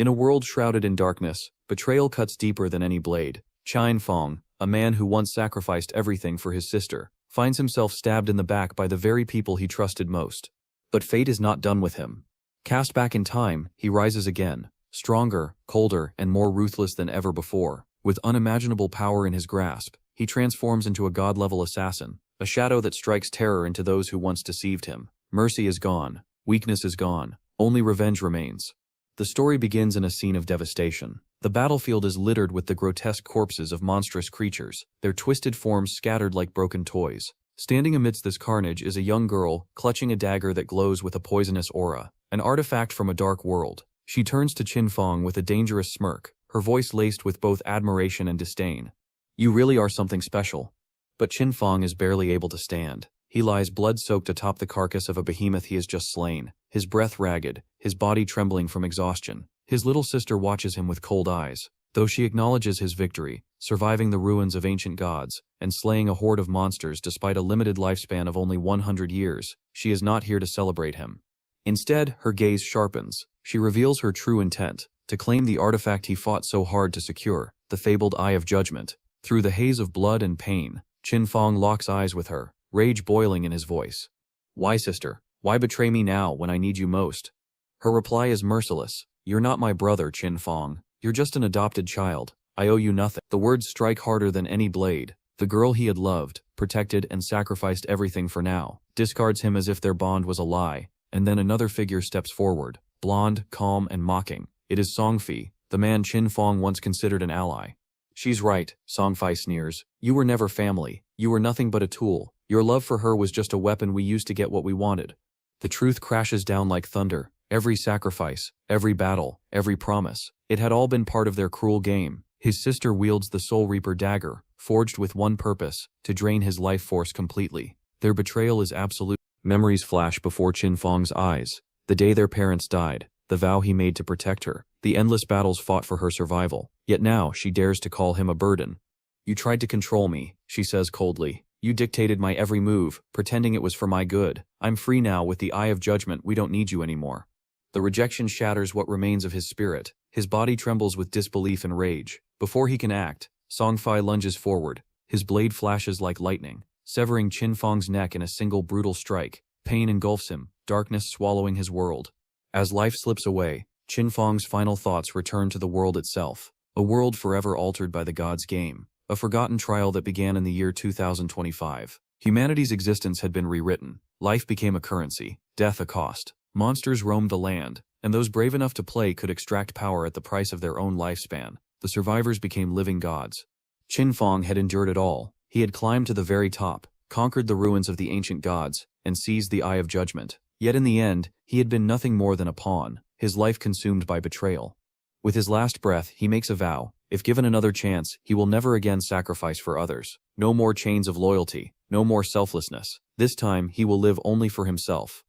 In a world shrouded in darkness, betrayal cuts deeper than any blade. Qian Fong, a man who once sacrificed everything for his sister, finds himself stabbed in the back by the very people he trusted most. But fate is not done with him. Cast back in time, he rises again, stronger, colder, and more ruthless than ever before. With unimaginable power in his grasp, he transforms into a god-level assassin, a shadow that strikes terror into those who once deceived him. Mercy is gone. Weakness is gone. Only revenge remains. The story begins in a scene of devastation. The battlefield is littered with the grotesque corpses of monstrous creatures, their twisted forms scattered like broken toys. Standing amidst this carnage is a young girl, clutching a dagger that glows with a poisonous aura, an artifact from a dark world. She turns to Qian Fong with a dangerous smirk, her voice laced with both admiration and disdain. "You really are something special." But Qian Fong is barely able to stand. He lies blood-soaked atop the carcass of a behemoth he has just slain, his breath ragged, his body trembling from exhaustion. His little sister watches him with cold eyes. Though she acknowledges his victory, surviving the ruins of ancient gods, and slaying a horde of monsters despite a limited lifespan of only 100 years, she is not here to celebrate him. Instead, her gaze sharpens. She reveals her true intent, to claim the artifact he fought so hard to secure, the fabled Eye of Judgment. Through the haze of blood and pain, Qian Fong locks eyes with her, rage boiling in his voice. "Why, sister? Why betray me now when I need you most?" Her reply is merciless. "You're not my brother, Qian Fong. You're just an adopted child. I owe you nothing." The words strike harder than any blade. The girl he had loved, protected, and sacrificed everything for now, discards him as if their bond was a lie, and then another figure steps forward, blonde, calm, and mocking. It is Songfi, the man Qian Fong once considered an ally. "She's right," Songfi sneers. "You were never family. You were nothing but a tool. Your love for her was just a weapon we used to get what we wanted." The truth crashes down like thunder. Every sacrifice, every battle, every promise, it had all been part of their cruel game. His sister wields the Soul Reaper dagger, forged with one purpose, to drain his life force completely. Their betrayal is absolute. Memories flash before Qian Fong's eyes. The day their parents died, the vow he made to protect her, the endless battles fought for her survival. Yet now she dares to call him a burden. "You tried to control me," she says coldly. "You dictated my every move, pretending it was for my good. I'm free now with the Eye of Judgment. We don't need you anymore." The rejection shatters what remains of his spirit. His body trembles with disbelief and rage. Before he can act, Songfi lunges forward. His blade flashes like lightning, severing Qian Fong's neck in a single brutal strike. Pain engulfs him, darkness swallowing his world. As life slips away, Qian Fong's final thoughts return to the world itself. A world forever altered by the gods' game. A forgotten trial that began in the year 2025. Humanity's existence had been rewritten. Life became a currency, death a cost. Monsters roamed the land, and those brave enough to play could extract power at the price of their own lifespan. The survivors became living gods. Qian Fong had endured it all. He had climbed to the very top, conquered the ruins of the ancient gods, and seized the Eye of Judgment. Yet in the end, he had been nothing more than a pawn, his life consumed by betrayal. With his last breath, he makes a vow. If given another chance, he will never again sacrifice for others. No more chains of loyalty, no more selflessness. This time, he will live only for himself.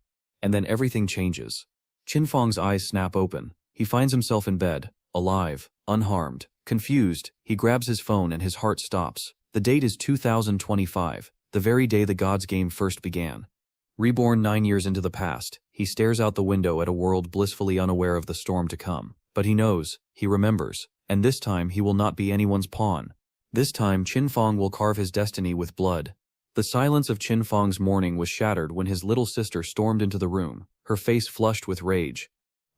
And then everything changes. Qian Fong's eyes snap open. He finds himself in bed, alive, unharmed. Confused, he grabs his phone and his heart stops. The date is 2025, the very day the gods' game first began. Reborn 9 years into the past, he stares out the window at a world blissfully unaware of the storm to come. But he knows, he remembers, and this time he will not be anyone's pawn. This time Qian Fong will carve his destiny with blood. The silence of Qian Fong's morning was shattered when his little sister stormed into the room, her face flushed with rage.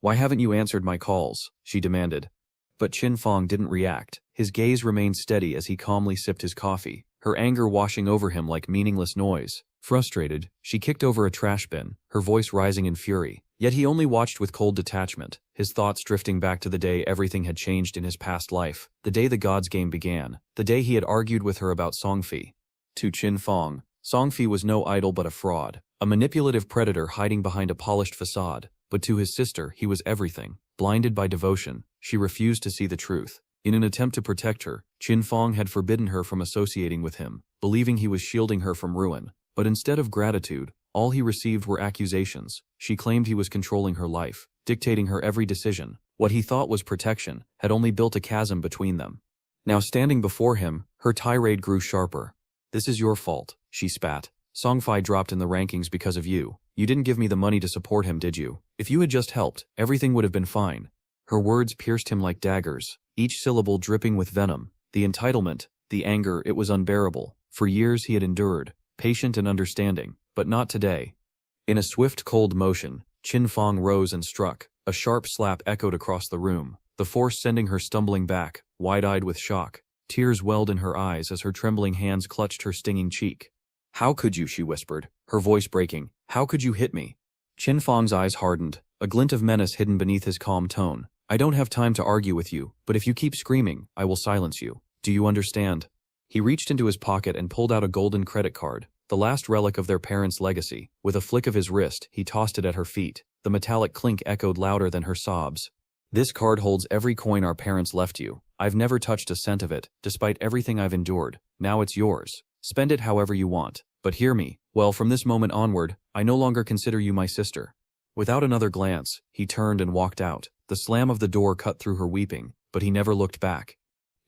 "Why haven't you answered my calls?" she demanded. But Qian Fong didn't react. His gaze remained steady as he calmly sipped his coffee, her anger washing over him like meaningless noise. Frustrated, she kicked over a trash bin, her voice rising in fury. Yet he only watched with cold detachment, his thoughts drifting back to the day everything had changed in his past life, the day the gods' game began, the day he had argued with her about Songfi. To Qian Fong, Songfi was no idol but a fraud, a manipulative predator hiding behind a polished facade. But to his sister, he was everything. Blinded by devotion, she refused to see the truth. In an attempt to protect her, Qian Fong had forbidden her from associating with him, believing he was shielding her from ruin. But instead of gratitude, all he received were accusations. She claimed he was controlling her life, dictating her every decision. What he thought was protection had only built a chasm between them. Now standing before him, her tirade grew sharper. "This is your fault," she spat. "Songfi dropped in the rankings because of you. You didn't give me the money to support him, did you? If you had just helped, everything would have been fine." Her words pierced him like daggers, each syllable dripping with venom. The entitlement, the anger, it was unbearable. For years he had endured, patient and understanding, but not today. In a swift, cold motion, Qin Fang rose and struck. A sharp slap echoed across the room, the force sending her stumbling back, wide-eyed with shock. Tears welled in her eyes as her trembling hands clutched her stinging cheek. "How could you?" she whispered, her voice breaking. "How could you hit me?" Qin Fang's eyes hardened, a glint of menace hidden beneath his calm tone. "I don't have time to argue with you, but if you keep screaming, I will silence you. Do you understand?" He reached into his pocket and pulled out a golden credit card, the last relic of their parents' legacy. With a flick of his wrist, he tossed it at her feet. The metallic clink echoed louder than her sobs. "This card holds every coin our parents left you. I've never touched a cent of it, despite everything I've endured. Now it's yours. Spend it however you want. But hear me. Well, from this moment onward, I no longer consider you my sister." Without another glance, he turned and walked out. The slam of the door cut through her weeping, but he never looked back.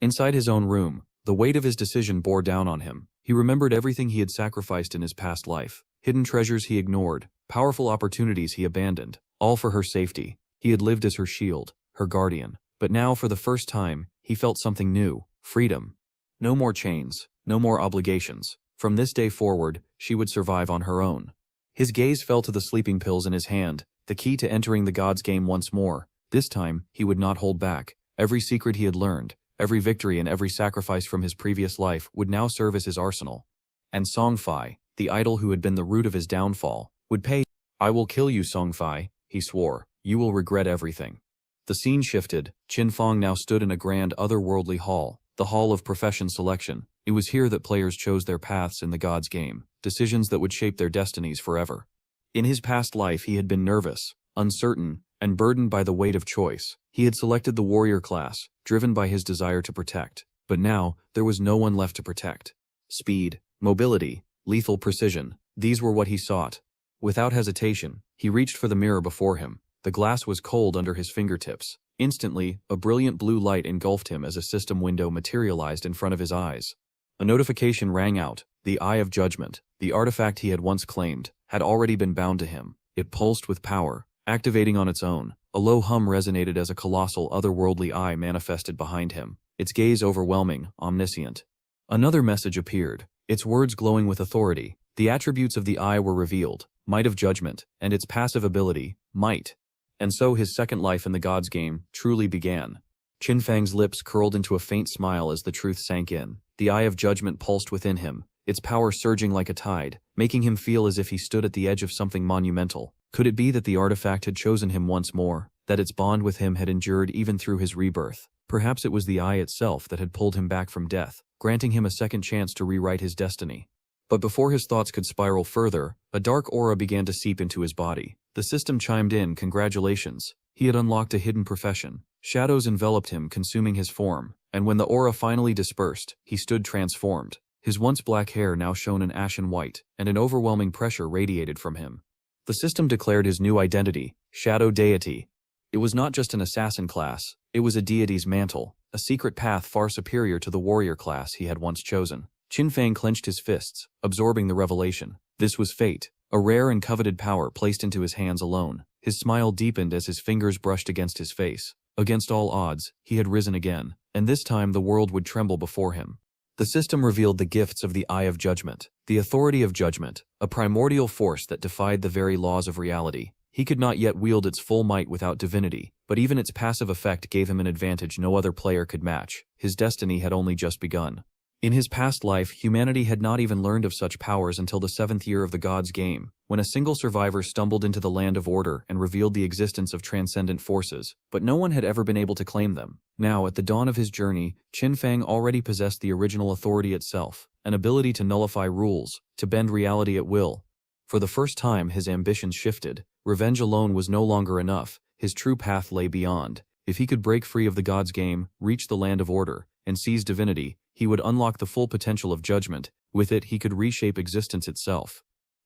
Inside his own room, the weight of his decision bore down on him. He remembered everything he had sacrificed in his past life. Hidden treasures he ignored, powerful opportunities he abandoned, all for her safety. He had lived as her shield, her guardian. But now, for the first time, he felt something new: freedom. No more chains, no more obligations. From this day forward, she would survive on her own. His gaze fell to the sleeping pills in his hand, the key to entering the gods' game once more. This time, he would not hold back. Every secret he had learned, every victory and every sacrifice from his previous life would now serve as his arsenal. And Songfei, the idol who had been the root of his downfall, would pay. "I will kill you, Songfei," he swore. "You will regret everything." The scene shifted. Qin Fang now stood in a grand otherworldly hall, the hall of profession selection. It was here that players chose their paths in the gods' game, decisions that would shape their destinies forever. In his past life he had been nervous, uncertain, and burdened by the weight of choice. He had selected the warrior class, driven by his desire to protect. But now, there was no one left to protect. Speed, mobility, lethal precision, these were what he sought. Without hesitation, he reached for the mirror before him. The glass was cold under his fingertips. Instantly, a brilliant blue light engulfed him as a system window materialized in front of his eyes. A notification rang out. The Eye of Judgment, the artifact he had once claimed, had already been bound to him. It pulsed with power, activating on its own. A low hum resonated as a colossal otherworldly eye manifested behind him, its gaze overwhelming, omniscient. Another message appeared, its words glowing with authority. The attributes of the eye were revealed: might of judgment, and its passive ability, might. And so his second life in the gods' game truly began. Qin Fang's lips curled into a faint smile as the truth sank in. The Eye of Judgment pulsed within him, its power surging like a tide, making him feel as if he stood at the edge of something monumental. Could it be that the artifact had chosen him once more, that its bond with him had endured even through his rebirth? Perhaps it was the eye itself that had pulled him back from death, granting him a second chance to rewrite his destiny. But before his thoughts could spiral further, a dark aura began to seep into his body. The system chimed in, "Congratulations. He had unlocked a hidden profession." Shadows enveloped him, consuming his form, and when the aura finally dispersed, he stood transformed. His once black hair now shone an ashen white, and an overwhelming pressure radiated from him. The system declared his new identity, Shadow Deity. It was not just an assassin class, it was a deity's mantle, a secret path far superior to the warrior class he had once chosen. Qin Fang clenched his fists, absorbing the revelation. This was fate, a rare and coveted power placed into his hands alone. His smile deepened as his fingers brushed against his face. Against all odds, he had risen again, and this time the world would tremble before him. The system revealed the gifts of the Eye of Judgment, the authority of judgment, a primordial force that defied the very laws of reality. He could not yet wield its full might without divinity, but even its passive effect gave him an advantage no other player could match. His destiny had only just begun. In his past life, humanity had not even learned of such powers until the 7th year of the gods' game, when a single survivor stumbled into the land of order and revealed the existence of transcendent forces, but no one had ever been able to claim them. Now, at the dawn of his journey, Qin Fang already possessed the original authority itself, an ability to nullify rules, to bend reality at will. For the first time, his ambitions shifted. Revenge alone was no longer enough. His true path lay beyond. If he could break free of the gods' game, reach the land of order, and seize divinity, he would unlock the full potential of judgment. With it, he could reshape existence itself.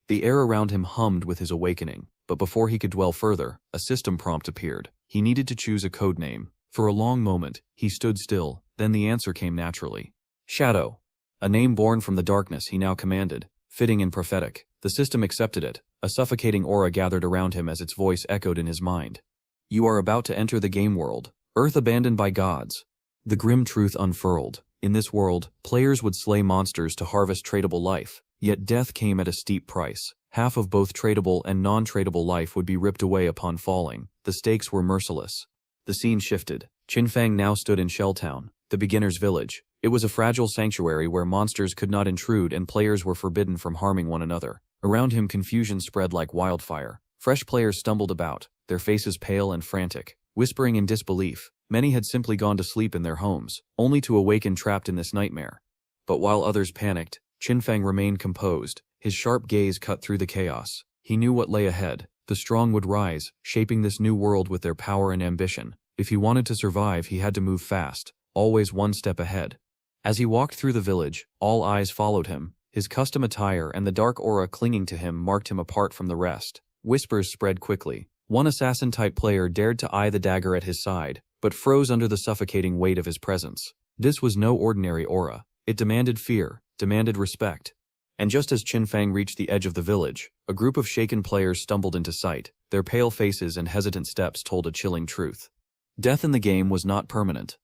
The air around him hummed with his awakening, but before he could dwell further, a system prompt appeared. He needed to choose a code name. For a long moment, he stood still, then the answer came naturally. Shadow. A name born from the darkness, he now commanded, fitting and prophetic. The system accepted it. A suffocating aura gathered around him as its voice echoed in his mind. You are about to enter the game world, Earth abandoned by gods. The grim truth unfurled. In this world, players would slay monsters to harvest tradable life, yet death came at a steep price. Half of both tradable and non-tradable life would be ripped away upon falling. The stakes were merciless. The scene shifted. Qinfang now stood in Shelltown, the beginner's village. It was a fragile sanctuary where monsters could not intrude and players were forbidden from harming one another. Around him, confusion spread like wildfire. Fresh players stumbled about, their faces pale and frantic, whispering in disbelief. Many had simply gone to sleep in their homes, only to awaken trapped in this nightmare. But while others panicked, Qinfang remained composed, his sharp gaze cut through the chaos. He knew what lay ahead. The strong would rise, shaping this new world with their power and ambition. If he wanted to survive, he had to move fast, always one step ahead. As he walked through the village, all eyes followed him. His custom attire and the dark aura clinging to him marked him apart from the rest. Whispers spread quickly. One assassin-type player dared to eye the dagger at his side, but froze under the suffocating weight of his presence. This was no ordinary aura. It demanded fear, demanded respect. And just as Qinfang reached the edge of the village, a group of shaken players stumbled into sight. Their pale faces and hesitant steps told a chilling truth. Death in the game was not permanent.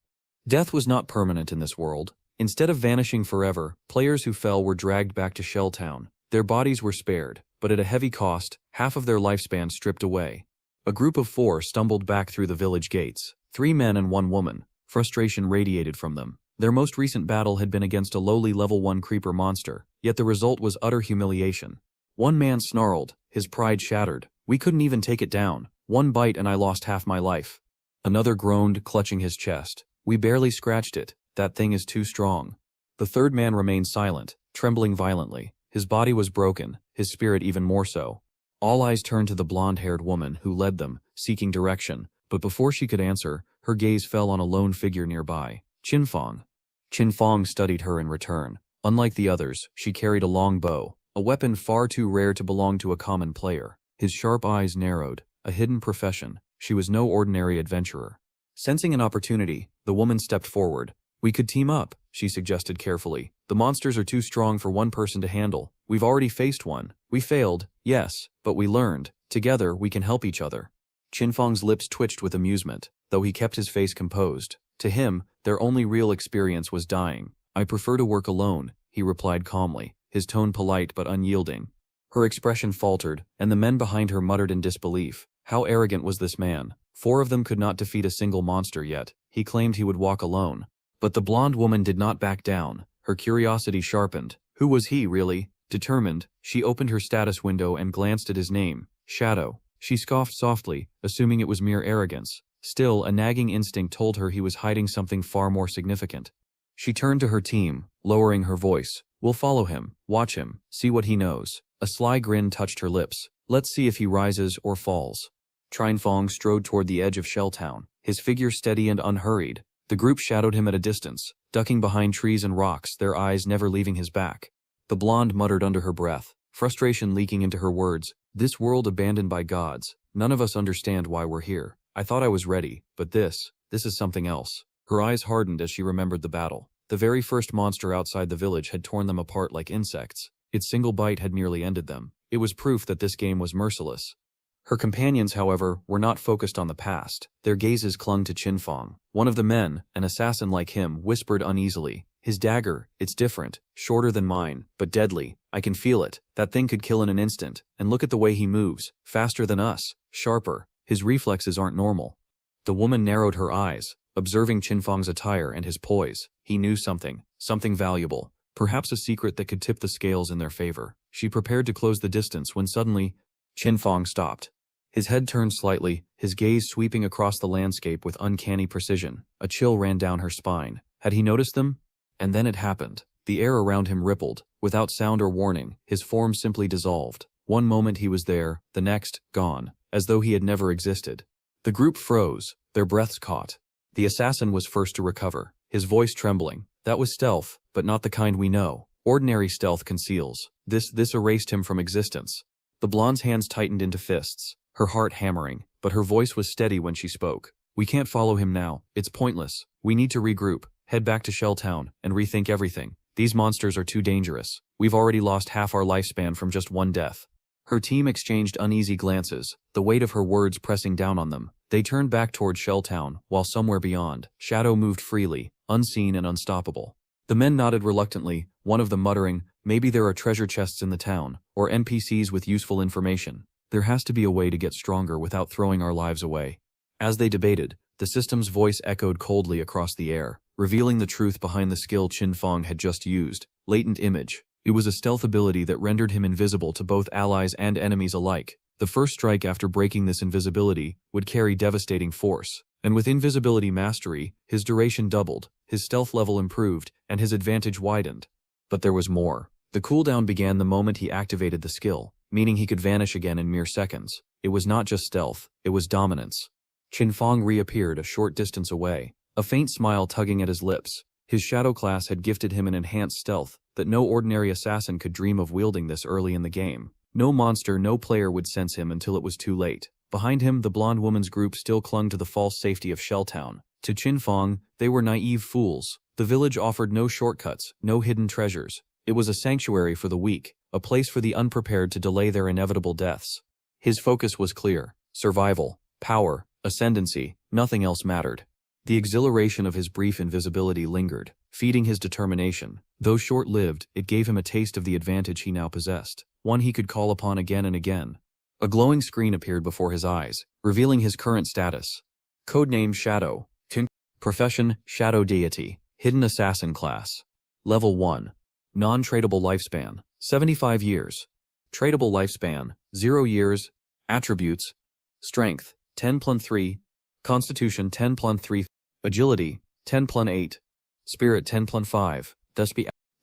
Death was not permanent in this world. Instead of vanishing forever, players who fell were dragged back to Shelltown. Their bodies were spared, but at a heavy cost, half of their lifespan stripped away. A group of 4 stumbled back through the village gates. 3 men and 1 woman. Frustration radiated from them. Their most recent battle had been against a lowly level 1 creeper monster, yet the result was utter humiliation. One man snarled, his pride shattered. We couldn't even take it down. 1 bite and I lost half my life. Another groaned, clutching his chest. We barely scratched it. That thing is too strong. The third man remained silent, trembling violently. His body was broken, his spirit even more so. All eyes turned to the blonde-haired woman who led them, seeking direction, but before she could answer, her gaze fell on a lone figure nearby. Qinfang. Qinfang studied her in return. Unlike the others, she carried a long bow, a weapon far too rare to belong to a common player. His sharp eyes narrowed, a hidden profession. She was no ordinary adventurer. Sensing an opportunity, the woman stepped forward. We could team up, she suggested carefully. The monsters are too strong for one person to handle. We've already faced one. We failed, yes, but we learned. Together, we can help each other. Qinfang's lips twitched with amusement, though he kept his face composed. To him, their only real experience was dying. I prefer to work alone, he replied calmly, his tone polite but unyielding. Her expression faltered, and the men behind her muttered in disbelief. How arrogant was this man? 4 of them could not defeat a single monster yet. He claimed he would walk alone. But the blonde woman did not back down. Her curiosity sharpened. Who was he, really? Determined, she opened her status window and glanced at his name, Shadow. She scoffed softly, assuming it was mere arrogance. Still, a nagging instinct told her he was hiding something far more significant. She turned to her team, lowering her voice. We'll follow him, watch him, see what he knows. A sly grin touched her lips. Let's see if he rises or falls. Qinfang strode toward the edge of Shelltown, his figure steady and unhurried. The group shadowed him at a distance, ducking behind trees and rocks, their eyes never leaving his back. The blonde muttered under her breath, frustration leaking into her words. This world abandoned by gods. None of us understand why we're here. I thought I was ready, but this is something else. Her eyes hardened as she remembered the battle. The very first monster outside the village had torn them apart like insects. Its single bite had nearly ended them. It was proof that this game was merciless. Her companions, however, were not focused on the past. Their gazes clung to Qinfang. One of the men, an assassin like him, whispered uneasily. His dagger, it's different, shorter than mine, but deadly. I can feel it. That thing could kill in an instant. And look at the way he moves. Faster than us. Sharper. His reflexes aren't normal. The woman narrowed her eyes, observing Qinfang's attire and his poise. He knew something. Something valuable. Perhaps a secret that could tip the scales in their favor. She prepared to close the distance when suddenly, Qinfang stopped. His head turned slightly, his gaze sweeping across the landscape with uncanny precision. A chill ran down her spine. Had he noticed them? And then it happened. The air around him rippled. Without sound or warning, his form simply dissolved. One moment he was there, the next, gone, as though he had never existed. The group froze, their breaths caught. The assassin was first to recover, his voice trembling. That was stealth, but not the kind we know. Ordinary stealth conceals. This erased him from existence. The blonde's hands tightened into fists, her heart hammering, but her voice was steady when she spoke. We can't follow him now. It's pointless. We need to regroup, head back to Shelltown, and rethink everything. These monsters are too dangerous. We've already lost half our lifespan from just one death. Her team exchanged uneasy glances, the weight of her words pressing down on them. They turned back toward Shelltown, while somewhere beyond, Shadow moved freely, unseen and unstoppable. The men nodded reluctantly, one of them muttering, "Maybe there are treasure chests in the town, or NPCs with useful information. There has to be a way to get stronger without throwing our lives away." As they debated, the system's voice echoed coldly across the air, revealing the truth behind the skill Qin Feng had just used, latent image. It was a stealth ability that rendered him invisible to both allies and enemies alike. The first strike after breaking this invisibility would carry devastating force, and with invisibility mastery, his duration doubled, his stealth level improved, and his advantage widened. But there was more. The cooldown began the moment he activated the skill, meaning he could vanish again in mere seconds. It was not just stealth, it was dominance. Qin Feng reappeared a short distance away, a faint smile tugging at his lips. His shadow class had gifted him an enhanced stealth that no ordinary assassin could dream of wielding this early in the game. No monster, no player would sense him until it was too late. Behind him, the blonde woman's group still clung to the false safety of Shelltown. To Qin Feng, they were naive fools. The village offered no shortcuts, no hidden treasures. It was a sanctuary for the weak, a place for the unprepared to delay their inevitable deaths. His focus was clear: survival, power, ascendancy, nothing else mattered. The exhilaration of his brief invisibility lingered, feeding his determination. Though short-lived, it gave him a taste of the advantage he now possessed, one he could call upon again and again. A glowing screen appeared before his eyes, revealing his current status. Codename Shadow. Profession: Shadow Deity. Hidden Assassin Class. Level 1. Non-tradable lifespan: 75 years. Tradable lifespan: 0 years. Attributes: Strength 10+3, Constitution 10+3, Agility 10+8, Spirit 10+5.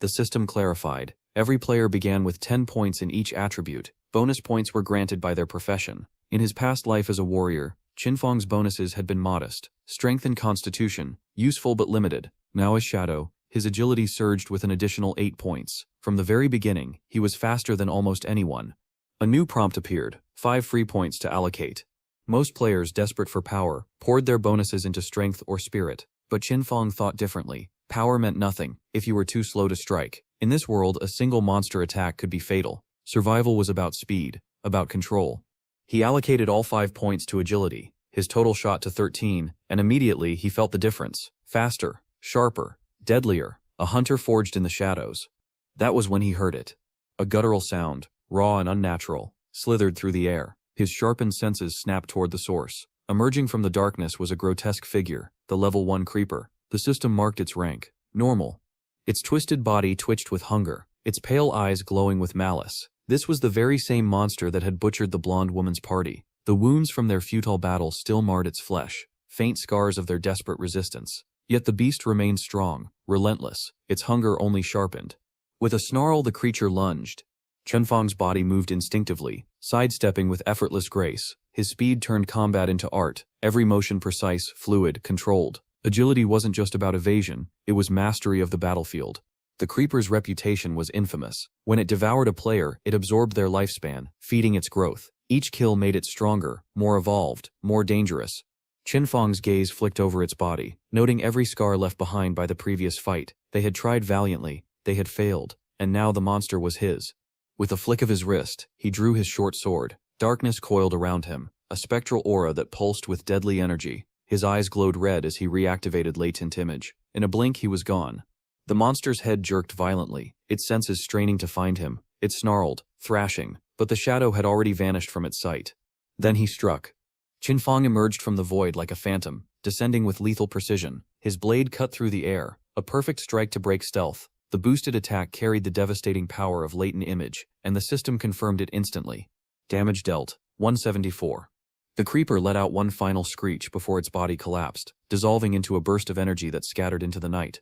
The system clarified. Every player began with 10 points in each attribute. Bonus points were granted by their profession. In his past life as a warrior, Qin Feng's bonuses had been modest. Strength and Constitution, useful but limited. Now as Shadow, his agility surged with an additional 8 points. From the very beginning, he was faster than almost anyone. A new prompt appeared: 5 free points to allocate. Most players, desperate for power, poured their bonuses into strength or spirit. But Qin Feng thought differently. Power meant nothing if you were too slow to strike. In this world, a single monster attack could be fatal. Survival was about speed, about control. He allocated all 5 points to agility. His total shot to 13, and immediately he felt the difference. Faster, sharper, deadlier, a hunter forged in the shadows. That was when he heard it. A guttural sound, raw and unnatural, slithered through the air. His sharpened senses snapped toward the source. Emerging from the darkness was a grotesque figure, the level 1 creeper. The system marked its rank: normal. Its twisted body twitched with hunger, its pale eyes glowing with malice. This was the very same monster that had butchered the blonde woman's party. The wounds from their futile battle still marred its flesh, faint scars of their desperate resistance. Yet the beast remained strong, relentless, its hunger only sharpened. With a snarl, the creature lunged. Qin Feng's body moved instinctively, sidestepping with effortless grace. His speed turned combat into art, every motion precise, fluid, controlled. Agility wasn't just about evasion, it was mastery of the battlefield. The creeper's reputation was infamous. When it devoured a player, it absorbed their lifespan, feeding its growth. Each kill made it stronger, more evolved, more dangerous. Qin Feng's gaze flicked over its body, noting every scar left behind by the previous fight. They had tried valiantly, they had failed, and now the monster was his. With a flick of his wrist, he drew his short sword. Darkness coiled around him, a spectral aura that pulsed with deadly energy. His eyes glowed red as he reactivated latent image. In a blink he was gone. The monster's head jerked violently, its senses straining to find him. It snarled, thrashing, but the shadow had already vanished from its sight. Then he struck. Qin Feng emerged from the void like a phantom, descending with lethal precision. His blade cut through the air, a perfect strike to break stealth. The boosted attack carried the devastating power of latent image, and the system confirmed it instantly. Damage dealt, 174. The creeper let out one final screech before its body collapsed, dissolving into a burst of energy that scattered into the night.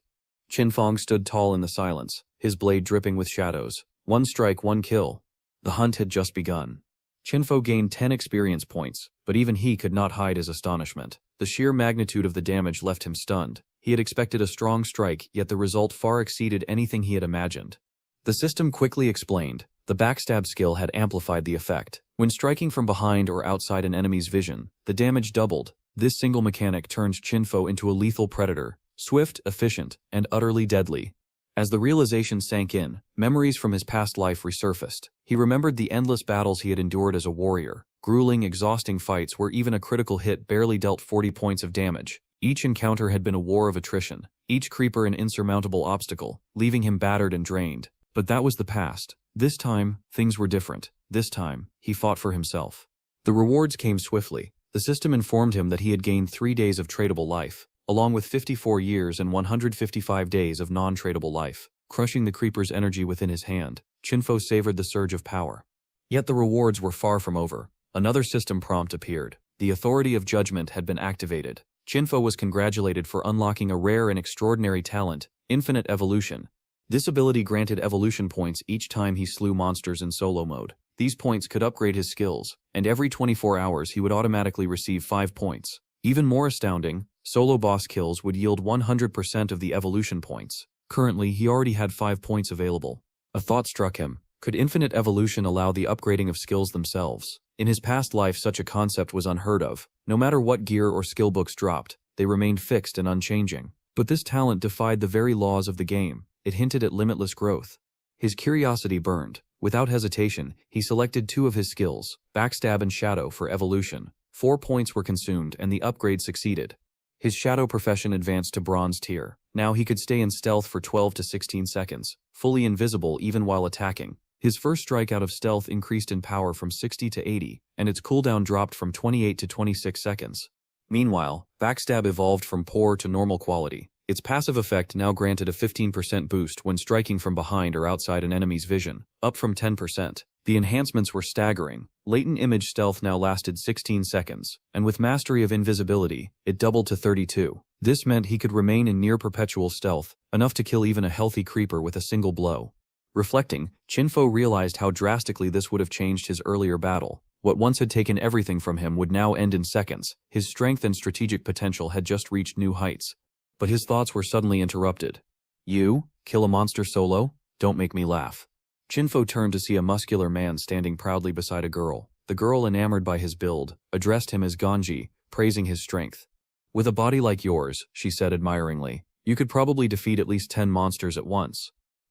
Qin Feng stood tall in the silence, his blade dripping with shadows. One strike, one kill. The hunt had just begun. Qin Feng gained 10 experience points, but even he could not hide his astonishment. The sheer magnitude of the damage left him stunned. He had expected a strong strike, yet the result far exceeded anything he had imagined. The system quickly explained. The backstab skill had amplified the effect. When striking from behind or outside an enemy's vision, the damage doubled. This single mechanic turned Qin Feng into a lethal predator, swift, efficient, and utterly deadly. As the realization sank in, memories from his past life resurfaced. He remembered the endless battles he had endured as a warrior, grueling, exhausting fights where even a critical hit barely dealt 40 points of damage. Each encounter had been a war of attrition, each creeper an insurmountable obstacle, leaving him battered and drained. But that was the past. This time, things were different. This time, he fought for himself. The rewards came swiftly. The system informed him that he had gained 3 days of tradable life, along with 54 years and 155 days of non-tradable life. Crushing the creeper's energy within his hand, Chinfo savored the surge of power. Yet the rewards were far from over. Another system prompt appeared. The authority of judgment had been activated. Chinfo was congratulated for unlocking a rare and extraordinary talent, infinite evolution. This ability granted evolution points each time he slew monsters in solo mode. These points could upgrade his skills, and every 24 hours he would automatically receive 5 points. Even more astounding, solo boss kills would yield 100% of the evolution points. Currently, he already had 5 points available. A thought struck him. Could infinite evolution allow the upgrading of skills themselves? In his past life, such a concept was unheard of. No matter what gear or skill books dropped, they remained fixed and unchanging. But this talent defied the very laws of the game. It hinted at limitless growth. His curiosity burned. Without hesitation, he selected 2 of his skills, Backstab and Shadow, for evolution. 4 points were consumed and the upgrade succeeded. His Shadow profession advanced to Bronze tier. Now he could stay in stealth for 12 to 16 seconds, fully invisible even while attacking. His first strike out of stealth increased in power from 60 to 80, and its cooldown dropped from 28 to 26 seconds. Meanwhile, Backstab evolved from poor to normal quality. Its passive effect now granted a 15% boost when striking from behind or outside an enemy's vision, up from 10%. The enhancements were staggering. Latent image stealth now lasted 16 seconds, and with mastery of invisibility, it doubled to 32. This meant he could remain in near-perpetual stealth, enough to kill even a healthy creeper with a single blow. Reflecting, Chinfo realized how drastically this would have changed his earlier battle. What once had taken everything from him would now end in seconds. His strength and strategic potential had just reached new heights. But his thoughts were suddenly interrupted. You? Kill a monster solo? Don't make me laugh. Chinfo turned to see a muscular man standing proudly beside a girl. The girl, enamored by his build, addressed him as Ganji, praising his strength. With a body like yours, she said admiringly, you could probably defeat at least 10 monsters at once.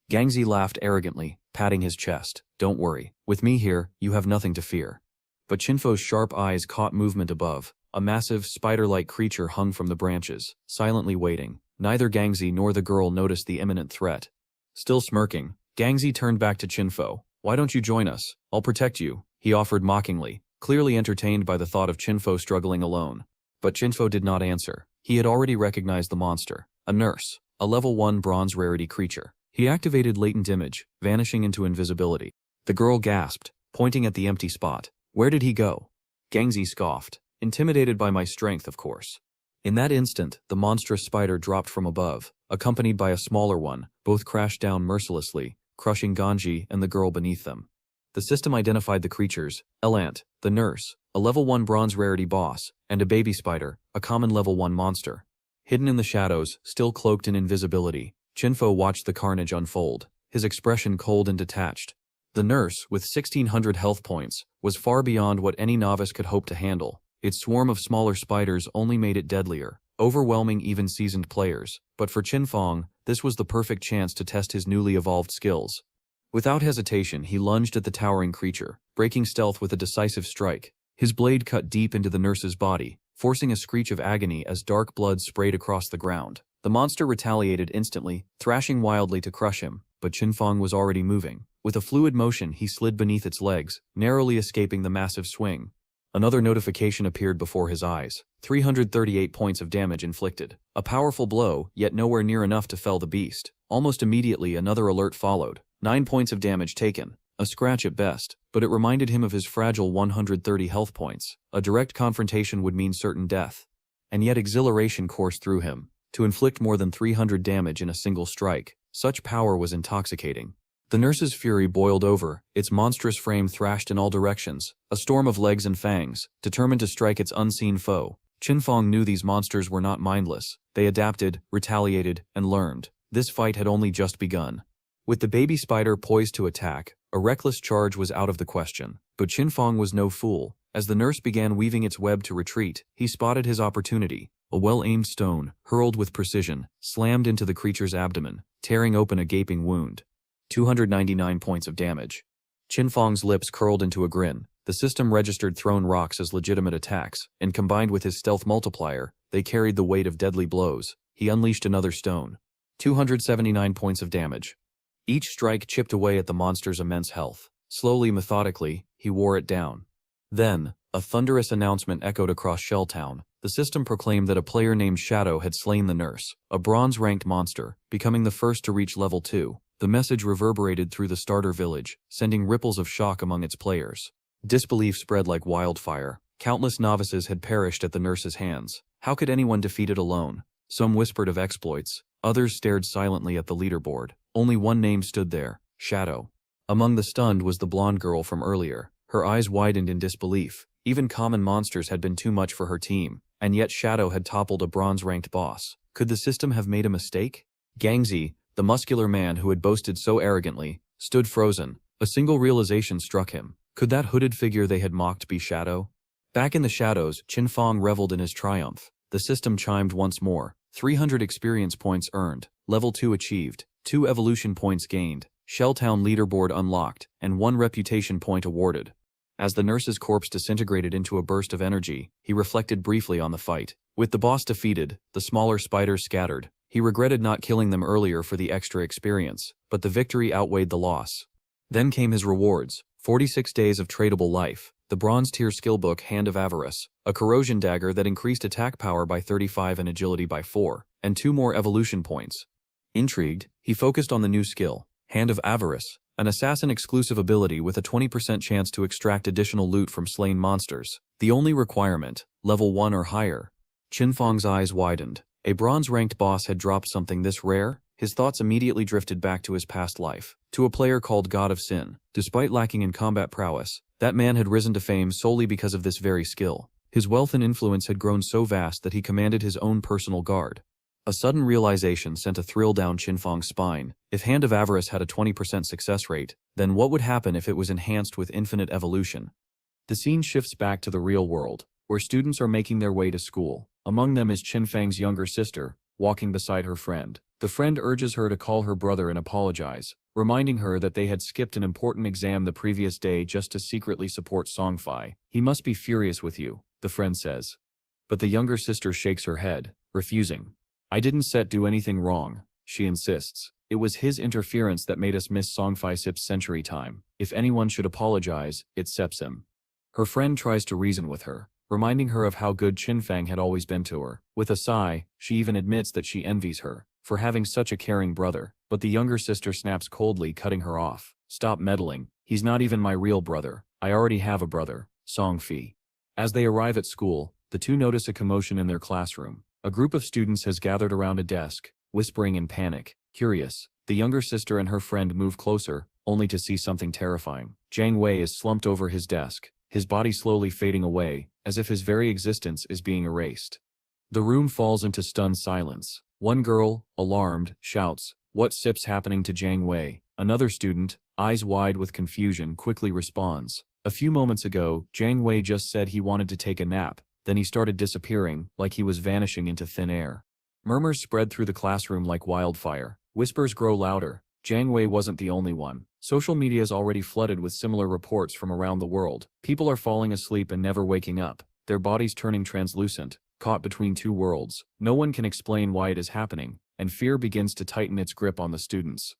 Gangzi laughed arrogantly, patting his chest. Don't worry. With me here, you have nothing to fear. But Chinfo's sharp eyes caught movement above. A massive, spider-like creature hung from the branches, silently waiting. Neither Gangzi nor the girl noticed the imminent threat. Still smirking, Gangzi turned back to Chinfo. Why don't you join us? I'll protect you, he offered mockingly, clearly entertained by the thought of Chinfo struggling alone. But Chinfo did not answer. He had already recognized the monster. A nurse, a level 1 bronze rarity creature. He activated latent image, vanishing into invisibility. The girl gasped, pointing at the empty spot. Where did he go? Gangzi scoffed. Intimidated by my strength, of course. In that instant, the monstrous spider dropped from above, accompanied by a smaller one. Both crashed down mercilessly, crushing Ganji and the girl beneath them. The system identified the creatures: Elant, the nurse, a level 1 bronze rarity boss, and a baby spider, a common level 1 monster. Hidden in the shadows, still cloaked in invisibility, Chinfo watched the carnage unfold, his expression cold and detached. The nurse, with 1,600 health points, was far beyond what any novice could hope to handle. Its swarm of smaller spiders only made it deadlier, overwhelming even seasoned players. But for Chinfong, this was the perfect chance to test his newly evolved skills. Without hesitation, he lunged at the towering creature, breaking stealth with a decisive strike. His blade cut deep into the nurse's body, forcing a screech of agony as dark blood sprayed across the ground. The monster retaliated instantly, thrashing wildly to crush him, but Chinfong was already moving. With a fluid motion, he slid beneath its legs, narrowly escaping the massive swing. Another notification appeared before his eyes. 338 points of damage inflicted. A powerful blow, yet nowhere near enough to fell the beast. Almost immediately, another alert followed. 9 points of damage taken. A scratch at best, but it reminded him of his fragile 130 health points. A direct confrontation would mean certain death. And yet exhilaration coursed through him. To inflict more than 300 damage in a single strike, such power was intoxicating. The nurse's fury boiled over, its monstrous frame thrashed in all directions, a storm of legs and fangs, determined to strike its unseen foe. Chinfong knew these monsters were not mindless. They adapted, retaliated, and learned. This fight had only just begun. With the baby spider poised to attack, a reckless charge was out of the question. But Chinfong was no fool. As the nurse began weaving its web to retreat, he spotted his opportunity. A well-aimed stone, hurled with precision, slammed into the creature's abdomen, tearing open a gaping wound. 299 points of damage. Qinfeng's lips curled into a grin. The system registered thrown rocks as legitimate attacks, and combined with his stealth multiplier, they carried the weight of deadly blows. He unleashed another stone. 279 points of damage. Each strike chipped away at the monster's immense health. Slowly, methodically, he wore it down. Then, a thunderous announcement echoed across Shelltown. The system proclaimed that a player named Shadow had slain the nurse, a bronze-ranked monster, becoming the first to reach level 2. The message reverberated through the starter village, sending ripples of shock among its players. Disbelief spread like wildfire. Countless novices had perished at the nurse's hands. How could anyone defeat it alone? Some whispered of exploits. Others stared silently at the leaderboard. Only one name stood there: Shadow. Among the stunned was the blonde girl from earlier. Her eyes widened in disbelief. Even common monsters had been too much for her team, and yet Shadow had toppled a bronze-ranked boss. Could the system have made a mistake? Gangzi, the muscular man who had boasted so arrogantly, stood frozen. A single realization struck him. Could that hooded figure they had mocked be Shadow? Back in the shadows, Qinfeng reveled in his triumph. The system chimed once more. 300 experience points earned, level 2 achieved, 2 evolution points gained, Shelltown leaderboard unlocked, and 1 reputation point awarded. As the nurse's corpse disintegrated into a burst of energy, he reflected briefly on the fight. With the boss defeated, the smaller spiders scattered. He regretted not killing them earlier for the extra experience, but the victory outweighed the loss. Then came his rewards: 46 days of tradable life, the bronze-tier skillbook Hand of Avarice, a corrosion dagger that increased attack power by 35 and agility by 4, and 2 more evolution points. Intrigued, he focused on the new skill, Hand of Avarice, an assassin-exclusive ability with a 20% chance to extract additional loot from slain monsters. The only requirement, level 1 or higher. Qinfeng's eyes widened. A bronze-ranked boss had dropped something this rare? His thoughts immediately drifted back to his past life, to a player called God of Sin. Despite lacking in combat prowess, that man had risen to fame solely because of this very skill. His wealth and influence had grown so vast that he commanded his own personal guard. A sudden realization sent a thrill down Qinfeng's spine. If Hand of Avarice had a 20% success rate, then what would happen if it was enhanced with infinite evolution? The scene shifts back to the real world, where students are making their way to school. Among them is Qinfeng's younger sister, walking beside her friend. The friend urges her to call her brother and apologize, reminding her that they had skipped an important exam the previous day just to secretly support Songfi. "He must be furious with you," the friend says. But the younger sister shakes her head, refusing. "I didn't do anything wrong," she insists. "It was his interference that made us miss Songfi Sip's century time. If anyone should apologize, it's Sepsim." Her friend tries to reason with her, reminding her of how good Qinfeng had always been to her. With a sigh, she even admits that she envies her for having such a caring brother. But the younger sister snaps coldly, cutting her off. "Stop meddling. He's not even my real brother. I already have a brother, Songfi." As they arrive at school, the two notice a commotion in their classroom. A group of students has gathered around a desk, whispering in panic. Curious, the younger sister and her friend move closer, only to see something terrifying. Jiang Wei is slumped over his desk, his body slowly fading away, as if his very existence is being erased. The room falls into stunned silence. One girl, alarmed, shouts, "What Sip's happening to Jiang Wei?" Another student, eyes wide with confusion, quickly responds, "A few moments ago, Jiang Wei just said he wanted to take a nap, then he started disappearing, like he was vanishing into thin air." Murmurs spread through the classroom like wildfire. Whispers grow louder. Jiang Wei wasn't the only one. Social media is already flooded with similar reports from around the world. People are falling asleep and never waking up, their bodies turning translucent, caught between two worlds. No one can explain why it is happening, and fear begins to tighten its grip on the students.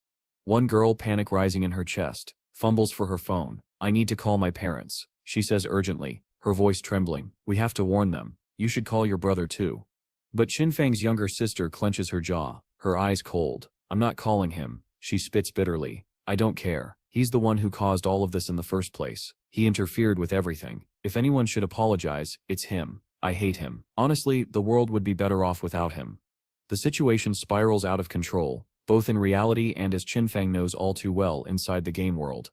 One girl, panic rising in her chest, fumbles for her phone. "I need to call my parents," she says urgently, her voice trembling. "We have to warn them. You should call your brother too." But Qinfeng's younger sister clenches her jaw, her eyes cold. "I'm not calling him," she spits bitterly. "I don't care. He's the one who caused all of this in the first place. He interfered with everything. If anyone should apologize, it's him. I hate him. Honestly, the world would be better off without him." The situation spirals out of control, both in reality and, as Qinfeng knows all too well, inside the game world.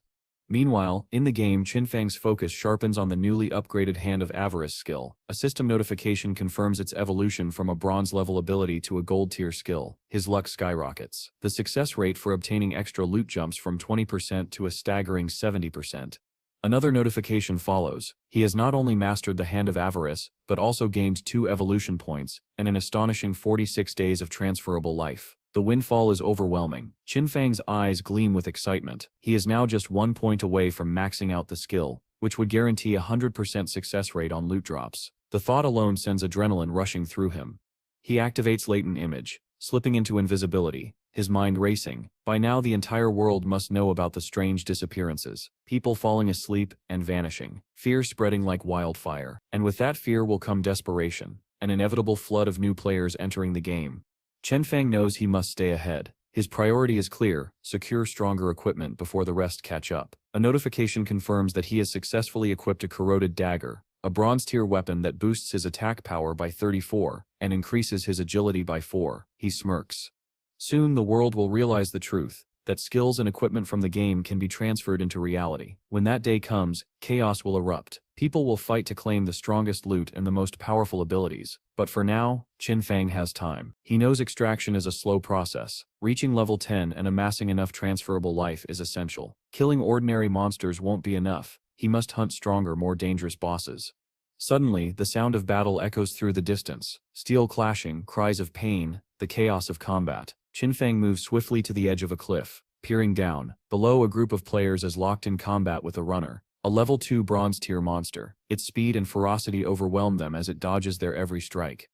Meanwhile, in the game, Qinfeng's focus sharpens on the newly upgraded Hand of Avarice skill. A system notification confirms its evolution from a bronze-level ability to a gold-tier skill. His luck skyrockets. The success rate for obtaining extra loot jumps from 20% to a staggering 70%. Another notification follows. He has not only mastered the Hand of Avarice, but also gained 2 evolution points and an astonishing 46 days of transferable life. The windfall is overwhelming. Qinfang's eyes gleam with excitement. He is now just 1 point away from maxing out the skill, which would guarantee a 100% success rate on loot drops. The thought alone sends adrenaline rushing through him. He activates Latent Image, slipping into invisibility, his mind racing. By now the entire world must know about the strange disappearances, people falling asleep and vanishing, fear spreading like wildfire. And with that fear will come desperation, an inevitable flood of new players entering the game. Qinfang knows he must stay ahead. His priority is clear: secure stronger equipment before the rest catch up. A notification confirms that he has successfully equipped a corroded dagger, a bronze-tier weapon that boosts his attack power by 34 and increases his agility by 4. He smirks. Soon the world will realize the truth, that skills and equipment from the game can be transferred into reality. When that day comes, chaos will erupt. People will fight to claim the strongest loot and the most powerful abilities. But for now, Qinfang has time. He knows extraction is a slow process. Reaching level 10 and amassing enough transferable life is essential. Killing ordinary monsters won't be enough. He must hunt stronger, more dangerous bosses. Suddenly, the sound of battle echoes through the distance. Steel clashing, cries of pain, the chaos of combat. Qinfang moves swiftly to the edge of a cliff, peering down. Below, a group of players is locked in combat with a runner, a level 2 bronze-tier monster. Its speed and ferocity overwhelm them as it dodges their every strike.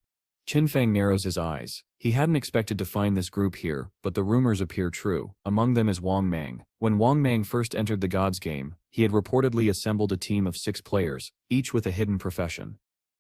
Qinfang narrows his eyes. He hadn't expected to find this group here, but the rumors appear true. Among them is Wang Mang. When Wang Mang first entered the Gods game, he had reportedly assembled a team of 6 players, each with a hidden profession.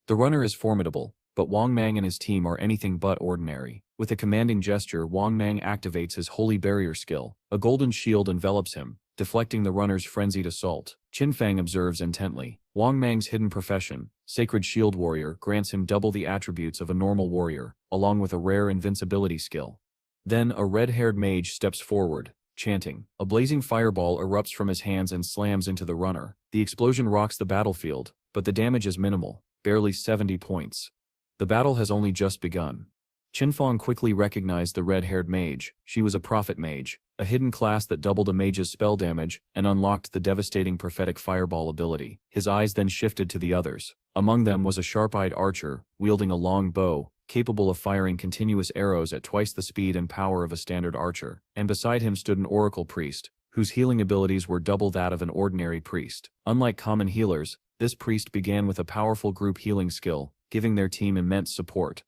The runner is formidable, but Wang Mang and his team are anything but ordinary. With a commanding gesture, Wang Mang activates his Holy Barrier skill. A golden shield envelops him, deflecting the runner's frenzied assault. Qinfang observes intently. Wang Mang's hidden profession, Sacred Shield Warrior, grants him double the attributes of a normal warrior, along with a rare invincibility skill. Then a red-haired mage steps forward, chanting. A blazing fireball erupts from his hands and slams into the runner. The explosion rocks the battlefield, but the damage is minimal, barely 70 points. The battle has only just begun. Qinfang quickly recognized the red-haired mage. She was a prophet mage, a hidden class that doubled a mage's spell damage and unlocked the devastating prophetic fireball ability. His eyes then shifted to the others. Among them was a sharp-eyed archer, wielding a long bow, capable of firing continuous arrows at twice the speed and power of a standard archer. And beside him stood an oracle priest, whose healing abilities were double that of an ordinary priest. Unlike common healers, this priest began with a powerful group healing skill, giving their team immense support.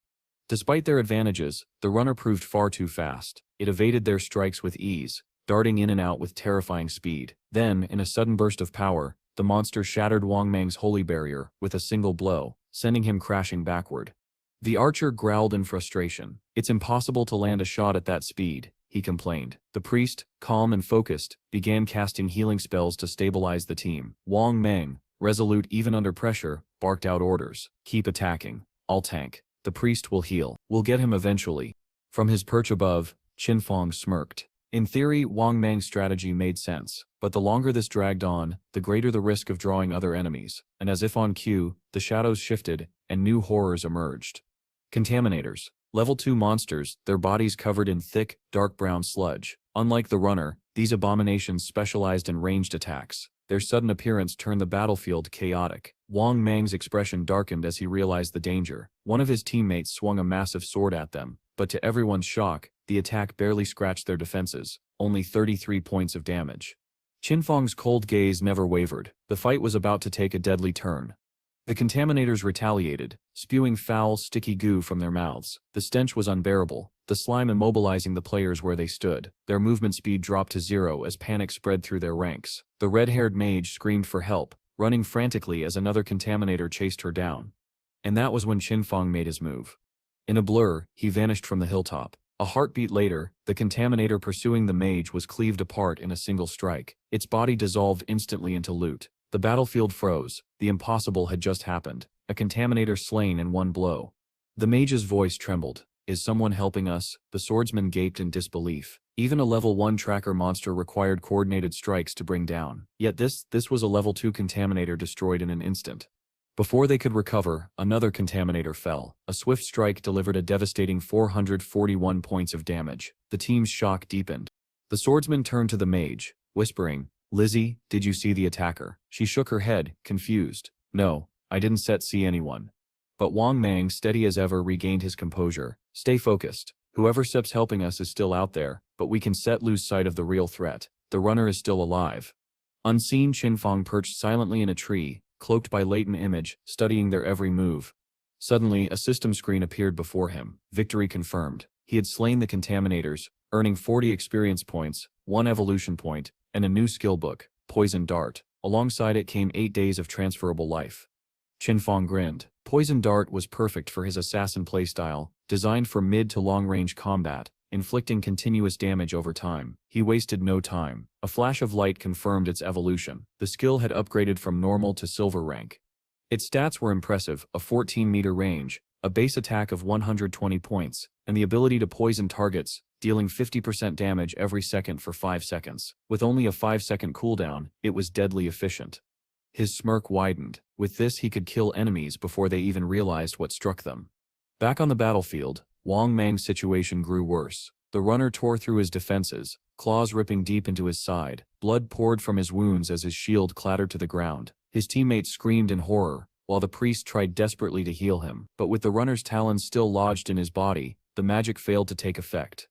Despite their advantages, the runner proved far too fast. It evaded their strikes with ease, darting in and out with terrifying speed. Then, in a sudden burst of power, the monster shattered Wang Mang's holy barrier with a single blow, sending him crashing backward. The archer growled in frustration. "It's impossible to land a shot at that speed," he complained. The priest, calm and focused, began casting healing spells to stabilize the team. Wang Mang, resolute even under pressure, barked out orders. "Keep attacking. I'll tank. The priest will heal. We'll get him eventually." From his perch above, Qinfang smirked. In theory, Wang Mang's strategy made sense, but the longer this dragged on, the greater the risk of drawing other enemies. And as if on cue, the shadows shifted, and new horrors emerged. Contaminators. Level 2 monsters, their bodies covered in thick, dark brown sludge. Unlike the runner, these abominations specialized in ranged attacks. Their sudden appearance turned the battlefield chaotic. Wang Mang's expression darkened as he realized the danger. One of his teammates swung a massive sword at them, but to everyone's shock, the attack barely scratched their defenses, only 33 points of damage. Qinfang's cold gaze never wavered. The fight was about to take a deadly turn. The contaminators retaliated, spewing foul, sticky goo from their mouths. The stench was unbearable, the slime immobilizing the players where they stood. Their movement speed dropped to 0 as panic spread through their ranks. The red-haired mage screamed for help, running frantically as another contaminator chased her down. And that was when Qinfang made his move. In a blur, he vanished from the hilltop. A heartbeat later, the contaminator pursuing the mage was cleaved apart in a single strike. Its body dissolved instantly into loot. The battlefield froze. The impossible had just happened. A contaminator slain in one blow. The mage's voice trembled. "Is someone helping us?" The swordsman gaped in disbelief. Even a level 1 tracker monster required coordinated strikes to bring down. Yet this was a level 2 contaminator destroyed in an instant. Before they could recover, another contaminator fell. A swift strike delivered a devastating 441 points of damage. The team's shock deepened. The swordsman turned to the mage, whispering, Lizzie, did you see the attacker? She shook her head, confused. No, I didn't see anyone. But Wang Mang, steady as ever, regained his composure. Stay focused. Whoever SIP's helping us is still out there, but we can lose sight of the real threat. The runner is still alive. Unseen, Qinfeng perched silently in a tree, cloaked by latent image, studying their every move. Suddenly, a system screen appeared before him. Victory confirmed. He had slain the contaminators, earning 40 experience points, 1 evolution point, and a new skill book, Poison Dart. Alongside it came 8 days of transferable life. Qinfeng grinned. Poison Dart was perfect for his assassin playstyle, designed for mid to long-range combat, inflicting continuous damage over time. He wasted no time. A flash of light confirmed its evolution. The skill had upgraded from normal to silver rank. Its stats were impressive: a 14-meter range, a base attack of 120 points, and the ability to poison targets, dealing 50% damage every second for 5 seconds. With only a 5-second cooldown, it was deadly efficient. His smirk widened. With this, he could kill enemies before they even realized what struck them. Back on the battlefield, Wang Mang's situation grew worse. The runner tore through his defenses, claws ripping deep into his side. Blood poured from his wounds as his shield clattered to the ground. His teammates screamed in horror, while the priest tried desperately to heal him. But with the runner's talons still lodged in his body, the magic failed to take effect.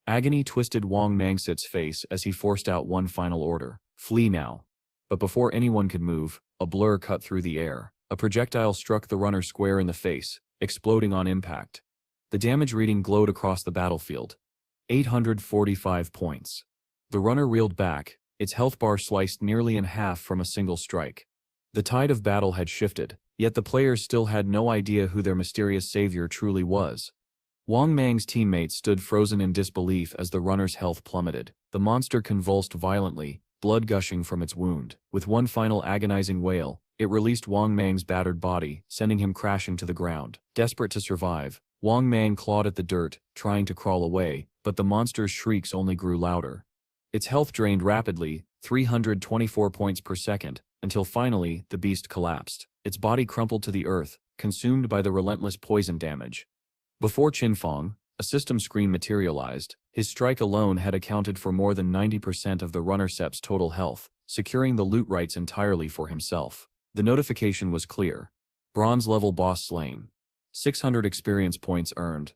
Agony twisted Wang Mang's face as he forced out one final order: flee now. But before anyone could move, a blur cut through the air. A projectile struck the runner square in the face, exploding on impact. The damage reading glowed across the battlefield. 845 points. The runner reeled back, its health bar sliced nearly in half from a single strike. The tide of battle had shifted, yet the players still had no idea who their mysterious savior truly was. Wang Mang's teammates stood frozen in disbelief as the runner's health plummeted. The monster convulsed violently, blood gushing from its wound. With one final agonizing wail, it released Wang Mang's battered body, sending him crashing to the ground. Desperate to survive, Wang Mang clawed at the dirt, trying to crawl away, but the monster's shrieks only grew louder. Its health drained rapidly, 324 points per second, until finally, the beast collapsed. Its body crumpled to the earth, consumed by the relentless poison damage. Before Qinfeng, a system screen materialized. His strike alone had accounted for more than 90% of the runner SEP's total health, securing the loot rights entirely for himself. The notification was clear. Bronze level boss slain. 600 experience points earned.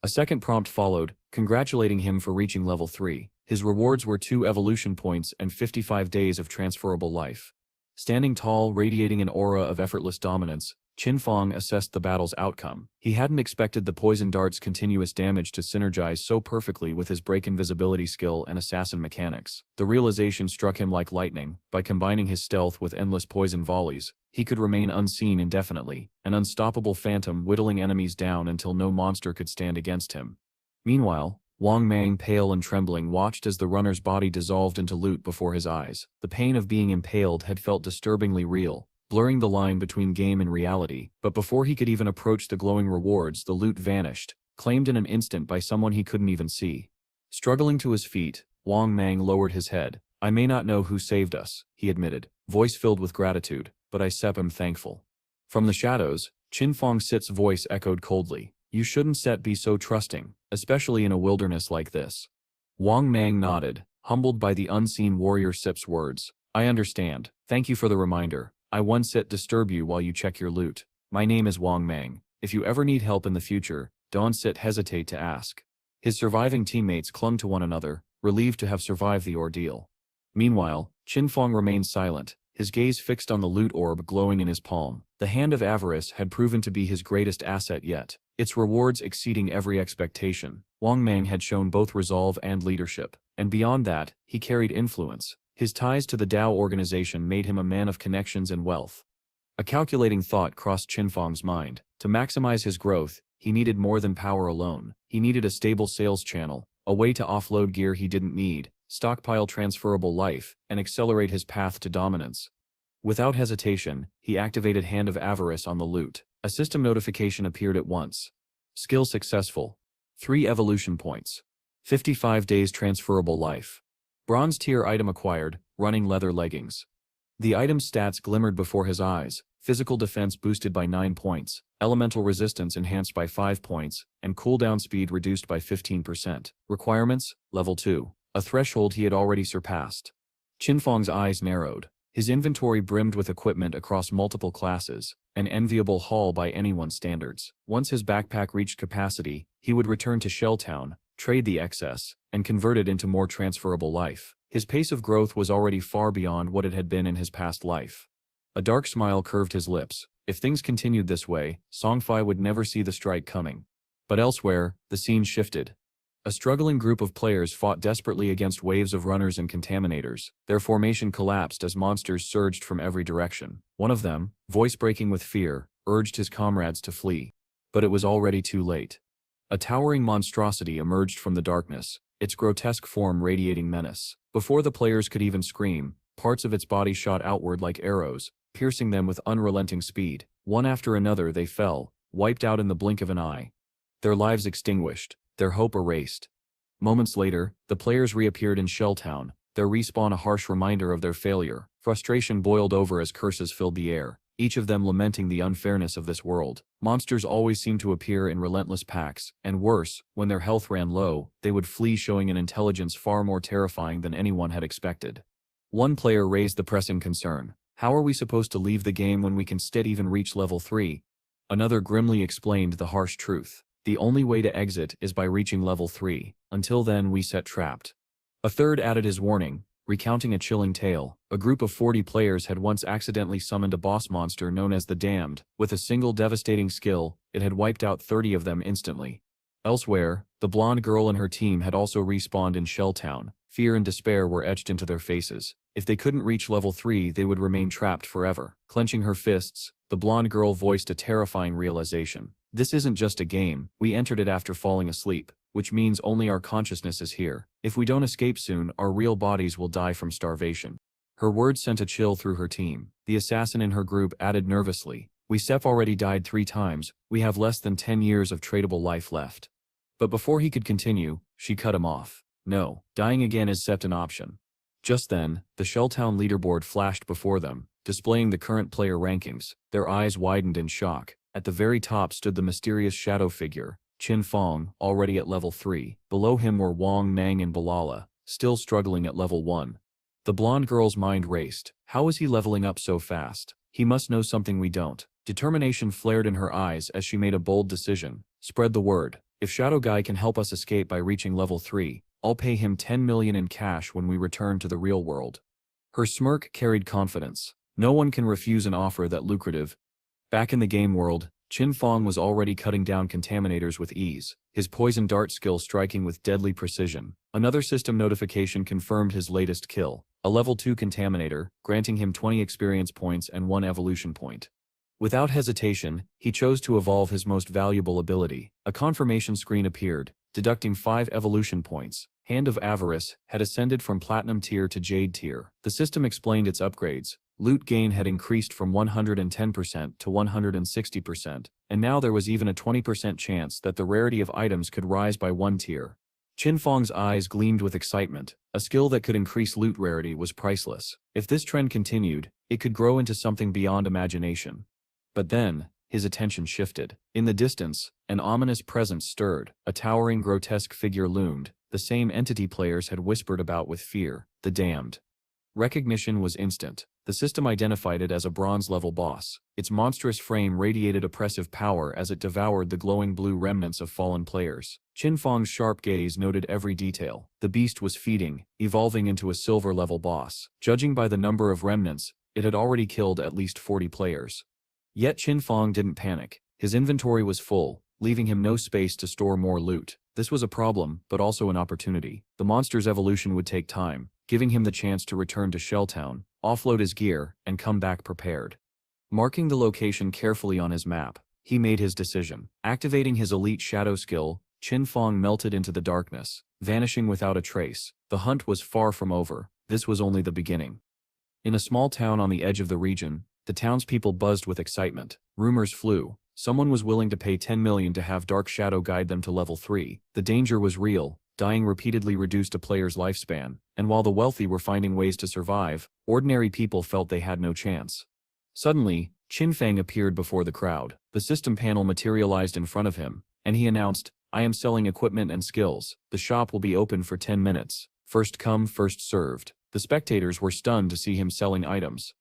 A second prompt followed, congratulating him for reaching level 3. His rewards were 2 evolution points and 55 days of transferable life. Standing tall, radiating an aura of effortless dominance, Qinfeng assessed the battle's outcome. He hadn't expected the poison dart's continuous damage to synergize so perfectly with his break invisibility skill and assassin mechanics. The realization struck him like lightning. By combining his stealth with endless poison volleys, he could remain unseen indefinitely, an unstoppable phantom whittling enemies down until no monster could stand against him. Meanwhile, Wang Mang, pale and trembling, watched as the runner's body dissolved into loot before his eyes. The pain of being impaled had felt disturbingly real, blurring the line between game and reality. But before he could even approach the glowing rewards, the loot vanished, claimed in an instant by someone he couldn't even see. Struggling to his feet, Wang Mang lowered his head. "I may not know who saved us," he admitted, voice filled with gratitude, "but I am thankful." From the shadows, Qinfeng Sit's voice echoed coldly. "You shouldn't be so trusting, especially in a wilderness like this." Wang Mang nodded, humbled by the unseen warrior Sip's words. "I understand. Thank you for the reminder. I won't disturb you while you check your loot. My name is Wang Mang. If you ever need help in the future, don't hesitate to ask." His surviving teammates clung to one another, relieved to have survived the ordeal. Meanwhile, Qinfeng remained silent, his gaze fixed on the loot orb glowing in his palm. The hand of avarice had proven to be his greatest asset yet, its rewards exceeding every expectation. Wang Mang had shown both resolve and leadership, and beyond that, he carried influence. His ties to the Dao organization made him a man of connections and wealth. A calculating thought crossed Qinfeng's mind. To maximize his growth, he needed more than power alone. He needed a stable sales channel, a way to offload gear he didn't need, stockpile transferable life, and accelerate his path to dominance. Without hesitation, he activated Hand of Avarice on the loot. A system notification appeared at once. Skill successful. 3 evolution points. 55 days transferable life. Bronze tier item acquired, running leather leggings. The item's stats glimmered before his eyes: physical defense boosted by 9 points, elemental resistance enhanced by 5 points, and cooldown speed reduced by 15%. Requirements: level 2, a threshold he had already surpassed. Qinfeng's eyes narrowed. His inventory brimmed with equipment across multiple classes, an enviable haul by anyone's standards. Once his backpack reached capacity, he would return to Shelltown, trade the excess, and convert it into more transferable life. His pace of growth was already far beyond what it had been in his past life. A dark smile curved his lips. If things continued this way, Songfei would never see the strike coming. But elsewhere, the scene shifted. A struggling group of players fought desperately against waves of runners and contaminators. Their formation collapsed as monsters surged from every direction. One of them, voice breaking with fear, urged his comrades to flee. But it was already too late. A towering monstrosity emerged from the darkness, its grotesque form radiating menace. Before the players could even scream, parts of its body shot outward like arrows, piercing them with unrelenting speed. One after another they fell, wiped out in the blink of an eye. Their lives extinguished, their hope erased. Moments later, the players reappeared in Shelltown, their respawn a harsh reminder of their failure. Frustration boiled over as curses filled the air, each of them lamenting the unfairness of this world. Monsters always seemed to appear in relentless packs, and worse, when their health ran low, they would flee, showing an intelligence far more terrifying than anyone had expected. One player raised the pressing concern. How are we supposed to leave the game when we can still even reach level 3? Another grimly explained the harsh truth. The only way to exit is by reaching level 3. Until then we set trapped. A third added his warning, recounting a chilling tale. A group of 40 players had once accidentally summoned a boss monster known as the Damned. With a single devastating skill, it had wiped out 30 of them instantly. Elsewhere, the blonde girl and her team had also respawned in Shelltown. Fear and despair were etched into their faces. If they couldn't reach level 3, they would remain trapped forever. Clenching her fists, the blonde girl voiced a terrifying realization. This isn't just a game, we entered it after falling asleep, which means only our consciousness is here. If we don't escape soon, our real bodies will die from starvation. Her words sent a chill through her team. The assassin in her group added nervously, "We've already died 3 times, we have less than 10 years of tradable life left." But before he could continue, she cut him off. No, dying again is an option. Just then, the Shelltown leaderboard flashed before them, displaying the current player rankings. Their eyes widened in shock. At the very top stood the mysterious shadow figure, Qinfeng, already at level 3. Below him were Wang Mang and Balala, still struggling at level 1. The blonde girl's mind raced. How is he leveling up so fast? He must know something we don't. Determination flared in her eyes as she made a bold decision. Spread the word. If Shadow Guy can help us escape by reaching level 3, I'll pay him 10 million in cash when we return to the real world. Her smirk carried confidence. No one can refuse an offer that lucrative. Back in the game world, Qinfeng was already cutting down contaminators with ease, his poison dart skill striking with deadly precision. Another system notification confirmed his latest kill, a level 2 contaminator, granting him 20 experience points and 1 evolution point. Without hesitation, he chose to evolve his most valuable ability. A confirmation screen appeared, deducting 5 evolution points. Hand of Avarice had ascended from Platinum tier to Jade tier. The system explained its upgrades. Loot gain had increased from 110% to 160%, and now there was even a 20% chance that the rarity of items could rise by 1 tier. Qinfeng's eyes gleamed with excitement. A skill that could increase loot rarity was priceless. If this trend continued, it could grow into something beyond imagination. But then, his attention shifted. In the distance, an ominous presence stirred. A towering, grotesque figure loomed, the same entity players had whispered about with fear, the Damned. Recognition was instant. The system identified it as a bronze-level boss. Its monstrous frame radiated oppressive power as it devoured the glowing blue remnants of fallen players. Qinfeng's sharp gaze noted every detail. The beast was feeding, evolving into a silver-level boss. Judging by the number of remnants, it had already killed at least 40 players. Yet Qinfeng didn't panic. His inventory was full, leaving him no space to store more loot. This was a problem, but also an opportunity. The monster's evolution would take time, giving him the chance to return to Shelltown, offload his gear, and come back prepared. Marking the location carefully on his map, he made his decision. Activating his elite shadow skill, Qinfeng melted into the darkness, vanishing without a trace. The hunt was far from over. This was only the beginning. In a small town on the edge of the region, the townspeople buzzed with excitement. Rumors flew. Someone was willing to pay 10 million to have Dark Shadow guide them to level 3. The danger was real. Dying repeatedly reduced a player's lifespan, and while the wealthy were finding ways to survive, ordinary people felt they had no chance. Suddenly, Qinfeng appeared before the crowd. The system panel materialized in front of him, and he announced, "I am selling equipment and skills. The shop will be open for 10 minutes. First come, first served." The spectators were stunned to see him selling items.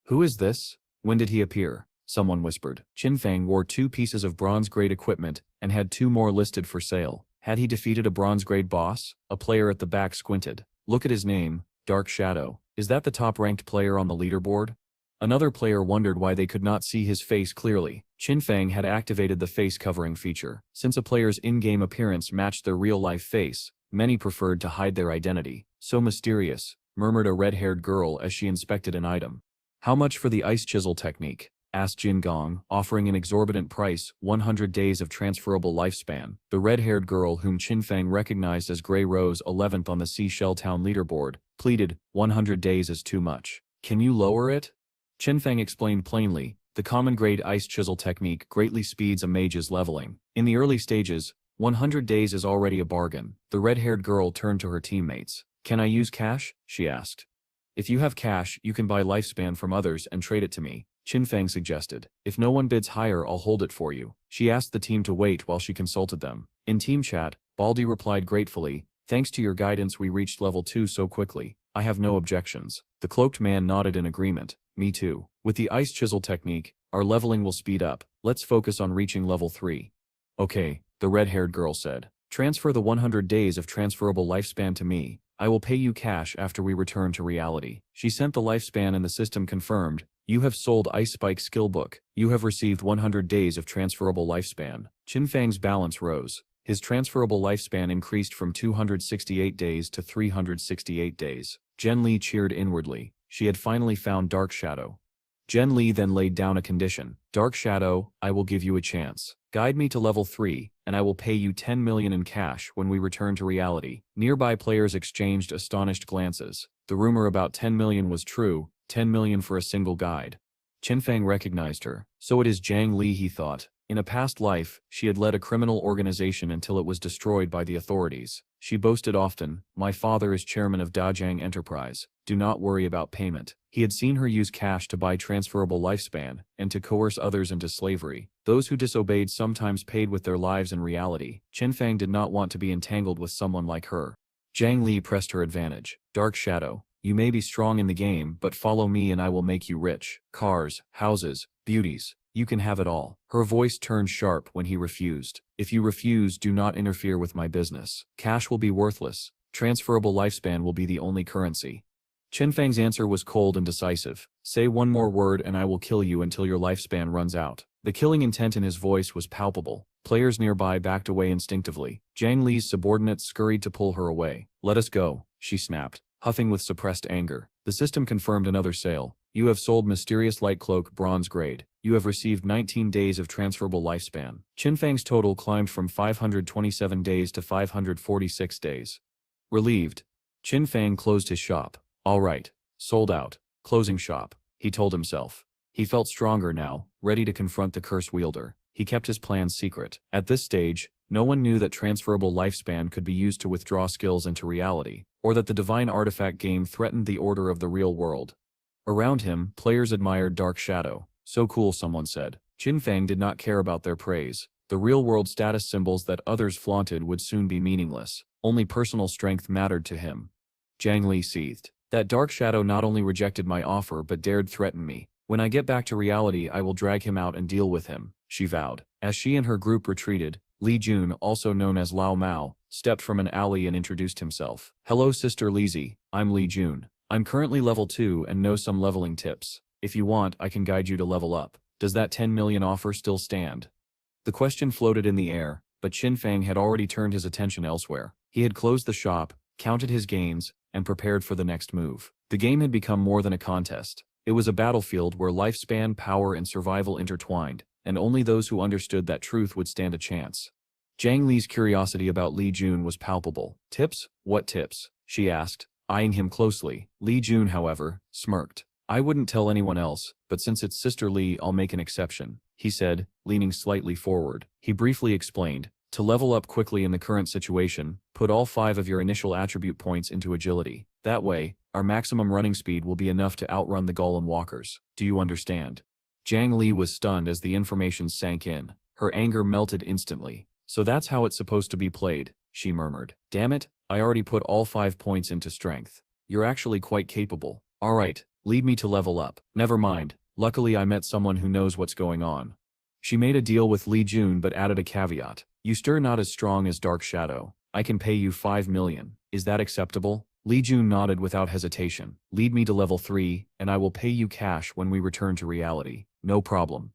Who is this? When did he appear? Someone whispered. Qinfeng wore 2 pieces of bronze-grade equipment and had 2 more listed for sale. Had he defeated a bronze-grade boss? A player at the back squinted. Look at his name, Dark Shadow. Is that the top-ranked player on the leaderboard? Another player wondered why they could not see his face clearly. Qinfeng had activated the face covering feature. Since a player's in-game appearance matched their real-life face, many preferred to hide their identity. So mysterious, murmured a red-haired girl as she inspected an item. How much for the ice chisel technique? Asked Jin Gong, offering an exorbitant price, 100 days of transferable lifespan. The red-haired girl whom Qinfeng recognized as Grey Rose 11th on the Seashell Town leaderboard, pleaded, 100 days is too much. Can you lower it? Qinfeng explained plainly, the common-grade ice chisel technique greatly speeds a mage's leveling. In the early stages, 100 days is already a bargain. The red-haired girl turned to her teammates. Can I use cash? She asked. If you have cash, you can buy lifespan from others and trade it to me, Qinfeng suggested. If no one bids higher, I'll hold it for you. She asked the team to wait while she consulted them. In team chat, Baldi replied gratefully, thanks to your guidance we reached level 2 so quickly. I have no objections. The cloaked man nodded in agreement. Me too. With the ice chisel technique, our leveling will speed up. Let's focus on reaching level 3. Okay, the red-haired girl said. Transfer the 100 days of transferable lifespan to me. I will pay you cash after we return to reality. She sent the lifespan and the system confirmed. You have sold Ice Spike Skillbook. You have received 100 days of transferable lifespan. Qinfeng's balance rose. His transferable lifespan increased from 268 days to 368 days. Zhen Li cheered inwardly. She had finally found Dark Shadow. Zhen Li then laid down a condition. Dark Shadow, I will give you a chance. Guide me to level 3, and I will pay you 10 million in cash when we return to reality. Nearby players exchanged astonished glances. The rumor about 10 million was true, 10 million for a single guide. Qinfeng recognized her. So it is Zhang Li, he thought. In a past life, she had led a criminal organization until it was destroyed by the authorities. She boasted often, my father is chairman of Dajiang Enterprise. Do not worry about payment. He had seen her use cash to buy transferable lifespan, and to coerce others into slavery. Those who disobeyed sometimes paid with their lives in reality. Qinfeng did not want to be entangled with someone like her. Zhang Li pressed her advantage. Dark Shadow, you may be strong in the game, but follow me and I will make you rich. Cars, houses, beauties. You can have it all. Her voice turned sharp when he refused. If you refuse, do not interfere with my business. Cash will be worthless. Transferable lifespan will be the only currency. Qinfeng's answer was cold and decisive. Say one more word and I will kill you until your lifespan runs out. The killing intent in his voice was palpable. Players nearby backed away instinctively. Zhang Li's subordinates scurried to pull her away. Let us go, she snapped, huffing with suppressed anger. The system confirmed another sale. You have sold Mysterious Light Cloak bronze grade. You have received 19 days of transferable lifespan. Qinfeng's total climbed from 527 days to 546 days. Relieved, Qinfeng closed his shop. All right, sold out. Closing shop, he told himself. He felt stronger now, ready to confront the curse wielder. He kept his plans secret. At this stage, no one knew that transferable lifespan could be used to withdraw skills into reality, or that the divine artifact game threatened the order of the real world. Around him, players admired Dark Shadow. So cool, someone said. Qinfeng did not care about their praise. The real-world status symbols that others flaunted would soon be meaningless. Only personal strength mattered to him. Zhang Li seethed. That Dark Shadow not only rejected my offer but dared threaten me. When I get back to reality, I will drag him out and deal with him, she vowed. As she and her group retreated, Li Jun, also known as Lao Mao, stepped from an alley and introduced himself. Hello Sister Lizzie, I'm Li Jun. I'm currently level 2 and know some leveling tips. If you want, I can guide you to level up. Does that 10 million offer still stand? The question floated in the air, but Qinfeng had already turned his attention elsewhere. He had closed the shop, counted his gains, and prepared for the next move. The game had become more than a contest. It was a battlefield where lifespan, power, and survival intertwined, and only those who understood that truth would stand a chance. Zhang Li's curiosity about Li Jun was palpable. Tips? What tips? She asked, eyeing him closely. Li Jun, however, smirked. I wouldn't tell anyone else, but since it's Sister Li, I'll make an exception, he said, leaning slightly forward. He briefly explained, to level up quickly in the current situation, put all 5 of your initial attribute points into agility. That way, our maximum running speed will be enough to outrun the golem walkers. Do you understand? Zhang Li was stunned as the information sank in. Her anger melted instantly. So that's how it's supposed to be played, she murmured. Damn it, I already put all 5 points into strength. You're actually quite capable. Alright, lead me to level up. Never mind, luckily I met someone who knows what's going on. She made a deal with Li Jun but added a caveat. You stir not as strong as Dark Shadow. I can pay you 5 million. Is that acceptable? Li Jun nodded without hesitation. Lead me to level 3, and I will pay you cash when we return to reality. No problem.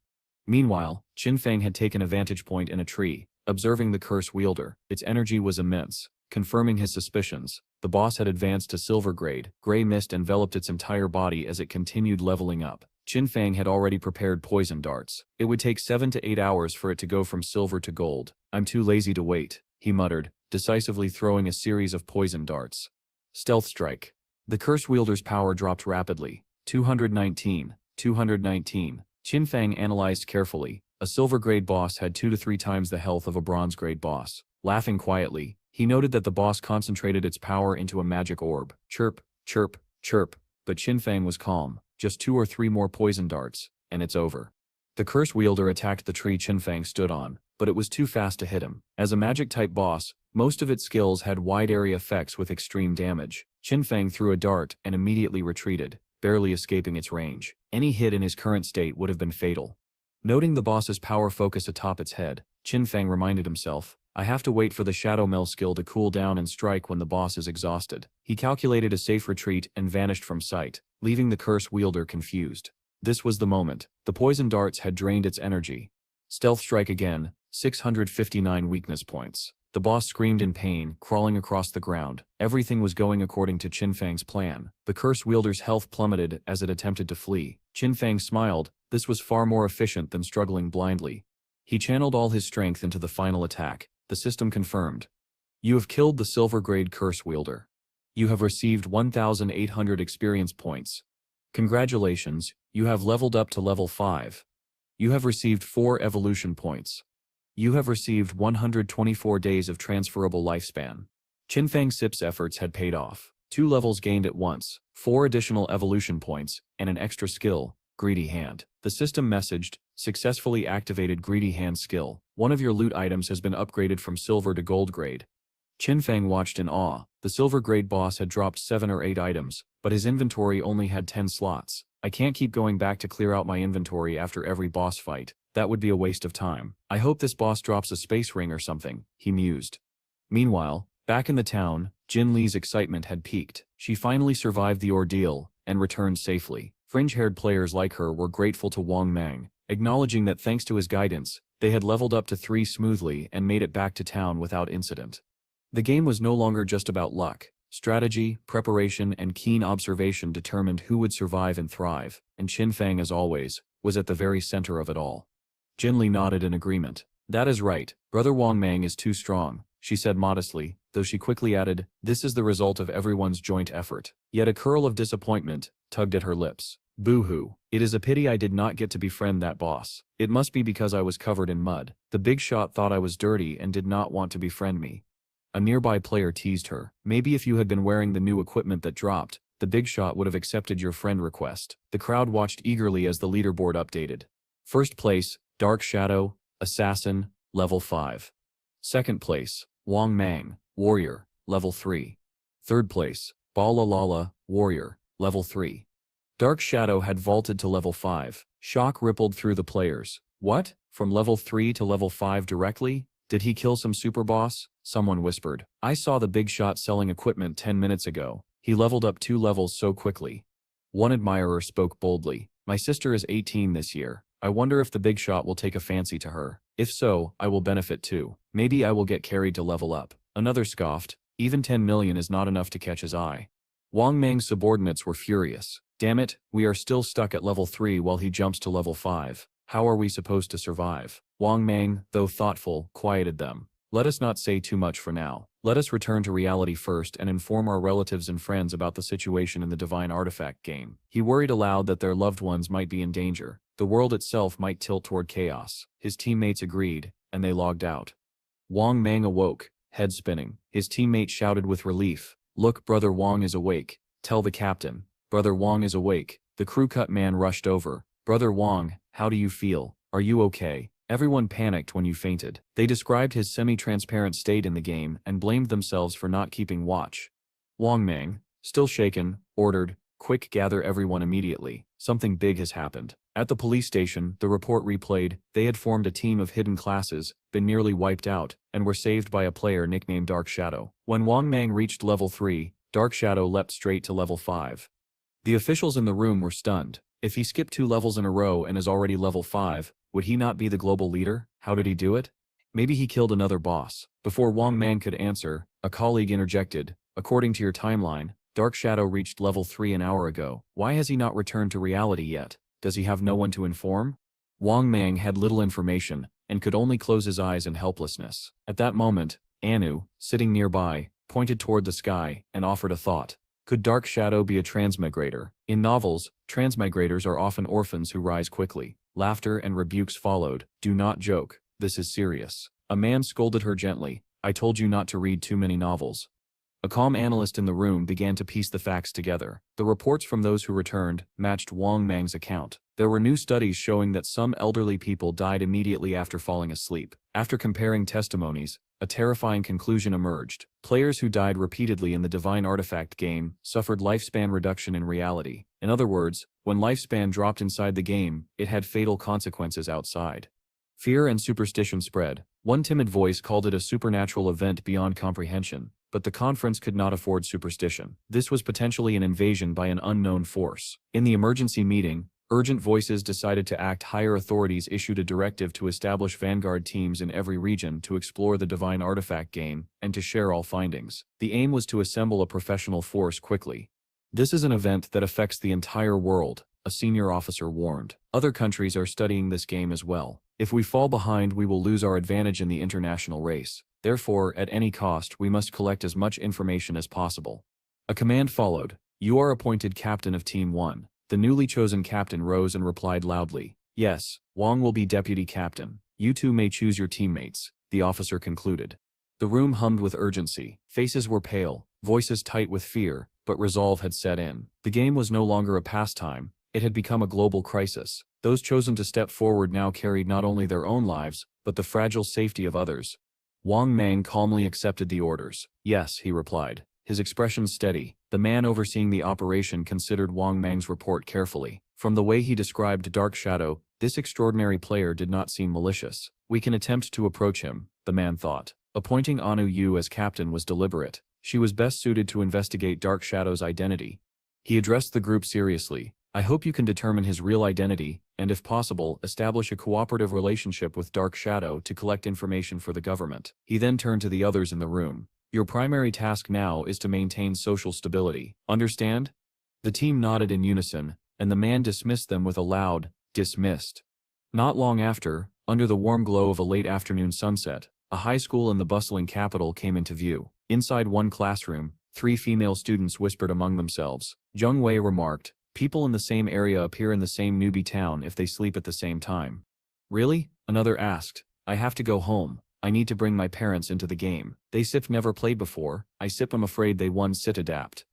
Meanwhile, Qinfeng had taken a vantage point in a tree, observing the curse wielder. Its energy was immense. Confirming his suspicions, the boss had advanced to silver grade. Gray mist enveloped its entire body as it continued leveling up. Qinfeng had already prepared poison darts. It would take 7 to 8 hours for it to go from silver to gold. I'm too lazy to wait, he muttered, decisively throwing a series of poison darts. Stealth strike. The curse wielder's power dropped rapidly. 219. 219. Qinfeng analyzed carefully. A silver grade boss had 2 to 3 times the health of a bronze grade boss. Laughing quietly, he noted that the boss concentrated its power into a magic orb. Chirp, chirp, chirp. But Qinfeng was calm. Just 2 or 3 more poison darts, and it's over. The curse wielder attacked the tree Qinfeng stood on, but it was too fast to hit him. As a magic-type boss, most of its skills had wide-area effects with extreme damage. Qinfeng threw a dart and immediately retreated, barely escaping its range. Any hit in his current state would have been fatal. Noting the boss's power focus atop its head, Qinfeng reminded himself, I have to wait for the Shadow Mel skill to cool down and strike when the boss is exhausted. He calculated a safe retreat and vanished from sight, leaving the curse wielder confused. This was the moment. The poison darts had drained its energy. Stealth strike again, 659 weakness points. The boss screamed in pain, crawling across the ground. Everything was going according to Qinfeng's plan. The curse wielder's health plummeted as it attempted to flee. Qinfeng smiled. This was far more efficient than struggling blindly. He channeled all his strength into the final attack. The system confirmed. You have killed the silver grade curse wielder. You have received 1,800 experience points. Congratulations, you have leveled up to level 5. You have received 4 evolution points. You have received 124 days of transferable lifespan. Qinfeng Sip's efforts had paid off. 2 levels gained at once, 4 additional evolution points, and an extra skill, Greedy Hand. The system messaged, successfully activated Greedy Hand skill. One of your loot items has been upgraded from silver to gold grade. Qinfeng watched in awe. The silver grade boss had dropped 7 or 8 items, but his inventory only had 10 slots. I can't keep going back to clear out my inventory after every boss fight. That would be a waste of time. I hope this boss drops a space ring or something, he mused. Meanwhile, back in the town, Jin Li's excitement had peaked. She finally survived the ordeal and returned safely. Fringe-haired players like her were grateful to Wang Mang, acknowledging that thanks to his guidance, they had leveled up to 3 smoothly and made it back to town without incident. The game was no longer just about luck. Strategy, preparation, and keen observation determined who would survive and thrive, and Qinfeng, as always, was at the very center of it all. Jin Li nodded in agreement. That is right, Brother Wang Mang is too strong, she said modestly, though she quickly added, this is the result of everyone's joint effort. Yet a curl of disappointment tugged at her lips. Boo-hoo. It is a pity I did not get to befriend that boss. It must be because I was covered in mud. The big shot thought I was dirty and did not want to befriend me. A nearby player teased her. Maybe if you had been wearing the new equipment that dropped, the big shot would have accepted your friend request. The crowd watched eagerly as the leaderboard updated. First place, Dark Shadow, Assassin, level 5. Second place, Wang Mang, Warrior, level 3. Third place, Balalala, Warrior, level 3. Dark Shadow had vaulted to level 5. Shock rippled through the players. What? From level 3 to level 5 directly? Did he kill some super boss? Someone whispered. I saw the big shot selling equipment 10 minutes ago. He leveled up 2 levels so quickly. One admirer spoke boldly. My sister is 18 this year. I wonder if the big shot will take a fancy to her. If so, I will benefit too. Maybe I will get carried to level up. Another scoffed. Even 10 million is not enough to catch his eye. Wang Mang's subordinates were furious. Damn it, we are still stuck at level 3 while he jumps to level 5. How are we supposed to survive? Wang Mang, though thoughtful, quieted them. Let us not say too much for now. Let us return to reality first and inform our relatives and friends about the situation in the Divine Artifact game. He worried aloud that their loved ones might be in danger. The world itself might tilt toward chaos. His teammates agreed, and they logged out. Wang Mang awoke, head spinning. His teammate shouted with relief. Look, Brother Wang is awake. Tell the captain. Brother Wang is awake. The crew cut man rushed over. Brother Wang, how do you feel? Are you okay? Everyone panicked when you fainted. They described his semi-transparent state in the game and blamed themselves for not keeping watch. Wang Mang, Still shaken, ordered, "Quick, gather everyone immediately. Something big has happened." At the police station, the report replayed. They had formed a team of hidden classes, been nearly wiped out, and were saved by a player nicknamed Dark Shadow. When Wang Mang reached level 3, Dark Shadow leapt straight to level 5. The officials in the room were stunned. If he skipped 2 levels in a row and is already level 5, would he not be the global leader? How did he do it? Maybe he killed another boss. Before Wang Mang could answer, a colleague interjected, "According to your timeline, Dark Shadow reached level 3 an hour ago. Why has he not returned to reality yet? Does he have no one to inform?" Wang Mang had little information, and could only close his eyes in helplessness. At that moment, Anu, sitting nearby, pointed toward the sky, and offered a thought. Could Dark Shadow be a transmigrator? In novels, transmigrators are often orphans who rise quickly. Laughter and rebukes followed. "Do not joke. This is serious." A man scolded her gently. "I told you not to read too many novels." A calm analyst in the room began to piece the facts together. The reports from those who returned matched Wang Mang's account. There were new studies showing that some elderly people died immediately after falling asleep. After comparing testimonies, a terrifying conclusion emerged. Players who died repeatedly in the Divine Artifact game suffered lifespan reduction in reality. In other words, when lifespan dropped inside the game, it had fatal consequences outside. Fear and superstition spread. One timid voice called it a supernatural event beyond comprehension, but the conference could not afford superstition. This was potentially an invasion by an unknown force. In the emergency meeting, urgent voices decided to act. Higher authorities issued a directive to establish vanguard teams in every region to explore the Divine Artifact game and to share all findings. The aim was to assemble a professional force quickly. "This is an event that affects the entire world," a senior officer warned. "Other countries are studying this game as well. If we fall behind, we will lose our advantage in the international race. Therefore, at any cost, we must collect as much information as possible." A command followed. "You are appointed captain of Team 1. The newly chosen captain rose and replied loudly. "Yes, Wang will be deputy captain. You two may choose your teammates," the officer concluded. The room hummed with urgency. Faces were pale, voices tight with fear, but resolve had set in. The game was no longer a pastime. It had become a global crisis. Those chosen to step forward now carried not only their own lives, but the fragile safety of others. Wang Mang calmly accepted the orders. "Yes," he replied, his expression steady. The man overseeing the operation considered Wang Mang's report carefully. From the way he described Dark Shadow, this extraordinary player did not seem malicious. "We can attempt to approach him," the man thought. Appointing Anu Yu as captain was deliberate. She was best suited to investigate Dark Shadow's identity. He addressed the group seriously. "I hope you can determine his real identity, and if possible, establish a cooperative relationship with Dark Shadow to collect information for the government." He then turned to the others in the room. "Your primary task now is to maintain social stability. Understand?" The team nodded in unison, and the man dismissed them with a loud, "Dismissed." Not long after, under the warm glow of a late afternoon sunset, a high school in the bustling capital came into view. Inside one classroom, 3 female students whispered among themselves. Zheng Wei remarked, "People in the same area appear in the same newbie town if they sleep at the same time." "Really?" another asked. "I have to go home. I need to bring my parents into the game. They sip never played before. I'm afraid they won sit adapt."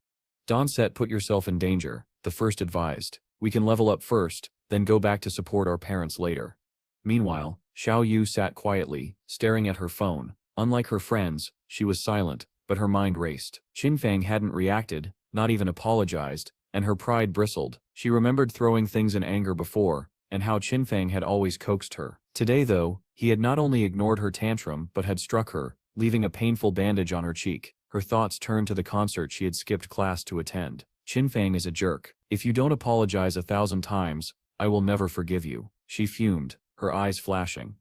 "Donset, put yourself in danger," the first advised. "We can level up first, then go back to support our parents later." Meanwhile, Xiao Yu sat quietly, staring at her phone. Unlike her friends, she was silent, but her mind raced. Qinfang hadn't reacted, not even apologized, and her pride bristled. She remembered throwing things in anger before, and how Qinfang had always coaxed her. Today though, he had not only ignored her tantrum but had struck her, leaving a painful bandage on her cheek. Her thoughts turned to the concert she had skipped class to attend. "Qinfang is a jerk. If you don't apologize 1,000 times, I will never forgive you," she fumed, her eyes flashing.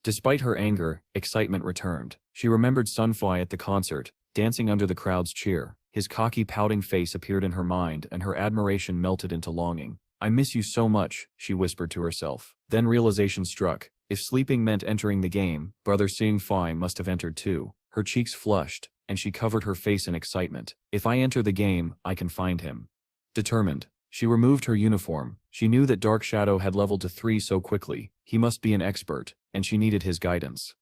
Despite her anger, excitement returned. She remembered Sunfly at the concert, dancing under the crowd's cheer. His cocky, pouting face appeared in her mind, and her admiration melted into longing. "I miss you so much," she whispered to herself. Then realization struck. If sleeping meant entering the game, brother Sunfly must have entered too. Her cheeks flushed, and she covered her face in excitement. "If I enter the game, I can find him." Determined, she removed her uniform. She knew that Dark Shadow had leveled to 3 so quickly. He must be an expert, and she needed his guidance.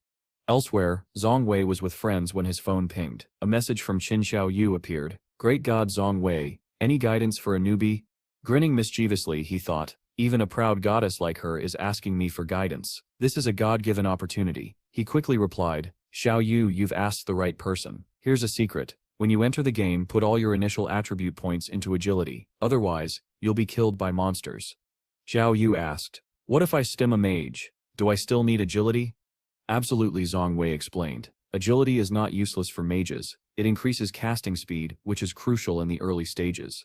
Elsewhere, Zhong Wei was with friends when his phone pinged. A message from Qin Xiao Yu appeared. "Great God, Zhong Wei, any guidance for a newbie?" Grinning mischievously, he thought, "Even a proud goddess like her is asking me for guidance. This is a God-given opportunity." He quickly replied, "Xiao Yu, you've asked the right person. Here's a secret. When you enter the game, put all your initial attribute points into agility, otherwise, you'll be killed by monsters. Zhao Yu asked, "What if I stem a mage? Do I still need agility?" Absolutely, Zhong Wei explained. Agility is not useless for mages, it increases casting speed, which is crucial in the early stages.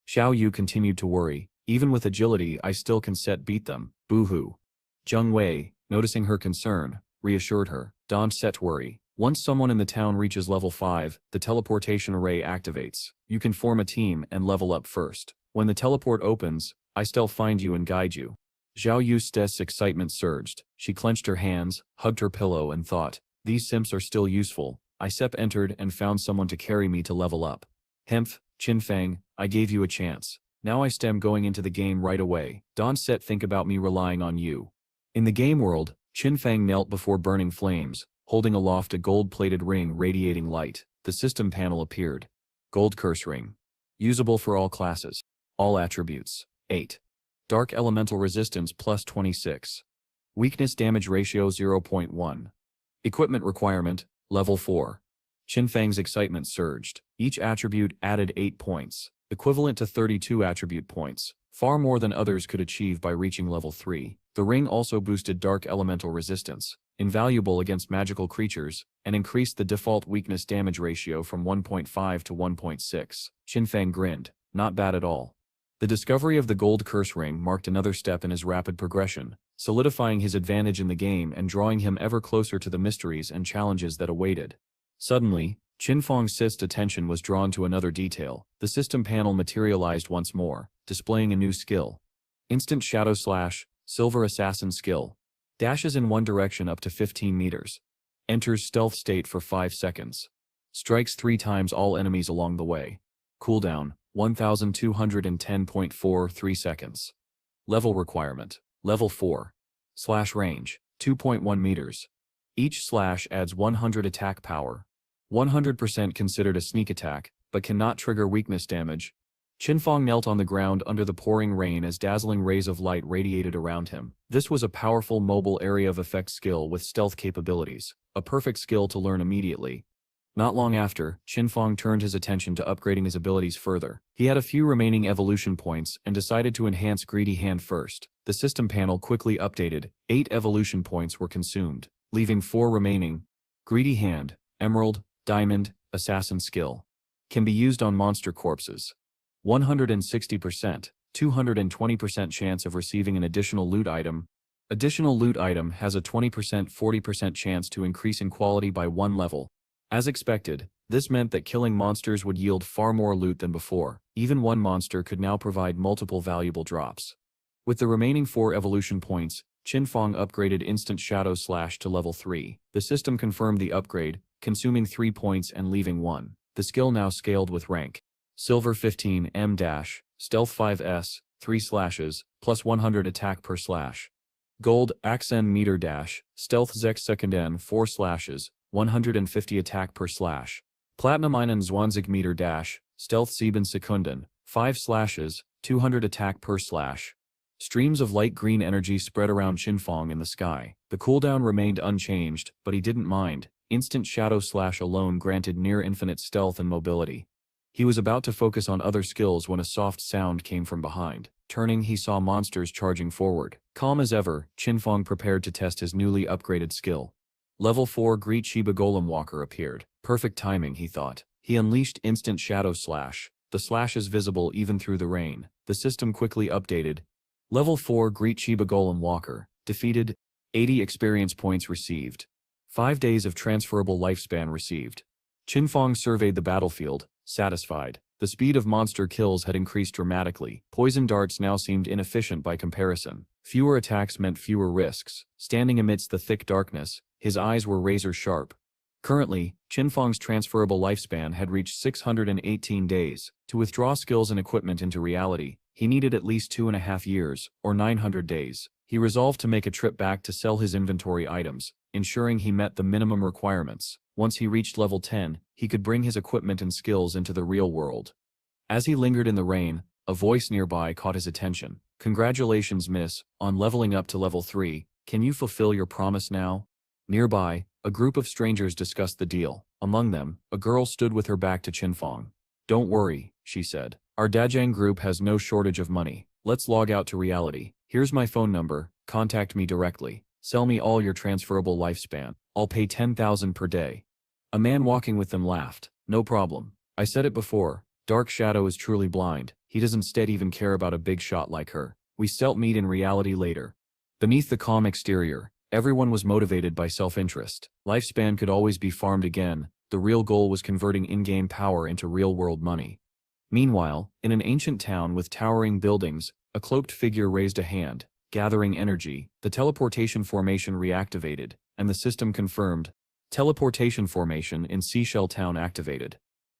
Xiao Yu continued to worry, "Even with agility I still can beat them, boo-hoo." Zheng Wei, noticing her concern, reassured her, "Don't set worry. Once someone in the town reaches level 5, the teleportation array activates. You can form a team and level up first. When the teleport opens, I'll find you and guide you." Zhao Yu's excitement surged. She clenched her hands, hugged her pillow and thought, "These simps are still useful." Isep entered and found someone to carry me to level up. "Hemph, Qinfeng, I gave you a chance. Now I stem going into the game right away. Don't think about me relying on you." In the game world, Qinfeng knelt before burning flames, holding aloft a gold-plated ring radiating light. The system panel appeared. Gold curse ring. Usable for all classes. All attributes. 8. Dark elemental resistance plus 26. Weakness damage ratio 0.1. Equipment requirement, level 4. Qinfeng's excitement surged. Each attribute added 8 points, equivalent to 32 attribute points, far more than others could achieve by reaching level 3. The ring also boosted dark elemental resistance, invaluable against magical creatures, and increased the default weakness damage ratio from 1.5 to 1.6. Qinfeng grinned. Not bad at all. The discovery of the gold curse ring marked another step in his rapid progression, solidifying his advantage in the game and drawing him ever closer to the mysteries and challenges that awaited. Suddenly, Qinfeng's attention was drawn to another detail. The system panel materialized once more, displaying a new skill. Instant Shadow Slash, Silver Assassin skill. Dashes in one direction up to 15 meters. Enters stealth state for 5 seconds. Strikes 3 times all enemies along the way. Cooldown, 1210.43 seconds. Level requirement, level 4. Slash range, 2.1 meters. Each slash adds 100 attack power. 100% considered a sneak attack, but cannot trigger weakness damage. Qinfeng knelt on the ground under the pouring rain as dazzling rays of light radiated around him. This was a powerful mobile area of effect skill with stealth capabilities, a perfect skill to learn immediately. Not long after, Qinfeng turned his attention to upgrading his abilities further. He had a few remaining evolution points and decided to enhance Greedy Hand first. The system panel quickly updated. 8 evolution points were consumed, leaving 4 remaining. Greedy Hand, Emerald, Diamond, Assassin skill. Can be used on monster corpses. 160%, 220% chance of receiving an additional loot item. Additional loot item has a 20%-40% chance to increase in quality by 1 level. As expected, this meant that killing monsters would yield far more loot than before. Even one monster could now provide multiple valuable drops. With the remaining 4 evolution points, Qinfeng upgraded Instant Shadow Slash to level 3. The system confirmed the upgrade, consuming 3 points and leaving 1. The skill now scaled with rank. Silver 15 M-, Stealth 5S, 3 slashes, plus 100 attack per slash. Gold Axen meter dash, Stealth 6 N, 4 slashes, 150 attack per slash. Platinum Einen 20 meter dash, Stealth 7 Sekunden, 5 slashes, 200 attack per slash. Streams of light green energy spread around Qinfeng in the sky. The cooldown remained unchanged, but he didn't mind. Instant Shadow Slash alone granted near infinite stealth and mobility. He was about to focus on other skills when a soft sound came from behind. Turning, he saw monsters charging forward. Calm as ever, Qinfeng prepared to test his newly upgraded skill. Level 4 Great Shiba Golem Walker appeared. Perfect timing, he thought. He unleashed Instant Shadow Slash. The slash is visible even through the rain. The system quickly updated. Level 4 Great Shiba Golem Walker. Defeated. 80 experience points received. 5 days of transferable lifespan received. Qinfeng surveyed the battlefield, satisfied. The speed of monster kills had increased dramatically. Poison darts now seemed inefficient by comparison. Fewer attacks meant fewer risks. Standing amidst the thick darkness, his eyes were razor sharp. Currently, Qinfeng's transferable lifespan had reached 618 days. To withdraw skills and equipment into reality, he needed at least 2.5 years, or 900 days. He resolved to make a trip back to sell his inventory items, ensuring he met the minimum requirements. Once he reached level 10, he could bring his equipment and skills into the real world. As he lingered in the rain, a voice nearby caught his attention. "Congratulations, miss, on leveling up to level 3. Can you fulfill your promise now?" Nearby, A group of strangers discussed the deal. Among them, a girl stood with her back to Qinfeng. "Don't worry," she said. "Our Dajang group has no shortage of money. Let's log out to reality. Here's my phone number, contact me directly. Sell me all your transferable lifespan. I'll pay 10,000 per day." A man walking with them laughed. "No problem. I said it before, Dark Shadow is truly blind. He doesn't instead even care about a big shot like her. We still meet in reality later." Beneath the calm exterior, everyone was motivated by self-interest. Lifespan could always be farmed again. The real goal was converting in-game power into real-world money. Meanwhile, in an ancient town with towering buildings, a cloaked figure raised a hand, gathering energy. The teleportation formation reactivated, and the system confirmed. Teleportation formation in Seashell Town activated.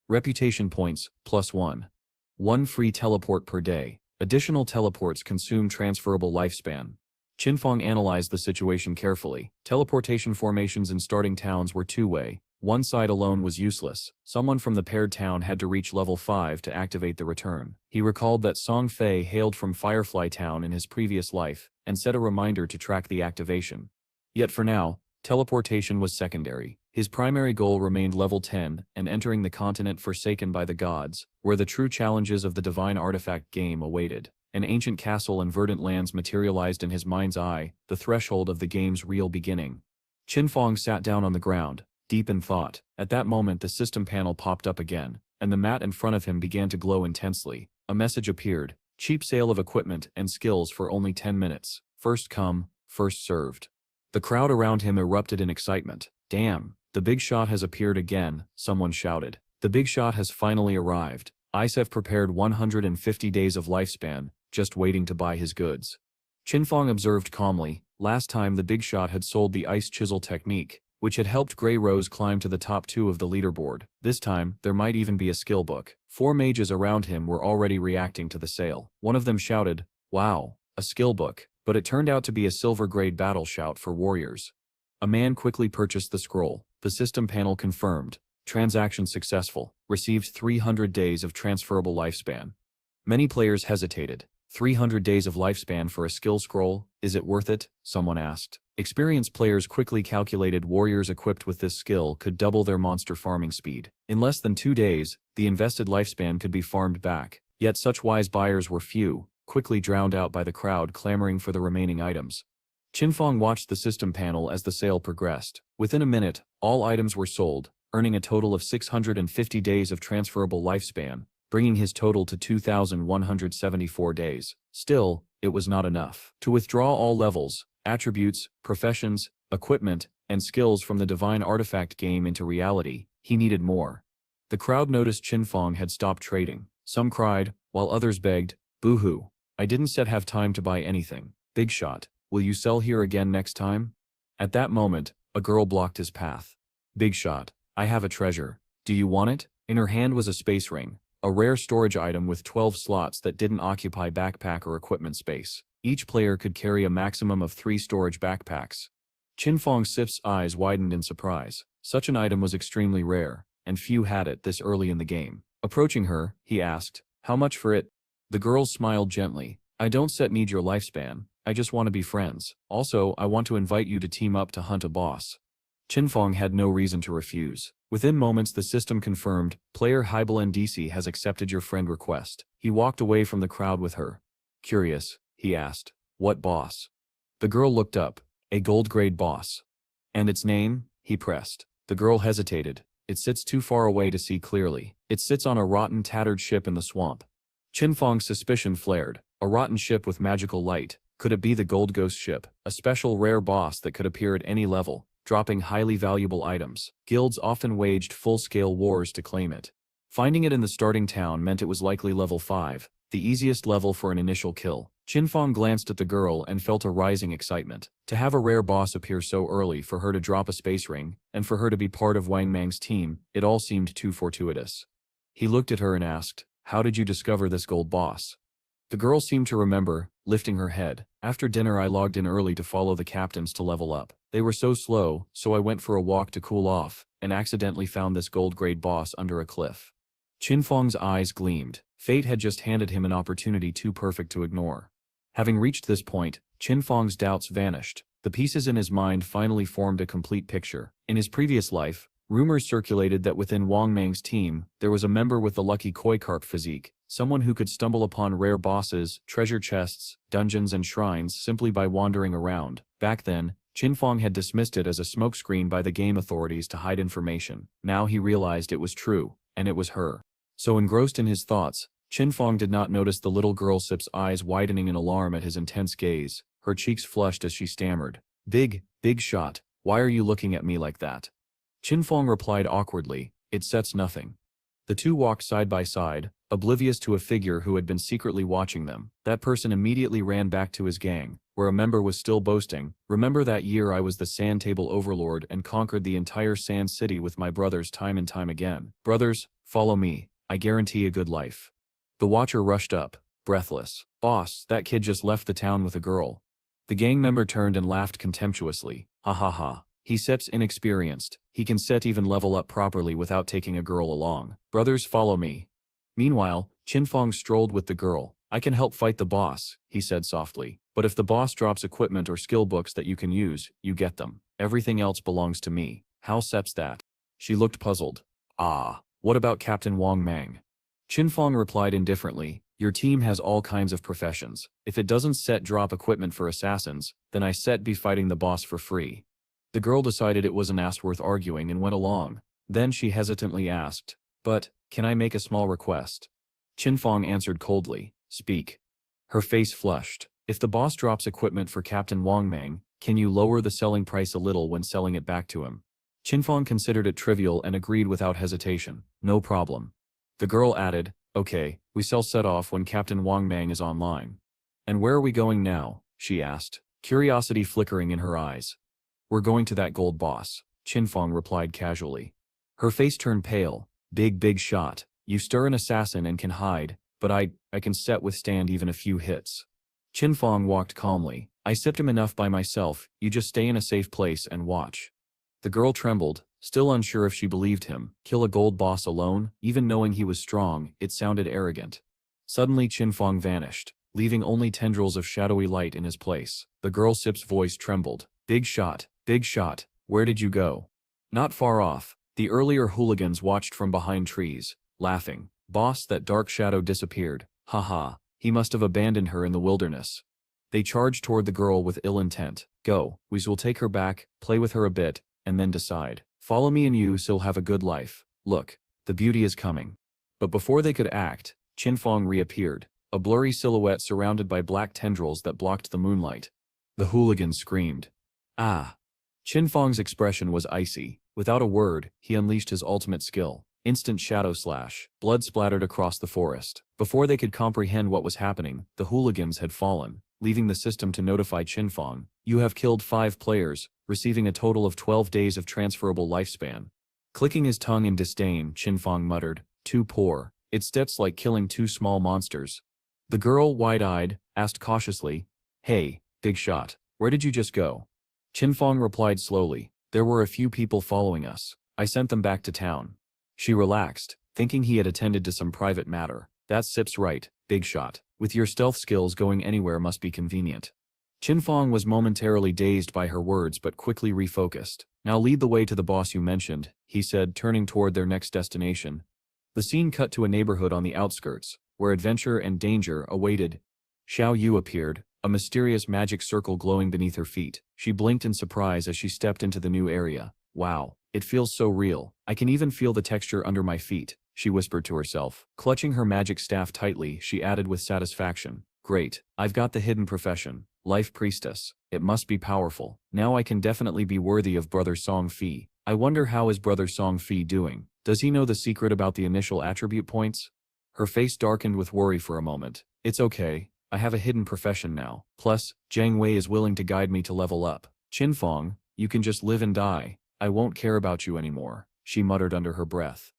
Reputation points, +1. 1 free teleport per day. Additional teleports consume transferable lifespan. Qinfeng analyzed the situation carefully. Teleportation formations in starting towns were two-way. One side alone was useless. Someone from the paired town had to reach level 5 to activate the return. He recalled that Song Fei hailed from Firefly Town in his previous life, and set a reminder to track the activation. Yet for now, teleportation was secondary. His primary goal remained level 10 and entering the continent forsaken by the gods, where the true challenges of the divine artifact game awaited. An ancient castle and verdant lands materialized in his mind's eye, the threshold of the game's real beginning. Qinfeng sat down on the ground, deep in thought. At that moment the system panel popped up again, and the mat in front of him began to glow intensely. A message appeared: cheap sale of equipment and skills for only 10 minutes. First come, first served. The crowd around him erupted in excitement. "Damn, the big shot has appeared again," someone shouted. "The big shot has finally arrived. Isef prepared 150 days of lifespan, just waiting to buy his goods." Qinfeng observed calmly. Last time the big shot had sold the ice chisel technique, which had helped Grey Rose climb to the top 2 of the leaderboard. This time, there might even be a skill book. 4 mages around him were already reacting to the sale. One of them shouted, "Wow, a skill book," but it turned out to be a silver-grade battle shout for warriors. A man quickly purchased the scroll. The system panel confirmed. Transaction successful. Received 300 days of transferable lifespan. Many players hesitated. 300 days of lifespan for a skill scroll, is it worth it? Someone asked. Experienced players quickly calculated warriors equipped with this skill could double their monster farming speed. In less than 2 days, the invested lifespan could be farmed back. Yet such wise buyers were few, quickly drowned out by the crowd clamoring for the remaining items. Qinfeng watched the system panel as the sale progressed. Within a minute, all items were sold, earning a total of 650 days of transferable lifespan, bringing his total to 2,174 days. Still, it was not enough. To withdraw all levels, attributes, professions, equipment, and skills from the divine artifact game into reality, he needed more. The crowd noticed Qinfeng had stopped trading. Some cried, while others begged, "Boo-hoo. I didn't yet have time to buy anything. Big shot, will you sell here again next time?" At that moment, a girl blocked his path. "Big shot, I have a treasure. Do you want it?" In her hand was a space ring, a rare storage item with 12 slots that didn't occupy backpack or equipment space. Each player could carry a maximum of 3 storage backpacks. Qinfeng Sif's eyes widened in surprise. Such an item was extremely rare, and few had it this early in the game. Approaching her, he asked, "How much for it?" The girl smiled gently. "I don't need your lifespan, I just want to be friends. Also, I want to invite you to team up to hunt a boss." Qinfeng had no reason to refuse. Within moments the system confirmed, player Hybel Ndisi has accepted your friend request. He walked away from the crowd with her. Curious, he asked, "What boss?" The girl looked up. "A gold-grade boss." "And its name?" he pressed. The girl hesitated. "It sits too far away to see clearly. It sits on a rotten, tattered ship in the swamp." Qinfeng's suspicion flared. A rotten ship with magical light. Could it be the Gold Ghost ship, a special rare boss that could appear at any level, dropping highly valuable items? Guilds often waged full-scale wars to claim it. Finding it in the starting town meant it was likely level 5, the easiest level for an initial kill. Qinfeng glanced at the girl and felt a rising excitement. To have a rare boss appear so early, for her to drop a space ring, and for her to be part of Wang Mang's team, it all seemed too fortuitous. He looked at her and asked, "How did you discover this gold boss?" The girl seemed to remember, lifting her head. "After dinner I logged in early to follow the captains to level up. They were so slow, so I went for a walk to cool off, and accidentally found this gold-grade boss under a cliff." Qinfeng's eyes gleamed. Fate had just handed him an opportunity too perfect to ignore. Having reached this point, Qinfeng's doubts vanished. The pieces in his mind finally formed a complete picture. In his previous life, rumors circulated that within Wang Mang's team, there was a member with the lucky koi carp physique, someone who could stumble upon rare bosses, treasure chests, dungeons and shrines simply by wandering around. Back then, Qinfeng had dismissed it as a smokescreen by the game authorities to hide information. Now he realized it was true, and it was her. So engrossed in his thoughts, Qinfeng did not notice the little girl Sip's eyes widening in alarm at his intense gaze. Her cheeks flushed as she stammered. Big shot, why are you looking at me like that? Qinfeng replied awkwardly, it sets nothing. The two walked side by side, oblivious to a figure who had been secretly watching them. That person immediately ran back to his gang, where a member was still boasting, remember that year I was the sand table overlord and conquered the entire sand city with my brothers time and time again. Brothers, follow me, I guarantee a good life. The watcher rushed up, breathless. Boss, that kid just left the town with a girl. The gang member turned and laughed contemptuously. Ha ha ha. He Sep's inexperienced. He can set even level up properly without taking a girl along. Brothers, follow me. Meanwhile, Qinfeng strolled with the girl. I can help fight the boss, he said softly. But if the boss drops equipment or skill books that you can use, you get them. Everything else belongs to me. How Sep's that? She looked puzzled. Ah, what about Captain Wang Mang? Qinfeng replied indifferently, your team has all kinds of professions. If it doesn't set drop equipment for assassins, then I set be fighting the boss for free. The girl decided it wasn't worth arguing and went along. Then she hesitantly asked, but, can I make a small request? Qinfeng answered coldly, speak. Her face flushed. If the boss drops equipment for Captain Wang Mang, can you lower the selling price a little when selling it back to him? Qinfeng considered it trivial and agreed without hesitation. No problem. The girl added, okay, we sell set off when Captain Wang Mang is online. And where are we going now? She asked, curiosity flickering in her eyes. We're going to that gold boss, Qinfeng replied casually. Her face turned pale. Big shot. You stir an assassin and can hide, but I can withstand even a few hits. Qinfeng walked calmly. I sipped him enough by myself, you just stay in a safe place and watch. The girl trembled, still unsure if she believed him. Kill a gold boss alone, even knowing he was strong, it sounded arrogant. Suddenly Qinfeng vanished, leaving only tendrils of shadowy light in his place. The girl Sip's voice trembled. Big shot, where did you go? Not far off. The earlier hooligans watched from behind trees, laughing. Boss, that dark shadow disappeared. Haha, he must have abandoned her in the wilderness. They charged toward the girl with ill intent. Go, we will take her back, play with her a bit, and then decide. Follow me and you so have a good life. Look, the beauty is coming. But before they could act, Qinfeng reappeared, a blurry silhouette surrounded by black tendrils that blocked the moonlight. The hooligans screamed. Ah! Qinfeng's expression was icy. Without a word, he unleashed his ultimate skill. Instant shadow slash. Blood splattered across the forest. Before they could comprehend what was happening, the hooligans had fallen, leaving the system to notify Qinfeng. You have killed 5 players, receiving a total of 12 days of transferable lifespan. Clicking his tongue in disdain, Qinfeng muttered, too poor. It steps like killing 2 small monsters. The girl, wide-eyed, asked cautiously, hey, big shot, where did you just go? Qinfeng replied slowly, there were a few people following us. I sent them back to town. She relaxed, thinking he had attended to some private matter. That's Sip's right, big shot. With your stealth skills, going anywhere must be convenient. Qinfeng was momentarily dazed by her words but quickly refocused. Now lead the way to the boss you mentioned, he said, turning toward their next destination. The scene cut to a neighborhood on the outskirts, where adventure and danger awaited. Xiao Yu appeared, a mysterious magic circle glowing beneath her feet. She blinked in surprise as she stepped into the new area. Wow, it feels so real. I can even feel the texture under my feet, she whispered to herself. Clutching her magic staff tightly, she added with satisfaction. Great, I've got the hidden profession, Life Priestess. It must be powerful. Now I can definitely be worthy of Brother Song Fi. I wonder how is Brother Song Fi doing? Does he know the secret about the initial attribute points? Her face darkened with worry for a moment. It's okay. I have a hidden profession now. Plus, Jiang Wei is willing to guide me to level up. Qinfeng, you can just live and die. I won't care about you anymore, she muttered under her breath.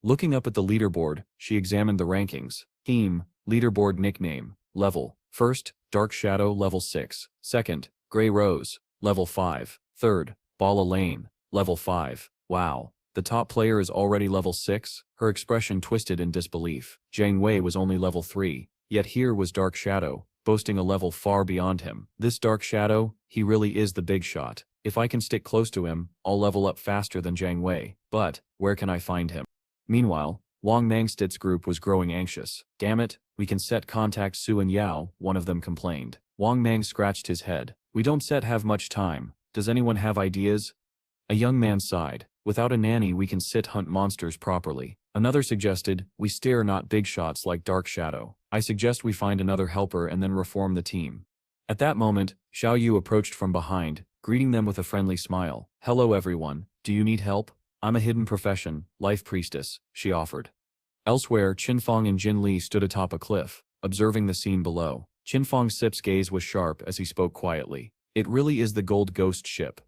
Looking up at the leaderboard, she examined the rankings. Team, leaderboard nickname, level. First, Dark Shadow, level 6. Second, Grey Rose, level 5. Third, Bala Lane, level 5. Wow, the top player is already level 6? Her expression twisted in disbelief. Jiang Wei was only level 3. Yet here was Dark Shadow, boasting a level far beyond him. This Dark Shadow, he really is the big shot. If I can stick close to him, I'll level up faster than Jiang Wei, but where can I find him? Meanwhile, Wang Mangstit's group was growing anxious. Damn it, we can set contact Su and Yao, one of them complained. Wang Mang scratched his head. We don't have much time. Does anyone have ideas? A young man sighed. Without a nanny we can hunt monsters properly. Another suggested, we steer not big shots like Dark Shadow. I suggest we find another helper and then reform the team. At that moment, Xiao Yu approached from behind, greeting them with a friendly smile. Hello everyone, do you need help? I'm a hidden profession, life priestess, she offered. Elsewhere, Qinfeng and Jin Li stood atop a cliff, observing the scene below. Qinfeng Sip's gaze was sharp as he spoke quietly. It really is the gold ghost ship.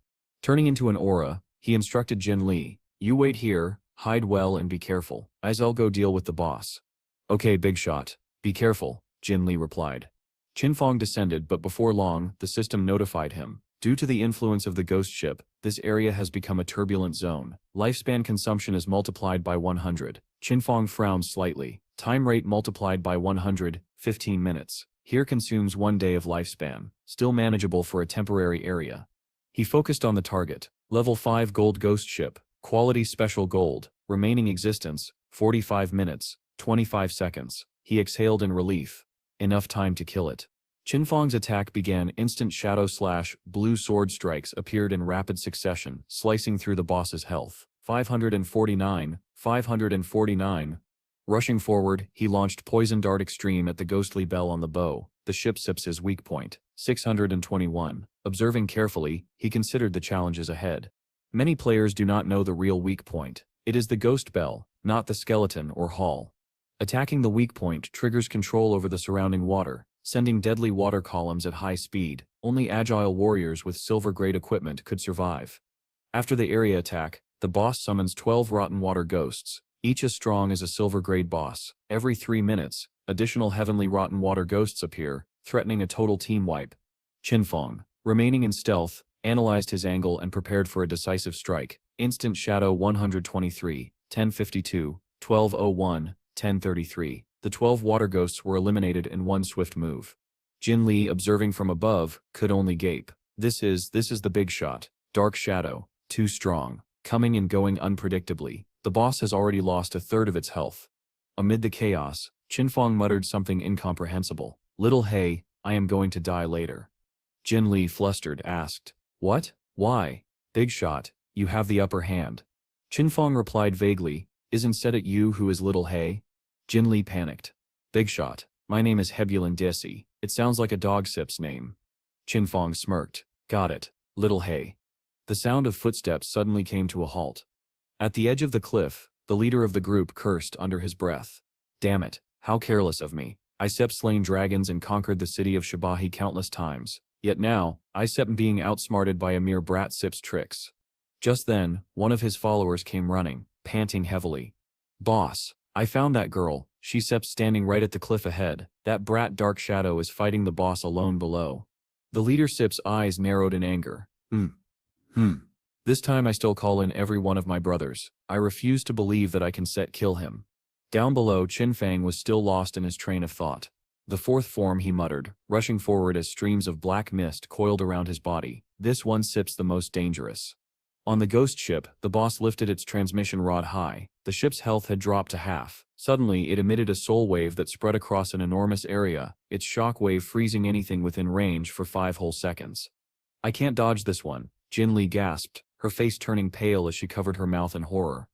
Turning into an aura, he instructed Jin Li, you wait here, hide well and be careful. I'll go deal with the boss. Okay big shot, be careful, Jin Li replied. Qinfeng descended but before long, the system notified him. Due to the influence of the ghost ship, this area has become a turbulent zone. Lifespan consumption is multiplied by 100. Qinfeng frowned slightly. Time rate multiplied by 100, 15 minutes. Here consumes 1 day of lifespan, still manageable for a temporary area. He focused on the target. Level 5 gold ghost ship, quality special gold, remaining existence, 45 minutes, 25 seconds. He exhaled in relief. Enough time to kill it. Qinfeng's attack began. Instant shadow/blue sword strikes appeared in rapid succession, slicing through the boss's health. 549, 549. Rushing forward, he launched Poison Dart Extreme at the ghostly bell on the bow. The ship sips his weak point. 621. Observing carefully, he considered the challenges ahead. Many players do not know the real weak point. It is the ghost bell, not the skeleton or hull. Attacking the weak point triggers control over the surrounding water, sending deadly water columns at high speed. Only agile warriors with silver-grade equipment could survive. After the area attack, the boss summons 12 rotten water ghosts, each as strong as a silver-grade boss. Every 3 minutes, additional heavenly rotten water ghosts appear, threatening a total team wipe. Qinfeng, remaining in stealth, analyzed his angle and prepared for a decisive strike. Instant Shadow 123, 1052, 1201, 1033. The 12 water ghosts were eliminated in one swift move. Jin Li, observing from above, could only gape. This is the big shot. Dark Shadow, too strong, coming and going unpredictably. The boss has already lost a third of its health. Amid the chaos, Qinfeng muttered something incomprehensible. Little hey, I am going to die later. Jin Li, flustered, asked, what? Why? Big shot, you have the upper hand. Qinfeng replied vaguely, isn't it you who is Little Hay? Jin Li panicked. Big shot, my name is Hebulin Disi. It sounds like a dog sip's name. Qinfeng smirked. Got it, Little Hay. The sound of footsteps suddenly came to a halt. At the edge of the cliff, the leader of the group cursed under his breath. Damn it, how careless of me. I slain dragons and conquered the city of Shabahi countless times. Yet now, I being outsmarted by a mere brat sip's tricks. Just then, one of his followers came running, panting heavily. Boss, I found that girl. She standing right at the cliff ahead. That brat Dark Shadow is fighting the boss alone below. The leader Sip's eyes narrowed in anger. This time I still call in every one of my brothers. I refuse to believe that I can kill him. Down below, Qinfeng was still lost in his train of thought. The fourth form, he muttered, rushing forward as streams of black mist coiled around his body. This one Sip's the most dangerous. On the ghost ship, the boss lifted its transmission rod high. The ship's health had dropped to half. Suddenly, it emitted a soul wave that spread across an enormous area, its shock wave freezing anything within range for 5 whole seconds. I can't dodge this one, Jin Li gasped, her face turning pale as she covered her mouth in horror.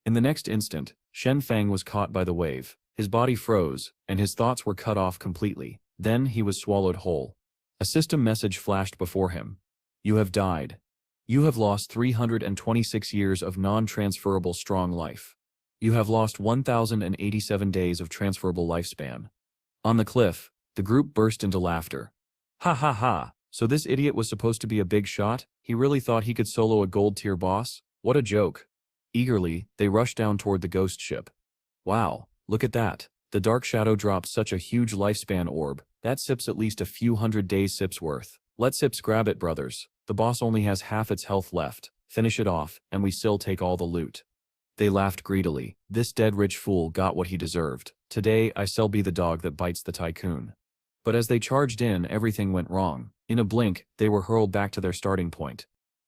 In the next instant, Shen Feng was caught by the wave. His body froze, and his thoughts were cut off completely. Then he was swallowed whole. A system message flashed before him. You have died. You have lost 326 years of non-transferable strong life. You have lost 1,087 days of transferable lifespan. On the cliff, the group burst into laughter. Ha ha ha, so this idiot was supposed to be a big shot? He really thought he could solo a gold-tier boss? What a joke. Eagerly, they rushed down toward the ghost ship. Wow, look at that. The Dark Shadow dropped such a huge lifespan orb. That Sip's at least a few hundred days Sip's worth. Let Sips grab it, brothers. The boss only has half its health left. Finish it off, and we still take all the loot. They laughed greedily. This dead rich fool got what he deserved. Today, I shall be the dog that bites the tycoon. But as they charged in, everything went wrong. In a blink, they were hurled back to their starting point.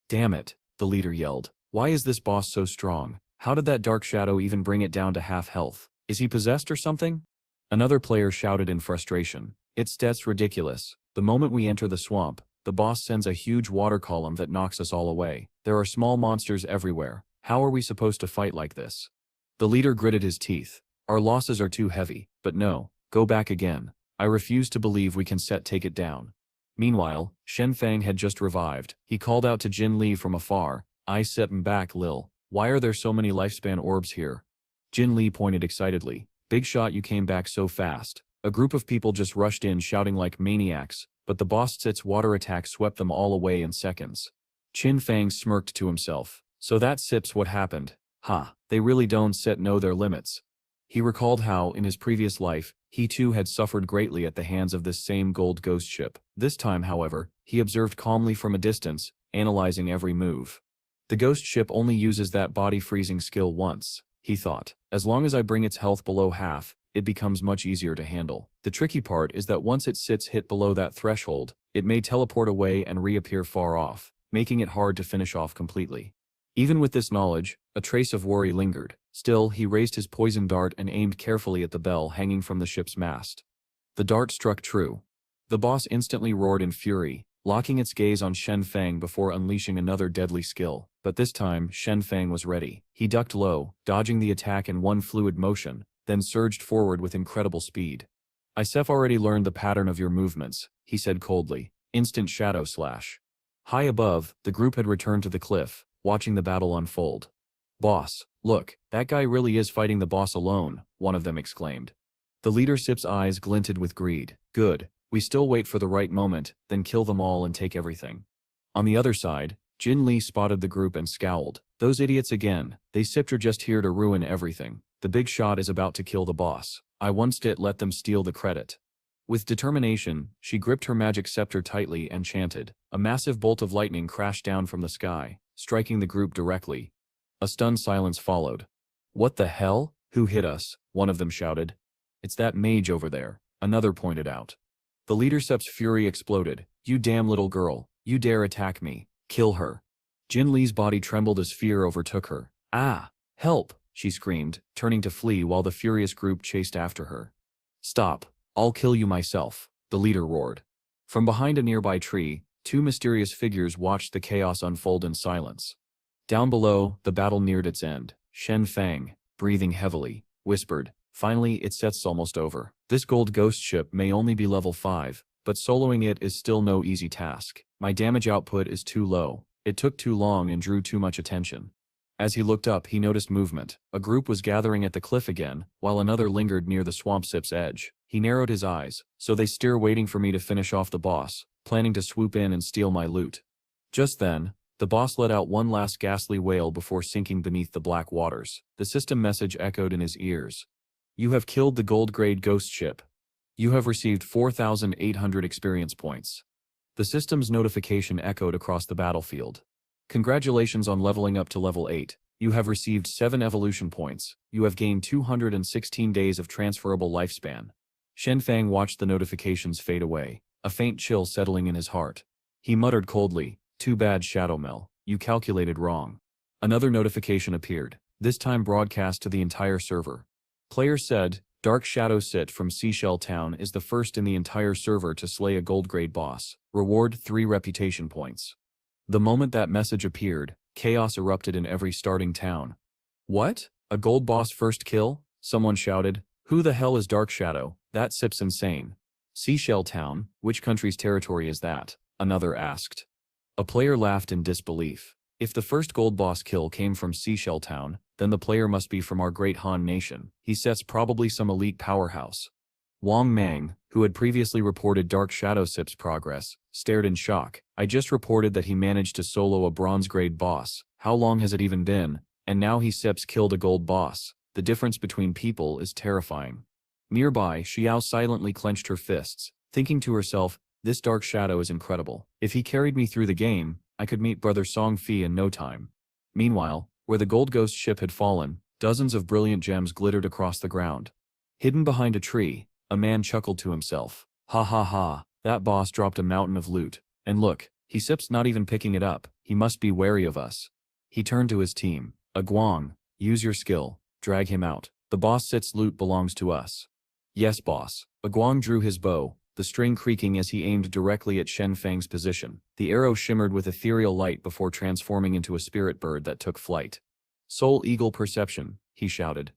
Damn it, the leader yelled. Why is this boss so strong? How did that dark shadow even bring it down to half health? Is he possessed or something? Another player shouted in frustration. That's ridiculous. The moment we enter the swamp, the boss sends a huge water column that knocks us all away. There are small monsters everywhere. How are we supposed to fight like this? The leader gritted his teeth. Our losses are too heavy, but no, go back again. I refuse to believe we can take it down. Meanwhile, Shen Fang had just revived. He called out to Jin Li from afar. I set him back, Lil. Why are there so many lifespan orbs here? Jin Li pointed excitedly. Big shot, you came back so fast. A group of people just rushed in shouting like maniacs, but the boss's water attack swept them all away in seconds. Qin Fang smirked to himself. So that's what happened. Ha, they really don't know their limits. He recalled how, in his previous life, he too had suffered greatly at the hands of this same gold ghost ship. This time, however, he observed calmly from a distance, analyzing every move. The ghost ship only uses that body freezing skill once, he thought. As long as I bring its health below half, it becomes much easier to handle. The tricky part is that once it hit below that threshold, it may teleport away and reappear far off, making it hard to finish off completely. Even with this knowledge, a trace of worry lingered. Still, he raised his poison dart and aimed carefully at the bell hanging from the ship's mast. The dart struck true. The boss instantly roared in fury, locking its gaze on Shen Fang before unleashing another deadly skill. But this time, Shen Fang was ready. He ducked low, dodging the attack in one fluid motion, then surged forward with incredible speed. I've already learned the pattern of your movements, he said coldly. Instant shadow slash. High above, the group had returned to the cliff, watching the battle unfold. Boss, look, that guy really is fighting the boss alone, one of them exclaimed. The leadership's eyes glinted with greed. Good, we still wait for the right moment, then kill them all and take everything. On the other side, Jin Li spotted the group and scowled. Those idiots again, they are just here to ruin everything. The big shot is about to kill the boss. I once did let them steal the credit. With determination, she gripped her magic scepter tightly and chanted. A massive bolt of lightning crashed down from the sky, striking the group directly. A stunned silence followed. What the hell? Who hit us? One of them shouted. It's that mage over there, another pointed out. The leadership's fury exploded. You damn little girl, you dare attack me. Kill her. Jin Li's body trembled as fear overtook her. Ah! Help! She screamed, turning to flee while the furious group chased after her. Stop! I'll kill you myself, the leader roared. From behind a nearby tree, two mysterious figures watched the chaos unfold in silence. Down below, the battle neared its end. Shen Fang, breathing heavily, whispered, finally it's almost over. This gold ghost ship may only be level 5, but soloing it is still no easy task. My damage output is too low. It took too long and drew too much attention. As he looked up, he noticed movement. A group was gathering at the cliff again, while another lingered near the swamp sip's edge. He narrowed his eyes. So they still waiting for me to finish off the boss, planning to swoop in and steal my loot. Just then, the boss let out one last ghastly wail before sinking beneath the black waters. The system message echoed in his ears. You have killed the gold-grade ghost ship. You have received 4,800 experience points. The system's notification echoed across the battlefield. Congratulations on leveling up to level 8. You have received 7 evolution points. You have gained 216 days of transferable lifespan. Shen Fang watched the notifications fade away, a faint chill settling in his heart. He muttered coldly, too bad Shadowmel, you calculated wrong. Another notification appeared, this time broadcast to the entire server. Player said, Dark Shadow Sit from Seashell Town is the first in the entire server to slay a gold-grade boss. Reward 3 reputation points. The moment that message appeared, chaos erupted in every starting town. What? A gold boss first kill? Someone shouted. Who the hell is Dark Shadow? That sip's insane. Seashell Town, which country's territory is that? Another asked. A player laughed in disbelief. If the first gold boss kill came from Seashell Town, then the player must be from our great Han nation. He sets probably some elite powerhouse. Wang Mang, who had previously reported Dark Shadow Sip's progress, stared in shock. I just reported that he managed to solo a bronze-grade boss. How long has it even been? And now he Sips killed a gold boss. The difference between people is terrifying. Nearby, Xiao silently clenched her fists, thinking to herself, this Dark Shadow is incredible. If he carried me through the game, I could meet Brother Song Fi in no time. Meanwhile, where the gold ghost ship had fallen, dozens of brilliant gems glittered across the ground. Hidden behind a tree, a man chuckled to himself. Ha ha ha, that boss dropped a mountain of loot. And look, he Sips not even picking it up. He must be wary of us. He turned to his team. Guang, use your skill. Drag him out. The boss Sit's loot belongs to us. Yes, boss. Guang drew his bow, the string creaking as he aimed directly at Shen Fang's position. The arrow shimmered with ethereal light before transforming into a spirit bird that took flight. Soul Eagle Perception, he shouted.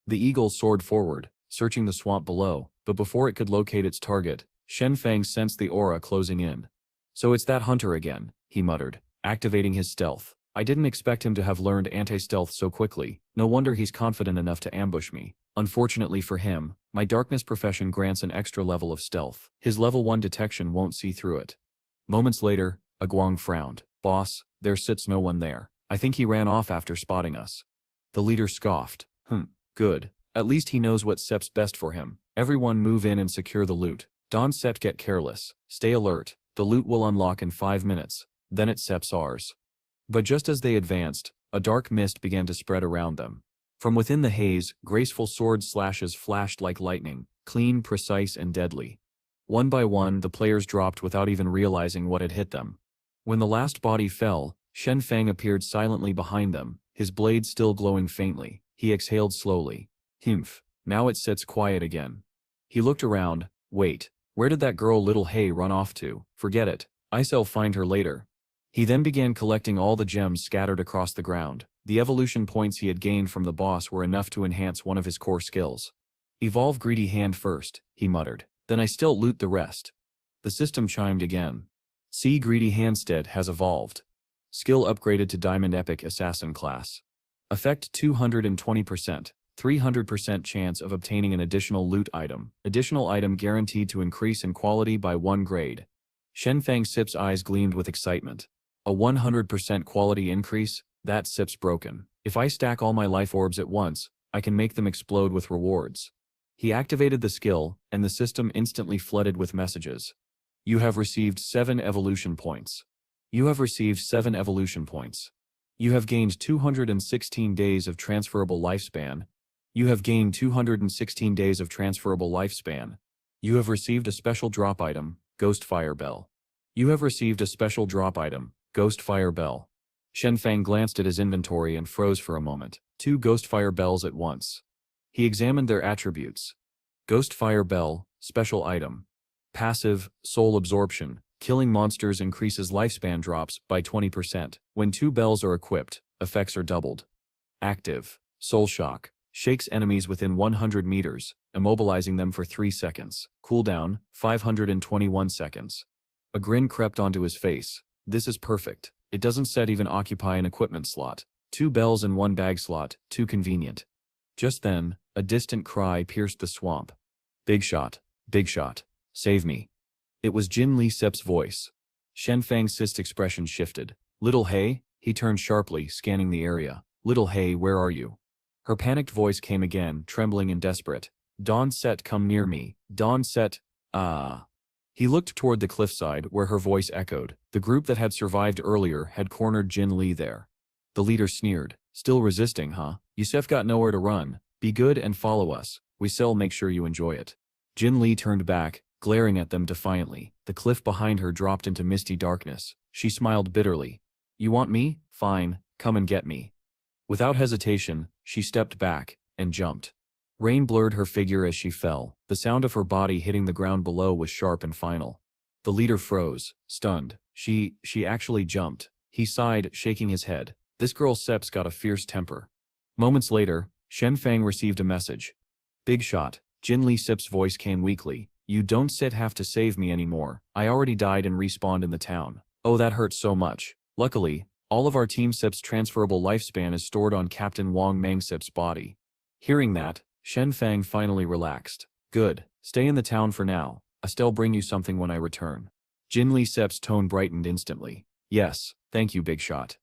The eagle soared forward, searching the swamp below, but before it could locate its target, Shen Fang sensed the aura closing in. So it's that hunter again, he muttered, activating his stealth. I didn't expect him to have learned anti-stealth so quickly. No wonder he's confident enough to ambush me. Unfortunately for him, my darkness profession grants an extra level of stealth. His level 1 detection won't see through it. Moments later, Guang frowned. Boss, there sits no one there. I think he ran off after spotting us. The leader scoffed. Good. At least he knows what Sep's best for him. Everyone move in and secure the loot. Don't Sep get careless. Stay alert. The loot will unlock in 5 minutes. Then it's Sep's ours. But just as they advanced, a dark mist began to spread around them. From within the haze, graceful sword slashes flashed like lightning, clean, precise, and deadly. One by one, the players dropped without even realizing what had hit them. When the last body fell, Shen Fang appeared silently behind them, his blade still glowing faintly. He exhaled slowly. Now it sits quiet again. He looked around. Wait, where did that girl Little Hay run off to? Forget it. I shall find her later. He then began collecting all the gems scattered across the ground. The evolution points he had gained from the boss were enough to enhance one of his core skills. Evolve Greedy Hand first, he muttered. Then I still loot the rest. The system chimed again. See, Greedy Handstead has evolved. Skill upgraded to Diamond Epic Assassin class. Effect 220%. 300% chance of obtaining an additional loot item. Additional item guaranteed to increase in quality by 1 grade. Shen Fang Sip's eyes gleamed with excitement. A 100% quality increase? That Sip's broken. If I stack all my life orbs at once, I can make them explode with rewards. He activated the skill, and the system instantly flooded with messages. You have received 7 evolution points. You have received 7 evolution points. You have gained 216 days of transferable lifespan. You have gained 216 days of transferable lifespan. You have received a special drop item, Ghost Fire Bell. You have received a special drop item, Ghost Fire Bell. Shen Fang glanced at his inventory and froze for a moment. 2 Ghost Fire Bells at once. He examined their attributes. Ghost Fire Bell, special item. Passive, soul absorption. Killing monsters increases lifespan drops by 20%. When 2 bells are equipped, effects are doubled. Active, soul shock. Shakes enemies within 100 meters, immobilizing them for 3 seconds. Cooldown, 521 seconds. A grin crept onto his face. This is perfect. It doesn't set even occupy an equipment slot. 2 bells and 1 bag slot, too convenient. Just then, a distant cry pierced the swamp. Big shot, save me. It was Jin Lee Sep's voice. Shen Fang's cyst expression shifted. Little Hay? He turned sharply, scanning the area. Little Hay, where are you? Her panicked voice came again, trembling and desperate. Dawn Set, come near me. Dawn Set, He looked toward the cliffside, where her voice echoed. The group that had survived earlier had cornered Jin Lee there. The leader sneered. Still resisting, huh? Yusef got nowhere to run. Be good and follow us. We shall make sure you enjoy it. Jin Lee turned back, glaring at them defiantly. The cliff behind her dropped into misty darkness. She smiled bitterly. You want me? Fine, come and get me. Without hesitation, she stepped back and jumped. Rain blurred her figure as she fell. The sound of her body hitting the ground below was sharp and final. The leader froze, stunned. She actually jumped. He sighed, shaking his head. This girl Sep's got a fierce temper. Moments later, Shen Fang received a message. Big shot. Jin Lee Sep's voice came weakly. You don't have to save me anymore. I already died and respawned in the town. Oh, that hurts so much. Luckily, all of our Team Sep's transferable lifespan is stored on Captain Wang Mang Sep's body. Hearing that, Shen Fang finally relaxed. Good. Stay in the town for now. I'll bring you something when I return. Jin Lee Sep's tone brightened instantly. Yes, thank you, Big Shot.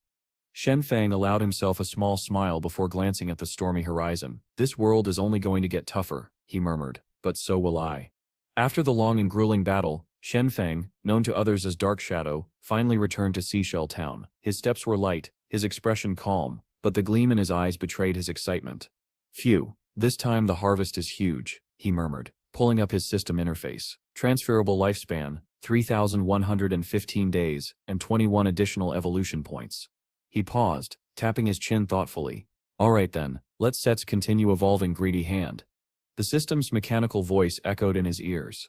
Shen Fang allowed himself a small smile before glancing at the stormy horizon. This world is only going to get tougher, he murmured, but so will I. After the long and grueling battle, Shen Fang, known to others as Dark Shadow, finally returned to Seashell Town. His steps were light, his expression calm, but the gleam in his eyes betrayed his excitement. Phew, this time the harvest is huge, he murmured, pulling up his system interface. Transferable lifespan, 3,115 days, and 21 additional evolution points. He paused, tapping his chin thoughtfully. Alright then, let Sets continue evolving Greedy Hand. The system's mechanical voice echoed in his ears.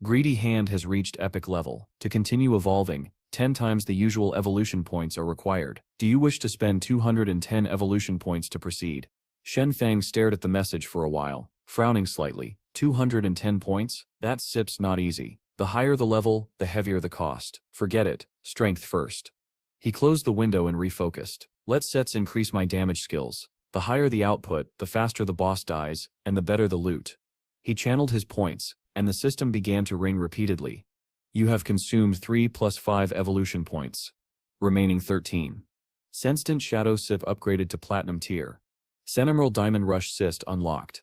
Greedy Hand has reached epic level. To continue evolving, 10 times the usual evolution points are required. Do you wish to spend 210 evolution points to proceed? Shen Fang stared at the message for a while, frowning slightly. 210 points? That sip's not easy. The higher the level, the heavier the cost. Forget it, strength first. He closed the window and refocused. Let Sets increase my damage skills. The higher the output, the faster the boss dies, and the better the loot. He channeled his points, and the system began to ring repeatedly. You have consumed 3 plus 5 evolution points. Remaining 13. Senstant Shadow Sip upgraded to Platinum tier. Emerald Diamond Rush Cyst unlocked.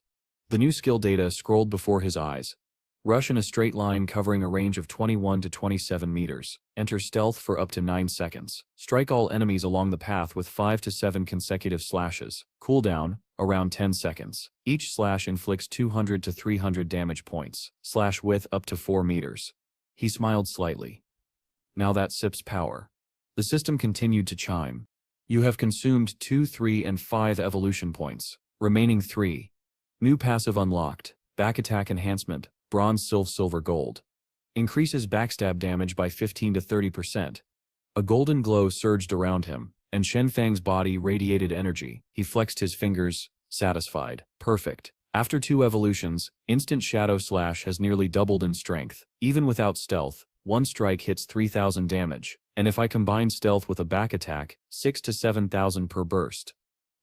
The new skill data scrolled before his eyes. Rush in a straight line covering a range of 21 to 27 meters. Enter stealth for up to 9 seconds. Strike all enemies along the path with 5 to 7 consecutive slashes. Cooldown, around 10 seconds. Each slash inflicts 200 to 300 damage points. Slash width up to 4 meters. He smiled slightly. Now that sips power. The system continued to chime. You have consumed 2, 3, and 5 evolution points. Remaining 3. New passive unlocked. Back attack enhancement. Bronze, silver, gold. Increases backstab damage by 15 to 30%. A golden glow surged around him, and Shen Fang's body radiated energy. He flexed his fingers, satisfied. Perfect. After 2 evolutions, Instant Shadow Slash has nearly doubled in strength. Even without stealth, one strike hits 3,000 damage, and if I combine stealth with a back attack, 6 to 7,000 per burst.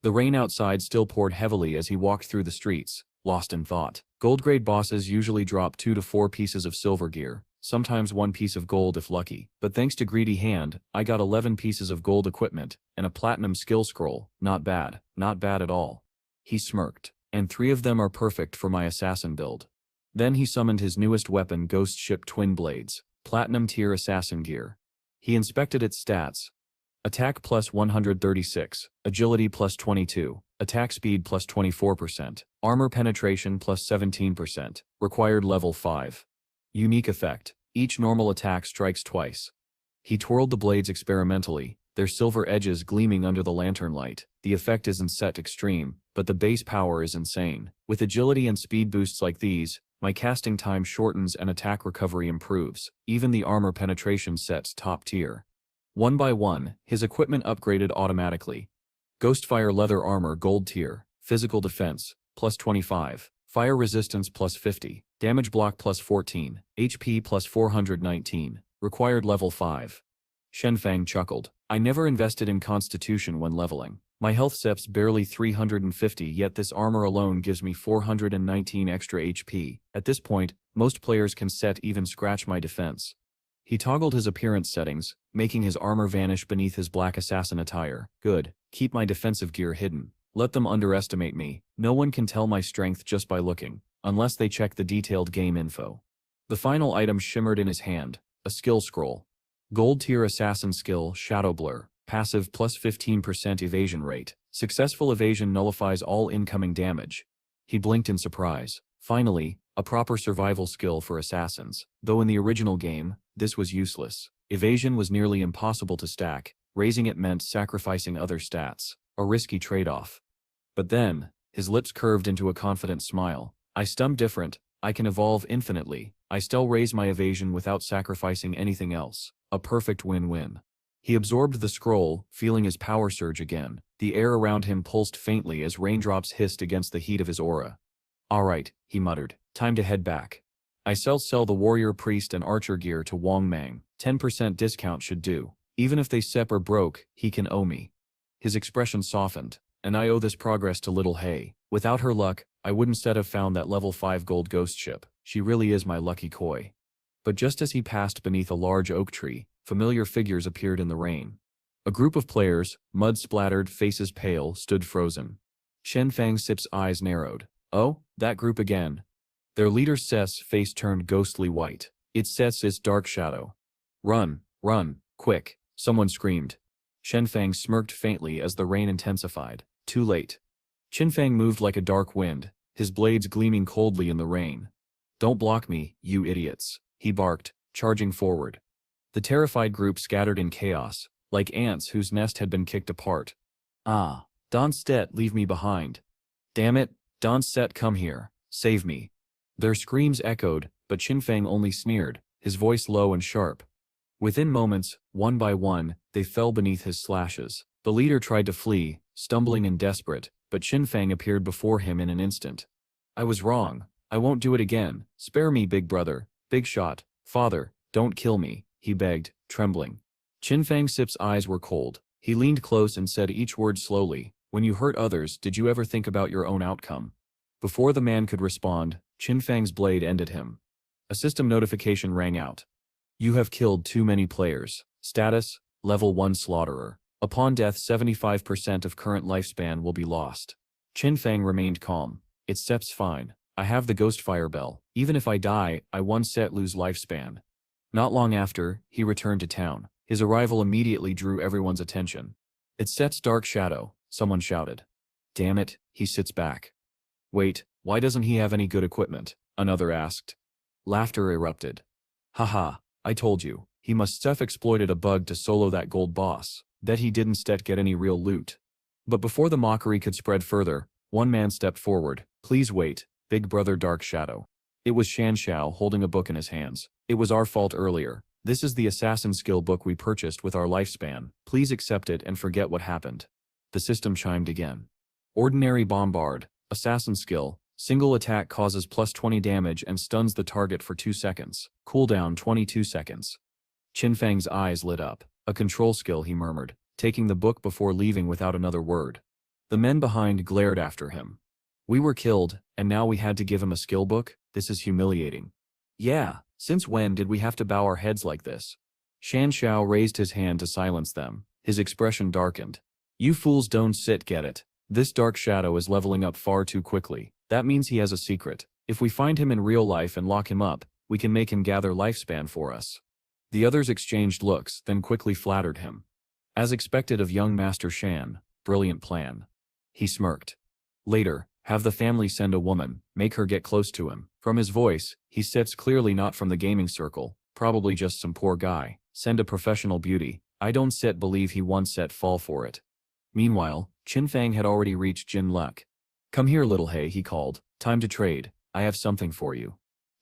The rain outside still poured heavily as he walked through the streets, lost in thought. Gold-grade bosses usually drop 2 to 4 pieces of silver gear, sometimes 1 piece of gold if lucky, but thanks to Greedy Hand, I got 11 pieces of gold equipment, and a platinum skill scroll. Not bad at all. He smirked. And 3 of them are perfect for my assassin build. Then he summoned his newest weapon, Ghost Ship Twin Blades, Platinum tier assassin gear. He inspected its stats. Attack plus 136, Agility plus 22, Attack speed plus 24%, Armor penetration plus 17%, required level 5. Unique effect, each normal attack strikes twice. He twirled the blades experimentally, their silver edges gleaming under the lantern light. The effect isn't set extreme, but the base power is insane. With agility and speed boosts like these, my casting time shortens and attack recovery improves. Even the armor penetration sets top tier. One by one, his equipment upgraded automatically. Ghostfire leather armor gold tier, physical defense, plus 25, fire resistance plus 50, damage block plus 14, HP plus 419, required level 5. Shen Fang chuckled. I never invested in constitution when leveling. My health sep's barely 350, yet this armor alone gives me 419 extra HP. At this point, most players can set even scratch my defense. He toggled his appearance settings, making his armor vanish beneath his black assassin attire. Good, keep my defensive gear hidden. Let them underestimate me. No one can tell my strength just by looking, unless they check the detailed game info. The final item shimmered in his hand, a skill scroll. Gold tier assassin skill, Shadow Blur. Passive plus 15% evasion rate. Successful evasion nullifies all incoming damage. He blinked in surprise. Finally, a proper survival skill for assassins. Though in the original game, this was useless. Evasion was nearly impossible to stack. Raising it meant sacrificing other stats. A risky trade-off. But then, his lips curved into a confident smile. I stum different. I can evolve infinitely. I still raise my evasion without sacrificing anything else. A perfect win-win. He absorbed the scroll, feeling his power surge again. The air around him pulsed faintly as raindrops hissed against the heat of his aura. Alright, he muttered. Time to head back. I sell the warrior priest and archer gear to Wang Mang. 10% discount should do. Even if they sep or broke, he can owe me. His expression softened. And I owe this progress to Little Hay. Without her luck, I wouldn't have found that level 5 gold ghost ship. She really is my lucky koi. But just as he passed beneath a large oak tree, familiar figures appeared in the rain. A group of players, mud-splattered, faces pale, stood frozen. Shen Fang Sip's eyes narrowed. Oh, that group again. Their leader Seth's face turned ghostly white. It's Seth's dark shadow. Run, quick, someone screamed. Shen Fang smirked faintly as the rain intensified. Too late. Qin Fang moved like a dark wind, his blades gleaming coldly in the rain. Don't block me, you idiots, he barked, charging forward. The terrified group scattered in chaos, like ants whose nest had been kicked apart. Ah, Donstedt, leave me behind. Damn it, Donstedt, come here, save me. Their screams echoed, but Qinfeng only sneered, his voice low and sharp. Within moments, one by one, they fell beneath his slashes. The leader tried to flee, stumbling and desperate, but Qinfeng appeared before him in an instant. I was wrong. I won't do it again. Spare me, big brother. Big shot. Father, don't kill me, he begged, trembling. Qinfeng Sip's eyes were cold. He leaned close and said each word slowly. When you hurt others, did you ever think about your own outcome? Before the man could respond, Qinfeng's blade ended him. A system notification rang out. You have killed too many players. Status, Level 1 Slaughterer. Upon death 75% of current lifespan will be lost. Qinfeng remained calm. It's Sep's fine. I have the ghost fire bell. Even if I die, I won't lose lifespan. Not long after, he returned to town. His arrival immediately drew everyone's attention. It's Set's dark shadow, someone shouted. Damn it, he sits back. Wait, why doesn't he have any good equipment? Another asked. Laughter erupted. Haha, I told you, he must have exploited a bug to solo that gold boss. That he didn't get any real loot. But before the mockery could spread further, one man stepped forward. Please wait, big brother Dark Shadow. It was Shan Xiao holding a book in his hands. It was our fault earlier. This is the assassin skill book we purchased with our lifespan. Please accept it and forget what happened. The system chimed again. Ordinary Bombard, assassin skill, single attack causes plus 20 damage and stuns the target for 2 seconds. Cooldown 22 seconds. Qinfeng's eyes lit up. A control skill, he murmured, taking the book before leaving without another word. The men behind glared after him. We were killed, and now we had to give him a skill book? This is humiliating. Yeah, since when did we have to bow our heads like this? Shan Xiao raised his hand to silence them. His expression darkened. You fools don't get it. This dark shadow is leveling up far too quickly. That means he has a secret. If we find him in real life and lock him up, we can make him gather lifespan for us. The others exchanged looks, then quickly flattered him. As expected of young Master Shan, brilliant plan. He smirked. Later, have the family send a woman, make her get close to him. From his voice, he sits clearly not from the gaming circle, probably just some poor guy. Send a professional beauty. I don't believe he once fall for it. Meanwhile, Qinfeng had already reached Jin Lek. Come here, little He, he called. Time to trade. I have something for you.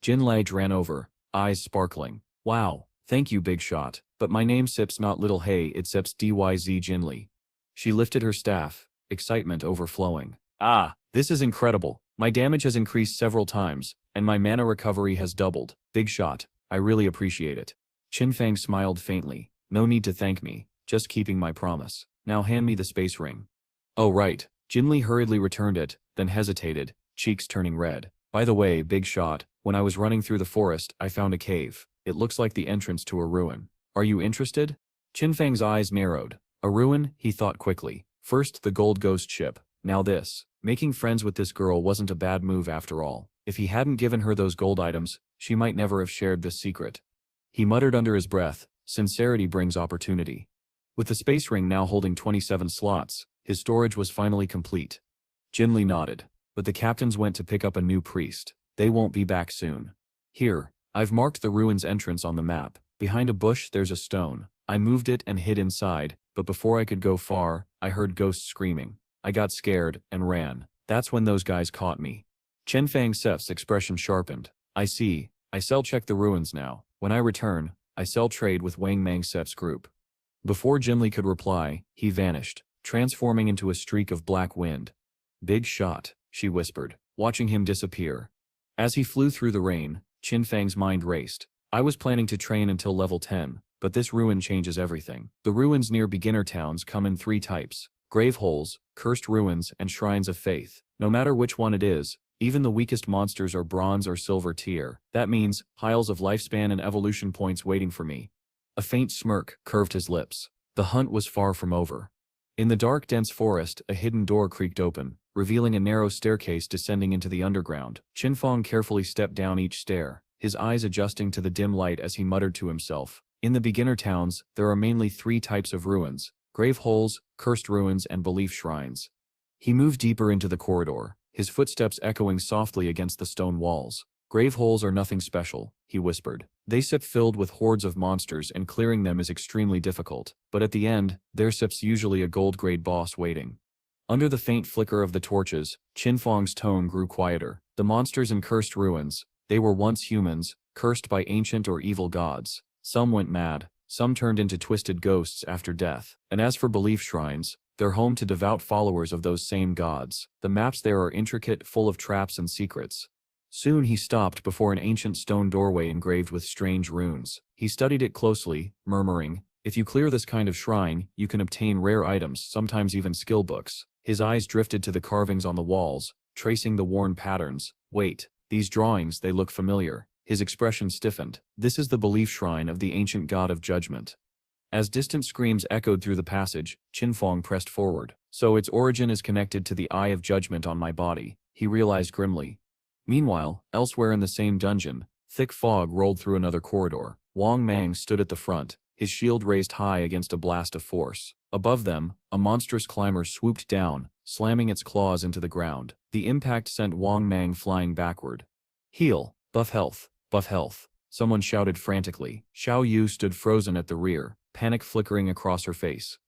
Jin Lek ran over, eyes sparkling. Wow. Thank you, big shot, but my name Sips not Little Hay, it Sips DYZ Jinli. She lifted her staff, excitement overflowing. Ah, this is incredible. My damage has increased several times, and my mana recovery has doubled. Big shot, I really appreciate it. Qinfeng smiled faintly. No need to thank me, just keeping my promise. Now hand me the space ring. Oh right, Jinli hurriedly returned it, then hesitated, cheeks turning red. By the way, big shot, when I was running through the forest, I found a cave. It looks like the entrance to a ruin. Are you interested? Qinfeng's eyes narrowed. A ruin, he thought quickly. First the gold ghost ship, now this. Making friends with this girl wasn't a bad move after all. If he hadn't given her those gold items, she might never have shared this secret. He muttered under his breath, sincerity brings opportunity. With the space ring now holding 27 slots, his storage was finally complete. Jinli nodded. But the captains went to pick up a new priest. They won't be back soon. Here. I've marked the ruins entrance on the map. Behind a bush there's a stone. I moved it and hid inside, but before I could go far, I heard ghosts screaming. I got scared and ran. That's when those guys caught me. Qinfeng Sef's expression sharpened. I see. I sell check the ruins now. When I return, I sell trade with Wang Mang Sef's group. Before Jinli could reply, he vanished, transforming into a streak of black wind. Big shot, she whispered, watching him disappear. As he flew through the rain, Qinfeng's mind raced. I was planning to train until level 10, but this ruin changes everything. The ruins near beginner towns come in 3 types: grave holes, cursed ruins, and shrines of faith. No matter which one it is, even the weakest monsters are bronze or silver tier. That means piles of lifespan and evolution points waiting for me. A faint smirk curved his lips. The hunt was far from over. In the dark, dense forest, a hidden door creaked open, revealing a narrow staircase descending into the underground. Qinfeng carefully stepped down each stair, his eyes adjusting to the dim light as he muttered to himself. In the beginner towns, there are mainly 3 types of ruins: grave holes, cursed ruins, and belief shrines. He moved deeper into the corridor, his footsteps echoing softly against the stone walls. Grave holes are nothing special, he whispered. They sip filled with hordes of monsters and clearing them is extremely difficult, but at the end, there sips usually a gold-grade boss waiting. Under the faint flicker of the torches, Qinfeng's tone grew quieter. The monsters in cursed ruins, they were once humans, cursed by ancient or evil gods. Some went mad, some turned into twisted ghosts after death. And as for belief shrines, they're home to devout followers of those same gods. The maps there are intricate, full of traps and secrets. Soon he stopped before an ancient stone doorway engraved with strange runes. He studied it closely, murmuring, "If you clear this kind of shrine, you can obtain rare items, sometimes even skill books." His eyes drifted to the carvings on the walls, tracing the worn patterns. "Wait, these drawings, they look familiar." His expression stiffened. "This is the belief shrine of the ancient god of judgment." As distant screams echoed through the passage, Qinfeng pressed forward. "So its origin is connected to the eye of judgment on my body," he realized grimly. Meanwhile, elsewhere in the same dungeon, thick fog rolled through another corridor. Wang Mang stood at the front, his shield raised high against a blast of force. Above them, a monstrous climber swooped down, slamming its claws into the ground. The impact sent Wang Mang flying backward. "Heal, buff health, buff health," someone shouted frantically. Xiao Yu stood frozen at the rear, panic flickering across her face.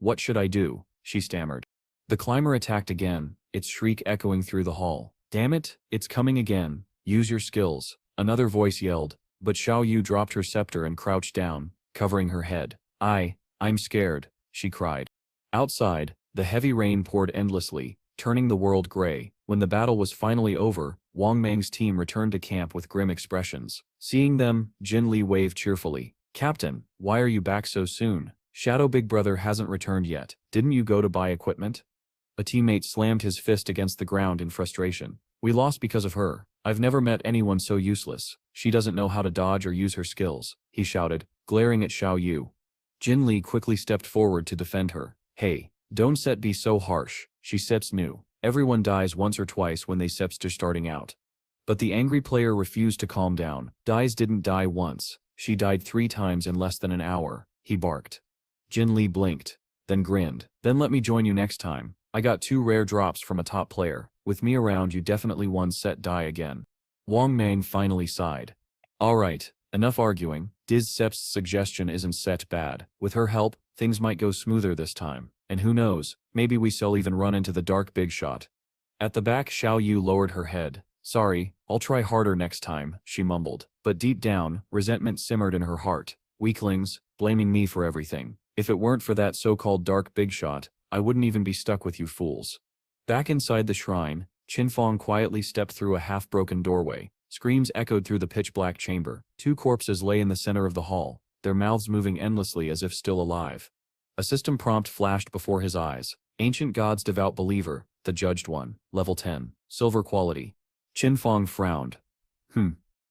What should I do?" she stammered. The climber attacked again, its shriek echoing through the hall. "Damn it, it's coming again. Use your skills," another voice yelled, but Xiao Yu dropped her scepter and crouched down, covering her head. I'm scared," she cried. Outside, the heavy rain poured endlessly, turning the world gray. When the battle was finally over, Wang Mang's team returned to camp with grim expressions. Seeing them, Jin Li waved cheerfully. "Captain, why are you back so soon? Shadow Big Brother hasn't returned yet. Didn't you go to buy equipment?" A teammate slammed his fist against the ground in frustration. "We lost because of her. I've never met anyone so useless. She doesn't know how to dodge or use her skills," he shouted, glaring at Xiao Yu. Jin Li quickly stepped forward to defend her. "Hey, don't set be so harsh. She seps new. Everyone dies once or twice when they seps to starting out." But the angry player refused to calm down. "Dies didn't die once. She died 3 times in less than an hour," he barked. Jin Li blinked, then grinned. "Then let me join you next time. I got 2 rare drops from a top player. With me around you definitely one set die again." Wang Mang finally sighed. "Alright, enough arguing. Diz Sep's suggestion isn't set bad. With her help, things might go smoother this time. And who knows, maybe we shall even run into the dark big shot." At the back, Xiao Yu lowered her head. "Sorry, I'll try harder next time," she mumbled. But deep down, resentment simmered in her heart. "Weaklings, blaming me for everything. If it weren't for that so-called dark big shot, I wouldn't even be stuck with you fools." Back inside the shrine, Qinfeng quietly stepped through a half-broken doorway. Screams echoed through the pitch-black chamber. 2 corpses lay in the center of the hall, their mouths moving endlessly as if still alive. A system prompt flashed before his eyes. "Ancient God's Devout Believer, the Judged One, Level 10, Silver Quality." Qinfeng frowned.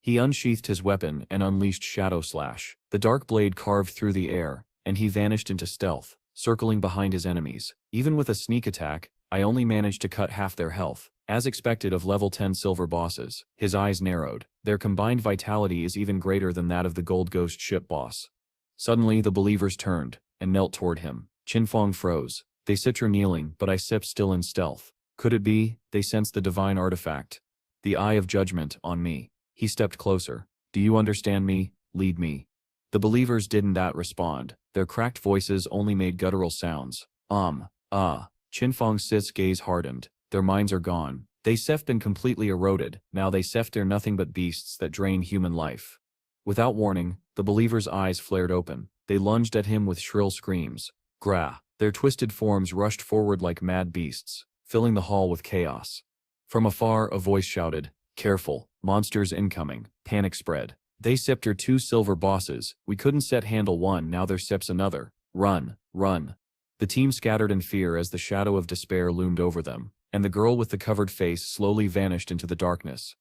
He unsheathed his weapon and unleashed Shadow Slash. The dark blade carved through the air, and he vanished into stealth, circling behind his enemies. Even with a sneak attack, I only managed to cut half their health. As expected of level 10 silver bosses, his eyes narrowed. Their combined vitality is even greater than that of the Gold Ghost ship boss. Suddenly the believers turned, and knelt toward him. Qinfeng froze. They sit her kneeling, but I sip still in stealth. Could it be, they sensed the divine artifact? The eye of judgment on me. He stepped closer. "Do you understand me? Lead me." The believers didn't respond. Their cracked voices only made guttural sounds. Qinfeng Sith's gaze hardened. Their minds are gone. They Seth been completely eroded. Now they Seth are nothing but beasts that drain human life. Without warning, the believer's eyes flared open. They lunged at him with shrill screams. Gra! Their twisted forms rushed forward like mad beasts, filling the hall with chaos. From afar, a voice shouted, "Careful, monsters incoming." Panic spread. "They sipped her 2 silver bosses. We couldn't set handle one, now there sips another. Run, run." The team scattered in fear as the shadow of despair loomed over them, and the girl with the covered face slowly vanished into the darkness.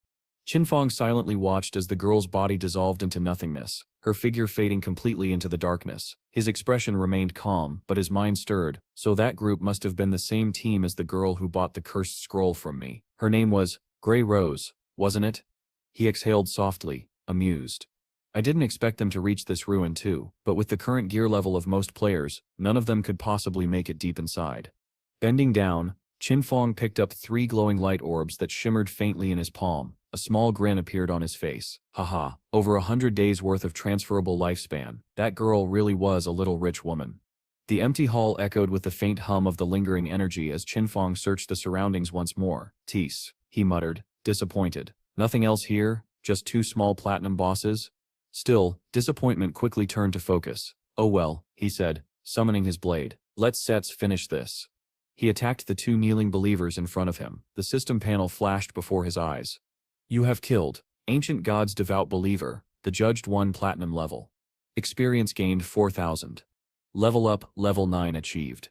Qinfeng silently watched as the girl's body dissolved into nothingness, her figure fading completely into the darkness. His expression remained calm, but his mind stirred. So that group must have been the same team as the girl who bought the cursed scroll from me. Her name was Grey Rose, wasn't it? He exhaled softly, amused. I didn't expect them to reach this ruin too, but with the current gear level of most players, none of them could possibly make it deep inside. Bending down, Qinfeng picked up 3 glowing light orbs that shimmered faintly in his palm. A small grin appeared on his face. Haha, over 100 days worth of transferable lifespan. That girl really was a little rich woman. The empty hall echoed with the faint hum of the lingering energy as Qinfeng searched the surroundings once more. Tease, he muttered, disappointed. Nothing else here? Just two small platinum bosses? Still, disappointment quickly turned to focus. Oh well, he said, summoning his blade. Let's finish this. He attacked the two kneeling believers in front of him. The system panel flashed before his eyes. You have killed Ancient God's Devout Believer, the judged 1 platinum level. Experience gained 4,000. Level up, level 9 achieved.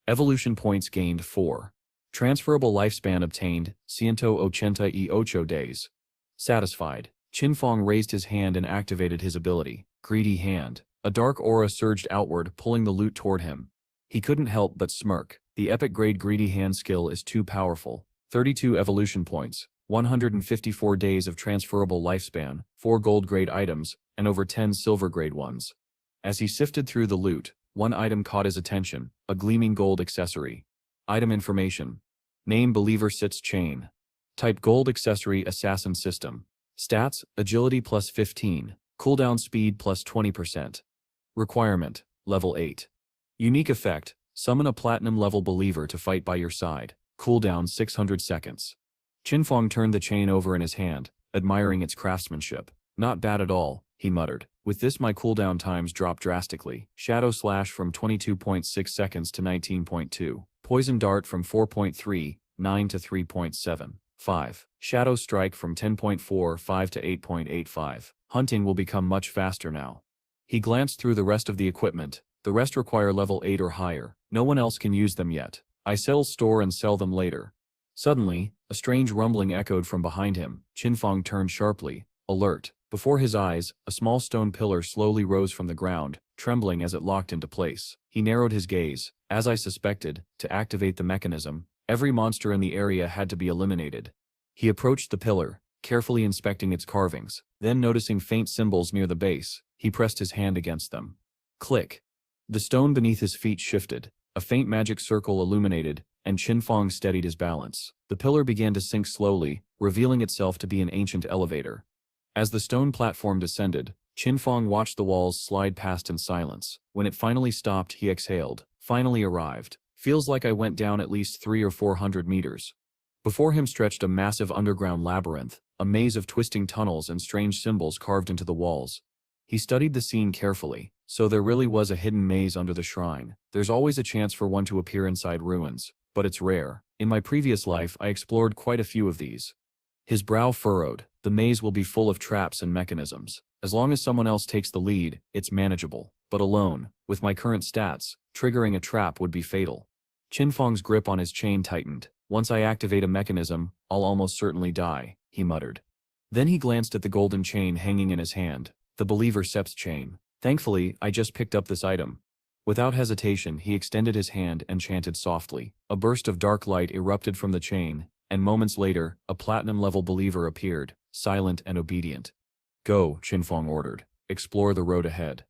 Evolution points gained 4. Transferable lifespan obtained, 188 days. Satisfied, Qinfeng raised his hand and activated his ability, Greedy Hand. A dark aura surged outward, pulling the loot toward him. He couldn't help but smirk. The epic grade Greedy Hand skill is too powerful. 32 evolution points, 154 days of transferable lifespan, 4 gold grade items, and over 10 silver grade ones. As he sifted through the loot, one item caught his attention, a gleaming gold accessory. Item information. Name Believer Sits Chain. Type Gold Accessory Assassin System. Stats, Agility plus 15, Cooldown Speed plus 20%. Requirement, Level 8. Unique effect, summon a platinum level believer to fight by your side. Cooldown 600 seconds. Qinfeng turned the chain over in his hand, admiring its craftsmanship. Not bad at all, he muttered. With this my cooldown times drop drastically. Shadow Slash from 22.6 seconds to 19.2. Poison Dart from 4.39 to 3.75. Shadow Strike from 10.45 to 8.85. Hunting will become much faster now. He glanced through the rest of the equipment. The rest require level 8 or higher. No one else can use them yet. I store and sell them later. Suddenly, a strange rumbling echoed from behind him. Qinfeng turned sharply, alert. Before his eyes, a small stone pillar slowly rose from the ground, trembling as it locked into place. He narrowed his gaze. As I suspected, to activate the mechanism, every monster in the area had to be eliminated. He approached the pillar, carefully inspecting its carvings. Then noticing faint symbols near the base, he pressed his hand against them. Click. The stone beneath his feet shifted. A faint magic circle illuminated, and Qinfeng steadied his balance. The pillar began to sink slowly, revealing itself to be an ancient elevator. As the stone platform descended, Qinfeng watched the walls slide past in silence. When it finally stopped, he exhaled. Finally arrived. Feels like I went down at least 300 or 400 meters. Before him stretched a massive underground labyrinth, a maze of twisting tunnels and strange symbols carved into the walls. He studied the scene carefully. So there really was a hidden maze under the shrine. There's always a chance for one to appear inside ruins, but it's rare. In my previous life I explored quite a few of these. His brow furrowed. The maze will be full of traps and mechanisms. As long as someone else takes the lead, it's manageable. But alone, with my current stats, triggering a trap would be fatal. Qinfeng's grip on his chain tightened. Once I activate a mechanism, I'll almost certainly die, he muttered. Then he glanced at the golden chain hanging in his hand, the Believer Seps chain. Thankfully, I just picked up this item. Without hesitation, he extended his hand and chanted softly. A burst of dark light erupted from the chain, and moments later, a platinum-level believer appeared, silent and obedient. Go, Qinfeng ordered. Explore the road ahead.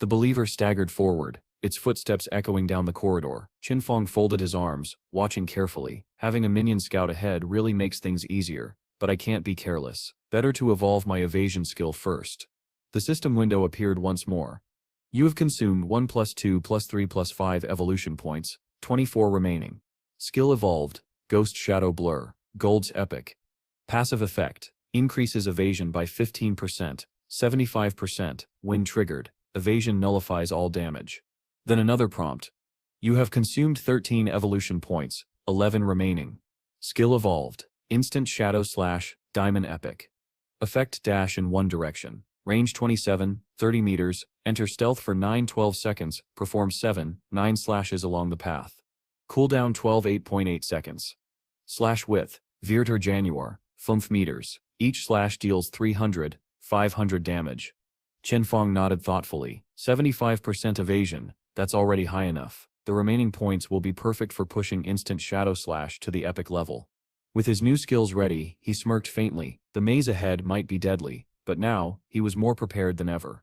The believer staggered forward, its footsteps echoing down the corridor. Qinfeng folded his arms, watching carefully. Having a minion scout ahead really makes things easier, but I can't be careless. Better to evolve my evasion skill first. The system window appeared once more. You have consumed 1 plus 2 plus 3 plus 5 evolution points, 24 remaining. Skill evolved, Ghost Shadow Blur, Gold's Epic. Passive effect, increases evasion by 15%, 75%, when triggered, evasion nullifies all damage. Then another prompt. You have consumed 13 evolution points, 11 remaining. Skill evolved, Instant Shadow Slash, Diamond Epic. Effect dash in one direction. Range 27, 30 meters, enter stealth for 9-12 seconds, perform 7-9 slashes along the path. Cooldown 8.8 seconds. Slash width, Virter Januar, 5 meters. Each slash deals 300, 500 damage. Qinfeng nodded thoughtfully. 75% evasion, that's already high enough. The remaining points will be perfect for pushing Instant Shadow Slash to the epic level. With his new skills ready, he smirked faintly. The maze ahead might be deadly. But now, he was more prepared than ever.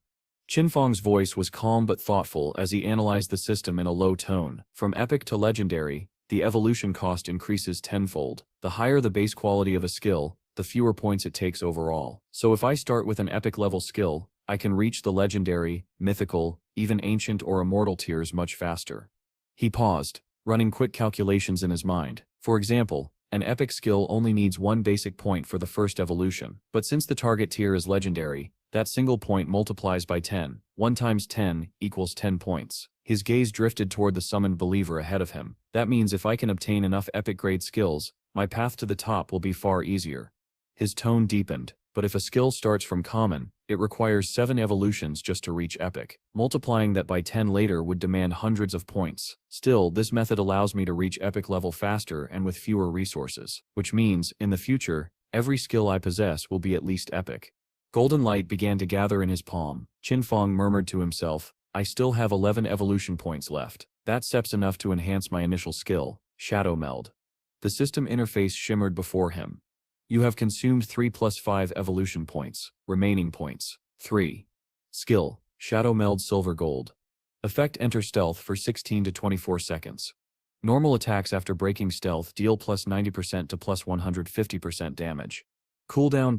Qinfeng's voice was calm but thoughtful as he analyzed the system in a low tone. From epic to legendary, the evolution cost increases tenfold. The higher the base quality of a skill, the fewer points it takes overall. So if I start with an epic level skill, I can reach the legendary, mythical, even ancient or immortal tiers much faster. He paused, running quick calculations in his mind. For example, an epic skill only needs one basic point for the first evolution, but since the target tier is legendary, that single point multiplies by 10. 1 times 10 equals 10 points. His gaze drifted toward the summoned believer ahead of him. That means if I can obtain enough epic grade skills, my path to the top will be far easier. His tone deepened, but if a skill starts from common, it requires 7 evolutions just to reach epic. Multiplying that by 10 later would demand hundreds of points. Still, this method allows me to reach epic level faster and with fewer resources, which means, in the future, every skill I possess will be at least epic. Golden light began to gather in his palm. Qinfeng murmured to himself, I still have 11 evolution points left. That sep's enough to enhance my initial skill, Shadow Meld. The system interface shimmered before him. You have consumed 3 plus 5 evolution points. Remaining points. 3. Skill, Shadow Meld Silver Gold. Effect Enter Stealth for 16 to 24 seconds. Normal attacks after breaking stealth deal plus 90% to plus 150% damage. Cooldown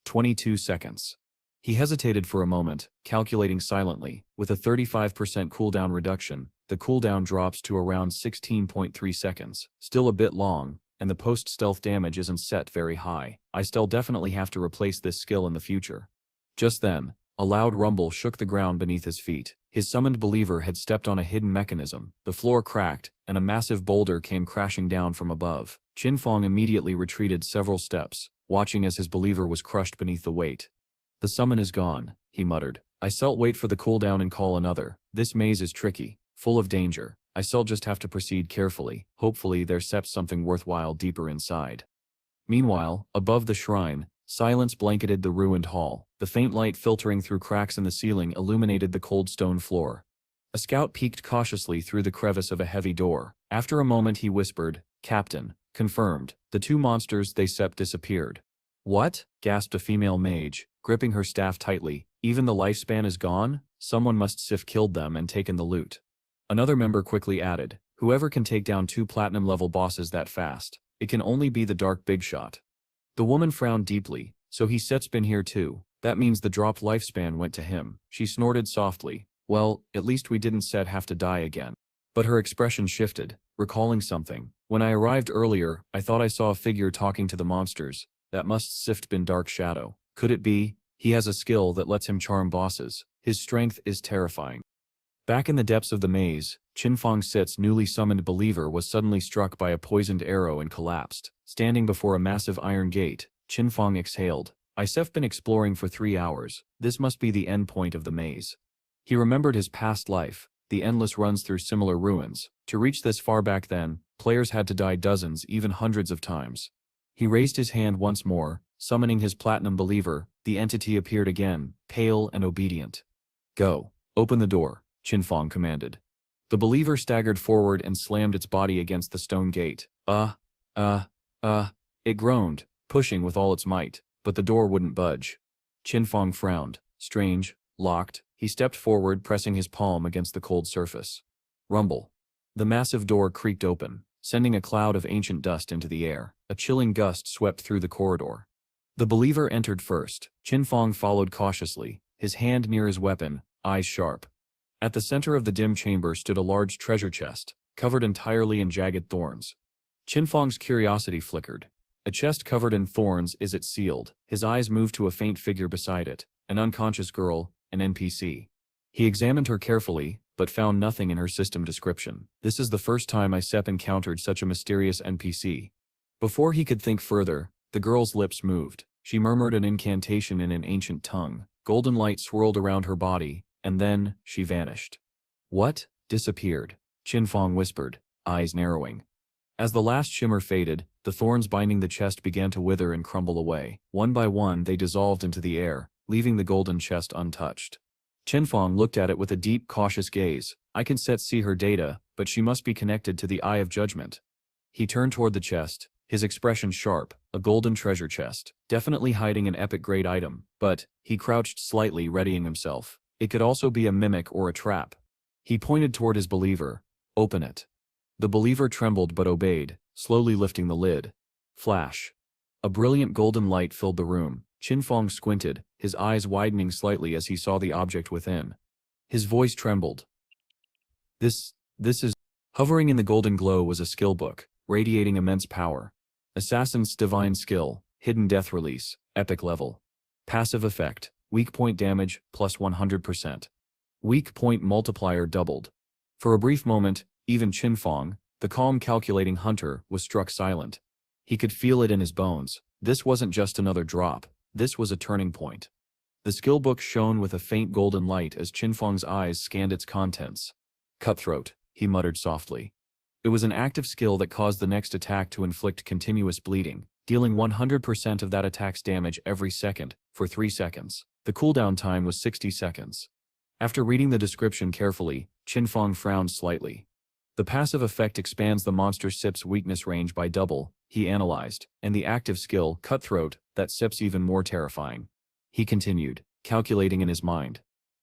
22 seconds. He hesitated for a moment, calculating silently. With a 35% cooldown reduction, the cooldown drops to around 16.3 seconds. Still a bit long, and the post-stealth damage isn't set very high. I still definitely have to replace this skill in the future. Just then, a loud rumble shook the ground beneath his feet. His summoned believer had stepped on a hidden mechanism. The floor cracked, and a massive boulder came crashing down from above. Qinfeng immediately retreated several steps, watching as his believer was crushed beneath the weight. The summon is gone, he muttered. I still wait for the cooldown and call another. This maze is tricky, full of danger. I still just have to proceed carefully. Hopefully there steps something worthwhile deeper inside. Meanwhile, above the shrine, silence blanketed the ruined hall. The faint light filtering through cracks in the ceiling illuminated the cold stone floor. A scout peeked cautiously through the crevice of a heavy door. After a moment he whispered, Captain, confirmed. The 2 monsters they sept disappeared. What? Gasped a female mage, gripping her staff tightly. Even the lifespan is gone? Someone must have killed them and taken the loot. Another member quickly added, whoever can take down 2 platinum level bosses that fast. It can only be the dark big shot. The woman frowned deeply. So he set's been here too. That means the dropped lifespan went to him. She snorted softly. Well, at least we didn't set have to die again. But her expression shifted, recalling something. When I arrived earlier, I thought I saw a figure talking to the monsters. That must have been Dark Shadow. Could it be? He has a skill that lets him charm bosses. His strength is terrifying. Back in the depths of the maze, Qinfeng Sit's newly summoned believer was suddenly struck by a poisoned arrow and collapsed. Standing before a massive iron gate, Qinfeng exhaled. I've been exploring for 3 hours. This must be the end point of the maze. He remembered his past life, the endless runs through similar ruins. To reach this far back then, players had to die dozens, even hundreds of times. He raised his hand once more, summoning his platinum believer. The entity appeared again, pale and obedient. Go. Open the door, Qinfeng commanded. The believer staggered forward and slammed its body against the stone gate. It groaned, pushing with all its might, but the door wouldn't budge. Qinfeng frowned. Strange, locked. He stepped forward, pressing his palm against the cold surface. Rumble. The massive door creaked open, sending a cloud of ancient dust into the air. A chilling gust swept through the corridor. The believer entered first. Qinfeng followed cautiously, his hand near his weapon, eyes sharp. At the center of the dim chamber stood a large treasure chest, covered entirely in jagged thorns. Qinfeng's curiosity flickered. A chest covered in thorns, is it sealed? His eyes moved to a faint figure beside it, an unconscious girl, an NPC. He examined her carefully, but found nothing in her system description. This is the first time Isep encountered such a mysterious NPC. Before he could think further, the girl's lips moved. She murmured an incantation in an ancient tongue. Golden light swirled around her body, and then, she vanished. What? Disappeared? Qinfeng whispered, eyes narrowing. As the last shimmer faded, the thorns binding the chest began to wither and crumble away. One by one they dissolved into the air, leaving the golden chest untouched. Qinfeng looked at it with a deep, cautious gaze. I can see her data, but she must be connected to the Eye of Judgment. He turned toward the chest, his expression sharp, a golden treasure chest, definitely hiding an epic-grade item, but, he crouched slightly, readying himself. It could also be a mimic or a trap. He pointed toward his believer. Open it. The believer trembled but obeyed, slowly lifting the lid. Flash. A brilliant golden light filled the room. Qinfeng squinted, his eyes widening slightly as he saw the object within. His voice trembled. This is... Hovering in the golden glow was a skill book, radiating immense power. Assassin's Divine Skill, Hidden Death Release, Epic Level. Passive Effect, Weak Point Damage, plus 100%. Weak Point Multiplier doubled. For a brief moment, even Qinfeng, the calm calculating hunter, was struck silent. He could feel it in his bones. This wasn't just another drop, this was a turning point. The skill book shone with a faint golden light as Qinfeng's eyes scanned its contents. Cutthroat, he muttered softly. It was an active skill that caused the next attack to inflict continuous bleeding, dealing 100% of that attack's damage every second, for 3 seconds. The cooldown time was 60 seconds. After reading the description carefully, Qinfeng frowned slightly. The passive effect expands the monster SIP's weakness range by double, he analyzed, and the active skill, Cutthroat, that SIP's even more terrifying. He continued, calculating in his mind.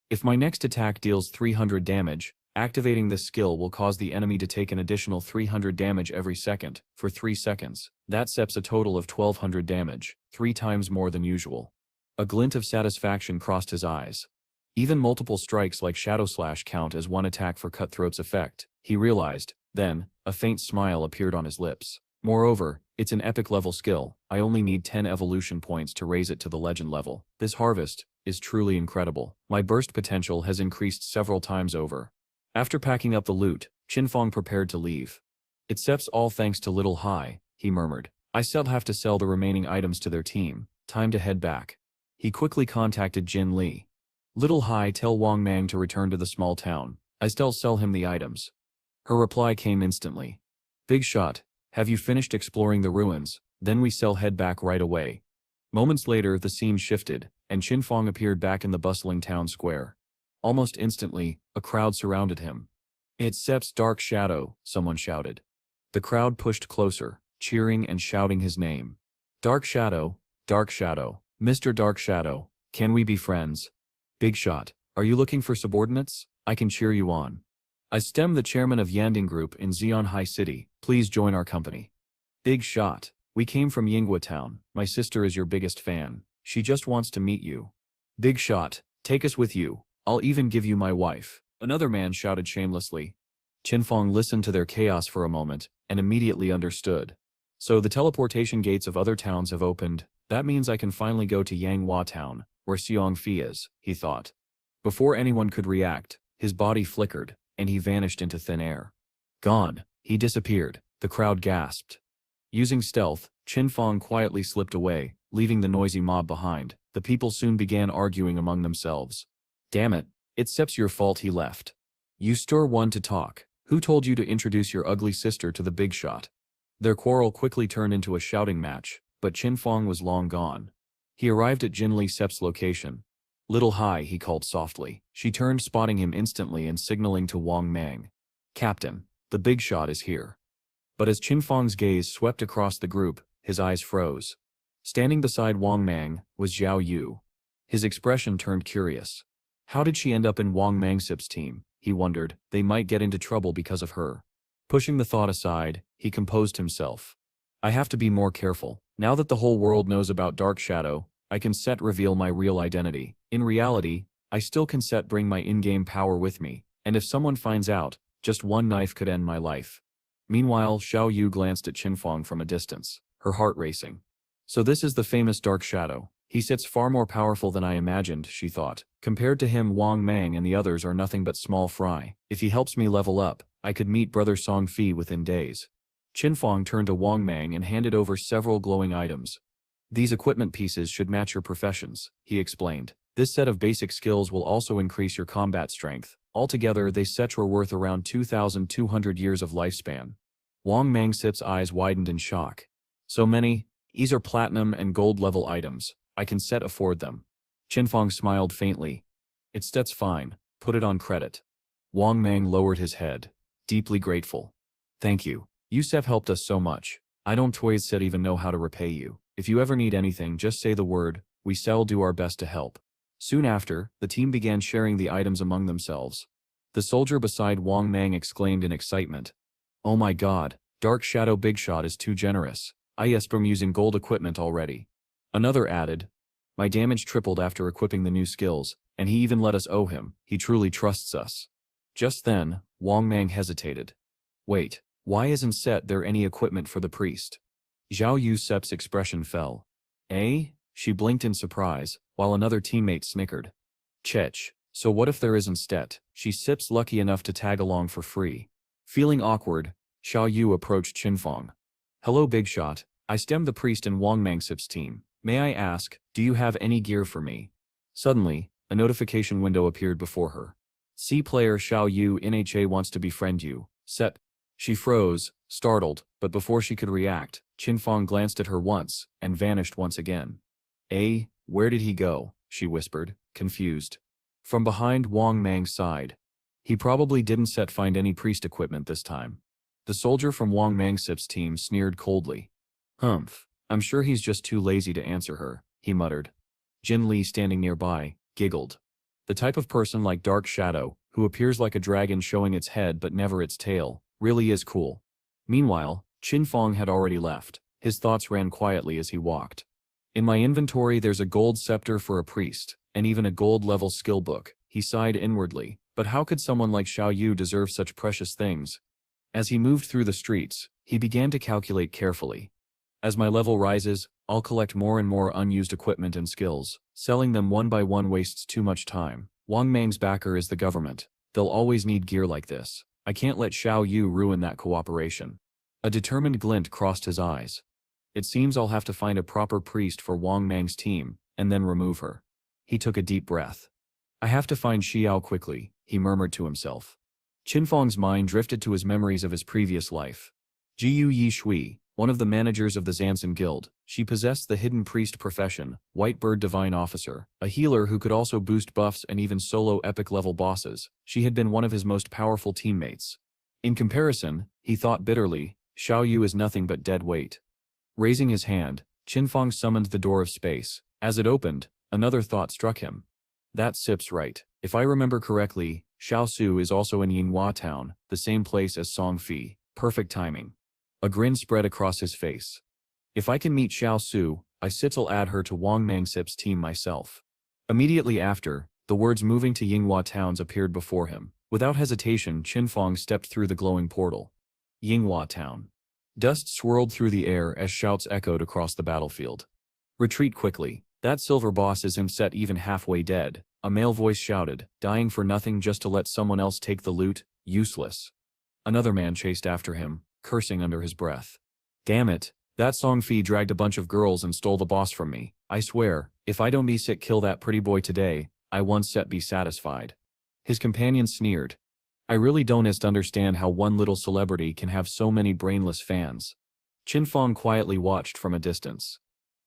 If my next attack deals 300 damage, activating this skill will cause the enemy to take an additional 300 damage every second, for 3 seconds. That SEPs a total of 1200 damage, 3 times more than usual. A glint of satisfaction crossed his eyes. Even multiple strikes like Shadow Slash count as one attack for Cutthroat's effect, he realized. Then, a faint smile appeared on his lips. Moreover, it's an epic level skill. I only need 10 evolution points to raise it to the legend level. This harvest is truly incredible. My burst potential has increased several times over. After packing up the loot, Qinfeng prepared to leave. It SEPs all thanks to Little Hai, he murmured. I still have to sell the remaining items to their team. Time to head back. He quickly contacted Jin Li. Little Hai, tell Wang Mang to return to the small town. I still sell him the items. Her reply came instantly. Big shot. Have you finished exploring the ruins? Then we shall head back right away. Moments later the scene shifted, and Qinfeng appeared back in the bustling town square. Almost instantly, a crowd surrounded him. It's SEP's Dark Shadow, someone shouted. The crowd pushed closer, cheering and shouting his name. Dark Shadow, Mr. Dark Shadow, can we be friends? Big shot, are you looking for subordinates? I can cheer you on. I stem the chairman of Yanding Group in Xi'an High City, please join our company. Big shot, we came from Yinghua Town, my sister is your biggest fan, she just wants to meet you. Big shot, take us with you. I'll even give you my wife. Another man shouted shamelessly. Qinfeng listened to their chaos for a moment, and immediately understood. So the teleportation gates of other towns have opened, that means I can finally go to Yanghua Town, where Xiong Fi is, he thought. Before anyone could react, his body flickered, and he vanished into thin air. Gone, he disappeared, the crowd gasped. Using stealth, Qinfeng quietly slipped away, leaving the noisy mob behind. The people soon began arguing among themselves. Damn it, it's SEP's your fault he left. You stir one to talk. Who told you to introduce your ugly sister to the big shot? Their quarrel quickly turned into a shouting match, but Qinfeng was long gone. He arrived at Jin Li SEP's location. Little Hai, he called softly. She turned, spotting him instantly and signaling to Wang Mang. Captain, the big shot is here. But as Qinfeng's gaze swept across the group, his eyes froze. Standing beside Wang Mang was Zhao Yu. His expression turned curious. How did she end up in Wang Mangsip's team? He wondered. They might get into trouble because of her. Pushing the thought aside, he composed himself. I have to be more careful. Now that the whole world knows about Dark Shadow, I can reveal my real identity. In reality, I still can bring my in-game power with me, and if someone finds out, just one knife could end my life. Meanwhile, Xiao Yu glanced at Qinfeng from a distance, her heart racing. So this is the famous Dark Shadow. He sits far more powerful than I imagined, she thought. Compared to him, Wang Mang and the others are nothing but small fry. If he helps me level up, I could meet Brother Song Fi within days. Qinfeng turned to Wang Mang and handed over several glowing items. These equipment pieces should match your professions, he explained. This set of basic skills will also increase your combat strength. Altogether, they were worth around 2,200 years of lifespan. Wang Mangsip's eyes widened in shock. So many? These are platinum and gold level items. I can afford them. Qinfeng smiled faintly. That's fine. Put it on credit. Wang Mang lowered his head. Deeply grateful. Thank you. You helped us so much. I don't even know how to repay you. If you ever need anything, just say the word. We shall do our best to help. Soon after, the team began sharing the items among themselves. The soldier beside Wang Mang exclaimed in excitement. Oh my god, Dark Shadow Big Shot is too generous. Yes, from using gold equipment already. Another added, my damage tripled after equipping the new skills, and he even let us owe him. He truly trusts us. Just then, Wang Mang hesitated. Wait, why isn't there any equipment for the priest? Zhao Yu Sep's expression fell. Eh? She blinked in surprise, while another teammate snickered. Chech, so what if there isn't stet? She Sip's lucky enough to tag along for free. Feeling awkward, Xiao Yu approached Qinfeng. Hello Big Shot, I stemmed the priest in Wang Mangsip's team. May I ask, do you have any gear for me? Suddenly, a notification window appeared before her. C player Xiao Yu Nha wants to befriend you, Sep. She froze, startled, but before she could react, Qinfeng glanced at her once, and vanished once again. Where did he go? She whispered, confused. From behind Wang Mang's side. He probably didn't find any priest equipment this time. The soldier from Wang Mangsip's team sneered coldly. Humph, I'm sure he's just too lazy to answer her, he muttered. Jin Li standing nearby, giggled. The type of person like Dark Shadow, who appears like a dragon showing its head but never its tail, really is cool. Meanwhile, Qinfeng had already left. His thoughts ran quietly as he walked. In my inventory there's a gold scepter for a priest, and even a gold-level skill book, he sighed inwardly, but how could someone like Xiao Yu deserve such precious things? As he moved through the streets, he began to calculate carefully. As my level rises, I'll collect more and more unused equipment and skills. Selling them one by one wastes too much time. Wang Mang's backer is the government. They'll always need gear like this. I can't let Xiao Yu ruin that cooperation. A determined glint crossed his eyes. It seems I'll have to find a proper priest for Wang Mang's team, and then remove her. He took a deep breath. I have to find Xiao quickly, he murmured to himself. Qinfeng's mind drifted to his memories of his previous life. Jiu Yi Shui, one of the managers of the Zansen Guild, she possessed the hidden priest profession, White Bird Divine Officer, a healer who could also boost buffs and even solo epic-level bosses. She had been one of his most powerful teammates. In comparison, he thought bitterly, Xiao Yu is nothing but dead weight. Raising his hand, Qinfeng summoned the door of space. As it opened, another thought struck him. That Sip's right. If I remember correctly, Xiao Su is also in Yinghua town, the same place as Song Fi. Perfect timing. A grin spread across his face. If I can meet Xiao Su, I'll add her to Wang Mangsip's team myself. Immediately after, the words moving to Yinghua towns appeared before him. Without hesitation, Qinfeng stepped through the glowing portal. Yinghua town. Dust swirled through the air as shouts echoed across the battlefield. Retreat quickly. That silver boss isn't even halfway dead, a male voice shouted, dying for nothing just to let someone else take the loot, useless. Another man chased after him, cursing under his breath. Damn it, that Song Fi dragged a bunch of girls and stole the boss from me. I swear, if I don't kill that pretty boy today, I won't be satisfied. His companion sneered. I really don't understand how one little celebrity can have so many brainless fans. Qinfeng quietly watched from a distance.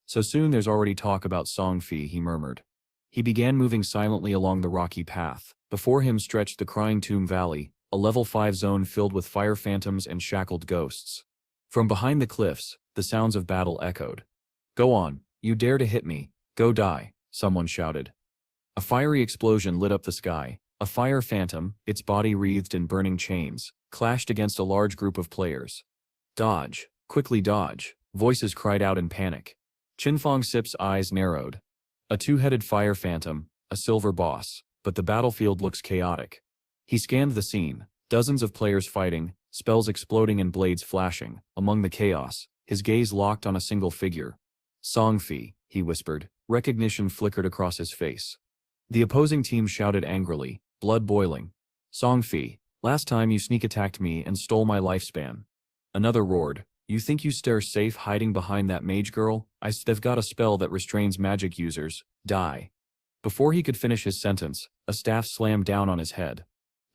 So soon there's already talk about Song Fi, he murmured. He began moving silently along the rocky path. Before him stretched the Crying Tomb Valley, a level 5 zone filled with fire phantoms and shackled ghosts. From behind the cliffs, the sounds of battle echoed. Go on, you dare to hit me, go die, someone shouted. A fiery explosion lit up the sky. A fire phantom, its body wreathed in burning chains, clashed against a large group of players. Dodge, quickly dodge, voices cried out in panic. Qinfeng Sip's eyes narrowed. A two-headed fire phantom, a silver boss, but the battlefield looks chaotic. He scanned the scene, dozens of players fighting, spells exploding and blades flashing. Among the chaos, his gaze locked on a single figure. Song Fi, he whispered. Recognition flickered across his face. The opposing team shouted angrily, blood boiling. Song Fi, last time you sneak attacked me and stole my lifespan. Another roared. You think you stare safe hiding behind that mage girl? They've got a spell that restrains magic users. Die. Before he could finish his sentence, a staff slammed down on his head.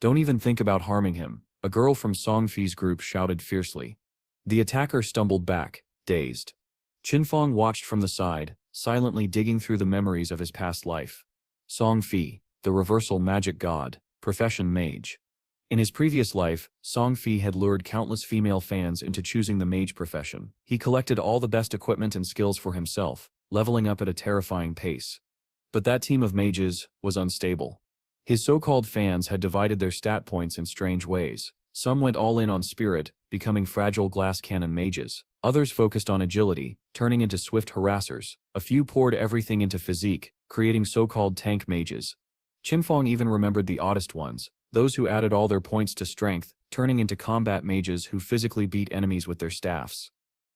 Don't even think about harming him, a girl from Song Fi's group shouted fiercely. The attacker stumbled back, dazed. Qinfeng watched from the side, silently digging through the memories of his past life. Song Fi, the reversal magic god, profession mage. In his previous life, Song Fi had lured countless female fans into choosing the mage profession. He collected all the best equipment and skills for himself, leveling up at a terrifying pace. But that team of mages was unstable. His so-called fans had divided their stat points in strange ways. Some went all in on spirit, becoming fragile glass cannon mages. Others focused on agility, turning into swift harassers. A few poured everything into physique, creating so-called tank mages. Qinfeng even remembered the oddest ones, those who added all their points to strength, turning into combat mages who physically beat enemies with their staffs.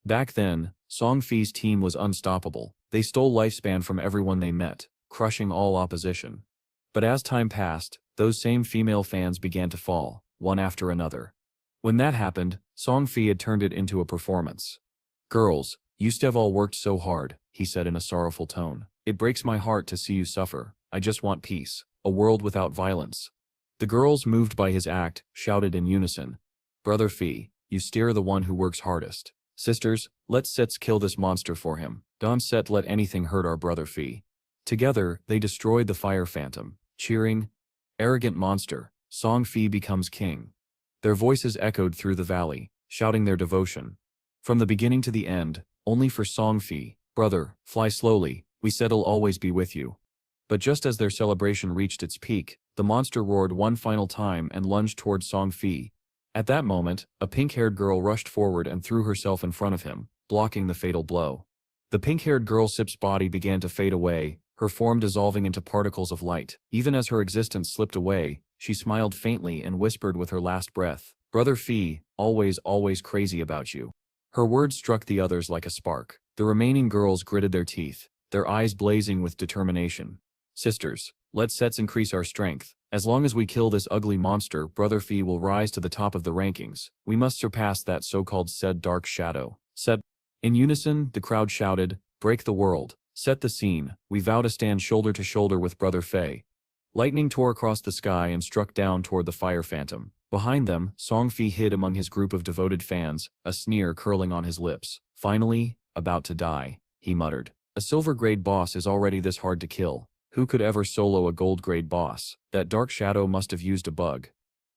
Back then, Song Fi's team was unstoppable. They stole lifespan from everyone they met, crushing all opposition. But as time passed, those same female fans began to fall, one after another. When that happened, Song Fi had turned it into a performance. "Girls, you have all worked so hard," he said in a sorrowful tone. "It breaks my heart to see you suffer. I just want peace, a world without violence." The girls, moved by his act, shouted in unison, "Brother Fi, you steer the one who works hardest. Sisters, let's Sets kill this monster for him. Don't Set let anything hurt our brother Fi." Together, they destroyed the fire phantom, cheering, "Arrogant monster, Song Fi becomes king." Their voices echoed through the valley, shouting their devotion. From the beginning to the end, only for Song Fi, "Brother, fly slowly, we said'll always be with you." But just as their celebration reached its peak, the monster roared one final time and lunged toward Song Fi. At that moment, a pink-haired girl rushed forward and threw herself in front of him, blocking the fatal blow. The pink-haired girl Sip's body began to fade away, her form dissolving into particles of light. Even as her existence slipped away, she smiled faintly and whispered with her last breath, "Brother Fi, always crazy about you." Her words struck the others like a spark. The remaining girls gritted their teeth, their eyes blazing with determination. "Sisters, let's increase our strength. As long as we kill this ugly monster, Brother Fi will rise to the top of the rankings. We must surpass that so-called said dark shadow." Said. In unison, the crowd shouted, "Break the world. Set the scene. We vow to stand shoulder to shoulder with Brother Fei." Lightning tore across the sky and struck down toward the fire phantom. Behind them, Song Fi hid among his group of devoted fans, a sneer curling on his lips. "Finally, about to die," he muttered. "A silver-grade boss is already this hard to kill. Who could ever solo a gold-grade boss? That dark shadow must have used a bug."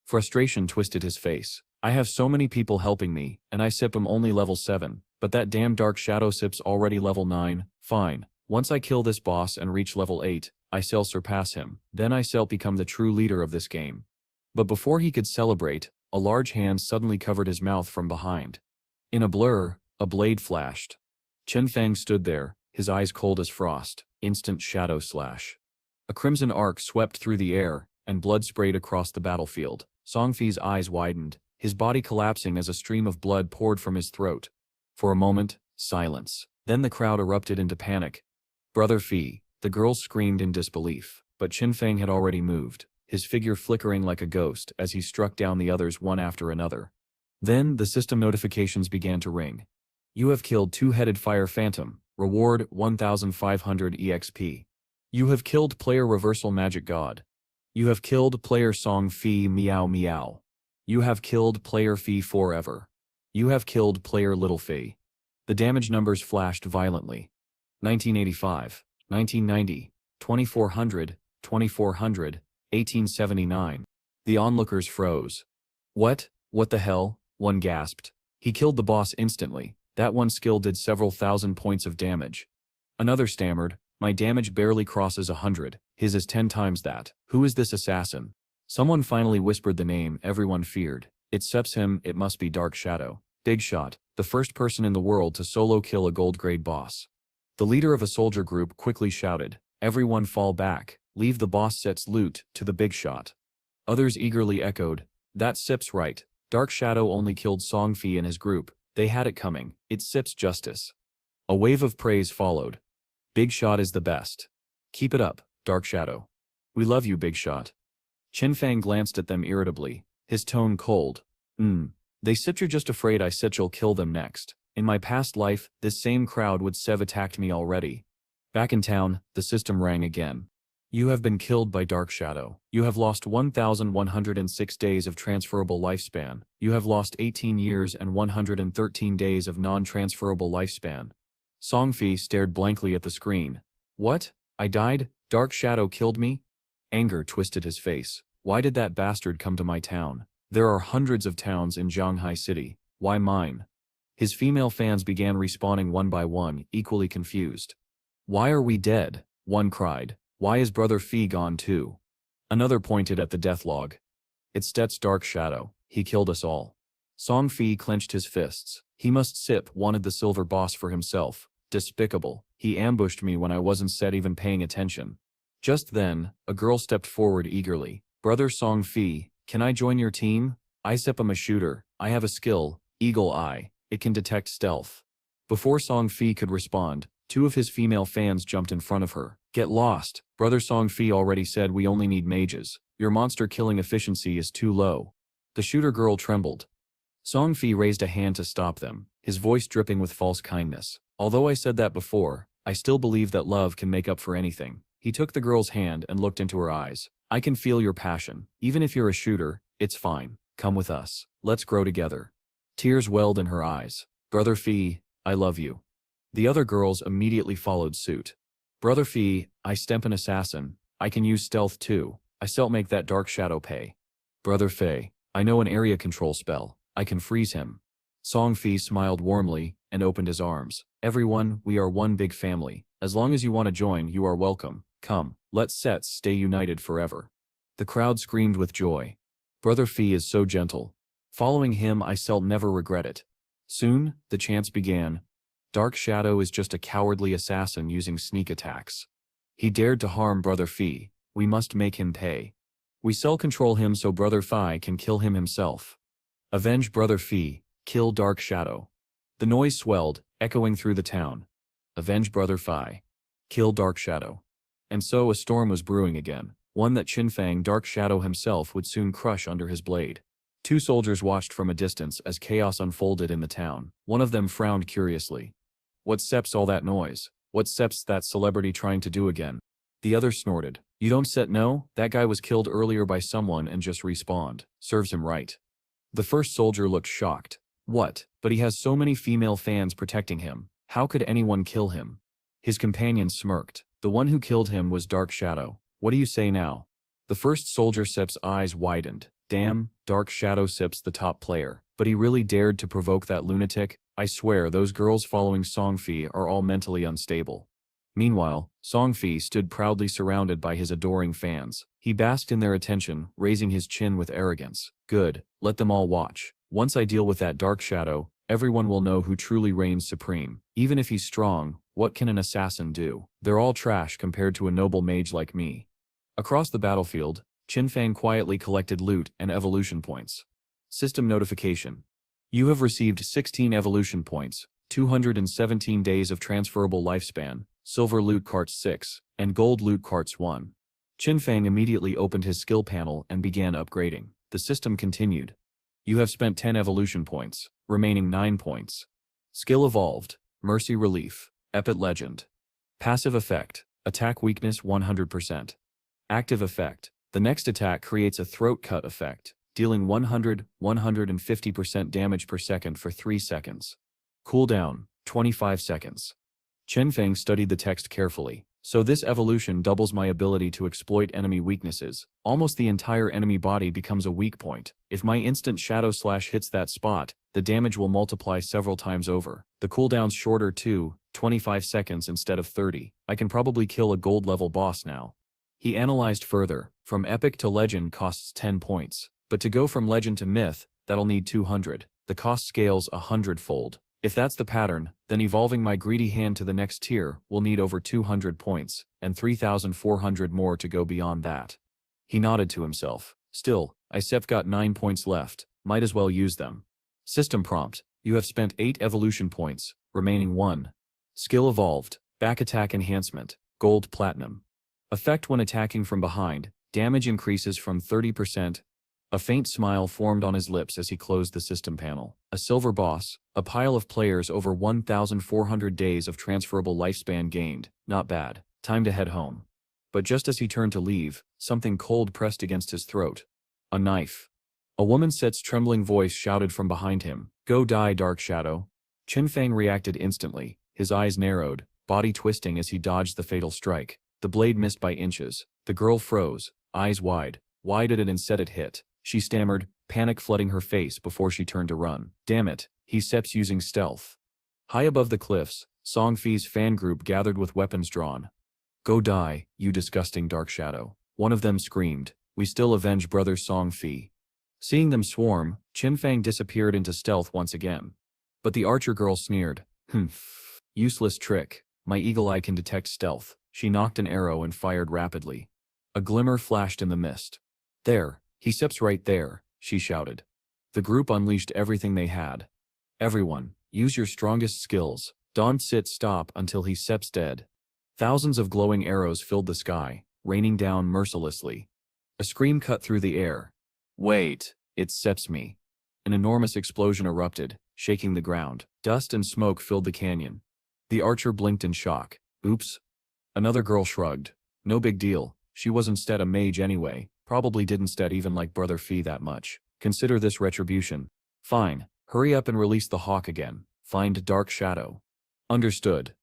Frustration twisted his face. "I have so many people helping me, and I Sip am only level 7, but that damn dark shadow Sip's already level 9. Fine. Once I kill this boss and reach level 8, I shall surpass him. Then I shall become the true leader of this game." But before he could celebrate, a large hand suddenly covered his mouth from behind. In a blur, a blade flashed. Chen Fang stood there, his eyes cold as frost. Instant shadow slash. A crimson arc swept through the air, and blood sprayed across the battlefield. Song Fi's eyes widened, his body collapsing as a stream of blood poured from his throat. For a moment, silence. Then the crowd erupted into panic. "Brother Fi," the girls screamed in disbelief, but Qin Feng had already moved, his figure flickering like a ghost as he struck down the others one after another. Then the system notifications began to ring. "You have killed two-headed fire phantom. Reward 1500 EXP. You have killed player Reversal Magic God. You have killed player Song Fi Meow Meow. You have killed player Fi Forever. You have killed player Little Fi." The damage numbers flashed violently. 1985, 1990, 2400, 2400, 1879. The onlookers froze. What the hell?" one gasped. "He killed the boss instantly. That one skill did several thousand points of damage." Another stammered, "My damage barely crosses 100, his is 10 times that. Who is this assassin?" Someone finally whispered the name everyone feared. "It Seps him, it must be Dark Shadow. Big Shot, the first person in the world to solo kill a gold-grade boss." The leader of a soldier group quickly shouted, "Everyone fall back, leave the boss Set's loot to the Big Shot." Others eagerly echoed, "That Sip's right. Dark Shadow only killed Song Fi and his group. They had it coming. It's Sip's justice." A wave of praise followed. "Big Shot is the best. Keep it up, Dark Shadow. We love you, Big Shot." Qin Fang glanced at them irritably, his tone cold. They Sip, you're just afraid I said you'll kill them next. In my past life, this same crowd would have attacked me already." Back in town, the system rang again. "You have been killed by Dark Shadow. You have lost 1106 days of transferable lifespan. You have lost 18 years and 113 days of non-transferable lifespan." Song Fi stared blankly at the screen. "What? I died? Dark Shadow killed me?" Anger twisted his face. "Why did that bastard come to my town? There are hundreds of towns in Zhanghai City. Why mine?" His female fans began respawning one by one, equally confused. "Why are we dead?" one cried. "Why is Brother Fi gone too?" Another pointed at the death log. "It's Stet's Dark Shadow. He killed us all. Song Fi clenched his fists. He must sip wanted the silver boss for himself. Despicable. He ambushed me when I wasn't set even paying attention. Just then, a girl stepped forward eagerly. Brother Song Fi, can I join your team? I am a shooter. I have a skill, Eagle Eye. It can detect stealth. Before Song Fi could respond, two of his female fans jumped in front of her. Get lost. Brother Song Fi already said we only need mages. Your monster killing efficiency is too low. The shooter girl trembled. Song Fi raised a hand to stop them, his voice dripping with false kindness. Although I said that before, I still believe that love can make up for anything. He took the girl's hand and looked into her eyes. I can feel your passion. Even if you're a shooter, it's fine. Come with us. Let's grow together. Tears welled in her eyes. Brother Fi, I love you. The other girls immediately followed suit. Brother Fi, I stemp an assassin. I can use stealth too. I still make that dark shadow pay. Brother Fei, I know an area control spell. I can freeze him. Song Fi smiled warmly and opened his arms. Everyone, we are one big family. As long as you want to join, you are welcome. Come, let's stay united forever. The crowd screamed with joy. Brother Fi is so gentle. Following him, I shall never regret it. Soon, the chants began. Dark Shadow is just a cowardly assassin using sneak attacks. He dared to harm Brother Fi. We must make him pay. We shall control him so Brother Fi can kill him himself. Avenge Brother Fi. Kill Dark Shadow. The noise swelled, echoing through the town. Avenge Brother Fi. Kill Dark Shadow. And so a storm was brewing again, one that Qinfang Dark Shadow himself would soon crush under his blade. Two soldiers watched from a distance as chaos unfolded in the town. One of them frowned curiously. What's all that noise? What's that celebrity trying to do again? The other snorted. You don't know? That guy was killed earlier by someone and just respawned. Serves him right. The first soldier looked shocked. What? But he has so many female fans protecting him. How could anyone kill him? His companion smirked. The one who killed him was Dark Shadow. What do you say now? The first soldier Sip's eyes widened. Damn, Dark Shadow Sip's the top player. But he really dared to provoke that lunatic? I swear those girls following Song Fi are all mentally unstable. Meanwhile, Song Fi stood proudly surrounded by his adoring fans. He basked in their attention, raising his chin with arrogance. Good, let them all watch. Once I deal with that Dark Shadow, everyone will know who truly reigns supreme. Even if he's strong, what can an assassin do? They're all trash compared to a noble mage like me. Across the battlefield, Qinfang quietly collected loot and evolution points. System notification. You have received 16 evolution points, 217 days of transferable lifespan, silver loot carts 6, and gold loot carts 1. Qinfang immediately opened his skill panel and began upgrading. The system continued. You have spent 10 evolution points, remaining 9 points. Skill evolved, Mercy Relief, Epit Legend. Passive effect, attack weakness 100%. Active effect, the next attack creates a throat cut effect, dealing 150% damage per second for 3 seconds. Cooldown, 25 seconds. Qinfang studied the text carefully. So this evolution doubles my ability to exploit enemy weaknesses. Almost the entire enemy body becomes a weak point. If my instant shadow slash hits that spot, the damage will multiply several times over. The cooldown's shorter too, 25 seconds instead of 30. I can probably kill a gold level boss now. He analyzed further. From epic to legend costs 10 points. But to go from legend to myth, that'll need 200. The cost scales 100-fold. If that's the pattern, then evolving my greedy hand to the next tier will need over 200 points, and 3,400 more to go beyond that. He nodded to himself. Still, I've got 9 points left, might as well use them. System prompt, you have spent 8 evolution points, remaining 1. Skill evolved, back attack enhancement, gold platinum. Effect when attacking from behind, damage increases from 30%. A faint smile formed on his lips as he closed the system panel. A silver boss, a pile of players over 1,400 days of transferable lifespan gained. Not bad. Time to head home. But just as he turned to leave, something cold pressed against his throat. A knife. A woman's trembling voice shouted from behind him. Go die, Dark Shadow. Qinfang reacted instantly, his eyes narrowed, body twisting as he dodged the fatal strike. The blade missed by inches. The girl froze, eyes wide. Why did it instead it hit? She stammered, panic flooding her face before she turned to run. Damn it, he's using stealth. High above the cliffs, Song Fi's fan group gathered with weapons drawn. Go die, you disgusting Dark Shadow. One of them screamed. We still avenge brother Song Fi. Seeing them swarm, Qinfang disappeared into stealth once again. But the archer girl sneered. Useless trick. My eagle eye can detect stealth. She knocked an arrow and fired rapidly. A glimmer flashed in the mist. There, he sips right there, she shouted. The group unleashed everything they had. Everyone, use your strongest skills. Don't sit stop until he steps dead. Thousands of glowing arrows filled the sky, raining down mercilessly. A scream cut through the air. Wait, it steps me. An enormous explosion erupted, shaking the ground. Dust and smoke filled the canyon. The archer blinked in shock. Oops. Another girl shrugged. No big deal, she was instead a mage anyway, probably didn't stat even like Brother Fee that much. Consider this retribution. Fine, hurry up and release the hawk again. Find Dark Shadow. Understood.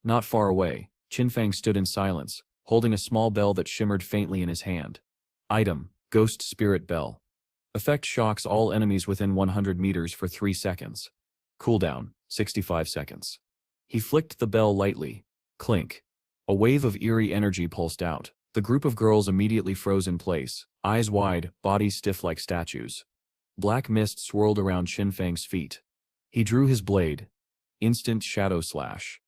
Not far away, Qinfang stood in silence, holding a small bell that shimmered faintly in his hand. Item, Ghost Spirit Bell. Effect shocks all enemies within 100 meters for 3 seconds. Cooldown, 65 seconds. He flicked the bell lightly. Clink. A wave of eerie energy pulsed out. The group of girls immediately froze in place, eyes wide, bodies stiff like statues. Black mist swirled around Qinfang's feet. He drew his blade. Instant shadow slash.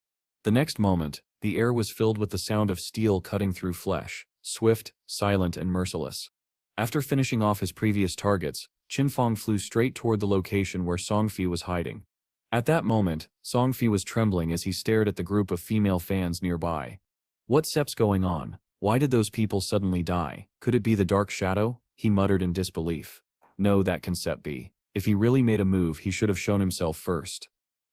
The next moment, the air was filled with the sound of steel cutting through flesh, swift, silent and merciless. After finishing off his previous targets, Qinfang flew straight toward the location where Songfi was hiding. At that moment, Songfi was trembling as he stared at the group of female fans nearby. What sep's going on? Why did those people suddenly die? Could it be the Dark Shadow? He muttered in disbelief. No, that can sep be. If he really made a move, he should have shown himself first.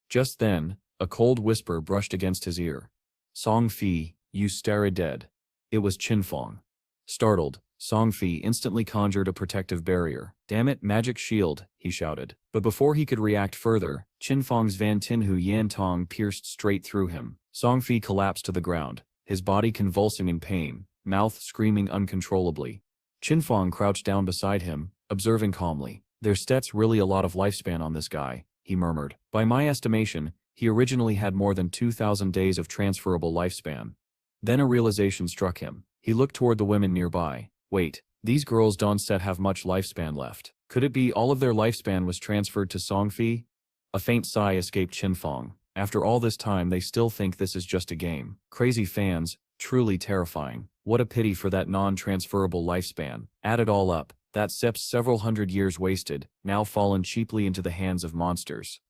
Just then, a cold whisper brushed against his ear. Songfi, you stare dead. It was Qinfang. Startled, Songfi instantly conjured a protective barrier. Damn it, magic shield, he shouted. But before he could react further, Qinfang's Van Tinhu Yantong pierced straight through him. Songfi collapsed to the ground, his body convulsing in pain, mouth screaming uncontrollably. Qinfang crouched down beside him, observing calmly. There's stats really a lot of lifespan on this guy, he murmured. By my estimation, he originally had more than 2,000 days of transferable lifespan. Then a realization struck him. He looked toward the women nearby. Wait, these girls don't set have much lifespan left. Could it be all of their lifespan was transferred to Songfi? A faint sigh escaped Qinfang. After all this time they still think this is just a game. Crazy fans, truly terrifying. What a pity for that non-transferable lifespan. Add it all up, that sep's several hundred years wasted, now fallen cheaply into the hands of monsters.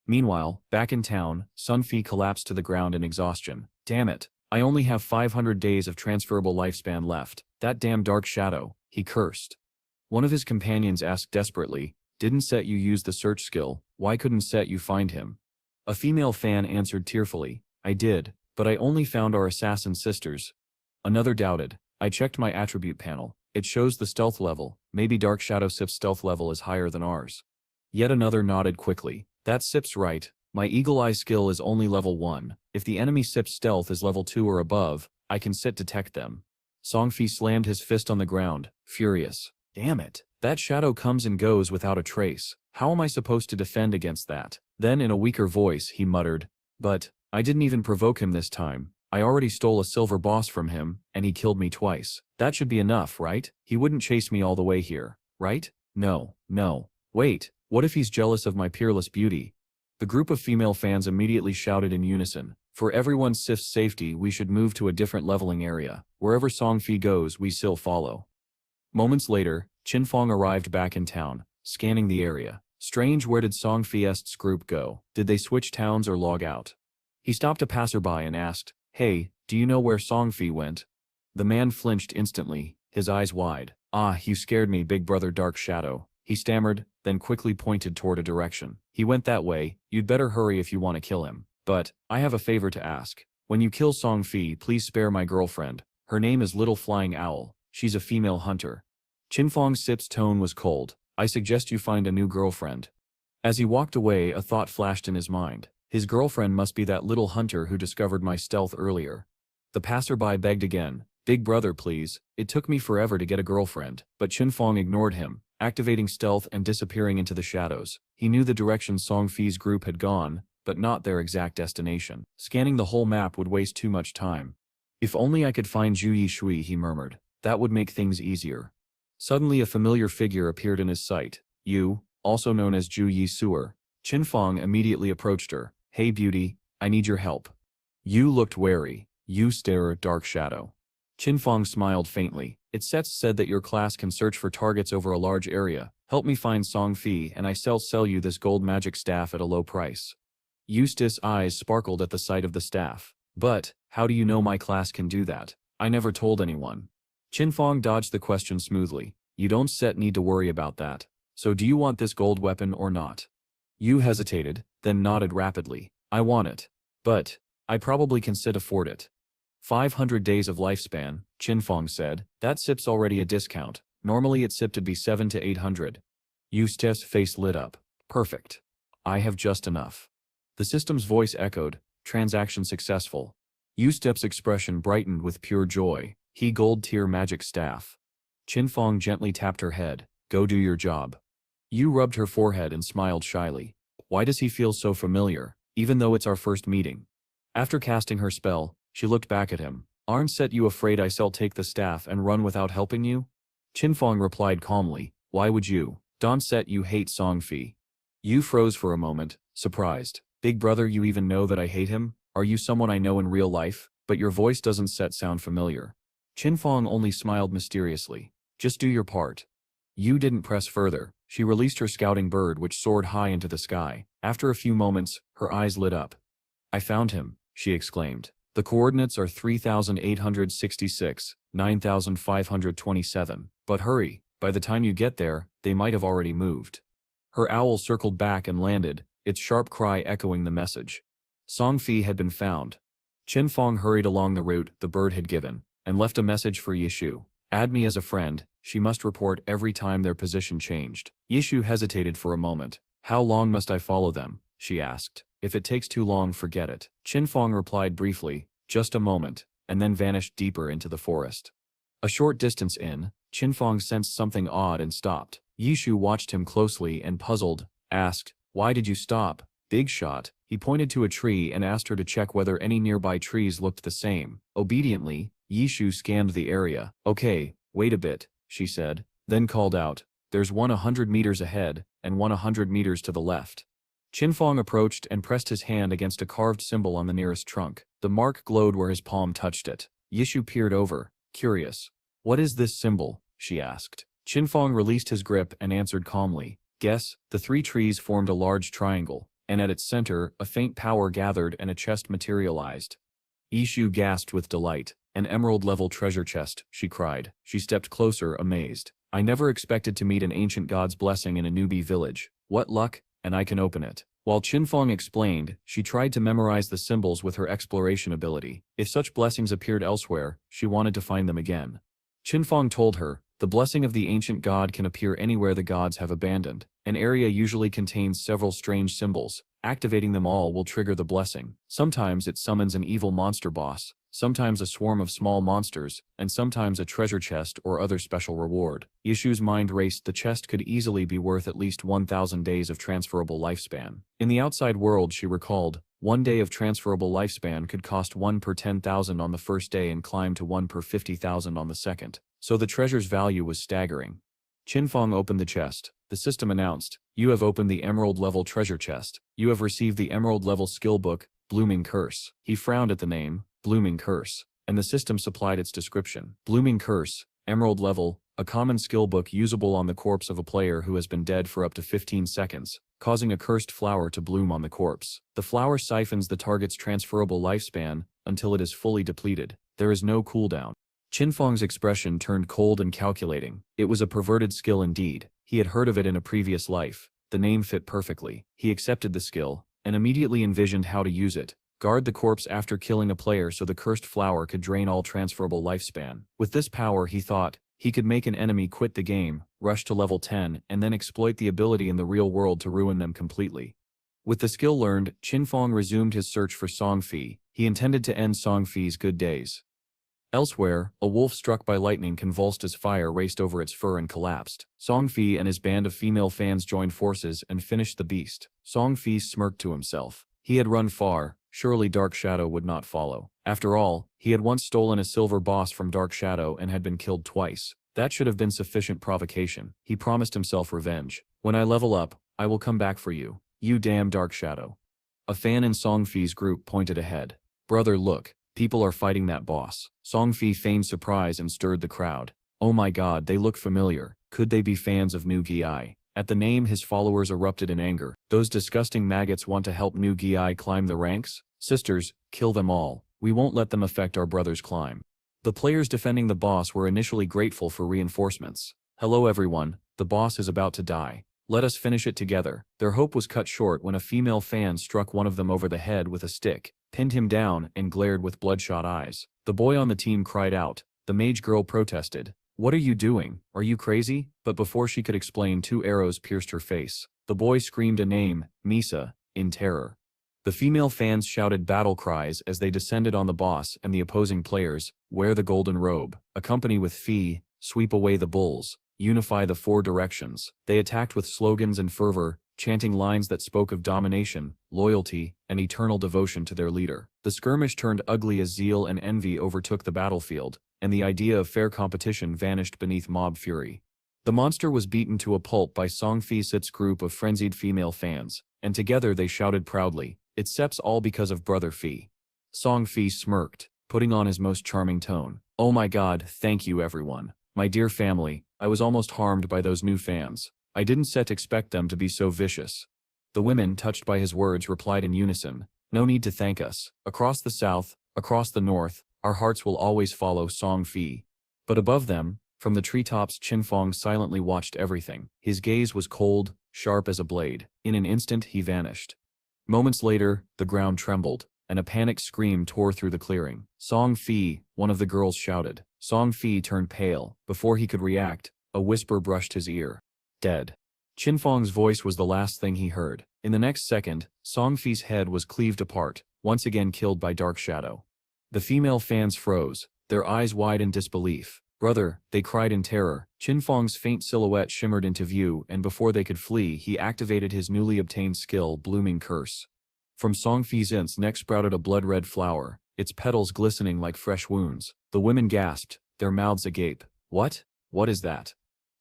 Meanwhile, back in town, Sunfi collapsed to the ground in exhaustion. Damn it, I only have 500 days of transferable lifespan left. That damn Dark Shadow, he cursed. One of his companions asked desperately, didn't Set you use the search skill, why couldn't Set you find him? A female fan answered tearfully, I did, but I only found our assassin sisters. Another doubted, I checked my attribute panel, it shows the stealth level, maybe Dark Shadow Sip's stealth level is higher than ours. Yet another nodded quickly, that Sip's right, my Eagle Eye skill is only level 1, if the enemy Sip's stealth is level 2 or above, I can Sit detect them. Songfi slammed his fist on the ground, furious. Damn it, that shadow comes and goes without a trace, how am I supposed to defend against that? Then in a weaker voice he muttered, but, I didn't even provoke him this time, I already stole a silver boss from him, and he killed me twice. That should be enough, right? He wouldn't chase me all the way here, right? No. Wait, what if he's jealous of my peerless beauty? The group of female fans immediately shouted in unison, for everyone's Sif's safety we should move to a different leveling area. Wherever Songfi goes we still follow. Moments later, Qinfang arrived back in town, scanning the area. Strange, where did Songfi's group go? Did they switch towns or log out? He stopped a passerby and asked, hey, do you know where Songfi went? The man flinched instantly, his eyes wide. Ah, you scared me, big brother Dark Shadow. He stammered, then quickly pointed toward a direction. He went that way, you'd better hurry if you want to kill him. But, I have a favor to ask. When you kill Songfi, please spare my girlfriend. Her name is Little Flying Owl. She's a female hunter. Qinfang Sip's tone was cold. I suggest you find a new girlfriend. As he walked away, a thought flashed in his mind. His girlfriend must be that little hunter who discovered my stealth earlier. The passerby begged again. Big brother, please. It took me forever to get a girlfriend. But Qinfang ignored him, activating stealth and disappearing into the shadows. He knew the direction Songfi's group had gone, but not their exact destination. Scanning the whole map would waste too much time. If only I could find Zhu Yishui, he murmured. That would make things easier. Suddenly a familiar figure appeared in his sight. Yu, also known as Ju Yi Suer. Qin Fong immediately approached her. "Hey beauty, I need your help." Yu looked wary. "You stare at dark shadow." Qin Fong smiled faintly. "It said that your class can search for targets over a large area. Help me find Song Fi and I sell you this gold magic staff at a low price." Eustace's eyes sparkled at the sight of the staff. "But, how do you know my class can do that? I never told anyone." Qin Fong dodged the question smoothly. "You don't need to worry about that. So do you want this gold weapon or not?" Yu hesitated, then nodded rapidly. "I want it. But, I probably can afford it." 500 days of lifespan, Qin Fong said. "That SIP's already a discount. Normally it's SIP to be 7 to 800. Eustace's face lit up. "Perfect. I have just enough." The system's voice echoed, "Transaction successful." Eustace's expression brightened with pure joy. "He gold tier magic staff." Qin Fong gently tapped her head. "Go do your job." Yu rubbed her forehead and smiled shyly. "Why does he feel so familiar, even though it's our first meeting?" After casting her spell, she looked back at him. "Aren't you afraid I'll take the staff and run without helping you?" Qin Fong replied calmly. "Why would you? Don't you hate Song Fi." Yu froze for a moment, surprised. "Big brother, you even know that I hate him? Are you someone I know in real life? But your voice doesn't sound familiar." Qin Fong only smiled mysteriously. "Just do your part." Yu didn't press further. She released her scouting bird which soared high into the sky. After a few moments, her eyes lit up. "I found him," she exclaimed. "The coordinates are 3866, 9527. But hurry, by the time you get there, they might have already moved." Her owl circled back and landed, its sharp cry echoing the message. Song Fi had been found. Qin Fong hurried along the route the bird had given, and left a message for Yishu. "Add me as a friend, she must report every time their position changed." Yishu hesitated for a moment. "How long must I follow them?" she asked. "If it takes too long, forget it." Qin Fong replied briefly, "Just a moment," and then vanished deeper into the forest. A short distance in, Qin Fong sensed something odd and stopped. Yishu watched him closely and puzzled, asked, "Why did you stop, Big Shot?" He pointed to a tree and asked her to check whether any nearby trees looked the same. Obediently, Yishu scanned the area. "Okay, wait a bit," she said, then called out, "There's one 100 meters ahead, and one 100 meters to the left." Qin Fong approached and pressed his hand against a carved symbol on the nearest trunk. The mark glowed where his palm touched it. Yishu peered over, curious. "What is this symbol?" she asked. Qin Fong released his grip and answered calmly, "Guess." The three trees formed a large triangle, and at its center, a faint power gathered and a chest materialized. Yishu gasped with delight. "An emerald-level treasure chest," she cried. She stepped closer, amazed. "I never expected to meet an ancient god's blessing in a newbie village. What luck, and I can open it." While Qin Fong explained, she tried to memorize the symbols with her exploration ability. If such blessings appeared elsewhere, she wanted to find them again. Qin Fong told her, "The blessing of the ancient god can appear anywhere the gods have abandoned. An area usually contains several strange symbols. Activating them all will trigger the blessing. Sometimes it summons an evil monster boss, sometimes a swarm of small monsters, and sometimes a treasure chest or other special reward." Yishu's mind raced. The chest could easily be worth at least 1,000 days of transferable lifespan. In the outside world, she recalled, 1 day of transferable lifespan could cost 1 per 10,000 on the first day and climb to 1 per 50,000 on the second. So the treasure's value was staggering. Qin Fong opened the chest. The system announced, "You have opened the emerald-level treasure chest. You have received the emerald-level skill book, Blooming Curse." He frowned at the name, Blooming Curse, and the system supplied its description. Blooming Curse, Emerald Level, a common skill book usable on the corpse of a player who has been dead for up to 15 seconds, causing a cursed flower to bloom on the corpse. The flower siphons the target's transferable lifespan until it is fully depleted. There is no cooldown. Qin Fong's expression turned cold and calculating. It was a perverted skill indeed. He had heard of it in a previous life. The name fit perfectly. He accepted the skill, and immediately envisioned how to use it. Guard the corpse after killing a player so the cursed flower could drain all transferable lifespan. With this power, he thought, he could make an enemy quit the game, rush to level 10, and then exploit the ability in the real world to ruin them completely. With the skill learned, Qin Fong resumed his search for Song Fi. He intended to end Song Fi's good days. Elsewhere, a wolf struck by lightning convulsed as fire raced over its fur and collapsed. Song Fi and his band of female fans joined forces and finished the beast. Song Fi smirked to himself. He had run far, surely Dark Shadow would not follow. After all, he had once stolen a silver boss from Dark Shadow and had been killed twice. That should have been sufficient provocation. He promised himself revenge. When I level up, I will come back for you. You damn dark shadow. A fan in Songfi's group pointed ahead. Brother, look. People are fighting that boss. Songfi feigned surprise and stirred the crowd. Oh my god, they look familiar. Could they be fans of New Gi? At the name, his followers erupted in anger. Those disgusting maggots want to help New Gi climb the ranks? Sisters, kill them all. We won't let them affect our brother's climb. The players defending the boss were initially grateful for reinforcements. Hello everyone, the boss is about to die. Let us finish it together. Their hope was cut short when a female fan struck one of them over the head with a stick, pinned him down, and glared with bloodshot eyes. The boy on the team cried out. The mage girl protested. What are you doing? Are you crazy? But before she could explain, 2 arrows pierced her face. The boy screamed a name, Misa, in terror. The female fans shouted battle cries as they descended on the boss and the opposing players. Wear the golden robe. Accompany with Fee. Sweep away the bulls. Unify the 4 directions. They attacked with slogans and fervor, chanting lines that spoke of domination, loyalty, and eternal devotion to their leader. The skirmish turned ugly as zeal and envy overtook the battlefield, and the idea of fair competition vanished beneath mob fury. The monster was beaten to a pulp by Songfi Sit's group of frenzied female fans, and together they shouted proudly, "It's Sep's all because of Brother Fi." Songfi smirked, putting on his most charming tone. Oh my god, thank you everyone. My dear family, I was almost harmed by those new fans. I didn't expect them to be so vicious. The women, touched by his words, replied in unison, no need to thank us. Across the south, across the north, our hearts will always follow Song Fi. But above them, from the treetops, Qinfeng silently watched everything. His gaze was cold, sharp as a blade. In an instant he vanished. Moments later, the ground trembled, and a panicked scream tore through the clearing. Song Fi, one of the girls shouted. Song Fi turned pale. Before he could react, a whisper brushed his ear. Dead. Qinfeng's voice was the last thing he heard. In the next second, Song Fi's head was cleaved apart, once again killed by dark shadow. The female fans froze, their eyes wide in disbelief. Brother, they cried in terror. Qinfeng's faint silhouette shimmered into view, and before they could flee, he activated his newly obtained skill, Blooming Curse. From Song Fi's neck sprouted a blood-red flower, its petals glistening like fresh wounds. The women gasped, their mouths agape. What? What is that?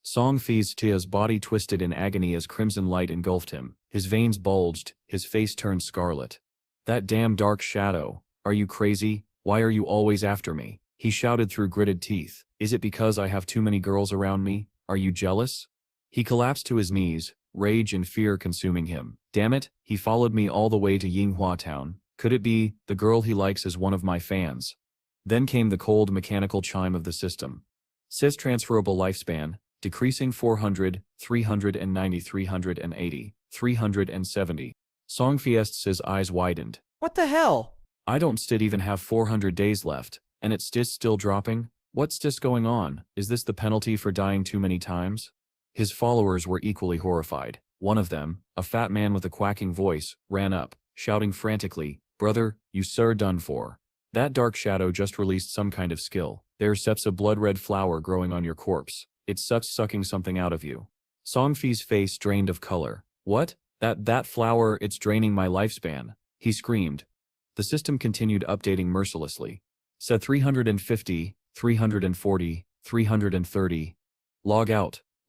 Song Fi's body twisted in agony as crimson light engulfed him. His veins bulged, his face turned scarlet. That damn dark shadow. Are you crazy? Why are you always after me? He shouted through gritted teeth. Is it because I have too many girls around me? Are you jealous? He collapsed to his knees, rage and fear consuming him. Damn it, he followed me all the way to Yinghua Town. Could it be, the girl he likes is one of my fans? Then came the cold mechanical chime of the system. Says transferable lifespan, decreasing 400, 390, 380, 370. Song Fiest's eyes widened. What the hell? I don't even have 400 days left, and it's still dropping? What's going on? Is this the penalty for dying too many times? His followers were equally horrified. One of them, a fat man with a quacking voice, ran up, shouting frantically, Brother, you sir done for. That dark shadow just released some kind of skill. There's a blood-red flower growing on your corpse. It's sucking something out of you. Song Fi's face drained of color. What? That flower, it's draining my lifespan. He screamed. The system continued updating mercilessly. Said 350, 340, 330.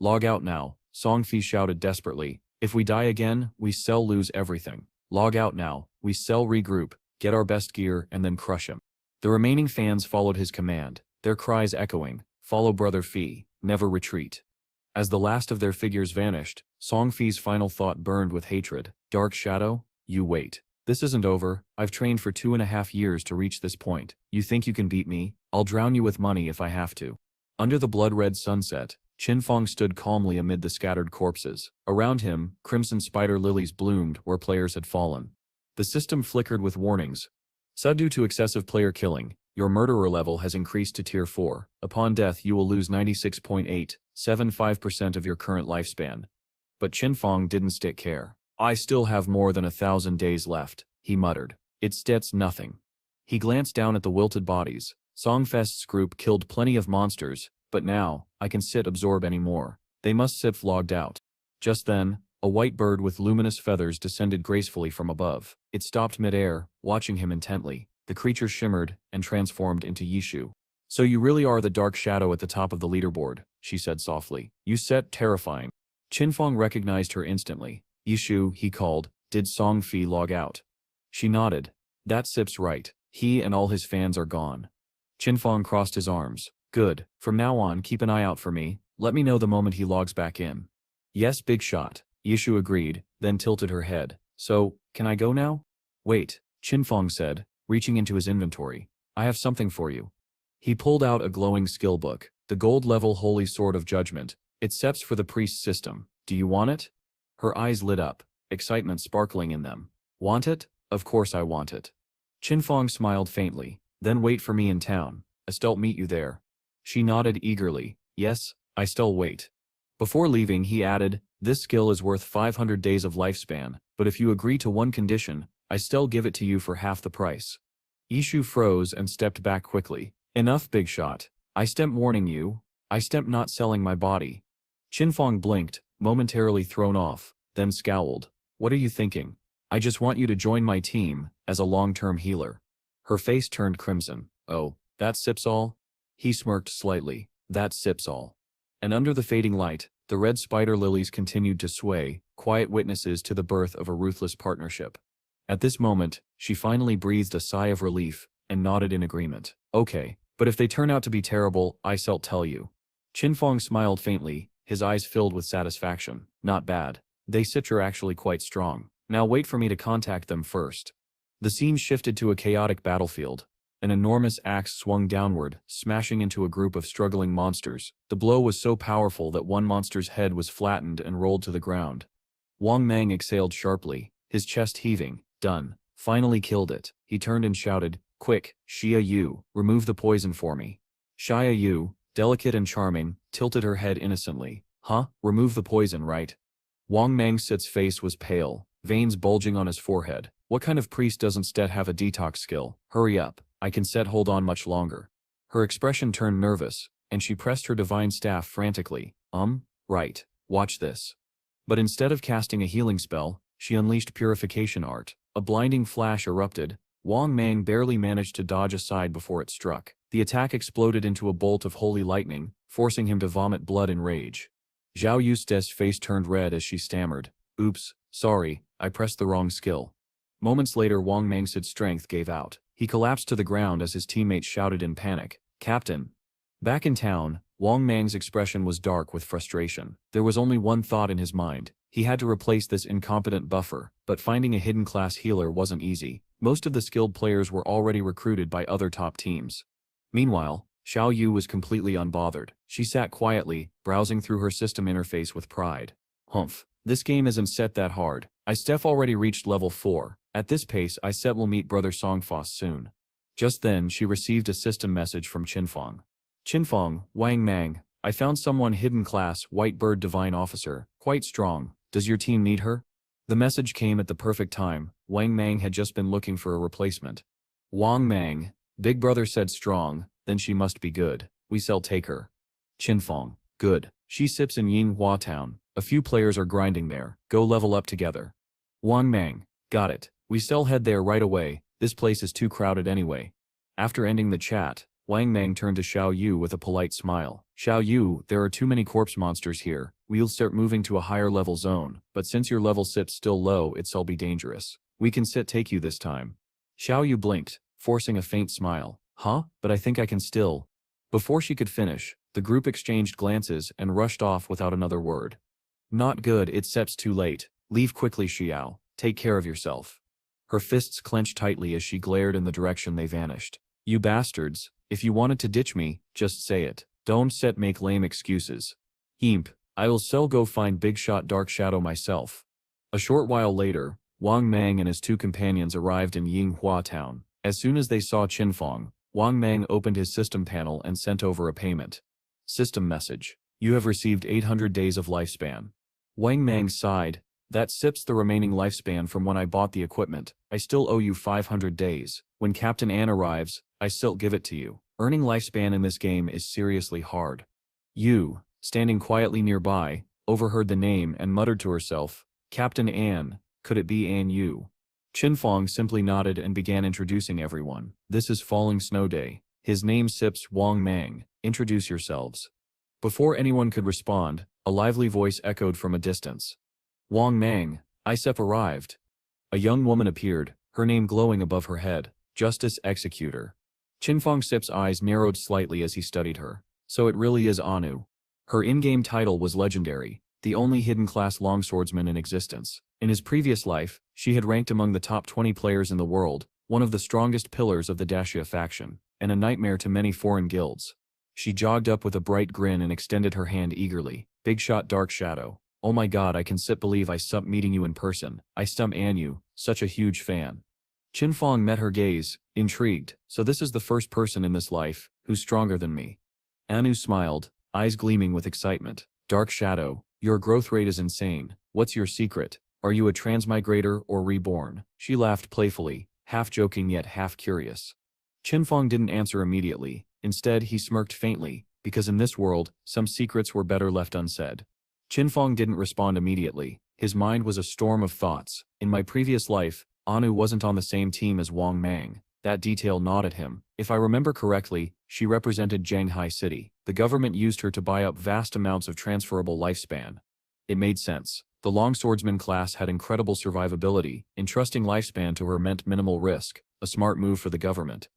Log out now, Song Fi shouted desperately. If we die again, we lose everything. Log out now, we regroup, get our best gear, and then crush him. The remaining fans followed his command, their cries echoing, follow Brother Fi, never retreat. As the last of their figures vanished, Song Fi's final thought burned with hatred. Dark Shadow, you wait. This isn't over. I've trained for 2.5 years to reach this point. You think you can beat me? I'll drown you with money if I have to. Under the blood-red sunset, Qinfeng stood calmly amid the scattered corpses. Around him, crimson spider lilies bloomed where players had fallen. The system flickered with warnings. Due to excessive player killing, your murderer level has increased to Tier 4. Upon death you will lose 96.875% of your current lifespan. But Qinfeng didn't care. I still have more than 1,000 days left, he muttered. It's nothing. He glanced down at the wilted bodies. Songfest's group killed plenty of monsters, but now, I can absorb any more. They must logged out. Just then, a white bird with luminous feathers descended gracefully from above. It stopped mid-air, watching him intently. The creature shimmered and transformed into Yishu. So you really are the dark shadow at the top of the leaderboard, she said softly. You set terrifying. Qinfeng recognized her instantly. Yishu, he called, did Songfi log out? She nodded. That Sip's right. He and all his fans are gone. Qinfeng crossed his arms. Good. From now on, keep an eye out for me. Let me know the moment he logs back in. Yes, big shot. Yishu agreed, then tilted her head. So, can I go now? Wait, Qinfeng said, reaching into his inventory. I have something for you. He pulled out a glowing skill book, the gold-level Holy Sword of Judgment. It steps for the priest system. Do you want it? Her eyes lit up, excitement sparkling in them. Want it? Of course I want it. Qinfeng smiled faintly. Then wait for me in town. I'll meet you there. She nodded eagerly. Yes, I'll wait. Before leaving, he added, this skill is worth 500 days of lifespan, but if you agree to one condition, I'll give it to you for half the price. Yishu froze and stepped back quickly. Enough, big shot. I stemp warning you. I stemp not selling my body. Qinfeng blinked, momentarily thrown off, then scowled. What are you thinking? I just want you to join my team, as a long-term healer. Her face turned crimson. Oh, that's Sips all? He smirked slightly. That's Sips all. And under the fading light, the red spider lilies continued to sway, quiet witnesses to the birth of a ruthless partnership. At this moment, she finally breathed a sigh of relief, and nodded in agreement. Okay, but if they turn out to be terrible, I'll tell you. Qinfeng smiled faintly, his eyes filled with satisfaction. Not bad. They Sips are actually quite strong. Now wait for me to contact them first. The scene shifted to a chaotic battlefield. An enormous axe swung downward, smashing into a group of struggling monsters. The blow was so powerful that one monster's head was flattened and rolled to the ground. Wang Mang exhaled sharply, his chest heaving. Done. Finally killed it. He turned and shouted, Quick, Xia Yu, remove the poison for me. Xia Yu, delicate and charming, tilted her head innocently. Huh? Remove the poison, right? Wang Mangsit's face was pale, veins bulging on his forehead. What kind of priest doesn't Stet have a detox skill? Hurry up. I can Set hold on much longer. Her expression turned nervous, and she pressed her divine staff frantically. Right. Watch this. But instead of casting a healing spell, she unleashed purification art. A blinding flash erupted. Wang Mang barely managed to dodge aside before it struck. The attack exploded into a bolt of holy lightning, forcing him to vomit blood in rage. Zhao Yu's face turned red as she stammered. Oops, sorry, I pressed the wrong skill. Moments later, Wang Mang's strength gave out. He collapsed to the ground as his teammates shouted in panic, Captain! Back in town, Wang Mang's expression was dark with frustration. There was only one thought in his mind. He had to replace this incompetent buffer, but finding a hidden class healer wasn't easy. Most of the skilled players were already recruited by other top teams. Meanwhile, Xiao Yu was completely unbothered. She sat quietly, browsing through her system interface with pride. Humph, this game isn't set that hard. Steph already reached level 4. At this pace, Set will meet Brother Songfos soon. Just then, she received a system message from Qinfeng. Qinfeng, Wang Mang, I found someone hidden class, White Bird Divine Officer, quite strong. Does your team need her? The message came at the perfect time. Wang Mang had just been looking for a replacement. Wang Mang, Big Brother said strong, then she must be good. We shall take her. Qinfeng, good. She sips in Yinghua Town. A few players are grinding there. Go level up together. Wang Mang, got it. We shall head there right away. This place is too crowded anyway. After ending the chat, Wang Mang turned to Xiao Yu with a polite smile. Xiao Yu, there are too many corpse monsters here. We'll start moving to a higher level zone, but since your level sits still low, it'll be dangerous. We can take you this time. Xiao Yu blinked, forcing a faint smile. Huh? But I think I can still. Before she could finish, the group exchanged glances and rushed off without another word. Not good, it sets too late. Leave quickly, Xiao. Take care of yourself. Her fists clenched tightly as she glared in the direction they vanished. You bastards, if you wanted to ditch me, just say it. Don't make lame excuses. Imp, I will go find Big Shot Dark Shadow myself. A short while later, Wang Mang and his two companions arrived in Yinghua Town. As soon as they saw Qinfeng, Wang Mang opened his system panel and sent over a payment. System message. You have received 800 days of lifespan. Wang Mang sighed. That sips the remaining lifespan from when I bought the equipment. I still owe you 500 days. When Captain Ann arrives, I still give it to you. Earning lifespan in this game is seriously hard. Yu, standing quietly nearby, overheard the name and muttered to herself, Captain Ann, could it be Ann Yu? Qinfeng simply nodded and began introducing everyone. This is Falling Snow Day. His name Sips Wang Mang. Introduce yourselves. Before anyone could respond, a lively voice echoed from a distance. Wang Mang, ISEP arrived. A young woman appeared, her name glowing above her head, Justice Executor. Qinfeng Sip's eyes narrowed slightly as he studied her. So it really is Anu. Her in-game title was Legendary, the only hidden-class longswordsman in existence. In his previous life, she had ranked among the top 20 players in the world, one of the strongest pillars of the Dacia faction, and a nightmare to many foreign guilds. She jogged up with a bright grin and extended her hand eagerly. Big shot Dark Shadow. Oh my god, I can believe I stump meeting you in person. I stump Anu, such a huge fan. Qinfeng met her gaze, intrigued. So this is the first person in this life who's stronger than me. Anu smiled, eyes gleaming with excitement. Dark Shadow, your growth rate is insane. What's your secret? Are you a transmigrator or reborn? She laughed playfully, half joking yet half curious. Qinfeng didn't answer immediately. Instead, he smirked faintly, because in this world, some secrets were better left unsaid. Qinfeng didn't respond immediately. His mind was a storm of thoughts. In my previous life, Anu wasn't on the same team as Wang Mang. That detail gnawed at him. If I remember correctly, she represented Shanghai City. The government used her to buy up vast amounts of transferable lifespan. It made sense. The longswordsman class had incredible survivability. Entrusting lifespan to her meant minimal risk, a smart move for the government.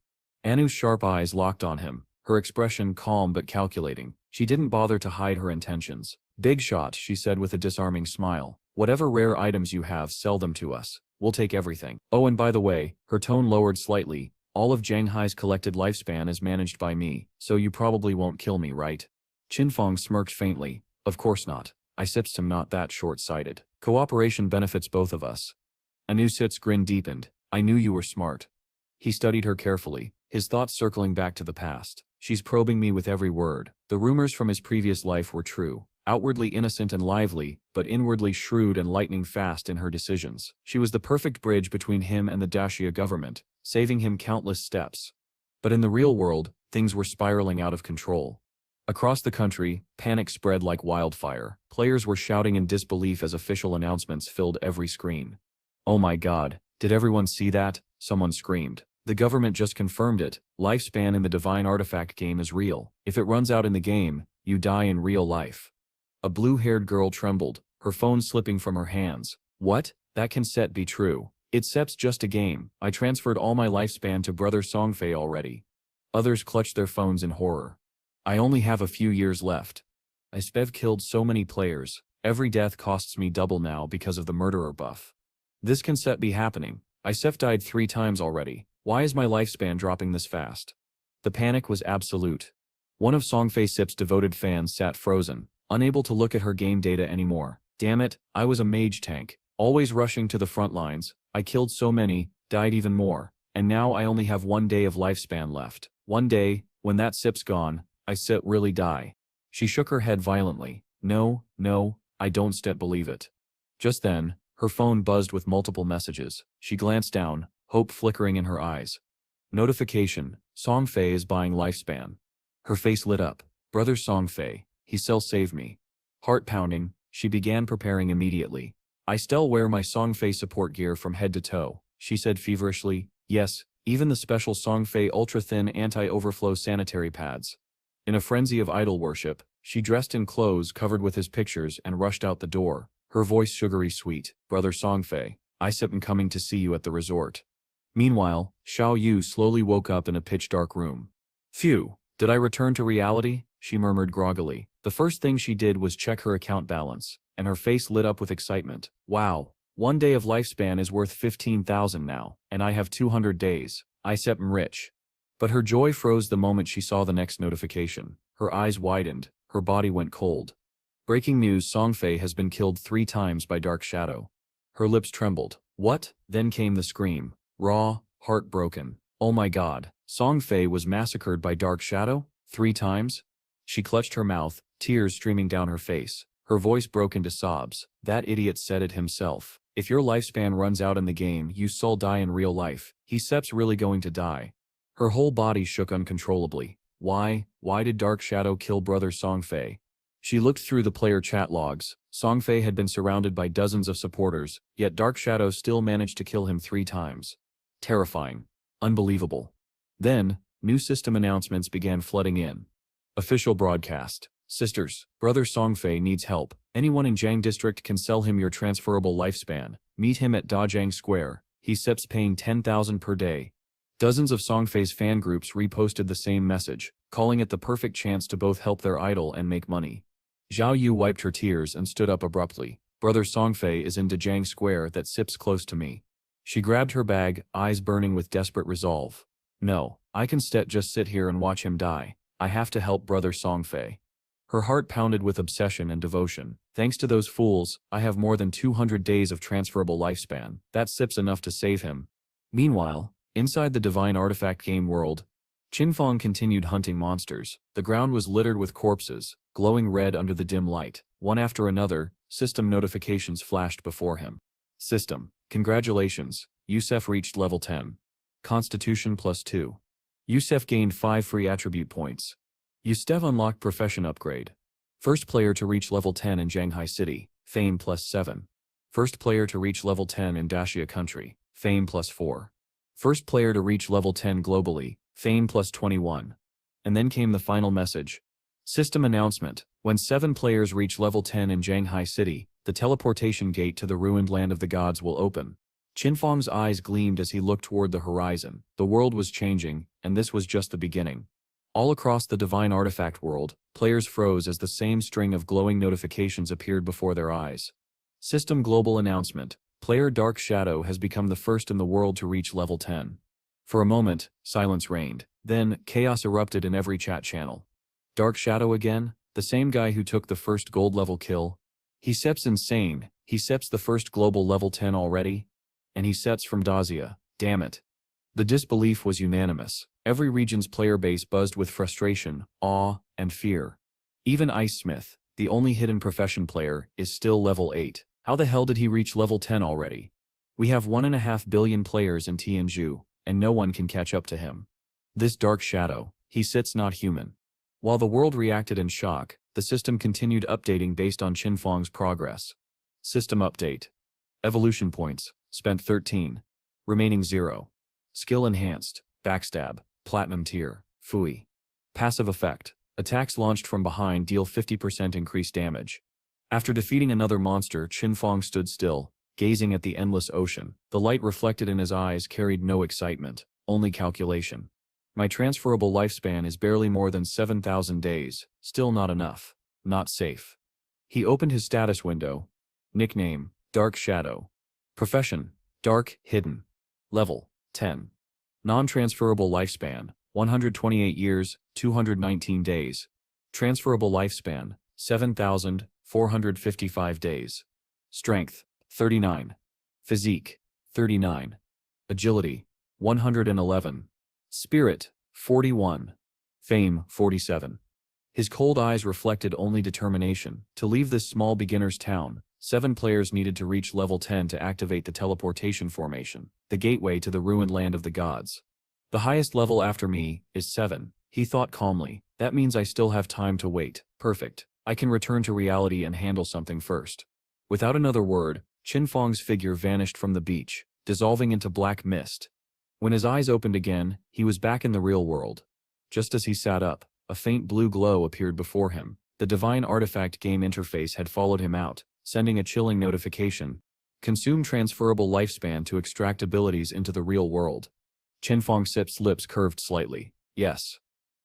Anu's sharp eyes locked on him, her expression calm but calculating. She didn't bother to hide her intentions. Big shot, she said with a disarming smile. Whatever rare items you have, sell them to us. We'll take everything. Oh, and by the way, her tone lowered slightly. All of Shanghai's collected lifespan is managed by me, so you probably won't kill me, right? Qinfeng smirked faintly. Of course not. I sips him not that short-sighted. Cooperation benefits both of us. Anu Sit's grin deepened. I knew you were smart. He studied her carefully, his thoughts circling back to the past. She's probing me with every word. The rumors from his previous life were true. Outwardly innocent and lively, but inwardly shrewd and lightning fast in her decisions. She was the perfect bridge between him and the Dacia government, saving him countless steps. But in the real world, things were spiraling out of control. Across the country, panic spread like wildfire. Players were shouting in disbelief as official announcements filled every screen. Oh my god, did everyone see that? Someone screamed. The government just confirmed it. Lifespan in the Divine Artifact game is real. If it runs out in the game, you die in real life. A blue-haired girl trembled, her phone slipping from her hands. What? That can be true. It's just a game. I transferred all my lifespan to Brother Songfei already. Others clutched their phones in horror. I only have a few years left. I've killed so many players. Every death costs me double now because of the murderer buff. This can be happening. I've died 3 times already. Why is my lifespan dropping this fast? The panic was absolute. One of Songfei Sip's devoted fans sat frozen, unable to look at her game data anymore. Damn it, I was a mage tank, always rushing to the front lines. I killed so many, died even more, and now I only have 1 day of lifespan left. One day, when that Sip's gone, I really die. She shook her head violently. No, I don't believe it. Just then, her phone buzzed with multiple messages. She glanced down, hope flickering in her eyes. Notification, Songfei is buying lifespan. Her face lit up. Brother Songfei, he save me. Heart pounding, she began preparing immediately. I still wear my Songfei support gear from head to toe, she said feverishly. Yes, even the special Songfei ultra-thin anti-overflow sanitary pads. In a frenzy of idol worship, she dressed in clothes covered with his pictures and rushed out the door, her voice sugary sweet. Brother Songfei, I'm coming to see you at the resort. Meanwhile, Xiao Yu slowly woke up in a pitch-dark room. Phew, did I return to reality? She murmured groggily. The first thing she did was check her account balance, and her face lit up with excitement. Wow, 1 day of lifespan is worth 15,000 now, and I have 200 days. I'm rich. But her joy froze the moment she saw the next notification. Her eyes widened, her body went cold. Breaking news: Songfei has been killed 3 times by Dark Shadow. Her lips trembled. What? Then came the scream. Raw, heartbroken. Oh my god, Songfei was massacred by Dark Shadow? 3 times? She clutched her mouth, tears streaming down her face. Her voice broke into sobs. That idiot said it himself. If your lifespan runs out in the game, you'll die in real life. He's really going to die. Her whole body shook uncontrollably. Why did Dark Shadow kill Brother Songfei? She looked through the player chat logs. Songfei had been surrounded by dozens of supporters, yet Dark Shadow still managed to kill him 3 times. Terrifying. Unbelievable. Then, New system announcements began flooding in. Official broadcast. Sisters, Brother Songfei needs help. Anyone in Jiang District can sell him your transferable lifespan. Meet him at Dajiang Square. He sips paying 10,000 per day. Dozens of Songfei's fan groups reposted the same message, calling it the perfect chance to both help their idol and make money. Zhao Yu wiped her tears and stood up abruptly. Brother Songfei is in Dajiang Square that sips close to me. She grabbed her bag, eyes burning with desperate resolve. No, I can just sit here and watch him die. I have to help Brother Songfei. Her heart pounded with obsession and devotion. Thanks to those fools, I have more than 200 days of transferable lifespan. That sip's enough to save him. Meanwhile, inside the divine artifact game world, Qinfeng continued hunting monsters. The ground was littered with corpses, glowing red under the dim light. One after another, system notifications flashed before him. System, congratulations, Youssef reached level 10. Constitution +2. Youssef gained 5 free attribute points. Youssef unlocked profession upgrade. First player to reach level 10 in Shanghai City, fame +7. First player to reach level 10 in Daxia Country, fame +4. First player to reach level 10 globally, fame +21. And then came the final message. System announcement. When 7 players reach level 10 in Shanghai City, the teleportation gate to the ruined land of the gods will open. Qinfeng's eyes gleamed as he looked toward the horizon. The world was changing, and this was just the beginning. All across the divine artifact world, players froze as the same string of glowing notifications appeared before their eyes. System global announcement. Player Dark Shadow has become the first in the world to reach level 10. For a moment, silence reigned. Then, chaos erupted in every chat channel. Dark Shadow again? The same guy who took the first gold level kill? He seps insane. He seps the first global level 10 already? And he sets from Daxia. Damn it. The disbelief was unanimous. Every region's player base buzzed with frustration, awe, and fear. Even Ice Smith, the only hidden profession player, is still level 8. How the hell did he reach level 10 already? We have 1.5 billion players in Tianzhu, and no one can catch up to him. This Dark Shadow, he sits not human. While the world reacted in shock, the system continued updating based on Qinfeng's progress. System update. Evolution points, spent 13. Remaining 0. Skill enhanced, backstab, platinum tier, fui. Passive effect. Attacks launched from behind deal 50% increased damage. After defeating another monster, Qinfeng stood still, gazing at the endless ocean. The light reflected in his eyes carried no excitement, only calculation. My transferable lifespan is barely more than 7,000 days, still not enough. Not safe. He opened his status window. Nickname, Dark Shadow. Profession, Dark Hidden. Level, 10. Non-transferable lifespan, 128 years, 219 days. Transferable lifespan, 7,455 days. Strength, 39. Physique, 39. Agility, 111. Spirit, 41. Fame, 47. His cold eyes reflected only determination. To leave this small beginner's town, 7 players needed to reach level 10 to activate the teleportation formation, the gateway to the ruined land of the gods. The highest level after me is 7, he thought calmly. That means I still have time to wait. Perfect. I can return to reality and handle something first. Without another word, Qinfeng's figure vanished from the beach, dissolving into black mist. When his eyes opened again, he was back in the real world. Just as he sat up, a faint blue glow appeared before him. The divine artifact game interface had followed him out, sending a chilling notification. Consume transferable lifespan to extract abilities into the real world. Qinfeng's lips curved slightly. Yes.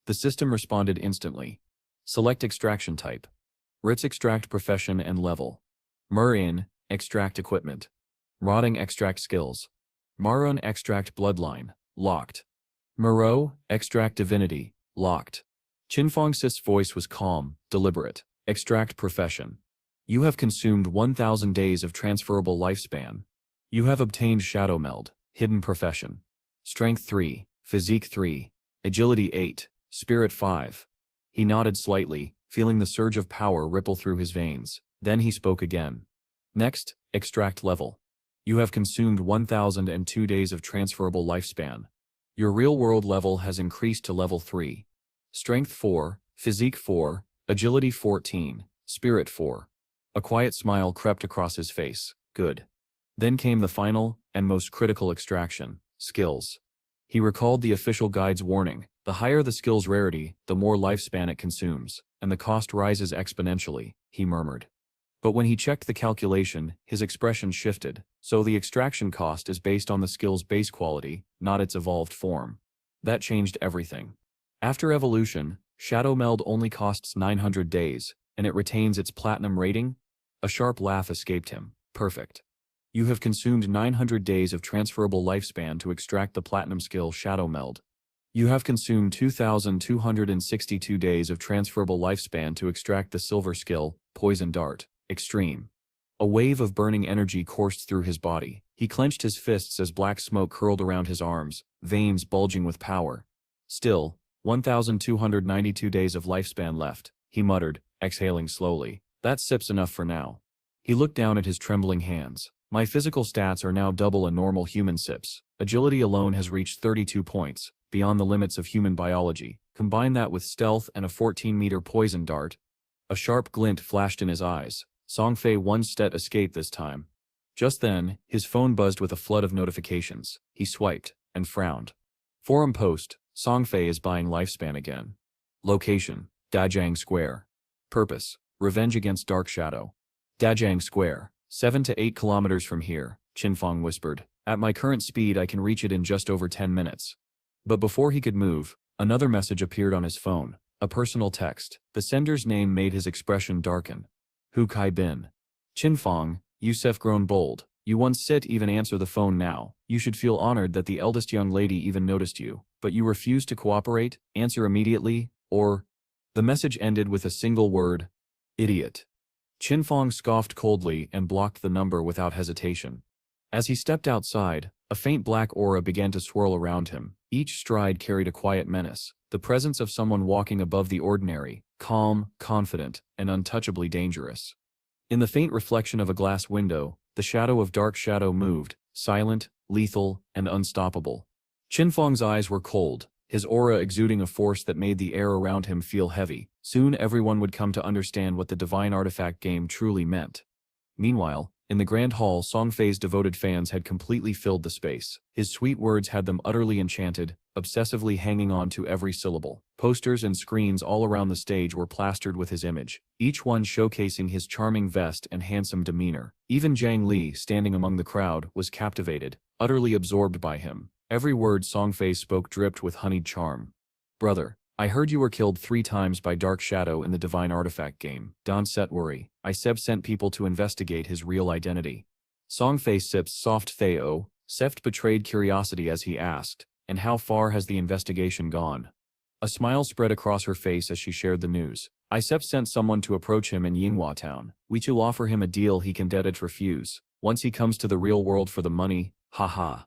The system responded instantly. Select extraction type. Ritz extract profession and level. Murin, extract equipment. Rotting extract skills. Marun extract bloodline, locked. Moreau, extract divinity, locked. Qinfeng's voice was calm, deliberate. Extract profession. You have consumed 1,000 days of transferable lifespan. You have obtained shadow meld, hidden profession. Strength 3, physique 3, agility 8, spirit 5. He nodded slightly, feeling the surge of power ripple through his veins. Then he spoke again. Next, extract level. You have consumed 1,002 days of transferable lifespan. Your real-world level has increased to level 3. Strength 4, physique 4, agility 14, spirit 4. A quiet smile crept across his face. Good. Then came the final, and most critical extraction, skills. He recalled the official guide's warning, The higher the skill's rarity, the more lifespan it consumes, and the cost rises exponentially, he murmured. But when he checked the calculation, his expression shifted, so the extraction cost is based on the skill's base quality, not its evolved form. That changed everything. After evolution, Shadow Meld only costs 900 days, and it retains its platinum rating? A sharp laugh escaped him. Perfect. You have consumed 900 days of transferable lifespan to extract the platinum skill Shadow Meld. You have consumed 2,262 days of transferable lifespan to extract the silver skill, Poison Dart, Extreme. A wave of burning energy coursed through his body. He clenched his fists as black smoke curled around his arms, veins bulging with power. Still, 1,292 days of lifespan left, he muttered, exhaling slowly. That sip's enough for now. He looked down at his trembling hands. My physical stats are now double a normal human sip's. Agility alone has reached 32 points, beyond the limits of human biology. Combine that with stealth and a 14-meter poison dart. A sharp glint flashed in his eyes. Songfei one stat escape this time. Just then, his phone buzzed with a flood of notifications. He swiped, and frowned. Forum post, Songfei is buying lifespan again. Location, Dajang Square. Purpose, revenge against Dark Shadow. Dajang Square, 7 to 8 kilometers from here, Qinfang whispered. At my current speed I can reach it in just over 10 minutes. But before he could move, another message appeared on his phone. A personal text. The sender's name made his expression darken. Hu Kai Bin. Qinfang, Yusef grown bold. You once sit even answer the phone now. You should feel honored that the eldest young lady even noticed you. But you refuse to cooperate, answer immediately, or... The message ended with a single word. Idiot. Qinfang scoffed coldly and blocked the number without hesitation. As he stepped outside, a faint black aura began to swirl around him. Each stride carried a quiet menace, the presence of someone walking above the ordinary, calm, confident, and untouchably dangerous. In the faint reflection of a glass window, the shadow of Dark Shadow moved, silent, lethal, and unstoppable. Qinfang's eyes were cold, his aura exuding a force that made the air around him feel heavy. Soon everyone would come to understand what the Divine Artifact game truly meant. Meanwhile, in the Grand Hall, Songfei's devoted fans had completely filled the space. His sweet words had them utterly enchanted, obsessively hanging on to every syllable. Posters and screens all around the stage were plastered with his image, each one showcasing his charming vest and handsome demeanor. Even Zhang Li, standing among the crowd, was captivated, utterly absorbed by him. Every word Songfei spoke dripped with honeyed charm. Brother, I heard you were killed 3 times by Dark Shadow in the Divine Artifact game. Don't set worry. Seb sent people to investigate his real identity. Songfei Sip's soft Theo, Seft betrayed curiosity as he asked, and how far has the investigation gone? A smile spread across her face as she shared the news. Sep sent someone to approach him in Yinghua town. We will offer him a deal he can dead refuse. Once he comes to the real world for the money, haha.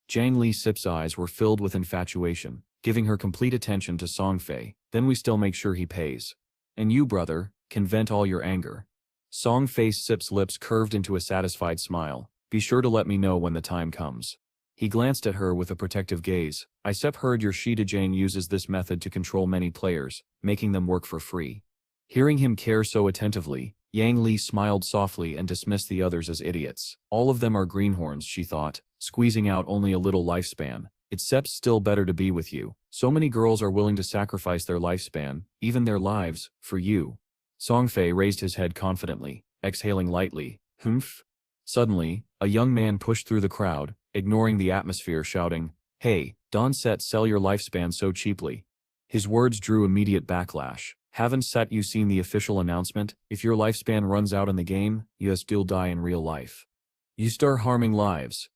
Zhang Li Sip's eyes were filled with infatuation, giving her complete attention to Songfei. Then we still make sure he pays. And you, brother, can vent all your anger. Songfei Sip's lips curved into a satisfied smile. Be sure to let me know when the time comes. He glanced at her with a protective gaze. Sep heard your Shida Jane uses this method to control many players, making them work for free. Hearing him care so attentively, Yang Li smiled softly and dismissed the others as idiots. All of them are greenhorns, she thought, squeezing out only a little lifespan. It's Sep's still better to be with you. So many girls are willing to sacrifice their lifespan, even their lives, for you. Songfei raised his head confidently, exhaling lightly. Humph. Suddenly, a young man pushed through the crowd, ignoring the atmosphere, shouting, Hey, don't sell your lifespan so cheaply. His words drew immediate backlash. Haven't you seen the official announcement? If your lifespan runs out in the game, you still die in real life. You start harming lives.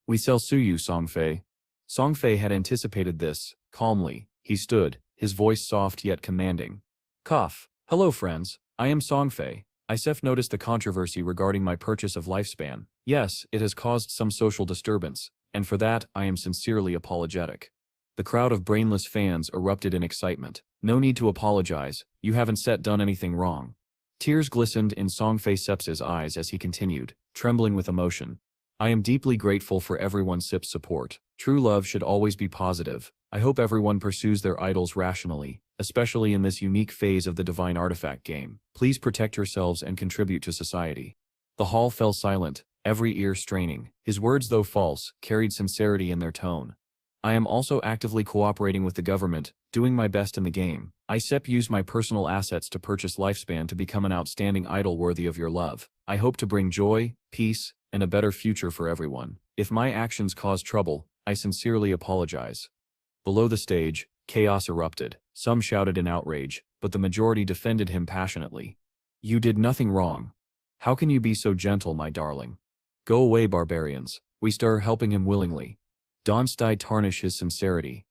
We shall sue you, Songfei. Songfei had anticipated this. Calmly, he stood, his voice soft yet commanding. Cough. Hello friends, I am Songfei. Sef noticed the controversy regarding my purchase of lifespan. Yes, it has caused some social disturbance, and for that I am sincerely apologetic. The crowd of brainless fans erupted in excitement. No need to apologize, you haven't done anything wrong. Tears glistened in Songfei Sep's eyes as he continued, trembling with emotion. I am deeply grateful for everyone's Sip's support. True love should always be positive. I hope everyone pursues their idols rationally, especially in this unique phase of the Divine Artifact game. Please protect yourselves and contribute to society. The hall fell silent, every ear straining. His words, though false, carried sincerity in their tone. I am also actively cooperating with the government. doing my best in the game. I used my personal assets to purchase lifespan to become an outstanding idol worthy of your love. I hope to bring joy, peace, and a better future for everyone. If my actions cause trouble, I sincerely apologize." Below the stage, chaos erupted. Some shouted in outrage, but the majority defended him passionately. "You did nothing wrong. How can you be so gentle, my darling? Go away, barbarians." We start helping him willingly. Don't tarnish his sincerity.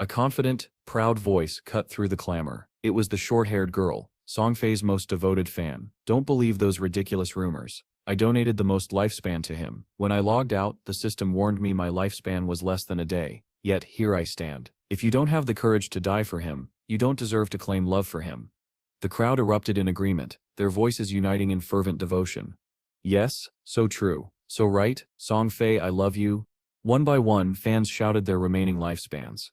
A confident, proud voice cut through the clamor. It was the short-haired girl, Songfei's most devoted fan. "Don't believe those ridiculous rumors. I donated the most lifespan to him. When I logged out, the system warned me my lifespan was less than a day. Yet here I stand. If you don't have the courage to die for him, you don't deserve to claim love for him." The crowd erupted in agreement, their voices uniting in fervent devotion. "Yes, so true. So right, Songfei, I love you." One by one, fans shouted their remaining lifespans.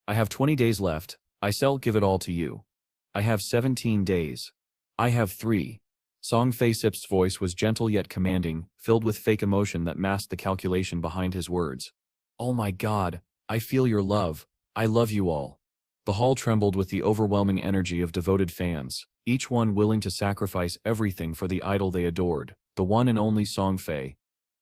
"I have 20 days left. I'll give it all to you." "I have 17 days. I have 3. Songfei Sip's voice was gentle yet commanding, filled with fake emotion that masked the calculation behind his words. "Oh my God, I feel your love. I love you all." The hall trembled with the overwhelming energy of devoted fans, each one willing to sacrifice everything for the idol they adored, the one and only Songfei.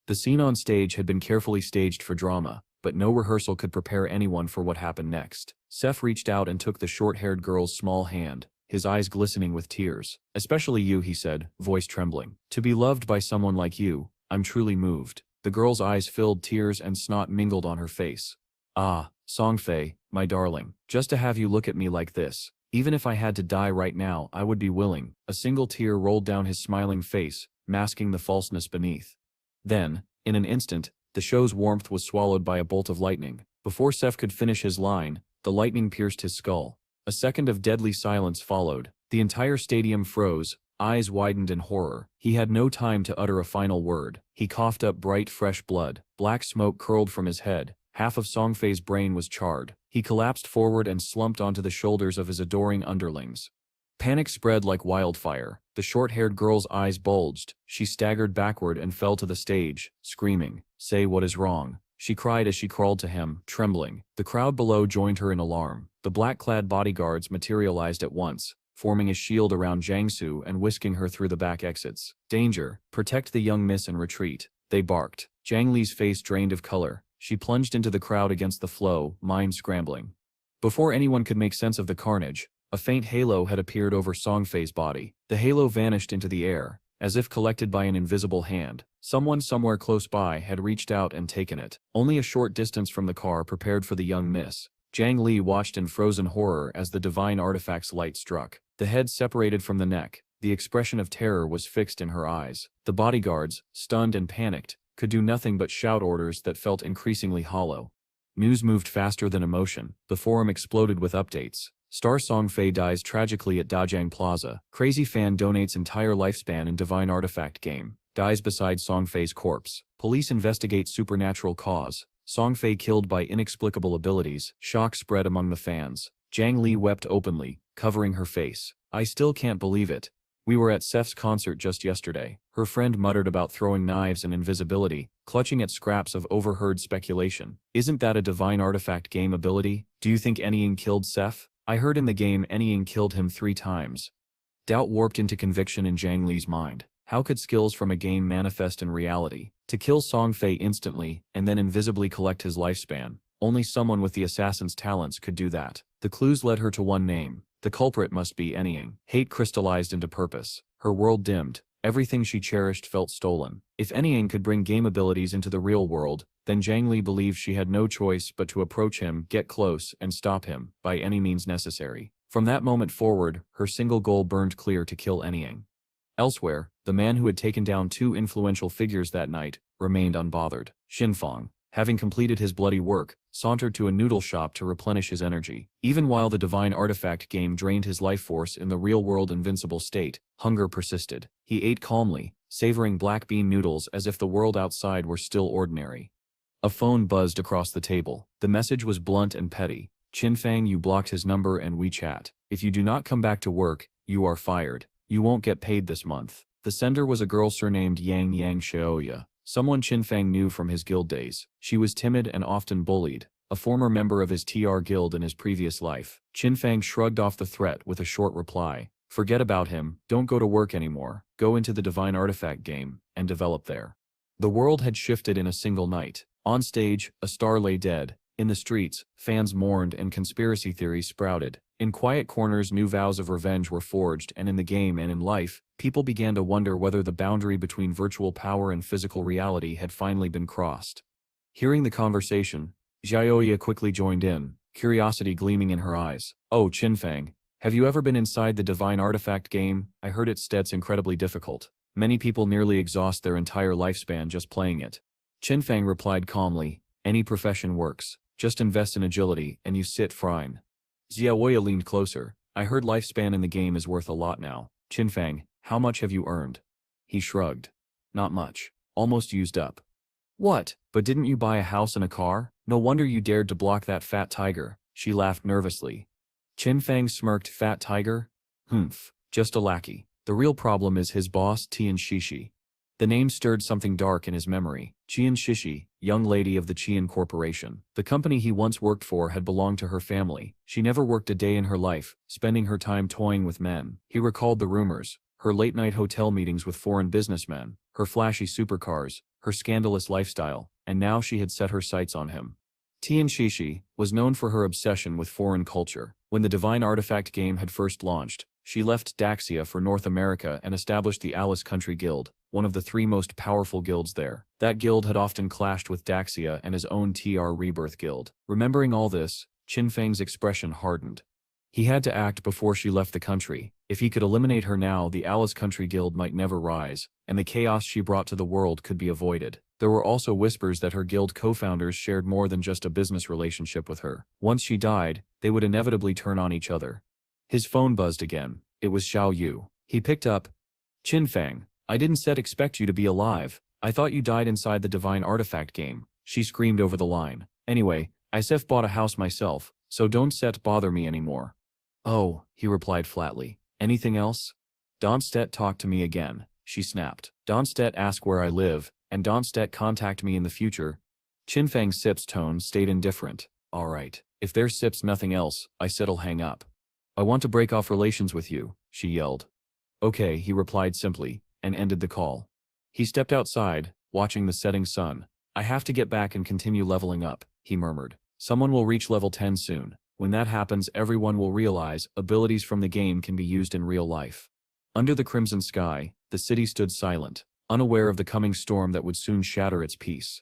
The scene on stage had been carefully staged for drama, but no rehearsal could prepare anyone for what happened next. Seth reached out and took the short-haired girl's small hand, his eyes glistening with tears. "Especially you," he said, voice trembling. "To be loved by someone like you, I'm truly moved." The girl's eyes filled, tears and snot mingled on her face. "Ah, Songfei, my darling, just to have you look at me like this. Even if I had to die right now, I would be willing." A single tear rolled down his smiling face, masking the falseness beneath. Then, in an instant, the show's warmth was swallowed by a bolt of lightning. Before Seth could finish his line, the lightning pierced his skull. A second of deadly silence followed. The entire stadium froze, eyes widened in horror. He had no time to utter a final word. He coughed up bright, fresh blood. Black smoke curled from his head. Half of Songfei's brain was charred. He collapsed forward and slumped onto the shoulders of his adoring underlings. Panic spread like wildfire. The short-haired girl's eyes bulged. She staggered backward and fell to the stage, screaming, "Say what is wrong," she cried as she crawled to him, trembling. The crowd below joined her in alarm. The black-clad bodyguards materialized at once, forming a shield around Jiangsu and whisking her through the back exits. "Danger! Protect the young miss and retreat," they barked. Jiang Li's face drained of color. She plunged into the crowd against the flow, mind scrambling. Before anyone could make sense of the carnage, a faint halo had appeared over Songfei's body. The halo vanished into the air, as if collected by an invisible hand. Someone somewhere close by had reached out and taken it. Only a short distance from the car prepared for the young miss, Jiang Li watched in frozen horror as the divine artifact's light struck. The head separated from the neck. The expression of terror was fixed in her eyes. The bodyguards, stunned and panicked, could do nothing but shout orders that felt increasingly hollow. News moved faster than emotion. The forum exploded with updates. Star Songfei dies tragically at Dajiang Plaza. Crazy fan donates entire lifespan in divine artifact game. Dies beside Songfei's corpse. Police investigate supernatural cause. Songfei killed by inexplicable abilities. Shock spread among the fans. Jiang Li wept openly, covering her face. "I still can't believe it. We were at Seth's concert just yesterday." Her friend muttered about throwing knives and invisibility, clutching at scraps of overheard speculation. "Isn't that a divine artifact game ability? Do you think Anying killed Seth? I heard in the game Anying killed him 3 times. Doubt warped into conviction in Jiang Li's mind. How could skills from a game manifest in reality? To kill Songfei instantly, and then invisibly collect his lifespan. Only someone with the assassin's talents could do that. The clues led her to one name. The culprit must be Anying. Hate crystallized into purpose. Her world dimmed. Everything she cherished felt stolen. If Anying could bring game abilities into the real world, then Jiang Li believed she had no choice but to approach him, get close, and stop him, by any means necessary. From that moment forward, her single goal burned clear: to kill Anying. Elsewhere, the man who had taken down 2 influential figures that night remained unbothered. Xinfang, having completed his bloody work, sauntered to a noodle shop to replenish his energy. Even while the divine artifact game drained his life force in the real-world invincible state, hunger persisted. He ate calmly, savoring black bean noodles as if the world outside were still ordinary. A phone buzzed across the table. The message was blunt and petty. "Qinfang, you blocked his number and WeChat. If you do not come back to work, you are fired. You won't get paid this month." The sender was a girl surnamed Yang Xiaoya, someone Qinfang knew from his guild days. She was timid and often bullied, a former member of his TR guild in his previous life. Qin Fang shrugged off the threat with a short reply. Forget about him, don't go to work anymore, go into the Divine Artifact game, and develop there. The world had shifted in a single night. On stage, a star lay dead. In the streets, fans mourned and conspiracy theories sprouted. In quiet corners, new vows of revenge were forged, and in the game and in life, people began to wonder whether the boundary between virtual power and physical reality had finally been crossed. Hearing the conversation, Xiaoya quickly joined in, curiosity gleaming in her eyes. Oh, Qin Fang, have you ever been inside the Divine Artifact game? I heard it's incredibly difficult. Many people nearly exhaust their entire lifespan just playing it. Qin Fang replied calmly, any profession works. Just invest in agility, and you sit fine. Xiaoya leaned closer. I heard lifespan in the game is worth a lot now. Qin Fang, how much have you earned? He shrugged. Not much. Almost used up. What? But didn't you buy a house and a car? No wonder you dared to block that fat tiger. She laughed nervously. Qin Fang smirked. Fat tiger? Humph. Just a lackey. The real problem is his boss, Tian Shishi. The name stirred something dark in his memory. Tian Shishi, young lady of the Tian Corporation. The company he once worked for had belonged to her family. She never worked a day in her life, spending her time toying with men. He recalled the rumors, her late-night hotel meetings with foreign businessmen, her flashy supercars, her scandalous lifestyle, and now she had set her sights on him. Tian Shishi was known for her obsession with foreign culture. When the Divine Artifact game had first launched, she left Daxia for North America and established the Alice Country Guild, one of the 3 most powerful guilds there. That guild had often clashed with Daxia and his own TR Rebirth Guild. Remembering all this, Qin Fang's expression hardened. He had to act before she left the country. If he could eliminate her now, the Alice Country Guild might never rise, and the chaos she brought to the world could be avoided. There were also whispers that her guild co-founders shared more than just a business relationship with her. Once she died, they would inevitably turn on each other. His phone buzzed again. It was Xiao Yu. He picked up. Qin Fang, I didn't expect you to be alive. I thought you died inside the Divine Artifact game. She screamed over the line. Anyway, I bought a house myself, so don't bother me anymore. Oh, he replied flatly. Anything else? Donstedt talked to me again, she snapped. Donstedt asked where I live, and Donstedt contact me in the future. Qin Fang's tone stayed indifferent. Alright, if there's nothing else, I'll hang up. I want to break off relations with you, she yelled. Okay, he replied simply, and ended the call. He stepped outside, watching the setting sun. I have to get back and continue leveling up, he murmured. Someone will reach level 10 soon. When that happens, everyone will realize abilities from the game can be used in real life. Under the crimson sky, the city stood silent, unaware of the coming storm that would soon shatter its peace.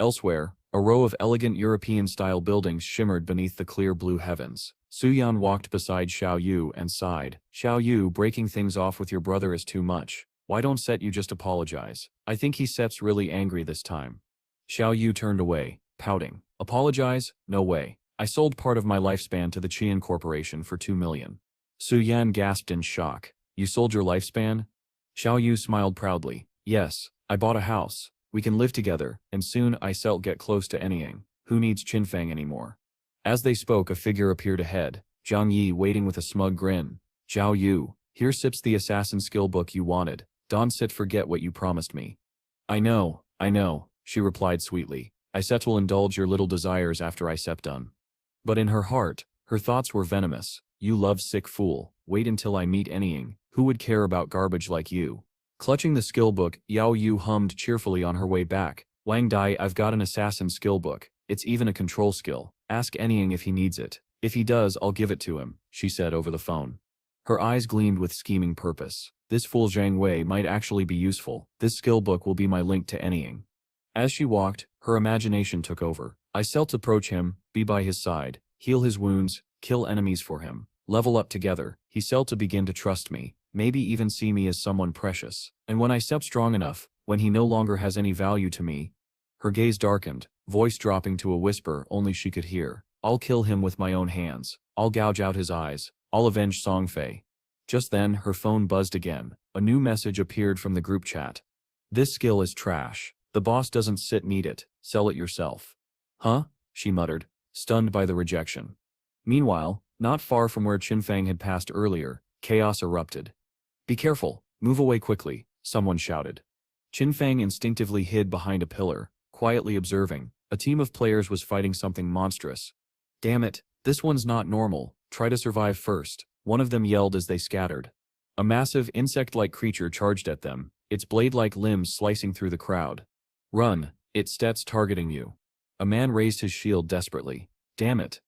Elsewhere, a row of elegant European-style buildings shimmered beneath the clear blue heavens. Suyan walked beside Xiao Yu and sighed. Xiao Yu, breaking things off with your brother is too much. Why don't you just apologize? I think he's really angry this time. Xiao Yu turned away, pouting. Apologize? No way. I sold part of my lifespan to the Tian Corporation for 2 million. Su Yan gasped in shock. You sold your lifespan? Xiao Yu smiled proudly. Yes, I bought a house. We can live together, and soon I'll get close to Anying. Who needs Qin Fang anymore? As they spoke, a figure appeared ahead, Zhang Yi waiting with a smug grin. Zhao Yu, here sips the assassin skill book you wanted. Don't forget what you promised me. I know, she replied sweetly. I will indulge your little desires after I done. But in her heart, her thoughts were venomous. You love-sick fool, wait until I meet Anying. Who would care about garbage like you? Clutching the skill book, Yao Yu hummed cheerfully on her way back. Wang Dai, I've got an assassin skill book. It's even a control skill. Ask Anying if he needs it. If he does, I'll give it to him, she said over the phone. Her eyes gleamed with scheming purpose. This fool Zhang Wei might actually be useful. This skill book will be my link to Anying. As she walked, her imagination took over. I'll approach him, be by his side, heal his wounds, kill enemies for him, level up together. He'll begin to trust me, maybe even see me as someone precious. And when I step strong enough, when he no longer has any value to me. Her gaze darkened, voice dropping to a whisper only she could hear. I'll kill him with my own hands. I'll gouge out his eyes. I'll avenge Song Fei. Just then, her phone buzzed again. A new message appeared from the group chat. This skill is trash. The boss doesn't need it. Sell it yourself. Huh? She muttered, stunned by the rejection. Meanwhile, not far from where Qin Fang had passed earlier, chaos erupted. Be careful, move away quickly, someone shouted. Qin Fang instinctively hid behind a pillar, quietly observing. A team of players was fighting something monstrous. "Damn it, this one's not normal, try to survive first," one of them yelled as they scattered. A massive insect-like creature charged at them, its blade-like limbs slicing through the crowd. "Run, it's stats targeting you." A man raised his shield desperately. "Damn it."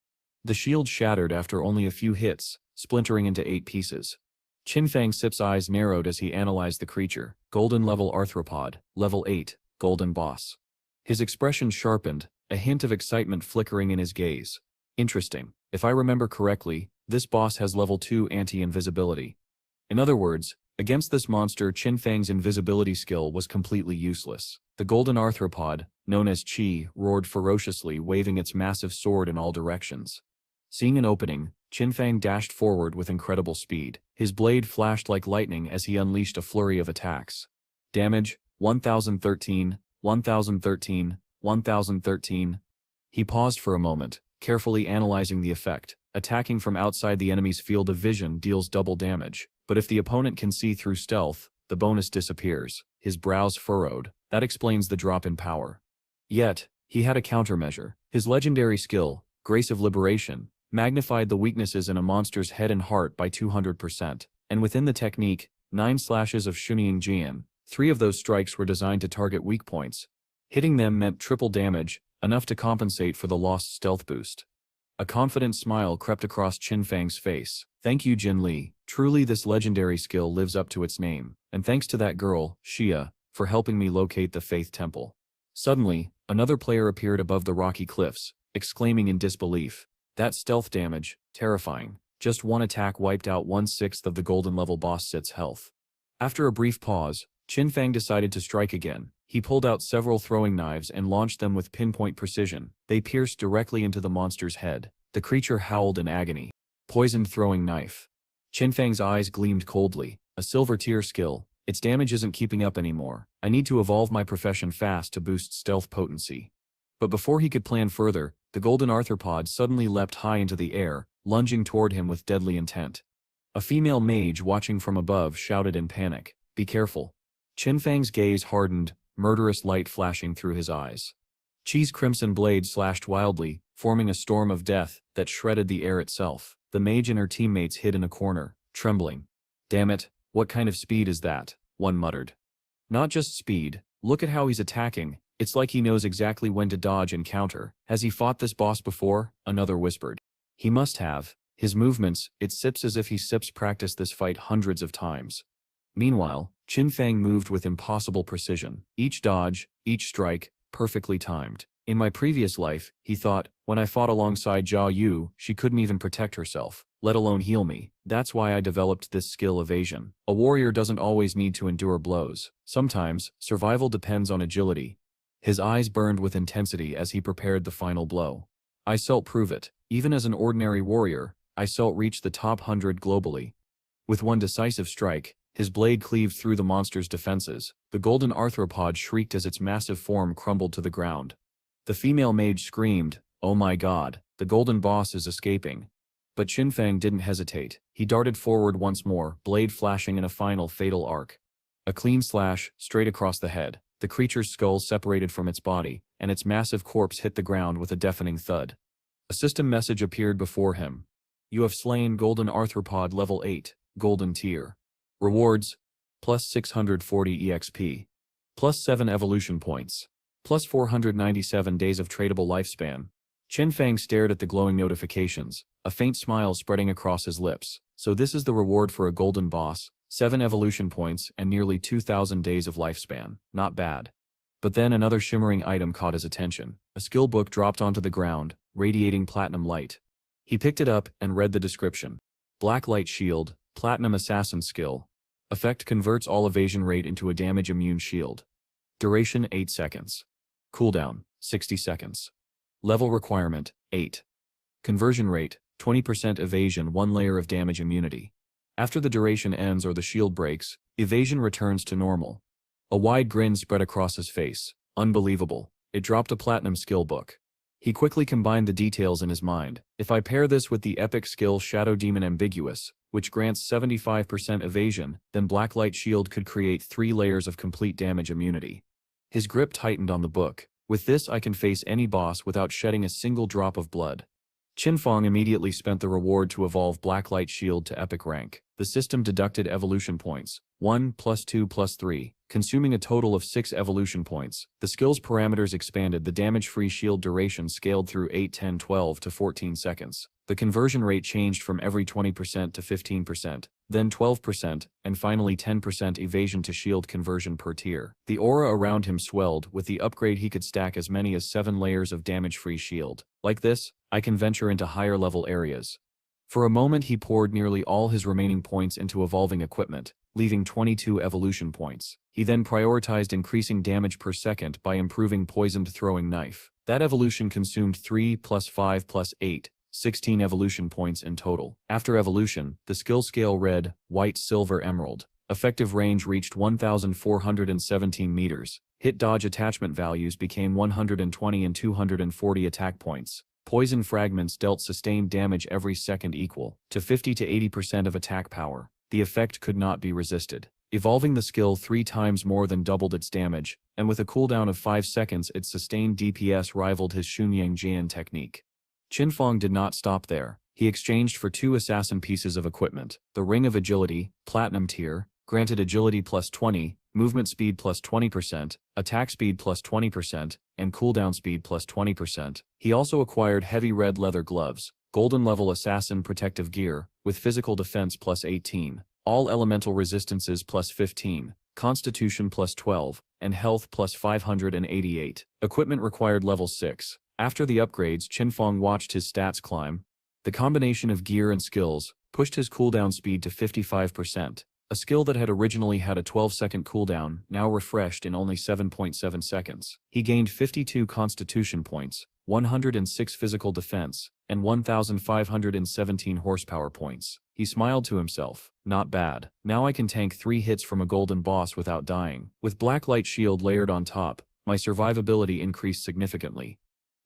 The shield shattered after only a few hits, splintering into 8 pieces. Qinfang Sip's eyes narrowed as he analyzed the creature. Golden level arthropod, level 8, golden boss. His expression sharpened, a hint of excitement flickering in his gaze. Interesting. If I remember correctly, this boss has level 2 anti-invisibility. In other words, against this monster, Qinfang's invisibility skill was completely useless. The golden arthropod, known as Qi, roared ferociously, waving its massive sword in all directions. Seeing an opening, Qinfang dashed forward with incredible speed. His blade flashed like lightning as he unleashed a flurry of attacks. Damage, 1013, 1013, 1013. He paused for a moment, carefully analyzing the effect. Attacking from outside the enemy's field of vision deals double damage, but if the opponent can see through stealth, the bonus disappears. His brows furrowed. That explains the drop in power. Yet, he had a countermeasure. His legendary skill, Grace of Liberation, magnified the weaknesses in a monster's head and heart by 200%, and within the technique, 9 slashes of Shunying Jian, 3 of those strikes were designed to target weak points. Hitting them meant triple damage, enough to compensate for the lost stealth boost. A confident smile crept across Qinfang's face. "Thank you, Jin Li. Truly this legendary skill lives up to its name, and thanks to that girl, Xia, for helping me locate the Faith Temple." Suddenly, another player appeared above the rocky cliffs, exclaiming in disbelief. That stealth damage, terrifying. Just one attack wiped out 1/6 of the golden level boss Sit's health. After a brief pause, Qinfang decided to strike again. He pulled out several throwing knives and launched them with pinpoint precision. They pierced directly into the monster's head. The creature howled in agony. Poisoned throwing knife. Qinfang's eyes gleamed coldly. A silver tier skill. Its damage isn't keeping up anymore. I need to evolve my profession fast to boost stealth potency. But before he could plan further, the golden arthropod suddenly leapt high into the air, lunging toward him with deadly intent. A female mage watching from above shouted in panic, "Be careful." Qinfang's gaze hardened, murderous light flashing through his eyes. Qi's crimson blade slashed wildly, forming a storm of death that shredded the air itself. The mage and her teammates hid in a corner, trembling. "Damn it, what kind of speed is that?" one muttered. "Not just speed, look at how he's attacking. It's like he knows exactly when to dodge and counter." "Has he fought this boss before?" another whispered. "He must have. His movements, it sips as if he's practiced this fight hundreds of times." Meanwhile, Qinfang moved with impossible precision. Each dodge, each strike, perfectly timed. In my previous life, he thought, when I fought alongside Zhao Yu, she couldn't even protect herself, let alone heal me. That's why I developed this skill, evasion. A warrior doesn't always need to endure blows. Sometimes, survival depends on agility. His eyes burned with intensity as he prepared the final blow. I shall prove it. Even as an ordinary warrior, I shall reach the top 100 globally. With one decisive strike, his blade cleaved through the monster's defenses. The golden arthropod shrieked as its massive form crumbled to the ground. The female mage screamed, "Oh my god, the golden boss is escaping." But Qinfang didn't hesitate. He darted forward once more, blade flashing in a final fatal arc. A clean slash, straight across the head. The creature's skull separated from its body, and its massive corpse hit the ground with a deafening thud. A system message appeared before him. "You have slain Golden Arthropod level 8, Golden Tier. Rewards, plus 640 EXP. Plus 7 evolution points. Plus 497 days of tradable lifespan." Qinfang stared at the glowing notifications, a faint smile spreading across his lips. So this is the reward for a golden boss, 7 evolution points and nearly 2,000 days of lifespan. Not bad. But then another shimmering item caught his attention. A skill book dropped onto the ground, radiating platinum light. He picked it up and read the description. Black Light Shield, Platinum Assassin Skill. Effect converts all evasion rate into a damage immune shield. Duration 8 seconds. Cooldown 60 seconds. Level requirement 8. Conversion rate 20% evasion, 1 layer of damage immunity. After the duration ends or the shield breaks, evasion returns to normal. A wide grin spread across his face. Unbelievable. It dropped a platinum skill book. He quickly combined the details in his mind. If I pair this with the epic skill Shadow Demon Ambiguous, which grants 75% evasion, then Black Light Shield could create 3 layers of complete damage immunity. His grip tightened on the book. With this I can face any boss without shedding a single drop of blood. Qinfeng immediately spent the reward to evolve Blacklight Shield to epic rank. The system deducted evolution points, 1 plus 2 plus 3, consuming a total of 6 evolution points. The skill's parameters expanded, the damage-free shield duration scaled through 8, 10, 12 to 14 seconds. The conversion rate changed from every 20% to 15%, then 12%, and finally 10% evasion to shield conversion per tier. The aura around him swelled. With the upgrade he could stack as many as 7 layers of damage-free shield. Like this, I can venture into higher level areas. For a moment he poured nearly all his remaining points into evolving equipment, leaving 22 evolution points. He then prioritized increasing damage per second by improving poisoned throwing knife. That evolution consumed 3 plus 5 plus 8, 16 evolution points in total. After evolution, the skill scale read, white, silver, emerald. Effective range reached 1,417 meters. Hit dodge attachment values became 120 and 240 attack points. Poison fragments dealt sustained damage every second equal to 50 to 80% of attack power. The effect could not be resisted. Evolving the skill 3 times more than doubled its damage, and with a cooldown of 5 seconds its sustained DPS rivaled his Xunyang Jian technique. Qinfeng did not stop there. He exchanged for 2 assassin pieces of equipment. The Ring of Agility, Platinum tier, granted agility plus 20, movement speed plus 20%, attack speed plus 20%, and cooldown speed plus 20%. He also acquired heavy red leather gloves, golden level assassin protective gear, with physical defense plus 18, all elemental resistances plus 15, constitution plus 12, and health plus 588. Equipment required level 6. After the upgrades, Qinfeng watched his stats climb. The combination of gear and skills pushed his cooldown speed to 55%. A skill that had originally had a 12-second cooldown, now refreshed in only 7.7 seconds. He gained 52 constitution points, 106 physical defense, and 1,517 horsepower points. He smiled to himself. Not bad. Now I can tank 3 hits from a golden boss without dying. With Blacklight Shield layered on top, my survivability increased significantly.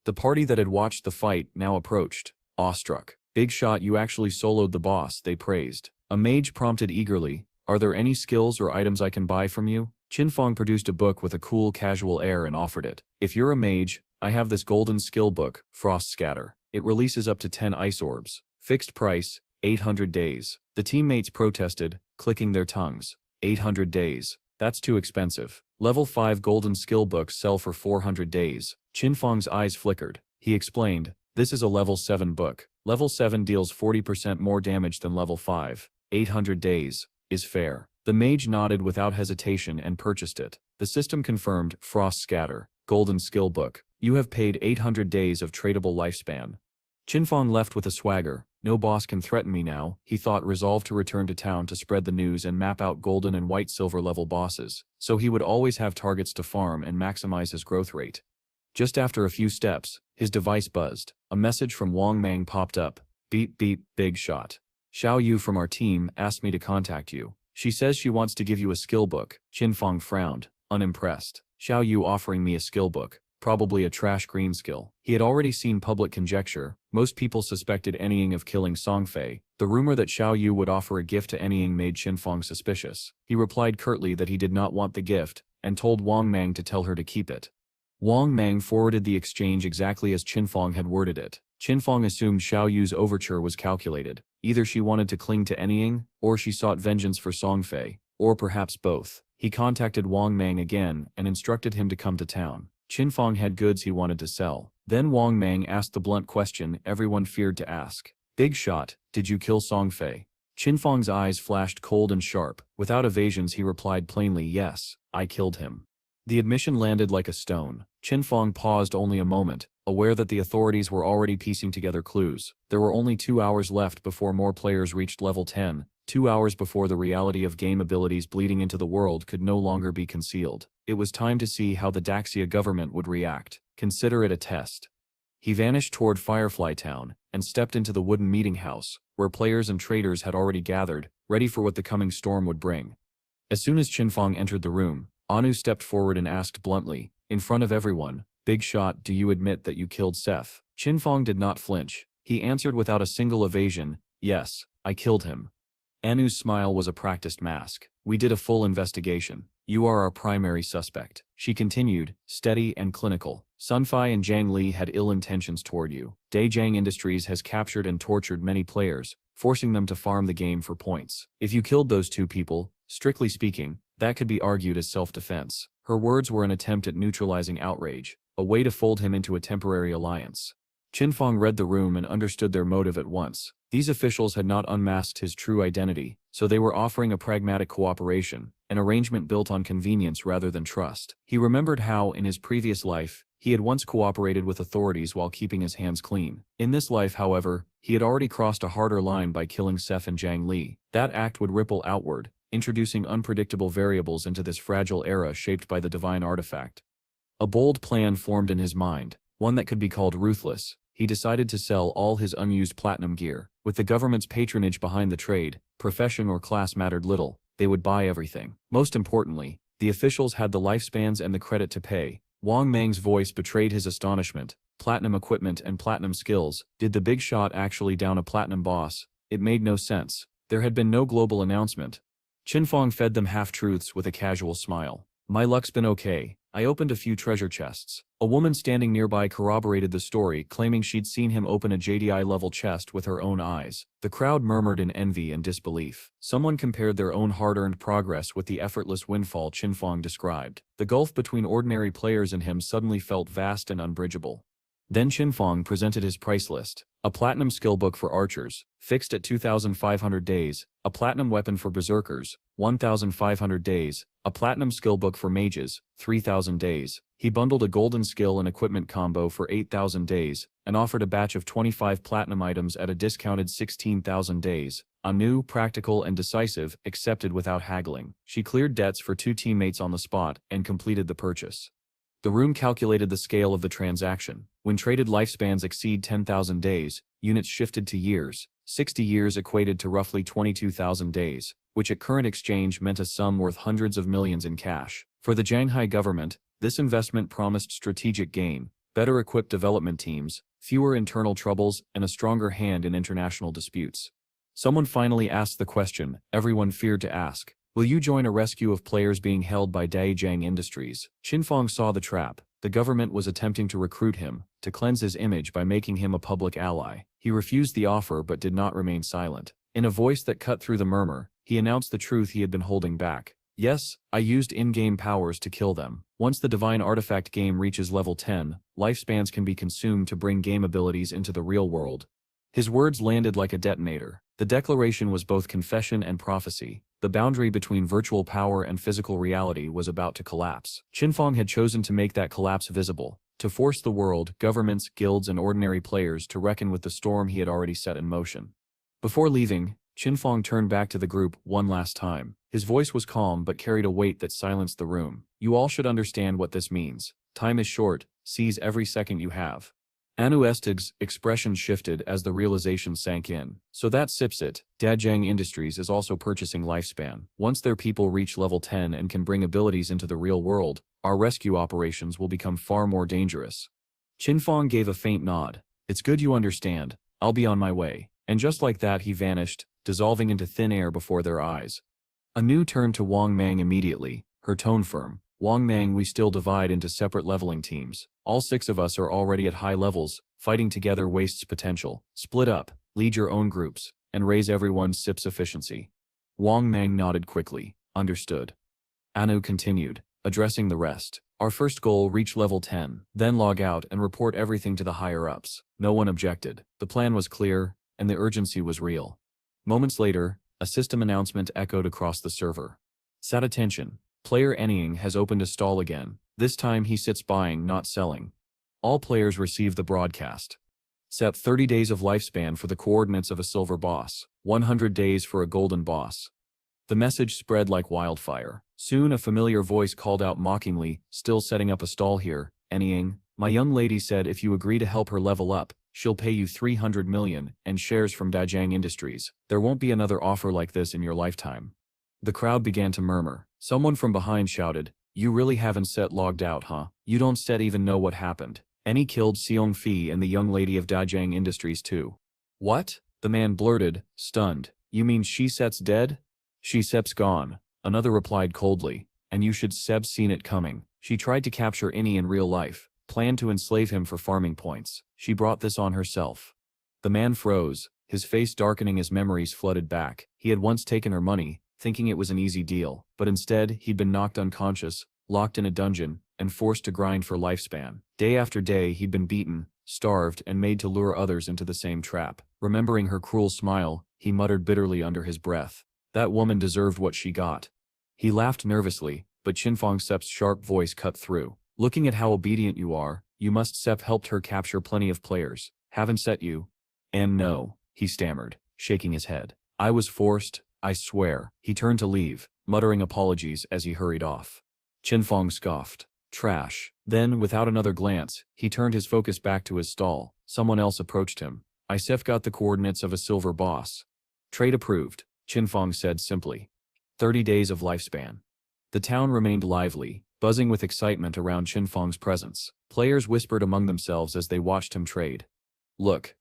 The party that had watched the fight now approached, awestruck. Big shot, you actually soloed the boss, they praised. A mage prompted eagerly, are there any skills or items I can buy from you? Qinfeng produced a book with a cool casual air and offered it. If you're a mage, I have this golden skill book, Frost Scatter. It releases up to 10 ice orbs. Fixed price, 800 days. The teammates protested, clicking their tongues. 800 days. That's too expensive. Level 5 golden skill books sell for 400 days. Qinfeng's eyes flickered. He explained, this is a level 7 book. Level 7 deals 40% more damage than level 5. 800 days is fair. The mage nodded without hesitation and purchased it. The system confirmed, Frost Scatter, golden skill book. You have paid 800 days of tradable lifespan. Qinfeng left with a swagger. No boss can threaten me now, he thought, resolved to return to town to spread the news and map out golden and white silver level bosses, so he would always have targets to farm and maximize his growth rate. Just after a few steps, his device buzzed. A message from Wang Mang popped up. Beep beep, big shot. Xiao Yu from our team asked me to contact you. She says she wants to give you a skill book. Qinfeng frowned, unimpressed. Xiao Yu offering me a skill book. Probably a trash green skill. He had already seen public conjecture. Most people suspected Anying of killing Songfei. The rumor that Xiao Yu would offer a gift to Anying made Qinfeng suspicious. He replied curtly that he did not want the gift, and told Wang Mang to tell her to keep it. Wang Mang forwarded the exchange exactly as Qinfeng had worded it. Qinfeng assumed Xiao Yu's overture was calculated. Either she wanted to cling to Anying, or she sought vengeance for Songfei, or perhaps both. He contacted Wang Mang again and instructed him to come to town. Qinfeng had goods he wanted to sell. Then Wang Mang asked the blunt question everyone feared to ask. Big shot, did you kill Songfei? Qinfeng's eyes flashed cold and sharp. Without evasions he replied plainly, yes, I killed him. The admission landed like a stone. Qinfeng paused only a moment, aware that the authorities were already piecing together clues. There were only 2 hours left before more players reached level 10, 2 hours before the reality of game abilities bleeding into the world could no longer be concealed. It was time to see how the Daxia government would react. Consider it a test. He vanished toward Firefly Town, and stepped into the wooden meeting house, where players and traders had already gathered, ready for what the coming storm would bring. As soon as Qinfeng entered the room, Anu stepped forward and asked bluntly, in front of everyone, Big shot, do you admit that you killed Seth? Qinfeng did not flinch. He answered without a single evasion, yes, I killed him. Anu's smile was a practiced mask. We did a full investigation. You are our primary suspect. She continued, steady and clinical. Sunfei and Zhang Li had ill intentions toward you. Dajiang Industries has captured and tortured many players, forcing them to farm the game for points. If you killed those two people, strictly speaking, that could be argued as self-defense. Her words were an attempt at neutralizing outrage, a way to fold him into a temporary alliance. Qinfeng read the room and understood their motive at once. These officials had not unmasked his true identity, so they were offering a pragmatic cooperation, an arrangement built on convenience rather than trust. He remembered how, in his previous life, he had once cooperated with authorities while keeping his hands clean. In this life, however, he had already crossed a harder line by killing Sef and Zhang Li. That act would ripple outward, introducing unpredictable variables into this fragile era shaped by the divine artifact. A bold plan formed in his mind, one that could be called ruthless. He decided to sell all his unused platinum gear. With the government's patronage behind the trade, profession or class mattered little. They would buy everything. Most importantly, the officials had the lifespans and the credit to pay. Wang Meng's voice betrayed his astonishment. Platinum equipment and platinum skills. Did the big shot actually down a platinum boss? It made no sense. There had been no global announcement. Qinfeng fed them half-truths with a casual smile. My luck's been okay. I opened a few treasure chests. A woman standing nearby corroborated the story, claiming she'd seen him open a JDI-level chest with her own eyes. The crowd murmured in envy and disbelief. Someone compared their own hard-earned progress with the effortless windfall Qinfeng described. The gulf between ordinary players and him suddenly felt vast and unbridgeable. Then Qinfeng presented his price list. A platinum skill book for archers, fixed at 2,500 days, a platinum weapon for berserkers, 1,500 days, a platinum skill book for mages, 3,000 days. He bundled a golden skill and equipment combo for 8,000 days, and offered a batch of 25 platinum items at a discounted 16,000 days. Anu, practical and decisive, accepted without haggling. She cleared debts for 2 teammates on the spot, and completed the purchase. The room calculated the scale of the transaction. When traded lifespans exceed 10,000 days, units shifted to years. 60 years equated to roughly 22,000 days, which at current exchange meant a sum worth hundreds of millions in cash. For the Shanghai government, this investment promised strategic gain, better equipped development teams, fewer internal troubles, and a stronger hand in international disputes. Someone finally asked the question everyone feared to ask. Will you join a rescue of players being held by Dajiang Industries? Qinfeng saw the trap. The government was attempting to recruit him, to cleanse his image by making him a public ally. He refused the offer but did not remain silent. In a voice that cut through the murmur, he announced the truth he had been holding back. Yes, I used in-game powers to kill them. Once the divine artifact game reaches level 10, lifespans can be consumed to bring game abilities into the real world. His words landed like a detonator. The declaration was both confession and prophecy. The boundary between virtual power and physical reality was about to collapse. Qinfeng had chosen to make that collapse visible, to force the world, governments, guilds, and ordinary players to reckon with the storm he had already set in motion. Before leaving, Qinfeng turned back to the group one last time. His voice was calm but carried a weight that silenced the room. You all should understand what this means. Time is short. Seize every second you have. Anu Estig's expression shifted as the realization sank in. So that sips it. Dajiang Industries is also purchasing lifespan. Once their people reach level 10 and can bring abilities into the real world, our rescue operations will become far more dangerous. Qinfeng gave a faint nod. It's good you understand. I'll be on my way. And just like that he vanished, dissolving into thin air before their eyes. Anu turned to Wang Mang immediately, her tone firm. Wang Mang, we still divide into separate leveling teams. All 6 of us are already at high levels. Fighting together wastes potential. Split up, lead your own groups, and raise everyone's SIP's efficiency. Wang Mang nodded quickly. Understood. Anu continued, addressing the rest. Our first goal, reach level 10, then log out and report everything to the higher-ups. No one objected. The plan was clear, and the urgency was real. Moments later, a system announcement echoed across the server. Sat attention. Player Anying has opened a stall again. This time he sits buying, not selling. All players receive the broadcast. Set 30 days of lifespan for the coordinates of a silver boss, 100 days for a golden boss. The message spread like wildfire. Soon a familiar voice called out mockingly, still setting up a stall here. Anying, my young lady said if you agree to help her level up, she'll pay you 300 million and shares from Dajiang Industries. There won't be another offer like this in your lifetime. The crowd began to murmur. Someone from behind shouted, you really haven't Set logged out, huh? You don't Set even know what happened. Any killed Xiong Fi and the young lady of Dajiang Industries too. What? The man blurted, stunned. You mean she Set's dead? She Sep's gone. Another replied coldly. And you should Seb's seen it coming. She tried to capture Innie in real life. planned to enslave him for farming points. She brought this on herself. The man froze, his face darkening as memories flooded back. He had once taken her money, thinking it was an easy deal, but instead he'd been knocked unconscious, locked in a dungeon, and forced to grind for lifespan. Day after day he'd been beaten, starved, and made to lure others into the same trap. Remembering her cruel smile, he muttered bitterly under his breath. That woman deserved what she got. He laughed nervously, but Qinfeng Sep's sharp voice cut through. Looking at how obedient you are, you must. Sep helped her capture plenty of players. Haven't set you? And no, he stammered, shaking his head. I was forced, I swear. He turned to leave, muttering apologies as he hurried off. Qinfeng scoffed. Trash. Then, without another glance, he turned his focus back to his stall. Someone else approached him. Isef got the coordinates of a silver boss. Trade approved, Qinfeng said simply. 30 days of lifespan. The town remained lively, buzzing with excitement around Qinfeng's presence. Players whispered among themselves as they watched him trade. Look.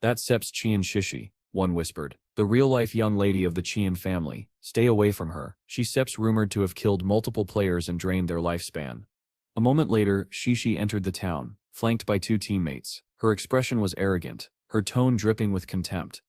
That's Sep's Qian Shishi, one whispered. The real-life young lady of the Qian family. Stay away from her. She's Sep's rumored to have killed multiple players and drained their lifespan. A moment later, Shishi entered the town, flanked by 2 teammates. Her expression was arrogant, her tone dripping with contempt.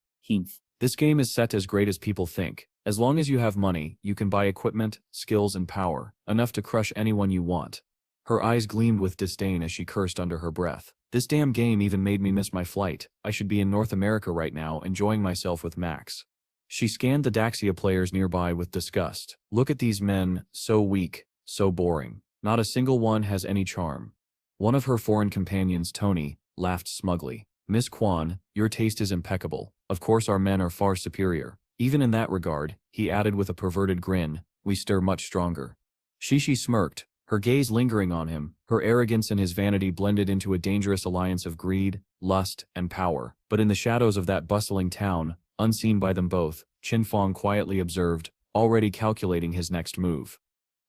This game is set as great as people think. As long as you have money, you can buy equipment, skills, and power, enough to crush anyone you want. Her eyes gleamed with disdain as she cursed under her breath. This damn game even made me miss my flight. I should be in North America right now enjoying myself with Max. She scanned the Daxia players nearby with disgust. Look at these men, so weak, so boring. Not a single one has any charm. One of her foreign companions, Tony, laughed smugly. Miss Quan, your taste is impeccable. Of course our men are far superior. Even in that regard, he added with a perverted grin, we stir much stronger. Shishi smirked, her gaze lingering on him. Her arrogance and his vanity blended into a dangerous alliance of greed, lust, and power. But in the shadows of that bustling town, unseen by them both, Qinfeng quietly observed, already calculating his next move.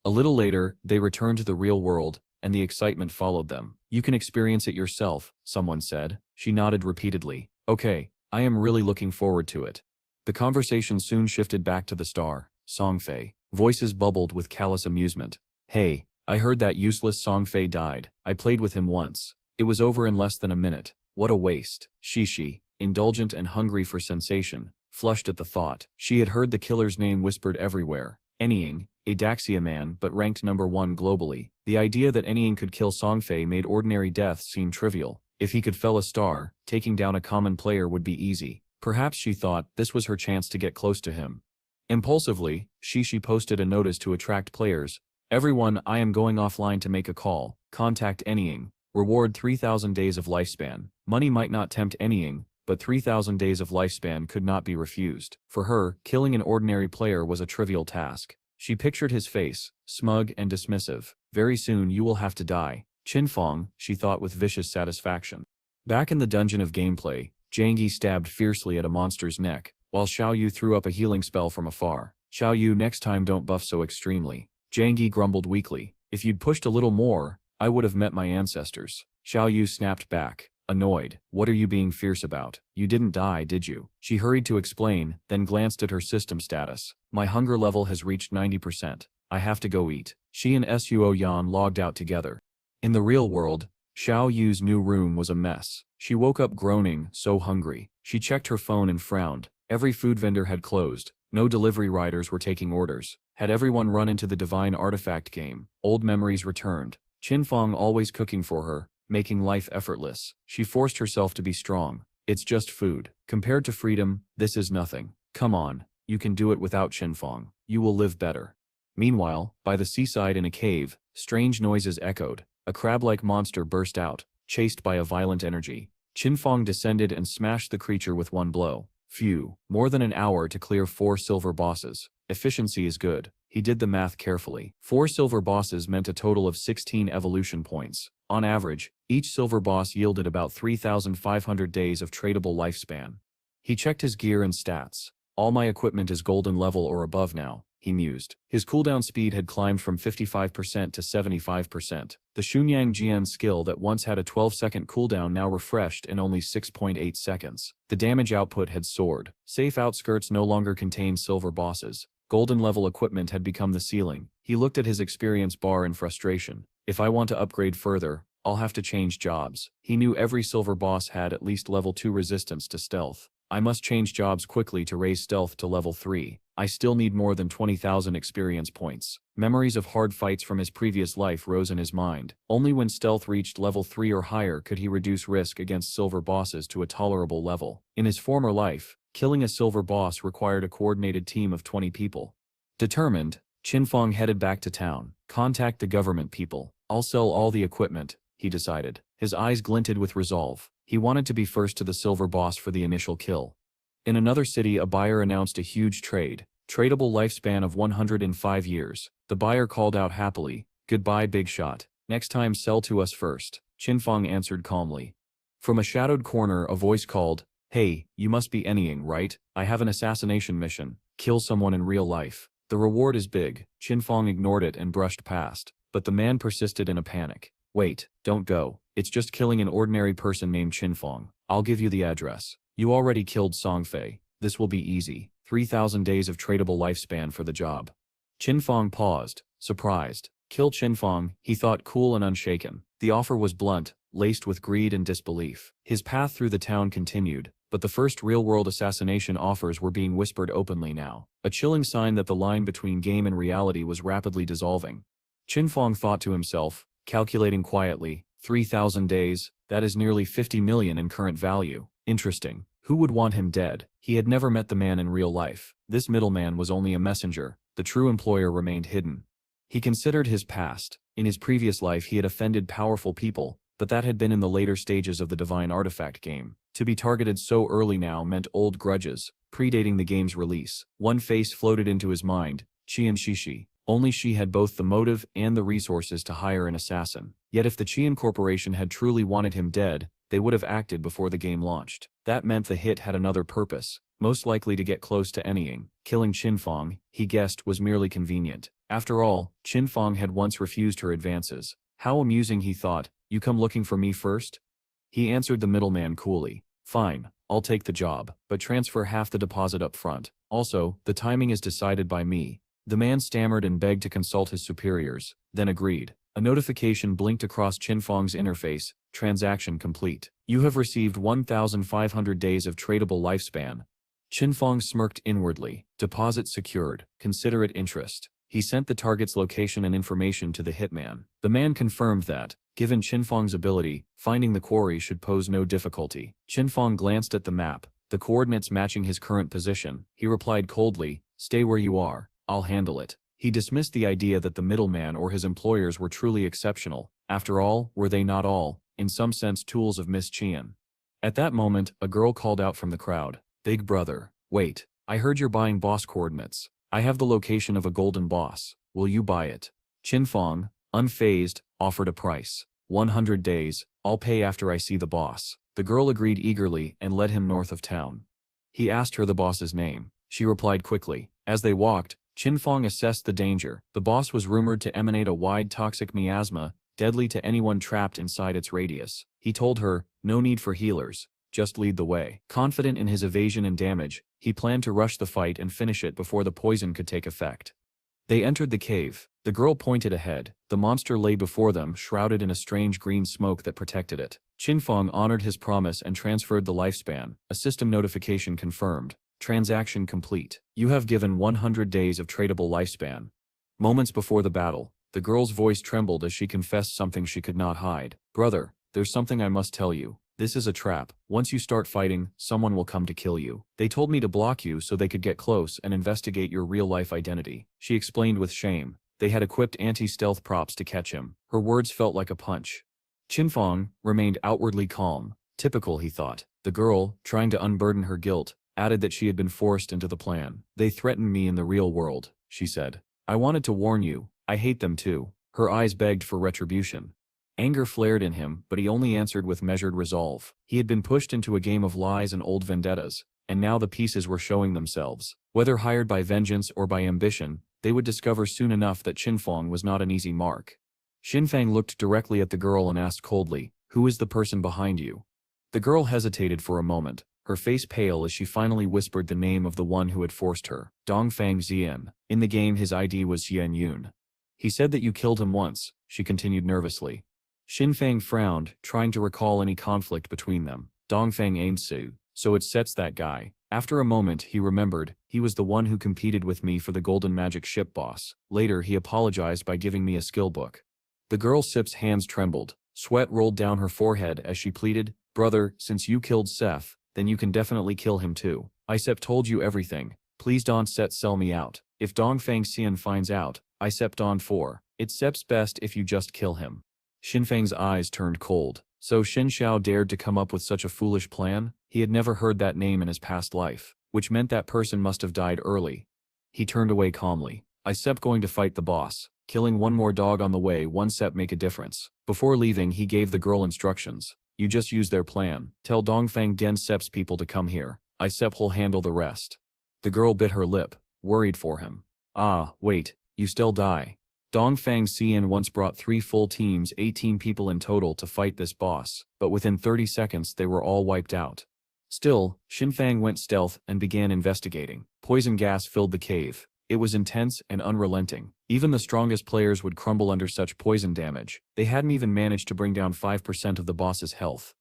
A little later, they returned to the real world, and the excitement followed them. You can experience it yourself, someone said. She nodded repeatedly. Okay, I am really looking forward to it. The conversation soon shifted back to the star, Songfei. Voices bubbled with callous amusement. Hey, I heard that useless Songfei died. I played with him once. It was over in less than a minute. What a waste. Shishi, indulgent and hungry for sensation, flushed at the thought. She had heard the killer's name whispered everywhere. Anying, a Daxia man but ranked number 1 globally. The idea that Anying could kill Songfei made ordinary death seem trivial. If he could fell a star, taking down a common player would be easy. Perhaps she thought this was her chance to get close to him. Impulsively, Shishi posted a notice to attract players. Everyone, I am going offline to make a call. Contact Anying. Reward 3,000 days of lifespan. Money might not tempt Anying, but 3,000 days of lifespan could not be refused. For her, killing an ordinary player was a trivial task. She pictured his face, smug and dismissive. Very soon you will have to die. Qinfeng, she thought with vicious satisfaction. Back in the dungeon of gameplay, Zhang stabbed fiercely at a monster's neck, while Xiao Yu threw up a healing spell from afar. Xiao Yu, next time don't buff so extremely. Zhang grumbled weakly. If you'd pushed a little more, I would have met my ancestors. Xiao Yu snapped back, annoyed. What are you being fierce about? You didn't die, did you? She hurried to explain, then glanced at her system status. My hunger level has reached 90%. I have to go eat. She and Suo Yan logged out together. In the real world, Xiao Yu's new room was a mess. She woke up groaning, so hungry. She checked her phone and frowned. Every food vendor had closed. No delivery riders were taking orders. Had everyone run into the divine artifact game? Old memories returned. Qinfeng always cooking for her, making life effortless. She forced herself to be strong. It's just food. Compared to freedom, this is nothing. Come on, you can do it without Qinfeng. You will live better. Meanwhile, by the seaside in a cave, strange noises echoed. A crab-like monster burst out, chased by a violent energy. Qinfeng descended and smashed the creature with one blow. Phew, more than an hour to clear 4 silver bosses. Efficiency is good. He did the math carefully. 4 silver bosses meant a total of 16 evolution points. On average, each silver boss yielded about 3,500 days of tradable lifespan. He checked his gear and stats. All my equipment is golden level or above now, he mused. His cooldown speed had climbed from 55% to 75%. The Xunyang Jian skill that once had a 12-second cooldown now refreshed in only 6.8 seconds. The damage output had soared. Safe outskirts no longer contained silver bosses. Golden level equipment had become the ceiling. He looked at his experience bar in frustration. If I want to upgrade further, I'll have to change jobs. He knew every silver boss had at least level 2 resistance to stealth. I must change jobs quickly to raise stealth to level 3. I still need more than 20,000 experience points. Memories of hard fights from his previous life rose in his mind. Only when stealth reached level 3 or higher could he reduce risk against silver bosses to a tolerable level. In his former life, killing a silver boss required a coordinated team of 20 people. Determined, Qinfeng headed back to town. Contact the government people. I'll sell all the equipment, he decided. His eyes glinted with resolve. He wanted to be first to the silver boss for the initial kill. In another city, a buyer announced a huge trade. Tradable lifespan of 105 years. The buyer called out happily, "Goodbye, big shot. Next time sell to us first." Qinfeng answered calmly. From a shadowed corner, a voice called, "Hey, you must be Anying, right? I have an assassination mission. Kill someone in real life. The reward is big." Qinfeng ignored it and brushed past, but the man persisted in a panic. "Wait, don't go. It's just killing an ordinary person named Qinfeng. I'll give you the address. You already killed Songfei. This will be easy. 3,000 days of tradable lifespan for the job." Qinfeng paused, surprised. Kill Qinfeng, he thought, cool and unshaken. The offer was blunt, laced with greed and disbelief. His path through the town continued, but the first real-world assassination offers were being whispered openly now, a chilling sign that the line between game and reality was rapidly dissolving. Qinfeng thought to himself, calculating quietly, 3,000 days, that is nearly 50 million in current value. Interesting. Who would want him dead? He had never met the man in real life. This middleman was only a messenger. The true employer remained hidden. He considered his past. In his previous life he had offended powerful people, but that had been in the later stages of the Divine Artifact game. To be targeted so early now meant old grudges, predating the game's release. One face floated into his mind, Qian Shishi. Only she had both the motive and the resources to hire an assassin. Yet if the Qian Corporation had truly wanted him dead, they would have acted before the game launched. That meant the hit had another purpose, most likely to get close to Anying. Killing Qinfeng, he guessed, was merely convenient. After all, Qinfeng had once refused her advances. How amusing, he thought. "You come looking for me first?" He answered the middleman coolly. "Fine, I'll take the job, but transfer half the deposit up front. Also, the timing is decided by me." The man stammered and begged to consult his superiors, then agreed. A notification blinked across Qinfeng's interface. Transaction complete. You have received 1,500 days of tradable lifespan. Qinfeng smirked inwardly. Deposit secured. Considerate interest. He sent the target's location and information to the hitman. The man confirmed that, given Qinfeng's ability, finding the quarry should pose no difficulty. Qinfeng glanced at the map, the coordinates matching his current position. He replied coldly, "Stay where you are. I'll handle it." He dismissed the idea that the middleman or his employers were truly exceptional. After all, were they not all, in some sense, tools of Miss Qian? At that moment, a girl called out from the crowd, "Big brother, wait, I heard you're buying boss coordinates. I have the location of a golden boss. Will you buy it?" Qinfeng, unfazed, offered a price. 100 days, I'll pay after I see the boss. The girl agreed eagerly and led him north of town. He asked her the boss's name. She replied quickly. As they walked, Qinfeng assessed the danger. The boss was rumored to emanate a wide toxic miasma, deadly to anyone trapped inside its radius. He told her, no need for healers, just lead the way. Confident in his evasion and damage, he planned to rush the fight and finish it before the poison could take effect. They entered the cave. The girl pointed ahead. The monster lay before them, shrouded in a strange green smoke that protected it. Qinfeng honored his promise and transferred the lifespan. A system notification confirmed. Transaction complete. You have given 100 days of tradable lifespan. Moments before the battle, the girl's voice trembled as she confessed something she could not hide. Brother, there's something I must tell you. This is a trap. Once you start fighting, someone will come to kill you. They told me to block you so they could get close and investigate your real-life identity. She explained with shame. They had equipped anti-stealth props to catch him. Her words felt like a punch. Qinfeng remained outwardly calm. Typical, he thought. The girl, trying to unburden her guilt, added that she had been forced into the plan. They threatened me in the real world, she said. I wanted to warn you. I hate them too. Her eyes begged for retribution. Anger flared in him, but he only answered with measured resolve. He had been pushed into a game of lies and old vendettas, and now the pieces were showing themselves. Whether hired by vengeance or by ambition, they would discover soon enough that Qinfeng was not an easy mark. Xinfang looked directly at the girl and asked coldly, "Who is the person behind you?" The girl hesitated for a moment, her face pale as she finally whispered the name of the one who had forced her. Dongfang Zian. In the game his ID was Yen Yun. He said that you killed him once, she continued nervously. Xinfang frowned, trying to recall any conflict between them. Dongfang Ainsu, so it sets that guy. After a moment he remembered, he was the one who competed with me for the golden magic ship boss. Later he apologized by giving me a skill book. The girl Sip's hands trembled. Sweat rolled down her forehead as she pleaded, "Brother, since you killed Seth, then you can definitely kill him too. Isep told you everything. Please don't sell me out. If Dongfang Xian finds out, Isep Don 4. It's Sep's best if you just kill him." Xinfang's eyes turned cold. So Xin Xiao dared to come up with such a foolish plan? He had never heard that name in his past life, which meant that person must have died early. He turned away calmly. Isep going to fight the boss. Killing one more dog on the way one Sep make a difference. Before leaving he gave the girl instructions. You just use their plan. Tell Dongfang Den Sep's people to come here. Isep will handle the rest. The girl bit her lip, worried for him. Ah, wait, you still die. Dongfang Xian once brought 3 full teams, 18 people in total, to fight this boss, but within 30 seconds they were all wiped out. Still, Xinfang went stealth and began investigating. Poison gas filled the cave. It was intense and unrelenting. Even the strongest players would crumble under such poison damage. They hadn't even managed to bring down 5% of the boss's health.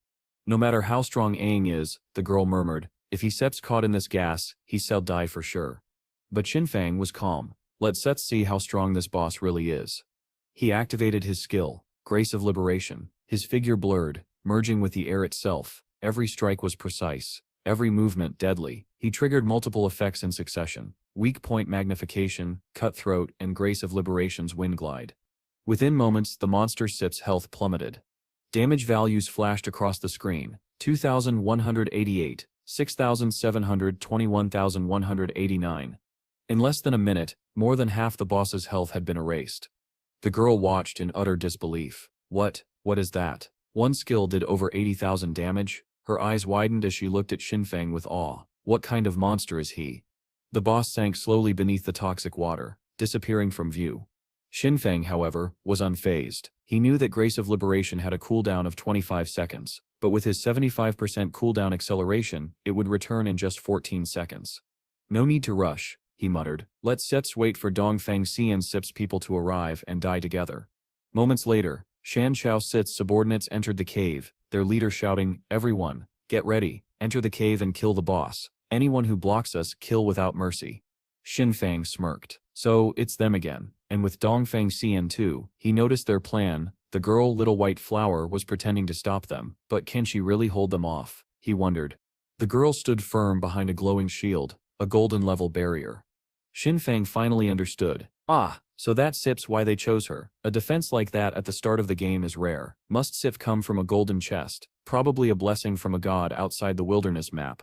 No matter how strong Aang is, the girl murmured, if he Sep's caught in this gas, he shall die for sure. But Xinfang was calm. Let's see how strong this boss really is. He activated his skill, Grace of Liberation. His figure blurred, merging with the air itself. Every strike was precise, every movement deadly. He triggered multiple effects in succession. Weak point magnification, cutthroat, and Grace of Liberation's wind glide. Within moments the monster Sip's health plummeted. Damage values flashed across the screen. 2,188, 6,700, 21,189. In less than a minute, more than half the boss's health had been erased. The girl watched in utter disbelief. What is that? One skill did over 80,000 damage? Her eyes widened as she looked at Xinfang with awe. What kind of monster is he? The boss sank slowly beneath the toxic water, disappearing from view. Xinfang, however, was unfazed. He knew that Grace of Liberation had a cooldown of 25 seconds, but with his 75% cooldown acceleration, it would return in just 14 seconds. No need to rush, he muttered. Let's wait for Dongfang Xian Sip's people to arrive and die together. Moments later, Shan Xiao Sit's subordinates entered the cave, their leader shouting, "Everyone, get ready, enter the cave and kill the boss. Anyone who blocks us, kill without mercy." Xinfang smirked. So, it's them again. And with Dongfang Xian too, he noticed their plan. The girl Little White Flower was pretending to stop them, but can she really hold them off? He wondered. The girl stood firm behind a glowing shield, a golden-level barrier. Xinfang finally understood. Ah, so that's Sip's why they chose her. A defense like that at the start of the game is rare. Must Sip come from a golden chest, probably a blessing from a god outside the wilderness map.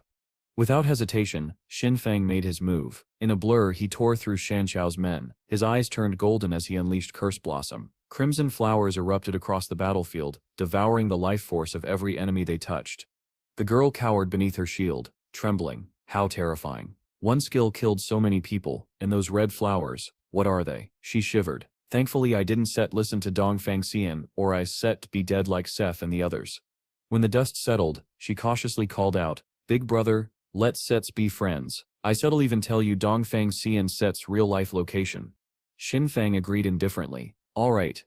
Without hesitation, Xinfang made his move. In a blur he tore through Shanxiao's men. His eyes turned golden as he unleashed Curse Blossom. Crimson flowers erupted across the battlefield, devouring the life force of every enemy they touched. The girl cowered beneath her shield, trembling. How terrifying. One skill killed so many people, and those red flowers, what are they? She shivered. Thankfully I didn't listen to Dongfang Xian, or I to be dead like Seth and the others. When the dust settled, she cautiously called out, "Big brother, let's be friends. I'll even tell you Dongfang Xian Set's real-life location." Xinfang agreed indifferently. All right.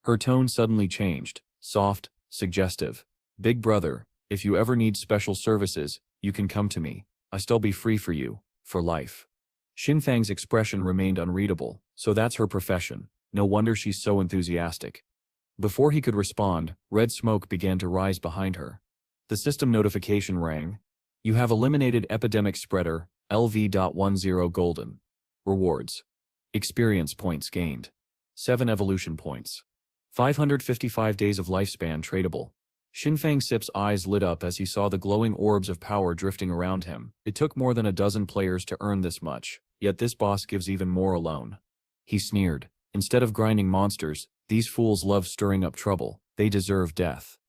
Her tone suddenly changed, soft, suggestive. "Big brother, if you ever need special services, you can come to me. I'll be free for you, for life." Xinfang's expression remained unreadable. So that's her profession. No wonder she's so enthusiastic. Before he could respond, red smoke began to rise behind her. The system notification rang. You have eliminated Epidemic Spreader, LV.10 Golden. Rewards. Experience points gained. 7 evolution points. 555 days of lifespan tradable. Xinfang Sip's eyes lit up as he saw the glowing orbs of power drifting around him. It took more than a dozen players to earn this much, yet this boss gives even more alone. He sneered. Instead of grinding monsters, these fools love stirring up trouble. They deserve death.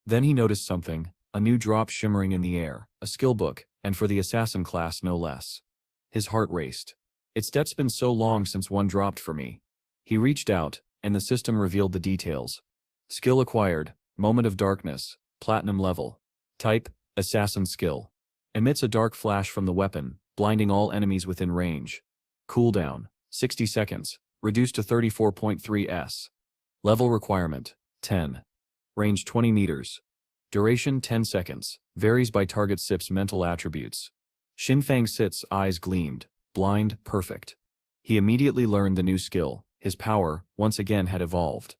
Then he noticed something, a new drop shimmering in the air, a skill book, and for the assassin class no less. His heart raced. It's been so long since one dropped for me. He reached out, and the system revealed the details. Skill acquired, Moment of Darkness, Platinum level. Type, Assassin skill. Emits a dark flash from the weapon, blinding all enemies within range. Cooldown, 60 seconds, reduced to 34.3 s. Level requirement, 10. Range 20 meters. Duration 10 seconds. Varies by target SIP's mental attributes. Xinfang Sit's eyes gleamed. Blind, perfect. He immediately learned the new skill. His power, once again, had evolved.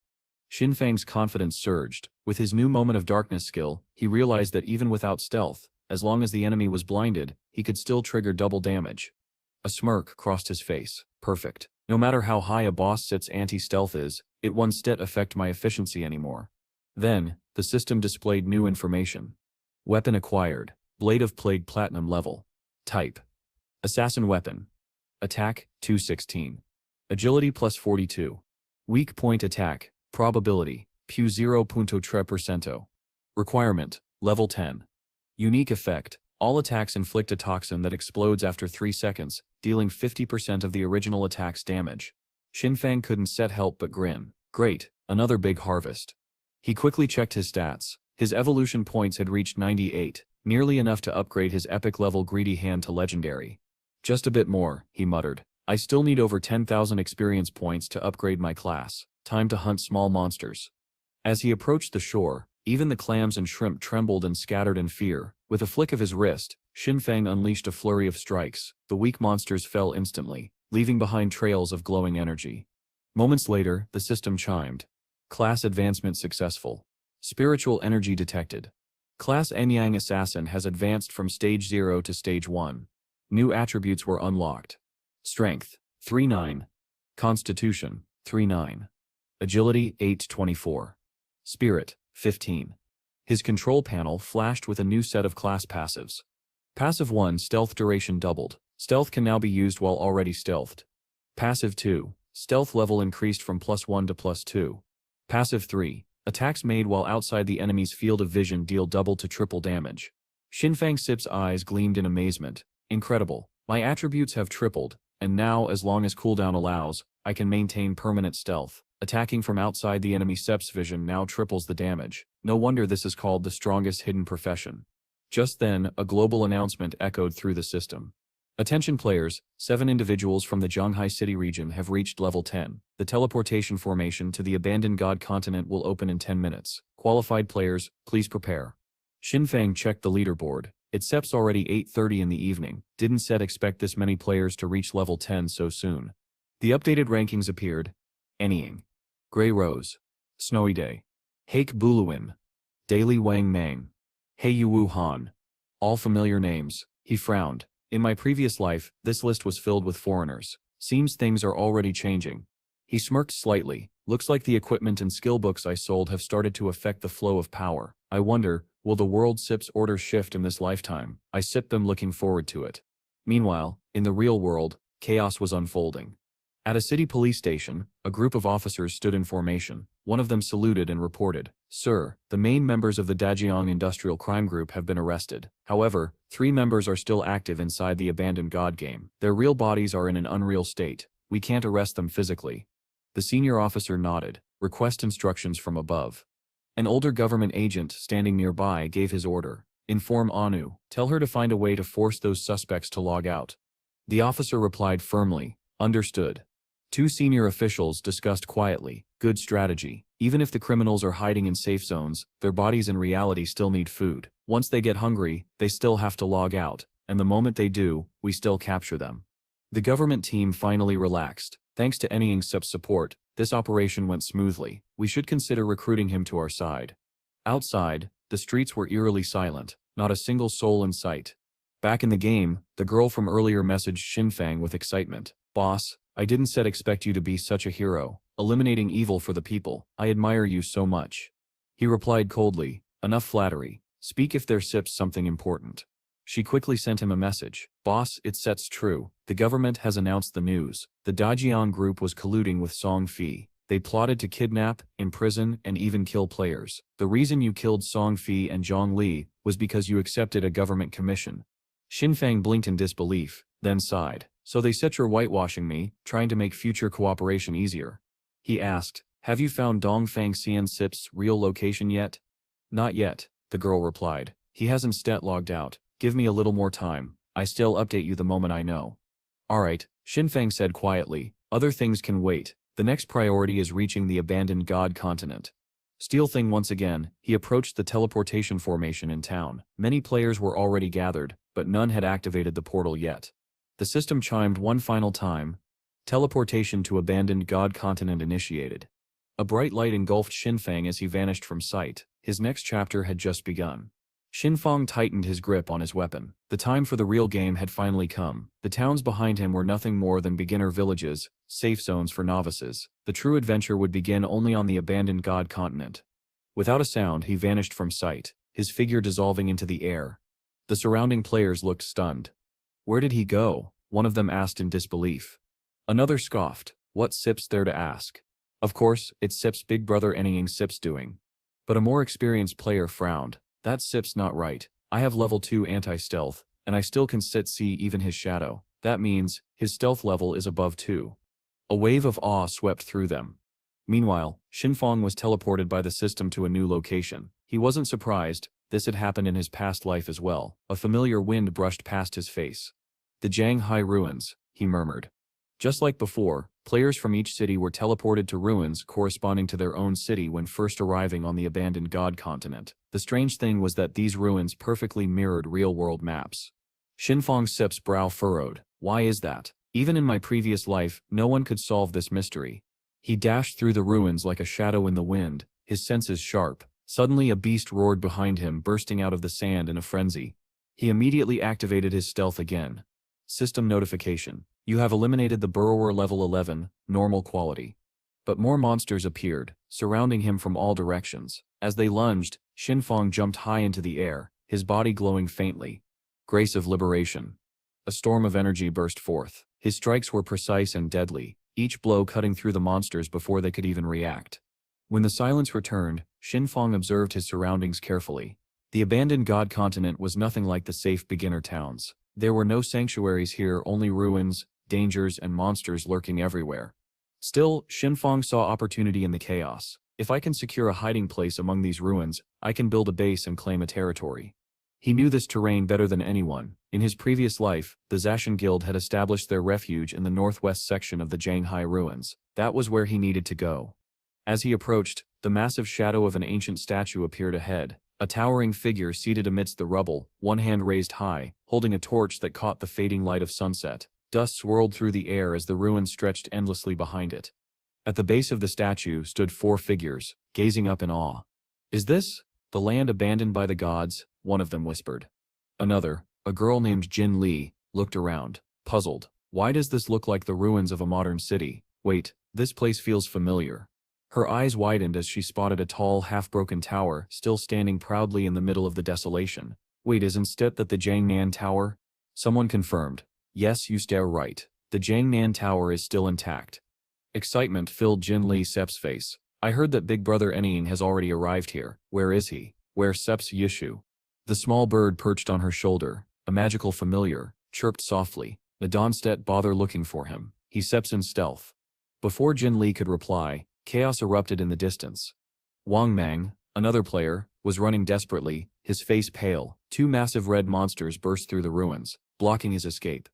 Xinfang's confidence surged. With his new moment of darkness skill, he realized that even without stealth, as long as the enemy was blinded, he could still trigger double damage. A smirk crossed his face. Perfect. No matter how high a boss Sit's anti-stealth is, it won't affect my efficiency anymore. Then, the system displayed new information. Weapon acquired. Blade of Plague Platinum level. Type. Assassin weapon. Attack, 216. Agility plus 42. Weak point attack. Probability, pu 0.3%. Requirement, level 10. Unique effect. All attacks inflict a toxin that explodes after 3 seconds, dealing 50% of the original attack's damage. Xinfang couldn't help but grin. Great, another big harvest. He quickly checked his stats. His evolution points had reached 98, nearly enough to upgrade his epic-level greedy hand to legendary. Just a bit more, he muttered. I still need over 10,000 experience points to upgrade my class. Time to hunt small monsters. As he approached the shore, even the clams and shrimp trembled and scattered in fear. With a flick of his wrist, Xinfang unleashed a flurry of strikes. The weak monsters fell instantly, leaving behind trails of glowing energy. Moments later, the system chimed. Class advancement successful. Spiritual energy detected. Class Enyang Assassin has advanced from Stage 0 to Stage 1. New attributes were unlocked. Strength, 3-9. Constitution, 3-9. Agility, 8-24. Spirit, 15. His control panel flashed with a new set of class passives. Passive 1, Stealth duration doubled. Stealth can now be used while already stealthed. Passive 2, Stealth level increased from +1 to +2. Passive 3, attacks made while outside the enemy's field of vision deal double to triple damage. Xinfang Sip's eyes gleamed in amazement. Incredible. My attributes have tripled, and now, as long as cooldown allows, I can maintain permanent stealth. Attacking from outside the enemy Sep's vision now triples the damage. No wonder this is called the strongest hidden profession. Just then, a global announcement echoed through the system. Attention players, 7 individuals from the Zhanghai City region have reached level 10. The teleportation formation to the abandoned god continent will open in 10 minutes. Qualified players, please prepare. Xinfang checked the leaderboard. It's already 8:30 in the evening. Didn't expect this many players to reach level 10 so soon. The updated rankings appeared. Anying. Grey Rose. Snowy Day. Hake Buluin. Daily Wang Mang. Heiyu Wu Han. All familiar names. He frowned. In my previous life, this list was filled with foreigners. Seems things are already changing. He smirked slightly. Looks like the equipment and skill books I sold have started to affect the flow of power. I wonder, will the world SIP's orders shift in this lifetime? I sipped them looking forward to it. Meanwhile, in the real world, chaos was unfolding. At a city police station, a group of officers stood in formation. One of them saluted and reported, "Sir, the main members of the Dajiang Industrial Crime Group have been arrested. However, 3 members are still active inside the abandoned god game. Their real bodies are in an unreal state. We can't arrest them physically." The senior officer nodded. Request instructions from above. An older government agent standing nearby gave his order. Inform Anu. Tell her to find a way to force those suspects to log out. The officer replied firmly, "Understood." 2 senior officials discussed quietly. Good strategy. Even if the criminals are hiding in safe zones, their bodies in reality still need food. Once they get hungry, they still have to log out, and the moment they do, we still capture them. The government team finally relaxed. Thanks to Enying's support, this operation went smoothly. We should consider recruiting him to our side. Outside, the streets were eerily silent, not a single soul in sight. Back in the game, the girl from earlier messaged Xinfang with excitement. "Boss, I didn't expect you to be such a hero, eliminating evil for the people. I admire you so much." He replied coldly, "Enough flattery. Speak if there sips something important." She quickly sent him a message. "Boss, it sets true. The government has announced the news. The Dajiang group was colluding with Song Fi. They plotted to kidnap, imprison, and even kill players. The reason you killed Song Fi and Zhang Li was because you accepted a government commission." Xinfang blinked in disbelief, then sighed. "So they said you're whitewashing me, trying to make future cooperation easier." He asked, "Have you found Dongfang Xian Sip's real location yet?" "Not yet," the girl replied. "He hasn't logged out. Give me a little more time. I still update you the moment I know." "Alright," Xinfang said quietly. "Other things can wait. The next priority is reaching the abandoned god continent." Steel Thing once again, he approached the teleportation formation in town. Many players were already gathered, but none had activated the portal yet. The system chimed one final time. Teleportation to abandoned God continent initiated. A bright light engulfed Xinfang as he vanished from sight. His next chapter had just begun. Xinfang tightened his grip on his weapon. The time for the real game had finally come. The towns behind him were nothing more than beginner villages, safe zones for novices. The true adventure would begin only on the abandoned God continent. Without a sound, he vanished from sight, his figure dissolving into the air. The surrounding players looked stunned. Where did he go? One of them asked in disbelief. Another scoffed. What's Sips there to ask? Of course, it's Sips' big brother anything Sips doing. But a more experienced player frowned. That's Sips not right. I have level 2 anti-stealth, and I still can see even his shadow. That means, his stealth level is above 2. A wave of awe swept through them. Meanwhile, Xinfang was teleported by the system to a new location. He wasn't surprised, this had happened in his past life as well. A familiar wind brushed past his face. The Jianghai ruins, he murmured. Just like before, players from each city were teleported to ruins corresponding to their own city when first arriving on the abandoned God continent. The strange thing was that these ruins perfectly mirrored real-world maps. Xinfang Sip's brow furrowed. Why is that? Even in my previous life, no one could solve this mystery. He dashed through the ruins like a shadow in the wind, his senses sharp. Suddenly a beast roared behind him, bursting out of the sand in a frenzy. He immediately activated his stealth again. System notification. You have eliminated the burrower level 11, normal quality. But more monsters appeared, surrounding him from all directions. As they lunged, Xinfang jumped high into the air, his body glowing faintly. Grace of liberation. A storm of energy burst forth. His strikes were precise and deadly, each blow cutting through the monsters before they could even react. When the silence returned, Xinfang observed his surroundings carefully. The abandoned God continent was nothing like the safe beginner towns. There were no sanctuaries here, only ruins, dangers, and monsters lurking everywhere. Still, Xinfang saw opportunity in the chaos. If I can secure a hiding place among these ruins, I can build a base and claim a territory. He knew this terrain better than anyone. In his previous life, the Zacian Guild had established their refuge in the northwest section of the Jianghai ruins. That was where he needed to go. As he approached, the massive shadow of an ancient statue appeared ahead. A towering figure seated amidst the rubble, one hand raised high, holding a torch that caught the fading light of sunset. Dust swirled through the air as the ruins stretched endlessly behind it. At the base of the statue stood 4 figures, gazing up in awe. Is this the land abandoned by the gods? One of them whispered. Another, a girl named Jin Li, looked around, puzzled. Why does this look like the ruins of a modern city? Wait, this place feels familiar. Her eyes widened as she spotted a tall, half-broken tower still standing proudly in the middle of the desolation. Wait, isn't that the Jiangnan Tower? Someone confirmed. Yes, you stare right. The Jiangnan Tower is still intact. Excitement filled Jin Li Sep's face. I heard that Big Brother Enying has already arrived here. Where is he? Where's Sep's Yishu? The small bird perched on her shoulder, a magical familiar, chirped softly. Don't bother looking for him. He Seps in stealth. Before Jin Li could reply, chaos erupted in the distance. Wang Mang, another player, was running desperately, his face pale. 2 massive red monsters burst through the ruins, blocking his escape.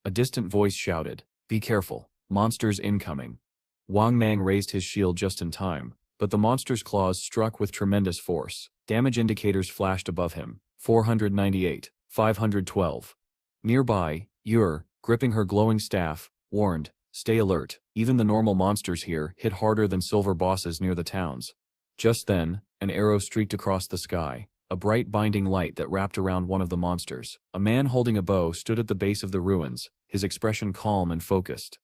A distant voice shouted, "Be careful, monsters incoming." Wang Mang raised his shield just in time, but the monster's claws struck with tremendous force. Damage indicators flashed above him. 498, 512. Nearby, Yur, gripping her glowing staff, warned, "Stay alert, even the normal monsters here hit harder than silver bosses near the towns." Just then, an arrow streaked across the sky, a bright binding light that wrapped around one of the monsters. A man holding a bow stood at the base of the ruins, his expression calm and focused.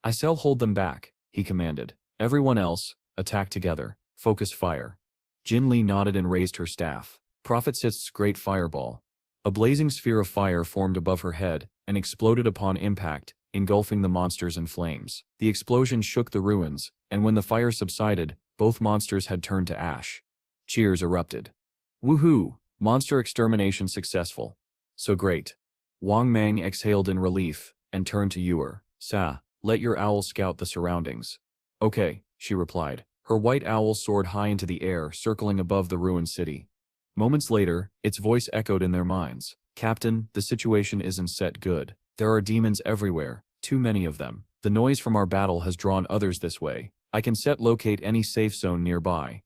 "I shall hold them back," he commanded. "Everyone else, attack together, focus fire." Jin Li nodded and raised her staff. Prophet Sith's great fireball. A blazing sphere of fire formed above her head and exploded upon impact, engulfing the monsters in flames. The explosion shook the ruins, and when the fire subsided, both monsters had turned to ash. Cheers erupted. Woohoo! Monster extermination successful. So great. Wang Mang exhaled in relief and turned to Yuer. "Sa, let your owl scout the surroundings." "Okay," she replied. Her white owl soared high into the air, circling above the ruined city. Moments later, its voice echoed in their minds. "Captain, the situation isn't set good. There are demons everywhere, too many of them. The noise from our battle has drawn others this way. I can locate any safe zone nearby."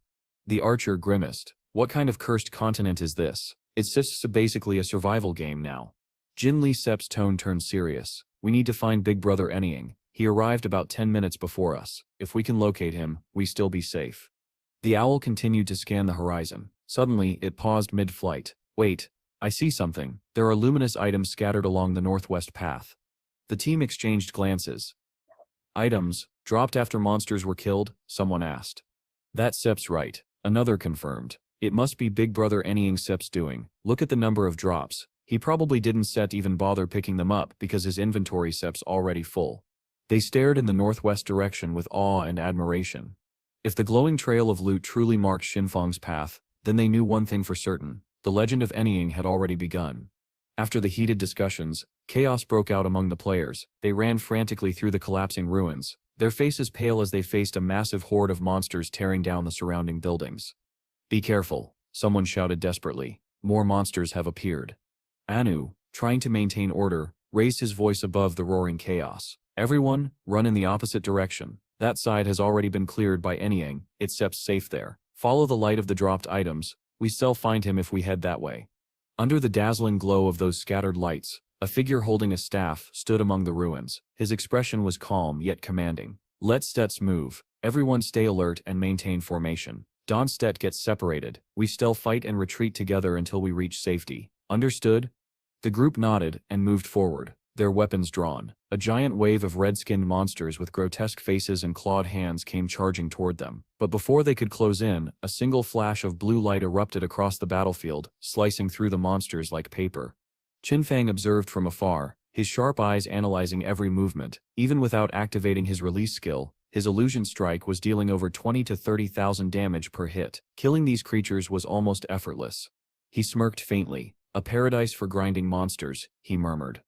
The archer grimaced. What kind of cursed continent is this? It's just basically a survival game now. Jin Lee Sep's tone turned serious. We need to find Big Brother Anying. He arrived about 10 minutes before us. If we can locate him, we still be safe. The owl continued to scan the horizon. Suddenly, it paused mid-flight. Wait, I see something. There are luminous items scattered along the northwest path. The team exchanged glances. Items, dropped after monsters were killed? Someone asked. That Sep's right. Another confirmed. It must be Big Brother Anying Sep's doing. Look at the number of drops. He probably didn't even bother picking them up because his inventory Sep's already full. They stared in the northwest direction with awe and admiration. If the glowing trail of loot truly marked Shinfang's path, then they knew one thing for certain. The legend of Anying had already begun. After the heated discussions, chaos broke out among the players. They ran frantically through the collapsing ruins, their faces pale as they faced a massive horde of monsters tearing down the surrounding buildings. Be careful, someone shouted desperately. More monsters have appeared. Anu, trying to maintain order, raised his voice above the roaring chaos. Everyone, run in the opposite direction. That side has already been cleared by Anying. It's safe there. Follow the light of the dropped items. We still find him if we head that way. Under the dazzling glow of those scattered lights, a figure holding a staff stood among the ruins. His expression was calm yet commanding. Let's move. Everyone stay alert and maintain formation. Don't get separated. We still fight and retreat together until we reach safety. Understood? The group nodded and moved forward, their weapons drawn. A giant wave of red-skinned monsters with grotesque faces and clawed hands came charging toward them. But before they could close in, a single flash of blue light erupted across the battlefield, slicing through the monsters like paper. Qinfang observed from afar, his sharp eyes analyzing every movement. Even without activating his release skill, his illusion strike was dealing over 20 to 30,000 damage per hit. Killing these creatures was almost effortless. He smirked faintly. A paradise for grinding monsters, he murmured.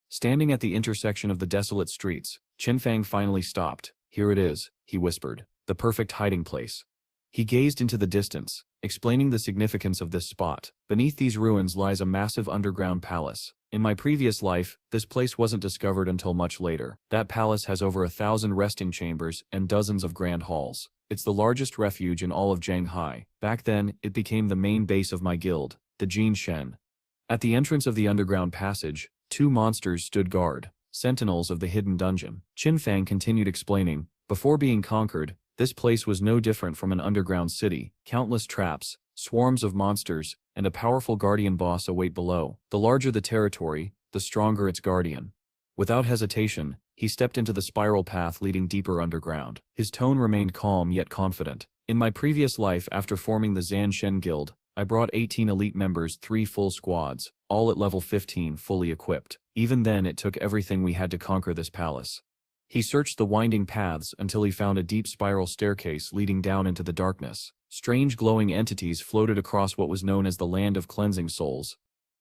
Standing at the intersection of the desolate streets, Qinfang finally stopped. Here it is, he whispered. The perfect hiding place. He gazed into the distance, explaining the significance of this spot. Beneath these ruins lies a massive underground palace. In my previous life, this place wasn't discovered until much later. That palace has over 1,000 resting chambers and dozens of grand halls. It's the largest refuge in all of Shanghai. Back then, it became the main base of my guild, the Jin Shen. At the entrance of the underground passage, 2 monsters stood guard, sentinels of the hidden dungeon. Qinfang continued explaining, before being conquered, this place was no different from an underground city. Countless traps, swarms of monsters, and a powerful guardian boss await below. The larger the territory, the stronger its guardian. Without hesitation, he stepped into the spiral path leading deeper underground. His tone remained calm yet confident. In my previous life after forming the Zan Shen Guild, I brought 18 elite members, 3 full squads, all at level 15 fully equipped. Even then it took everything we had to conquer this palace. He searched the winding paths until he found a deep spiral staircase leading down into the darkness. Strange glowing entities floated across what was known as the Land of Cleansing Souls.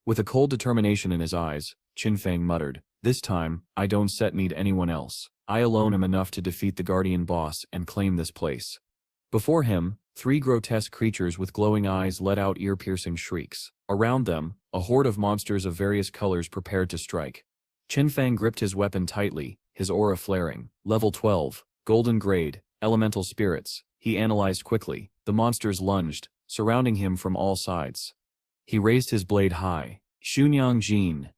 With a cold determination in his eyes, Qinfang muttered, "This time, I don't need anyone else. I alone am enough to defeat the guardian boss and claim this place." Before him, 3 grotesque creatures with glowing eyes let out ear-piercing shrieks. Around them, a horde of monsters of various colors prepared to strike. Qinfang gripped his weapon tightly, his aura flaring. Level 12, Golden Grade, Elemental Spirits. He analyzed quickly. The monsters lunged, surrounding him from all sides. He raised his blade high. Xunyang Jin.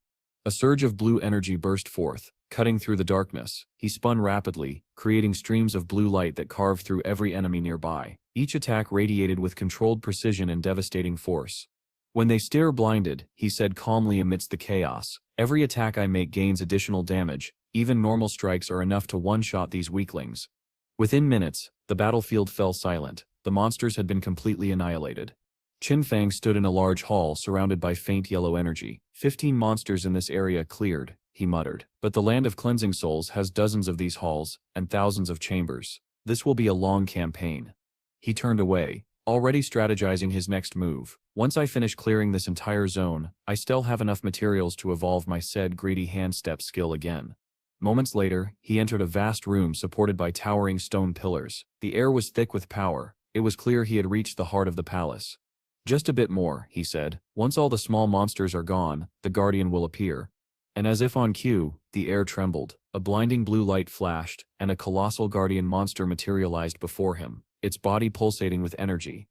A surge of blue energy burst forth, cutting through the darkness. He spun rapidly, creating streams of blue light that carved through every enemy nearby. Each attack radiated with controlled precision and devastating force. When they stare blinded, he said calmly amidst the chaos, "Every attack I make gains additional damage. Even normal strikes are enough to one-shot these weaklings." Within minutes, the battlefield fell silent. The monsters had been completely annihilated. Qinfang stood in a large hall surrounded by faint yellow energy. 15 monsters in this area cleared, he muttered. But the Land of Cleansing Souls has dozens of these halls, and thousands of chambers. This will be a long campaign. He turned away, already strategizing his next move. Once I finish clearing this entire zone, I still have enough materials to evolve my said greedy hand step skill again. Moments later, he entered a vast room supported by towering stone pillars. The air was thick with power. It was clear he had reached the heart of the palace. "Just a bit more," he said. "Once all the small monsters are gone, the Guardian will appear." And as if on cue, the air trembled. A blinding blue light flashed, and a colossal Guardian monster materialized before him, its body pulsating with energy.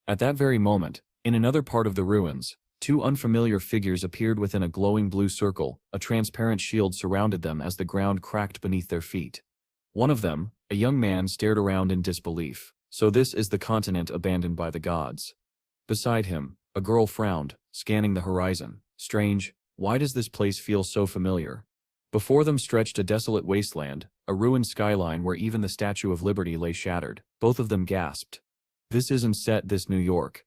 At that very moment, in another part of the ruins, two unfamiliar figures appeared within a glowing blue circle. A transparent shield surrounded them as the ground cracked beneath their feet. One of them, a young man, stared around in disbelief. So this is the continent abandoned by the gods. Beside him, a girl frowned, scanning the horizon. Strange, why does this place feel so familiar? Before them stretched a desolate wasteland, a ruined skyline where even the Statue of Liberty lay shattered. Both of them gasped. This isn't this New York.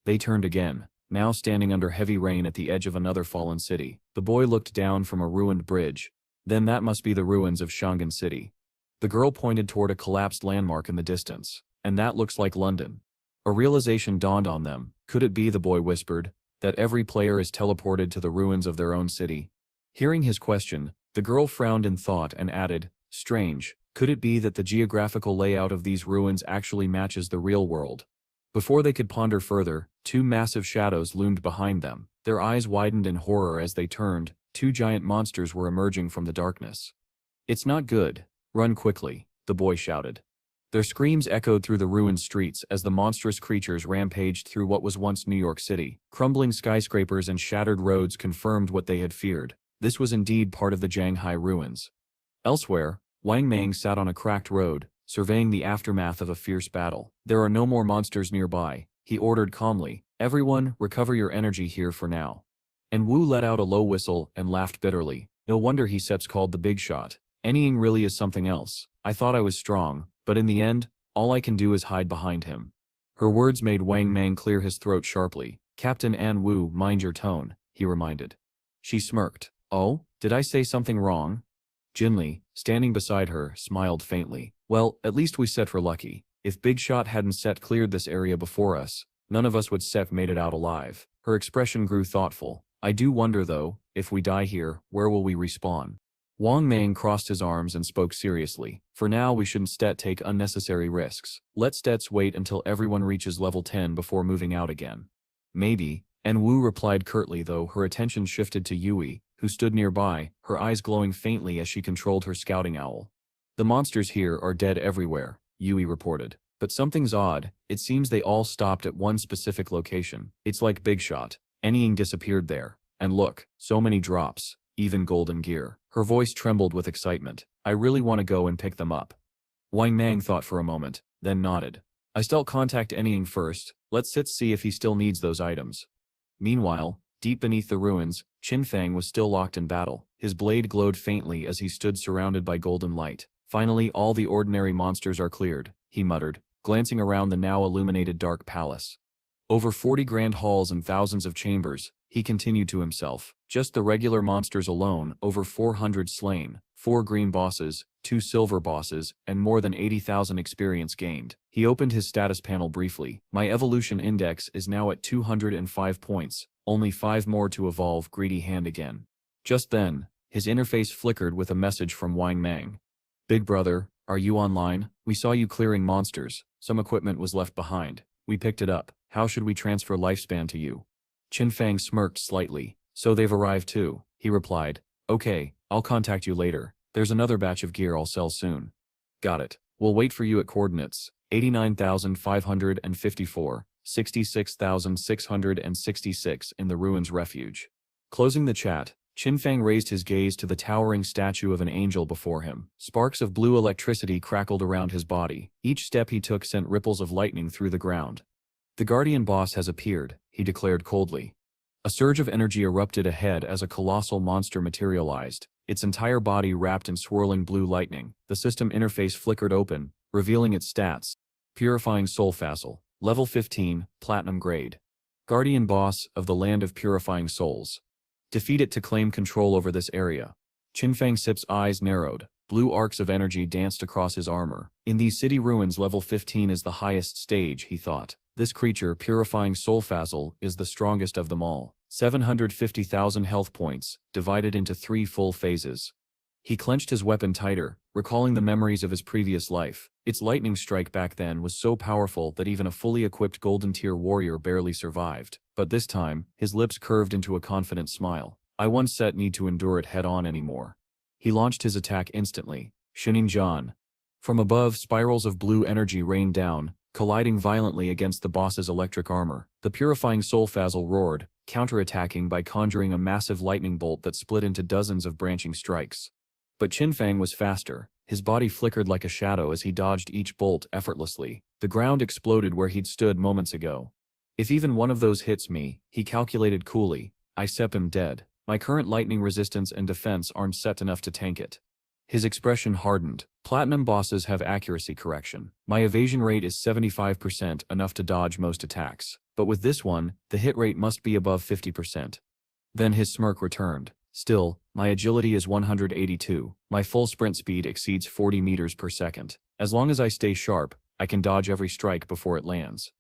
They turned again, now standing under heavy rain at the edge of another fallen city. The boy looked down from a ruined bridge. Then that must be the ruins of Shounen City. The girl pointed toward a collapsed landmark in the distance. And that looks like London. A realization dawned on them. Could it be, the boy whispered, that every player is teleported to the ruins of their own city? Hearing his question, the girl frowned in thought and added, strange, could it be that the geographical layout of these ruins actually matches the real world? Before they could ponder further, two massive shadows loomed behind them. Their eyes widened in horror as they turned. Two giant monsters were emerging from the darkness. It's not good. Run quickly, the boy shouted. Their screams echoed through the ruined streets as the monstrous creatures rampaged through what was once New York City. Crumbling skyscrapers and shattered roads confirmed what they had feared. This was indeed part of the Shanghai ruins. Elsewhere, Wang Mang sat on a cracked road, surveying the aftermath of a fierce battle. There are no more monsters nearby, he ordered calmly. Everyone, recover your energy here for now. And Wu let out a low whistle and laughed bitterly. No wonder he Seps called the big shot. Anying really is something else. I thought I was strong, but in the end, all I can do is hide behind him. Her words made Wang Mang clear his throat sharply. Captain An Wu, mind your tone, he reminded. She smirked. Oh, did I say something wrong? Jinli, standing beside her, smiled faintly. Well, at least we were lucky. If Big Shot hadn't cleared this area before us, none of us would made it out alive. Her expression grew thoughtful. I do wonder though, if we die here, where will we respawn? Wang Mang crossed his arms and spoke seriously. For now we shouldn't take unnecessary risks. Let's wait until everyone reaches level 10 before moving out again. Maybe, and Wu replied curtly, though her attention shifted to Yui, who stood nearby, her eyes glowing faintly as she controlled her scouting owl. The monsters here are dead everywhere, Yui reported. But something's odd, it seems they all stopped at one specific location. It's like Big Shot. Anything disappeared there. And look, so many drops, even golden gear. Her voice trembled with excitement. I really want to go and pick them up. Wang Mang thought for a moment, then nodded. I still contact Anying first. Let's see if he still needs those items. Meanwhile, deep beneath the ruins, Qin Fang was still locked in battle. His blade glowed faintly as he stood surrounded by golden light. Finally, all the ordinary monsters are cleared, he muttered, glancing around the now illuminated dark palace. Over 40 grand halls and thousands of chambers, he continued to himself. Just the regular monsters alone, over 400 slain, 4 green bosses, 2 silver bosses, and more than 80,000 experience gained. He opened his status panel briefly. My evolution index is now at 205 points, only 5 more to evolve. Greedy hand again. Just then, his interface flickered with a message from Wang Mang. Big brother, are you online? We saw you clearing monsters. Some equipment was left behind. We picked it up. How should we transfer lifespan to you? Qin Fang smirked slightly. So they've arrived too, he replied. Okay, I'll contact you later. There's another batch of gear I'll sell soon. Got it. We'll wait for you at coordinates 89,554, 66,666 in the ruins refuge. Closing the chat, Qin Fang raised his gaze to the towering statue of an angel before him. Sparks of blue electricity crackled around his body. Each step he took sent ripples of lightning through the ground. The guardian boss has appeared, he declared coldly. A surge of energy erupted ahead as a colossal monster materialized, its entire body wrapped in swirling blue lightning. The system interface flickered open, revealing its stats. Purifying Soul Facile, level 15, platinum grade. Guardian boss of the land of purifying souls. Defeat it to claim control over this area. Qin Fang Sip's eyes narrowed. Blue arcs of energy danced across his armor. In these city ruins, level 15 is the highest stage, he thought. This creature, Purifying Soul Facile, is the strongest of them all. 750,000 health points, divided into 3 full phases. He clenched his weapon tighter, recalling the memories of his previous life. Its lightning strike back then was so powerful that even a fully equipped golden tier warrior barely survived. But this time, his lips curved into a confident smile. I once need to endure it head-on anymore. He launched his attack instantly. Shining John. From above, spirals of blue energy rained down, colliding violently against the boss's electric armor. The purifying soul Fazl roared, counterattacking by conjuring a massive lightning bolt that split into dozens of branching strikes. But Qinfang was faster. His body flickered like a shadow as he dodged each bolt effortlessly. The ground exploded where he'd stood moments ago. If even one of those hits me, he calculated coolly, I sep him dead. My current lightning resistance and defense aren't set enough to tank it. His expression hardened. Platinum bosses have accuracy correction. My evasion rate is 75%, enough to dodge most attacks. But with this one, the hit rate must be above 50%. Then his smirk returned. Still, my agility is 182. My full sprint speed exceeds 40 meters per second. As long as I stay sharp, I can dodge every strike before it lands.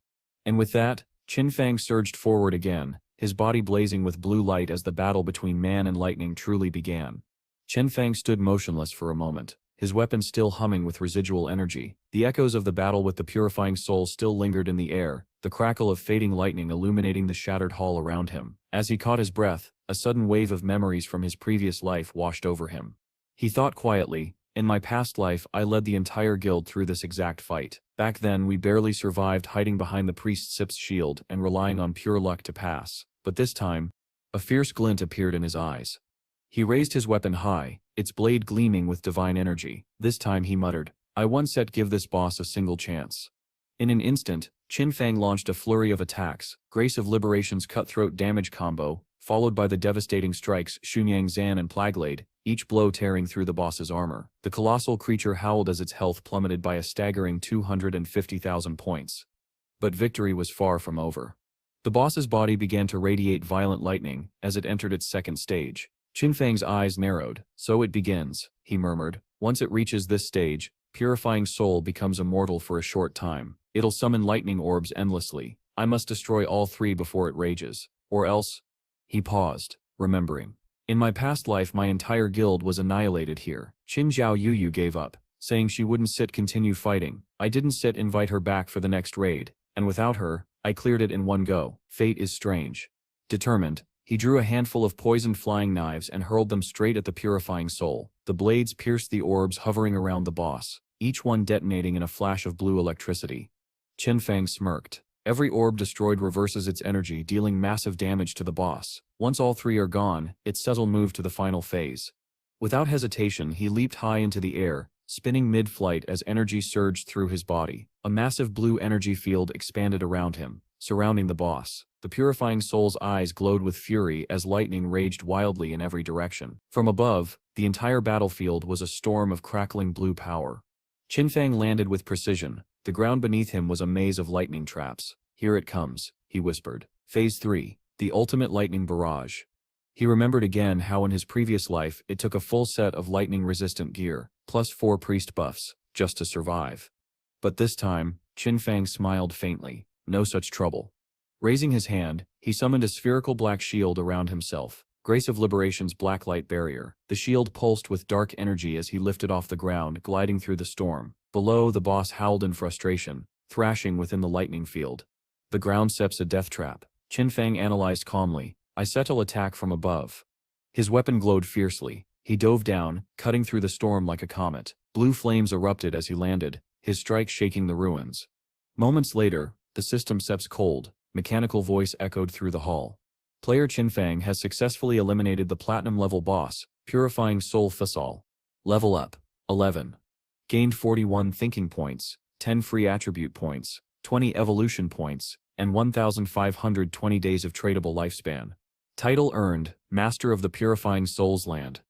And with that, Qinfang surged forward again, his body blazing with blue light as the battle between man and lightning truly began. Qinfang stood motionless for a moment, his weapon still humming with residual energy. The echoes of the battle with the purifying soul still lingered in the air, the crackle of fading lightning illuminating the shattered hall around him. As he caught his breath, a sudden wave of memories from his previous life washed over him. He thought quietly, in my past life I led the entire guild through this exact fight. Back then we barely survived hiding behind the priest Sip's shield and relying on pure luck to pass. But this time, a fierce glint appeared in his eyes. He raised his weapon high, its blade gleaming with divine energy. This time he muttered, I once said give this boss a single chance. In an instant, Qinfang launched a flurry of attacks, Grace of Liberation's cutthroat damage combo, followed by the devastating strikes Xunyang Zan and Plaglade, each blow tearing through the boss's armor. The colossal creature howled as its health plummeted by a staggering 250,000 points. But victory was far from over. The boss's body began to radiate violent lightning as it entered its second stage. Qinfang's eyes narrowed. So it begins, he murmured. Once it reaches this stage, purifying soul becomes immortal for a short time. It'll summon lightning orbs endlessly. I must destroy all three before it rages. Or else... He paused, remembering. In my past life my entire guild was annihilated here. Qin Zhao Yuyu gave up, saying she wouldn't continue fighting. I didn't invite her back for the next raid, and without her, I cleared it in one go. Fate is strange. Determined, he drew a handful of poisoned flying knives and hurled them straight at the purifying soul. The blades pierced the orbs hovering around the boss, each one detonating in a flash of blue electricity. Qinfang smirked. Every orb destroyed reverses its energy, dealing massive damage to the boss. Once all three are gone, it settle move to the final phase. Without hesitation he leaped high into the air, spinning mid-flight as energy surged through his body. A massive blue energy field expanded around him, surrounding the boss. The purifying soul's eyes glowed with fury as lightning raged wildly in every direction. From above, the entire battlefield was a storm of crackling blue power. Qinfang landed with precision. The ground beneath him was a maze of lightning traps. Here it comes, he whispered. Phase 3, the ultimate lightning barrage. He remembered again how in his previous life it took a full set of lightning-resistant gear, plus 4 priest buffs, just to survive. But this time, Qinfang smiled faintly. No such trouble. Raising his hand, he summoned a spherical black shield around himself. Grace of Liberation's black light barrier. The shield pulsed with dark energy as he lifted off the ground, gliding through the storm. Below, the boss howled in frustration, thrashing within the lightning field. The ground seps a death trap. Qinfang analyzed calmly. I settle attack from above. His weapon glowed fiercely. He dove down, cutting through the storm like a comet. Blue flames erupted as he landed, his strike shaking the ruins. Moments later, the system seps cold. Mechanical voice echoed through the hall. Player Qinfang has successfully eliminated the platinum-level boss, Purifying Soul Fasal. Level up. 11. Gained 41 thinking points, 10 free attribute points, 20 evolution points, and 1,520 days of tradable lifespan. Title earned, Master of the Purifying Souls Land.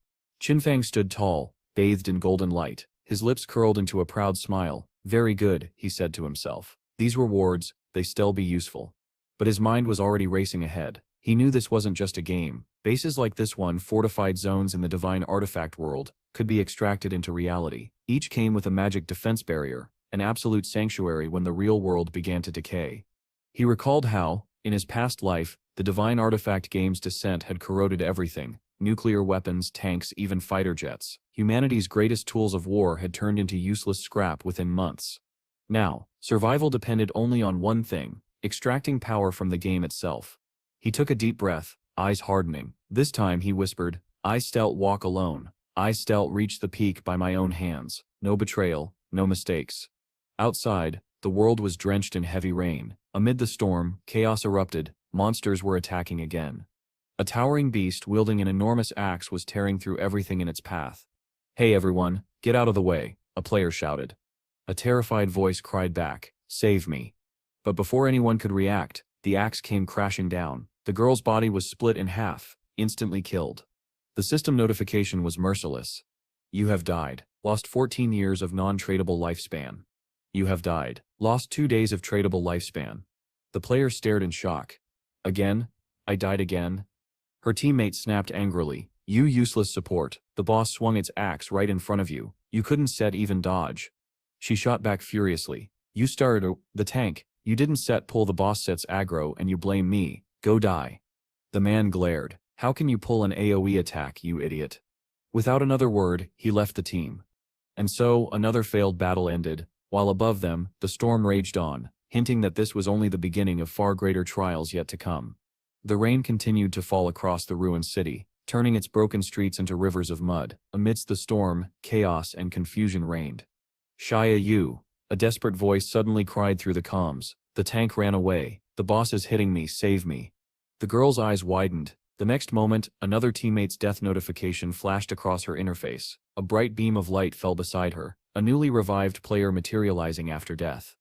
Qinfang stood tall, bathed in golden light, his lips curled into a proud smile. Very good, he said to himself. These rewards, they still be useful. But his mind was already racing ahead. He knew this wasn't just a game. Bases like this one, fortified zones in the divine artifact world, could be extracted into reality. Each came with a magic defense barrier, an absolute sanctuary when the real world began to decay. He recalled how, in his past life, the divine artifact game's descent had corroded everything. Nuclear weapons, tanks, even fighter jets. Humanity's greatest tools of war had turned into useless scrap within months. Now, survival depended only on one thing: extracting power from the game itself. He took a deep breath, eyes hardening. This time he whispered, I stealth walk alone. I stealth reach the peak by my own hands. No betrayal, no mistakes. Outside, The world was drenched in heavy rain. Amid the storm, chaos erupted, monsters were attacking again. A towering beast wielding an enormous axe was tearing through everything in its path. "Hey everyone, get out of the way," a player shouted. A terrified voice cried back, "Save me." But before anyone could react, the axe came crashing down. The girl's body was split in half, instantly killed. The system notification was merciless. "You have died. Lost 14 years of non-tradable lifespan. You have died. Lost 2 days of tradable lifespan." The player stared in shock. "Again? I died again?" Her teammate snapped angrily, "You useless support. The boss swung its axe right in front of you. You couldn't set even dodge." She shot back furiously. "You started the tank. You didn't pull the boss sets aggro and you blame me. Go die." The man glared. "How can you pull an AoE attack, you idiot?" Without another word, he left the team. And so, another failed battle ended, while above them, the storm raged on, hinting that this was only the beginning of far greater trials yet to come. The rain continued to fall across the ruined city, turning its broken streets into rivers of mud. Amidst the storm, chaos and confusion reigned. "Shia Yu," a desperate voice suddenly cried through the comms. "The tank ran away. The boss is hitting me, save me." The girl's eyes widened. The next moment, another teammate's death notification flashed across her interface. A bright beam of light fell beside her, a newly revived player materializing after death.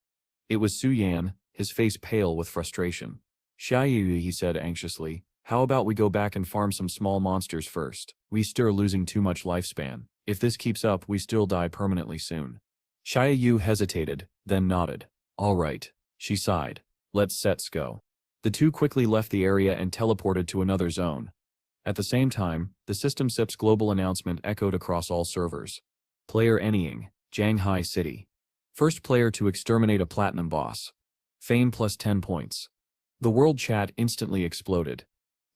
It was Su Yan, his face pale with frustration. "Shia Yu," he said anxiously, "how about we go back and farm some small monsters first? We still losing too much lifespan. If this keeps up, we still die permanently soon." Shia Yu hesitated, then nodded. "All right," she sighed. "Let's go." The two quickly left the area and teleported to another zone. At the same time, the System SIP's global announcement echoed across all servers. Player Anying, Shanghai City. First player to exterminate a platinum boss. Fame plus 10 points. The world chat instantly exploded.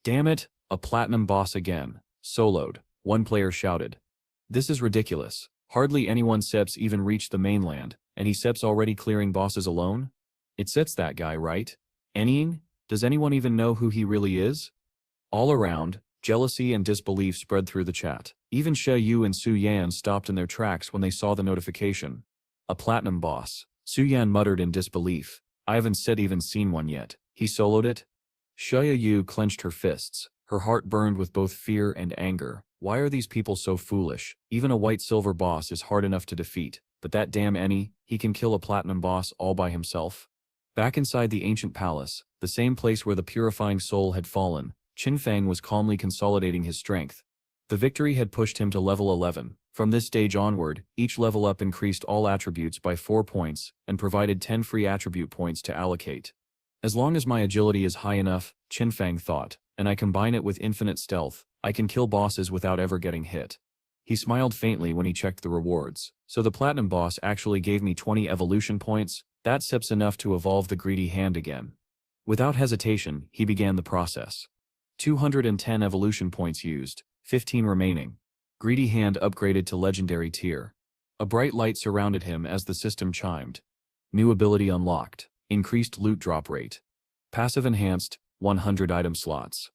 "Damn it, a platinum boss again. Soloed," one player shouted. "This is ridiculous. Hardly anyone SEPs even reached the mainland, and he SEPs already clearing bosses alone? It sets that guy, right? Anying? Does anyone even know who he really is?" All around, jealousy and disbelief spread through the chat. Even Xie Yu and Su Yan stopped in their tracks when they saw the notification. "A platinum boss." Su Yan muttered in disbelief. "I haven't even seen one yet. He soloed it?" Xie Yu clenched her fists. Her heart burned with both fear and anger. Why are these people so foolish? Even a white-silver boss is hard enough to defeat, but that damn Any, he can kill a platinum boss all by himself? Back inside the ancient palace, the same place where the purifying soul had fallen, Qin Fang was calmly consolidating his strength. The victory had pushed him to level 11. From this stage onward, each level up increased all attributes by 4 points, and provided 10 free attribute points to allocate. As long as my agility is high enough, Qin Fang thought, and I combine it with infinite stealth, I can kill bosses without ever getting hit. He smiled faintly when he checked the rewards. So the platinum boss actually gave me 20 evolution points. That SIP's enough to evolve the greedy hand again. Without hesitation, he began the process. 210 evolution points used, 15 remaining. Greedy hand upgraded to legendary tier. A bright light surrounded him as the system chimed. New ability unlocked. Increased loot drop rate. Passive enhanced, 100 item slots.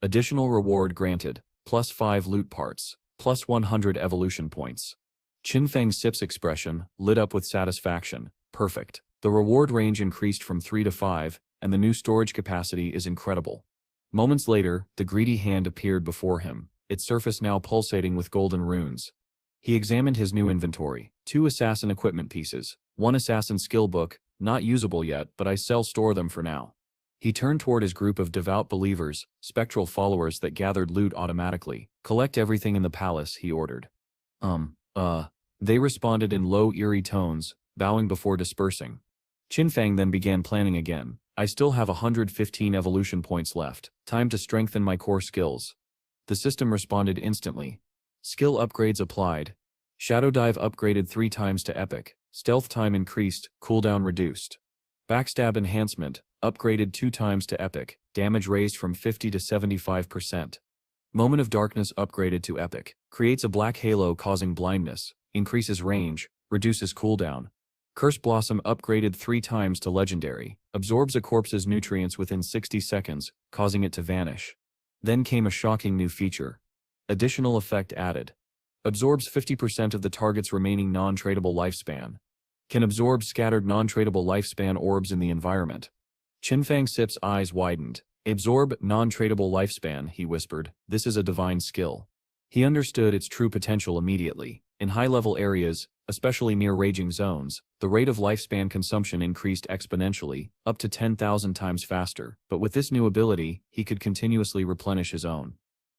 Additional reward granted, plus 5 loot parts, plus 100 evolution points. Qin Fang's SIP's expression lit up with satisfaction. Perfect. The reward range increased from 3 to 5, and the new storage capacity is incredible. Moments later, the greedy hand appeared before him, its surface now pulsating with golden runes. He examined his new inventory. 2 assassin equipment pieces, 1 assassin skill book, not usable yet, but I store them for now. He turned toward his group of devout believers, spectral followers that gathered loot automatically. "Collect everything in the palace," he ordered. They responded in low, eerie tones, bowing before dispersing. Qin Fang then began planning again. "I still have 115 evolution points left. Time to strengthen my core skills." The system responded instantly. Skill upgrades applied. Shadow Dive upgraded 3 times to Epic. Stealth time increased, cooldown reduced. Backstab enhancement, upgraded 2 times to Epic. Damage raised from 50 to 75%. Moment of Darkness upgraded to Epic. Creates a black halo causing blindness. Increases range, reduces cooldown. Curse Blossom upgraded 3 times to Legendary. Absorbs a corpse's nutrients within 60 seconds, causing it to vanish. Then came a shocking new feature. Additional effect added. Absorbs 50% of the target's remaining non-tradable lifespan. Can absorb scattered non-tradable lifespan orbs in the environment. Qinfang Sip's eyes widened. Absorb non-tradable lifespan, he whispered. This is a divine skill. He understood its true potential immediately. In high-level areas, especially near raging zones, the rate of lifespan consumption increased exponentially, up to 10,000 times faster, but with this new ability, he could continuously replenish his own.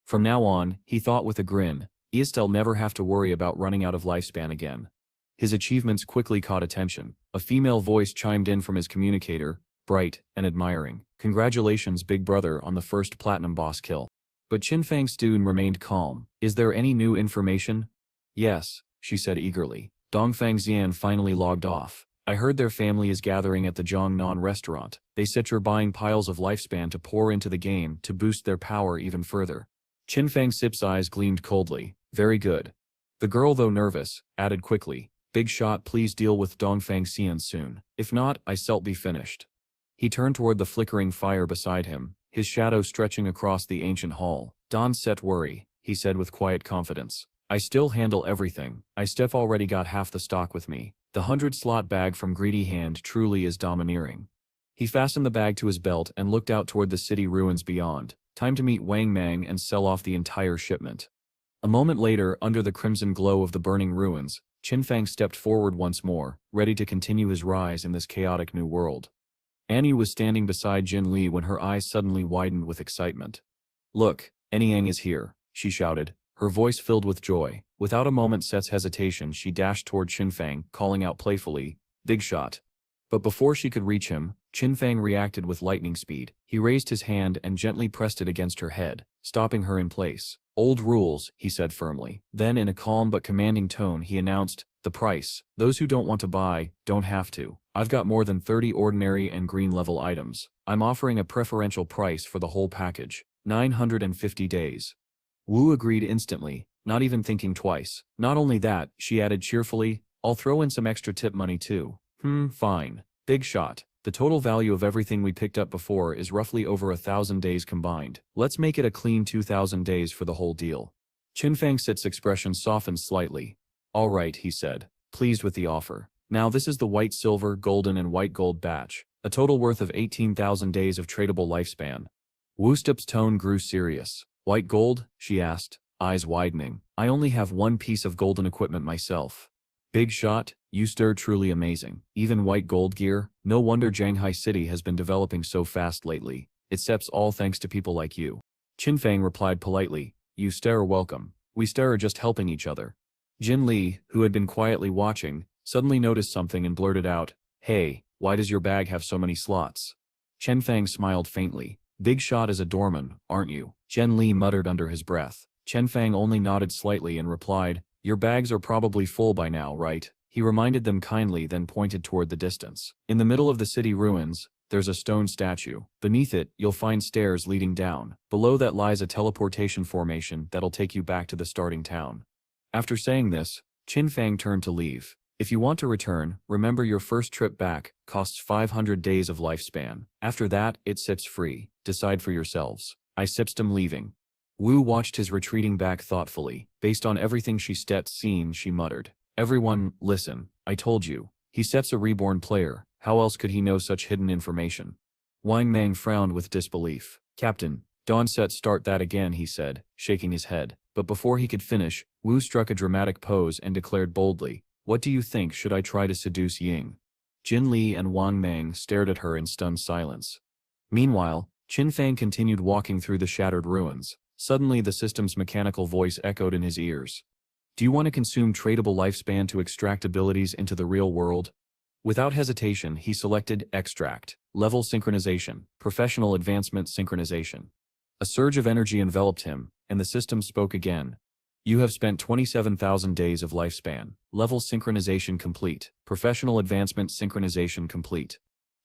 From now on, he thought with a grin, I'll never have to worry about running out of lifespan again. His achievements quickly caught attention. A female voice chimed in from his communicator, bright and admiring. Congratulations, big brother, on the first platinum boss kill. But Qinfang Stun remained calm. Is there any new information? Yes, she said eagerly. Dongfang Xian finally logged off. I heard their family is gathering at the Jiangnan restaurant. They said you're buying piles of lifespan to pour into the game to boost their power even further. Qinfang Sip's eyes gleamed coldly. Very good. The girl, though nervous, added quickly, Big shot, please deal with Dongfang Xian soon. If not, I'll be finished. He turned toward the flickering fire beside him, his shadow stretching across the ancient hall. Don't set worry, he said with quiet confidence. I still handle everything. I've already got half the stock with me. The 100-slot bag from Greedy Hand truly is domineering. He fastened the bag to his belt and looked out toward the city ruins beyond. Time to meet Wang Mang and sell off the entire shipment. A moment later, under the crimson glow of the burning ruins, Qinfang stepped forward once more, ready to continue his rise in this chaotic new world. Annie was standing beside Jin Li when her eyes suddenly widened with excitement. Look, Anyang is here, she shouted, her voice filled with joy. Without a moment's hesitation, she dashed toward Qinfang, calling out playfully, Big shot. But before she could reach him, Qinfang reacted with lightning speed. He raised his hand and gently pressed it against her head, stopping her in place. Old rules, he said firmly. Then in a calm but commanding tone he announced, the price. Those who don't want to buy, don't have to. I've got more than 30 ordinary and green level items. I'm offering a preferential price for the whole package. 950 days. Wu agreed instantly, not even thinking twice. Not only that, she added cheerfully, I'll throw in some extra tip money too. Fine. Big shot. The total value of everything we picked up before is roughly over 1,000 days combined. Let's make it a clean 2,000 days for the whole deal. Qinfang Sit's expression softened slightly. All right, he said, pleased with the offer. Now this is the white silver, golden and white gold batch, a total worth of 18,000 days of tradable lifespan. Wu Stup's tone grew serious. White gold? She asked, eyes widening. I only have one piece of golden equipment myself. Big shot, you stir truly amazing. Even white gold gear? No wonder Shanghai City has been developing so fast lately. It's all thanks to people like you. Qinfang replied politely, you are welcome. We are just helping each other. Jin Li, who had been quietly watching, suddenly noticed something and blurted out, hey, why does your bag have so many slots? Qinfang smiled faintly. Big shot is a doorman, aren't you? Jin Li muttered under his breath. Qinfang only nodded slightly and replied, your bags are probably full by now, right? He reminded them kindly, then pointed toward the distance. In the middle of the city ruins, there's a stone statue. Beneath it, you'll find stairs leading down. Below that lies a teleportation formation that'll take you back to the starting town. After saying this, Qinfang turned to leave. If you want to return, remember your first trip back costs 500 days of lifespan. After that, it sips free. Decide for yourselves. I sipped him leaving. Wu watched his retreating back thoughtfully. Based on everything she'd seen, she muttered. Everyone, listen. I told you. He Sep's a reborn player. How else could he know such hidden information? Wang Mang frowned with disbelief. Captain, don't start that again, he said, shaking his head. But before he could finish, Wu struck a dramatic pose and declared boldly, what do you think, should I try to seduce Ying? Jin Li and Wang Mang stared at her in stunned silence. Meanwhile, Qinfang continued walking through the shattered ruins. Suddenly the system's mechanical voice echoed in his ears. Do you want to consume tradable lifespan to extract abilities into the real world? Without hesitation, he selected Extract, Level Synchronization, Professional Advancement Synchronization. A surge of energy enveloped him, and the system spoke again. You have spent 27,000 days of lifespan. Level Synchronization complete. Professional Advancement Synchronization complete.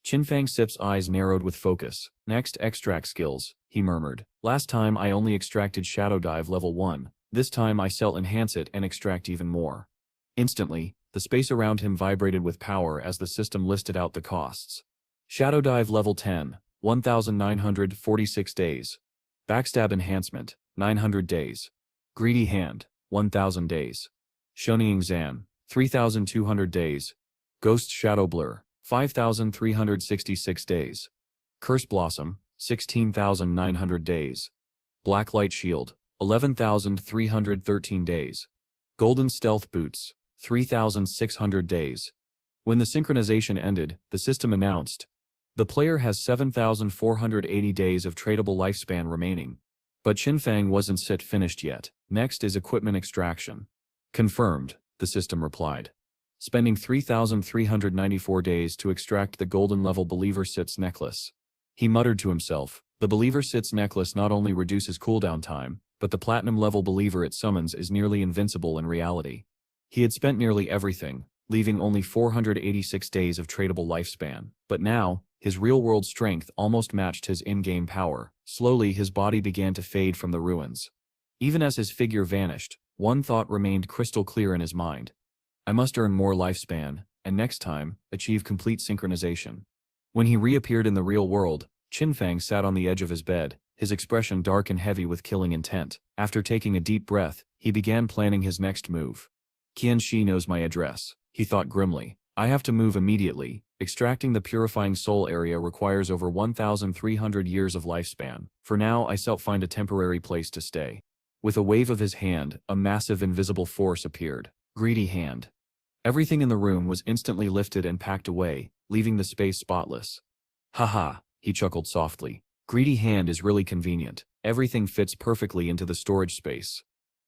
Qinfang Sip's eyes narrowed with focus. Next, extract skills, he murmured. Last time I only extracted Shadow Dive level 1. This time I'll enhance it and extract even more. Instantly, the space around him vibrated with power as the system listed out the costs. Shadow Dive level 10, 1,946 days. Backstab enhancement, 900 days. Greedy Hand, 1,000 days. Shounen Zan, 3,200 days. Ghost Shadow Blur, 5,366 days. Curse Blossom, 16,900 days. Black Light Shield, 11,313 days. Golden Stealth Boots, 3,600 days. When the synchronization ended, the system announced, the player has 7,480 days of tradable lifespan remaining. But Qinfeng wasn't finished yet. Next is equipment extraction. Confirmed, the system replied. Spending 3,394 days to extract the golden level Believer Sits necklace. He muttered to himself, the Believer Sits necklace not only reduces cooldown time, but the platinum level believer it summons is nearly invincible in reality. He had spent nearly everything, leaving only 486 days of tradable lifespan, but now, his real-world strength almost matched his in-game power. Slowly his body began to fade from the ruins. Even as his figure vanished, one thought remained crystal clear in his mind. I must earn more lifespan, and next time, achieve complete synchronization. When he reappeared in the real world, Qinfeng sat on the edge of his bed, his expression dark and heavy with killing intent. After taking a deep breath, he began planning his next move. Qian Shi knows my address, he thought grimly. I have to move immediately. Extracting the purifying soul area requires over 1,300 years of lifespan. For now, I find a temporary place to stay. With a wave of his hand, a massive invisible force appeared. Greedy Hand. Everything in the room was instantly lifted and packed away, leaving the space spotless. Haha, he chuckled softly. Greedy Hand is really convenient. Everything fits perfectly into the storage space.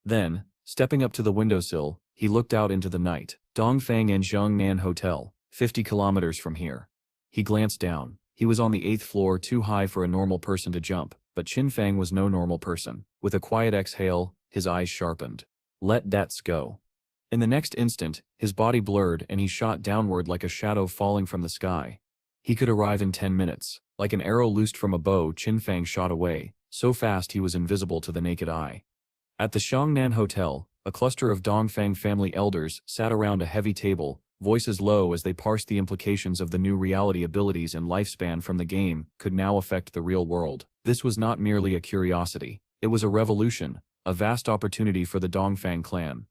Then, stepping up to the windowsill, he looked out into the night. Dongfang and Zhongnan Hotel, 50 kilometers from here. He glanced down. He was on the 8th floor, too high for a normal person to jump, but Qinfeng was no normal person. With a quiet exhale, his eyes sharpened. Let that go. In the next instant, his body blurred and he shot downward like a shadow falling from the sky. He could arrive in 10 minutes. Like an arrow loosed from a bow, Qinfeng shot away, so fast he was invisible to the naked eye. At the Shounen Hotel, a cluster of Dongfang family elders sat around a heavy table, voices low as they parsed the implications of the new reality abilities and lifespan from the game could now affect the real world. This was not merely a curiosity. It was a revolution, a vast opportunity for the Dongfang clan.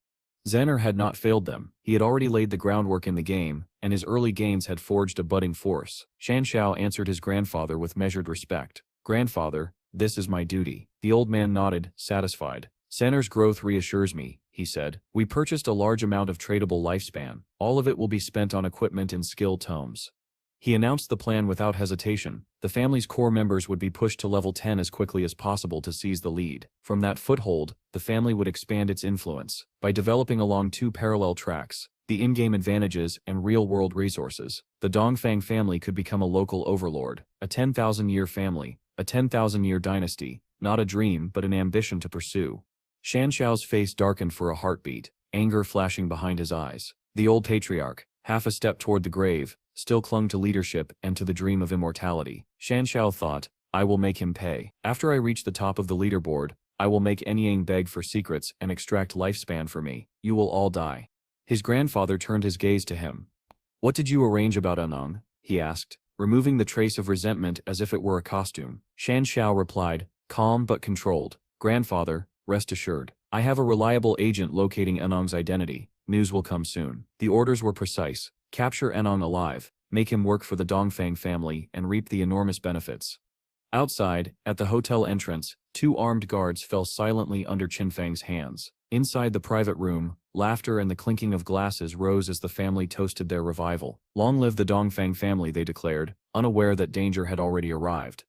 Zener had not failed them. He had already laid the groundwork in the game, and his early gains had forged a budding force. Shanxiao answered his grandfather with measured respect. Grandfather, this is my duty. The old man nodded, satisfied. Zener's growth reassures me, he said. We purchased a large amount of tradable lifespan. All of it will be spent on equipment and skill tomes. He announced the plan without hesitation. The family's core members would be pushed to level 10 as quickly as possible to seize the lead. From that foothold, the family would expand its influence by developing along two parallel tracks, the in-game advantages and real-world resources. The Dongfang family could become a local overlord, a 10,000-year family, a 10,000-year dynasty, not a dream but an ambition to pursue. Shanxiao's face darkened for a heartbeat, anger flashing behind his eyes. The old patriarch, half a step toward the grave, still clung to leadership and to the dream of immortality. Shanxiao thought, I will make him pay. After I reach the top of the leaderboard, I will make Anyang beg for secrets and extract lifespan for me. You will all die. His grandfather turned his gaze to him. What did you arrange about Anong? He asked, removing the trace of resentment as if it were a costume. Shanxiao replied, calm but controlled. Grandfather, rest assured. I have a reliable agent locating Enong's identity. News will come soon. The orders were precise. Capture Enong alive, make him work for the Dongfang family, and reap the enormous benefits. Outside, at the hotel entrance, two armed guards fell silently under Qinfeng's hands. Inside the private room, laughter and the clinking of glasses rose as the family toasted their revival. Long live the Dongfang family, they declared, unaware that danger had already arrived.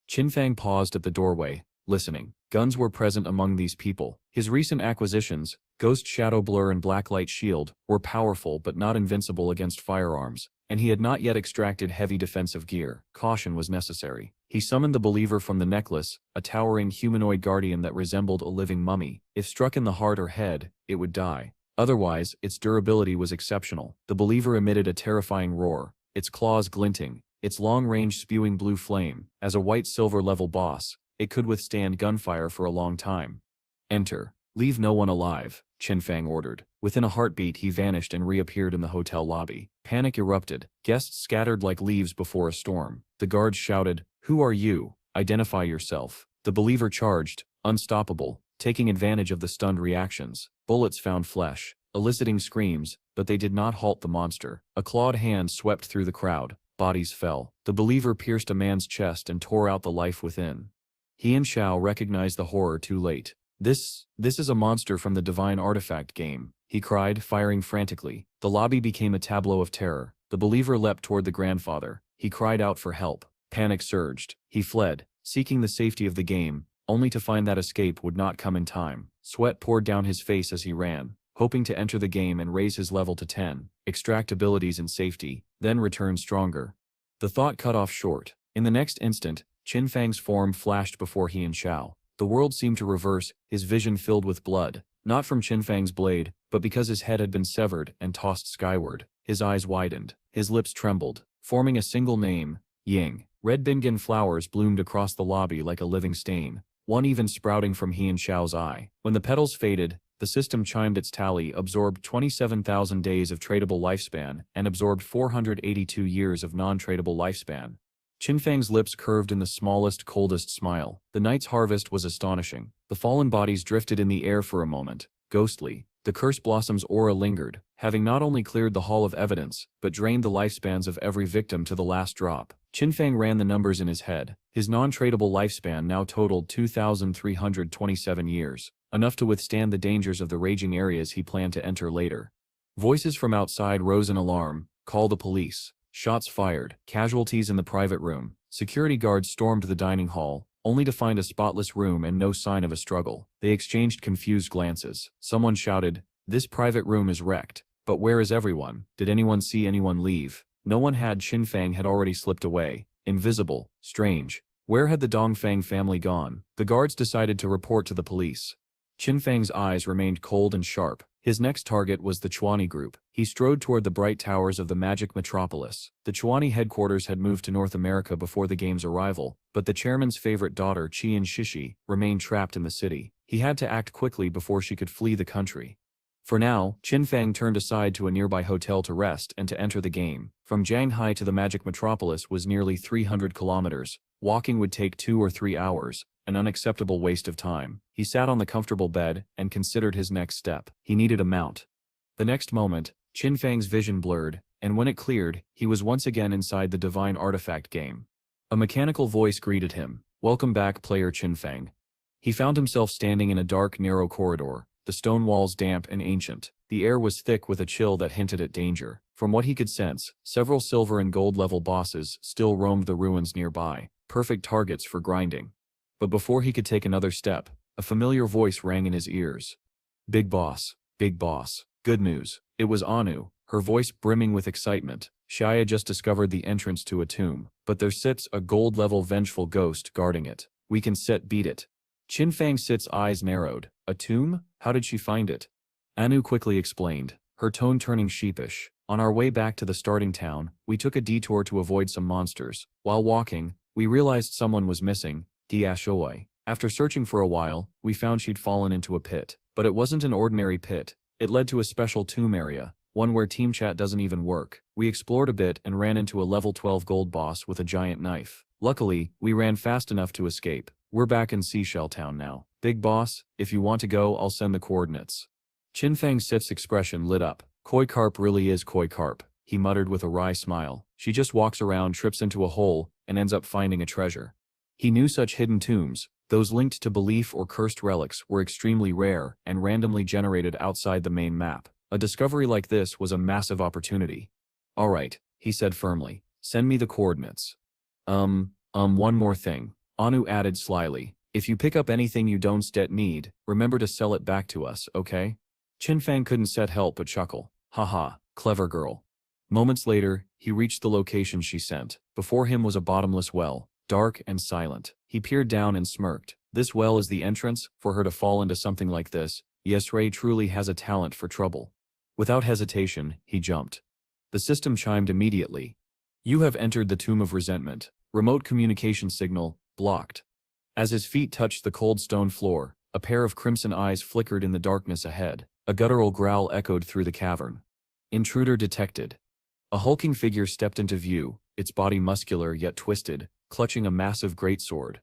Qinfeng paused at the doorway, listening. Guns were present among these people. His recent acquisitions, Ghost Shadow Blur and Blacklight Shield, were powerful but not invincible against firearms, and he had not yet extracted heavy defensive gear. Caution was necessary. He summoned the believer from the necklace, a towering humanoid guardian that resembled a living mummy. If struck in the heart or head, it would die. Otherwise, its durability was exceptional. The believer emitted a terrifying roar, its claws glinting, its long range spewing blue flame. As a white-silver level boss, it could withstand gunfire for a long time. Enter. Leave no one alive, Qinfeng ordered. Within a heartbeat he vanished and reappeared in the hotel lobby. Panic erupted. Guests scattered like leaves before a storm. The guards shouted, "Who are you? Identify yourself." The believer charged, unstoppable, taking advantage of the stunned reactions. Bullets found flesh. eliciting screams, but they did not halt the monster. A clawed hand swept through the crowd. Bodies fell. The believer pierced a man's chest and tore out the life within. He and Xiao recognized the horror too late. This is a monster from the Divine Artifact game, he cried, firing frantically. The lobby became a tableau of terror. The believer leapt toward the grandfather. He cried out for help. Panic surged. He fled, seeking the safety of the game, only to find that escape would not come in time. Sweat poured down his face as he ran, hoping to enter the game and raise his level to 10, extract abilities in safety, then return stronger. The thought cut off short. In the next instant, Qin Fang's form flashed before he and Xiao. The world seemed to reverse, his vision filled with blood, not from Qin Fang's blade, but because his head had been severed and tossed skyward. His eyes widened, his lips trembled, forming a single name, Ying. Red bingen flowers bloomed across the lobby like a living stain, one even sprouting from he and Xiao's eye. When the petals faded, the system chimed its tally, absorbed 27,000 days of tradable lifespan, and absorbed 482 years of non-tradable lifespan. Qin Fang's lips curved in the smallest, coldest smile. The night's harvest was astonishing. The fallen bodies drifted in the air for a moment, ghostly. The curse blossom's aura lingered, having not only cleared the hall of evidence, but drained the lifespans of every victim to the last drop. Qin Fang ran the numbers in his head. His non-tradable lifespan now totaled 2,327 years, enough to withstand the dangers of the raging areas he planned to enter later. Voices from outside rose in alarm. Call the police. Shots fired. Casualties in the private room. Security guards stormed the dining hall, only to find a spotless room and no sign of a struggle. They exchanged confused glances. Someone shouted, "This private room is wrecked. But where is everyone? Did anyone see anyone leave?" No one had. Qin Fang had already slipped away. Invisible. Strange. Where had the Dongfang family gone? The guards decided to report to the police. Qin Fang's eyes remained cold and sharp. His next target was the Chuani group. He strode toward the bright towers of the magic metropolis. The Chuani headquarters had moved to North America before the game's arrival, but the chairman's favorite daughter, Qian Shishi, remained trapped in the city. He had to act quickly before she could flee the country. For now, Qin Fang turned aside to a nearby hotel to rest and to enter the game. From Shanghai to the magic metropolis was nearly 300 kilometers. Walking would take 2 or 3 hours, an unacceptable waste of time. He sat on the comfortable bed and considered his next step. He needed a mount. The next moment, Qin Fang's vision blurred, and when it cleared, he was once again inside the Divine Artifact game. A mechanical voice greeted him. "Welcome back, player Qin Fang." He found himself standing in a dark, narrow corridor, the stone walls damp and ancient. The air was thick with a chill that hinted at danger. From what he could sense, several silver and gold level bosses still roamed the ruins nearby, perfect targets for grinding. But before he could take another step, a familiar voice rang in his ears. "Big boss, big boss, good news." It was Anu, her voice brimming with excitement. "Shia just discovered the entrance to a tomb, but there sits a gold-level vengeful ghost guarding it. We can beat it." Qin Fang Sit's eyes narrowed. "A tomb? How did she find it?" Anu quickly explained, her tone turning sheepish. "On our way back to the starting town, we took a detour to avoid some monsters. While walking, we realized someone was missing, Diashoi. After searching for a while, we found she'd fallen into a pit. But it wasn't an ordinary pit. It led to a special tomb area, one where team chat doesn't even work. We explored a bit and ran into a level 12 gold boss with a giant knife. Luckily, we ran fast enough to escape. We're back in Seashell Town now. Big boss, if you want to go, I'll send the coordinates." Qin Fang Sit's expression lit up. "Koi Carp really is Koi Carp," he muttered with a wry smile. "She just walks around, trips into a hole, and ends up finding a treasure." He knew such hidden tombs, those linked to belief or cursed relics, were extremely rare and randomly generated outside the main map. A discovery like this was a massive opportunity. "All right," he said firmly. "Send me the coordinates." One more thing," Anu added slyly. "If you pick up anything you don't need, remember to sell it back to us, okay?" Qin Fang couldn't help but chuckle. "Haha, clever girl." Moments later, he reached the location she sent. Before him was a bottomless well, dark and silent. He peered down and smirked. This well is the entrance. For her to fall into something like this, Yesrei truly has a talent for trouble. Without hesitation, he jumped. The system chimed immediately. "You have entered the Tomb of Resentment. Remote communication signal, blocked." As his feet touched the cold stone floor, a pair of crimson eyes flickered in the darkness ahead. A guttural growl echoed through the cavern. "Intruder detected." A hulking figure stepped into view, its body muscular yet twisted, clutching a massive greatsword.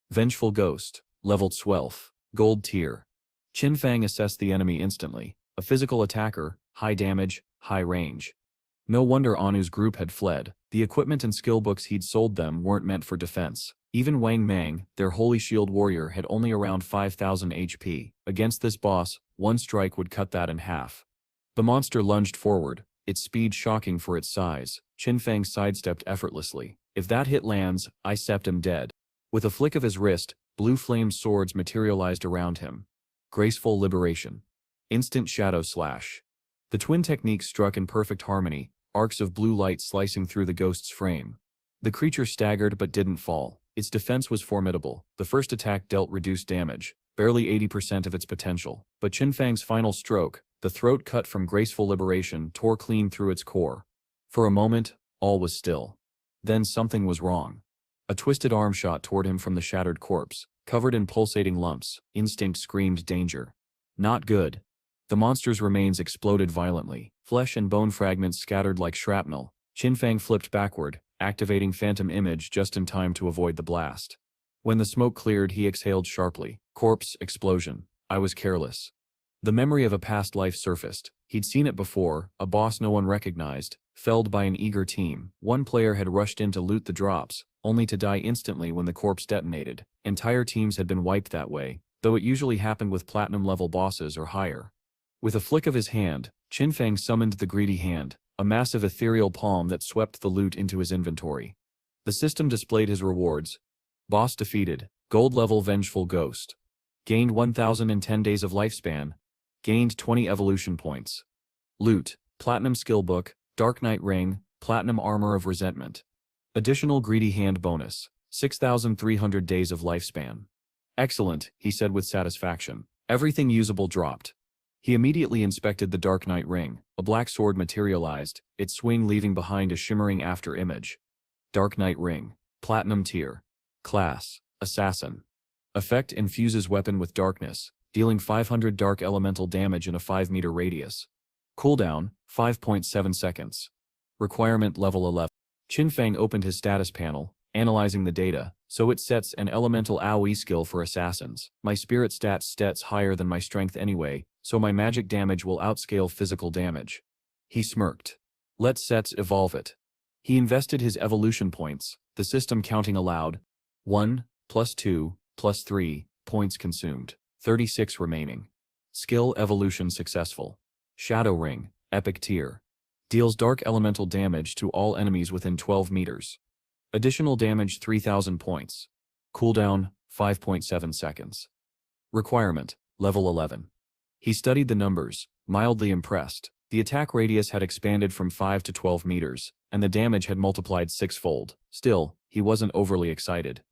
Vengeful Ghost, level 12, gold tier. Qin Fang assessed the enemy instantly. A physical attacker, high damage, high range. No wonder Anu's group had fled. The equipment and skill books he'd sold them weren't meant for defense. Even Wang Mang, their holy shield warrior, had only around 5,000 HP. Against this boss, one strike would cut that in half. The monster lunged forward, its speed shocking for its size. Qin Fang sidestepped effortlessly. If that hit lands, I sept him dead. With a flick of his wrist, blue flame swords materialized around him. Graceful liberation. Instant shadow slash. The twin techniques struck in perfect harmony, arcs of blue light slicing through the ghost's frame. The creature staggered but didn't fall. Its defense was formidable. The first attack dealt reduced damage, barely 80% of its potential. But Qin Fang's final stroke, the throat cut from graceful liberation, tore clean through its core. For a moment, all was still. Then something was wrong. A twisted arm shot toward him from the shattered corpse, covered in pulsating lumps. Instinct screamed danger. Not good. The monster's remains exploded violently, flesh and bone fragments scattered like shrapnel. Qin Fang flipped backward, activating Phantom Image just in time to avoid the blast. When the smoke cleared, he exhaled sharply. Corpse, explosion. I was careless. The memory of a past life surfaced. He'd seen it before, a boss no one recognized, felled by an eager team. One player had rushed in to loot the drops, only to die instantly when the corpse detonated. Entire teams had been wiped that way, though it usually happened with platinum-level bosses or higher. With a flick of his hand, Qin Fang summoned the greedy hand, a massive ethereal palm that swept the loot into his inventory. The system displayed his rewards. Boss defeated. Gold-level vengeful ghost. Gained 1,010 days of lifespan. Gained 20 evolution points. Loot, Platinum Skill Book, Dark Knight Ring, Platinum Armor of Resentment. Additional Greedy Hand bonus, 6,300 days of lifespan. Excellent, he said with satisfaction. Everything usable dropped. He immediately inspected the Dark Knight Ring. A black sword materialized, its swing leaving behind a shimmering after image. Dark Knight Ring. Platinum tier. Class, Assassin. Effect infuses weapon with darkness, dealing 500 dark elemental damage in a 5-meter radius. Cooldown, 5.7 seconds. Requirement level 11. Qin Fang opened his status panel, analyzing the data. So it sets an elemental AoE skill for assassins. My spirit stats higher than my strength anyway, so my magic damage will outscale physical damage. He smirked. Let's sets evolve it. He invested his evolution points, the system counting aloud. 1, +2, +3, points consumed. 36 remaining. Skill evolution successful. Shadow Ring, epic tier. Deals dark elemental damage to all enemies within 12 meters. Additional damage 3,000 points. Cooldown, 5.7 seconds. Requirement, level 11. He studied the numbers, mildly impressed. The attack radius had expanded from 5 to 12 meters, and the damage had multiplied 6-fold. Still, he wasn't overly excited.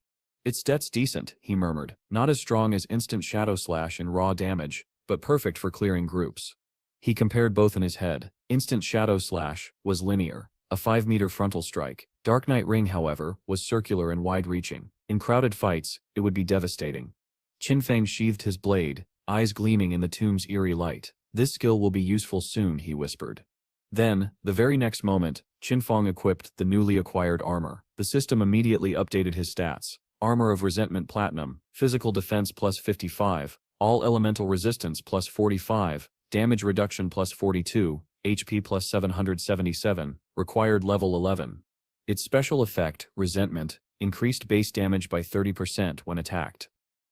Its stats decent, he murmured. Not as strong as instant shadow slash and raw damage, but perfect for clearing groups. He compared both in his head. Instant shadow slash was linear, a 5-meter frontal strike. Dark Knight Ring, however, was circular and wide-reaching. In crowded fights, it would be devastating. Qin Fang sheathed his blade, eyes gleaming in the tomb's eerie light. This skill will be useful soon, he whispered. Then, the very next moment, Qin Fang equipped the newly acquired armor. The system immediately updated his stats. Armor of Resentment Platinum, Physical Defense plus 55, All Elemental Resistance plus 45, Damage Reduction plus 42, HP plus 777, required level 11. Its special effect, Resentment, increased base damage by 30% when attacked.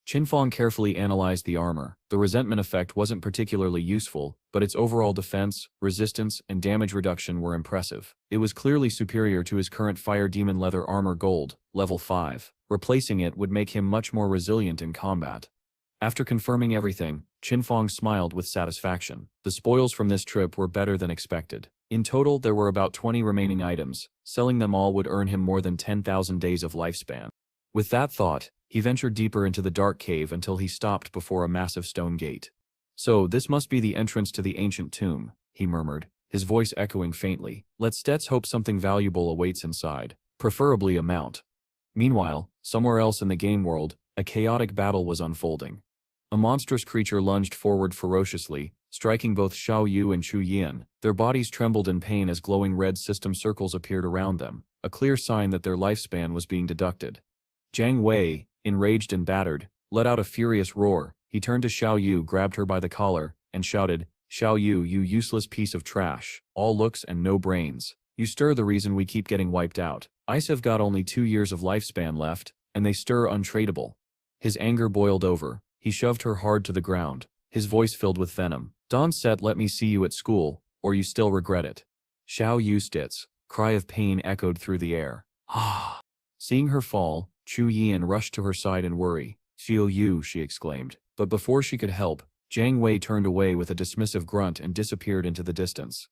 Qin Fang carefully analyzed the armor. The resentment effect wasn't particularly useful, but its overall defense, resistance, and damage reduction were impressive. It was clearly superior to his current Fire Demon Leather Armor Gold, level 5. Replacing it would make him much more resilient in combat. After confirming everything, Qin Fang smiled with satisfaction. The spoils from this trip were better than expected. In total, there were about 20 remaining items. Selling them all would earn him more than 10,000 days of lifespan. With that thought, he ventured deeper into the dark cave until he stopped before a massive stone gate. So, this must be the entrance to the ancient tomb, he murmured, his voice echoing faintly. Let's hope something valuable awaits inside, preferably a mount. Meanwhile, somewhere else in the game world, a chaotic battle was unfolding. A monstrous creature lunged forward ferociously, striking both Xiao Yu and Chu Yan. Their bodies trembled in pain as glowing red system circles appeared around them, a clear sign that their lifespan was being deducted. Jiang Wei, enraged and battered, let out a furious roar. He turned to Xiao Yu, grabbed her by the collar, and shouted, Xiao Yu, you useless piece of trash, all looks and no brains. You stir the reason we keep getting wiped out. Ice have got only 2 years of lifespan left, and they stir untradeable. His anger boiled over. He shoved her hard to the ground, his voice filled with venom. Don said, let me see you at school, or you still regret it. Xiao Yu stits. Cry of pain echoed through the air. Ah! Seeing her fall, Chu Yian rushed to her side in worry. Xiao Yu, she exclaimed. But before she could help, Jiang Wei turned away with a dismissive grunt and disappeared into the distance.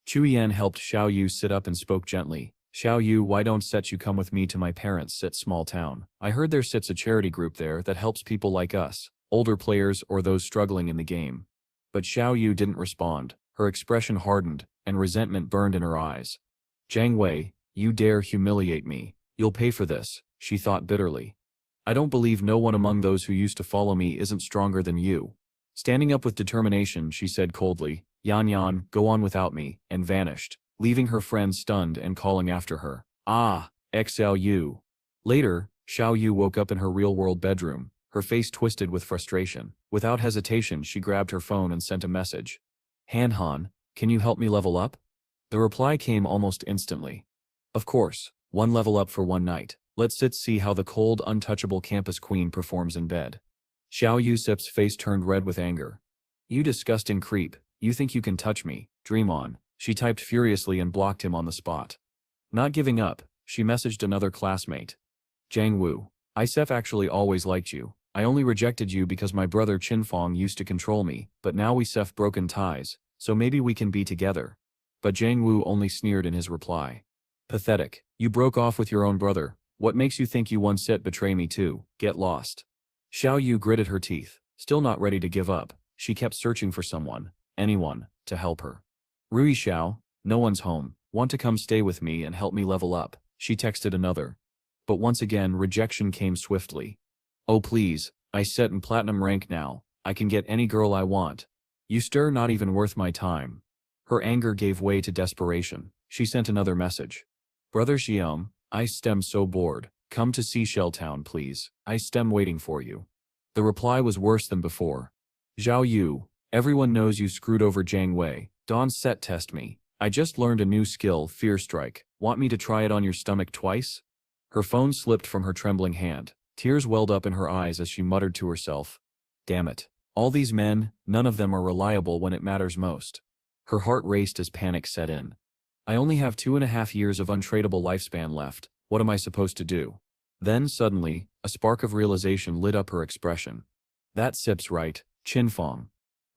Chu Yan helped Xiao Yu sit up and spoke gently. Xiao Yu, why don't set you come with me to my parents' sit small town? I heard there sits a charity group there that helps people like us, older players or those struggling in the game. But Xiao Yu didn't respond. Her expression hardened, and resentment burned in her eyes. Jiang Wei, you dare humiliate me. You'll pay for this, she thought bitterly. I don't believe no one among those who used to follow me isn't stronger than you. Standing up with determination, she said coldly, Yan Yan, go on without me, and vanished, leaving her friends stunned and calling after her. Ah, Xiao Yu. Later, Xiao Yu woke up in her real-world bedroom, her face twisted with frustration. Without hesitation, she grabbed her phone and sent a message. Han, can you help me level up? The reply came almost instantly. Of course, 1 level up for 1 night. Let's see how the cold, untouchable campus queen performs in bed. Xiao Yusup's face turned red with anger. You disgusting creep, you think you can touch me, dream on, she typed furiously and blocked him on the spot. Not giving up, she messaged another classmate. Jiang Wu, Isef actually always liked you. I only rejected you because my brother Qinfeng used to control me, but now we sef broken ties, so maybe we can be together. But Jiang Wu only sneered in his reply. Pathetic, you broke off with your own brother, what makes you think you once set betray me too, get lost. Xiao Yu gritted her teeth, still not ready to give up. She kept searching for someone, anyone, to help her. Rui Xiao, no one's home, want to come stay with me and help me level up, she texted another. But once again rejection came swiftly. Oh please, I set in platinum rank now, I can get any girl I want. You stir not even worth my time. Her anger gave way to desperation. She sent another message. Brother Xiom, I stem so bored. Come to Seashell Town please, I stem waiting for you. The reply was worse than before. Xiao Yu, everyone knows you screwed over Jiang Wei. Don't set test me. I just learned a new skill, Fear Strike. Want me to try it on your stomach twice? Her phone slipped from her trembling hand. Tears welled up in her eyes as she muttered to herself. Damn it. All these men, none of them are reliable when it matters most. Her heart raced as panic set in. I only have 2.5 years of untradeable lifespan left. What am I supposed to do? Then, suddenly, a spark of realization lit up her expression. That sip's right, Qinfeng.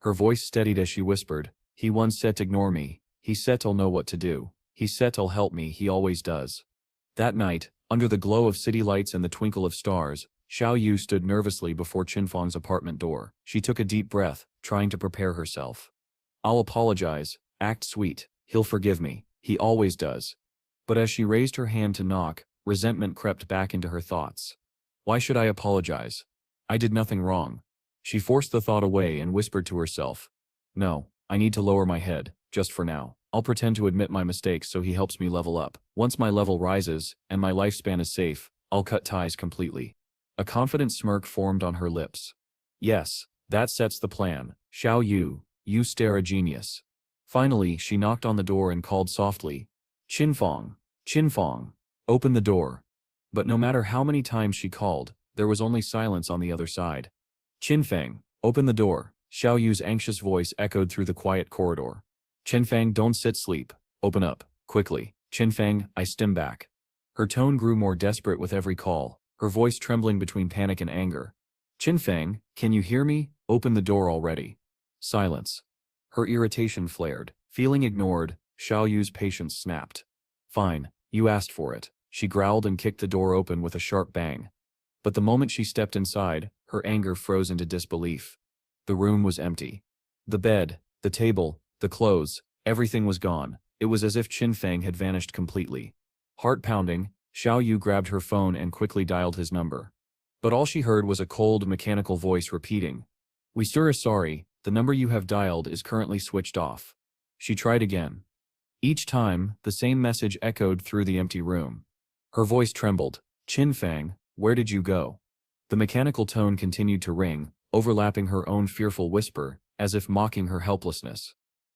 Her voice steadied as she whispered, he once said ignore me, he said I'll know what to do, he said I'll help me, he always does. That night, under the glow of city lights and the twinkle of stars, Xiao Yu stood nervously before Qinfeng's apartment door. She took a deep breath, trying to prepare herself. I'll apologize, act sweet, he'll forgive me, he always does. But as she raised her hand to knock, resentment crept back into her thoughts. Why should I apologize? I did nothing wrong. She forced the thought away and whispered to herself. No, I need to lower my head, just for now. I'll pretend to admit my mistakes so he helps me level up. Once my level rises, and my lifespan is safe, I'll cut ties completely. A confident smirk formed on her lips. Yes, that sets the plan. Xiao Yu, you stare a genius. Finally, she knocked on the door and called softly. Qinfeng, Qinfeng, open the door. But no matter how many times she called, there was only silence on the other side. Qinfeng, open the door. Xiao Yu's anxious voice echoed through the quiet corridor. Qinfeng, don't sit sleep. Open up, quickly. Qinfeng, I stim back. Her tone grew more desperate with every call, her voice trembling between panic and anger. Qinfeng, can you hear me? Open the door already. Silence. Her irritation flared. Feeling ignored, Xiao Yu's patience snapped. Fine, you asked for it. She growled and kicked the door open with a sharp bang. But the moment she stepped inside, her anger froze into disbelief. The room was empty. The bed, the table, the clothes, everything was gone. It was as if Qinfeng had vanished completely. Heart pounding, Xiao Yu grabbed her phone and quickly dialed his number. But all she heard was a cold, mechanical voice repeating. We are sorry, the number you have dialed is currently switched off. She tried again. Each time, the same message echoed through the empty room. Her voice trembled. Qinfeng, where did you go? The mechanical tone continued to ring, overlapping her own fearful whisper, as if mocking her helplessness.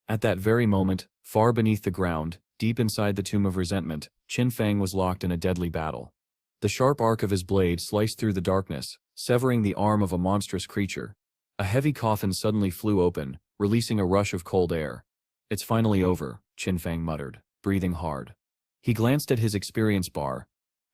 At that very moment, far beneath the ground, deep inside the tomb of resentment, Qin Fang was locked in a deadly battle. The sharp arc of his blade sliced through the darkness, severing the arm of a monstrous creature. A heavy coffin suddenly flew open, releasing a rush of cold air. "It's finally over," Qin Fang muttered, breathing hard. He glanced at his experience bar.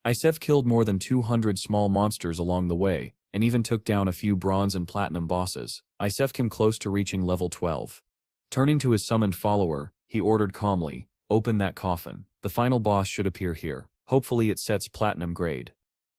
"I've killed more than 200 small monsters along the way, and even took down a few bronze and platinum bosses. I've come close to reaching level 12. Turning to his summoned follower, he ordered calmly, "Open that coffin. The final boss should appear here. Hopefully it sets platinum grade."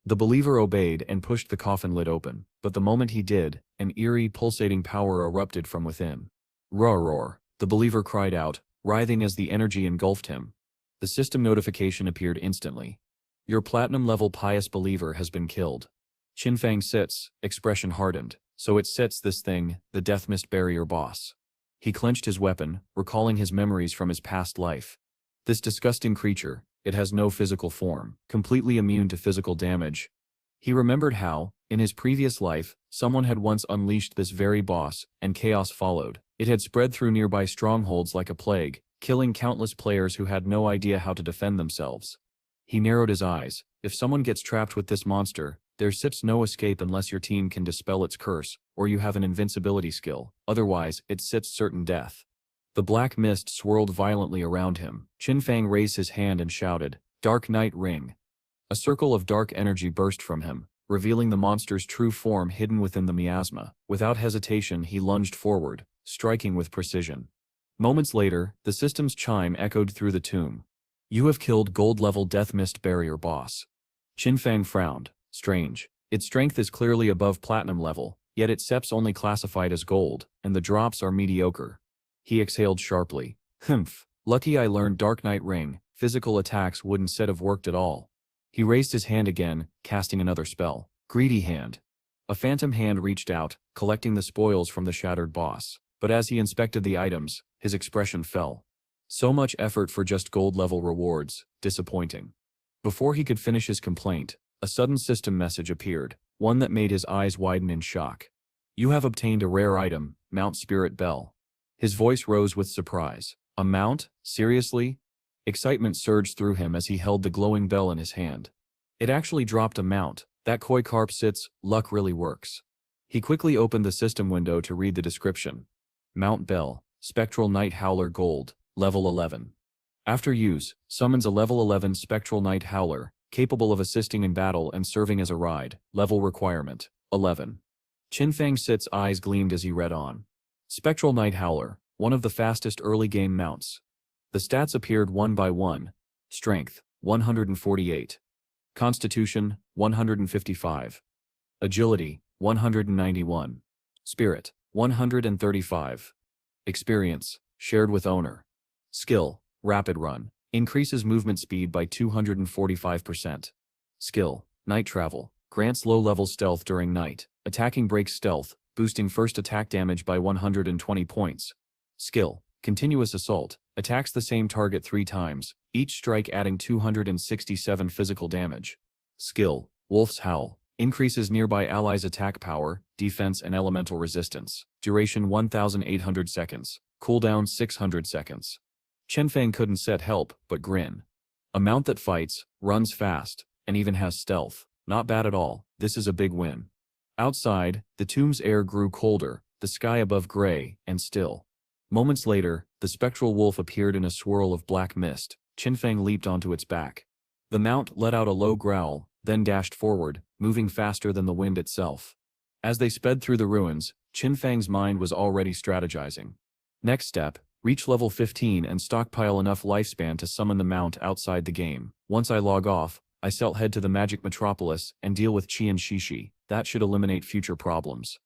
The believer obeyed and pushed the coffin lid open, but the moment he did, an eerie, pulsating power erupted from within. "Roar, roar," the believer cried out, writhing as the energy engulfed him. The system notification appeared instantly. "Your platinum-level pious believer has been killed." Qin Fang sits, expression hardened. So it sets this thing, the Death Mist Barrier boss. He clenched his weapon, recalling his memories from his past life. This disgusting creature, it has no physical form, completely immune to physical damage. He remembered how, in his previous life, someone had once unleashed this very boss, and chaos followed. It had spread through nearby strongholds like a plague, killing countless players who had no idea how to defend themselves. He narrowed his eyes. If someone gets trapped with this monster, there sits no escape unless your team can dispel its curse, or you have an invincibility skill. Otherwise, it sits certain death. The black mist swirled violently around him. Qin Fang raised his hand and shouted, "Dark Night Ring." A circle of dark energy burst from him, revealing the monster's true form hidden within the miasma. Without hesitation, he lunged forward, striking with precision. Moments later, the system's chime echoed through the tomb. "You have killed gold-level Death Mist Barrier boss." Qin Fang frowned. Strange. Its strength is clearly above platinum level, yet its SEP's only classified as gold, and the drops are mediocre. He exhaled sharply. "Humph. Lucky I learned Dark Night Ring. Physical attacks wouldn't have worked at all." He raised his hand again, casting another spell. Greedy Hand. A phantom hand reached out, collecting the spoils from the shattered boss. But as he inspected the items, his expression fell. So much effort for just gold-level rewards. Disappointing. Before he could finish his complaint, a sudden system message appeared, one that made his eyes widen in shock. "You have obtained a rare item, Mount Spirit Bell." His voice rose with surprise. "A mount? Seriously?" Excitement surged through him as he held the glowing bell in his hand. It actually dropped a mount. That koi carp sits, luck really works. He quickly opened the system window to read the description. Mount Bell, Spectral Night Howler Gold, level 11. After use, summons a level 11 Spectral Night Howler, capable of assisting in battle and serving as a ride. Level requirement, 11. Qin Fang Sit's eyes gleamed as he read on. Spectral Night Howler, one of the fastest early-game mounts. The stats appeared one by one. Strength, 148. Constitution, 155. Agility, 191. Spirit, 135. Experience, shared with owner. Skill, Rapid Run. Increases movement speed by 245%. Skill, Night Travel. Grants low-level stealth during night. Attacking breaks stealth, boosting first attack damage by 120 points. Skill, Continuous Assault. Attacks the same target 3 times, each strike adding 267 physical damage. Skill, Wolf's Howl. Increases nearby allies' attack power, defense and elemental resistance. Duration 1,800 seconds. Cooldown 600 seconds. Qin Fang couldn't set help but grin. A mount that fights, runs fast, and even has stealth. Not bad at all. This is a big win. Outside, the tomb's air grew colder, the sky above gray and still. Moments later, the spectral wolf appeared in a swirl of black mist. Qin Fang leaped onto its back. The mount let out a low growl, then dashed forward, moving faster than the wind itself. As they sped through the ruins, Qin Fang's mind was already strategizing. Next step, reach level 15 and stockpile enough lifespan to summon the mount outside the game. Once I log off, I'll head to the Magic Metropolis and deal with Qi and Shishi. That should eliminate future problems.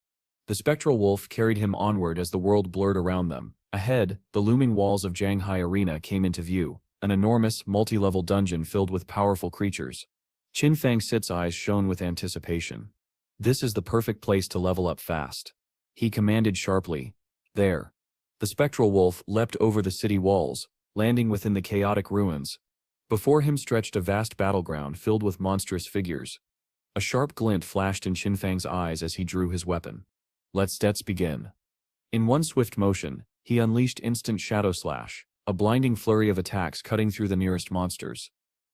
The spectral wolf carried him onward as the world blurred around them. Ahead, the looming walls of Zhanghai Arena came into view, an enormous, multi-level dungeon filled with powerful creatures. Qin Fang Sit's eyes shone with anticipation. This is the perfect place to level up fast. He commanded sharply. There. The spectral wolf leapt over the city walls, landing within the chaotic ruins. Before him stretched a vast battleground filled with monstrous figures. A sharp glint flashed in Qin Fang's eyes as he drew his weapon. Let's begin. In one swift motion, he unleashed instant shadow slash, a blinding flurry of attacks cutting through the nearest monsters.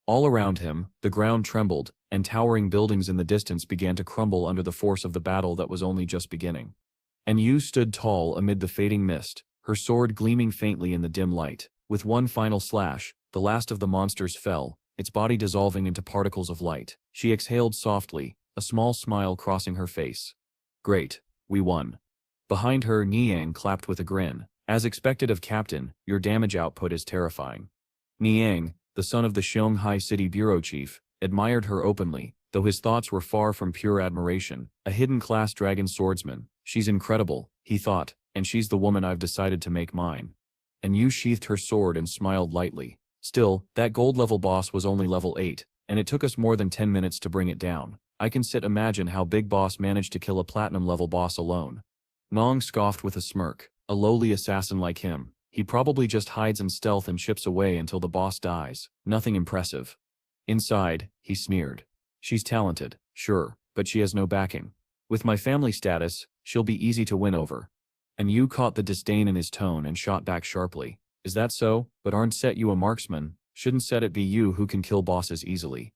All around him, the ground trembled, and towering buildings in the distance began to crumble under the force of the battle that was only just beginning. And Yu stood tall amid the fading mist, her sword gleaming faintly in the dim light. With one final slash, the last of the monsters fell, its body dissolving into particles of light. She exhaled softly, a small smile crossing her face. Great, we won. Behind her, Niang clapped with a grin. As expected of Captain, your damage output is terrifying. Niang, the son of the Shanghai City bureau chief, admired her openly, though his thoughts were far from pure admiration. A hidden class dragon swordsman. She's incredible, he thought, and she's the woman I've decided to make mine. And Yu sheathed her sword and smiled lightly. Still, that gold-level boss was only level 8, and it took us more than 10 minutes to bring it down. I can imagine how Big Boss managed to kill a platinum-level boss alone. Nong scoffed with a smirk. A lowly assassin like him, he probably just hides in stealth and chips away until the boss dies. Nothing impressive. Inside, he sneered. She's talented, sure, but she has no backing. With my family status, she'll be easy to win over. And Yu caught the disdain in his tone and shot back sharply. Is that so? But aren't set you a marksman? Shouldn't it be you who can kill bosses easily?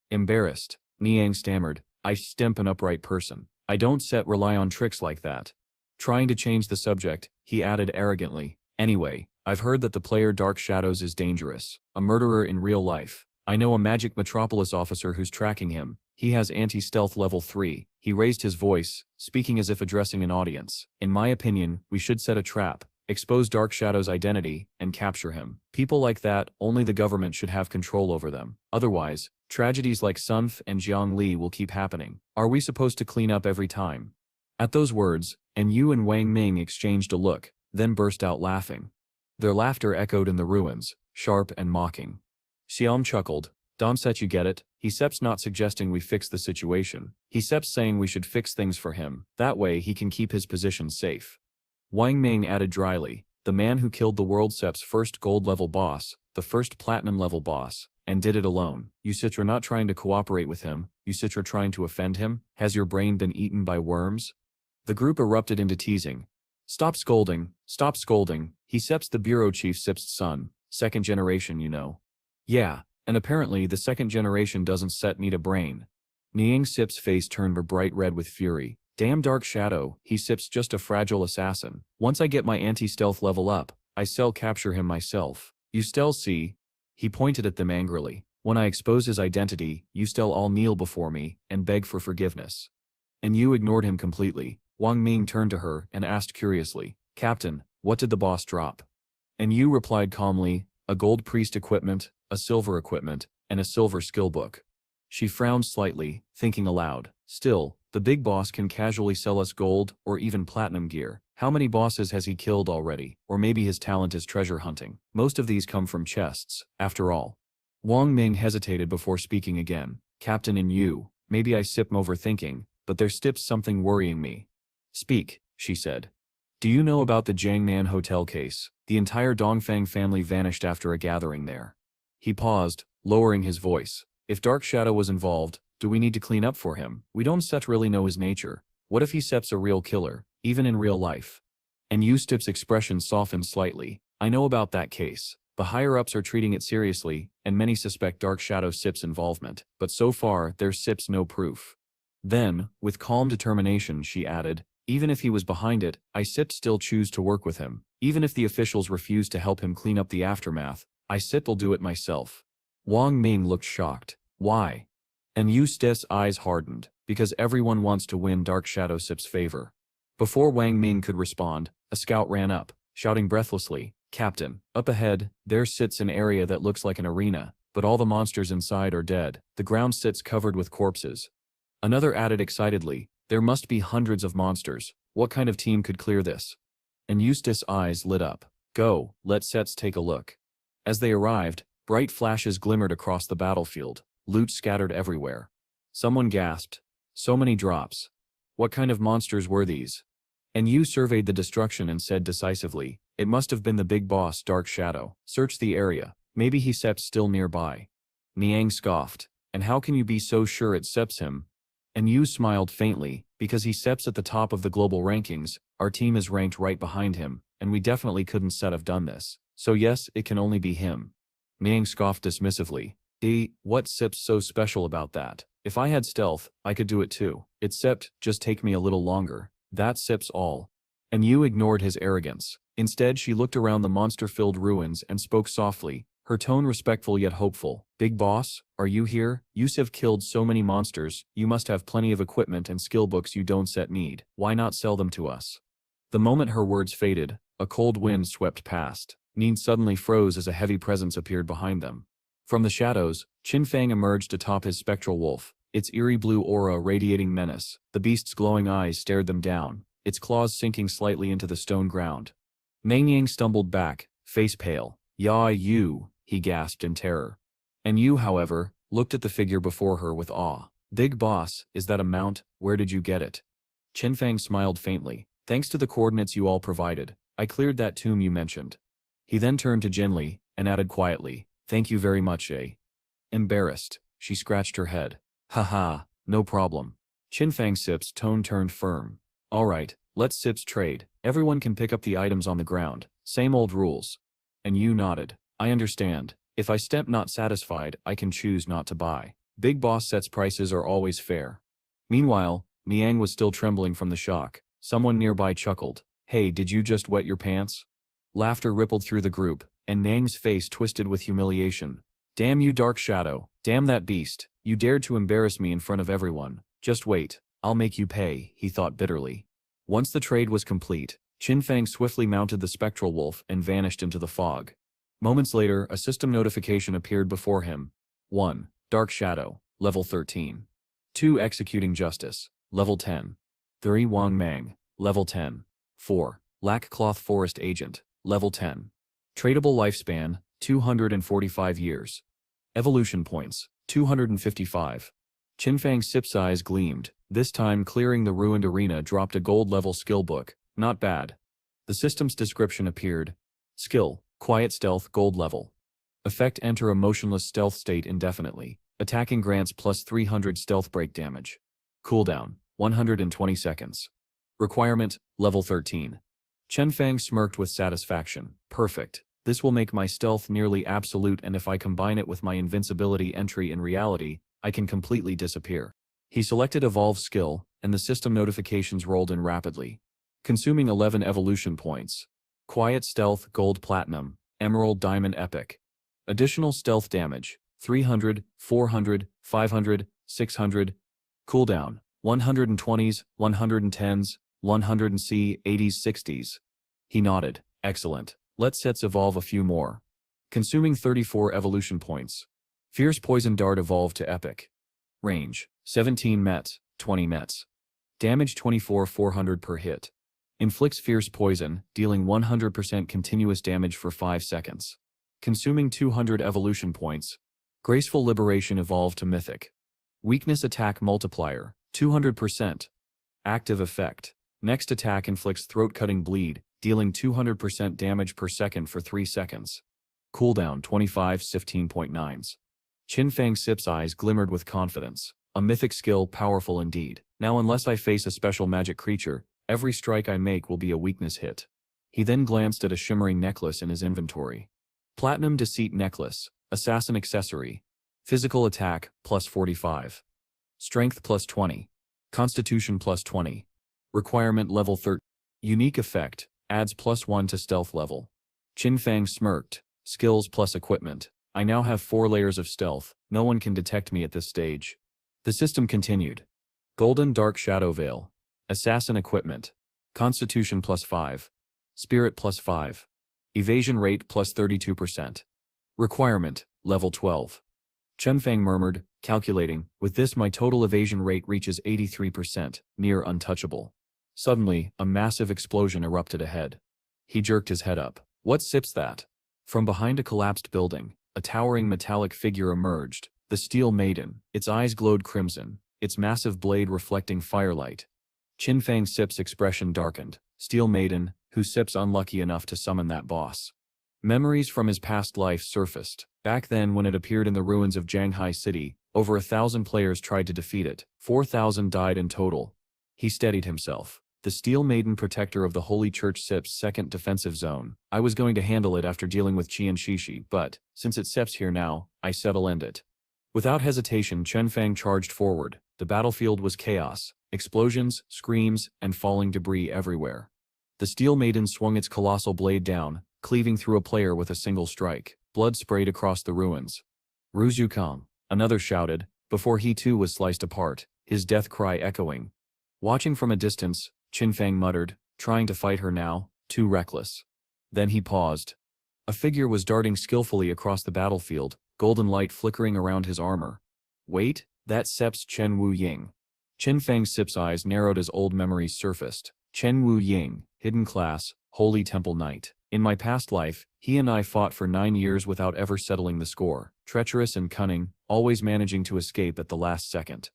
Embarrassed, Niang stammered. I stimp an upright person. I don't rely on tricks like that. Trying to change the subject, he added arrogantly, anyway, I've heard that the player Dark Shadows is dangerous, a murderer in real life. I know a Magic Metropolis officer who's tracking him. He has anti-stealth level 3. He raised his voice, speaking as if addressing an audience. In my opinion, we should set a trap, expose Dark Shadow's identity, and capture him. People like that, only the government should have control over them. Otherwise, tragedies like Sunf and Jiangli will keep happening. Are we supposed to clean up every time? At those words, and Yu and Wang Ming exchanged a look, then burst out laughing. Their laughter echoed in the ruins, sharp and mocking. Xiaom chuckled. Donset, you get it? He Sep's not suggesting we fix the situation. He Sep's saying we should fix things for him. That way he can keep his position safe. Wang Ming added dryly, the man who killed the world Sep's first gold-level boss, the first platinum-level boss, and did it alone. You Citra not trying to cooperate with him, you Citra trying to offend him? Has your brain been eaten by worms? The group erupted into teasing. Stop scolding, he Sep's the bureau chief Sep's son, second generation you know. Yeah, and apparently the second generation doesn't need a brain. Niang Sip's face turned bright red with fury. Damn Dark Shadow, he Sip's just a fragile assassin. Once I get my anti-stealth level up, I capture him myself. You still see? He pointed at them angrily. When I expose his identity, you still all kneel before me and beg for forgiveness. And you ignored him completely. Wang Ming turned to her and asked curiously, Captain, what did the boss drop? And Yu replied calmly, a gold priest equipment, a silver equipment, and a silver skill book. She frowned slightly, thinking aloud. Still, the big boss can casually sell us gold or even platinum gear. How many bosses has he killed already? Or maybe his talent is treasure hunting. Most of these come from chests, after all. Wang Ming hesitated before speaking again. Captain and Yu, maybe I sip overthinking, but there's something worrying me. Speak, she said. Do you know about the Jiangnan hotel case? The entire Dongfang family vanished after a gathering there. He paused, lowering his voice. If Dark Shadow was involved, do we need to clean up for him? We don't really know his nature. What if he Sep's a real killer, even in real life? And Yustip's expression softened slightly. I know about that case. The higher-ups are treating it seriously, and many suspect Dark Shadow Sip's involvement, but so far there's no proof. Then, with calm determination, she added, even if he was behind it, I still choose to work with him. Even if the officials refuse to help him clean up the aftermath, I will do it myself. Wang Ming looked shocked. Why? And Yustip's eyes hardened, because everyone wants to win Dark Shadow Sip's favor. Before Wang Ming could respond, a scout ran up, shouting breathlessly, Captain, up ahead, there sits an area that looks like an arena, but all the monsters inside are dead. The ground sits covered with corpses. Another added excitedly, there must be hundreds of monsters. What kind of team could clear this? And Eustace's eyes lit up. Go, let's take a look. As they arrived, bright flashes glimmered across the battlefield, loot scattered everywhere. Someone gasped. So many drops. What kind of monsters were these? And Yu surveyed the destruction and said decisively, it must have been the big boss Dark Shadow. Search the area. Maybe he Sep's still nearby. Niang scoffed. And how can you be so sure it Sep's him? And Yu smiled faintly, Because he steps at the top of the global rankings, our team is ranked right behind him, and we definitely couldn't have done this. So yes, it can only be him. Niang scoffed dismissively. What's Sip's so special about that? If I had stealth, I could do it too. Except, just take me a little longer. That's Sip's all. And you ignored his arrogance. Instead, she looked around the monster-filled ruins and spoke softly, her tone respectful yet hopeful. Big boss, are you here? You've killed so many monsters, you must have plenty of equipment and skill books you don't need. Why not sell them to us? The moment her words faded, a cold wind swept past. Nin suddenly froze as a heavy presence appeared behind them. From the shadows, Qin Fang emerged atop his spectral wolf, its eerie blue aura radiating menace. The beast's glowing eyes stared them down, its claws sinking slightly into the stone ground. Mangyang stumbled back, face pale. "Ya you," he gasped in terror. And you, however, looked at the figure before her with awe. "Big boss, is that a mount? Where did you get it?" Qin Fang smiled faintly. "Thanks to the coordinates you all provided, I cleared that tomb you mentioned." He then turned to Jinli, and added quietly, "Thank you very much, eh?" Embarrassed, she scratched her head. "Haha, no problem." Qin Fang Sip's tone turned firm. "Alright, let's Sips trade. Everyone can pick up the items on the ground. Same old rules." And you nodded. "I understand. If I step not satisfied, I can choose not to buy. Big boss sets prices are always fair." Meanwhile, Niang was still trembling from the shock. Someone nearby chuckled. "Hey, did you just wet your pants?" Laughter rippled through the group, and Niang's face twisted with humiliation. "Damn you, Dark Shadow. Damn that beast. You dared to embarrass me in front of everyone. Just wait. I'll make you pay," he thought bitterly. Once the trade was complete, Qin Fang swiftly mounted the spectral wolf and vanished into the fog. Moments later, a system notification appeared before him. 1. Dark Shadow, level 13. 2. Executing Justice, level 10. 3. Wang Mang, level 10. 4. Lack Cloth Forest Agent, level 10. Tradable lifespan, 245 years. Evolution points, 255. Qin Fang's Sip's eyes gleamed. This time clearing the ruined arena dropped a gold-level skill book. Not bad. The system's description appeared. Skill, Quiet Stealth, gold level. Effect, enter a motionless stealth state indefinitely. Attacking grants plus 300 stealth break damage. Cooldown, 120 seconds. Requirement, level 13. Chen Fang smirked with satisfaction. Perfect. This will make my stealth nearly absolute, and if I combine it with my invincibility entry in reality, I can completely disappear. He selected Evolve skill, and the system notifications rolled in rapidly. Consuming 11 evolution points. Quiet Stealth, Gold Platinum, Emerald Diamond Epic. Additional stealth damage, 300, 400, 500, 600. Cooldown, 120s, 110s, 100c, 80s, 60s. He nodded. Excellent. Let's evolve a few more. Consuming 34 evolution points. Fierce Poison Dart evolved to Epic. Range, 17 mets, 20 mets. Damage 24 400 per hit. Inflicts Fierce Poison, dealing 100% continuous damage for 5 seconds. Consuming 200 evolution points. Graceful Liberation evolved to Mythic. Weakness Attack Multiplier, 200%. Active effect. Next attack inflicts throat-cutting bleed, dealing 200% damage per second for 3 seconds. Cooldown 25 15.9s. Qin Fang Sip's eyes glimmered with confidence. A mythic skill, powerful indeed. Now unless I face a special magic creature, every strike I make will be a weakness hit. He then glanced at a shimmering necklace in his inventory. Platinum Deceit Necklace, Assassin Accessory. Physical Attack, plus 45. Strength plus 20. Constitution plus 20. Requirement level 13. Unique effect, adds plus 1 to stealth level. Qin Fang smirked. Skills plus equipment. I now have 4 layers of stealth, no one can detect me at this stage. The system continued. Golden Dark Shadow Veil. Assassin Equipment. Constitution plus 5. Spirit plus 5. Evasion rate plus 32%. Requirement, level 12. Chen Fang murmured, calculating, with this my total evasion rate reaches 83%, near untouchable. Suddenly, a massive explosion erupted ahead. He jerked his head up. What sips that? From behind a collapsed building, a towering metallic figure emerged, the Steel Maiden. Its eyes glowed crimson, its massive blade reflecting firelight. Qin Fang Sip's expression darkened. Steel Maiden, who Sip's unlucky enough to summon that boss. Memories from his past life surfaced. Back then when it appeared in the ruins of Shanghai City, over 1,000 players tried to defeat it. 4,000 died in total. He steadied himself. The Steel Maiden, protector of the Holy Church SIP's second defensive zone. I was going to handle it after dealing with Qian Shishi, but, since it SIP's here now, I settle end it. Without hesitation, Chen Fang charged forward. The battlefield was chaos. Explosions, screams, and falling debris everywhere. The Steel Maiden swung its colossal blade down, cleaving through a player with a single strike. Blood sprayed across the ruins. Ruzu Kang, another shouted, before he too was sliced apart, his death cry echoing. Watching from a distance, Qin Fang muttered, trying to fight her now, too reckless. Then he paused. A figure was darting skillfully across the battlefield, golden light flickering around his armor. Wait, that's Sep's Chen Wu Ying. Qin Fang's Sip's eyes narrowed as old memories surfaced. Chen Wu Ying, hidden class, Holy Temple Knight. In my past life, he and I fought for 9 years without ever settling the score. Treacherous and cunning, always managing to escape at the last second.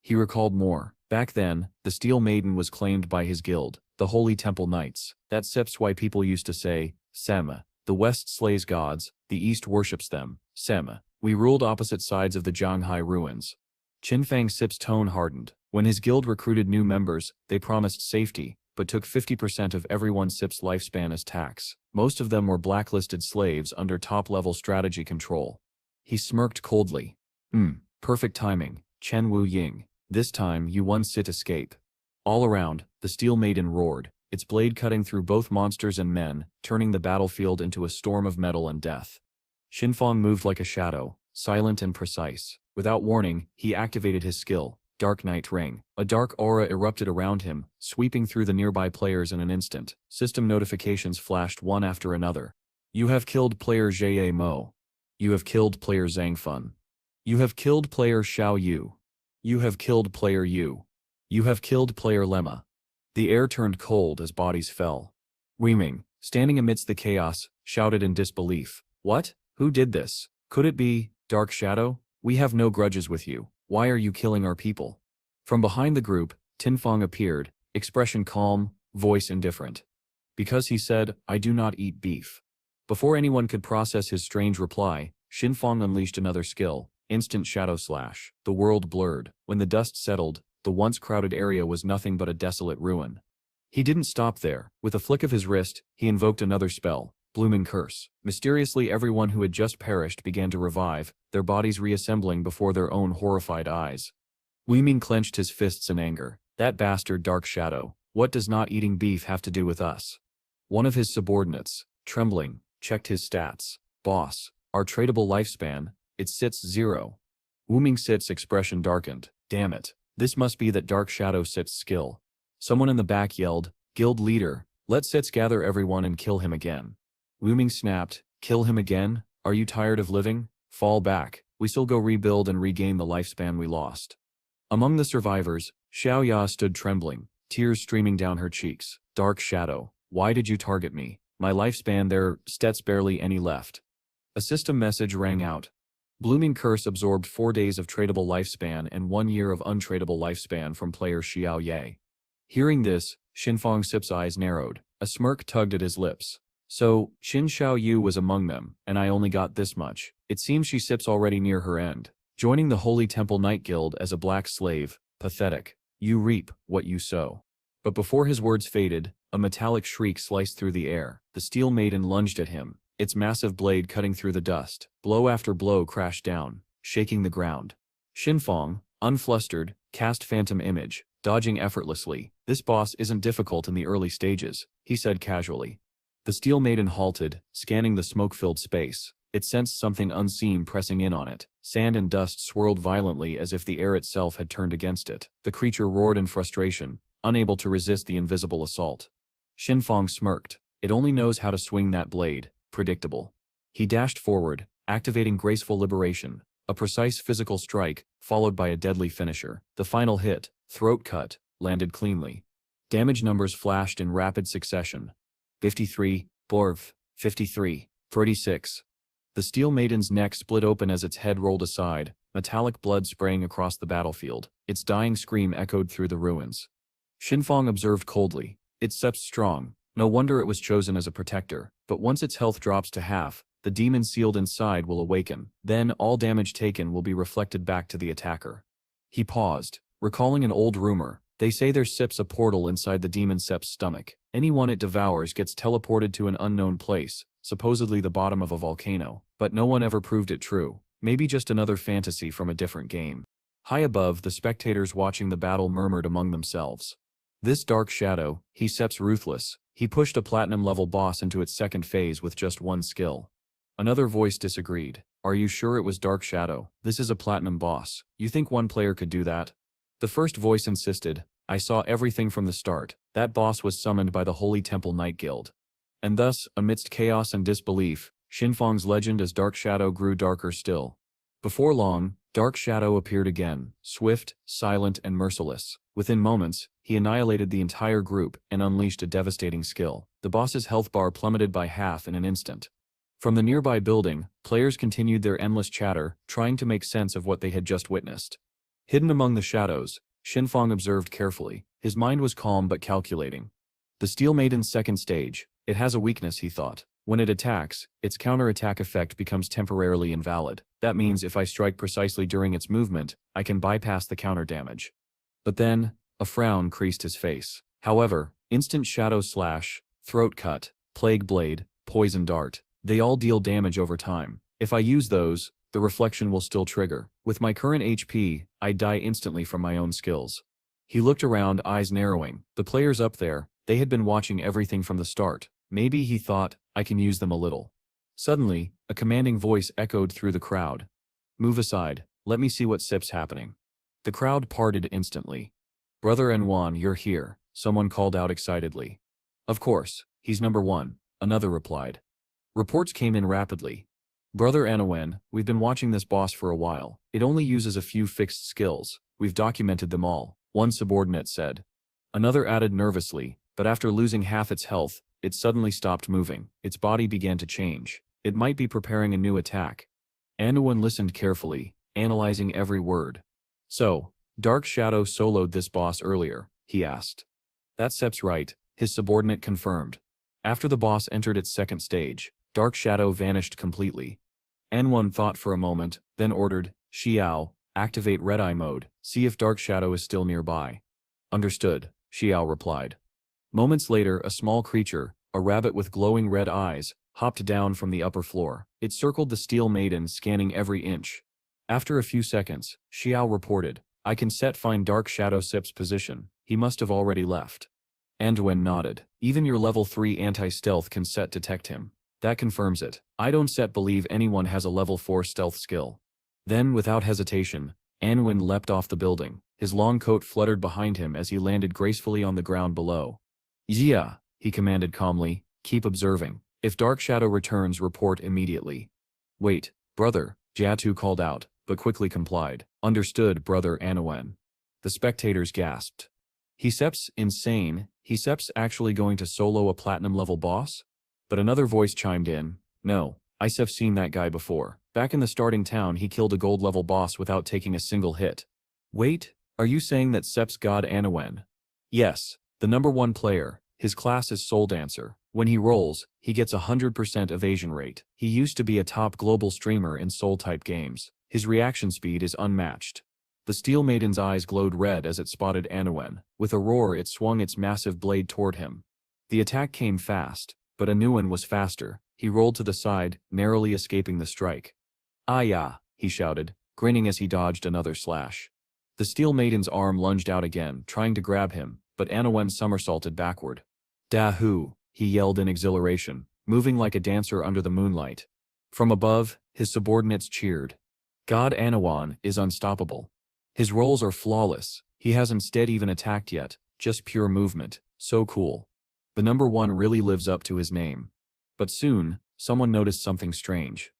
He recalled more. Back then, the Steel Maiden was claimed by his guild, the Holy Temple Knights. That's Sep's why people used to say, Sema. The West slays gods, the East worships them, Sema. We ruled opposite sides of the Zhanghai ruins. Qin Fang Sip's tone hardened. When his guild recruited new members, they promised safety, but took 50% of everyone Sip's lifespan as tax. Most of them were blacklisted slaves under top-level strategy control. He smirked coldly. Perfect timing, Chen Wu Ying. This time, you won Sit escape. All around, the Steel Maiden roared, its blade cutting through both monsters and men, turning the battlefield into a storm of metal and death. Xinfang moved like a shadow, silent and precise. Without warning, he activated his skill, Dark Night Ring. A dark aura erupted around him, sweeping through the nearby players in an instant. System notifications flashed one after another. You have killed player Jie Mo. You have killed player Zhang Fun. You have killed player Xiao Yu. You have killed player Yu. You have killed player Lemma. The air turned cold as bodies fell. Weiming, standing amidst the chaos, shouted in disbelief. What? Who did this? Could it be, Dark Shadow? We have no grudges with you. Why are you killing our people? From behind the group, Tinfang appeared, expression calm, voice indifferent. Because he said, I do not eat beef. Before anyone could process his strange reply, Xinfang unleashed another skill. Instant shadow slash. The world blurred. When the dust settled, the once crowded area was nothing but a desolate ruin. He didn't stop there. With a flick of his wrist, he invoked another spell, Blooming Curse. Mysteriously, everyone who had just perished began to revive, their bodies reassembling before their own horrified eyes. Weiming clenched his fists in anger. That bastard Dark Shadow. What does not eating beef have to do with us? One of his subordinates, trembling, checked his stats. Boss, our tradable lifespan. It sits 0. Wuming Sit's expression darkened. Damn it. This must be that Dark Shadow Sit's skill. Someone in the back yelled, Guild leader, let Sits gather everyone and kill him again. Wuming snapped, kill him again? Are you tired of living? Fall back. We still go rebuild and regain the lifespan we lost. Among the survivors, Xiao Ya stood trembling, tears streaming down her cheeks. Dark Shadow, why did you target me? My lifespan there's barely any left. A system message rang out. Blooming Curse absorbed 4 days of tradable lifespan and 1 year of untradable lifespan from player Xiao Ye. Hearing this, Xinfang Sip's eyes narrowed. A smirk tugged at his lips. So, Xin Xiao Yu was among them, and I only got this much. It seems she Sip's already near her end. Joining the Holy Temple Knight Guild as a black slave. Pathetic. You reap what you sow. But before his words faded, a metallic shriek sliced through the air. The Steel Maiden lunged at him, its massive blade cutting through the dust. Blow after blow crashed down, shaking the ground. Xinfang, unflustered, cast Phantom Image, dodging effortlessly. This boss isn't difficult in the early stages, he said casually. The Steel Maiden halted, scanning the smoke-filled space. It sensed something unseen pressing in on it. Sand and dust swirled violently as if the air itself had turned against it. The creature roared in frustration, unable to resist the invisible assault. Xinfang smirked. It only knows how to swing that blade. Predictable. He dashed forward, activating Graceful Liberation, a precise physical strike, followed by a deadly finisher. The final hit, Throat Cut, landed cleanly. Damage numbers flashed in rapid succession. 53, Borv, 53, 36. The Steel Maiden's neck split open as its head rolled aside, metallic blood spraying across the battlefield. Its dying scream echoed through the ruins. Xinfang observed coldly. It's Sep's strong. No wonder it was chosen as a protector, but once its health drops to half, the demon sealed inside will awaken. Then all damage taken will be reflected back to the attacker. He paused, recalling an old rumor. They say there's Sips a portal inside the demon Sep's stomach. Anyone it devours gets teleported to an unknown place, supposedly the bottom of a volcano, but no one ever proved it true. Maybe just another fantasy from a different game. High above, the spectators watching the battle murmured among themselves. This dark shadow, he Sep's ruthless. He pushed a platinum-level boss into its second phase with just one skill. Another voice disagreed. Are you sure it was Dark Shadow? This is a platinum boss. You think one player could do that? The first voice insisted. I saw everything from the start. That boss was summoned by the Holy Temple Knight Guild. And thus, amidst chaos and disbelief, Shinfang's legend as Dark Shadow grew darker still. Before long, Dark Shadow appeared again, swift, silent, and merciless. Within moments, he annihilated the entire group and unleashed a devastating skill. The boss's health bar plummeted by half in an instant. From the nearby building, players continued their endless chatter, trying to make sense of what they had just witnessed. Hidden among the shadows, Shinfang observed carefully. His mind was calm but calculating. The Steel Maiden's second stage. It has a weakness, he thought. When it attacks, its counter-attack effect becomes temporarily invalid. That means if I strike precisely during its movement, I can bypass the counter damage. But then, a frown creased his face. However, instant shadow slash, throat cut, plague blade, poison dart, they all deal damage over time. If I use those, the reflection will still trigger. With my current HP, I die instantly from my own skills. He looked around, eyes narrowing. The players up there, they had been watching everything from the start. Maybe, he thought, I can use them a little. Suddenly, a commanding voice echoed through the crowd. Move aside, let me see what sip's happening. The crowd parted instantly. Brother Anwan, you're here, someone called out excitedly. Of course, he's number one, another replied. Reports came in rapidly. Brother Anwan, we've been watching this boss for a while. It only uses a few fixed skills. We've documented them all, one subordinate said. Another added nervously, but after losing half its health, it suddenly stopped moving. Its body began to change. It might be preparing a new attack. Anwan listened carefully, analyzing every word. So, Dark Shadow soloed this boss earlier, he asked. That Sep's right, his subordinate confirmed. After the boss entered its second stage, Dark Shadow vanished completely. Anwan thought for a moment, then ordered, Xiao, activate Red Eye mode, see if Dark Shadow is still nearby. Understood, Xiao replied. Moments later, a small creature, a rabbit with glowing red eyes, hopped down from the upper floor. It circled the Steel Maiden, scanning every inch. After a few seconds, Xiao reported, I can find Dark Shadow Sip's position. He must have already left. Anduin nodded. Even your level 3 anti-stealth can detect him. That confirms it. I don't believe anyone has a level 4 stealth skill. Then, without hesitation, Anduin leapt off the building. His long coat fluttered behind him as he landed gracefully on the ground below. Yeah, he commanded calmly, keep observing. If Dark Shadow returns, report immediately. Wait, brother, Jiatu called out, but quickly complied. Understood, brother Anduin. The spectators gasped. Sep's insane. Sep's actually going to solo a platinum-level boss? But another voice chimed in. No, I've seen that guy before. Back in the starting town, he killed a gold-level boss without taking a single hit. Wait, are you saying that Sep's god Anduin? Yes, the number 1 player. His class is Soul Dancer. When he rolls, he gets 100% evasion rate. He used to be a top global streamer in Soul-type games. His reaction speed is unmatched. The Steel Maiden's eyes glowed red as it spotted Anduin. With a roar, it swung its massive blade toward him. The attack came fast, but Anduin was faster. He rolled to the side, narrowly escaping the strike. Ah yeah, he shouted, grinning as he dodged another slash. The Steel Maiden's arm lunged out again, trying to grab him, but Anduin somersaulted backward. Dahoo, he yelled in exhilaration, moving like a dancer under the moonlight. From above, his subordinates cheered. God Anduin is unstoppable. His rolls are flawless. He hasn't even attacked yet, just pure movement. So cool. The number 1 really lives up to his name. But soon, someone noticed something strange.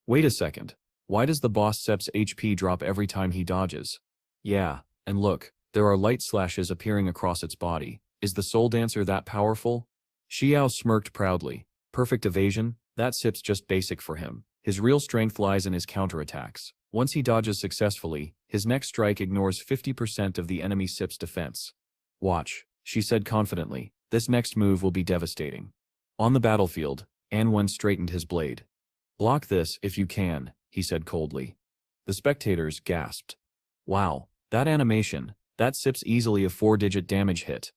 Wait a second. Why does the boss Sep's HP drop every time he dodges? Yeah, and look, there are light slashes appearing across its body. Is the Soul Dancer that powerful? Xiao smirked proudly. Perfect evasion? That Sep's just basic for him. His real strength lies in his counterattacks. Once he dodges successfully, his next strike ignores 50% of the enemy Sep's defense. Watch, she said confidently. This next move will be devastating. On the battlefield, Anduin straightened his blade. Block this if you can, he said coldly. The spectators gasped. Wow, that animation, That sip's easily a 4-digit damage hit.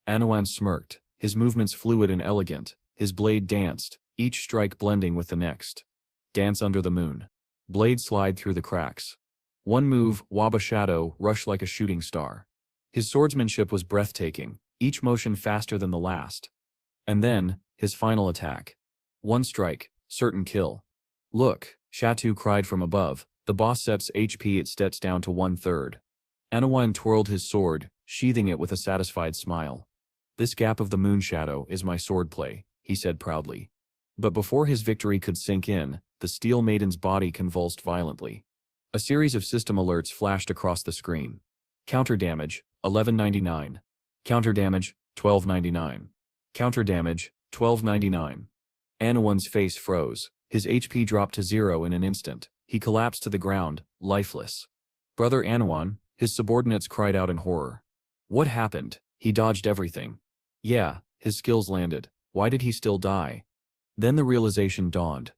Anawan smirked, his movements fluid and elegant, his blade danced, each strike blending with the next. Dance under the moon. Blade slide through the cracks. One move, Waba Shadow, rush like a shooting star. His swordsmanship was breathtaking, each motion faster than the last. And then, his final attack. One strike, certain kill. Look, Shatu cried from above, the boss sep's HP it stets down to 1/3. Anawan twirled his sword, sheathing it with a satisfied smile. This gap of the moon shadow is my swordplay, he said proudly. But before his victory could sink in, the Steel Maiden's body convulsed violently. A series of system alerts flashed across the screen. Counter damage, 1199. Counter damage, 1299. Counter damage, 1299. Anawan's face froze. His HP dropped to 0 in an instant. He collapsed to the ground, lifeless. Brother Anawan, his subordinates cried out in horror. What happened? He dodged everything. Yeah, his skills landed. Why did he still die? Then the realization dawned.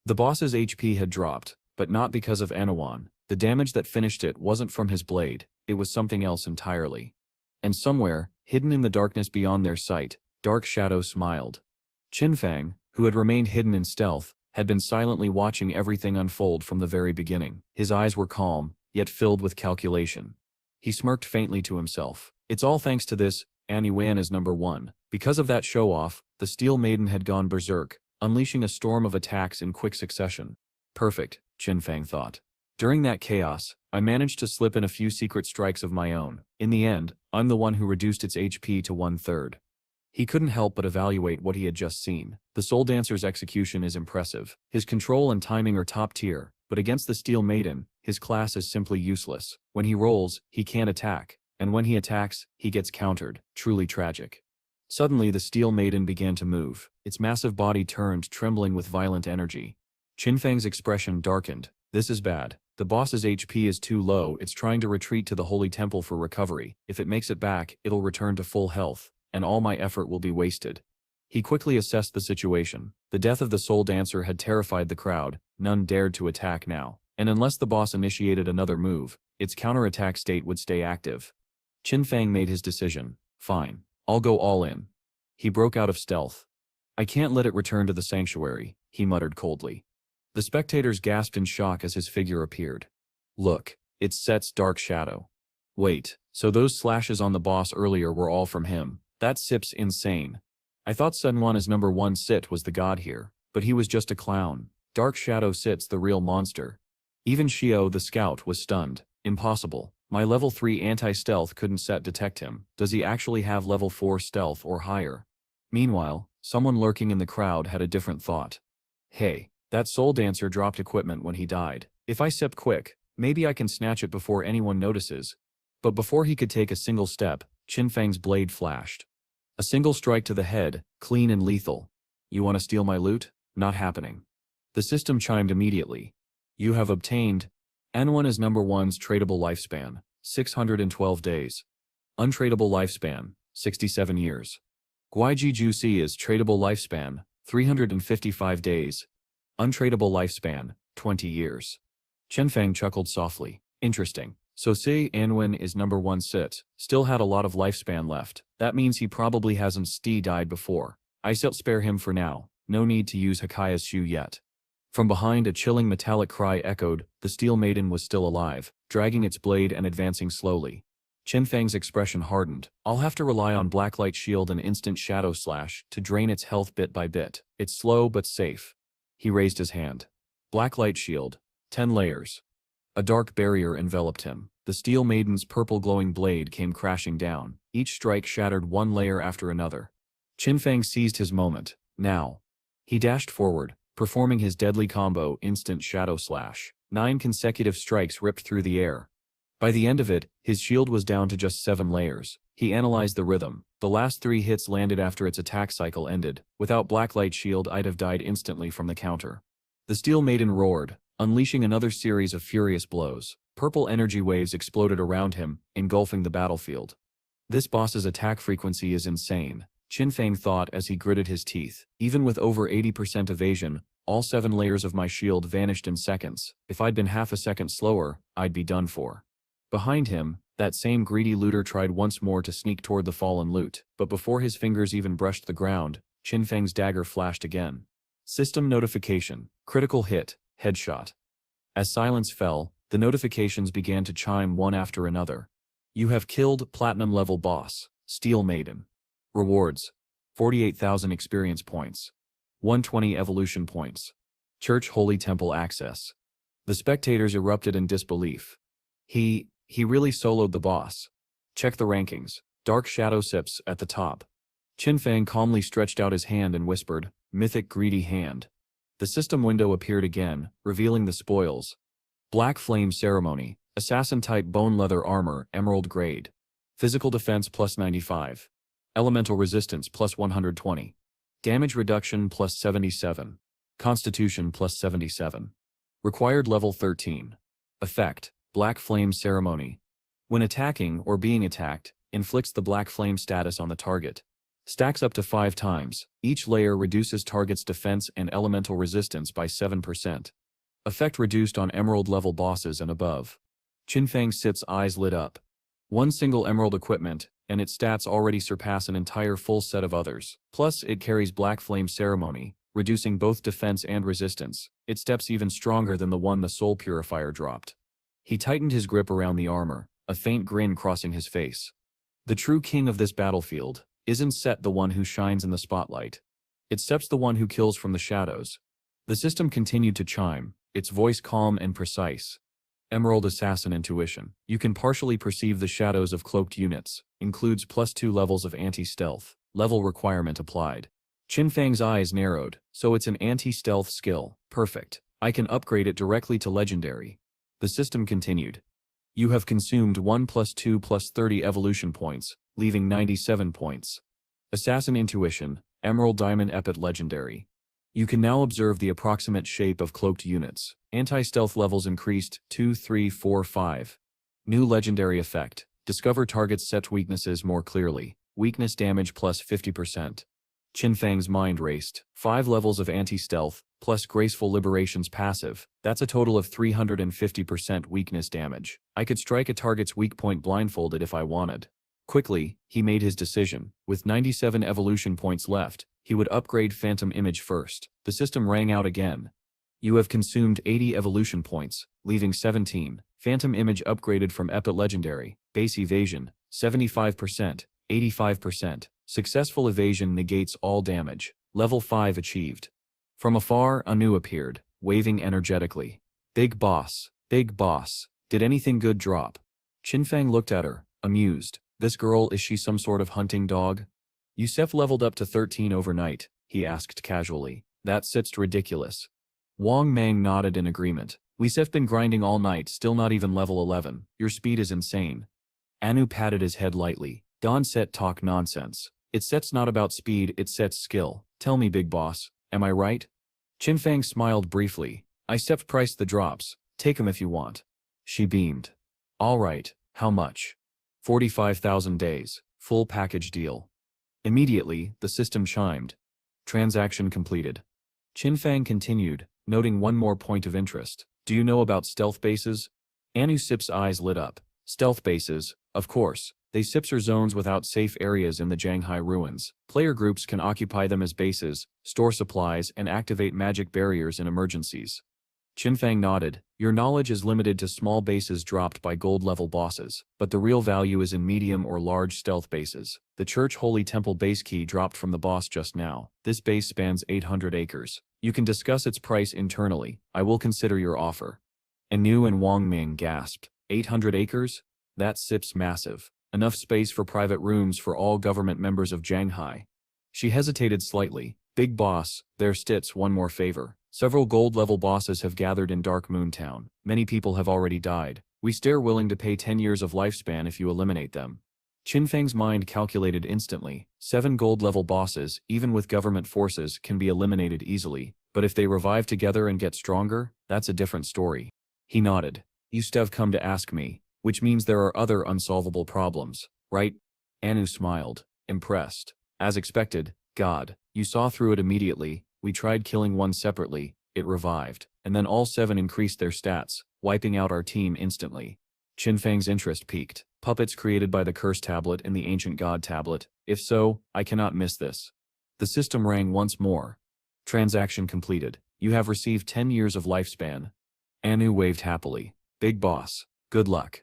The boss's HP had dropped, but not because of Anawan. The damage that finished it wasn't from his blade, it was something else entirely. And somewhere, hidden in the darkness beyond their sight, Dark Shadow smiled. Qinfang, who had remained hidden in stealth, had been silently watching everything unfold from the very beginning. His eyes were calm, yet filled with calculation. He smirked faintly to himself. It's all thanks to this, Annie Wan is #1. Because of that show-off, the Steel Maiden had gone berserk, unleashing a storm of attacks in quick succession. Perfect, Qinfang thought. During that chaos, I managed to slip in a few secret strikes of my own. In the end, I'm the one who reduced its HP to 1/3. He couldn't help but evaluate what he had just seen. The Soul Dancer's execution is impressive. His control and timing are top tier, but against the Steel Maiden, his class is simply useless. When he rolls, he can't attack, and when he attacks, he gets countered. Truly tragic. Suddenly the Steel Maiden began to move. Its massive body turned, trembling with violent energy. Qinfang's expression darkened. This is bad. The boss's HP is too low, it's trying to retreat to the Holy Temple for recovery. If it makes it back, it'll return to full health, and all my effort will be wasted. He quickly assessed the situation. The death of the Soul Dancer had terrified the crowd, none dared to attack now. And unless the boss initiated another move, its counterattack state would stay active. Qinfang made his decision. Fine. I'll go all in. He broke out of stealth. I can't let it return to the sanctuary, he muttered coldly. The spectators gasped in shock as his figure appeared. Look, it's Set's Dark Shadow. Wait, so those slashes on the boss earlier were all from him? That Sip's insane. I thought Sunwana's #1 Sit was the god here, but he was just a clown. Dark Shadow Sit's the real monster. Even Shio the scout was stunned. Impossible. My level 3 anti-stealth couldn't detect him. Does he actually have level 4 stealth or higher? Meanwhile, someone lurking in the crowd had a different thought. Hey, that Soul Dancer dropped equipment when he died. If I sip quick, maybe I can snatch it before anyone notices. But before he could take a single step, Qinfang's blade flashed. A single strike to the head, clean and lethal. You want to steal my loot? Not happening. The system chimed immediately. You have obtained N1 is #1's tradable lifespan, 612 days. Untradable lifespan, 67 years. Guiji Juicy is tradable lifespan, 355 days. Untradable lifespan, 20 years. Qinfang chuckled softly. Interesting. So say Anwen is #1 Sit, still had a lot of lifespan left. That means he probably hasn't died before. I still spare him for now. No need to use Hakaya's shoe yet. From behind, a chilling metallic cry echoed. The Steel Maiden was still alive, dragging its blade and advancing slowly. Qinfang's expression hardened. I'll have to rely on Blacklight Shield and Instant Shadow Slash to drain its health bit by bit. It's slow but safe. He raised his hand. Blacklight Shield. 10 layers. A dark barrier enveloped him. The Steel Maiden's purple glowing blade came crashing down. Each strike shattered one layer after another. Qinfang seized his moment. Now. He dashed forward, performing his deadly combo, Instant Shadow Slash. 9 consecutive strikes ripped through the air. By the end of it, his shield was down to just 7 layers. He analyzed the rhythm. The last 3 hits landed after its attack cycle ended. Without Blacklight Shield, I'd have died instantly from the counter. The Steel Maiden roared, unleashing another series of furious blows. Purple energy waves exploded around him, engulfing the battlefield. This boss's attack frequency is insane, Qinfang thought as he gritted his teeth. Even with over 80% evasion, all 7 layers of my shield vanished in seconds. If I'd been half a second slower, I'd be done for. Behind him, That same greedy looter tried once more to sneak toward the fallen loot, but before his fingers even brushed the ground, Qinfeng's dagger flashed again. System notification, critical hit, headshot. As silence fell, the notifications began to chime one after another. You have killed Platinum level boss, Steel Maiden. Rewards: 48,000 experience points. 120 evolution points. Church Holy Temple access. The spectators erupted in disbelief. He really soloed the boss. Check the rankings. Dark Shadow sips at the top. Qinfeng calmly stretched out his hand and whispered, "Mythic Greedy Hand." The system window appeared again, revealing the spoils. Black Flame Ceremony, Assassin-type bone leather armor, emerald grade. Physical defense plus 95. Elemental resistance plus 120. Damage reduction plus 77. Constitution plus 77. Required level 13. Effect: Black Flame Ceremony. When attacking or being attacked, inflicts the Black Flame status on the target. Stacks up to 5 times. Each layer reduces target's defense and elemental resistance by 7%. Effect reduced on emerald level bosses and above. Qinfeng Sit's eyes lit up. One single emerald equipment, and its stats already surpass an entire full set of others. Plus, it carries Black Flame Ceremony, reducing both defense and resistance. It steps even stronger than the one the Soul Purifier dropped. He tightened his grip around the armor, a faint grin crossing his face. The true king of this battlefield isn't Set the one who shines in the spotlight. It's Sep's the one who kills from the shadows. The system continued to chime, its voice calm and precise. Emerald Assassin Intuition. You can partially perceive the shadows of cloaked units. Includes +2 levels of anti-stealth. Level requirement applied. Qinfeng's eyes narrowed. So it's an anti-stealth skill. Perfect. I can upgrade it directly to legendary. The system continued. You have consumed 1 + 2 + 30 evolution points, leaving 97 points. Assassin Intuition, Emerald Diamond Epit Legendary. You can now observe the approximate shape of cloaked units. Anti-stealth levels increased 2, 3, 4, 5. New legendary effect. Discover target's set weaknesses more clearly. Weakness damage plus 50%. Qinfeng's mind raced. 5 levels of anti-stealth, plus Graceful Liberation's passive. That's a total of 350% weakness damage. I could strike a target's weak point blindfolded if I wanted. Quickly, he made his decision. With 97 evolution points left, he would upgrade Phantom Image first. The system rang out again. You have consumed 80 evolution points, leaving 17. Phantom Image upgraded from Epit Legendary. Base Evasion, 75%, 85%. Successful evasion negates all damage. Level 5 achieved. From afar, Anu appeared, waving energetically. Big boss, did anything good drop? Qinfeng looked at her, amused. This girl, is she some sort of hunting dog? Yusef leveled up to 13 overnight, he asked casually. That sit's ridiculous. Wang Mang nodded in agreement. Yusef been grinding all night, still not even level 11. Your speed is insane. Anu patted his head lightly. Don Set talk nonsense. It Set's not about speed, it Set's skill. Tell me, big boss, am I right? Qinfeng smiled briefly. I Set priced the drops. Take 'em if you want. She beamed. All right, how much? 45,000 days, full package deal. Immediately, the system chimed. Transaction completed. Qinfeng continued, noting one more point of interest. Do you know about stealth bases? Anu Sip's eyes lit up. Stealth bases, of course. They Sips are zones without safe areas in the Zhanghai ruins. Player groups can occupy them as bases, store supplies, and activate magic barriers in emergencies. Qinfeng nodded. Your knowledge is limited to small bases dropped by gold-level bosses, but the real value is in medium or large stealth bases. The Church Holy Temple base key dropped from the boss just now. This base spans 800 acres. You can discuss its price internally. I will consider your offer. Anu and Wang Ming gasped. 800 acres? That Sip's massive. Enough space for private rooms for all government members of Zhanghai. She hesitated slightly. Big boss, there stits one more favor. Several gold-level bosses have gathered in Dark Moon Town. Many people have already died. We stare willing to pay 10 years of lifespan if you eliminate them. Qinfeng's mind calculated instantly. 7 gold-level bosses, even with government forces, can be eliminated easily. But if they revive together and get stronger, that's a different story. He nodded. You still come to ask me, which means there are other unsolvable problems, right? Anu smiled, impressed. As expected, God, you saw through it immediately. We tried killing one separately, it revived, and then all 7 increased their stats, wiping out our team instantly. Qinfeng's interest peaked. Puppets created by the curse tablet and the ancient god tablet. If so, I cannot miss this. The system rang once more. Transaction completed. You have received 10 years of lifespan. Anu waved happily. Big boss. Good luck.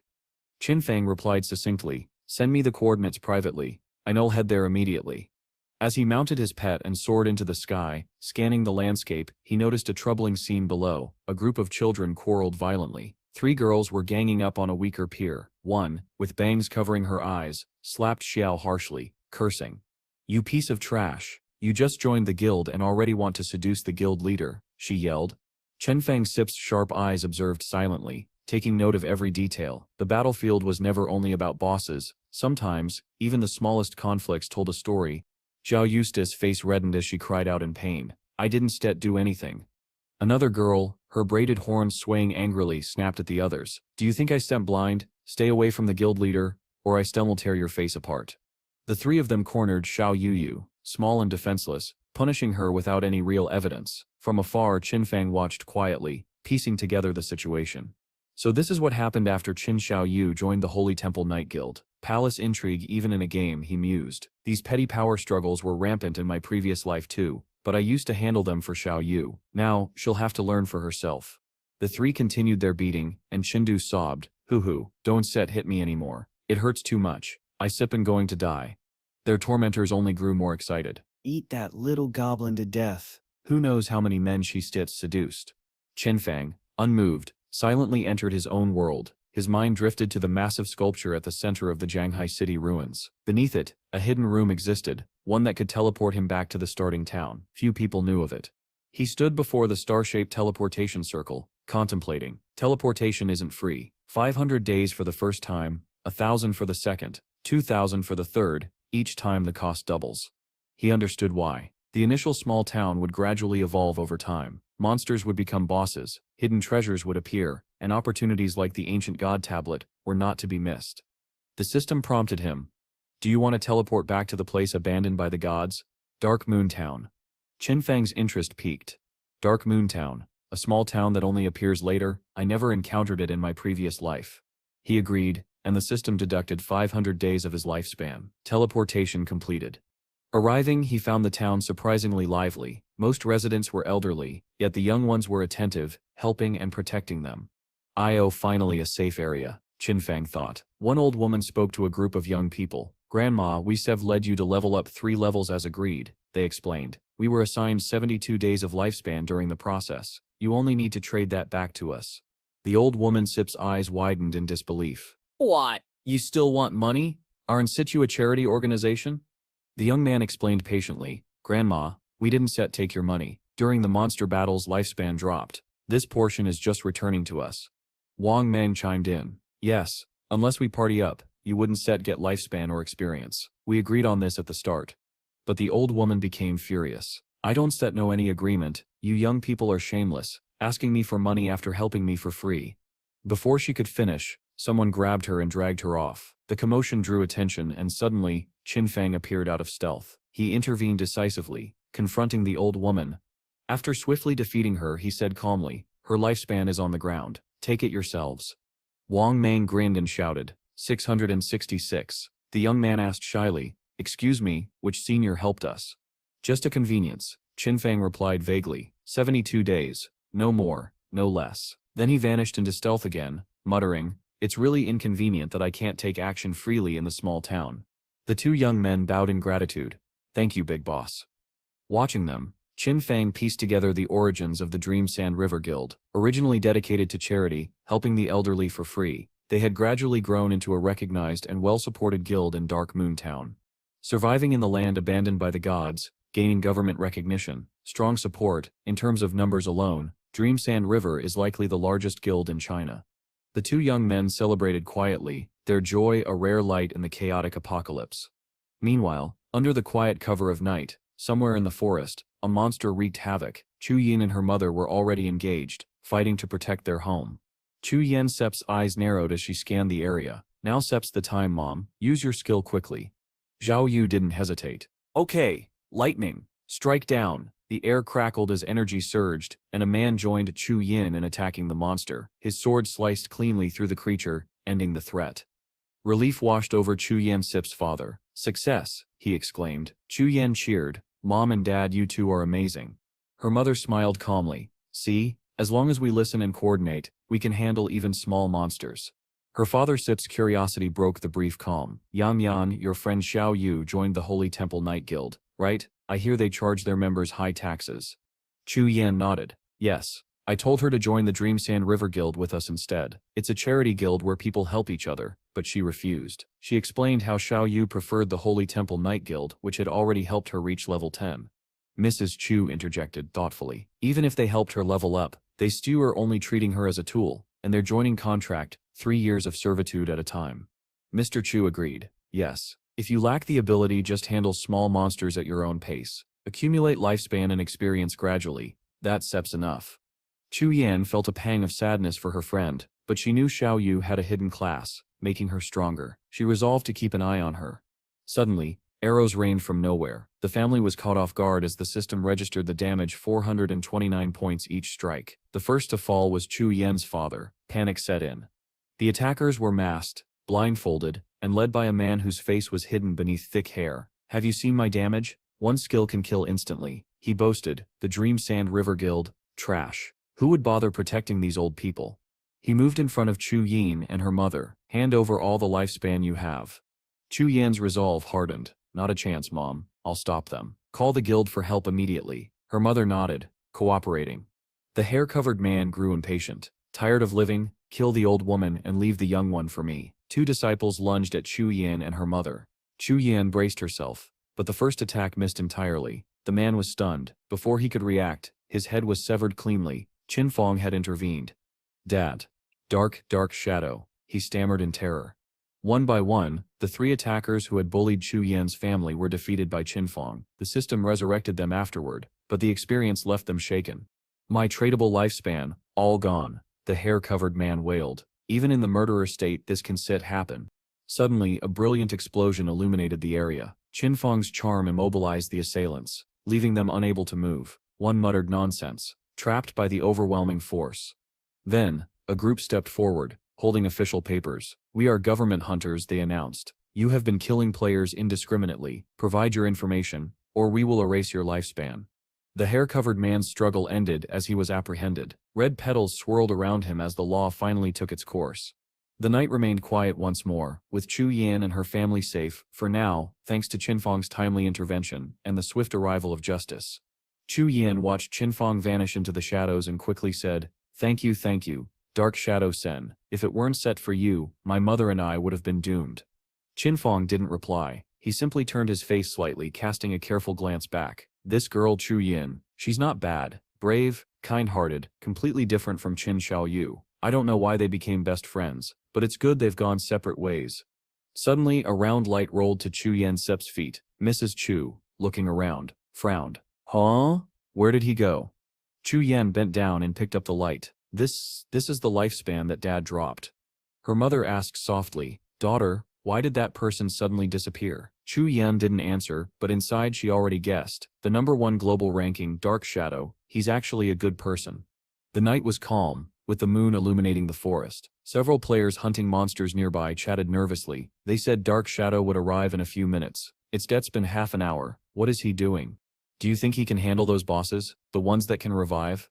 Qinfeng replied succinctly, send me the coordinates privately. I'll head there immediately. As he mounted his pet and soared into the sky, scanning the landscape, he noticed a troubling scene below. A group of children quarreled violently. 3 girls were ganging up on a weaker peer. One, with bangs covering her eyes, slapped Xiao harshly, cursing. You piece of trash. You just joined the guild and already want to seduce the guild leader, she yelled. Qinfeng Sip's sharp eyes observed silently, taking note of every detail. The battlefield was never only about bosses. Sometimes, even the smallest conflicts told a story. Zhao Eustace's face reddened as she cried out in pain. I didn't do anything. Another girl, her braided horns swaying angrily, snapped at the others. Do you think I stepped blind? Stay away from the guild leader, or I will tear your face apart. The 3 of them cornered Xiao Yuyu, small and defenseless, punishing her without any real evidence. From afar, Qinfeng watched quietly, piecing together the situation. So this is what happened after Qin Xiaoyu joined the Holy Temple Night Guild. Palace intrigue even in a game, he mused. These petty power struggles were rampant in my previous life too, but I used to handle them for Xiaoyu. Now, she'll have to learn for herself. The 3 continued their beating, and Chindu sobbed, hoo, don't hit me anymore. It hurts too much. I'm going to die. Their tormentors only grew more excited. Eat that little goblin to death. Who knows how many men she seduced. Qinfeng, unmoved, silently entered his own world. His mind drifted to the massive sculpture at the center of the Shanghai city ruins. Beneath it, a hidden room existed, one that could teleport him back to the starting town. Few people knew of it. He stood before the star-shaped teleportation circle, contemplating. Teleportation isn't free. 500 days for the first time, 1,000 for the second, 2,000 for the third, each time the cost doubles. He understood why. The initial small town would gradually evolve over time. Monsters would become bosses, hidden treasures would appear, and opportunities like the ancient god tablet were not to be missed. The system prompted him. Do you want to teleport back to the place abandoned by the gods? Dark Moon Town. Qinfeng's interest peaked. Dark Moon Town, a small town that only appears later. I never encountered it in my previous life. He agreed, and the system deducted 500 days of his lifespan. Teleportation completed. Arriving, he found the town surprisingly lively. Most residents were elderly, yet the young ones were attentive, helping and protecting them. Finally a safe area, Qinfeng thought. One old woman spoke to a group of young people. Grandma, we led you to level up 3 levels as agreed, they explained. We were assigned 72 days of lifespan during the process. You only need to trade that back to us. The old woman Sip's eyes widened in disbelief. What? You still want money? Are in situ a charity organization? The young man explained patiently. Grandma, we didn't take your money. During the monster battles, lifespan dropped. This portion is just returning to us. Wang Meng chimed in. Yes, unless we party up, you wouldn't get lifespan or experience. We agreed on this at the start. But the old woman became furious. I don't know any agreement. You young people are shameless, asking me for money after helping me for free. Before she could finish, someone grabbed her and dragged her off. The commotion drew attention and suddenly, Qinfeng appeared out of stealth. He intervened decisively, confronting the old woman. After swiftly defeating her, he said calmly, her lifespan is on the ground. Take it yourselves. Wang Meng grinned and shouted, 666. The young man asked shyly, excuse me, which senior helped us? Just a convenience, Qinfeng replied vaguely. 72 days, no more, no less. Then he vanished into stealth again, muttering, it's really inconvenient that I can't take action freely in the small town. The 2 young men bowed in gratitude. Thank you, big boss. Watching them, Qinfeng pieced together the origins of the Dream Sand River Guild. Originally dedicated to charity, helping the elderly for free, they had gradually grown into a recognized and well-supported guild in Dark Moon Town. Surviving in the land abandoned by the gods, gaining government recognition, strong support, in terms of numbers alone, Dream Sand River is likely the largest guild in China. The 2 young men celebrated quietly, their joy a rare light in the chaotic apocalypse. Meanwhile, under the quiet cover of night, somewhere in the forest, a monster wreaked havoc. Chu Yin and her mother were already engaged, fighting to protect their home. Chu Yin Sep's eyes narrowed as she scanned the area. Now Sep's the time, Mom. Use your skill quickly. Zhao Yu didn't hesitate. Okay, lightning. Strike down. The air crackled as energy surged, and a man joined Chu Yin in attacking the monster. His sword sliced cleanly through the creature, ending the threat. Relief washed over Chu Yan-sip's father. "Success," he exclaimed. Chu Yan cheered. "Mom and Dad, you two are amazing." Her mother smiled calmly. "See, as long as we listen and coordinate, we can handle even small monsters." Her father Sip's curiosity broke the brief calm. "Yan Yan, your friend Xiao Yu joined the Holy Temple Night Guild, right? I hear they charge their members high taxes." Chu Yan nodded. "Yes. I told her to join the Dream Sand River Guild with us instead. It's a charity guild where people help each other," but she refused. She explained how Xiao Yu preferred the Holy Temple Night Guild, which had already helped her reach level 10. Mrs. Chu interjected thoughtfully. "Even if they helped her level up, they still are only treating her as a tool, and their joining contract, 3 years of servitude at a time." Mr. Chu agreed. "Yes. If you lack the ability, just handle small monsters at your own pace. Accumulate lifespan and experience gradually. That's enough." Chu Yan felt a pang of sadness for her friend, but she knew Xiao Yu had a hidden class, making her stronger. She resolved to keep an eye on her. Suddenly, arrows rained from nowhere. The family was caught off guard as the system registered the damage 429 points each strike. The first to fall was Chu Yan's father. Panic set in. The attackers were masked, blindfolded, and led by a man whose face was hidden beneath thick hair. "Have you seen my damage? One skill can kill instantly," he boasted. "The Dream Sand River Guild? Trash. Who would bother protecting these old people?" He moved in front of Chu Yin and her mother. "Hand over all the lifespan you have." Chu Yan's resolve hardened. "Not a chance, Mom. I'll stop them. Call the guild for help immediately." Her mother nodded, cooperating. The hair-covered man grew impatient. "Tired of living? Kill the old woman and leave the young one for me." Two disciples lunged at Chu Yan and her mother. Chu Yan braced herself, but the first attack missed entirely. The man was stunned. Before he could react, his head was severed cleanly. Qin Fong had intervened. "Dad." "Dark shadow," he stammered in terror. One by one, the 3 attackers who had bullied Chu Yan's family were defeated by Qin Fong. The system resurrected them afterward, but the experience left them shaken. "My tradable lifespan, all gone," the hair-covered man wailed. "Even in the murderer state, this can happen." Suddenly, a brilliant explosion illuminated the area. Qin Fong's charm immobilized the assailants, leaving them unable to move. One muttered, "Nonsense," trapped by the overwhelming force. Then, a group stepped forward, holding official papers. "We are government hunters," they announced. "You have been killing players indiscriminately. Provide your information, or we will erase your lifespan." The hair-covered man's struggle ended as he was apprehended. Red petals swirled around him as the law finally took its course. The night remained quiet once more, with Chu Yan and her family safe, for now, thanks to Qin Fong's timely intervention and the swift arrival of justice. Chu Yan watched Qin Fong vanish into the shadows and quickly said, thank you, Dark Shadow Sen. If it weren't set for you, my mother and I would have been doomed." Qin Fong didn't reply. He simply turned his face slightly, casting a careful glance back. This girl Chu Yin, she's not bad, brave, kind-hearted, completely different from Qin Xiaoyu. I don't know why they became best friends, but it's good they've gone separate ways. Suddenly, a round light rolled to Chu Yan-sep's feet. Mrs. Chu, looking around, frowned. Huh? Where did he go? Chu Yan bent down and picked up the light. This is the lifespan that Dad dropped. Her mother asked softly, Daughter, why did that person suddenly disappear? Chu Yan didn't answer, but inside she already guessed. The #1 global ranking, Dark Shadow, he's actually a good person. The night was calm, with the moon illuminating the forest. Several players hunting monsters nearby chatted nervously. They said Dark Shadow would arrive in a few minutes. It's been half an hour. What is he doing? Do you think he can handle those bosses, the ones that can revive?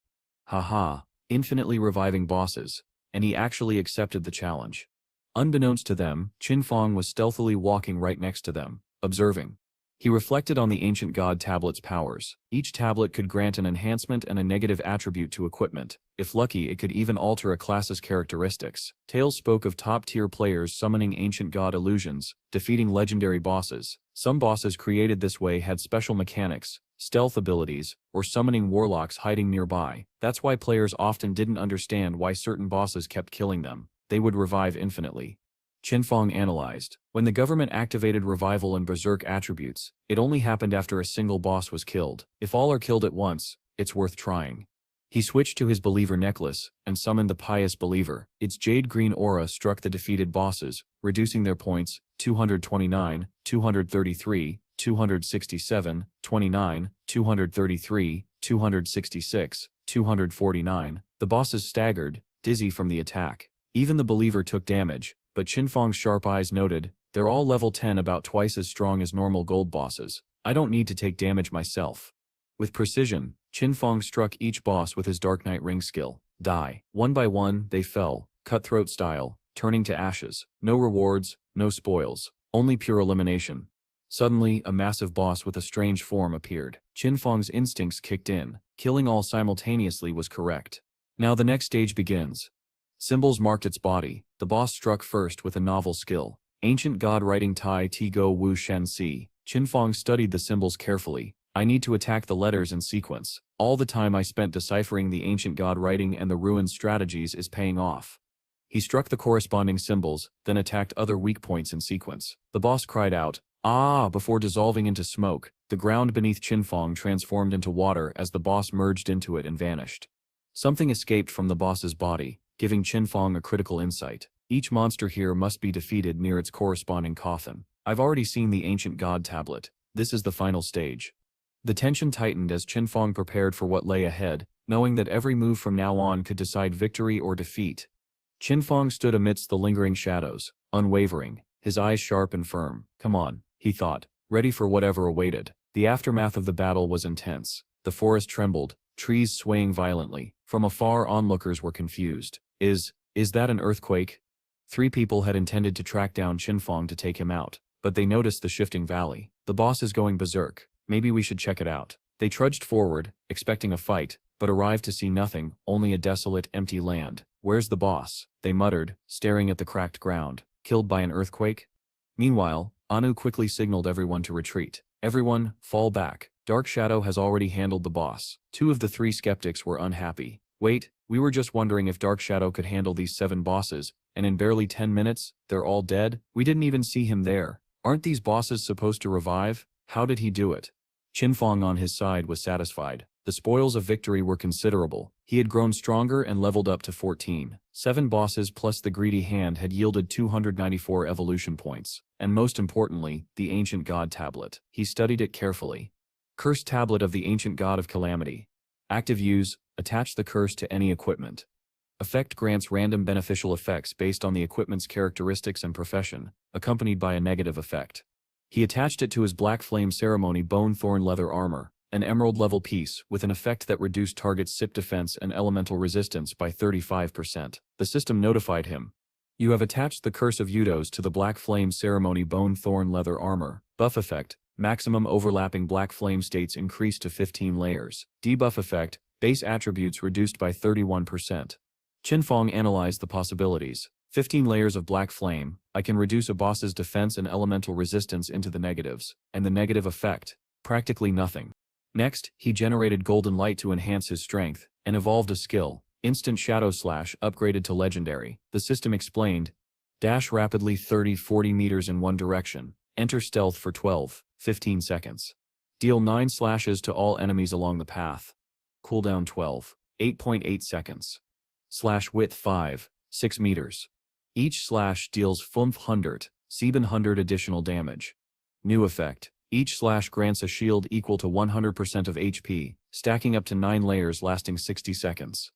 Haha, infinitely reviving bosses. And he actually accepted the challenge. Unbeknownst to them, Qin Fong was stealthily walking right next to them, observing. He reflected on the ancient god tablet's powers. Each tablet could grant an enhancement and a negative attribute to equipment. If lucky, it could even alter a class's characteristics. Tales spoke of top-tier players summoning ancient god illusions, defeating legendary bosses. Some bosses created this way had special mechanics, stealth abilities, or summoning warlocks hiding nearby. That's why players often didn't understand why certain bosses kept killing them. They would revive infinitely. Qin Fong analyzed. When the government activated revival and berserk attributes, it only happened after a single boss was killed. If all are killed at once, it's worth trying. He switched to his believer necklace and summoned the pious believer. Its jade green aura struck the defeated bosses, reducing their points 229, 233, 267, 29, 233, 266, 249. The bosses staggered, dizzy from the attack. Even the believer took damage, but Qinfeng's sharp eyes noted, they're all level 10, about twice as strong as normal gold bosses. I don't need to take damage myself. With precision, Qinfeng struck each boss with his Dark Knight ring skill. Die. One by one, they fell, cutthroat style, turning to ashes. No rewards, no spoils, only pure elimination. Suddenly, a massive boss with a strange form appeared. Qinfeng's instincts kicked in. Killing all simultaneously was correct. Now the next stage begins. Symbols marked its body. The boss struck first with a novel skill. Ancient God Writing Tai Ti Go Wu Shen Si. Qinfeng studied the symbols carefully. I need to attack the letters in sequence. All the time I spent deciphering the ancient God writing and the ruined strategies is paying off. He struck the corresponding symbols, then attacked other weak points in sequence. The boss cried out, "Ah!" before dissolving into smoke. The ground beneath Qinfeng transformed into water as the boss merged into it and vanished. Something escaped from the boss's body, giving Qinfeng a critical insight. Each monster here must be defeated near its corresponding coffin. I've already seen the ancient God tablet. This is the final stage. The tension tightened as Qinfeng prepared for what lay ahead, knowing that every move from now on could decide victory or defeat. Qinfeng stood amidst the lingering shadows, unwavering, his eyes sharp and firm. Come on, he thought, ready for whatever awaited. The aftermath of the battle was intense. The forest trembled, trees swaying violently. From afar, onlookers were confused. Is that an earthquake? 3 people had intended to track down Qinfeng to take him out, but they noticed the shifting valley. The boss is going berserk. Maybe we should check it out. They trudged forward, expecting a fight, but arrived to see nothing, only a desolate, empty land. Where's the boss? They muttered, staring at the cracked ground. Killed by an earthquake? Meanwhile, Anu quickly signaled everyone to retreat. Everyone, fall back. Dark Shadow has already handled the boss. 2 of the 3 skeptics were unhappy. Wait, we were just wondering if Dark Shadow could handle these 7 bosses, and in barely 10 minutes, they're all dead? We didn't even see him there. Aren't these bosses supposed to revive? How did he do it? Qinfeng on his side was satisfied. The spoils of victory were considerable. He had grown stronger and leveled up to 14. 7 bosses plus the greedy hand had yielded 294 evolution points. And most importantly, the ancient god tablet. He studied it carefully. Cursed tablet of the ancient god of calamity. Active use, attach the curse to any equipment. Effect grants random beneficial effects based on the equipment's characteristics and profession, accompanied by a negative effect. He attached it to his Black Flame Ceremony Bone Thorn leather armor, an emerald-level piece with an effect that reduced target's SIP defense and elemental resistance by 35%. The system notified him. You have attached the Curse of Udos to the Black Flame Ceremony Bone Thorn leather armor. Buff effect, maximum overlapping Black Flame states increased to 15 layers. Debuff effect, base attributes reduced by 31%. Qinfeng analyzed the possibilities. 15 layers of Black Flame, I can reduce a boss's defense and elemental resistance into the negatives, and the negative effect, practically nothing. Next, he generated Golden Light to enhance his strength, and evolved a skill, Instant Shadow Slash, upgraded to Legendary. The system explained, dash rapidly 30-40 meters in one direction, enter stealth for 12-15 seconds. Deal 9 slashes to all enemies along the path. Cooldown 8.8 seconds. Slash width 6 meters. Each slash deals 700 additional damage. New effect. Each slash grants a shield equal to 100% of HP, stacking up to 9 layers lasting 60 seconds.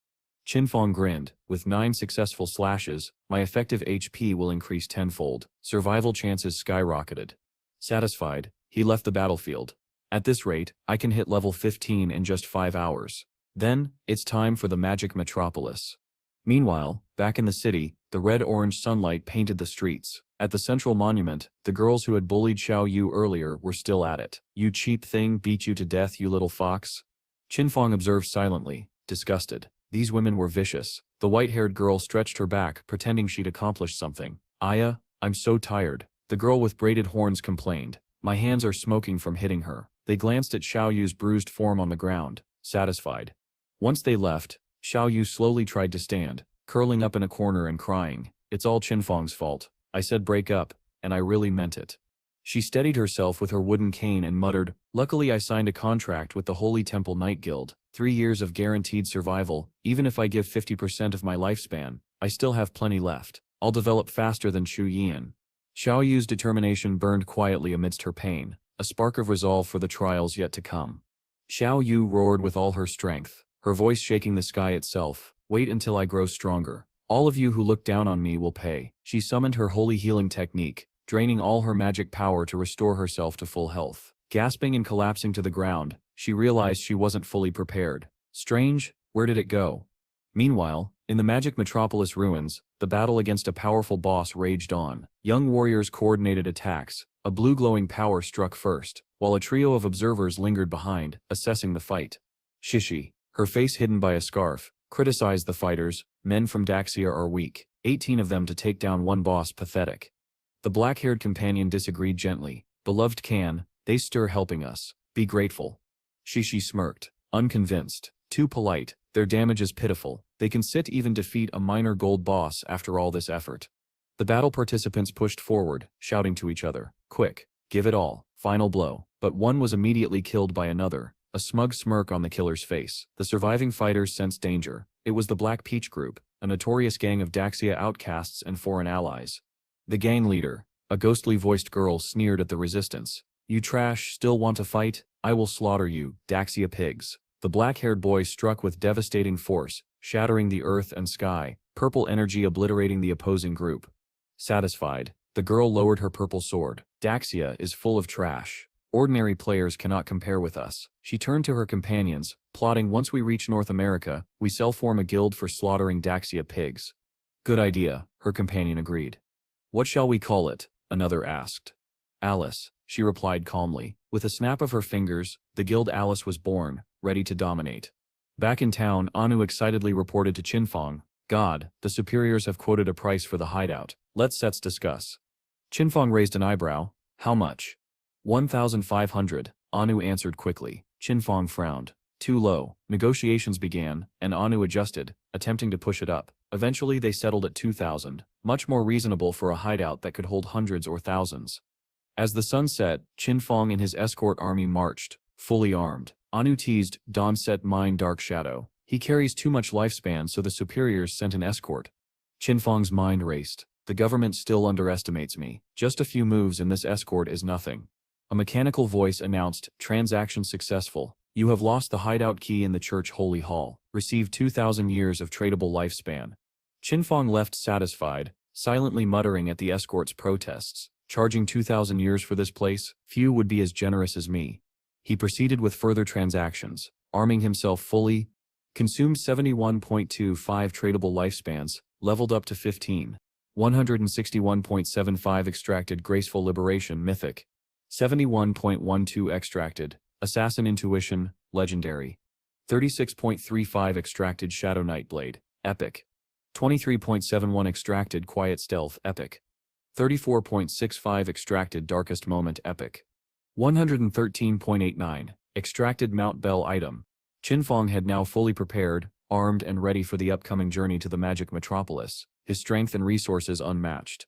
Qinfeng grinned. With 9 successful slashes, my effective HP will increase tenfold. Survival chances skyrocketed. Satisfied, he left the battlefield. At this rate, I can hit level 15 in just 5 hours. Then, it's time for the Magic Metropolis. Meanwhile, back in the city, the red-orange sunlight painted the streets. At the central monument, the girls who had bullied Xiao Yu earlier were still at it. You cheap thing, beat you to death, you little fox. Qinfeng observed silently, disgusted. These women were vicious. The white-haired girl stretched her back, pretending she'd accomplished something. Aya, I'm so tired. The girl with braided horns complained. My hands are smoking from hitting her. They glanced at Xiao Yu's bruised form on the ground, satisfied. Once they left, Xiao Yu slowly tried to stand, curling up in a corner and crying. It's all Qinfeng's fault. I said break up, and I really meant it. She steadied herself with her wooden cane and muttered, luckily I signed a contract with the Holy Temple Night Guild. 3 years of guaranteed survival. Even if I give 50% of my lifespan, I still have plenty left. I'll develop faster than Chu Yian. Xiao Yu's determination burned quietly amidst her pain, a spark of resolve for the trials yet to come. Xiao Yu roared with all her strength, her voice shaking the sky itself. Wait until I grow stronger. All of you who look down on me will pay. She summoned her holy healing technique, draining all her magic power to restore herself to full health. Gasping and collapsing to the ground, she realized she wasn't fully prepared. Strange, where did it go? Meanwhile, in the magic metropolis ruins, the battle against a powerful boss raged on. Young warriors coordinated attacks. A blue glowing power struck first, while a trio of observers lingered behind, assessing the fight. Shishi, her face hidden by a scarf, criticized the fighters. Men from Daxia are weak. 18 of them to take down one boss, pathetic. The black-haired companion disagreed gently. Beloved Can, they stir helping us. Be grateful. Shishi smirked, unconvinced. Too polite, their damage is pitiful. They can even defeat a minor gold boss after all this effort. The battle participants pushed forward, shouting to each other, quick, give it all, final blow. But one was immediately killed by another, a smug smirk on the killer's face. The surviving fighters sensed danger. It was the Black Peach Group, a notorious gang of Daxia outcasts and foreign allies. The gang leader, a ghostly-voiced girl, sneered at the resistance. You trash still want to fight? I will slaughter you, Daxia pigs. The black-haired boy struck with devastating force, shattering the earth and sky, purple energy obliterating the opposing group. Satisfied, the girl lowered her purple sword. Daxia is full of trash. Ordinary players cannot compare with us. She turned to her companions, plotting once we reach North America, we form a guild for slaughtering Daxia pigs. Good idea, her companion agreed. What shall we call it? Another asked. Alice, she replied calmly. With a snap of her fingers, the guild Alice was born, ready to dominate. Back in town, Anu excitedly reported to Qinfeng, God, the superiors have quoted a price for the hideout. Let's discuss. Qinfeng raised an eyebrow. How much? 1,500, Anu answered quickly. Qinfeng frowned. Too low. Negotiations began, and Anu adjusted, attempting to push it up. Eventually they settled at 2,000, much more reasonable for a hideout that could hold hundreds or thousands. As the sun set, Qinfeng and his escort army marched, fully armed. Anu teased, Dawn set mine dark shadow. He carries too much lifespan, so the superiors sent an escort. Qinfeng's mind raced. The government still underestimates me. Just a few moves and this escort is nothing. A mechanical voice announced, transaction successful. You have lost the hideout key in the church holy hall. Receive 2,000 years of tradable lifespan. Qinfeng left satisfied, silently muttering at the escort's protests. Charging 2,000 years for this place? Few would be as generous as me. He proceeded with further transactions, arming himself fully, consumed 71.25 tradable lifespans, leveled up to 15. 161.75 extracted graceful liberation mythic. 71.12 extracted assassin intuition legendary. 36.35 extracted shadow nightblade epic. 23.71 extracted quiet stealth epic. 34.65 extracted darkest moment epic. 113.89 extracted Mount Bell item. Qinfeng had now fully prepared, armed and ready for the upcoming journey to the magic metropolis, his strength and resources unmatched.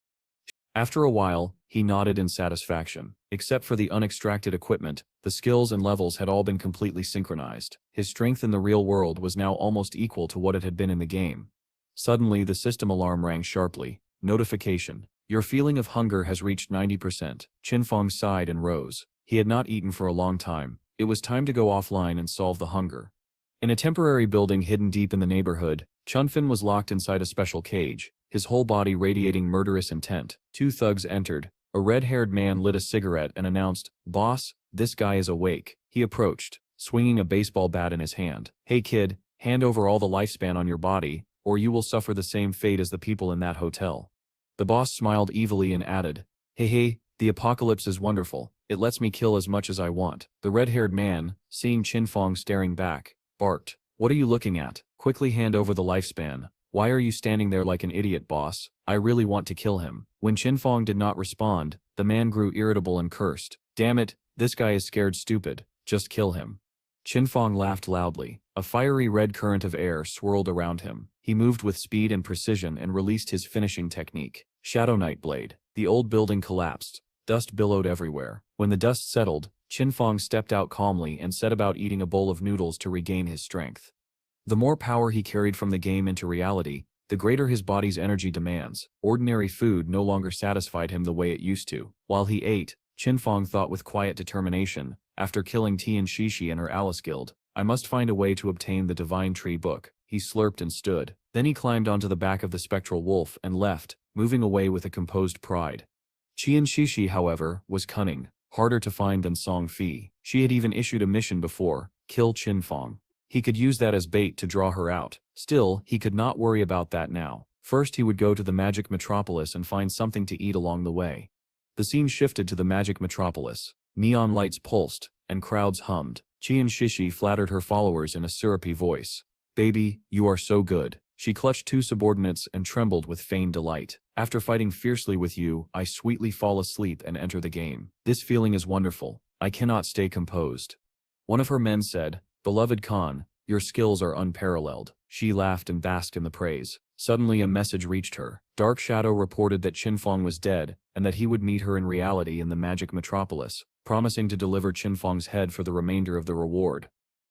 After a while, he nodded in satisfaction. Except for the unextracted equipment, the skills and levels had all been completely synchronized. His strength in the real world was now almost equal to what it had been in the game. Suddenly the system alarm rang sharply. Notification. Your feeling of hunger has reached 90%. Qinfeng sighed and rose. He had not eaten for a long time. It was time to go offline and solve the hunger. In a temporary building hidden deep in the neighborhood, Chunfin was locked inside a special cage, his whole body radiating murderous intent. Two thugs entered. A red-haired man lit a cigarette and announced, Boss, this guy is awake. He approached, swinging a baseball bat in his hand. Hey kid, hand over all the lifespan on your body, or you will suffer the same fate as the people in that hotel. The boss smiled evilly and added, Hey, the apocalypse is wonderful. It lets me kill as much as I want. The red-haired man, seeing Qinfeng staring back, barked, What are you looking at? Quickly hand over the lifespan. Why are you standing there like an idiot, boss? I really want to kill him. When Qinfeng did not respond, the man grew irritable and cursed. Damn it, this guy is scared stupid. Just kill him. Qinfeng laughed loudly. A fiery red current of air swirled around him. He moved with speed and precision and released his finishing technique. Shadow Nightblade. The old building collapsed. Dust billowed everywhere. When the dust settled, Qinfeng stepped out calmly and set about eating a bowl of noodles to regain his strength. The more power he carried from the game into reality, the greater his body's energy demands. Ordinary food no longer satisfied him the way it used to. While he ate, Qinfeng thought with quiet determination, after killing Tian Shishi and her Alice Guild, I must find a way to obtain the Divine Tree Book. he slurped and stood. Then he climbed onto the back of the spectral wolf and left, moving away with a composed pride. Qian Shishi, however, was cunning, harder to find than Song Fi. She had even issued a mission before, kill Qin Fang. He could use that as bait to draw her out. Still, he could not worry about that now. First he would go to the magic metropolis and find something to eat along the way. The scene shifted to the magic metropolis. Neon lights pulsed, and crowds hummed. Qian Shishi flattered her followers in a syrupy voice. "Baby, you are so good." She clutched two subordinates and trembled with feigned delight. "After fighting fiercely with you, I sweetly fall asleep and enter the game. This feeling is wonderful. I cannot stay composed." One of her men said, "Beloved Khan, your skills are unparalleled." She laughed and basked in the praise. Suddenly a message reached her. Dark Shadow reported that Qinfang was dead, and that he would meet her in reality in the magic metropolis, promising to deliver Qinfang's head for the remainder of the reward.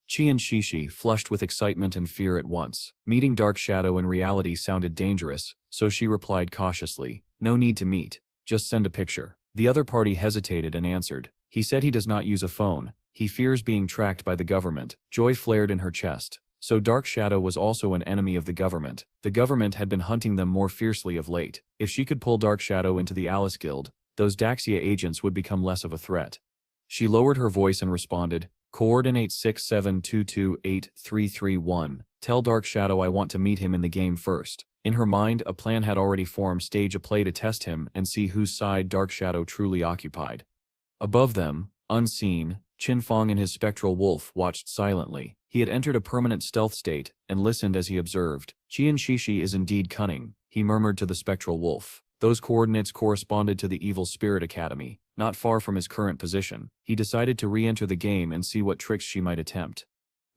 Qian Shishi flushed with excitement and fear at once. Meeting Dark Shadow in reality sounded dangerous, so she replied cautiously, "No need to meet. Just send a picture." The other party hesitated and answered, "He said he does not use a phone. He fears being tracked by the government." Joy flared in her chest. So Dark Shadow was also an enemy of the government. The government had been hunting them more fiercely of late. If she could pull Dark Shadow into the Alice Guild, those Daxia agents would become less of a threat. She lowered her voice and responded, "Coordinate 672283331. Tell Dark Shadow I want to meet him in the game first." In her mind, a plan had already formed. Stage a play to test him and see whose side Dark Shadow truly occupied. Above them, unseen, Qinfang and his spectral wolf watched silently. He had entered a permanent stealth state, and listened as he observed. "Qian Shishi is indeed cunning," he murmured to the spectral wolf. Those coordinates corresponded to the Evil Spirit Academy, not far from his current position. He decided to re-enter the game and see what tricks she might attempt.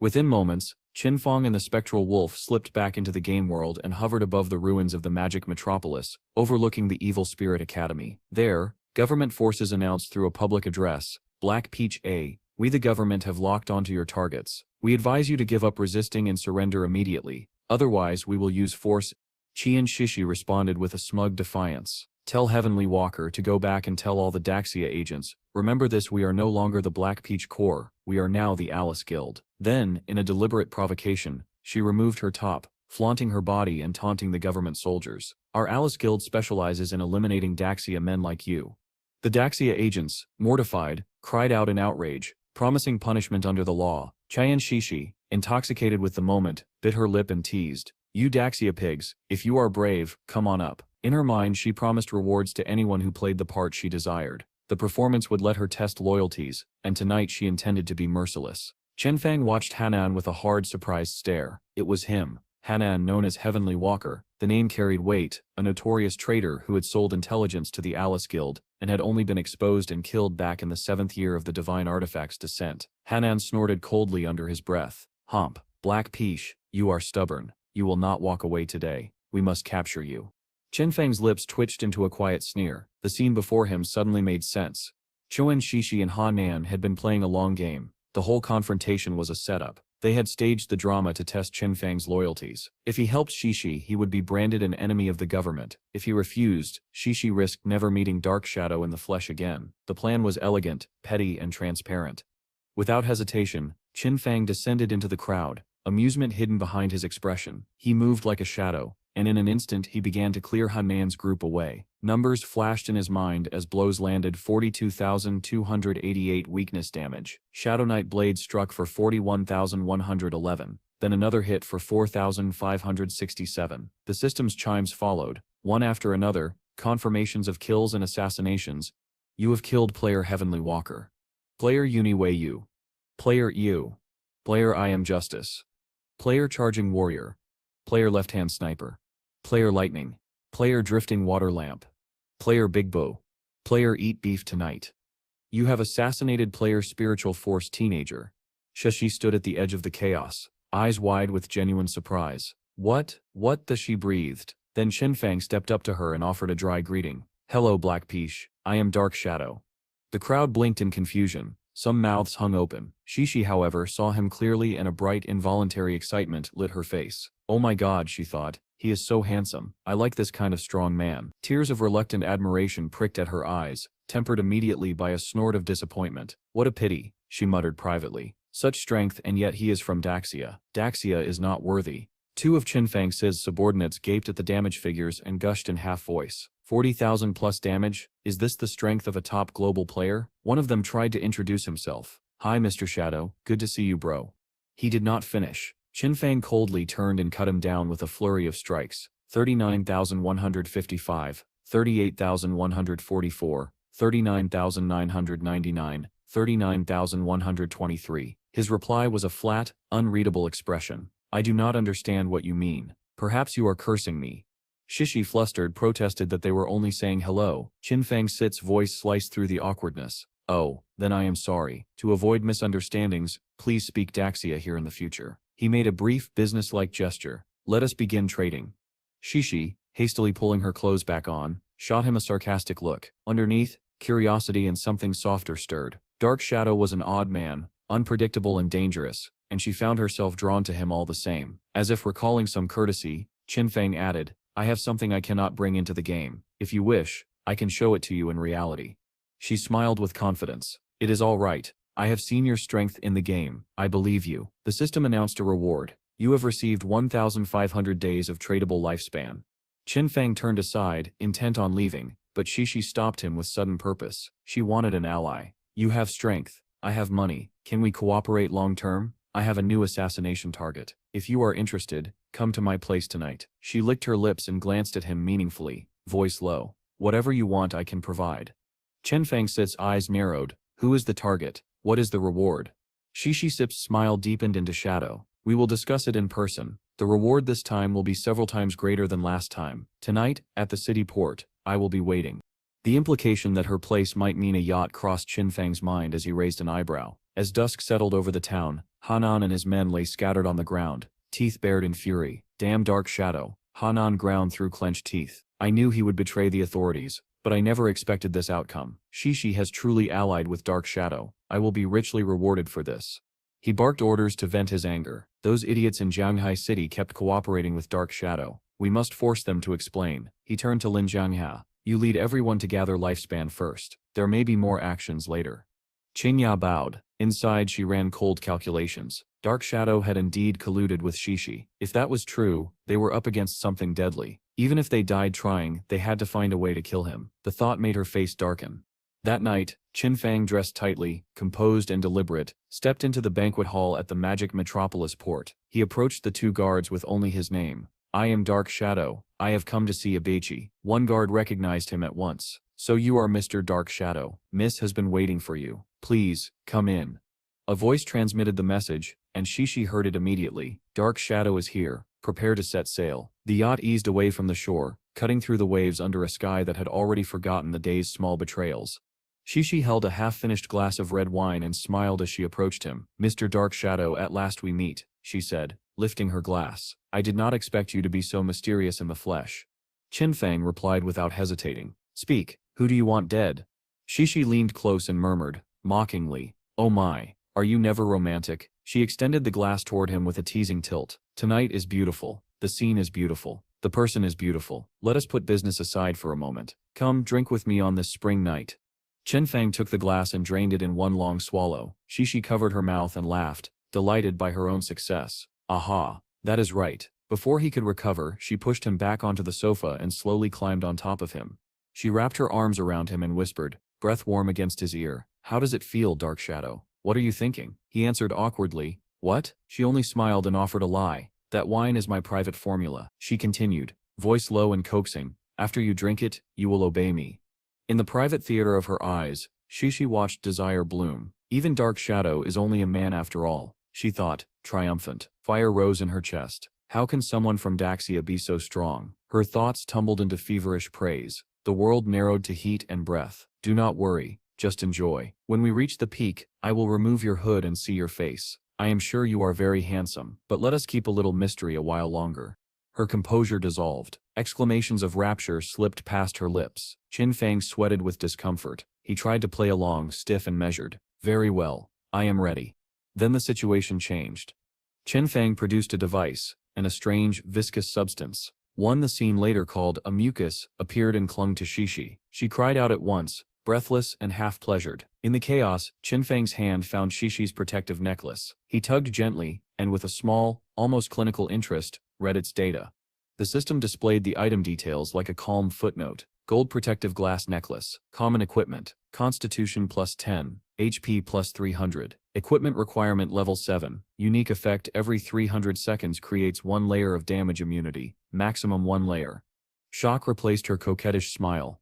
Within moments, Qinfang and the spectral wolf slipped back into the game world and hovered above the ruins of the magic metropolis, overlooking the Evil Spirit Academy. There, government forces announced through a public address, "Black Peach A, we the government have locked onto your targets. We advise you to give up resisting and surrender immediately, otherwise we will use force." Qian Shishi responded with a smug defiance. "Tell Heavenly Walker to go back and tell all the Daxia agents, remember this, we are no longer the Black Peach Corps, we are now the Alice Guild." Then, in a deliberate provocation, she removed her top, flaunting her body and taunting the government soldiers. "Our Alice Guild specializes in eliminating Daxia men like you." The Daxia agents, mortified, cried out in outrage, promising punishment under the law. Qian Shishi, intoxicated with the moment, bit her lip and teased, "You Daxia pigs, if you are brave, come on up." In her mind she promised rewards to anyone who played the part she desired. The performance would let her test loyalties, and tonight she intended to be merciless. Qinfang watched Hanan with a hard, surprised stare. It was him, Hanan, known as Heavenly Walker. The name carried weight, a notorious traitor who had sold intelligence to the Alice Guild, and had only been exposed and killed back in the 7th year of the Divine Artifact's descent. Hanan snorted coldly under his breath. "Hump, Black Peach, you are stubborn. You will not walk away today. We must capture you." Qinfang's lips twitched into a quiet sneer. The scene before him suddenly made sense. Qian Shishi and Hanan had been playing a long game. The whole confrontation was a setup. They had staged the drama to test Qinfang's loyalties. If he helped Shishi, he would be branded an enemy of the government. If he refused, Shishi risked never meeting Dark Shadow in the flesh again. The plan was elegant, petty, and transparent. Without hesitation, Qinfang descended into the crowd, amusement hidden behind his expression. He moved like a shadow, and in an instant he began to clear Hanan's group away. Numbers flashed in his mind as blows landed: 42,288 weakness damage. Shadow Knight blade struck for 41,111. Then another hit for 4,567. The system's chimes followed, one after another, confirmations of kills and assassinations. "You have killed player Heavenly Walker. Player Wei Yu. Player Yu. Player I Am Justice. Player Charging Warrior. Player Left Hand Sniper. Player Lightning. Player Drifting Water Lamp. Player Big Bow. Player Eat Beef Tonight. You have assassinated player Spiritual Force Teenager." Shashi stood at the edge of the chaos, eyes wide with genuine surprise. What the she breathed. Then Qinfang stepped up to her and offered a dry greeting. "Hello Black Peach, I am Dark Shadow." The crowd blinked in confusion. Some mouths hung open. Shishi, however, saw him clearly, and a bright, involuntary excitement lit her face. "Oh my god," she thought. "He is so handsome. I like this kind of strong man." Tears of reluctant admiration pricked at her eyes, tempered immediately by a snort of disappointment. "What a pity," she muttered privately. "Such strength, and yet he is from Daxia. Daxia is not worthy." Two of Qin Fang Si's subordinates gaped at the damage figures and gushed in half-voice. 40,000 plus damage? Is this the strength of a top global player? One of them tried to introduce himself. Hi Mr. Shadow, good to see you bro. He did not finish. Qin Fang coldly turned and cut him down with a flurry of strikes. 39,155, 38,144, 39,999, 39,123. His reply was a flat, unreadable expression. I do not understand what you mean. Perhaps you are cursing me. Shishi, flustered, protested that they were only saying hello. Qin Fang Sit's voice sliced through the awkwardness. Oh, then I am sorry. To avoid misunderstandings, please speak Daxia here in the future. He made a brief, business-like gesture. Let us begin trading. Shishi, hastily pulling her clothes back on, shot him a sarcastic look. Underneath, curiosity and something softer stirred. Dark Shadow was an odd man, unpredictable and dangerous, and she found herself drawn to him all the same. As if recalling some courtesy, Qin Fang added, I have something I cannot bring into the game. If you wish, I can show it to you in reality. She smiled with confidence. It is all right. I have seen your strength in the game. I believe you. The system announced a reward. You have received 1,500 days of tradable lifespan. Qin Fang turned aside, intent on leaving, but Shishi stopped him with sudden purpose. She wanted an ally. You have strength. I have money. Can we cooperate long-term? I have a new assassination target. If you are interested, come to my place tonight. She licked her lips and glanced at him meaningfully, voice low. Whatever you want I can provide. Qin Fang Sit's eyes narrowed. Who is the target? What is the reward? Shishi Sip's smile deepened into shadow. We will discuss it in person. The reward this time will be several times greater than last time. Tonight, at the city port, I will be waiting. The implication that her place might mean a yacht crossed Qin Fang's mind as he raised an eyebrow. As dusk settled over the town, Hanan and his men lay scattered on the ground, teeth bared in fury. Damn Dark Shadow. Hanan ground through clenched teeth. I knew he would betray the authorities, but I never expected this outcome. Shishi has truly allied with Dark Shadow. I will be richly rewarded for this. He barked orders to vent his anger. Those idiots in Jianghai City kept cooperating with Dark Shadow. We must force them to explain. He turned to Lin Jianghua. You lead everyone to gather lifespan first. There may be more actions later. Qingya bowed. Inside she ran cold calculations. Dark Shadow had indeed colluded with Shishi. If that was true, they were up against something deadly. Even if they died trying, they had to find a way to kill him. The thought made her face darken. That night, Qin Fang, dressed tightly, composed and deliberate, stepped into the banquet hall at the magic metropolis port. He approached the two guards with only his name. I am Dark Shadow. I have come to see Abechi. One guard recognized him at once. So you are Mr. Dark Shadow. Miss has been waiting for you. Please, come in. A voice transmitted the message, and Shishi heard it immediately. Dark Shadow is here. Prepare to set sail. The yacht eased away from the shore, cutting through the waves under a sky that had already forgotten the day's small betrayals. Shishi held a half-finished glass of red wine and smiled as she approached him. Mr. Dark Shadow, at last we meet, she said, lifting her glass. I did not expect you to be so mysterious in the flesh. Qin Fang replied without hesitating. Speak, who do you want dead? Shishi leaned close and murmured, mockingly, oh my, are you never romantic? She extended the glass toward him with a teasing tilt. Tonight is beautiful. The scene is beautiful. The person is beautiful. Let us put business aside for a moment. Come, drink with me on this spring night. Qin Fang took the glass and drained it in one long swallow. Shishi covered her mouth and laughed, delighted by her own success. Aha, that is right. Before he could recover, she pushed him back onto the sofa and slowly climbed on top of him. She wrapped her arms around him and whispered, breath warm against his ear. How does it feel, Dark Shadow? What are you thinking? He answered awkwardly. What? She only smiled and offered a lie. That wine is my private formula. She continued, voice low and coaxing. After you drink it, you will obey me. In the private theater of her eyes, Shishi watched desire bloom. Even Dark Shadow is only a man after all, she thought, triumphant. Fire rose in her chest. How can someone from Daxia be so strong? Her thoughts tumbled into feverish praise. The world narrowed to heat and breath. Do not worry, just enjoy. When we reach the peak, I will remove your hood and see your face. I am sure you are very handsome, but let us keep a little mystery a while longer. Her composure dissolved. Exclamations of rapture slipped past her lips. Qin Fang sweated with discomfort. He tried to play along, stiff and measured. Very well, I am ready. Then the situation changed. Qin Fang produced a device, and a strange, viscous substance. One the scene later called a mucus appeared and clung to Shishi. She cried out at once, breathless and half-pleasured. In the chaos, Qinfeng's hand found Shishi's protective necklace. He tugged gently, and with a small, almost clinical interest, read its data. The system displayed the item details like a calm footnote. Gold protective glass necklace. Common equipment. Constitution +10. HP +300. Equipment requirement level 7. Unique effect every 300 seconds creates 1 layer of damage immunity. Maximum 1 layer. Shock replaced her coquettish smile.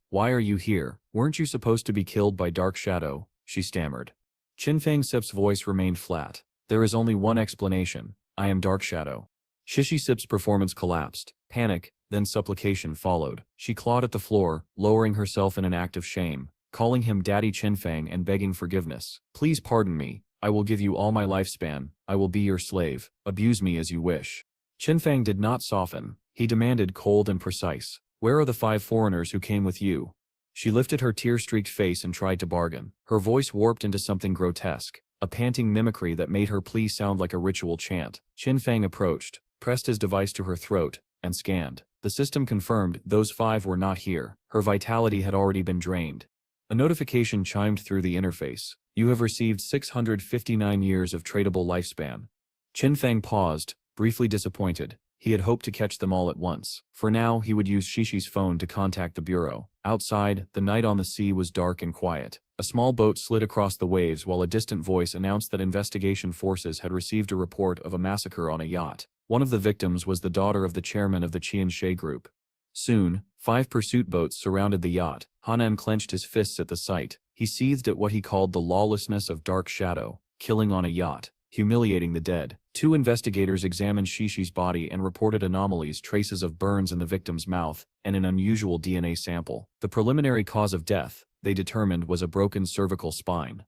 Why are you here? Weren't you supposed to be killed by Dark Shadow? She stammered. Qinfeng Sip's voice remained flat. There is only one explanation. I am Dark Shadow. Shishi Sip's performance collapsed. Panic, then supplication followed. She clawed at the floor, lowering herself in an act of shame, calling him Daddy Qinfeng and begging forgiveness. Please pardon me. I will give you all my lifespan. I will be your slave. Abuse me as you wish. Qinfeng did not soften. He demanded cold and precise. Where are the 5 foreigners who came with you? She lifted her tear-streaked face and tried to bargain. Her voice warped into something grotesque, a panting mimicry that made her plea sound like a ritual chant. Qinfeng approached, pressed his device to her throat, and scanned. The system confirmed those 5 were not here. Her vitality had already been drained. A notification chimed through the interface. You have received 659 years of tradable lifespan. Qinfeng paused, briefly disappointed. He had hoped to catch them all at once. For now, he would use Shishi's phone to contact the bureau. Outside, the night on the sea was dark and quiet. A small boat slid across the waves while a distant voice announced that investigation forces had received a report of a massacre on a yacht. One of the victims was the daughter of the chairman of the Qianshe group. Soon, 5 pursuit boats surrounded the yacht. Hanan clenched his fists at the sight. He seethed at what he called the lawlessness of Dark Shadow, killing on a yacht, humiliating the dead. 2 investigators examined Shishi's body and reported anomalies, traces of burns in the victim's mouth, and an unusual DNA sample. The preliminary cause of death, they determined, was a broken cervical spine.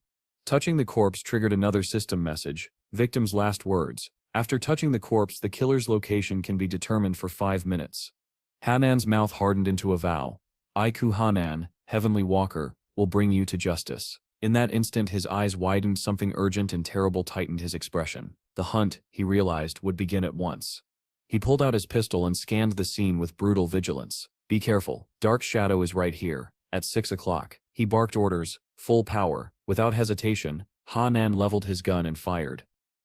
Touching the corpse triggered another system message. Victim's last words. After touching the corpse, the killer's location can be determined for 5 minutes. Hanan's mouth hardened into a vow. Aiku Hanan, Heavenly Walker, will bring you to justice. In that instant his eyes widened, something urgent and terrible tightened his expression. The hunt, he realized, would begin at once. He pulled out his pistol and scanned the scene with brutal vigilance. Be careful, Dark Shadow is right here, at 6 o'clock. He barked orders, full power. Without hesitation, Hanan leveled his gun and fired.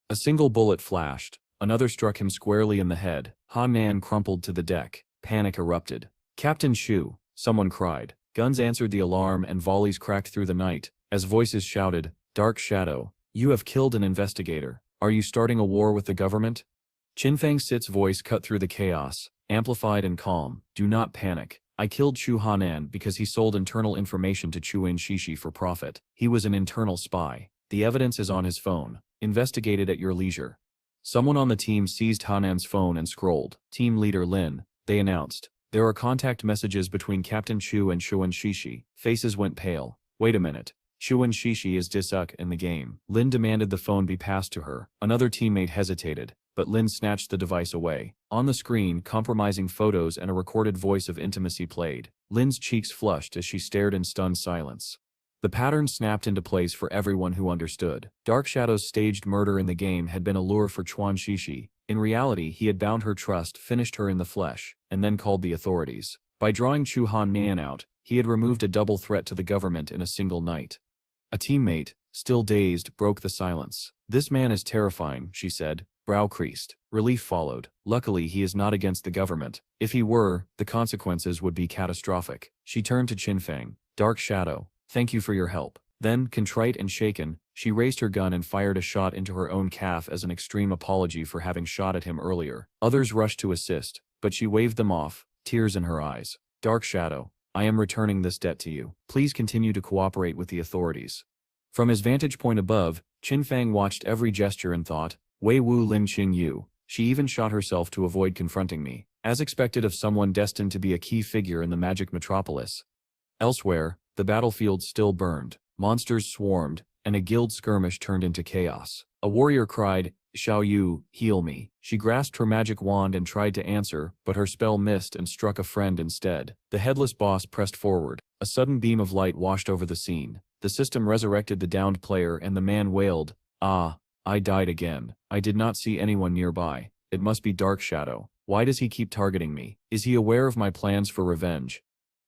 A single bullet flashed, another struck him squarely in the head. Hanan crumpled to the deck. Panic erupted. Captain Shu, someone cried. Guns answered the alarm and volleys cracked through the night, as voices shouted, Dark Shadow, you have killed an investigator. Are you starting a war with the government? Qinfeng Sit's voice cut through the chaos, amplified and calm. Do not panic. I killed Chu Hanan because he sold internal information to Chuan Shishi for profit. He was an internal spy. The evidence is on his phone. Investigate it at your leisure. Someone on the team seized Hanan's phone and scrolled. Team leader Lin, they announced. There are contact messages between Captain Chu and Chuan Shishi. Faces went pale. Wait a minute. Chuan Shishi is Disuk in the game. Lin demanded the phone be passed to her. Another teammate hesitated, but Lin snatched the device away. On the screen, compromising photos and a recorded voice of intimacy played. Lin's cheeks flushed as she stared in stunned silence. The pattern snapped into place for everyone who understood. Dark Shadow's staged murder in the game had been a lure for Chuan Shishi. In reality, he had bound her trust, finished her in the flesh, and then called the authorities. By drawing Chu Han out, he had removed a double threat to the government in a single night. A teammate, still dazed, broke the silence. This man is terrifying, she said, brow creased. Relief followed. Luckily, he is not against the government. If he were, the consequences would be catastrophic. She turned to Qinfeng. Dark Shadow, thank you for your help. Then, contrite and shaken, she raised her gun and fired a shot into her own calf as an extreme apology for having shot at him earlier. Others rushed to assist, but she waved them off, tears in her eyes. Dark Shadow, I am returning this debt to you. Please continue to cooperate with the authorities. From his vantage point above, Qinfeng watched every gesture and thought, Wei Wu Lin Qing Yu. She even shot herself to avoid confronting me, as expected of someone destined to be a key figure in the magic metropolis. Elsewhere, the battlefield still burned. Monsters swarmed, and a guild skirmish turned into chaos. A warrior cried, Xiao Yu, heal me. She grasped her magic wand and tried to answer, but her spell missed and struck a friend instead. The headless boss pressed forward. A sudden beam of light washed over the scene. The system resurrected the downed player and the man wailed, Ah, I died again. I did not see anyone nearby. It must be Dark Shadow. Why does he keep targeting me? Is he aware of my plans for revenge?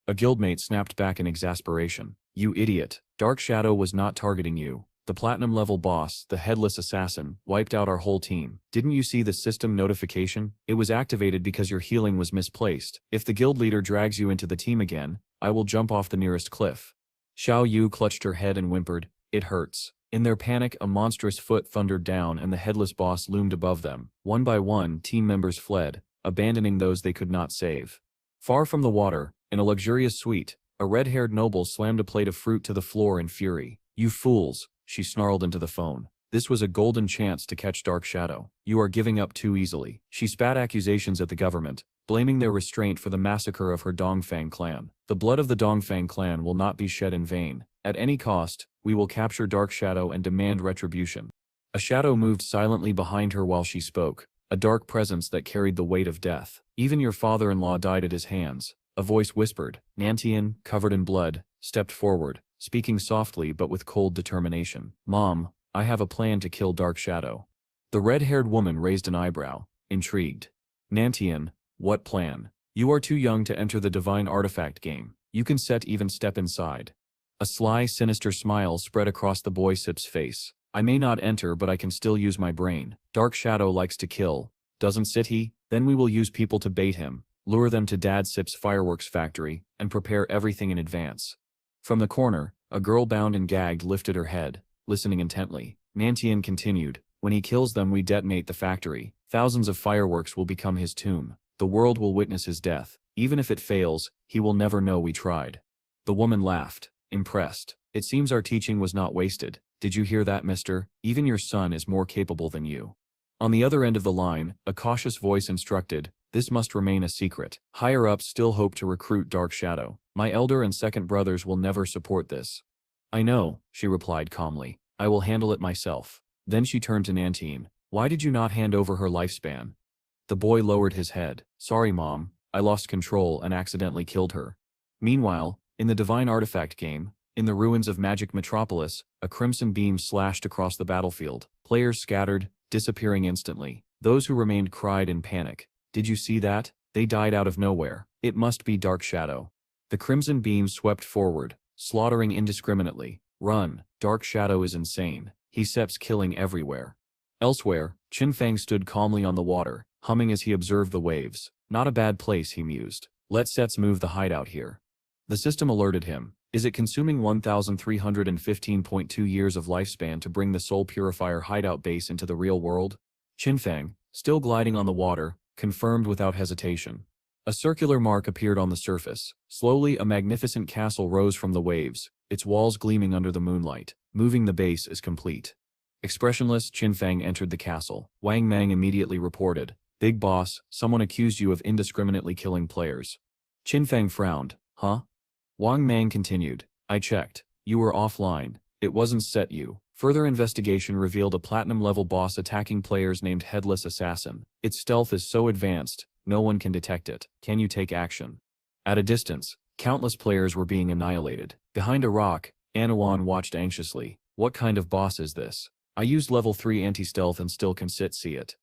A guildmate snapped back in exasperation. You idiot. Dark Shadow was not targeting you. The platinum-level boss, the headless assassin, wiped out our whole team. Didn't you see the system notification? It was activated because your healing was misplaced. If the guild leader drags you into the team again, I will jump off the nearest cliff. Xiao Yu clutched her head and whimpered, "It hurts." In their panic, a monstrous foot thundered down and the headless boss loomed above them. One by one, team members fled, abandoning those they could not save. Far from the water, in a luxurious suite, a red-haired noble slammed a plate of fruit to the floor in fury. "You fools," she snarled into the phone. This was a golden chance to catch Dark Shadow. "You are giving up too easily." She spat accusations at the government, blaming their restraint for the massacre of her Dongfang clan. "The blood of the Dongfang clan will not be shed in vain. At any cost, we will capture Dark Shadow and demand retribution." A shadow moved silently behind her while she spoke, a dark presence that carried the weight of death. "Even your father-in-law died at his hands," a voice whispered. Nantian, covered in blood, stepped forward, speaking softly but with cold determination. "Mom, I have a plan to kill Dark Shadow." The red-haired woman raised an eyebrow, intrigued. "Nantian, what plan? You are too young to enter the divine artifact game. You can even step inside." A sly, sinister smile spread across the boy Sip's face. "I may not enter, but I can still use my brain. Dark Shadow likes to kill, doesn't he? Then we will use people to bait him, lure them to Dad Sip's fireworks factory, and prepare everything in advance." From the corner, a girl bound and gagged lifted her head, listening intently. Nantian continued, "When he kills them, we detonate the factory. Thousands of fireworks will become his tomb. The world will witness his death. Even if it fails, he will never know we tried." The woman laughed, impressed. "It seems our teaching was not wasted. Did you hear that, mister? Even your son is more capable than you." On the other end of the line, a cautious voice instructed, "This must remain a secret. Higher-ups still hope to recruit Dark Shadow. My elder and second brothers will never support this." "I know," she replied calmly. "I will handle it myself." Then she turned to Nantian. "Why did you not hand over her lifespan?" The boy lowered his head. "Sorry, Mom. I lost control and accidentally killed her." Meanwhile, in the Divine Artifact game, in the ruins of Magic Metropolis, a crimson beam slashed across the battlefield. Players scattered, disappearing instantly. Those who remained cried in panic. "Did you see that? They died out of nowhere. It must be Dark Shadow." The crimson beam swept forward, slaughtering indiscriminately. "Run, Dark Shadow is insane. He steps killing everywhere." Elsewhere, Qinfeng stood calmly on the water, humming as he observed the waves. "Not a bad place," he mused. "Let's move the hideout here." The system alerted him. "Is it consuming 1,315.2 years of lifespan to bring the Soul Purifier hideout base into the real world?" Qinfeng, still gliding on the water, confirmed without hesitation. A circular mark appeared on the surface. Slowly, a magnificent castle rose from the waves, its walls gleaming under the moonlight. "Moving the base is complete." Expressionless, Qinfeng entered the castle. Wang Mang immediately reported, "Big boss, someone accused you of indiscriminately killing players." Qinfeng frowned. "Huh?" Wang Mang continued, "I checked. You were offline. It wasn't set you." Further investigation revealed a platinum-level boss attacking players named Headless Assassin. Its stealth is so advanced, no one can detect it. Can you take action? At a distance, countless players were being annihilated. Behind a rock, Anawan watched anxiously. "What kind of boss is this? I used level 3 anti-stealth and still can see it."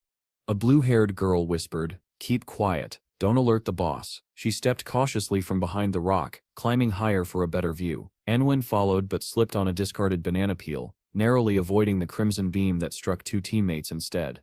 A blue-haired girl whispered, "Keep quiet. Don't alert the boss." She stepped cautiously from behind the rock, climbing higher for a better view. Anwen followed but slipped on a discarded banana peel, narrowly avoiding the crimson beam that struck two teammates instead.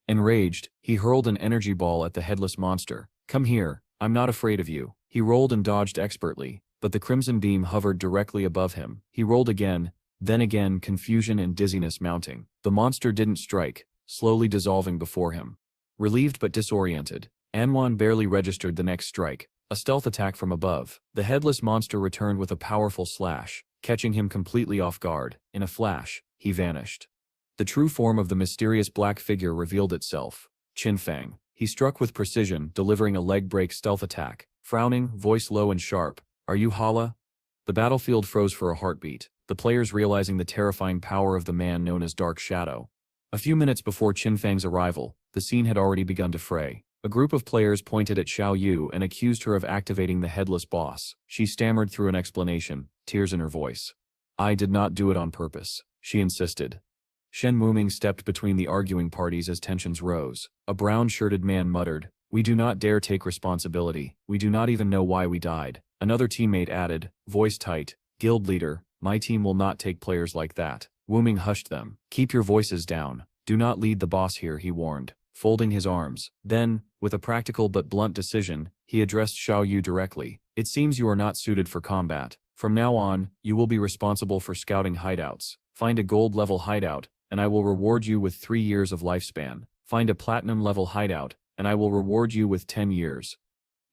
Enraged, he hurled an energy ball at the headless monster. "Come here, I'm not afraid of you." He rolled and dodged expertly, but the crimson beam hovered directly above him. He rolled again, then again, confusion and dizziness mounting. The monster didn't strike, slowly dissolving before him. Relieved but disoriented, Anwan barely registered the next strike, a stealth attack from above. The headless monster returned with a powerful slash, catching him completely off guard. In a flash, he vanished. The true form of the mysterious black figure revealed itself. Qinfeng. He struck with precision, delivering a leg-break stealth attack. Frowning, voice low and sharp, "Are you Hala?" The battlefield froze for a heartbeat, the players realizing the terrifying power of the man known as Dark Shadow. A few minutes before Qinfeng's arrival, the scene had already begun to fray. A group of players pointed at Xiao Yu and accused her of activating the headless boss. She stammered through an explanation, tears in her voice. "I did not do it on purpose," she insisted. Shen Muming stepped between the arguing parties as tensions rose. A brown-shirted man muttered, We do not dare take responsibility. We do not even know why we died. Another teammate added, voice tight, guild leader, my team will not take players like that. Wu Ming hushed them. Keep your voices down. Do not lead the boss here, he warned, folding his arms. Then, with a practical but blunt decision, he addressed Xiao Yu directly. It seems you are not suited for combat. From now on, you will be responsible for scouting hideouts. Find a gold-level hideout, and I will reward you with 3 years of lifespan. Find a platinum-level hideout, and I will reward you with 10 years.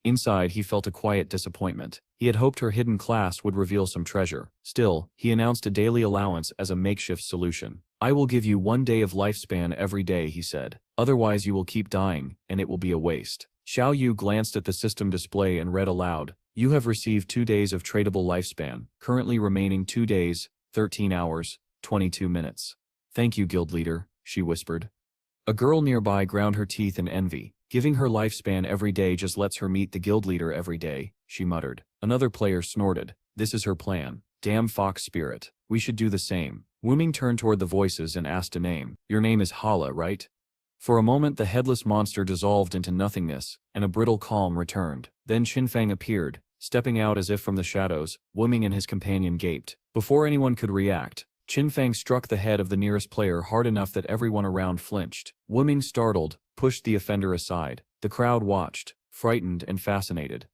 Inside, he felt a quiet disappointment. He had hoped her hidden class would reveal some treasure. Still, he announced a daily allowance as a makeshift solution. I will give you 1 day of lifespan every day, he said. Otherwise you will keep dying, and it will be a waste. Xiao Yu glanced at the system display and read aloud. You have received 2 days of tradable lifespan, currently remaining 2 days, 13 hours, 22 minutes. Thank you, guild leader, she whispered. A girl nearby ground her teeth in envy. Giving her lifespan every day just lets her meet the guild leader every day, she muttered. Another player snorted. This is her plan. Damn fox spirit. We should do the same. Wu Ming turned toward the voices and asked a name. Your name is Hala, right? For a moment the headless monster dissolved into nothingness, and a brittle calm returned. Then Qinfang appeared, stepping out as if from the shadows. Wu Ming and his companion gaped. Before anyone could react, Qinfang struck the head of the nearest player hard enough that everyone around flinched. Wu Ming, startled, pushed the offender aside. The crowd watched, frightened and fascinated.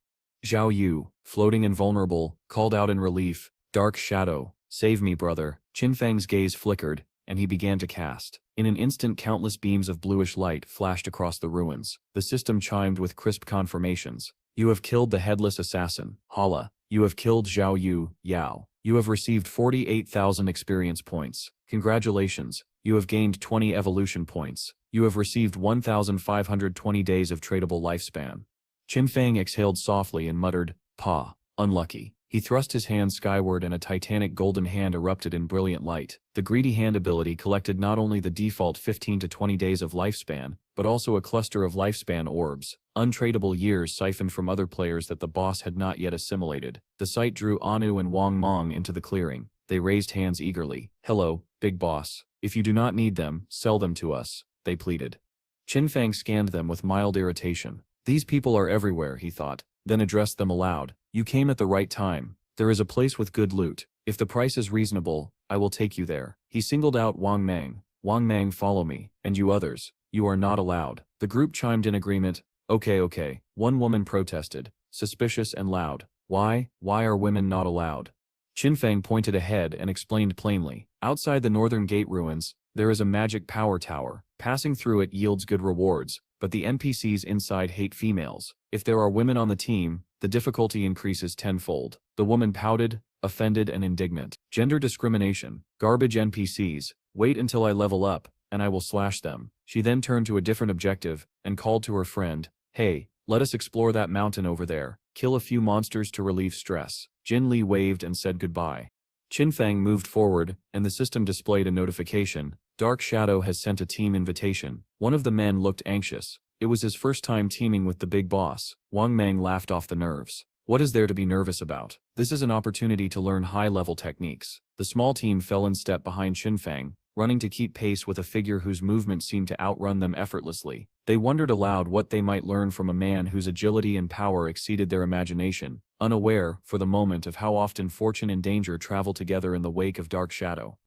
Xiao Yu, floating invulnerable, called out in relief, Dark Shadow, save me, brother. Qinfang's gaze flickered, and he began to cast. In an instant countless beams of bluish light flashed across the ruins. The system chimed with crisp confirmations. You have killed the headless assassin, Hala. You have killed Xiao Yu, Yao. You have received 48,000 experience points. Congratulations, you have gained 20 evolution points. You have received 1,520 days of tradable lifespan. Qinfang exhaled softly and muttered, "Pa, unlucky." He thrust his hand skyward and a titanic golden hand erupted in brilliant light. The greedy hand ability collected not only the default 15 to 20 days of lifespan, but also a cluster of lifespan orbs, untradeable years siphoned from other players that the boss had not yet assimilated. The sight drew Anu and Wang Mong into the clearing. They raised hands eagerly. Hello, big boss. If you do not need them, sell them to us, they pleaded. Qinfang scanned them with mild irritation. These people are everywhere, he thought, then addressed them aloud. You came at the right time. There is a place with good loot. If the price is reasonable, I will take you there. He singled out Wang Mang. Wang Mang, follow me. And you others, you are not allowed. The group chimed in agreement. Okay. One woman protested, suspicious and loud. Why are women not allowed? Qinfang pointed ahead and explained plainly. Outside the northern gate ruins, there is a magic power tower. Passing through it yields good rewards, but the NPCs inside hate females. If there are women on the team, the difficulty increases tenfold. The woman pouted, offended and indignant. Gender discrimination. Garbage NPCs. Wait until I level up, and I will slash them. She then turned to a different objective, and called to her friend. Hey, let us explore that mountain over there. Kill a few monsters to relieve stress. Jin Li waved and said goodbye. Qinfang moved forward, and the system displayed a notification. Dark Shadow has sent a team invitation. One of the men looked anxious. It was his first time teaming with the big boss. Wang Mang laughed off the nerves. What is there to be nervous about? This is an opportunity to learn high-level techniques. The small team fell in step behind Qinfang, running to keep pace with a figure whose movements seemed to outrun them effortlessly. They wondered aloud what they might learn from a man whose agility and power exceeded their imagination, unaware, for the moment, of how often fortune and danger travel together in the wake of Dark Shadow.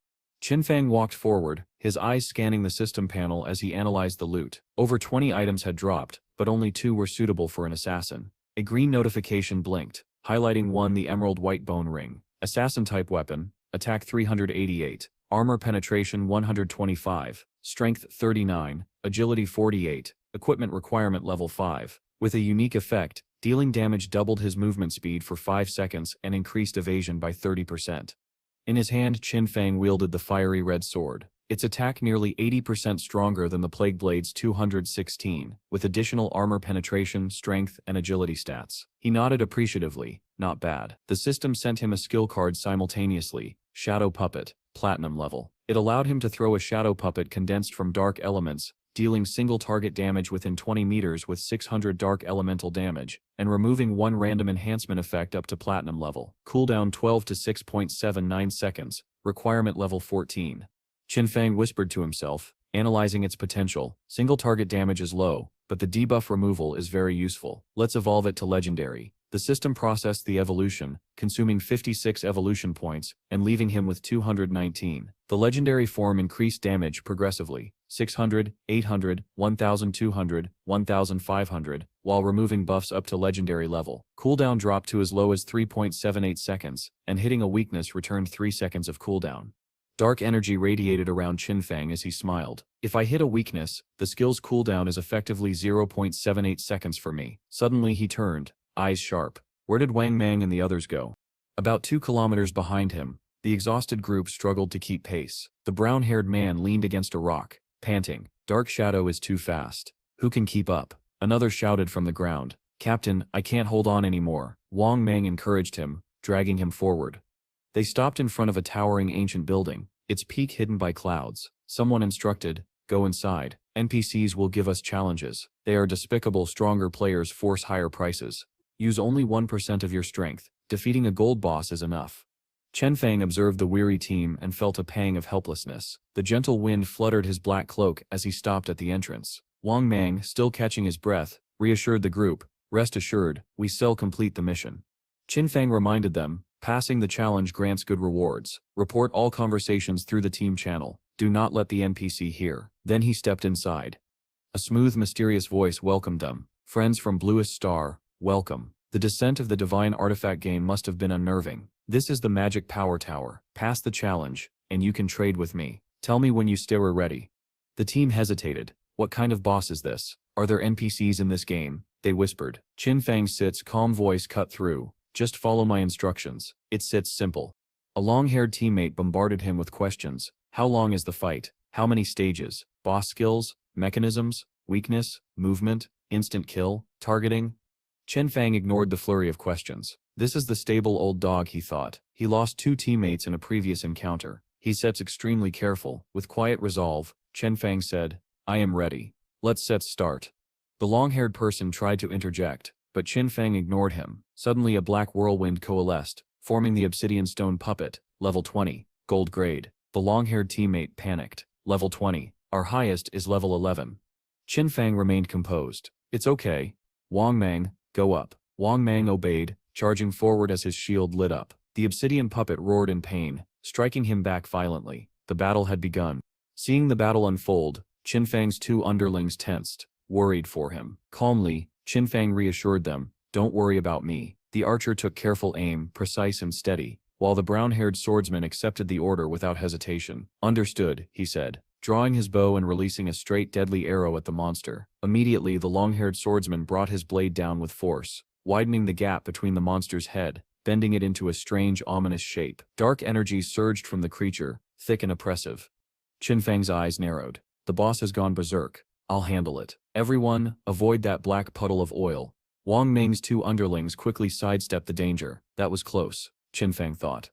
Qinfang walked forward, his eyes scanning the system panel as he analyzed the loot. Over 20 items had dropped, but only 2 were suitable for an assassin. A green notification blinked, highlighting one, the emerald white bone ring. Assassin-type weapon, attack 388, armor penetration 125, strength 39, agility 48, equipment requirement level 5. With a unique effect, dealing damage doubled his movement speed for 5 seconds and increased evasion by 30%. In his hand, Qinfang wielded the fiery red sword. Its attack nearly 80% stronger than the Plague Blade's 216, with additional armor penetration, strength, and agility stats. He nodded appreciatively. Not bad. The system sent him a skill card simultaneously, Shadow Puppet, Platinum level. It allowed him to throw a shadow puppet condensed from dark elements, dealing single target damage within 20 meters with 600 dark elemental damage, and removing 1 random enhancement effect up to Platinum level. Cooldown 12 to 6.79 seconds, requirement level 14. Qinfang whispered to himself, analyzing its potential. Single target damage is low, but the debuff removal is very useful. Let's evolve it to legendary. The system processed the evolution, consuming 56 evolution points and leaving him with 219. The legendary form increased damage progressively, 600, 800, 1200, 1500, while removing buffs up to legendary level. Cooldown dropped to as low as 3.78 seconds, and hitting a weakness returned 3 seconds of cooldown. Dark energy radiated around Qinfeng as he smiled. If I hit a weakness, the skill's cooldown is effectively 0.78 seconds for me. Suddenly he turned, eyes sharp. Where did Wang Mang and the others go? About 2 kilometers behind him, the exhausted group struggled to keep pace. The brown-haired man leaned against a rock, panting. Dark Shadow is too fast. Who can keep up? Another shouted from the ground. Captain, I can't hold on anymore. Wang Mang encouraged him, dragging him forward. They stopped in front of a towering ancient building, its peak hidden by clouds. Someone instructed, go inside. NPCs will give us challenges. They are despicable. Stronger players force higher prices. Use only 1% of your strength. Defeating a gold boss is enough. Qinfeng observed the weary team and felt a pang of helplessness. The gentle wind fluttered his black cloak as he stopped at the entrance. Wang Mang, still catching his breath, reassured the group, rest assured, we shall complete the mission. Qinfeng reminded them, passing the challenge grants good rewards. Report all conversations through the team channel. Do not let the NPC hear. Then he stepped inside. A smooth, mysterious voice welcomed them. Friends from Bluest Star, welcome. The descent of the divine artifact game must have been unnerving. This is the magic power tower. Pass the challenge, and you can trade with me. Tell me when you still are ready. The team hesitated. What kind of boss is this? Are there NPCs in this game? They whispered. Qinfeng Sit's calm voice cut through. Just follow my instructions. It sits simple. A long-haired teammate bombarded him with questions. How long is the fight? How many stages? Boss skills? Mechanisms? Weakness? Movement? Instant kill? Targeting? Qinfeng ignored the flurry of questions. This is the stable old dog, he thought. He lost 2 teammates in a previous encounter. He sets extremely careful. With quiet resolve, Qinfeng said, I am ready. Let's start. The long-haired person tried to interject, but Qinfeng ignored him. Suddenly a black whirlwind coalesced, forming the obsidian stone puppet, level 20, gold grade. The long-haired teammate panicked. Level 20. Our highest is level 11. Qinfeng remained composed. It's okay. Wang Mang, go up. Wang Mang obeyed, charging forward as his shield lit up. The obsidian puppet roared in pain, striking him back violently. The battle had begun. Seeing the battle unfold, Qinfeng's 2 underlings tensed, worried for him. Calmly, Qinfeng reassured them, don't worry about me. The archer took careful aim, precise and steady, while the brown-haired swordsman accepted the order without hesitation. Understood, he said, drawing his bow and releasing a straight deadly arrow at the monster. Immediately the long-haired swordsman brought his blade down with force, widening the gap between the monster's head, bending it into a strange, ominous shape. Dark energy surged from the creature, thick and oppressive. Qinfeng's eyes narrowed. The boss has gone berserk. I'll handle it. Everyone, avoid that black puddle of oil. Wang Ming's 2 underlings quickly sidestepped the danger. That was close, Qinfeng thought.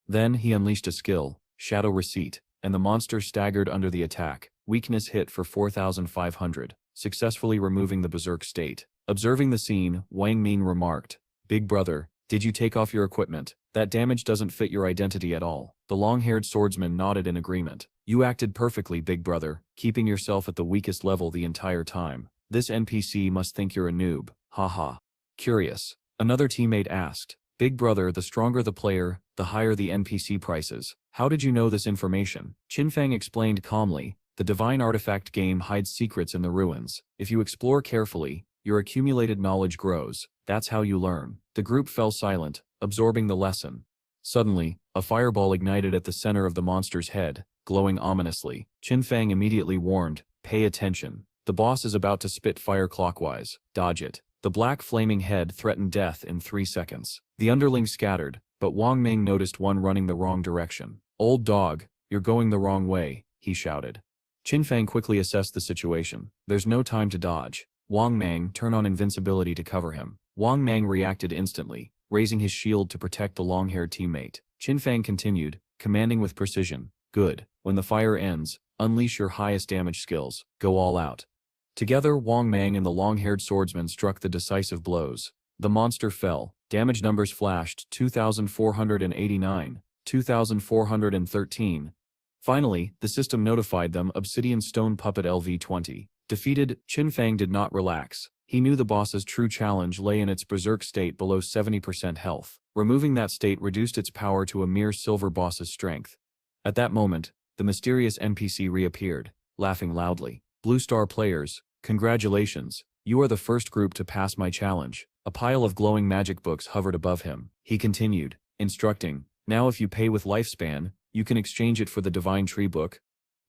Then he unleashed a skill, Shadow Receipt, and the monster staggered under the attack. Weakness hit for 4,500, successfully removing the berserk state. Observing the scene, Wang Ming remarked, Big brother, did you take off your equipment? That damage doesn't fit your identity at all. The long-haired swordsman nodded in agreement. You acted perfectly, big brother, keeping yourself at the weakest level the entire time. This NPC must think you're a noob. Haha. Curious. Another teammate asked. Big brother, the stronger the player, the higher the NPC prices. How did you know this information? Qinfeng explained calmly. The divine artifact game hides secrets in the ruins. If you explore carefully, your accumulated knowledge grows. That's how you learn. The group fell silent, absorbing the lesson. Suddenly, a fireball ignited at the center of the monster's head, glowing ominously. Qinfeng immediately warned, pay attention. The boss is about to spit fire clockwise. Dodge it. The black flaming head threatened death in 3 seconds. The underlings scattered, but Wang Ming noticed one running the wrong direction. Old dog, you're going the wrong way, he shouted. Qinfeng quickly assessed the situation. There's no time to dodge. Wang Mang, turn on invincibility to cover him. Wang Mang reacted instantly, raising his shield to protect the long-haired teammate. Qinfeng continued, commanding with precision. Good. When the fire ends, unleash your highest damage skills. Go all out. Together, Wang Mang and the long-haired swordsman struck the decisive blows. The monster fell. Damage numbers flashed, 2,489, 2,413. Finally, the system notified them, Obsidian Stone Puppet LV-20. Defeated, Qin Fang did not relax. He knew the boss's true challenge lay in its berserk state below 70% health. Removing that state reduced its power to a mere silver boss's strength. At that moment, the mysterious NPC reappeared, laughing loudly. Blue Star players, congratulations, you are the first group to pass my challenge. A pile of glowing magic books hovered above him. He continued, instructing, now if you pay with lifespan, you can exchange it for the Divine Tree book.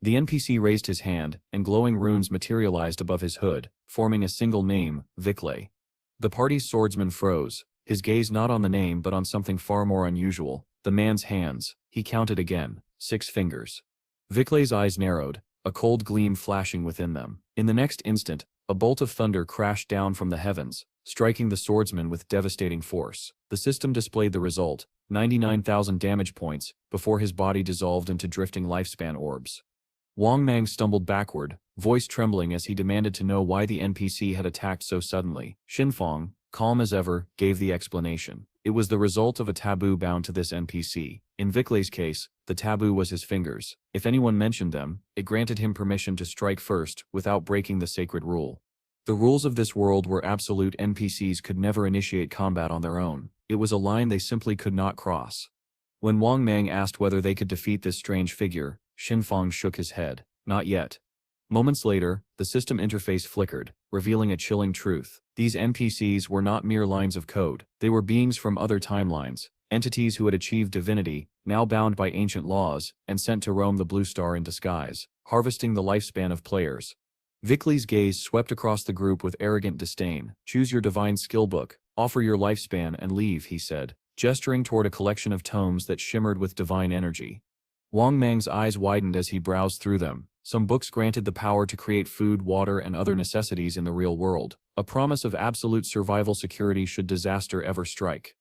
The NPC raised his hand, and glowing runes materialized above his hood, forming a single name, Viclay. The party's swordsman froze, his gaze not on the name but on something far more unusual, the man's hands. He counted again, 6 fingers. Viclay's eyes narrowed, a cold gleam flashing within them. In the next instant, a bolt of thunder crashed down from the heavens, striking the swordsman with devastating force. The system displayed the result, 99,000 damage points, before his body dissolved into drifting lifespan orbs. Wang Mang stumbled backward, voice trembling as he demanded to know why the NPC had attacked so suddenly. Xinfang, calm as ever, gave the explanation. It was the result of a taboo bound to this NPC. In Viclay's case, the taboo was his fingers. If anyone mentioned them, it granted him permission to strike first, without breaking the sacred rule. The rules of this world were absolute. NPCs could never initiate combat on their own. It was a line they simply could not cross. When Wang Mang asked whether they could defeat this strange figure, Xinfang shook his head. Not yet. Moments later, the system interface flickered, revealing a chilling truth. These NPCs were not mere lines of code. They were beings from other timelines, entities who had achieved divinity, now bound by ancient laws, and sent to roam the Blue Star in disguise, harvesting the lifespan of players. Viclay's gaze swept across the group with arrogant disdain. Choose your divine skill book, offer your lifespan and leave, he said, gesturing toward a collection of tomes that shimmered with divine energy. Wang Mang's eyes widened as he browsed through them. Some books granted the power to create food, water, and other necessities in the real world, a promise of absolute survival security should disaster ever strike.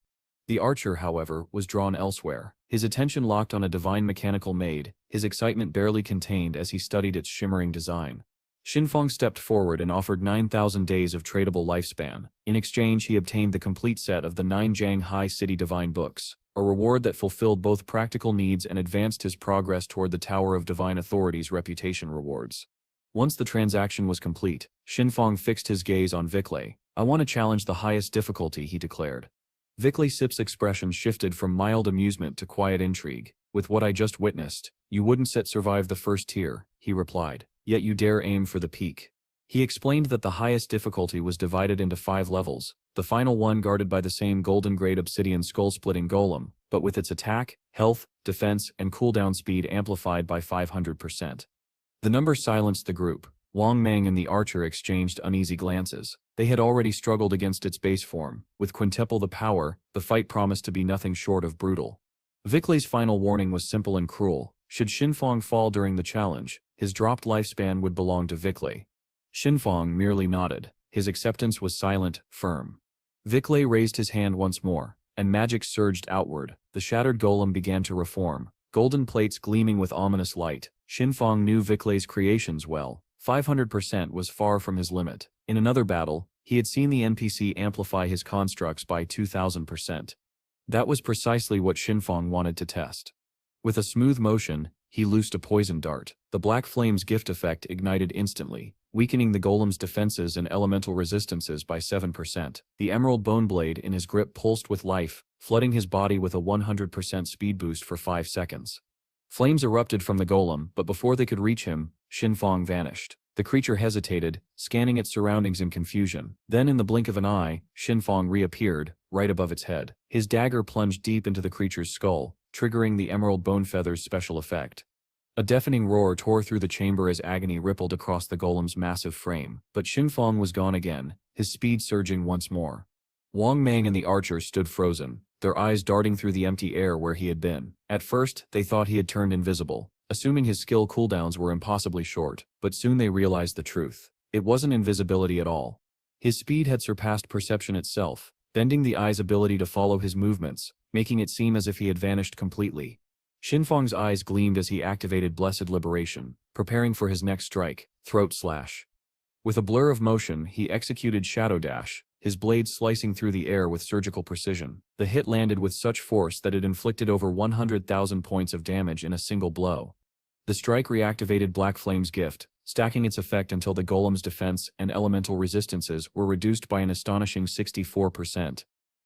The archer, however, was drawn elsewhere. His attention locked on a divine mechanical maid, his excitement barely contained as he studied its shimmering design. Xinfang stepped forward and offered 9,000 days of tradable lifespan. In exchange, he obtained the complete set of the 9 Jianghai City Divine Books, a reward that fulfilled both practical needs and advanced his progress toward the Tower of Divine Authority's reputation rewards. Once the transaction was complete, Xinfang fixed his gaze on Viclay. I want to challenge the highest difficulty, he declared. Viclay Sip's expression shifted from mild amusement to quiet intrigue. With what I just witnessed, you wouldn't survive the first tier, he replied. Yet you dare aim for the peak. He explained that the highest difficulty was divided into 5 levels, the final one guarded by the same golden-grade obsidian skull-splitting golem, but with its attack, health, defense, and cooldown speed amplified by 500%. The number silenced the group. Wang Mang and the archer exchanged uneasy glances. They had already struggled against its base form. With quintuple the power, the fight promised to be nothing short of brutal. Viclay's final warning was simple and cruel. Should Xinfang fall during the challenge, his dropped lifespan would belong to Viclay. Xinfang merely nodded. His acceptance was silent, firm. Viclay raised his hand once more, and magic surged outward. The shattered golem began to reform, golden plates gleaming with ominous light. Xinfang knew Viclay's creations well. 500% was far from his limit. In another battle, he had seen the NPC amplify his constructs by 2,000%. That was precisely what Xinfang wanted to test. With a smooth motion, he loosed a poison dart. The black flame's gift effect ignited instantly, weakening the golem's defenses and elemental resistances by 7%. The emerald bone blade in his grip pulsed with life, flooding his body with a 100% speed boost for 5 seconds. Flames erupted from the golem, but before they could reach him, Xinfang vanished. The creature hesitated, scanning its surroundings in confusion. Then in the blink of an eye, Xinfang reappeared, right above its head. His dagger plunged deep into the creature's skull, triggering the emerald bone feather's special effect. A deafening roar tore through the chamber as agony rippled across the golem's massive frame. But Xinfang was gone again, his speed surging once more. Wang Mang and the archer stood frozen, their eyes darting through the empty air where he had been. At first, they thought he had turned invisible, assuming his skill cooldowns were impossibly short, but soon they realized the truth. It wasn't invisibility at all. His speed had surpassed perception itself, bending the eye's ability to follow his movements, making it seem as if he had vanished completely. Xinfang's eyes gleamed as he activated Blessed Liberation, preparing for his next strike, Throat Slash. With a blur of motion, he executed Shadow Dash, his blade slicing through the air with surgical precision. The hit landed with such force that it inflicted over 100,000 points of damage in a single blow. The strike reactivated Black Flame's gift, stacking its effect until the golem's defense and elemental resistances were reduced by an astonishing 64%.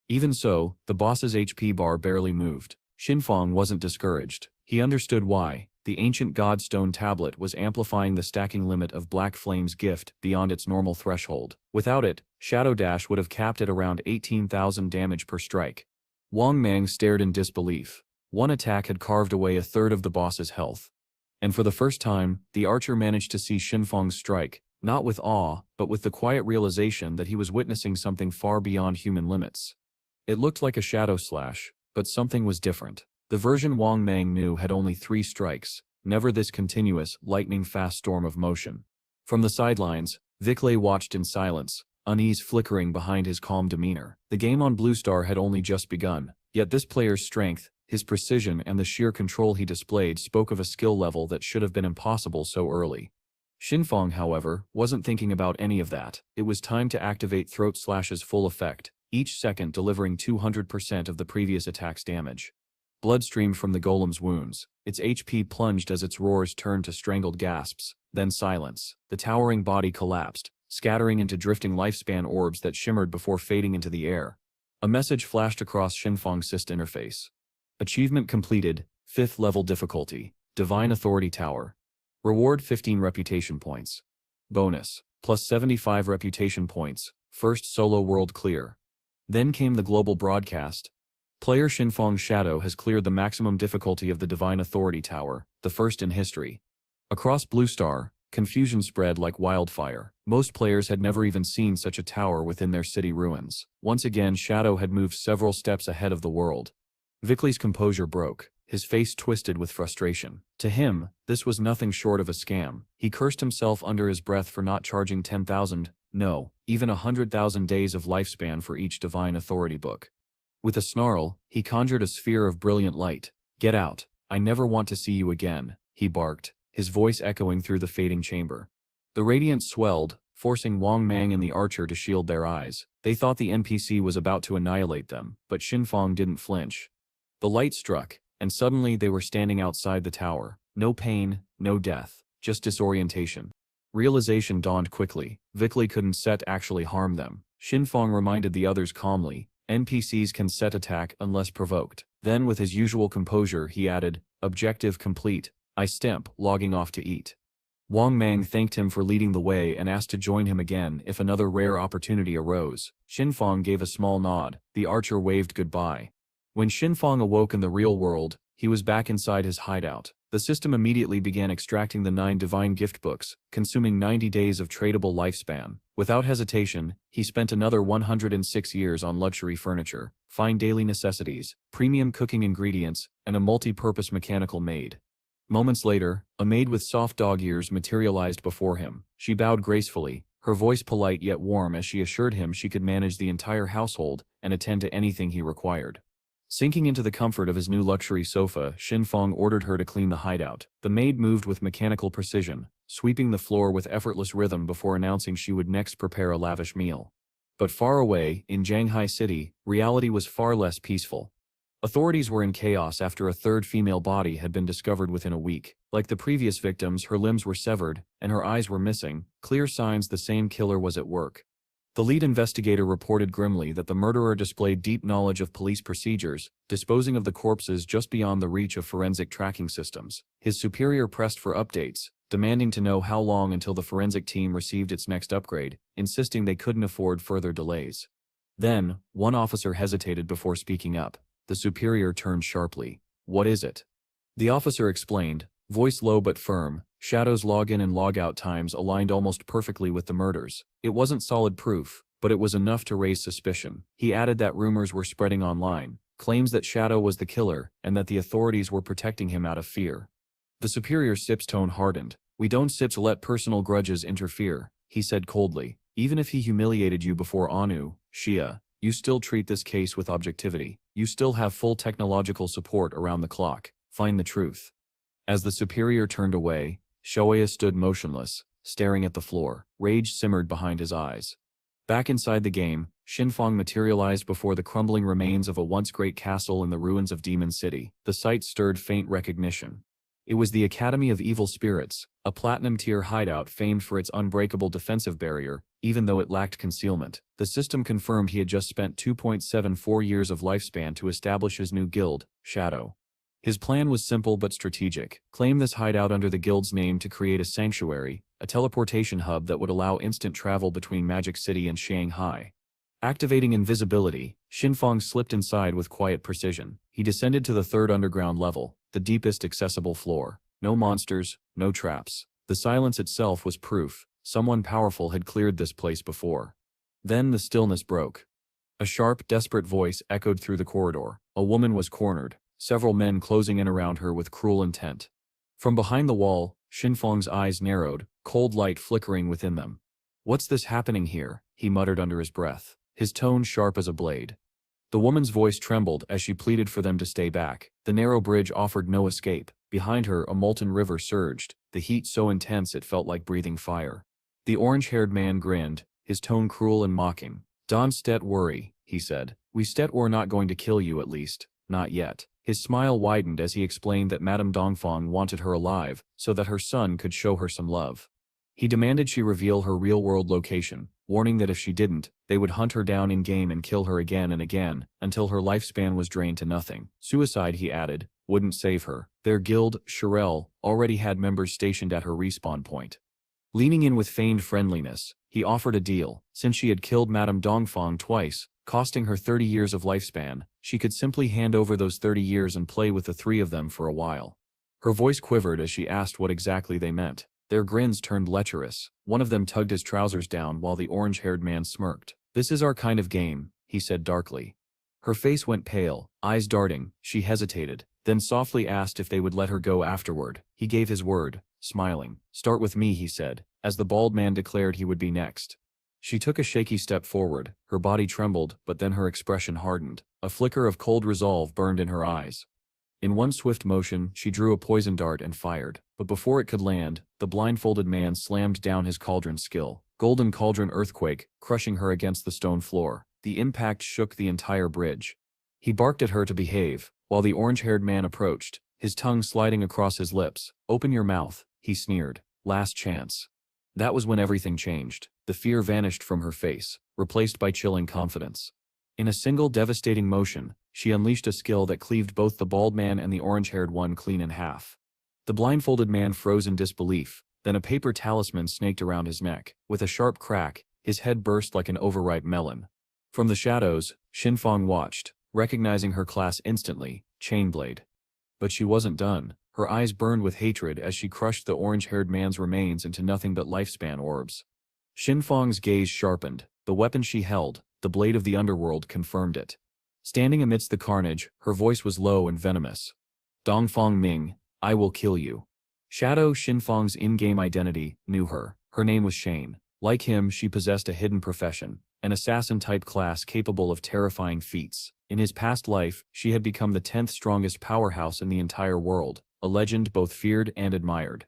Even so, the boss's HP bar barely moved. Xinfang wasn't discouraged. He understood why. The ancient Godstone tablet was amplifying the stacking limit of Black Flame's gift beyond its normal threshold. Without it, Shadow Dash would have capped at around 18,000 damage per strike. Wang Mang stared in disbelief. One attack had carved away a third of the boss's health. And for the first time, the archer managed to see Xinfang's strike, not with awe, but with the quiet realization that he was witnessing something far beyond human limits. It looked like a shadow slash, but something was different. The version Wang Mang knew had only 3 strikes, never this continuous, lightning-fast storm of motion. From the sidelines, Viclay watched in silence, unease flickering behind his calm demeanor. The game on Blue Star had only just begun, yet this player's strength, his precision and the sheer control he displayed spoke of a skill level that should have been impossible so early. Xinfang, however, wasn't thinking about any of that. It was time to activate Throat Slash's full effect, each second delivering 200% of the previous attack's damage. Blood streamed from the golem's wounds. Its HP plunged as its roars turned to strangled gasps, then silence. The towering body collapsed, scattering into drifting lifespan orbs that shimmered before fading into the air. A message flashed across Xinfang's SIST interface. Achievement completed, 5th level difficulty, Divine Authority Tower. Reward 15 reputation points. Bonus, plus 75 reputation points, first solo world clear. Then came the global broadcast. Player Xinfang's shadow has cleared the maximum difficulty of the Divine Authority Tower, the first in history. Across Blue Star, confusion spread like wildfire. Most players had never even seen such a tower within their city ruins. Once again, Shadow had moved several steps ahead of the world. Vicley's composure broke, his face twisted with frustration. To him, this was nothing short of a scam. He cursed himself under his breath for not charging 10,000, no, even 100,000 days of lifespan for each Divine Authority book. With a snarl, he conjured a sphere of brilliant light. "Get out, I never want to see you again," he barked, his voice echoing through the fading chamber. The radiance swelled, forcing Wang Mang and the archer to shield their eyes. They thought the NPC was about to annihilate them, but Xinfang didn't flinch. The light struck, and suddenly they were standing outside the tower. No pain, no death, just disorientation. Realization dawned quickly. Vicley couldn't set actually harm them. Xinfang reminded the others calmly, "NPCs can set attack unless provoked." Then with his usual composure he added, "Objective complete. I stemp, logging off to eat." Wang Mang thanked him for leading the way and asked to join him again if another rare opportunity arose. Xinfang gave a small nod. The archer waved goodbye. When Xinfang awoke in the real world, he was back inside his hideout. The system immediately began extracting the 9 divine gift books, consuming 90 days of tradable lifespan. Without hesitation, he spent another 106 years on luxury furniture, fine daily necessities, premium cooking ingredients, and a multi-purpose mechanical maid. Moments later, a maid with soft dog ears materialized before him. She bowed gracefully, her voice polite yet warm as she assured him she could manage the entire household and attend to anything he required. Sinking into the comfort of his new luxury sofa, Xinfang ordered her to clean the hideout. The maid moved with mechanical precision, sweeping the floor with effortless rhythm before announcing she would next prepare a lavish meal. But far away, in Shanghai City, reality was far less peaceful. Authorities were in chaos after a third female body had been discovered within a week. Like the previous victims, her limbs were severed, and her eyes were missing, clear signs the same killer was at work. The lead investigator reported grimly that the murderer displayed deep knowledge of police procedures, disposing of the corpses just beyond the reach of forensic tracking systems. His superior pressed for updates, demanding to know how long until the forensic team received its next upgrade, insisting they couldn't afford further delays. Then, one officer hesitated before speaking up. The superior turned sharply. "What is it?" The officer explained, voice low but firm. Shadow's login and logout times aligned almost perfectly with the murders. It wasn't solid proof, but it was enough to raise suspicion. He added that rumors were spreading online, claims that Shadow was the killer, and that the authorities were protecting him out of fear. The superior SIP's tone hardened. "We don't SIPs let personal grudges interfere," he said coldly. "Even if he humiliated you before Anu, Shia, you still treat this case with objectivity. You still have full technological support around the clock. Find the truth." As the superior turned away, Shoya stood motionless, staring at the floor. Rage simmered behind his eyes. Back inside the game, Xinfang materialized before the crumbling remains of a once great castle in the ruins of Demon City. The sight stirred faint recognition. It was the Academy of Evil Spirits, a platinum-tier hideout famed for its unbreakable defensive barrier, even though it lacked concealment. The system confirmed he had just spent 2.74 years of lifespan to establish his new guild, Shadow. His plan was simple but strategic. Claim this hideout under the guild's name to create a sanctuary, a teleportation hub that would allow instant travel between Magic City and Shanghai. Activating invisibility, Xinfang slipped inside with quiet precision. He descended to the third underground level, the deepest accessible floor. No monsters, no traps. The silence itself was proof. Someone powerful had cleared this place before. Then the stillness broke. A sharp, desperate voice echoed through the corridor. A woman was cornered, several men closing in around her with cruel intent. From behind the wall, Xinfang's eyes narrowed, cold light flickering within them. "What's this happening here?" he muttered under his breath, his tone sharp as a blade. The woman's voice trembled as she pleaded for them to stay back. The narrow bridge offered no escape. Behind her, a molten river surged, the heat so intense it felt like breathing fire. The orange-haired man grinned, his tone cruel and mocking. "Don't stet worry," he said. "We stet we're not going to kill you at least, not yet." His smile widened as he explained that Madame Dongfang wanted her alive, so that her son could show her some love. He demanded she reveal her real-world location, warning that if she didn't, they would hunt her down in-game and kill her again and again, until her lifespan was drained to nothing. Suicide, he added, wouldn't save her. Their guild, Shirel, already had members stationed at her respawn point. Leaning in with feigned friendliness, he offered a deal. Since she had killed Madame Dongfang twice, costing her 30 years of lifespan, she could simply hand over those 30 years and play with the three of them for a while. Her voice quivered as she asked what exactly they meant. Their grins turned lecherous. One of them tugged his trousers down while the orange-haired man smirked. "This is our kind of game," he said darkly. Her face went pale, eyes darting. She hesitated, then softly asked if they would let her go afterward. He gave his word, smiling. "Start with me," he said, as the bald man declared he would be next. She took a shaky step forward. Her body trembled, but then her expression hardened. A flicker of cold resolve burned in her eyes. In one swift motion, she drew a poison dart and fired. But before it could land, the blindfolded man slammed down his cauldron skill. Golden cauldron earthquake, crushing her against the stone floor. The impact shook the entire bridge. He barked at her to behave, while the orange-haired man approached, his tongue sliding across his lips. "Open your mouth," he sneered. "Last chance." That was when everything changed. The fear vanished from her face, replaced by chilling confidence. In a single devastating motion, she unleashed a skill that cleaved both the bald man and the orange-haired one clean in half. The blindfolded man froze in disbelief, then a paper talisman snaked around his neck. With a sharp crack, his head burst like an overripe melon. From the shadows, Xinfang watched, recognizing her class instantly, Chainblade. But she wasn't done. Her eyes burned with hatred as she crushed the orange-haired man's remains into nothing but lifespan orbs. Xinfang's gaze sharpened. The weapon she held, the blade of the underworld, confirmed it. Standing amidst the carnage, her voice was low and venomous. "Dongfang Ming, I will kill you." Shadow, Xinfang's in-game identity, knew her. Her name was Shane. Like him, she possessed a hidden profession, an assassin-type class capable of terrifying feats. In his past life, she had become the 10th strongest powerhouse in the entire world, a legend both feared and admired.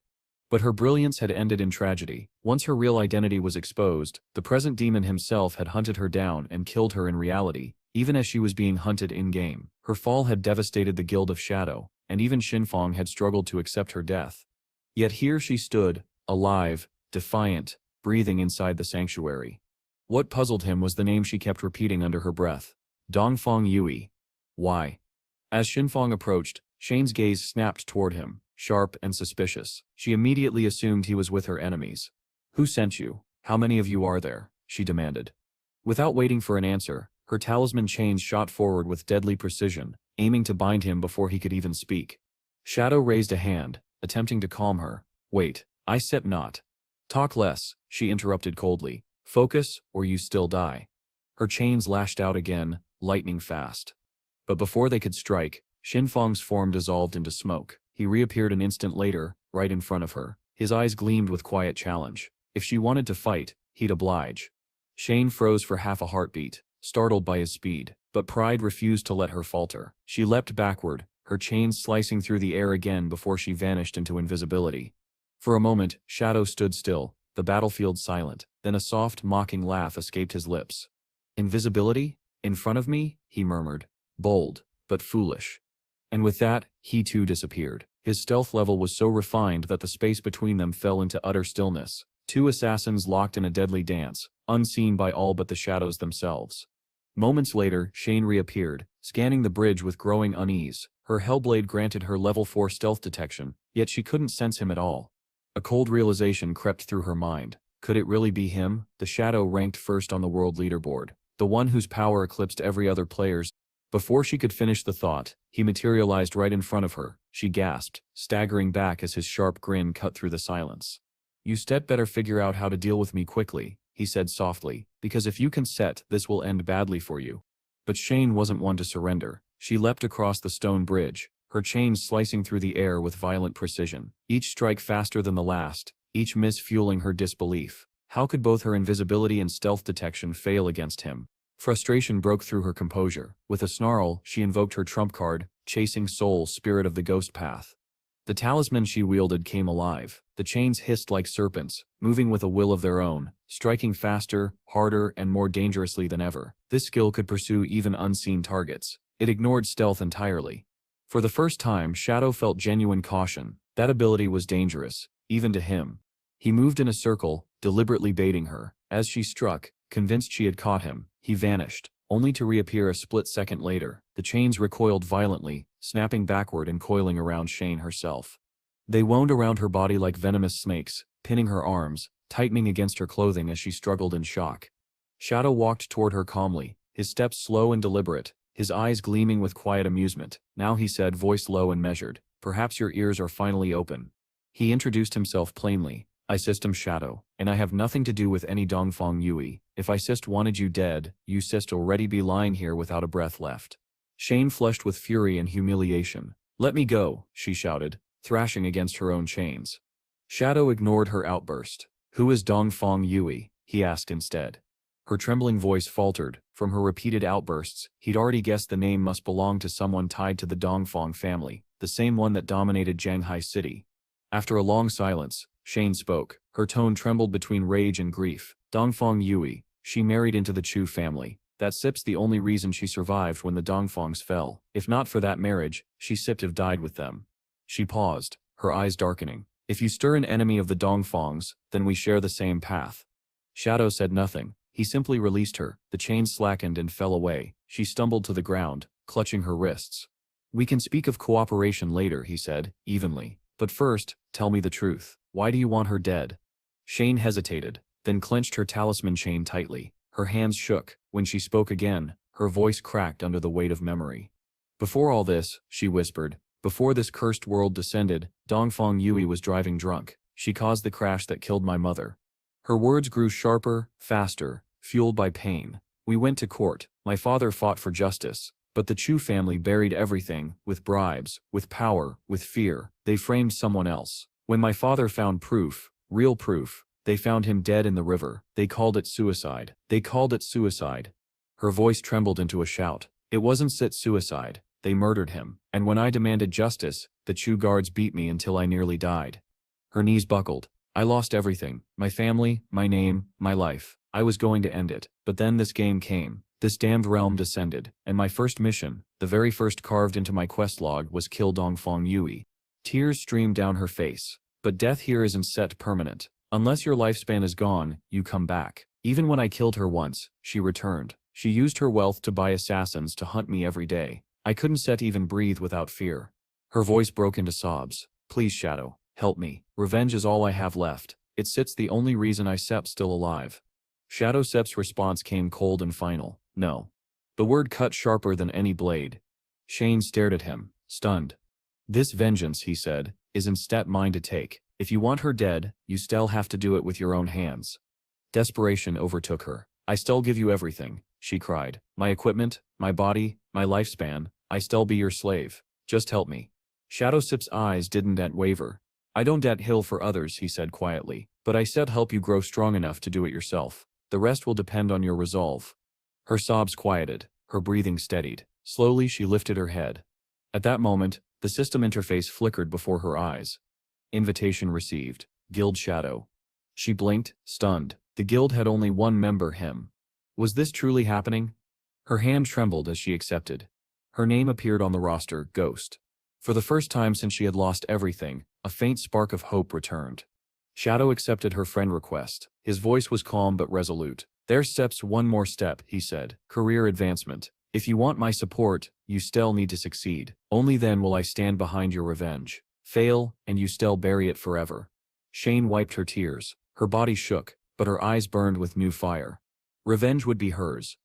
But her brilliance had ended in tragedy. Once her real identity was exposed, the present demon himself had hunted her down and killed her in reality, even as she was being hunted in-game. Her fall had devastated the Guild of Shadow, and even Xinfang had struggled to accept her death. Yet here she stood, alive, defiant, breathing inside the sanctuary. What puzzled him was the name she kept repeating under her breath. Dongfang Yui. Why? As Xinfang approached, Shane's gaze snapped toward him, sharp and suspicious. She immediately assumed he was with her enemies. "Who sent you? How many of you are there?" she demanded. Without waiting for an answer, her talisman chains shot forward with deadly precision, aiming to bind him before he could even speak. Shadow raised a hand, attempting to calm her. "Wait, I said not." "Talk less," she interrupted coldly. "Focus, or you still die." Her chains lashed out again, lightning fast. But before they could strike, Xinfang's form dissolved into smoke. He reappeared an instant later, right in front of her. His eyes gleamed with quiet challenge. If she wanted to fight, he'd oblige. Shane froze for half a heartbeat, startled by his speed, but pride refused to let her falter. She leapt backward, her chains slicing through the air again before she vanished into invisibility. For a moment, Shadow stood still, the battlefield silent, then a soft, mocking laugh escaped his lips. "Invisibility? In front of me?" he murmured. "Bold, but foolish." And with that, he too disappeared. His stealth level was so refined that the space between them fell into utter stillness. Two assassins locked in a deadly dance, unseen by all but the shadows themselves. Moments later, Shane reappeared, scanning the bridge with growing unease. Her Hellblade granted her level 4 stealth detection, yet she couldn't sense him at all. A cold realization crept through her mind. Could it really be him, the shadow ranked first on the world leaderboard, the one whose power eclipsed every other player's? Before she could finish the thought, he materialized right in front of her. She gasped, staggering back as his sharp grin cut through the silence. "You better figure out how to deal with me quickly," he said softly, "because if you consent, this will end badly for you." But Shane wasn't one to surrender. She leapt across the stone bridge, her chains slicing through the air with violent precision, each strike faster than the last, each miss fueling her disbelief. How could both her invisibility and stealth detection fail against him? Frustration broke through her composure. With a snarl, she invoked her trump card, Chasing Soul, Spirit of the Ghost Path. The talisman she wielded came alive. The chains hissed like serpents, moving with a will of their own, striking faster, harder, and more dangerously than ever. This skill could pursue even unseen targets. It ignored stealth entirely. For the first time, Shadow felt genuine caution. That ability was dangerous, even to him. He moved in a circle, deliberately baiting her. As she struck, convinced she had caught him, he vanished, only to reappear a split second later. The chains recoiled violently, snapping backward and coiling around Shane herself. They wound around her body like venomous snakes, pinning her arms, tightening against her clothing as she struggled in shock. Shadow walked toward her calmly, his steps slow and deliberate, his eyes gleaming with quiet amusement. "Now," he said, voice low and measured, "perhaps your ears are finally open." He introduced himself plainly. "I System Shadow, and I have nothing to do with any Dongfang Yui. If I wanted you dead, you already be lying here without a breath left." Shane flushed with fury and humiliation. "Let me go," she shouted, thrashing against her own chains. Shadow ignored her outburst. "Who is Dongfang Yui?" he asked instead. Her trembling voice faltered. From her repeated outbursts, he'd already guessed the name must belong to someone tied to the Dongfang family, the same one that dominated Shanghai City. After a long silence, Shane spoke. Her tone trembled between rage and grief. "Dongfang Yui. She married into the Chu family. That Sip's the only reason she survived when the Dongfangs fell. If not for that marriage, she Sip'd have died with them." She paused, her eyes darkening. "If you stir an enemy of the Dongfangs, then we share the same path." Shadow said nothing. He simply released her. The chains slackened and fell away. She stumbled to the ground, clutching her wrists. "We can speak of cooperation later," he said, evenly. "But first, tell me the truth. Why do you want her dead?" Shane hesitated, then clenched her talisman chain tightly. Her hands shook. When she spoke again, her voice cracked under the weight of memory. "Before all this," she whispered, "before this cursed world descended, Dongfang Yui was driving drunk. She caused the crash that killed my mother." Her words grew sharper, faster, fueled by pain. "We went to court. My father fought for justice. But the Chu family buried everything, with bribes, with power, with fear. They framed someone else. When my father found proof, real proof, they found him dead in the river. They called it suicide. They called it suicide." Her voice trembled into a shout. "It wasn't suicide. They murdered him. And when I demanded justice, the Chu guards beat me until I nearly died." Her knees buckled. "I lost everything. My family, my name, my life. I was going to end it. But then this game came. This damned realm descended. And my first mission, the very first carved into my quest log, was kill Dongfang Yui." Tears streamed down her face. "But death here isn't permanent. Unless your lifespan is gone, you come back. Even when I killed her once, she returned. She used her wealth to buy assassins to hunt me every day. I couldn't even breathe without fear." Her voice broke into sobs. "Please, Shadow, help me. Revenge is all I have left. It's the only reason I still alive." Shadow Sep's response came cold and final. "No." The word cut sharper than any blade. Shane stared at him, stunned. "This vengeance," he said, "is instead mine to take. If you want her dead, you still have to do it with your own hands." Desperation overtook her. "I still give you everything," she cried. "My equipment, my body, my lifespan. I still be your slave. Just help me." Shadow Sip's eyes didn't waver. "I don't heal for others," he said quietly, "but I help you grow strong enough to do it yourself. The rest will depend on your resolve." Her sobs quieted, her breathing steadied. Slowly she lifted her head. At that moment, the system interface flickered before her eyes. Invitation received. Guild Shadow. She blinked, stunned. The guild had only one member, him. Was this truly happening? Her hand trembled as she accepted. Her name appeared on the roster, Ghost. For the first time since she had lost everything, a faint spark of hope returned. Shadow accepted her friend request. His voice was calm but resolute. "There's steps, one more step," he said. "Career advancement. If you want my support, you still need to succeed. Only then will I stand behind your revenge. Fail, and you still bury it forever." Shane wiped her tears. Her body shook, but her eyes burned with new fire. Revenge would be hers.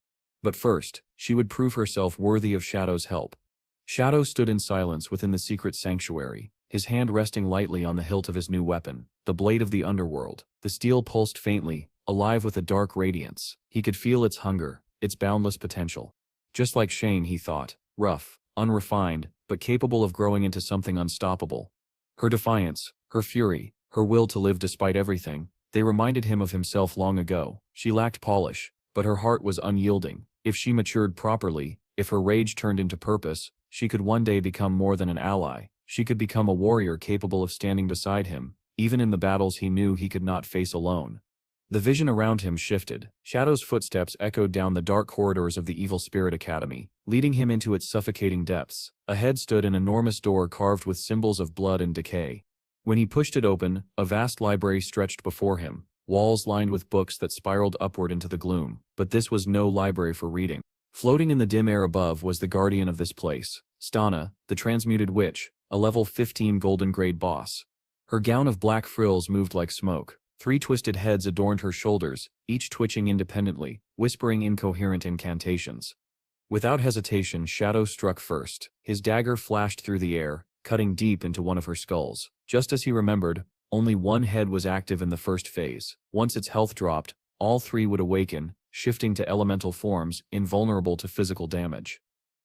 But first, she would prove herself worthy of Shadow's help. Shadow stood in silence within the secret sanctuary, his hand resting lightly on the hilt of his new weapon, the blade of the underworld. The steel pulsed faintly, alive with a dark radiance. He could feel its hunger, its boundless potential. Just like Shane, he thought, rough, unrefined, but capable of growing into something unstoppable. Her defiance, her fury, her will to live despite everything, they reminded him of himself long ago. She lacked polish, but her heart was unyielding. If she matured properly, if her rage turned into purpose, she could one day become more than an ally. She could become a warrior capable of standing beside him, even in the battles he knew he could not face alone. The vision around him shifted. Shadow's footsteps echoed down the dark corridors of the Evil Spirit Academy, leading him into its suffocating depths. Ahead stood an enormous door carved with symbols of blood and decay. When he pushed it open, a vast library stretched before him, walls lined with books that spiraled upward into the gloom. But this was no library for reading. Floating in the dim air above was the guardian of this place, Stana, the transmuted witch, a level 15 golden grade boss. Her gown of black frills moved like smoke. 3 twisted heads adorned her shoulders, each twitching independently, whispering incoherent incantations. Without hesitation, Shadow struck first. His dagger flashed through the air, cutting deep into one of her skulls. Just as he remembered, only one head was active in the first phase. Once its health dropped, all 3 would awaken, shifting to elemental forms, invulnerable to physical damage.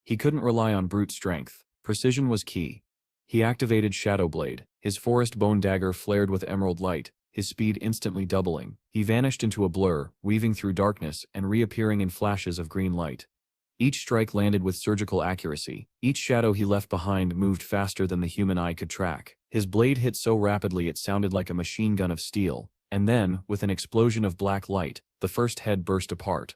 He couldn't rely on brute strength. Precision was key. He activated Shadow Blade. His forest bone dagger flared with emerald light, his speed instantly doubling. He vanished into a blur, weaving through darkness and reappearing in flashes of green light. Each strike landed with surgical accuracy. Each shadow he left behind moved faster than the human eye could track. His blade hit so rapidly it sounded like a machine gun of steel, and then, with an explosion of black light, the first head burst apart.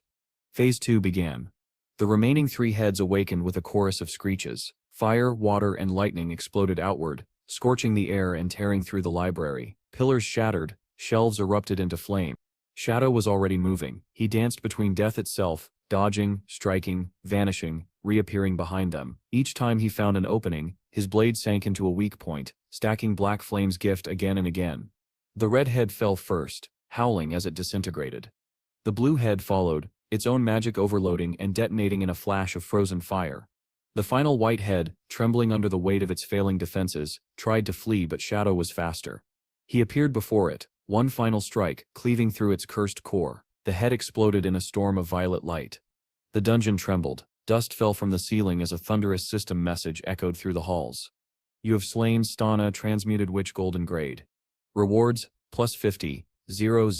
Phase 2 began. The remaining 3 heads awakened with a chorus of screeches. Fire, water, and lightning exploded outward, scorching the air and tearing through the library. Pillars shattered, shelves erupted into flame. Shadow was already moving. He danced between death itself, dodging, striking, vanishing, reappearing behind them. Each time he found an opening, his blade sank into a weak point, stacking black flames gift again and again. The red head fell first, howling as it disintegrated. The blue head followed, its own magic overloading and detonating in a flash of frozen fire. The final white head, trembling under the weight of its failing defenses, tried to flee, but Shadow was faster. He appeared before it, one final strike, cleaving through its cursed core. The head exploded in a storm of violet light. The dungeon trembled. Dust fell from the ceiling as a thunderous system message echoed through the halls. "You have slain Stana, transmuted witch golden grade. Rewards, plus 50, 000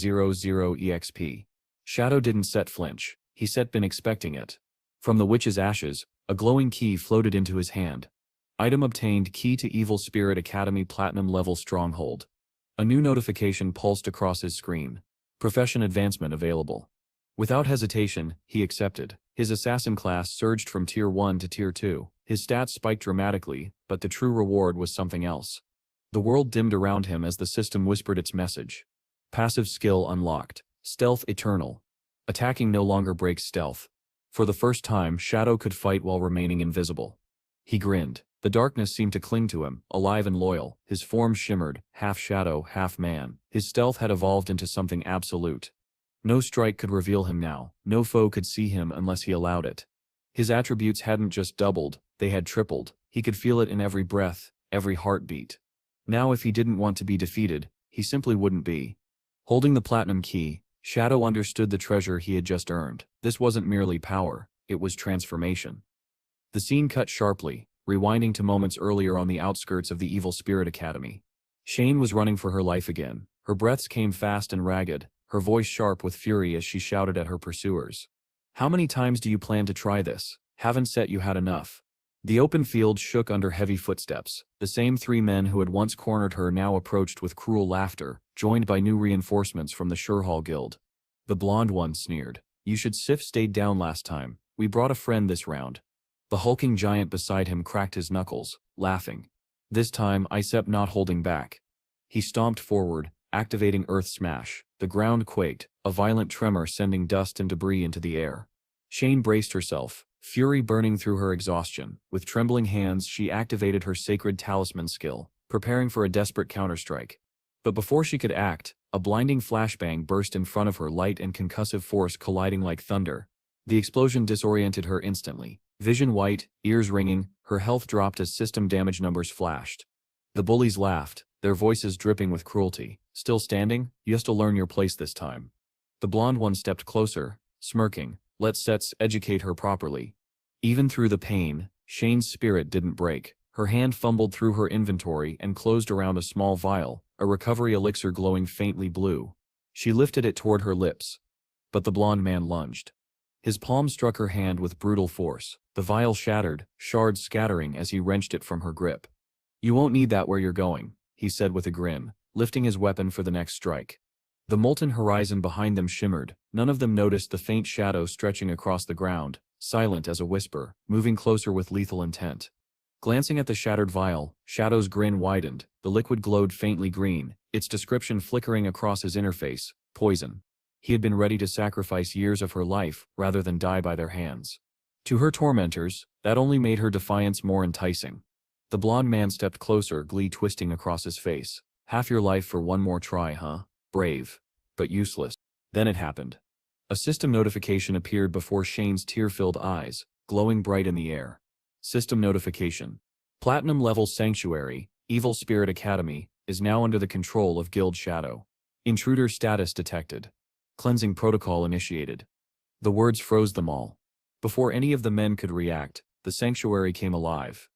EXP. Shadow didn't set flinch. He set been expecting it. From the witch's ashes, a glowing key floated into his hand. Item obtained, key to Evil Spirit Academy Platinum level stronghold. A new notification pulsed across his screen. Profession advancement available. Without hesitation, he accepted. His assassin class surged from Tier 1 to Tier 2. His stats spiked dramatically, but the true reward was something else. The world dimmed around him as the system whispered its message. Passive skill unlocked. Stealth eternal. Attacking no longer breaks stealth. For the first time, Shadow could fight while remaining invisible. He grinned. The darkness seemed to cling to him, alive and loyal. His form shimmered, half shadow, half man. His stealth had evolved into something absolute. No strike could reveal him now. No foe could see him unless he allowed it. His attributes hadn't just doubled, they had tripled. He could feel it in every breath, every heartbeat. Now if he didn't want to be defeated, he simply wouldn't be. Holding the platinum key, Shadow understood the treasure he had just earned. This wasn't merely power, it was transformation. The scene cut sharply, rewinding to moments earlier on the outskirts of the Evil Spirit Academy. Shane was running for her life again. Her breaths came fast and ragged, her voice sharp with fury as she shouted at her pursuers. "How many times do you plan to try this? Haven't set you had enough." The open field shook under heavy footsteps. The same 3 men who had once cornered her now approached with cruel laughter, joined by new reinforcements from the Surehall Guild. The blonde one sneered. "You should sif stayed down last time. We brought a friend this round." The hulking giant beside him cracked his knuckles. laughing. This time Isep not holding back. He stomped forward, activating Earth Smash. The ground quaked, a violent tremor sending dust and debris into the air. Shane braced herself, fury burning through her exhaustion. With trembling hands she activated her sacred talisman skill, preparing for a desperate counterstrike. But before she could act, a blinding flashbang burst in front of her, light and concussive force colliding like thunder. The explosion disoriented her instantly. Vision white, ears ringing, her health dropped as system damage numbers flashed. The bullies laughed, their voices dripping with cruelty. Still standing? You have to learn your place this time. The blonde one stepped closer, smirking. Let's educate her properly. Even through the pain, Shane's spirit didn't break. Her hand fumbled through her inventory and closed around a small vial, a recovery elixir glowing faintly blue. She lifted it toward her lips. But the blonde man lunged. His palm struck her hand with brutal force. The vial shattered, shards scattering as he wrenched it from her grip. You won't need that where you're going, he said with a grin, lifting his weapon for the next strike. The molten horizon behind them shimmered. None of them noticed the faint shadow stretching across the ground, silent as a whisper, moving closer with lethal intent. Glancing at the shattered vial, Shadow's grin widened. The liquid glowed faintly green, its description flickering across his interface: poison. He had been ready to sacrifice years of her life rather than die by their hands. To her tormentors, that only made her defiance more enticing. The blonde man stepped closer, glee twisting across his face. Half your life for one more try, huh? Brave. But useless. Then it happened. A system notification appeared before Shane's tear-filled eyes, glowing bright in the air. System notification. Platinum level Sanctuary, Evil Spirit Academy, is now under the control of Guild Shadow. Intruder status detected. Cleansing protocol initiated. The words froze them all. Before any of the men could react, the sanctuary came alive.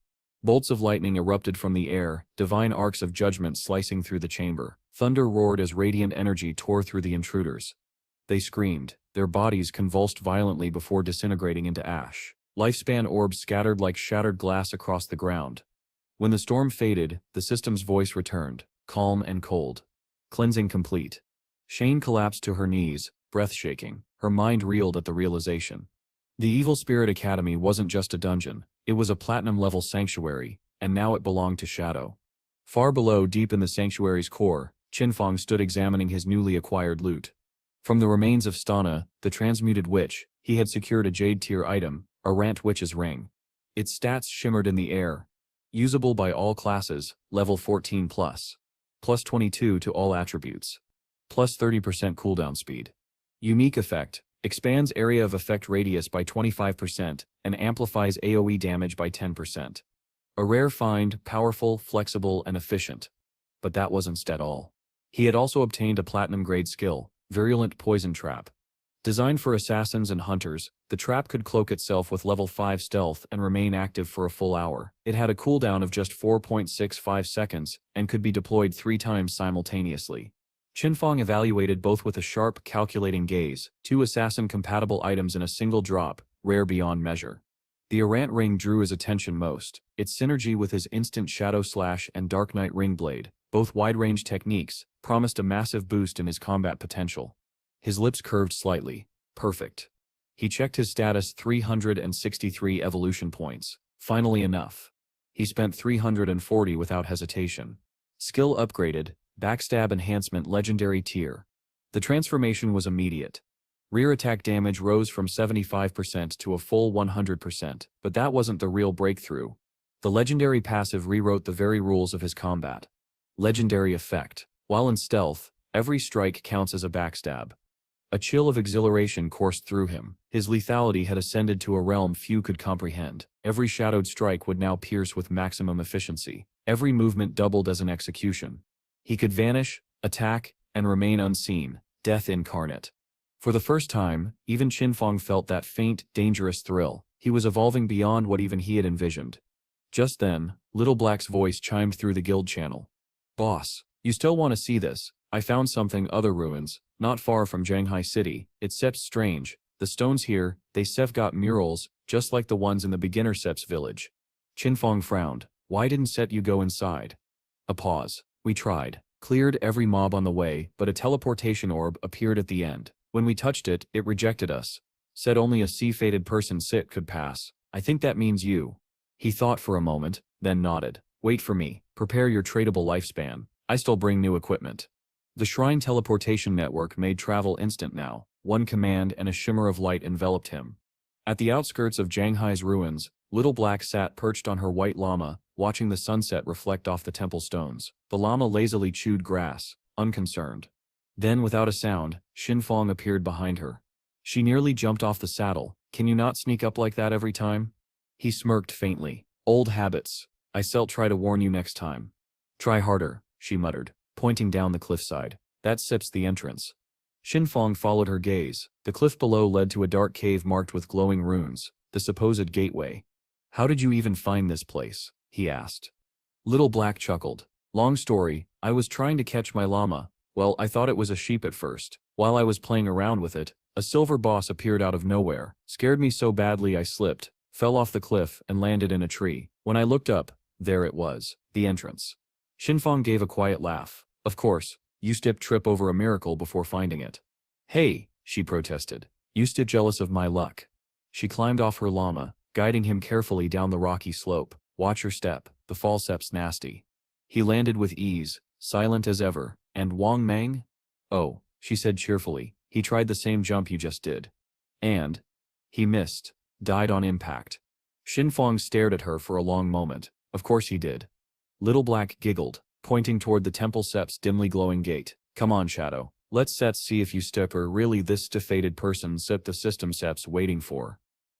Bolts of lightning erupted from the air, divine arcs of judgment slicing through the chamber. Thunder roared as radiant energy tore through the intruders. They screamed, their bodies convulsed violently before disintegrating into ash. Lifespan orbs scattered like shattered glass across the ground. When the storm faded, the system's voice returned, calm and cold. Cleansing complete. Shane collapsed to her knees, breath shaking. Her mind reeled at the realization. The Evil Spirit Academy wasn't just a dungeon, it was a platinum-level sanctuary, and now it belonged to Shadow. Far below, deep in the sanctuary's core, Qinfeng stood examining his newly acquired loot. From the remains of Stana, the transmuted witch, he had secured a Jade-tier item, a Rant Witch's Ring. Its stats shimmered in the air. Usable by all classes, level 14+. Plus 22 to all attributes. Plus 30% cooldown speed. Unique effect. Expands area of effect radius by 25% and amplifies AoE damage by 10%. A rare find, powerful, flexible, and efficient. But that wasn't all. He had also obtained a platinum-grade skill, Virulent Poison Trap. Designed for assassins and hunters, the trap could cloak itself with level 5 stealth and remain active for a full hour. It had a cooldown of just 4.65 seconds and could be deployed 3 times simultaneously. Qinfeng evaluated both with a sharp, calculating gaze, 2 assassin-compatible items in a single drop, rare beyond measure. The Arant Ring drew his attention most, its synergy with his instant Shadow Slash and Dark Knight Ring Blade, both wide-range techniques, promised a massive boost in his combat potential. His lips curved slightly. Perfect. He checked his status: 363 evolution points. Finally enough. He spent 340 without hesitation. Skill upgraded, Backstab Enhancement Legendary Tier. The transformation was immediate. Rear attack damage rose from 75% to a full 100%, but that wasn't the real breakthrough. The legendary passive rewrote the very rules of his combat. Legendary effect. While in stealth, every strike counts as a backstab. A chill of exhilaration coursed through him. His lethality had ascended to a realm few could comprehend. Every shadowed strike would now pierce with maximum efficiency. Every movement doubled as an execution. He could vanish, attack, and remain unseen, death incarnate. For the first time, even Qinfeng felt that faint, dangerous thrill. He was evolving beyond what even he had envisioned. Just then, Little Black's voice chimed through the guild channel. "Boss, you still want to see this? I found something, other ruins, not far from Zhanghai City. It's Sep's strange. The stones here, they got murals, just like the ones in the beginner Sep's village." Qinfeng frowned. "Why didn't Set you go inside?" A pause. "We tried. Cleared every mob on the way, but a teleportation orb appeared at the end. When we touched it, it rejected us. Said only a sea-fated person Sit could pass. I think that means you." He thought for a moment, then nodded. Wait for me. Prepare your tradable lifespan. I still bring new equipment. The shrine teleportation network made travel instant now. One command and a shimmer of light enveloped him. At the outskirts of Janghai's ruins, Little Black sat perched on her white llama, watching the sunset reflect off the temple stones. The llama lazily chewed grass, unconcerned. Then without a sound, Xinfang appeared behind her. She nearly jumped off the saddle. Can you not sneak up like that every time? He smirked faintly. Old habits. I'll try to warn you next time. Try harder, she muttered, pointing down the cliffside. That sips the entrance. Xinfang followed her gaze. The cliff below led to a dark cave marked with glowing runes, the supposed gateway. How did you even find this place? He asked. Little Black chuckled. Long story, I was trying to catch my llama. Well, I thought it was a sheep at first. While I was playing around with it, a silver boss appeared out of nowhere, scared me so badly I slipped, fell off the cliff and landed in a tree. When I looked up, there it was, the entrance. Xinfang gave a quiet laugh. Of course, you trip over a miracle before finding it. Hey, she protested. You jealous of my luck. She climbed off her llama, guiding him carefully down the rocky slope. Watch your step, the falsette's nasty. He landed with ease, silent as ever. And Wang Meng? Oh, she said cheerfully, he tried the same jump you just did. And he missed, died on impact. Xinfang stared at her for a long moment. Of course he did. Little Black giggled, pointing toward the temple sept's dimly glowing gate. Come on, Shadow. Let's see if you are really this defeated person the system sept's waiting for.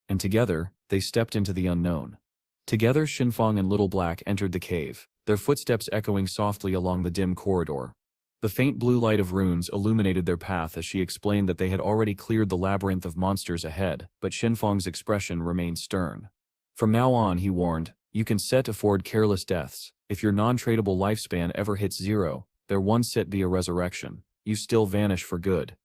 And together, they stepped into the unknown. Together Xinfang and Little Black entered the cave, their footsteps echoing softly along the dim corridor. The faint blue light of runes illuminated their path as she explained that they had already cleared the labyrinth of monsters ahead, but Xinfang's expression remained stern. From now on, he warned, you can afford careless deaths. If your non-tradable lifespan ever hits 0, there won't be a resurrection. You still vanish for good.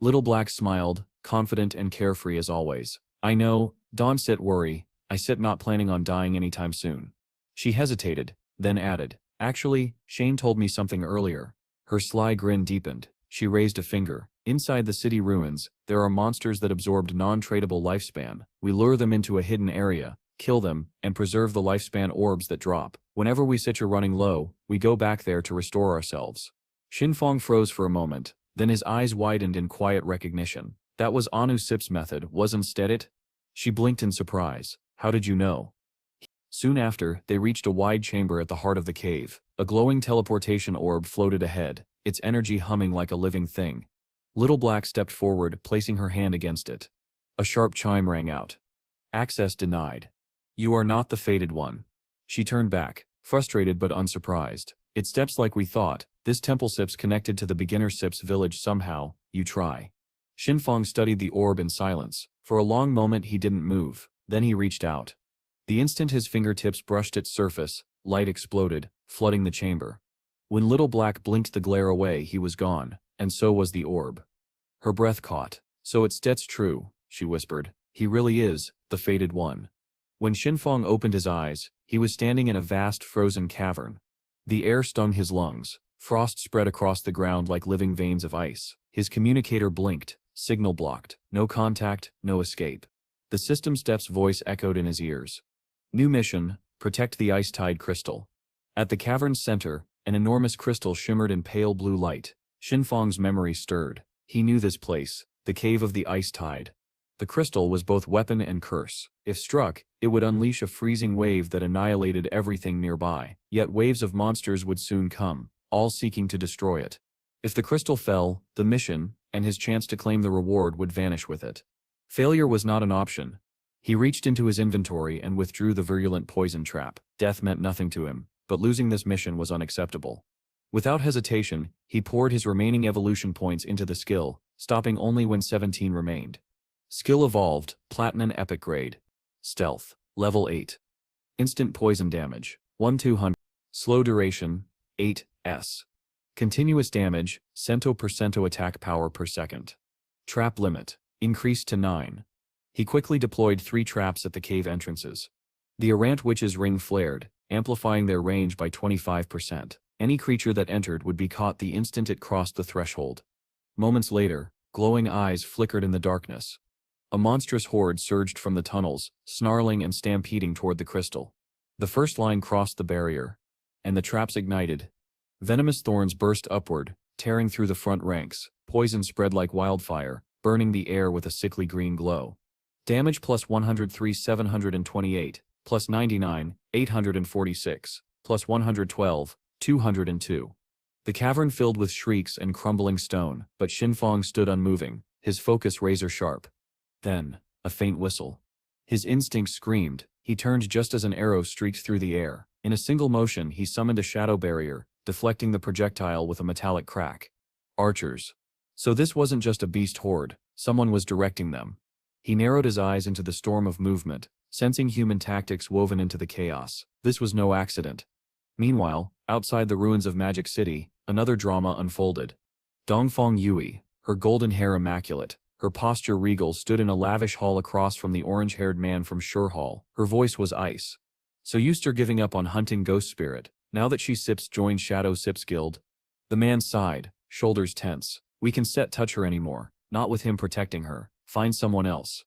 Little Black smiled, confident and carefree as always. I know, don't worry, I not planning on dying anytime soon. She hesitated, then added, actually, Shane told me something earlier. Her sly grin deepened. She raised a finger. Inside the city ruins, there are monsters that absorbed non-tradable lifespan. We lure them into a hidden area, kill them, and preserve the lifespan orbs that drop. Whenever we are running low, we go back there to restore ourselves. Xinfang froze for a moment, then his eyes widened in quiet recognition. That was Anu Sip's method, wasn't it? She blinked in surprise. How did you know? Soon after, they reached a wide chamber at the heart of the cave. A glowing teleportation orb floated ahead, its energy humming like a living thing. Little Black stepped forward, placing her hand against it. A sharp chime rang out. Access denied. You are not the fated one. She turned back, frustrated but unsurprised. It steps like we thought. This temple sip's connected to the beginner sip's village somehow. You try. Xinfang studied the orb in silence. For a long moment he didn't move. Then he reached out. The instant his fingertips brushed its surface, light exploded, flooding the chamber. When Little Black blinked the glare away, he was gone, and so was the orb. Her breath caught. So it's true, she whispered. He really is, the fated one. When Xinfang opened his eyes, he was standing in a vast frozen cavern. The air stung his lungs. Frost spread across the ground like living veins of ice. His communicator blinked, signal blocked. No contact, no escape. The system's depth's voice echoed in his ears. New mission, protect the ice tide crystal. At the cavern's center, an enormous crystal shimmered in pale blue light. Xinfang's memory stirred. He knew this place, the cave of the ice tide. The crystal was both weapon and curse. If struck, it would unleash a freezing wave that annihilated everything nearby. Yet waves of monsters would soon come, all seeking to destroy it. If the crystal fell, the mission, and his chance to claim the reward would vanish with it. Failure was not an option. He reached into his inventory and withdrew the virulent poison trap. Death meant nothing to him, but losing this mission was unacceptable. Without hesitation, he poured his remaining evolution points into the skill, stopping only when 17 remained. Skill evolved, Platinum Epic Grade. Stealth, Level 8. Instant poison damage, 1-200. Slow duration, 8s. Continuous damage, cento% attack power per second. Trap limit, increased to 9. He quickly deployed 3 traps at the cave entrances. The errant witch's ring flared, amplifying their range by 25%. Any creature that entered would be caught the instant it crossed the threshold. Moments later, glowing eyes flickered in the darkness. A monstrous horde surged from the tunnels, snarling and stampeding toward the crystal. The first line crossed the barrier, and the traps ignited. Venomous thorns burst upward, tearing through the front ranks. Poison spread like wildfire, burning the air with a sickly green glow. Damage plus 103 728, plus 99 846, plus 112 202. The cavern filled with shrieks and crumbling stone, but Xinfang stood unmoving, his focus razor-sharp. Then, a faint whistle. His instinct screamed. He turned just as an arrow streaked through the air. In a single motion he summoned a shadow barrier, deflecting the projectile with a metallic crack. Archers. So this wasn't just a beast horde, someone was directing them. He narrowed his eyes into the storm of movement, sensing human tactics woven into the chaos. This was no accident. Meanwhile, outside the ruins of Magic City, another drama unfolded. Dongfang Yui, her golden hair immaculate, her posture regal, stood in a lavish hall across from the orange-haired man from Sure Hall. Her voice was ice. So used to giving up on hunting ghost spirit, now that she sips joined Shadow Sips Guild? The man sighed, shoulders tense. We can set touch her anymore, not with him protecting her. Find someone else.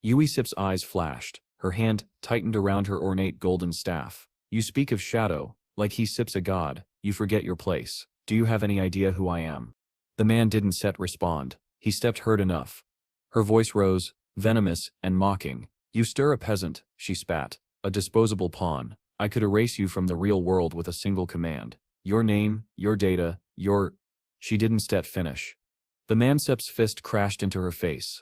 Yui Sip's eyes flashed, her hand tightened around her ornate golden staff. You speak of Shadow, like he sips a god, you forget your place. Do you have any idea who I am? The man didn't respond. He stepped hurt enough. Her voice rose, venomous and mocking. You stir a peasant, she spat. A disposable pawn. I could erase you from the real world with a single command. Your name, your data, your... She didn't finish. The mancep's fist crashed into her face.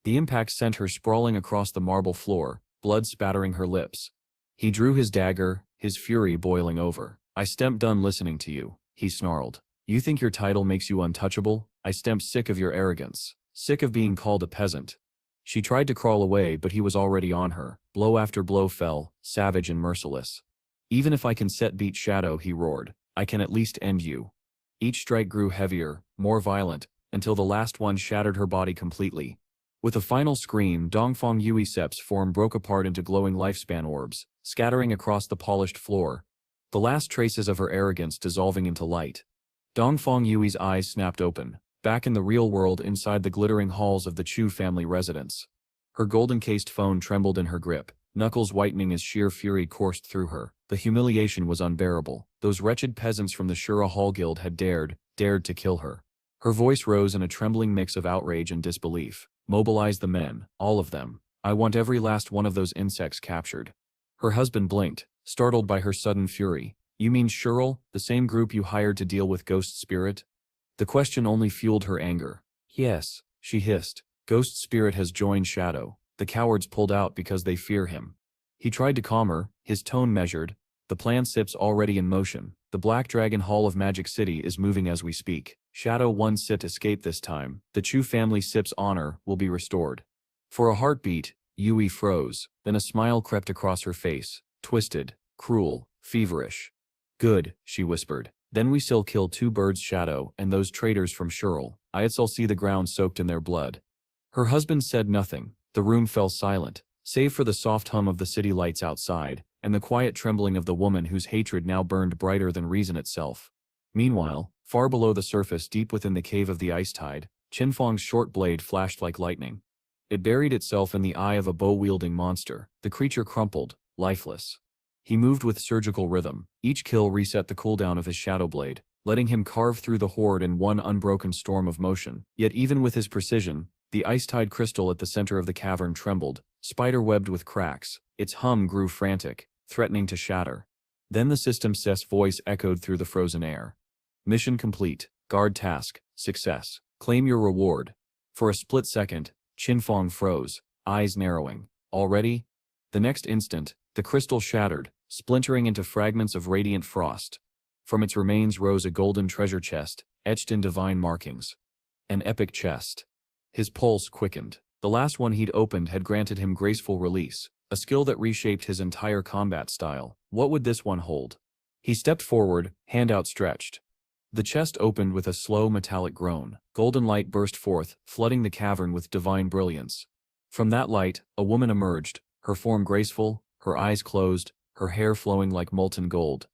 The impact sent her sprawling across the marble floor, blood spattering her lips. He drew his dagger, his fury boiling over. I stemp done listening to you, he snarled. You think your title makes you untouchable? I stemp sick of your arrogance. Sick of being called a peasant. She tried to crawl away, but he was already on her. Blow after blow fell, savage and merciless. Even if I can beat Shadow, he roared, I can at least end you. Each strike grew heavier, more violent, until the last one shattered her body completely. With a final scream, Dongfang Yui Sep's form broke apart into glowing lifespan orbs, scattering across the polished floor. The last traces of her arrogance dissolving into light. Dongfang Yui's eyes snapped open, back in the real world inside the glittering halls of the Chu family residence. Her golden-cased phone trembled in her grip, knuckles whitening as sheer fury coursed through her. The humiliation was unbearable. Those wretched peasants from the Shura Hall Guild had dared to kill her. Her voice rose in a trembling mix of outrage and disbelief. Mobilize the men, all of them. I want every last one of those insects captured. Her husband blinked, startled by her sudden fury. You mean Shurl, the same group you hired to deal with Ghost Spirit? The question only fueled her anger. Yes, she hissed. Ghost Spirit has joined Shadow. The cowards pulled out because they fear him. He tried to calm her, his tone measured. The plan Sip's already in motion. The Black Dragon Hall of Magic City is moving as we speak. Shadow 1 Sip escaped this time. The Chu family Sip's honor will be restored. For a heartbeat, Yui froze. Then a smile crept across her face. Twisted, cruel, feverish. Good, she whispered. Then we still kill 2 birds, Shadow and those traitors from Shurl. I'll see the ground soaked in their blood. Her husband said nothing. The room fell silent, save for the soft hum of the city lights outside, and the quiet trembling of the woman whose hatred now burned brighter than reason itself. Meanwhile, far below the surface, deep within the cave of the ice tide, Qinfang's short blade flashed like lightning. It buried itself in the eye of a bow-wielding monster. The creature crumpled, lifeless. He moved with surgical rhythm. Each kill reset the cooldown of his shadow blade, letting him carve through the horde in one unbroken storm of motion. Yet even with his precision, the ice-tide crystal at the center of the cavern trembled, spider-webbed with cracks. Its hum grew frantic, threatening to shatter. Then the system's voice echoed through the frozen air. Mission complete. Guard task. Success. Claim your reward. For a split second, Qinfang froze, eyes narrowing. Already? The next instant, the crystal shattered, splintering into fragments of radiant frost. From its remains rose a golden treasure chest, etched in divine markings. An epic chest. His pulse quickened. The last one he'd opened had granted him graceful release, a skill that reshaped his entire combat style. What would this one hold? He stepped forward, hand outstretched. The chest opened with a slow metallic groan. Golden light burst forth, flooding the cavern with divine brilliance. From that light, a woman emerged, her form graceful, her eyes closed, her hair flowing like molten gold.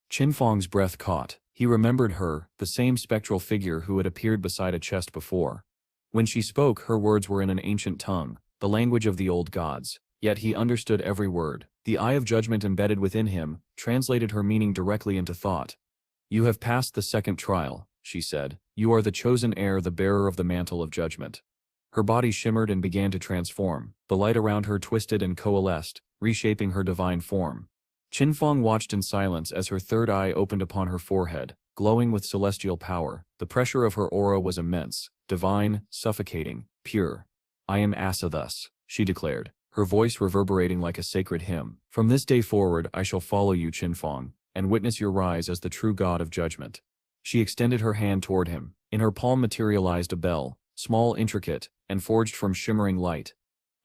Qinfang's breath caught. He remembered her, the same spectral figure who had appeared beside a chest before. When she spoke, her words were in an ancient tongue, the language of the old gods, yet he understood every word. The eye of judgment embedded within him translated her meaning directly into thought. "You have passed the second trial," she said. "You are the chosen heir, the bearer of the mantle of judgment." Her body shimmered and began to transform. The light around her twisted and coalesced, reshaping her divine form. Qinfeng watched in silence as her third eye opened upon her forehead, glowing with celestial power. The pressure of her aura was immense, divine, suffocating, pure. "I am Asa thus," she declared, her voice reverberating like a sacred hymn. "From this day forward I shall follow you, Qinfeng, and witness your rise as the true god of judgment." She extended her hand toward him. In her palm materialized a bell, small, intricate, and forged from shimmering light.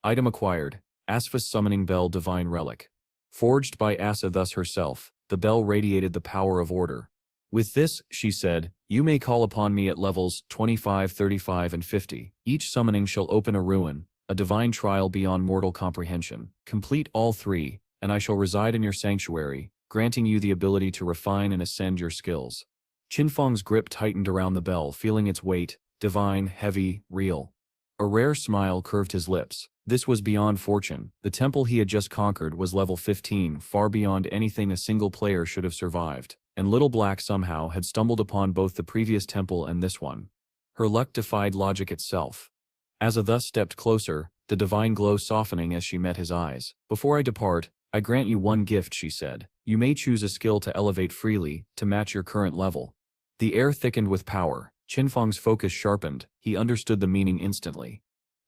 Item acquired, Asfa's summoning bell, divine relic. Forged by Asa thus herself, the bell radiated the power of order. "With this," she said, "you may call upon me at levels 25, 35, and 50. Each summoning shall open a ruin, a divine trial beyond mortal comprehension. Complete all three, and I shall reside in your sanctuary, granting you the ability to refine and ascend your skills." Qinfeng's grip tightened around the bell, feeling its weight, divine, heavy, real. A rare smile curved his lips. This was beyond fortune. The temple he had just conquered was level 15, far beyond anything a single player should have survived, and Little Black somehow had stumbled upon both the previous temple and this one. Her luck defied logic itself. Asa thus stepped closer, the divine glow softening as she met his eyes. "Before I depart, I grant you one gift," she said. "You may choose a skill to elevate freely, to match your current level." The air thickened with power. Qinfeng's focus sharpened. He understood the meaning instantly.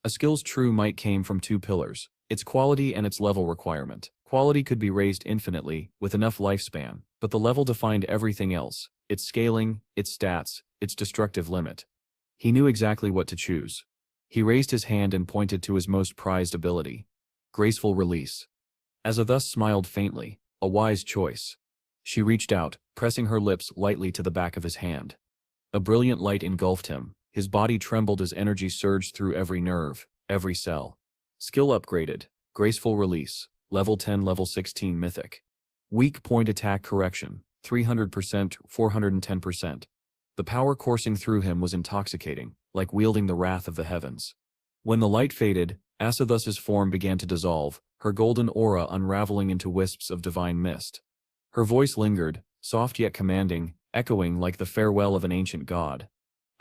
A skill's true might came from two pillars: its quality and its level requirement. Quality could be raised infinitely, with enough lifespan, but the level defined everything else: its scaling, its stats, its destructive limit. He knew exactly what to choose. He raised his hand and pointed to his most prized ability. Graceful release. Asa thus smiled faintly. A wise choice. She reached out, pressing her lips lightly to the back of his hand. A brilliant light engulfed him. His body trembled as energy surged through every nerve, every cell. Skill upgraded. Graceful release. Level 10, level 16 mythic. Weak point attack correction. 300%, 410%. The power coursing through him was intoxicating, like wielding the wrath of the heavens. When the light faded, Asathus's form began to dissolve, her golden aura unraveling into wisps of divine mist. Her voice lingered, soft yet commanding, echoing like the farewell of an ancient god.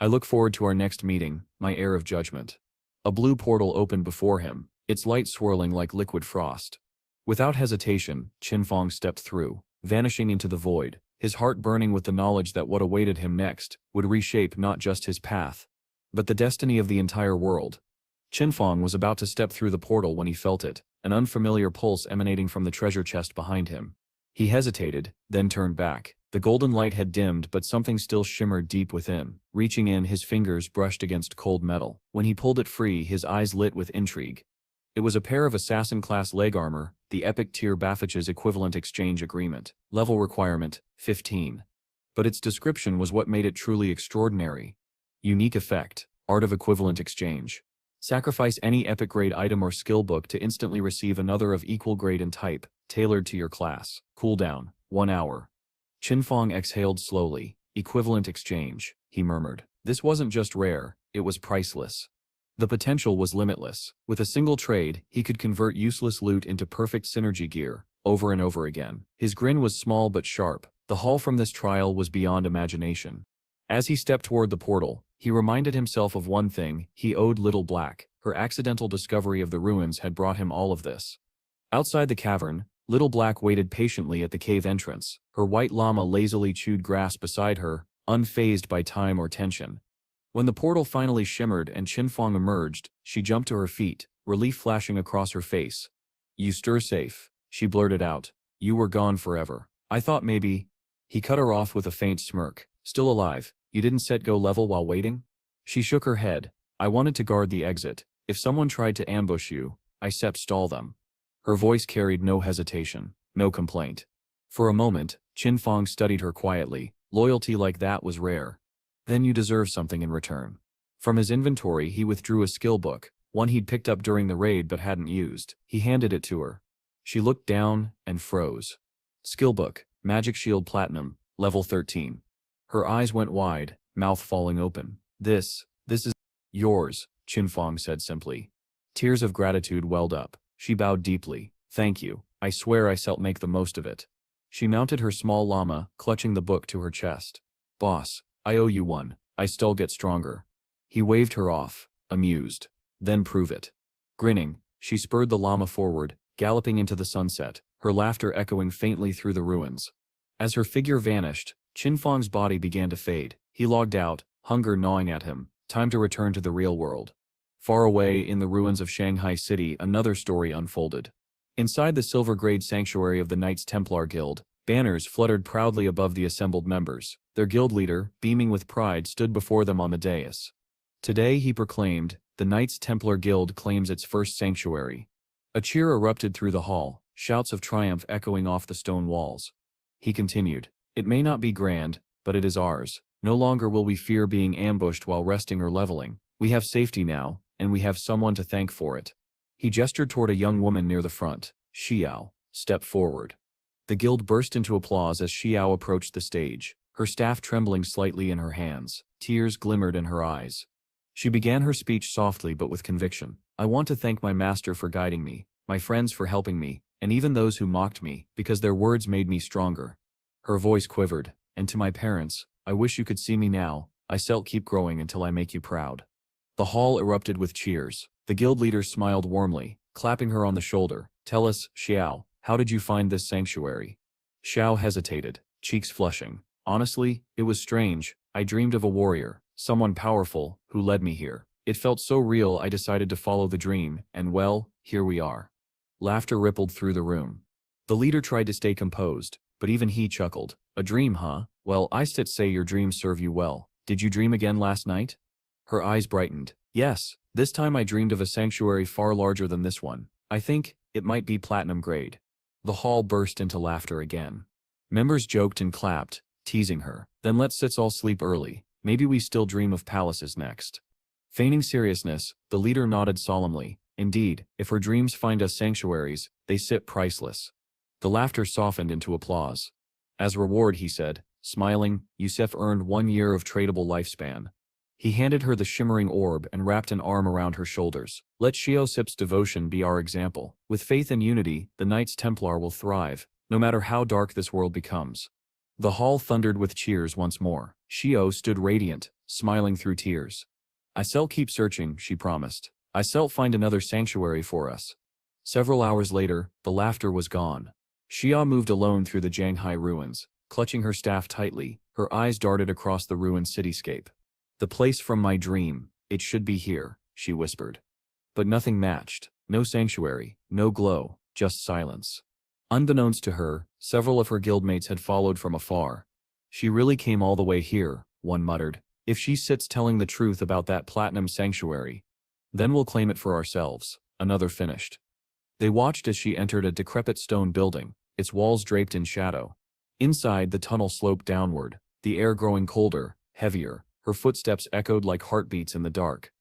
"I look forward to our next meeting, my heir of judgment." A blue portal opened before him, its light swirling like liquid frost. Without hesitation, Qinfeng stepped through, vanishing into the void, his heart burning with the knowledge that what awaited him next would reshape not just his path, but the destiny of the entire world. Qinfeng was about to step through the portal when he felt it, an unfamiliar pulse emanating from the treasure chest behind him. He hesitated, then turned back. The golden light had dimmed, but something still shimmered deep within. Reaching in, his fingers brushed against cold metal. When he pulled it free, his eyes lit with intrigue. It was a pair of assassin-class leg armor, the epic tier Baffich's equivalent exchange agreement. Level requirement, 15. But its description was what made it truly extraordinary. Unique effect, art of equivalent exchange. Sacrifice any epic grade item or skill book to instantly receive another of equal grade and type, tailored to your class. Cooldown, 1 hour. Qinfeng exhaled slowly. Equivalent exchange, he murmured. This wasn't just rare, it was priceless. The potential was limitless. With a single trade, he could convert useless loot into perfect synergy gear, over and over again. His grin was small but sharp. The haul from this trial was beyond imagination. As he stepped toward the portal, he reminded himself of one thing: he owed Little Black. Her accidental discovery of the ruins had brought him all of this. Outside the cavern, Little Black waited patiently at the cave entrance. Her white llama lazily chewed grass beside her, unfazed by time or tension. When the portal finally shimmered and Qinfeng emerged, she jumped to her feet, relief flashing across her face. "You stir safe," she blurted out. "You were gone forever. I thought maybe—" He cut her off with a faint smirk. "Still alive? You didn't set go level while waiting?" She shook her head. "I wanted to guard the exit. If someone tried to ambush you, I stall them." Her voice carried no hesitation, no complaint. For a moment, Qinfeng studied her quietly. Loyalty like that was rare. "Then you deserve something in return." From his inventory he withdrew a skill book, one he'd picked up during the raid but hadn't used. He handed it to her. She looked down and froze. Skill book, Magic Shield Platinum, level 13. Her eyes went wide, mouth falling open. This is yours," Qinfeng said simply. Tears of gratitude welled up. She bowed deeply. "Thank you." I swear I shall make the most of it. She mounted her small llama, clutching the book to her chest. Boss, I owe you one. I still get stronger. He waved her off, amused. Then prove it. Grinning, she spurred the llama forward, galloping into the sunset, her laughter echoing faintly through the ruins. As her figure vanished, Qinfeng's body began to fade. He logged out, hunger gnawing at him, time to return to the real world. Far away in the ruins of Shanghai City, another story unfolded. Inside the silver-grade sanctuary of the Knights Templar Guild, banners fluttered proudly above the assembled members. Their guild leader, beaming with pride, stood before them on the dais. Today, he proclaimed, the Knights Templar Guild claims its first sanctuary. A cheer erupted through the hall, shouts of triumph echoing off the stone walls. He continued, it may not be grand, but it is ours. No longer will we fear being ambushed while resting or leveling. We have safety now, and we have someone to thank for it. He gestured toward a young woman near the front. Xiao, step forward. The guild burst into applause as Xiao approached the stage, her staff trembling slightly in her hands. Tears glimmered in her eyes. She began her speech softly but with conviction. I want to thank my master for guiding me, my friends for helping me, and even those who mocked me, because their words made me stronger. Her voice quivered. And to my parents, I wish you could see me now. I shall keep growing until I make you proud. The hall erupted with cheers. The guild leader smiled warmly, clapping her on the shoulder. Tell us, Xiao, how did you find this sanctuary? Xiao hesitated, cheeks flushing. Honestly, it was strange. I dreamed of a warrior, someone powerful, who led me here. It felt so real I decided to follow the dream, and well, here we are. Laughter rippled through the room. The leader tried to stay composed, but even he chuckled. A dream, huh? Well, I still say your dreams serve you well. Did you dream again last night? Her eyes brightened. Yes, this time I dreamed of a sanctuary far larger than this one. I think it might be platinum grade. The hall burst into laughter again. Members joked and clapped, teasing her. Then let's all sleep early. Maybe we still dream of palaces next. Feigning seriousness, the leader nodded solemnly. Indeed, if her dreams find us sanctuaries, they sit priceless. The laughter softened into applause. As reward, he said, smiling, Yusef earned 1 year of tradable lifespan. He handed her the shimmering orb and wrapped an arm around her shoulders. Let Xiaosip's devotion be our example. With faith and unity, the Knights Templar will thrive, no matter how dark this world becomes. The hall thundered with cheers once more. Xiao stood radiant, smiling through tears. I shall keep searching, she promised. I shall find another sanctuary for us. Several hours later, the laughter was gone. Xia moved alone through the Shanghai ruins, clutching her staff tightly. Her eyes darted across the ruined cityscape. The place from my dream, it should be here, she whispered. But nothing matched. No sanctuary, no glow, just silence. Unbeknownst to her, several of her guildmates had followed from afar. She really came all the way here, one muttered. If she sits telling the truth about that platinum sanctuary, then we'll claim it for ourselves, another finished. They watched as she entered a decrepit stone building, its walls draped in shadow. Inside, the tunnel sloped downward, the air growing colder, heavier. Her footsteps echoed like heartbeats in the dark.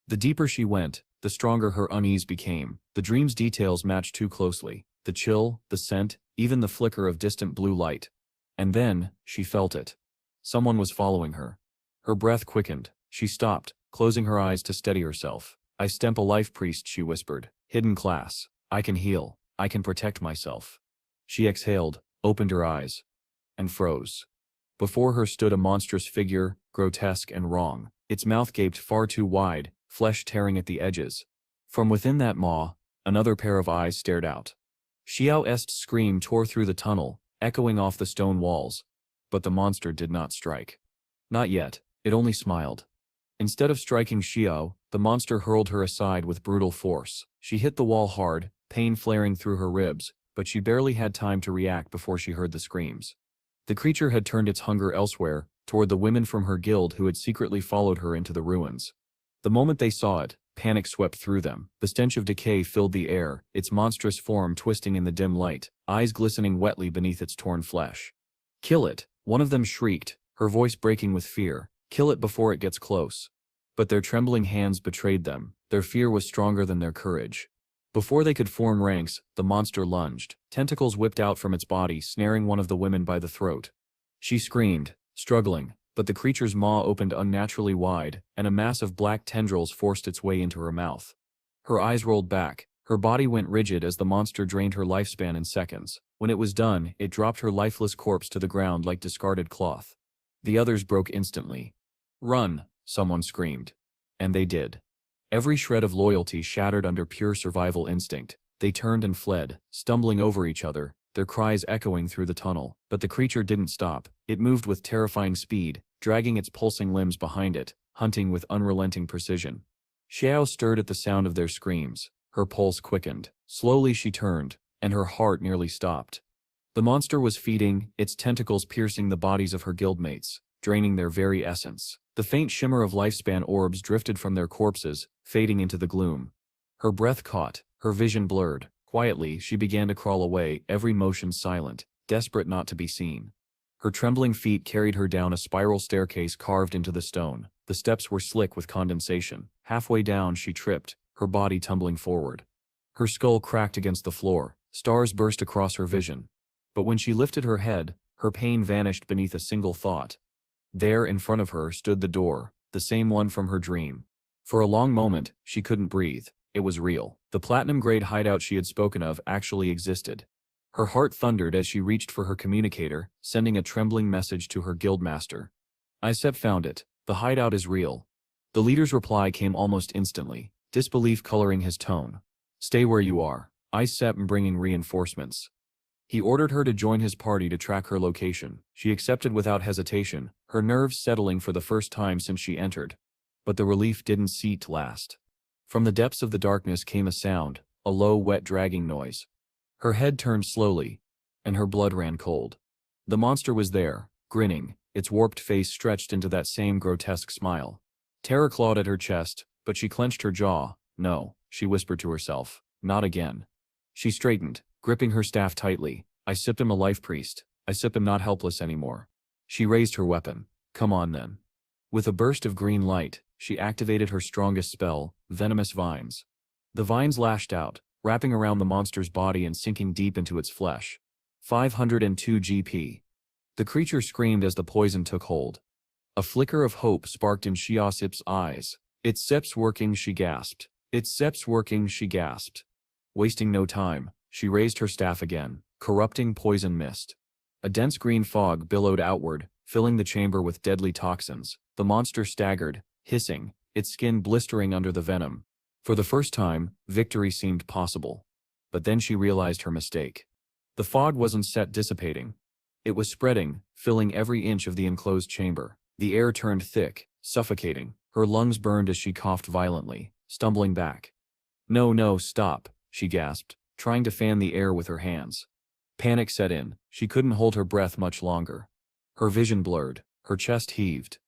The deeper she went, the stronger her unease became. The dream's details matched too closely. The chill, the scent, even the flicker of distant blue light. And then, she felt it. Someone was following her. Her breath quickened. She stopped, closing her eyes to steady herself. I stemp a life priest, she whispered. Hidden class. I can heal. I can protect myself. She exhaled, opened her eyes, and froze. Before her stood a monstrous figure, grotesque and wrong. Its mouth gaped far too wide, flesh tearing at the edges. From within that maw, another pair of eyes stared out. Xiao's scream tore through the tunnel, echoing off the stone walls. But the monster did not strike. Not yet, it only smiled. Instead of striking Xiao, the monster hurled her aside with brutal force. She hit the wall hard, pain flaring through her ribs, but she barely had time to react before she heard the screams. The creature had turned its hunger elsewhere, toward the women from her guild who had secretly followed her into the ruins. The moment they saw it, panic swept through them. The stench of decay filled the air, its monstrous form twisting in the dim light, eyes glistening wetly beneath its torn flesh. Kill it, one of them shrieked, her voice breaking with fear. Kill it before it gets close. But their trembling hands betrayed them. Their fear was stronger than their courage. Before they could form ranks, the monster lunged. Tentacles whipped out from its body, snaring one of the women by the throat. She screamed, struggling, but the creature's maw opened unnaturally wide, and a mass of black tendrils forced its way into her mouth. Her eyes rolled back, Her body went rigid as the monster drained her lifespan in seconds. When it was done, it dropped her lifeless corpse to the ground like discarded cloth. The others broke instantly. "Run!" someone screamed. And they did. Every shred of loyalty shattered under pure survival instinct. They turned and fled, stumbling over each other, their cries echoing through the tunnel. But the creature didn't stop. It moved with terrifying speed, dragging its pulsing limbs behind it, hunting with unrelenting precision. Xiao stirred at the sound of their screams. Her pulse quickened. Slowly she turned, and her heart nearly stopped. The monster was feeding, its tentacles piercing the bodies of her guildmates, draining their very essence. The faint shimmer of lifespan orbs drifted from their corpses, fading into the gloom. Her breath caught, her vision blurred. Quietly, she began to crawl away, every motion silent, desperate not to be seen. Her trembling feet carried her down a spiral staircase carved into the stone. The steps were slick with condensation. Halfway down, she tripped, her body tumbling forward. Her skull cracked against the floor. Stars burst across her vision. But when she lifted her head, her pain vanished beneath a single thought. There in front of her stood the door, the same one from her dream. For a long moment, she couldn't breathe. It was real. The platinum-grade hideout she had spoken of actually existed. Her heart thundered as she reached for her communicator, sending a trembling message to her guildmaster. "Isep found it. The hideout is real." The leader's reply came almost instantly, disbelief coloring his tone. "Stay where you are. Isep am bringing reinforcements." He ordered her to join his party to track her location. She accepted without hesitation, her nerves settling for the first time since she entered. But the relief didn't cease to last. From the depths of the darkness came a sound, a low, wet dragging noise. Her head turned slowly, and her blood ran cold. The monster was there, grinning, its warped face stretched into that same grotesque smile. Terror clawed at her chest, but she clenched her jaw. "No," she whispered to herself, "not again." She straightened, gripping her staff tightly. "Isep am a life priest. Isep am not helpless anymore." She raised her weapon. "Come on then." With a burst of green light, she activated her strongest spell, Venomous Vines. The vines lashed out, wrapping around the monster's body and sinking deep into its flesh. 502 GP. The creature screamed as the poison took hold. A flicker of hope sparked in Xiaosip's eyes. "It's Sep's working," she gasped. "It's Sep's working," she gasped. Wasting no time, she raised her staff again. Corrupting poison mist. A dense green fog billowed outward, filling the chamber with deadly toxins. The monster staggered, hissing, its skin blistering under the venom. For the first time, victory seemed possible. But then she realized her mistake. The fog wasn't set dissipating. It was spreading, filling every inch of the enclosed chamber. The air turned thick, suffocating. Her lungs burned as she coughed violently, stumbling back. "No, no, stop," she gasped, trying to fan the air with her hands. Panic set in. She couldn't hold her breath much longer. Her vision blurred, her chest heaved.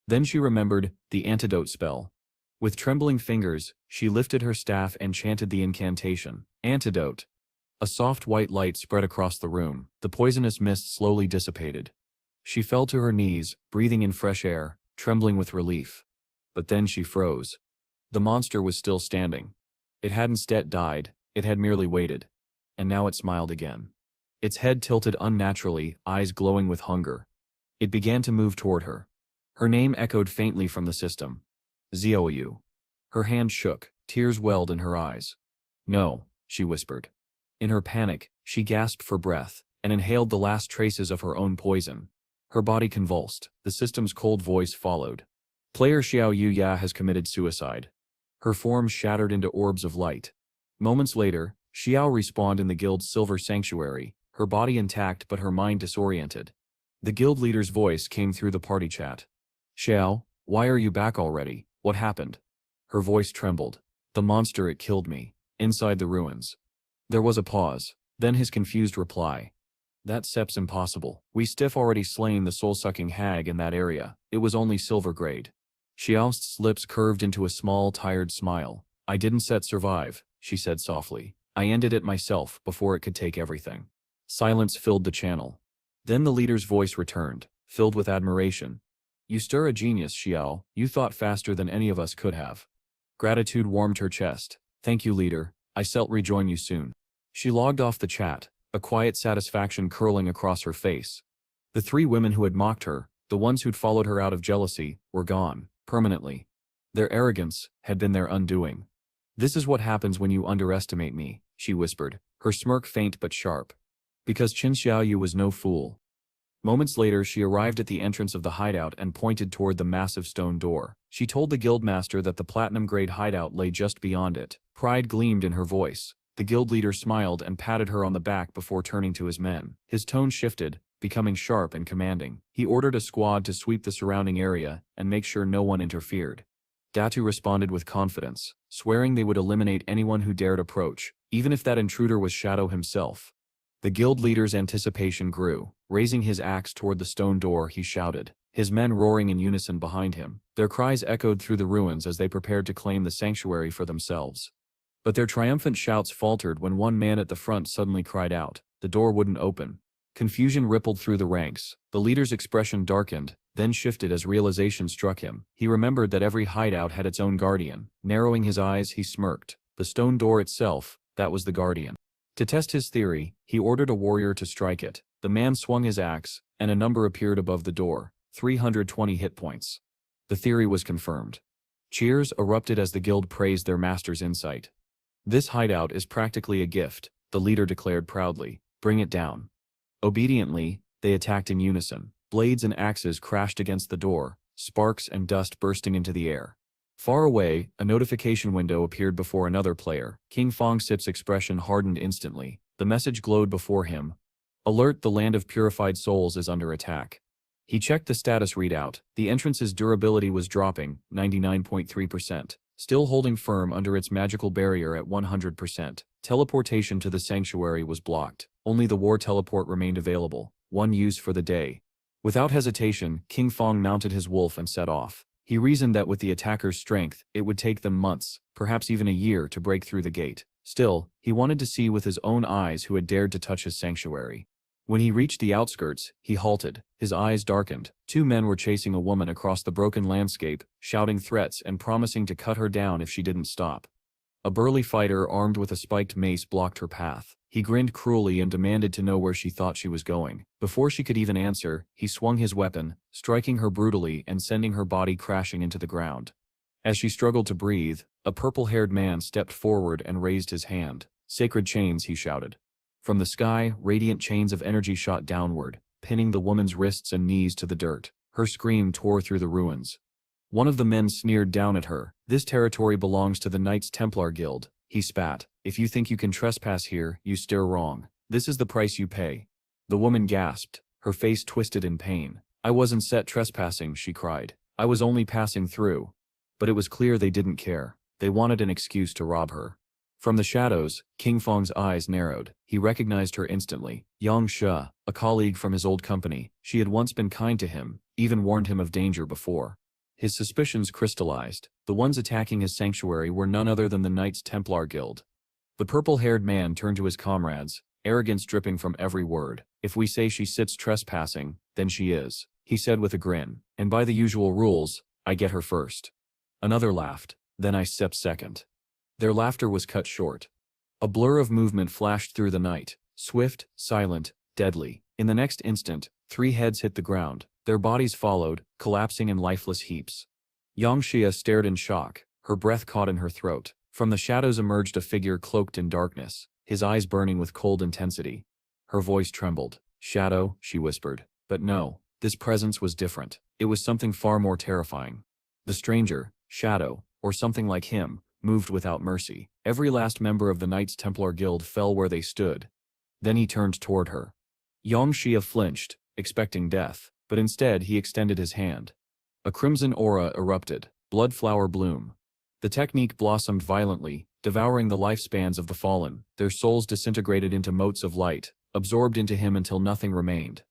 Then she remembered the antidote spell. With trembling fingers, she lifted her staff and chanted the incantation. Antidote. A soft white light spread across the room. The poisonous mist slowly dissipated. She fell to her knees, breathing in fresh air, trembling with relief. But then she froze. The monster was still standing. It hadn't yet died, it had merely waited. And now it smiled again. Its head tilted unnaturally, eyes glowing with hunger. It began to move toward her. Her name echoed faintly from the system. Xiaoyu. Her hand shook, tears welled in her eyes. "No," she whispered. In her panic, she gasped for breath, and inhaled the last traces of her own poison. Her body convulsed. The system's cold voice followed. "Player Xiaoyu Ya has committed suicide." Her form shattered into orbs of light. Moments later, Xiao respawned in the guild's silver sanctuary, her body intact but her mind disoriented. The guild leader's voice came through the party chat. "Xiao, why are you back already? What happened?" Her voice trembled. "The monster, it killed me. Inside the ruins." There was a pause, then his confused reply. "That Sep's impossible. We stiff already slain the soul-sucking hag in that area. It was only silver grade." Xiao's lips curved into a small, tired smile. "I didn't set survive," she said softly. "I ended it myself before it could take everything." Silence filled the channel. Then the leader's voice returned, filled with admiration. "You stir a genius, Xiao. You thought faster than any of us could have." Gratitude warmed her chest. "Thank you, leader. I shall rejoin you soon." She logged off the chat, a quiet satisfaction curling across her face. The three women who had mocked her, the ones who'd followed her out of jealousy, were gone, permanently. Their arrogance had been their undoing. "This is what happens when you underestimate me," she whispered, her smirk faint but sharp. Because Qin Xiaoyu was no fool. Moments later she arrived at the entrance of the hideout and pointed toward the massive stone door. She told the guildmaster that the platinum-grade hideout lay just beyond it. Pride gleamed in her voice. The guild leader smiled and patted her on the back before turning to his men. His tone shifted, becoming sharp and commanding. He ordered a squad to sweep the surrounding area and make sure no one interfered. Datu responded with confidence, swearing they would eliminate anyone who dared approach, even if that intruder was Shadow himself. The guild leader's anticipation grew. Raising his axe toward the stone door, he shouted, his men roaring in unison behind him. Their cries echoed through the ruins as they prepared to claim the sanctuary for themselves. But their triumphant shouts faltered when one man at the front suddenly cried out. The door wouldn't open. Confusion rippled through the ranks. The leader's expression darkened, then shifted as realization struck him. He remembered that every hideout had its own guardian. Narrowing his eyes, he smirked. The stone door itself, that was the guardian. To test his theory, he ordered a warrior to strike it. The man swung his axe, and a number appeared above the door. 320 hit points. The theory was confirmed. Cheers erupted as the guild praised their master's insight. "This hideout is practically a gift," the leader declared proudly. "Bring it down." Obediently, they attacked in unison. Blades and axes crashed against the door, sparks and dust bursting into the air. Far away, a notification window appeared before another player. King Fongsip's expression hardened instantly. The message glowed before him. "Alert, the land of purified souls is under attack." He checked the status readout. The entrance's durability was dropping, 99.3%, still holding firm under its magical barrier at 100%. Teleportation to the sanctuary was blocked. Only the war teleport remained available, one use for the day. Without hesitation, King Fong mounted his wolf and set off. He reasoned that with the attacker's strength, it would take them months, perhaps even a year, to break through the gate. Still, he wanted to see with his own eyes who had dared to touch his sanctuary. When he reached the outskirts, he halted. His eyes darkened. Two men were chasing a woman across the broken landscape, shouting threats and promising to cut her down if she didn't stop. A burly fighter armed with a spiked mace blocked her path. He grinned cruelly and demanded to know where she thought she was going. Before she could even answer, he swung his weapon, striking her brutally and sending her body crashing into the ground. As she struggled to breathe, a purple-haired man stepped forward and raised his hand. "Sacred chains," he shouted. From the sky, radiant chains of energy shot downward, pinning the woman's wrists and knees to the dirt. Her scream tore through the ruins. One of the men sneered down at her. "This territory belongs to the Knights Templar Guild," he spat. "If you think you can trespass here, you steer wrong. This is the price you pay." The woman gasped, her face twisted in pain. "I wasn't set trespassing," she cried. "I was only passing through." But it was clear they didn't care. They wanted an excuse to rob her. From the shadows, King Fong's eyes narrowed. He recognized her instantly. Yang She, a colleague from his old company. She had once been kind to him, even warned him of danger before. His suspicions crystallized. The ones attacking his sanctuary were none other than the Knights Templar Guild. The purple-haired man turned to his comrades, arrogance dripping from every word. "If we say she sits trespassing, then she is," he said with a grin. "And by the usual rules, I get her first." Another laughed. "Then I step second." Their laughter was cut short. A blur of movement flashed through the night, swift, silent, deadly. In the next instant, 3 heads hit the ground. Their bodies followed, collapsing in lifeless heaps. Yang Xia stared in shock, her breath caught in her throat. From the shadows emerged a figure cloaked in darkness, his eyes burning with cold intensity. Her voice trembled. "Shadow," she whispered. But no, this presence was different. It was something far more terrifying. The stranger, Shadow, or something like him, moved without mercy. Every last member of the Knights Templar Guild fell where they stood. Then he turned toward her. Yang Xia flinched, expecting death, but instead he extended his hand. A crimson aura erupted, blood flower bloom. The technique blossomed violently, devouring the lifespans of the fallen. Their souls disintegrated into motes of light, absorbed into him until nothing remained.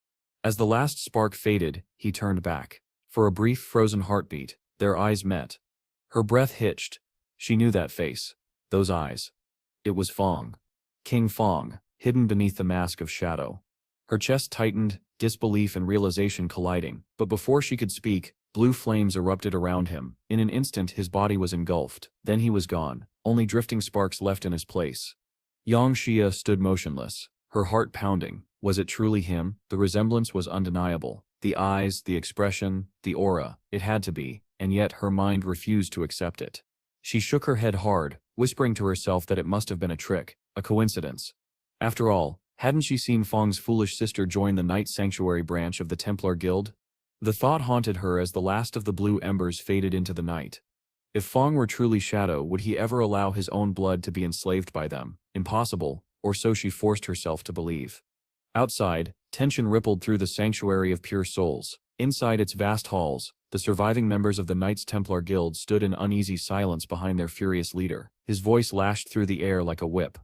As the last spark faded, he turned back. For a brief frozen heartbeat, their eyes met. Her breath hitched. She knew that face, those eyes. It was Fong. King Fong, hidden beneath the mask of shadow. Her chest tightened, disbelief and realization colliding, but before she could speak, blue flames erupted around him. In an instant his body was engulfed. Then he was gone, only drifting sparks left in his place. Yang Xia stood motionless, her heart pounding. Was it truly him? The resemblance was undeniable. The eyes, the expression, the aura, it had to be, and yet her mind refused to accept it. She shook her head hard, whispering to herself that it must have been a trick, a coincidence. After all, hadn't she seen Fong's foolish sister join the Night Sanctuary branch of the Templar Guild? The thought haunted her as the last of the blue embers faded into the night. If Fong were truly Shadow, would he ever allow his own blood to be enslaved by them? Impossible, or so she forced herself to believe. Outside, tension rippled through the Sanctuary of Pure Souls. Inside its vast halls, the surviving members of the Knights Templar Guild stood in uneasy silence behind their furious leader. His voice lashed through the air like a whip.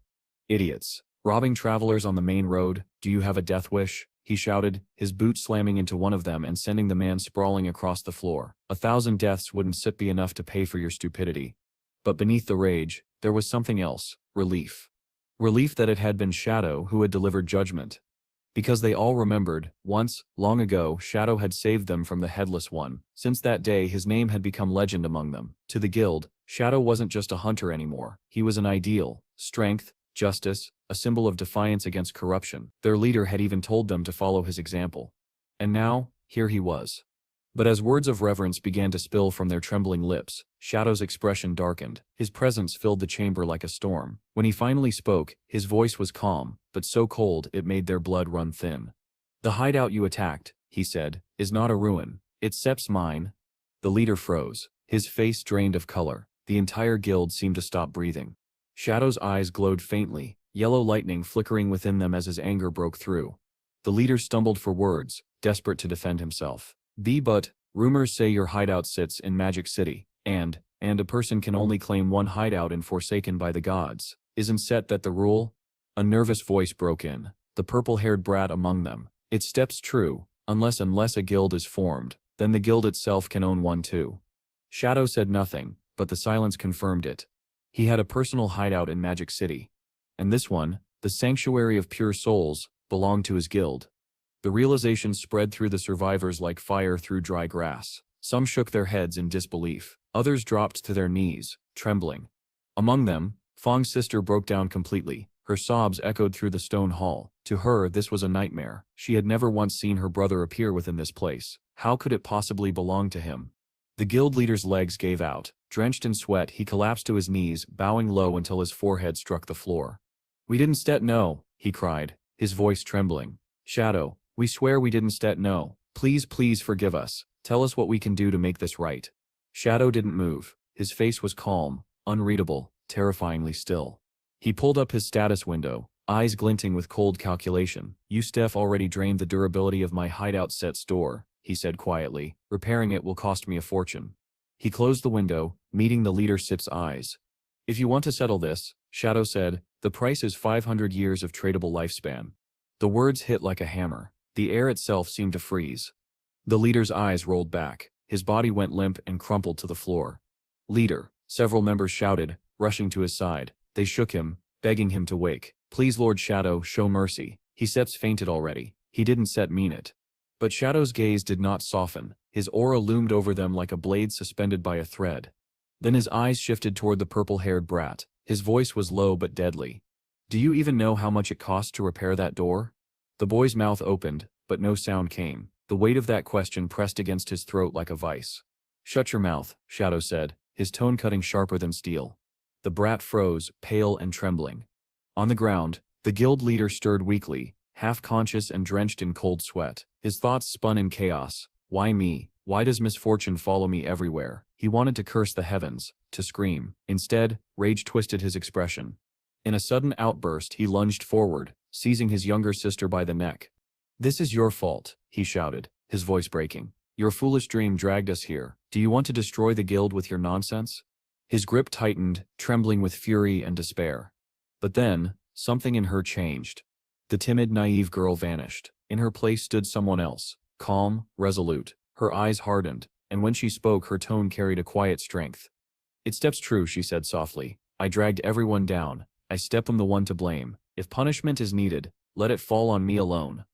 "Idiots. Robbing travelers on the main road, do you have a death wish?" he shouted, his boot slamming into one of them and sending the man sprawling across the floor. 1,000 deaths wouldn't be enough to pay for your stupidity. But beneath the rage, there was something else, relief. Relief that it had been Shadow who had delivered judgment. Because they all remembered, once, long ago, Shadow had saved them from the Headless One. Since that day, his name had become legend among them. To the guild, Shadow wasn't just a hunter anymore. He was an ideal, strength, justice, a symbol of defiance against corruption. Their leader had even told them to follow his example. And now, here he was. But as words of reverence began to spill from their trembling lips, Shadow's expression darkened. His presence filled the chamber like a storm. When he finally spoke, his voice was calm, but so cold it made their blood run thin. "The hideout you attacked," he said, "is not a ruin. It's Sep's mine." The leader froze, his face drained of color. The entire guild seemed to stop breathing. Shadow's eyes glowed faintly, yellow lightning flickering within them as his anger broke through. The leader stumbled for words, desperate to defend himself. But rumors say your hideout sits in Magic City, and a person can only claim one hideout and forsaken by the gods. Isn't that the rule?" A nervous voice broke in, the purple-haired brat among them. "It steps true, unless a guild is formed, then the guild itself can own one too." Shadow said nothing, but the silence confirmed it. He had a personal hideout in Magic City. And this one, the Sanctuary of Pure Souls, belonged to his guild. The realization spread through the survivors like fire through dry grass. Some shook their heads in disbelief. Others dropped to their knees, trembling. Among them, Fong's sister broke down completely. Her sobs echoed through the stone hall. To her, this was a nightmare. She had never once seen her brother appear within this place. How could it possibly belong to him? The guild leader's legs gave out. Drenched in sweat, he collapsed to his knees, bowing low until his forehead struck the floor. "We didn't know," he cried, his voice trembling. "Shadow, we swear we didn't know. Please forgive us. Tell us what we can do to make this right." Shadow didn't move. His face was calm, unreadable, terrifyingly still. He pulled up his status window, eyes glinting with cold calculation. "You already drained the durability of my hideout set's door," he said quietly. "Repairing it will cost me a fortune." He closed the window, meeting the leader Sip's eyes. "If you want to settle this," Shadow said, "the price is 500 years of tradable lifespan." The words hit like a hammer. The air itself seemed to freeze. The leader's eyes rolled back. His body went limp and crumpled to the floor. "Leader," several members shouted, rushing to his side. They shook him, begging him to wake. "Please, Lord Shadow, show mercy. Sep's fainted already." He didn't mean it. But Shadow's gaze did not soften. His aura loomed over them like a blade suspended by a thread. Then his eyes shifted toward the purple-haired brat. His voice was low but deadly. "Do you even know how much it cost to repair that door?" The boy's mouth opened, but no sound came. The weight of that question pressed against his throat like a vice. "Shut your mouth," Shadow said, his tone cutting sharper than steel. The brat froze, pale and trembling. On the ground, the guild leader stirred weakly, half-conscious and drenched in cold sweat. His thoughts spun in chaos. Why me? Why does misfortune follow me everywhere? He wanted to curse the heavens, to scream. Instead, rage twisted his expression. In a sudden outburst, he lunged forward, seizing his younger sister by the neck. "This is your fault," he shouted, his voice breaking. "Your foolish dream dragged us here. Do you want to destroy the guild with your nonsense?" His grip tightened, trembling with fury and despair. But then, something in her changed. The timid, naive girl vanished. In her place stood someone else, calm, resolute. Her eyes hardened, and when she spoke her tone carried a quiet strength. "It steps true," she said softly. "I dragged everyone down. I am the one to blame. If punishment is needed, let it fall on me alone."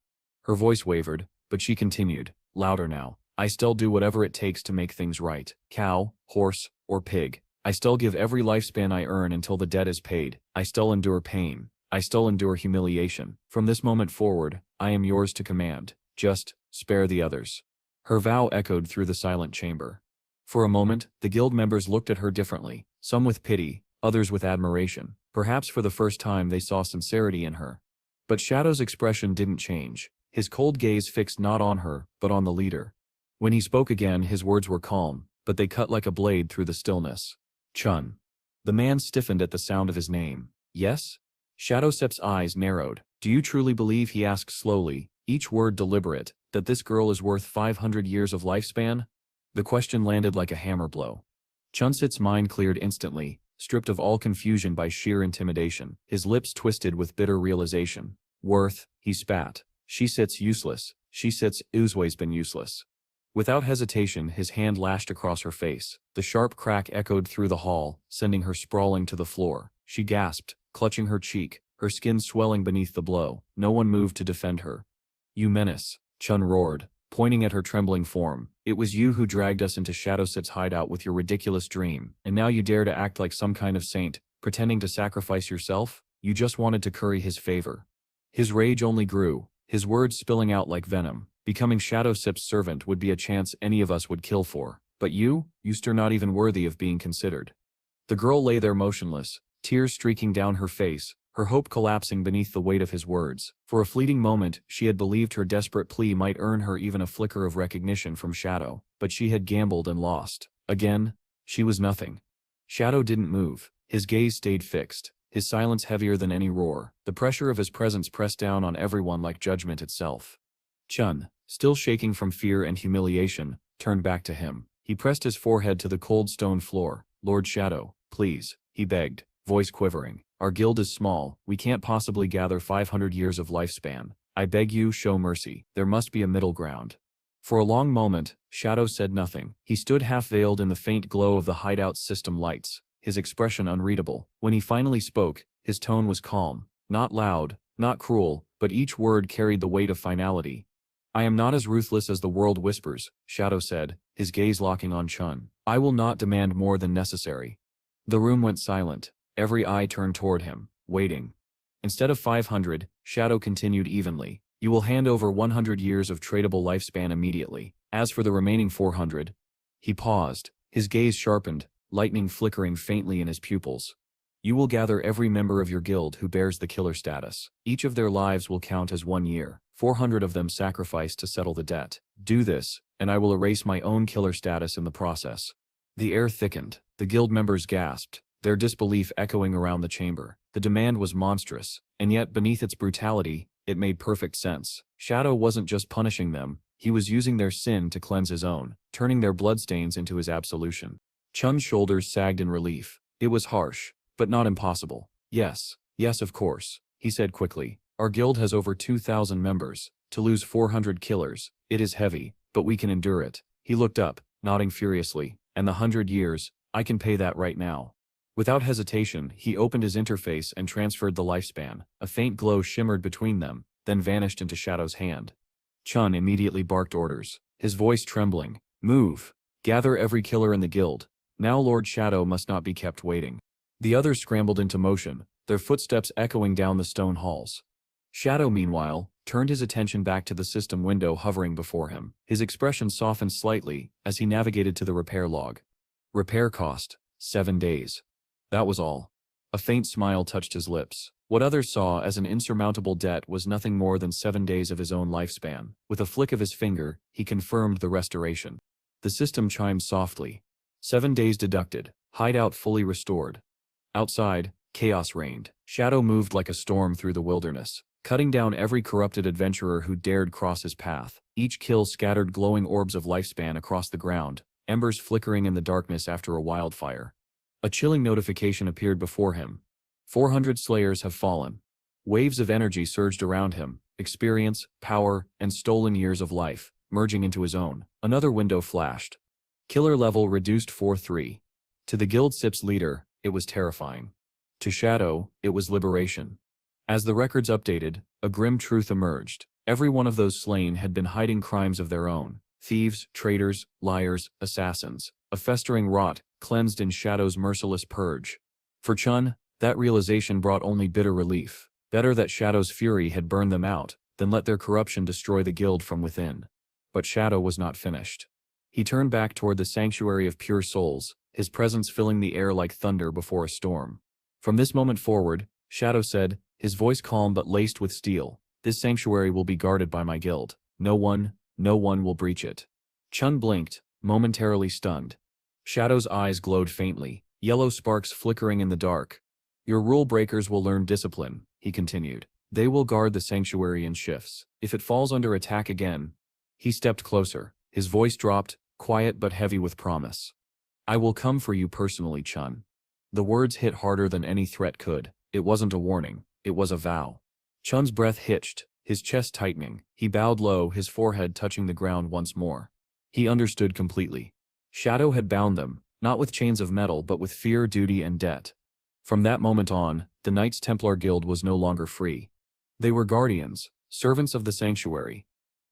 Her voice wavered, but she continued, louder now. "I still do whatever it takes to make things right. Cow, horse, or pig. I still give every lifespan I earn until the debt is paid. I still endure pain. I still endure humiliation. From this moment forward, I am yours to command. Just spare the others." Her vow echoed through the silent chamber. For a moment, the guild members looked at her differently, some with pity, others with admiration. Perhaps for the first time they saw sincerity in her. But Shadow's expression didn't change, his cold gaze fixed not on her, but on the leader. When he spoke again, his words were calm, but they cut like a blade through the stillness. Chun. The man stiffened at the sound of his name. Yes? Shadowcep's eyes narrowed. Do you truly believe, he asked slowly, each word deliberate, that this girl is worth 500 years of lifespan? The question landed like a hammer blow. Chunsit's mind cleared instantly, stripped of all confusion by sheer intimidation. His lips twisted with bitter realization. Worth, he spat. She sits useless. She sits, Uzue's been useless. Without hesitation, his hand lashed across her face. The sharp crack echoed through the hall, sending her sprawling to the floor. She gasped, clutching her cheek, her skin swelling beneath the blow. No one moved to defend her. You menace, Chun roared, pointing at her trembling form. It was you who dragged us into Shadowcep's hideout with your ridiculous dream, and now you dare to act like some kind of saint, pretending to sacrifice yourself? You just wanted to curry his favor. His rage only grew, his words spilling out like venom. Becoming Shadowcep's servant would be a chance any of us would kill for. But you're not even worthy of being considered. The girl lay there motionless, tears streaking down her face, her hope collapsing beneath the weight of his words. For a fleeting moment, she had believed her desperate plea might earn her even a flicker of recognition from Shadow, but she had gambled and lost. Again, she was nothing. Shadow didn't move, his gaze stayed fixed, his silence heavier than any roar. The pressure of his presence pressed down on everyone like judgment itself. Chun, still shaking from fear and humiliation, turned back to him. He pressed his forehead to the cold stone floor. Lord Shadow, please, he begged, voice quivering. Our guild is small, we can't possibly gather 500 years of lifespan. I beg you, show mercy. There must be a middle ground. For a long moment, Shadow said nothing. He stood half-veiled in the faint glow of the hideout's system lights, his expression unreadable. When he finally spoke, his tone was calm. Not loud, not cruel, but each word carried the weight of finality. I am not as ruthless as the world whispers, Shadow said, his gaze locking on Chun. I will not demand more than necessary. The room went silent. Every eye turned toward him, waiting. Instead of 500, Shadow continued evenly. You will hand over 100 years of tradable lifespan immediately. As for the remaining 400, he paused, his gaze sharpened, lightning flickering faintly in his pupils. You will gather every member of your guild who bears the killer status. Each of their lives will count as 1 year. 400 of them sacrificed to settle the debt. Do this, and I will erase my own killer status in the process. The air thickened. The guild members gasped, their disbelief echoing around the chamber. The demand was monstrous, and yet beneath its brutality, it made perfect sense. Shadow wasn't just punishing them, he was using their sin to cleanse his own, turning their bloodstains into his absolution. Chun's shoulders sagged in relief. It was harsh, but not impossible. Yes, of course, he said quickly. Our guild has over 2,000 members. To lose 400 killers, it is heavy, but we can endure it. He looked up, nodding furiously. And the 100 years, I can pay that right now. Without hesitation, he opened his interface and transferred the lifespan. A faint glow shimmered between them, then vanished into Shadow's hand. Chun immediately barked orders, his voice trembling. Move. Gather every killer in the guild. Now Lord Shadow must not be kept waiting. The others scrambled into motion, their footsteps echoing down the stone halls. Shadow, meanwhile, turned his attention back to the system window hovering before him. His expression softened slightly as he navigated to the repair log. Repair cost, 7 days. That was all. A faint smile touched his lips. What others saw as an insurmountable debt was nothing more than 7 days of his own lifespan. With a flick of his finger, he confirmed the restoration. The system chimed softly. 7 days deducted, hideout fully restored. Outside, chaos reigned. Shadow moved like a storm through the wilderness, cutting down every corrupted adventurer who dared cross his path. Each kill scattered glowing orbs of lifespan across the ground, embers flickering in the darkness after a wildfire. A chilling notification appeared before him. 400 slayers have fallen. Waves of energy surged around him, experience, power, and stolen years of life, merging into his own. Another window flashed. Killer level reduced 4-3. To the guild SIP's leader, it was terrifying. To Shadow, it was liberation. As the records updated, a grim truth emerged. Every one of those slain had been hiding crimes of their own. Thieves, traitors, liars, assassins. A festering rot, cleansed in Shadow's merciless purge. For Chun, that realization brought only bitter relief. Better that Shadow's fury had burned them out, than let their corruption destroy the guild from within. But Shadow was not finished. He turned back toward the sanctuary of pure souls, his presence filling the air like thunder before a storm. From this moment forward, Shadow said, his voice calm but laced with steel, this sanctuary will be guarded by my guild. No one will breach it. Chun blinked, momentarily stunned. Shadow's eyes glowed faintly, yellow sparks flickering in the dark. Your rule breakers will learn discipline, he continued. They will guard the sanctuary in shifts. If it falls under attack again. He stepped closer, his voice dropped, quiet but heavy with promise. I will come for you personally, Chun. The words hit harder than any threat could. It wasn't a warning, it was a vow. Chun's breath hitched, his chest tightening. He bowed low, his forehead touching the ground once more. He understood completely. Shadow had bound them, not with chains of metal but with fear, duty, and debt. From that moment on, the Knights Templar Guild was no longer free. They were guardians, servants of the sanctuary,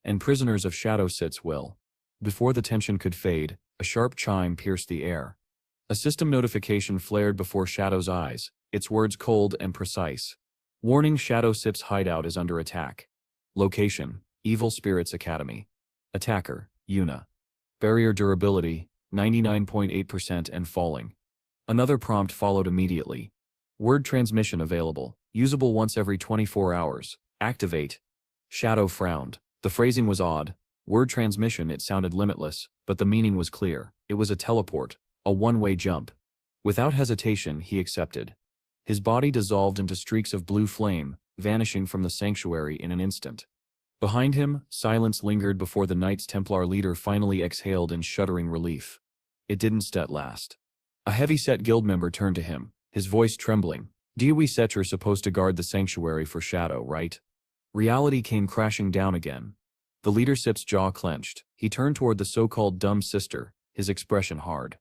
and prisoners of Shadow Sit's will. Before the tension could fade, a sharp chime pierced the air. A system notification flared before Shadow's eyes, its words cold and precise. Warning: Shadow Sip's hideout is under attack. Location: Evil Spirits Academy. Attacker: Yuna. Barrier durability: 99.8% and falling. Another prompt followed immediately. Word transmission available. Usable once every 24 hours. Activate. Shadow frowned. The phrasing was odd. Word transmission, it sounded limitless, but the meaning was clear. It was a teleport, a one-way jump. Without hesitation, he accepted. His body dissolved into streaks of blue flame, vanishing from the sanctuary in an instant. Behind him, silence lingered before the Knights Templar leader finally exhaled in shuddering relief. It didn't last. A heavy-set guild member turned to him, his voice trembling. Dewey Setcher supposed to guard the sanctuary for Shadow, right? Reality came crashing down again. The leader Sip's jaw clenched. He turned toward the so-called dumb sister, his expression hard.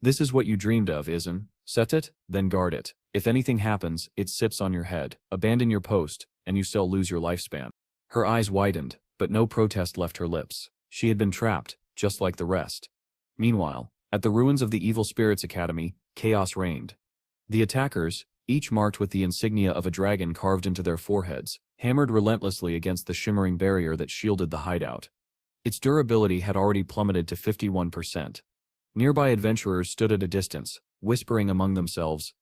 This is what you dreamed of, isn't? Set it, then guard it. If anything happens, it sips on your head. Abandon your post, and you still lose your lifespan. Her eyes widened, but no protest left her lips. She had been trapped, just like the rest. Meanwhile, at the ruins of the Evil Spirits Academy, chaos reigned. The attackers, each marked with the insignia of a dragon carved into their foreheads, hammered relentlessly against the shimmering barrier that shielded the hideout. Its durability had already plummeted to 51%. Nearby adventurers stood at a distance, whispering among themselves.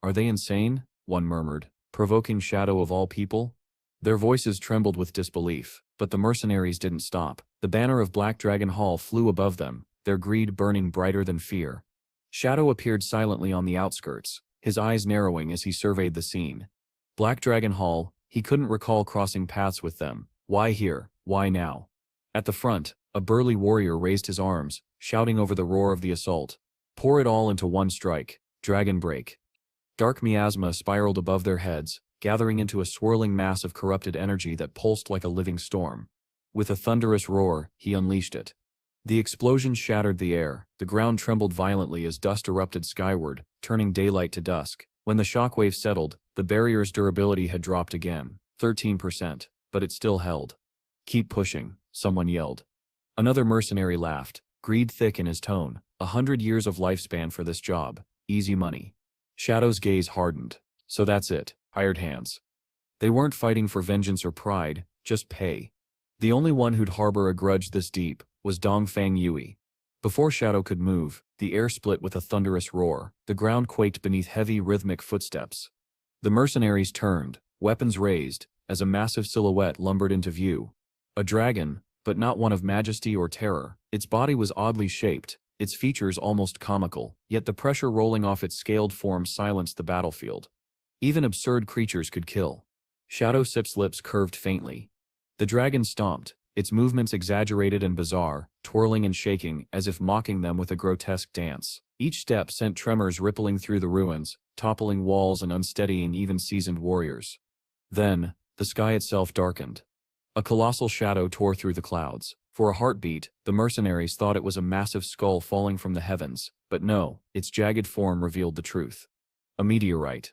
Are they insane? One murmured. Provoking Shadow of all people? Their voices trembled with disbelief, but the mercenaries didn't stop. The banner of Black Dragon Hall flew above them, their greed burning brighter than fear. Shadow appeared silently on the outskirts, his eyes narrowing as he surveyed the scene. Black Dragon Hall, he couldn't recall crossing paths with them. Why here? Why now? At the front, a burly warrior raised his arms, shouting over the roar of the assault. Pour it all into one strike. Dragon break. Dark miasma spiraled above their heads, gathering into a swirling mass of corrupted energy that pulsed like a living storm. With a thunderous roar, he unleashed it. The explosion shattered the air, the ground trembled violently as dust erupted skyward, turning daylight to dusk. When the shockwave settled, the barrier's durability had dropped again, 13%, but it still held. Keep pushing, someone yelled. Another mercenary laughed, greed thick in his tone. 100 years of lifespan for this job, easy money. Shadow's gaze hardened. So that's it, hired hands. They weren't fighting for vengeance or pride, just pay. The only one who'd harbor a grudge this deep was Dongfang Yui. Before Shadow could move, the air split with a thunderous roar. The ground quaked beneath heavy rhythmic footsteps. The mercenaries turned, weapons raised, as a massive silhouette lumbered into view. A dragon, but not one of majesty or terror. Its body was oddly shaped, its features almost comical, yet the pressure rolling off its scaled form silenced the battlefield. Even absurd creatures could kill. Shadow Sip's lips curved faintly. The dragon stomped, its movements exaggerated and bizarre, twirling and shaking as if mocking them with a grotesque dance. Each step sent tremors rippling through the ruins, toppling walls and unsteadying even seasoned warriors. Then, the sky itself darkened. A colossal shadow tore through the clouds. For a heartbeat, the mercenaries thought it was a massive skull falling from the heavens, but no, its jagged form revealed the truth. A meteorite.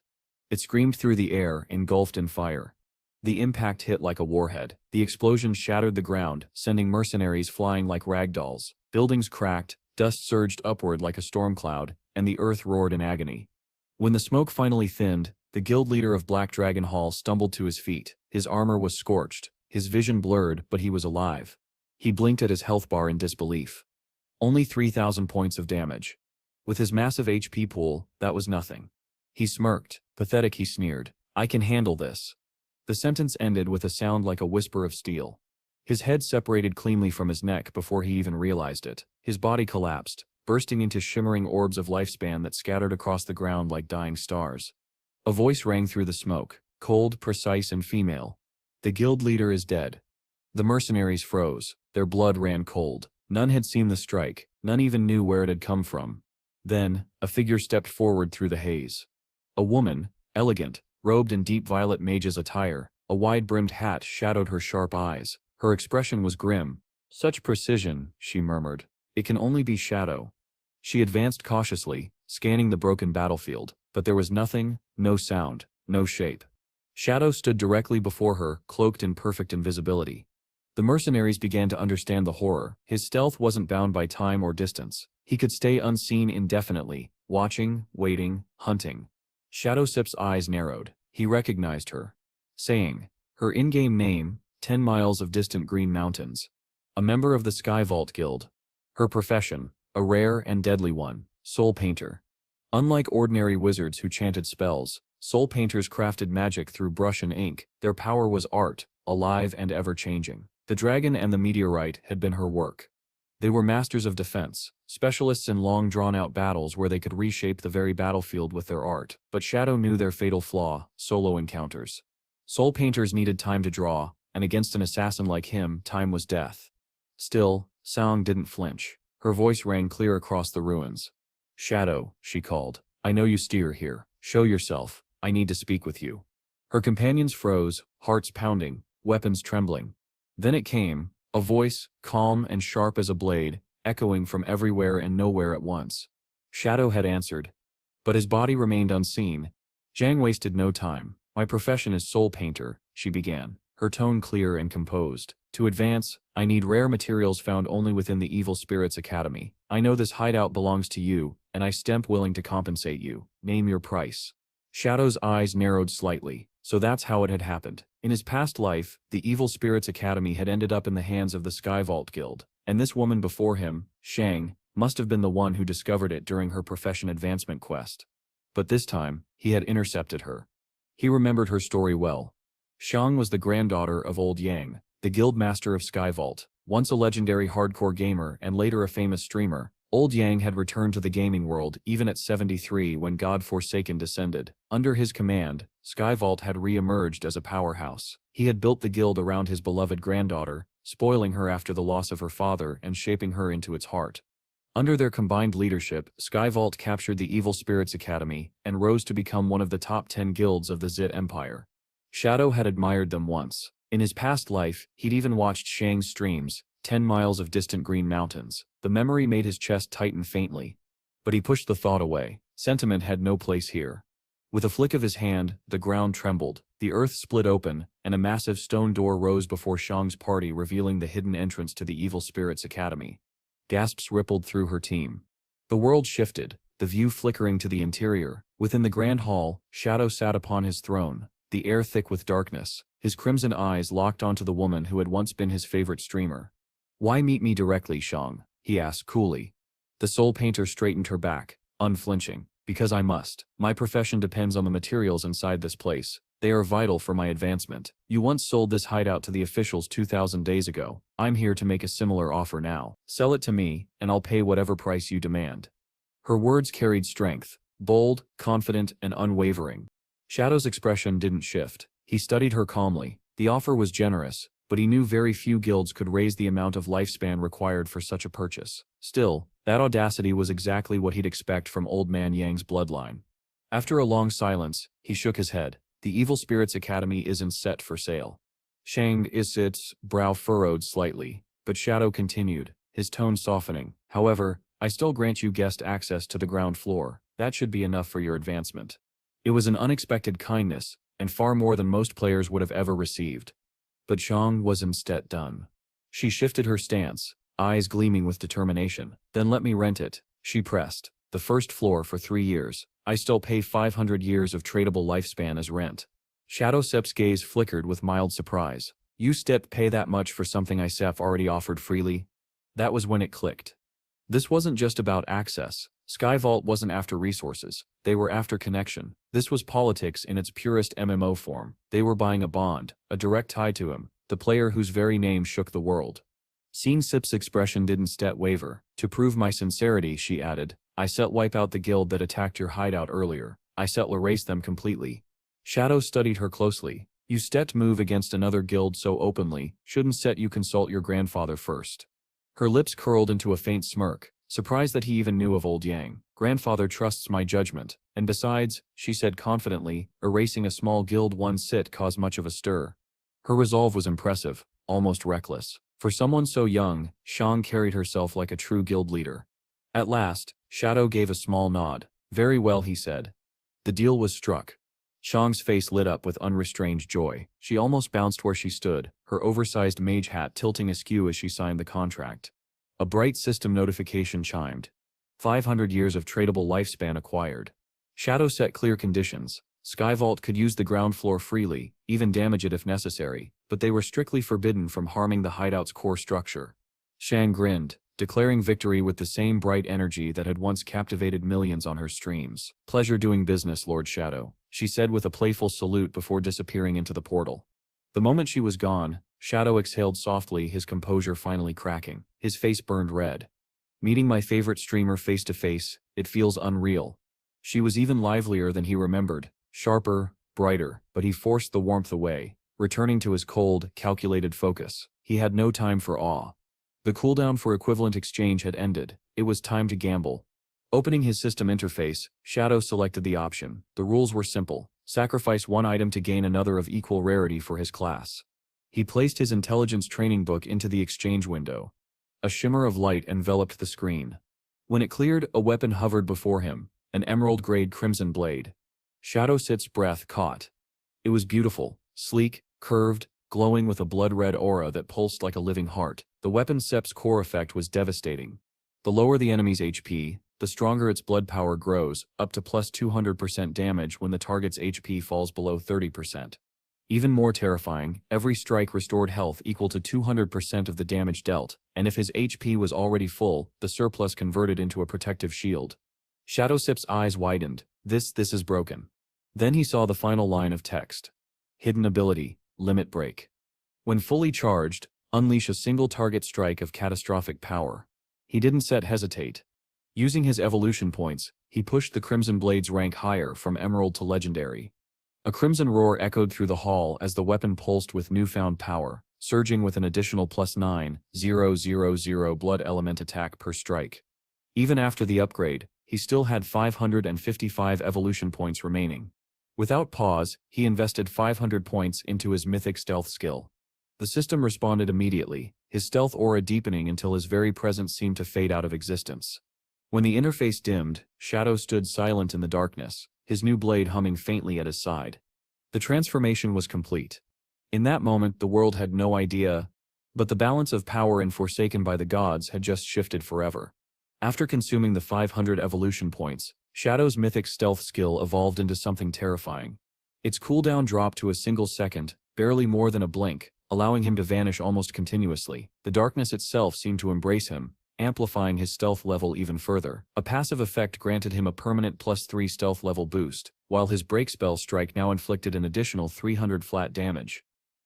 It screamed through the air, engulfed in fire. The impact hit like a warhead. The explosion shattered the ground, sending mercenaries flying like ragdolls. Buildings cracked, dust surged upward like a storm cloud, and the earth roared in agony. When the smoke finally thinned, the guild leader of Black Dragon Hall stumbled to his feet. His armor was scorched, his vision blurred, but he was alive. He blinked at his health bar in disbelief. Only 3,000 points of damage. With his massive HP pool, that was nothing. He smirked. Pathetic, he sneered. I can handle this. The sentence ended with a sound like a whisper of steel. His head separated cleanly from his neck before he even realized it. His body collapsed, bursting into shimmering orbs of lifespan that scattered across the ground like dying stars. A voice rang through the smoke, cold, precise, and female. The guild leader is dead. The mercenaries froze. Their blood ran cold. None had seen the strike. None even knew where it had come from. Then, a figure stepped forward through the haze. A woman, elegant, robed in deep violet mage's attire, a wide-brimmed hat shadowed her sharp eyes. Her expression was grim. Such precision, she murmured. It can only be Shadow. She advanced cautiously, scanning the broken battlefield, but there was nothing, no sound, no shape. Shadow stood directly before her, cloaked in perfect invisibility. The mercenaries began to understand the horror. His stealth wasn't bound by time or distance. He could stay unseen indefinitely, watching, waiting, hunting. Shadowsip's eyes narrowed. He recognized her. Saying, her in-game name, 10 miles of distant green mountains. A member of the Sky Vault Guild. Her profession, a rare and deadly one, soul painter. Unlike ordinary wizards who chanted spells, soul painters crafted magic through brush and ink. Their power was art, alive and ever-changing. The dragon and the meteorite had been her work. They were masters of defense, specialists in long drawn-out battles where they could reshape the very battlefield with their art. But Shadow knew their fatal flaw: solo encounters. Soul painters needed time to draw, and against an assassin like him, time was death. Still, Song didn't flinch. Her voice rang clear across the ruins. Shadow, she called. I know you steer here. Show yourself. I need to speak with you. Her companions froze, hearts pounding, weapons trembling. Then it came, a voice, calm and sharp as a blade, echoing from everywhere and nowhere at once. Shadow had answered. But his body remained unseen. Zhang wasted no time. My profession is soul painter, she began, her tone clear and composed. To advance, I need rare materials found only within the Evil Spirits Academy. I know this hideout belongs to you, and I stamp willing to compensate you. Name your price. Shadow's eyes narrowed slightly. So that's how it had happened. In his past life, the Evil Spirits Academy had ended up in the hands of the Sky Vault Guild, and this woman before him, Shang, must have been the one who discovered it during her profession advancement quest. But this time, he had intercepted her. He remembered her story well. Shang was the granddaughter of Old Yang, the guild master of Sky Vault, once a legendary hardcore gamer and later a famous streamer. Old Yang had returned to the gaming world even at 73 when God Forsaken descended. Under his command, Sky Vault had re-emerged as a powerhouse. He had built the guild around his beloved granddaughter, spoiling her after the loss of her father and shaping her into its heart. Under their combined leadership, Sky Vault captured the Evil Spirits Academy and rose to become one of the top 10 guilds of the Zit Empire. Shadow had admired them once. In his past life, he'd even watched Shang's streams, 10 miles of distant green mountains. The memory made his chest tighten faintly. But he pushed the thought away. Sentiment had no place here. With a flick of his hand, the ground trembled, the earth split open, and a massive stone door rose before Shang's party, revealing the hidden entrance to the Evil Spirits Academy. Gasps rippled through her team. The world shifted, the view flickering to the interior. Within the grand hall, Shadow sat upon his throne, the air thick with darkness, his crimson eyes locked onto the woman who had once been his favorite streamer. Why meet me directly, Shang? He asked coolly. The soul painter straightened her back, unflinching. Because I must. My profession depends on the materials inside this place. They are vital for my advancement. You once sold this hideout to the officials 2,000 days ago. I'm here to make a similar offer now. Sell it to me, and I'll pay whatever price you demand. Her words carried strength, bold, confident, and unwavering. Shadow's expression didn't shift. He studied her calmly. The offer was generous, but he knew very few guilds could raise the amount of lifespan required for such a purchase. Still, that audacity was exactly what he'd expect from Old Man Yang's bloodline. After a long silence, he shook his head. The Evil Spirits Academy isn't set for sale. Shang Isit's brow furrowed slightly, but Shadow continued, his tone softening. However, I still grant you guest access to the ground floor. That should be enough for your advancement. It was an unexpected kindness, and far more than most players would have ever received. But Shang was instead done. She shifted her stance, eyes gleaming with determination. Then let me rent it, she pressed. The first floor for 3 years. I still pay 500 years of tradable lifespan as rent. Shadowsep's gaze flickered with mild surprise. You still pay that much for something I already offered freely? That was when it clicked. This wasn't just about access. Sky Vault wasn't after resources, they were after connection. This was politics in its purest MMO form. They were buying a bond, a direct tie to him, the player whose very name shook the world. Seeing Sip's expression didn't waver. To prove my sincerity, she added, I set wipe out the guild that attacked your hideout earlier. I set erase them completely. Shadow studied her closely. You set move against another guild so openly, shouldn't set you consult your grandfather first. Her lips curled into a faint smirk, surprised that he even knew of old Yang. Grandfather trusts my judgment, and besides, she said confidently, erasing a small guild one sit caused much of a stir. Her resolve was impressive, almost reckless. For someone so young, Shang carried herself like a true guild leader. At last, Shadow gave a small nod. Very well, he said. The deal was struck. Shang's face lit up with unrestrained joy. She almost bounced where she stood, her oversized mage hat tilting askew as she signed the contract. A bright system notification chimed. 500 years of tradable lifespan acquired. Shadow set clear conditions. Skyvault could use the ground floor freely, even damage it if necessary, but they were strictly forbidden from harming the hideout's core structure. Shang grinned, declaring victory with the same bright energy that had once captivated millions on her streams. Pleasure doing business, Lord Shadow, she said with a playful salute before disappearing into the portal. The moment she was gone, Shadow exhaled softly, his composure finally cracking. His face burned red. Meeting my favorite streamer face to face, it feels unreal. She was even livelier than he remembered, sharper, brighter, but he forced the warmth away, returning to his cold, calculated focus. He had no time for awe. The cooldown for equivalent exchange had ended. It was time to gamble. Opening his system interface, Shadow selected the option. The rules were simple. Sacrifice one item to gain another of equal rarity for his class. He placed his intelligence training book into the exchange window. A shimmer of light enveloped the screen. When it cleared, a weapon hovered before him, an emerald-grade crimson blade. Shadow Sit's breath caught. It was beautiful, sleek, curved, glowing with a blood-red aura that pulsed like a living heart. The weapon's Sep's core effect was devastating. The lower the enemy's HP, the stronger its blood power grows, up to plus 200% damage when the target's HP falls below 30%. Even more terrifying, every strike restored health equal to 200% of the damage dealt, and if his HP was already full, the surplus converted into a protective shield. Shadow Sip's eyes widened. This is broken. Then he saw the final line of text. Hidden ability, limit break. When fully charged, unleash a single target strike of catastrophic power. He didn't hesitate. Using his evolution points, he pushed the Crimson Blade's rank higher from Emerald to Legendary. A crimson roar echoed through the hall as the weapon pulsed with newfound power, surging with an additional plus 9,000 blood element attack per strike. Even after the upgrade, he still had 555 evolution points remaining. Without pause, he invested 500 points into his mythic stealth skill. The system responded immediately, his stealth aura deepening until his very presence seemed to fade out of existence. When the interface dimmed, Shadow stood silent in the darkness, his new blade humming faintly at his side. The transformation was complete. In that moment, the world had no idea, but the balance of power in Forsaken by the Gods had just shifted forever. After consuming the 500 evolution points, Shadow's mythic stealth skill evolved into something terrifying. Its cooldown dropped to a single second, barely more than a blink, allowing him to vanish almost continuously. The darkness itself seemed to embrace him, amplifying his stealth level even further. A passive effect granted him a permanent +3 stealth level boost, while his break spell strike now inflicted an additional 300 flat damage.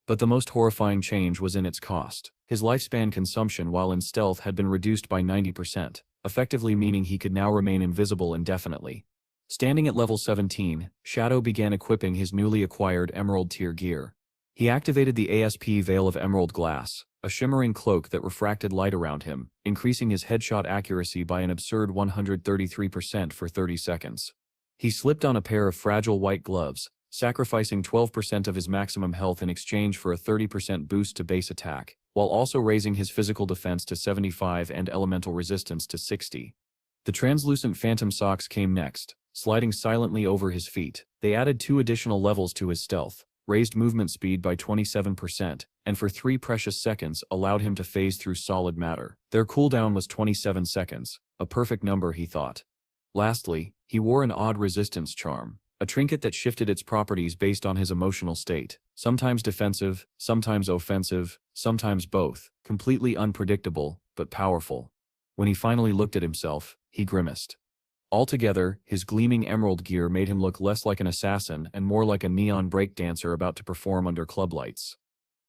But the most horrifying change was in its cost. His lifespan consumption while in stealth had been reduced by 90%, effectively meaning he could now remain invisible indefinitely. Standing at level 17, Shadow began equipping his newly acquired Emerald tier gear. He activated the ASP Veil of Emerald Glass, a shimmering cloak that refracted light around him, increasing his headshot accuracy by an absurd 133% for 30 seconds. He slipped on a pair of fragile white gloves, sacrificing 12% of his maximum health in exchange for a 30% boost to base attack, while also raising his physical defense to 75 and elemental resistance to 60. The translucent phantom socks came next, sliding silently over his feet. They added 2 additional levels to his stealth, raised movement speed by 27%, and for 3 precious seconds allowed him to phase through solid matter. Their cooldown was 27 seconds, a perfect number, he thought. Lastly, he wore an odd resistance charm, a trinket that shifted its properties based on his emotional state, sometimes defensive, sometimes offensive, sometimes both, completely unpredictable, but powerful. When he finally looked at himself, he grimaced. Altogether, his gleaming emerald gear made him look less like an assassin and more like a neon breakdancer about to perform under club lights.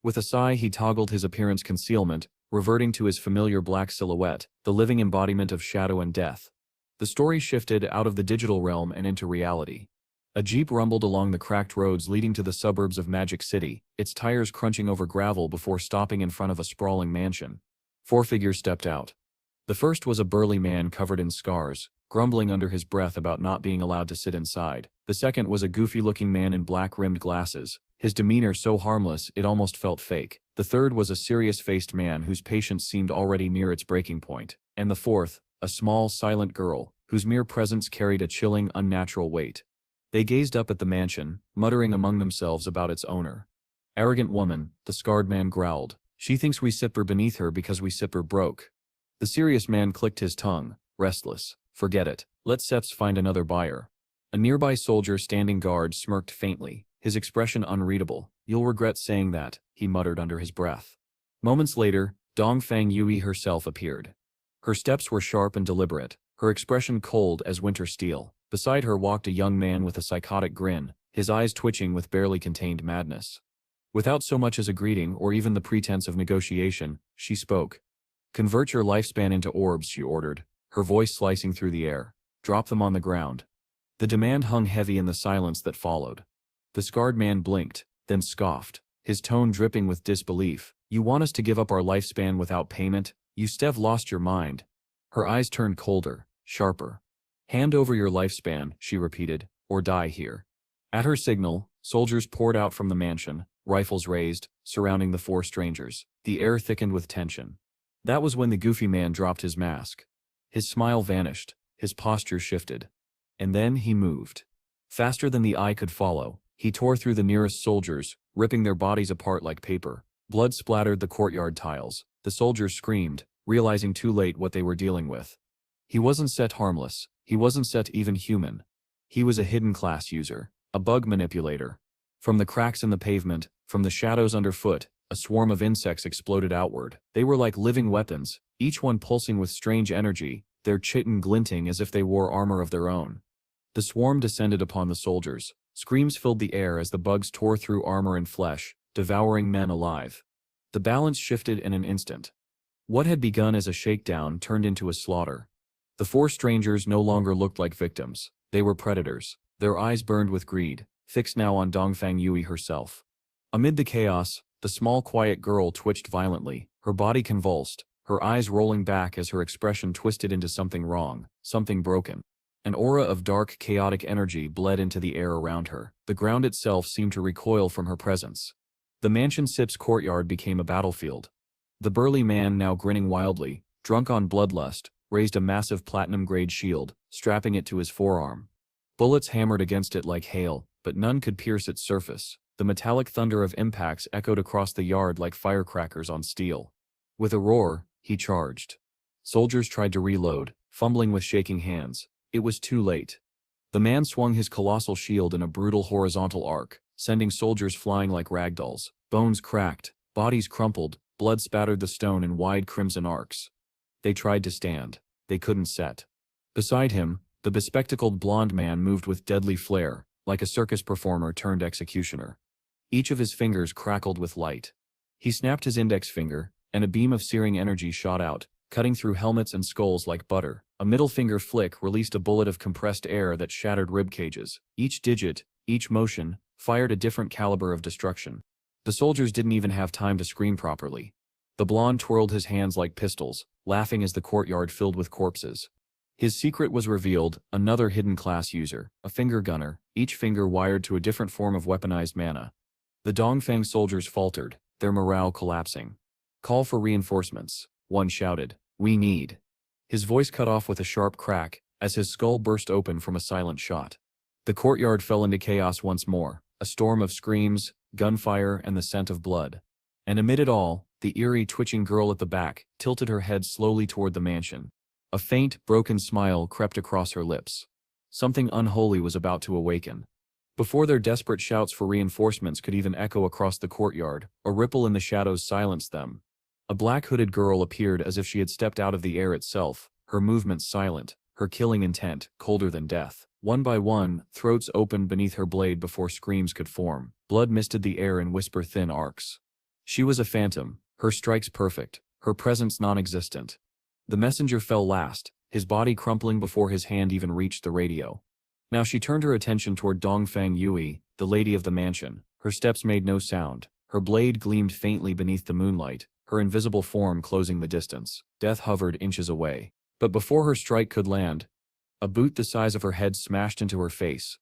With a sigh, he toggled his appearance concealment, reverting to his familiar black silhouette, the living embodiment of shadow and death. The story shifted out of the digital realm and into reality. A jeep rumbled along the cracked roads leading to the suburbs of Magic City, its tires crunching over gravel before stopping in front of a sprawling mansion. 4 figures stepped out. The first was a burly man covered in scars, grumbling under his breath about not being allowed to sit inside. The second was a goofy-looking man in black-rimmed glasses, his demeanor so harmless it almost felt fake. The third was a serious-faced man whose patience seemed already near its breaking point. And the fourth, a small, silent girl, whose mere presence carried a chilling, unnatural weight. They gazed up at the mansion, muttering among themselves about its owner. "Arrogant woman," the scarred man growled. "She thinks we sipper beneath her because we sipper broke." The serious man clicked his tongue, restless. "Forget it. Let Seps find another buyer." A nearby soldier standing guard smirked faintly, his expression unreadable. "You'll regret saying that," he muttered under his breath. Moments later, Dongfang Yui herself appeared. Her steps were sharp and deliberate, her expression cold as winter steel. Beside her walked a young man with a psychotic grin, his eyes twitching with barely contained madness. Without so much as a greeting or even the pretense of negotiation, she spoke. "Convert your lifespan into orbs," she ordered, her voice slicing through the air. "Drop them on the ground." The demand hung heavy in the silence that followed. The scarred man blinked, then scoffed, his tone dripping with disbelief. "You want us to give up our lifespan without payment? You st've lost your mind." Her eyes turned colder, sharper. "Hand over your lifespan," she repeated, "or die here." At her signal, soldiers poured out from the mansion, rifles raised, surrounding the 4 strangers. The air thickened with tension. That was when the goofy man dropped his mask. His smile vanished, his posture shifted. And then he moved. Faster than the eye could follow, he tore through the nearest soldiers, ripping their bodies apart like paper. Blood splattered the courtyard tiles. The soldiers screamed, realizing too late what they were dealing with. He wasn't set harmless. He wasn't set even human. He was a hidden class user, a bug manipulator. From the cracks in the pavement, from the shadows underfoot, a swarm of insects exploded outward. They were like living weapons, each one pulsing with strange energy, their chitin glinting as if they wore armor of their own. The swarm descended upon the soldiers. Screams filled the air as the bugs tore through armor and flesh, devouring men alive. The balance shifted in an instant. What had begun as a shakedown turned into a slaughter. The 4 strangers no longer looked like victims. They were predators. Their eyes burned with greed, fixed now on Dongfang Yui herself. Amid the chaos, the small quiet girl twitched violently, her body convulsed, her eyes rolling back as her expression twisted into something wrong, something broken. An aura of dark, chaotic energy bled into the air around her. The ground itself seemed to recoil from her presence. The mansion Sip's courtyard became a battlefield. The burly man, now grinning wildly, drunk on bloodlust, raised a massive platinum-grade shield, strapping it to his forearm. Bullets hammered against it like hail, but none could pierce its surface. The metallic thunder of impacts echoed across the yard like firecrackers on steel. With a roar, he charged. Soldiers tried to reload, fumbling with shaking hands. It was too late. The man swung his colossal shield in a brutal horizontal arc, sending soldiers flying like ragdolls. Bones cracked, bodies crumpled, blood spattered the stone in wide crimson arcs. They tried to stand. They couldn't set. Beside him, the bespectacled blond man moved with deadly flair, like a circus performer turned executioner. Each of his fingers crackled with light. He snapped his index finger, and a beam of searing energy shot out, cutting through helmets and skulls like butter. A middle finger flick released a bullet of compressed air that shattered rib cages. Each digit, each motion, fired a different caliber of destruction. The soldiers didn't even have time to scream properly. The blonde twirled his hands like pistols, laughing as the courtyard filled with corpses. His secret was revealed: another hidden class user, a finger gunner, each finger wired to a different form of weaponized mana. The Dongfang soldiers faltered, their morale collapsing. "Call for reinforcements," one shouted. "We need." His voice cut off with a sharp crack, as his skull burst open from a silent shot. The courtyard fell into chaos once more, a storm of screams, gunfire, and the scent of blood. And amid it all, the eerie, twitching girl at the back tilted her head slowly toward the mansion. A faint, broken smile crept across her lips. Something unholy was about to awaken. Before their desperate shouts for reinforcements could even echo across the courtyard, a ripple in the shadows silenced them. A black hooded girl appeared as if she had stepped out of the air itself, her movements silent, her killing intent, colder than death. One by one, throats opened beneath her blade before screams could form. Blood misted the air in whisper-thin arcs. She was a phantom, her strikes perfect, her presence non-existent. The messenger fell last, his body crumpling before his hand even reached the radio. Now she turned her attention toward Dongfang Yui, the lady of the mansion. Her steps made no sound. Her blade gleamed faintly beneath the moonlight, her invisible form closing the distance. Death hovered inches away. But before her strike could land, a boot the size of her head smashed into her face.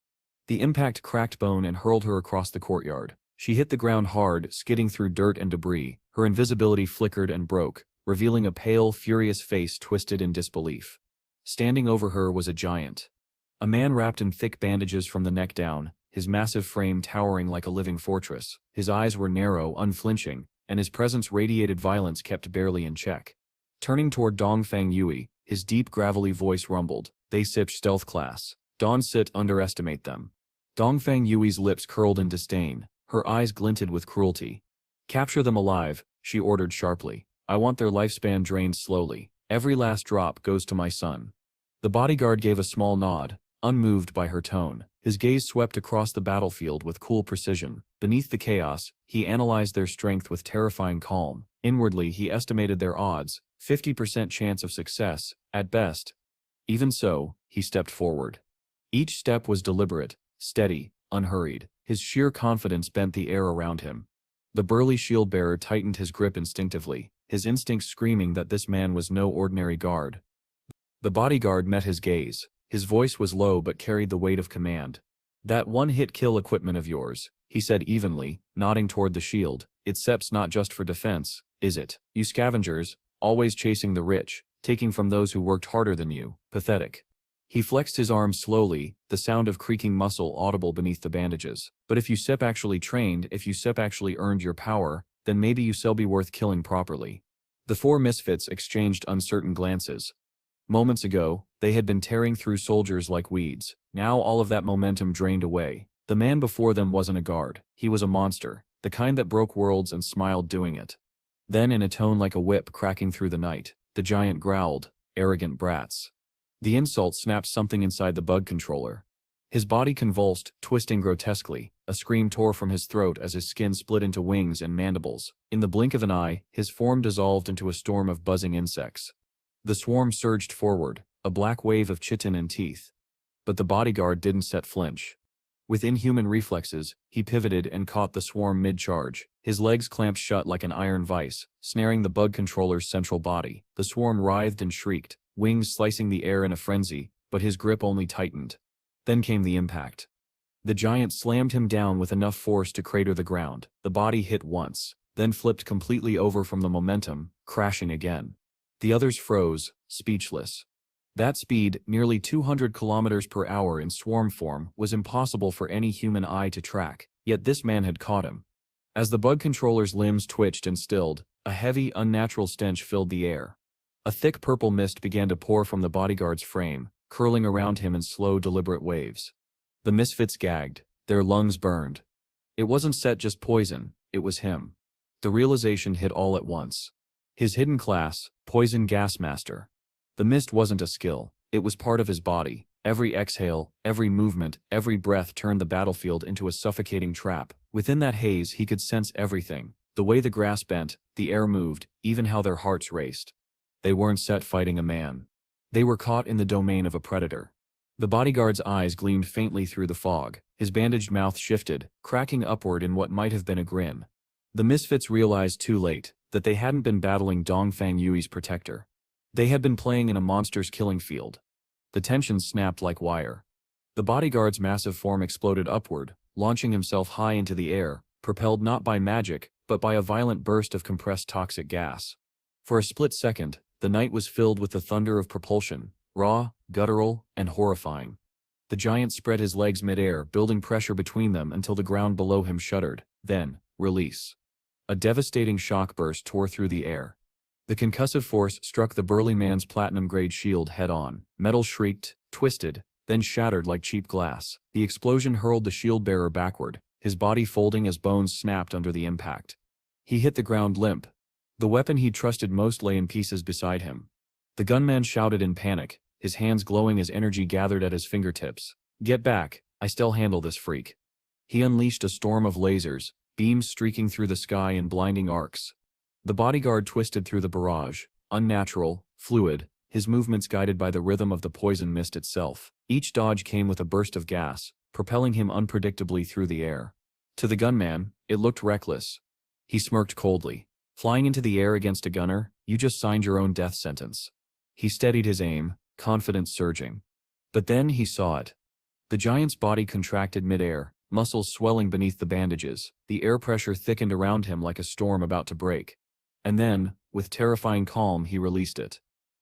The impact cracked bone and hurled her across the courtyard. She hit the ground hard, skidding through dirt and debris. Her invisibility flickered and broke, revealing a pale, furious face twisted in disbelief. Standing over her was a giant. A man wrapped in thick bandages from the neck down, his massive frame towering like a living fortress. His eyes were narrow, unflinching, and his presence radiated violence kept barely in check. Turning toward Dongfang Yui, his deep gravelly voice rumbled. They sipped stealth class. Don't sit underestimate them. Dongfang Yui's lips curled in disdain, her eyes glinted with cruelty. Capture them alive, she ordered sharply. I want their lifespan drained slowly. Every last drop goes to my son. The bodyguard gave a small nod, unmoved by her tone. His gaze swept across the battlefield with cool precision. Beneath the chaos, he analyzed their strength with terrifying calm. Inwardly, he estimated their odds, 50% chance of success, at best. Even so, he stepped forward. Each step was deliberate, steady, unhurried. His sheer confidence bent the air around him. The burly shield-bearer tightened his grip instinctively, his instincts screaming that this man was no ordinary guard. The bodyguard met his gaze. His voice was low but carried the weight of command. That one-hit kill equipment of yours, he said evenly, nodding toward the shield. It's SEP's not just for defense, is it? You scavengers, always chasing the rich, taking from those who worked harder than you. Pathetic. He flexed his arms slowly, the sound of creaking muscle audible beneath the bandages. But if you SEP actually trained, if you SEP actually earned your power, then maybe you shall be worth killing properly. The four misfits exchanged uncertain glances. Moments ago, they had been tearing through soldiers like weeds. Now all of that momentum drained away. The man before them wasn't a guard. He was a monster, the kind that broke worlds and smiled doing it. Then in a tone like a whip cracking through the night, the giant growled, "Arrogant brats." The insult snapped something inside the bug controller. His body convulsed, twisting grotesquely. A scream tore from his throat as his skin split into wings and mandibles. In the blink of an eye, his form dissolved into a storm of buzzing insects. The swarm surged forward, a black wave of chitin and teeth. But the bodyguard didn't flinch. With inhuman reflexes, he pivoted and caught the swarm mid-charge. His legs clamped shut like an iron vise, snaring the bug controller's central body. The swarm writhed and shrieked, wings slicing the air in a frenzy, but his grip only tightened. Then came the impact. The giant slammed him down with enough force to crater the ground. The body hit once, then flipped completely over from the momentum, crashing again. The others froze, speechless. That speed, nearly 200 kilometers per hour in swarm form, was impossible for any human eye to track, yet this man had caught him. As the bug controller's limbs twitched and stilled, a heavy, unnatural stench filled the air. A thick purple mist began to pour from the bodyguard's frame, curling around him in slow, deliberate waves. The misfits gagged, their lungs burned. It wasn't set just poison, it was him. The realization hit all at once. His hidden class, Poison Gas Master. The mist wasn't a skill, it was part of his body. Every exhale, every movement, every breath turned the battlefield into a suffocating trap. Within that haze he could sense everything. The way the grass bent, the air moved, even how their hearts raced. They weren't set fighting a man. They were caught in the domain of a predator. The bodyguard's eyes gleamed faintly through the fog. His bandaged mouth shifted, cracking upward in what might have been a grin. The misfits realized too late that they hadn't been battling Dongfang Yui's protector. They had been playing in a monster's killing field. The tension snapped like wire. The bodyguard's massive form exploded upward, launching himself high into the air, propelled not by magic, but by a violent burst of compressed toxic gas. For a split second, the night was filled with the thunder of propulsion, raw, guttural, and horrifying. The giant spread his legs mid-air, building pressure between them until the ground below him shuddered. Then, release. A devastating shock burst tore through the air. The concussive force struck the burly man's platinum-grade shield head-on. Metal shrieked, twisted, then shattered like cheap glass. The explosion hurled the shield-bearer backward, his body folding as bones snapped under the impact. He hit the ground limp. The weapon he'd trusted most lay in pieces beside him. The gunman shouted in panic, his hands glowing as energy gathered at his fingertips. "Get back, I still handle this freak." He unleashed a storm of lasers, beams streaking through the sky in blinding arcs. The bodyguard twisted through the barrage, unnatural, fluid, his movements guided by the rhythm of the poison mist itself. Each dodge came with a burst of gas, propelling him unpredictably through the air. To the gunman, it looked reckless. He smirked coldly. "Flying into the air against a gunner, you just signed your own death sentence." He steadied his aim, confidence surging. But then he saw it. The giant's body contracted mid-air, muscles swelling beneath the bandages. The air pressure thickened around him like a storm about to break. And then, with terrifying calm, he released it.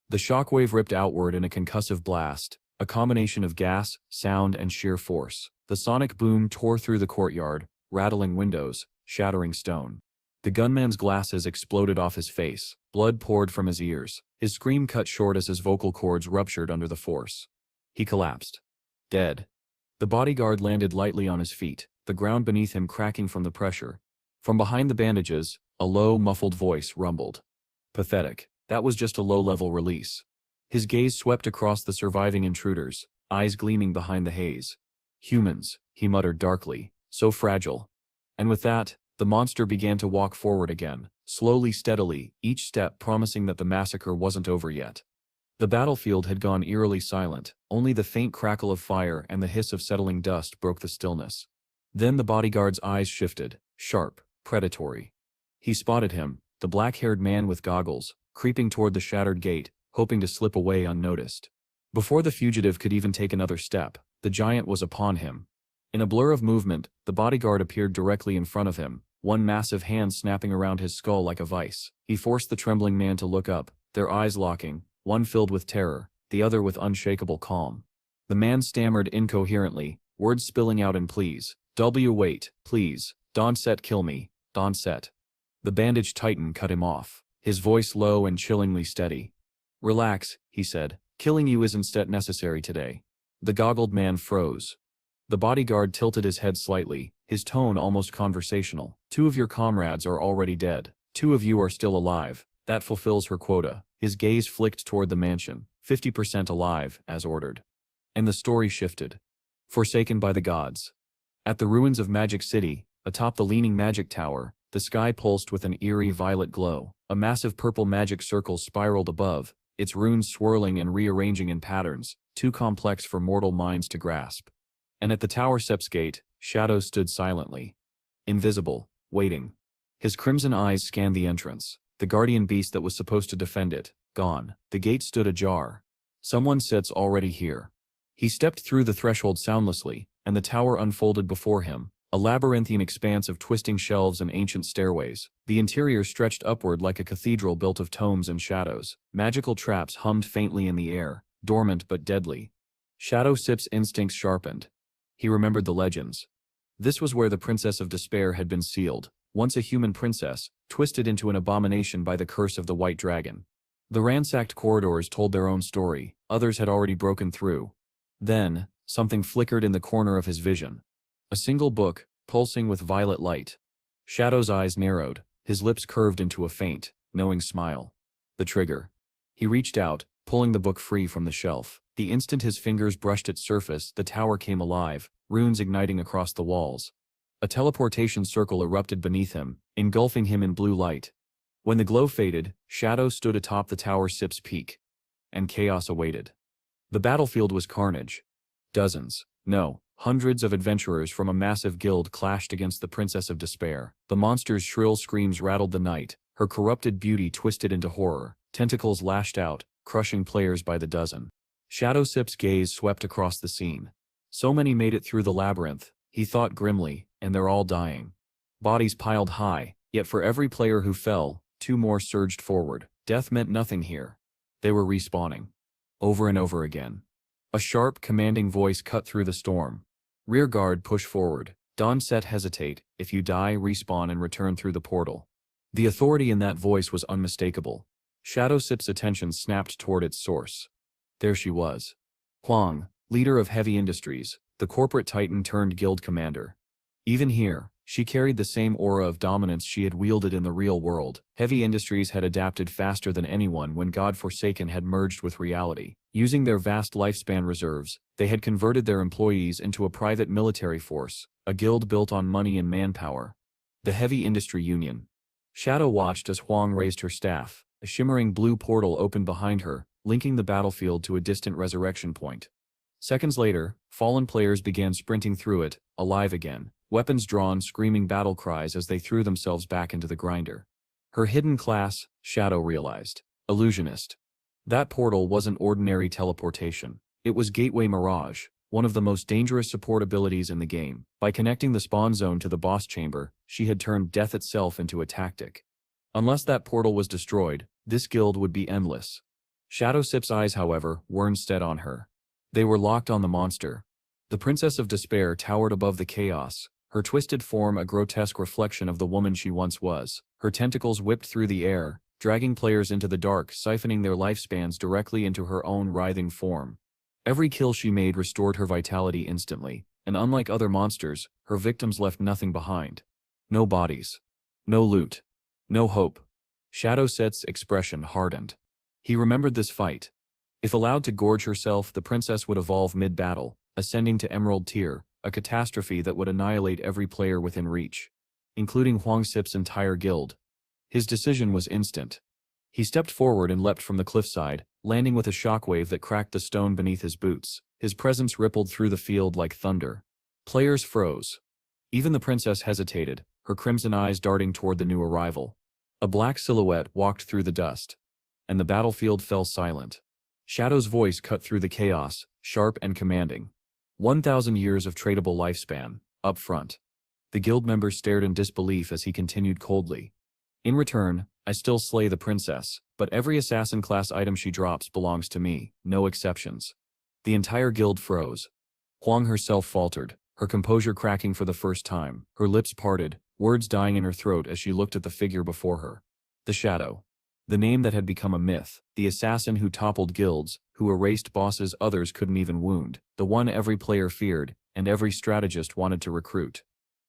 The shockwave ripped outward in a concussive blast, a combination of gas, sound, and sheer force. The sonic boom tore through the courtyard, rattling windows, shattering stone. The gunman's glasses exploded off his face, blood poured from his ears. His scream cut short as his vocal cords ruptured under the force. He collapsed. Dead. The bodyguard landed lightly on his feet, the ground beneath him cracking from the pressure. From behind the bandages, a low, muffled voice rumbled. "Pathetic. That was just a low-level release." His gaze swept across the surviving intruders, eyes gleaming behind the haze. "Humans," he muttered darkly, "so fragile." And with that, the monster began to walk forward again, slowly, steadily, each step promising that the massacre wasn't over yet. The battlefield had gone eerily silent, only the faint crackle of fire and the hiss of settling dust broke the stillness. Then the bodyguard's eyes shifted, sharp, predatory. He spotted him, the black-haired man with goggles, creeping toward the shattered gate, hoping to slip away unnoticed. Before the fugitive could even take another step, the giant was upon him. In a blur of movement, the bodyguard appeared directly in front of him, one massive hand snapping around his skull like a vice. He forced the trembling man to look up, their eyes locking, one filled with terror, the other with unshakable calm. The man stammered incoherently, words spilling out in pleas. Wait, please, don't set kill me, don't set." The bandaged titan cut him off, his voice low and chillingly steady. "Relax," he said, "killing you isn't set necessary today." The goggled man froze. The bodyguard tilted his head slightly, his tone almost conversational. "Two of your comrades are already dead. 2 of you are still alive. That fulfills her quota." His gaze flicked toward the mansion, 50% alive, as ordered. And the story shifted. Forsaken by the gods. At the ruins of Magic City, atop the leaning magic tower, the sky pulsed with an eerie violet glow. A massive purple magic circle spiraled above, its runes swirling and rearranging in patterns, too complex for mortal minds to grasp. And at the tower steps gate, Shadow stood silently. Invisible, waiting. His crimson eyes scanned the entrance. The guardian beast that was supposed to defend it, gone. The gate stood ajar. Someone sits already here. He stepped through the threshold soundlessly, and the tower unfolded before him, a labyrinthine expanse of twisting shelves and ancient stairways. The interior stretched upward like a cathedral built of tomes and shadows. Magical traps hummed faintly in the air, dormant but deadly. Shadow Sip's instincts sharpened. He remembered the legends. This was where the Princess of Despair had been sealed, once a human princess, twisted into an abomination by the curse of the White Dragon. The ransacked corridors told their own story, others had already broken through. Then, something flickered in the corner of his vision. A single book, pulsing with violet light. Shadow's eyes narrowed, his lips curved into a faint, knowing smile. The trigger. He reached out, pulling the book free from the shelf. The instant his fingers brushed its surface, the tower came alive, runes igniting across the walls. A teleportation circle erupted beneath him, engulfing him in blue light. When the glow faded, Shadow stood atop the tower Sip's peak. And chaos awaited. The battlefield was carnage. Dozens, no, hundreds of adventurers from a massive guild clashed against the Princess of Despair. The monster's shrill screams rattled the night, her corrupted beauty twisted into horror, tentacles lashed out, crushing players by the dozen. Shadow Sip's gaze swept across the scene. So many made it through the labyrinth, he thought grimly, and they're all dying. Bodies piled high, yet for every player who fell, 2 more surged forward. Death meant nothing here. They were respawning. Over and over again. A sharp, commanding voice cut through the storm. "Rear guard, push forward. Don't set hesitate. If you die, respawn and return through the portal." The authority in that voice was unmistakable. Shadow Sip's attention snapped toward its source. There she was. Huang, leader of Heavy Industries, the corporate titan turned guild commander. Even here, she carried the same aura of dominance she had wielded in the real world. Heavy Industries had adapted faster than anyone when God Forsaken had merged with reality. Using their vast lifespan reserves, they had converted their employees into a private military force, a guild built on money and manpower. The Heavy Industry Union. Shadow watched as Huang raised her staff. A shimmering blue portal opened behind her, linking the battlefield to a distant resurrection point. Seconds later, fallen players began sprinting through it, alive again, weapons drawn, screaming battle cries as they threw themselves back into the grinder. Her hidden class, Shadow realized. Illusionist. That portal wasn't ordinary teleportation. It was Gateway Mirage, one of the most dangerous support abilities in the game. By connecting the spawn zone to the boss chamber, she had turned death itself into a tactic. Unless that portal was destroyed, this guild would be endless. Shadowsip's eyes, however, were instead on her. They were locked on the monster. The Princess of Despair towered above the chaos, her twisted form a grotesque reflection of the woman she once was. Her tentacles whipped through the air, dragging players into the dark, siphoning their lifespans directly into her own writhing form. Every kill she made restored her vitality instantly, and unlike other monsters, her victims left nothing behind. No bodies. No loot. No hope. Shadowsip's expression hardened. He remembered this fight. If allowed to gorge herself, the princess would evolve mid-battle, ascending to Emerald Tier, a catastrophe that would annihilate every player within reach, including Huangsip's entire guild. His decision was instant. He stepped forward and leapt from the cliffside, landing with a shockwave that cracked the stone beneath his boots. His presence rippled through the field like thunder. Players froze. Even the princess hesitated, her crimson eyes darting toward the new arrival. A black silhouette walked through the dust, and the battlefield fell silent. Shadow's voice cut through the chaos, sharp and commanding. 1,000 years of tradable lifespan, up front. The guild members stared in disbelief as he continued coldly. In return, I still slay the princess, but every assassin class item she drops belongs to me, no exceptions. The entire guild froze. Huang herself faltered, her composure cracking for the first time, her lips parted, words dying in her throat as she looked at the figure before her. The Shadow. The name that had become a myth, the assassin who toppled guilds, who erased bosses others couldn't even wound, the one every player feared, and every strategist wanted to recruit.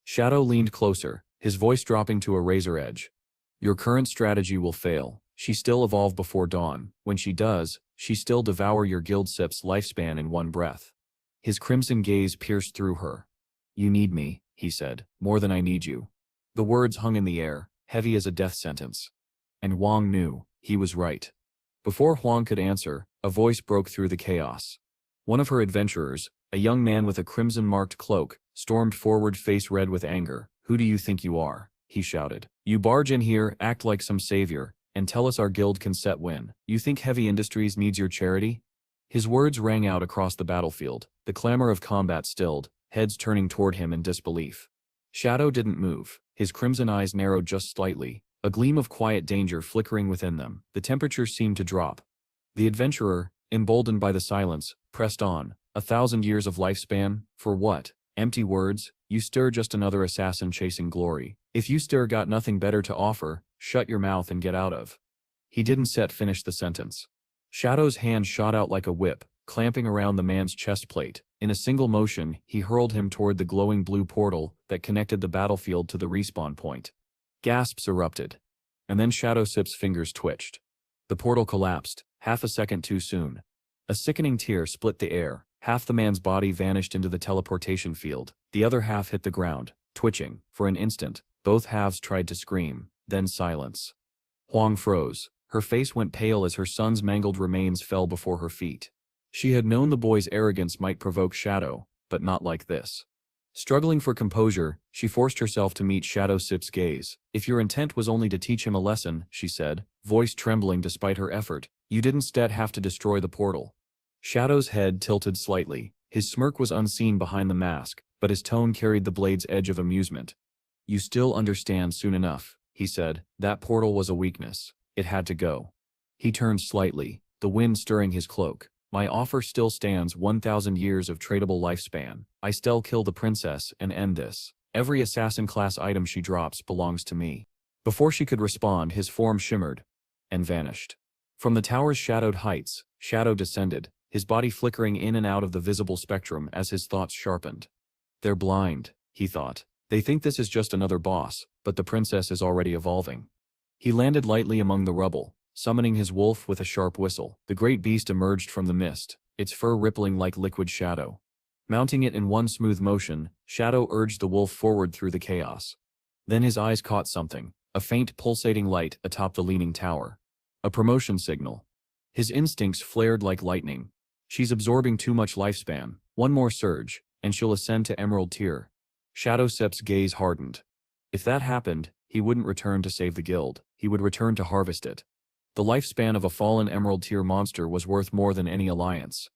Shadow leaned closer, his voice dropping to a razor edge. Your current strategy will fail. She still evolve before dawn. When she does, she still devour your guildsip's lifespan in one breath. His crimson gaze pierced through her. You need me, he said, more than I need you. The words hung in the air, heavy as a death sentence. And Huang knew, he was right. Before Huang could answer, a voice broke through the chaos. One of her adventurers, a young man with a crimson-marked cloak, stormed forward, face red with anger. Who do you think you are? He shouted. You barge in here, act like some savior, and tell us our guild can set win. You think Heavy Industries needs your charity? His words rang out across the battlefield, the clamor of combat stilled, heads turning toward him in disbelief. Shadow didn't move, his crimson eyes narrowed just slightly, a gleam of quiet danger flickering within them. The temperature seemed to drop. The adventurer, emboldened by the silence, pressed on. 1,000 years of lifespan, for what? Empty words. You stir just another assassin chasing glory. If you stir got nothing better to offer, shut your mouth and get out of. He didn't finish the sentence. Shadow's hand shot out like a whip, clamping around the man's chest plate. In a single motion, he hurled him toward the glowing blue portal that connected the battlefield to the respawn point. Gasps erupted. And then Shadowsip's fingers twitched. The portal collapsed, half a second too soon. A sickening tear split the air. Half the man's body vanished into the teleportation field. The other half hit the ground, twitching. For an instant, both halves tried to scream, then silence. Huang froze. Her face went pale as her son's mangled remains fell before her feet. She had known the boy's arrogance might provoke Shadow, but not like this. Struggling for composure, she forced herself to meet Shadowsip's gaze. If your intent was only to teach him a lesson, she said, voice trembling despite her effort, you didn't have to destroy the portal. Shadow's head tilted slightly. His smirk was unseen behind the mask, but his tone carried the blade's edge of amusement. You still understand soon enough, he said. That portal was a weakness. It had to go. He turned slightly, the wind stirring his cloak. My offer still stands. 1,000 years of tradable lifespan. I still kill the princess and end this. Every assassin class item she drops belongs to me. Before she could respond, his form shimmered and vanished. From the tower's shadowed heights, Shadow descended, his body flickering in and out of the visible spectrum as his thoughts sharpened. They're blind, he thought. They think this is just another boss, but the princess is already evolving. He landed lightly among the rubble, summoning his wolf with a sharp whistle. The great beast emerged from the mist, its fur rippling like liquid shadow. Mounting it in one smooth motion, Shadow urged the wolf forward through the chaos. Then his eyes caught something, a faint pulsating light atop the leaning tower. A promotion signal. His instincts flared like lightning. She's absorbing too much lifespan. One more surge, and she'll ascend to Emerald Tier. Shadow Sip's gaze hardened. If that happened, he wouldn't return to save the guild. He would return to harvest it. The lifespan of a fallen Emerald Tier monster was worth more than any alliance.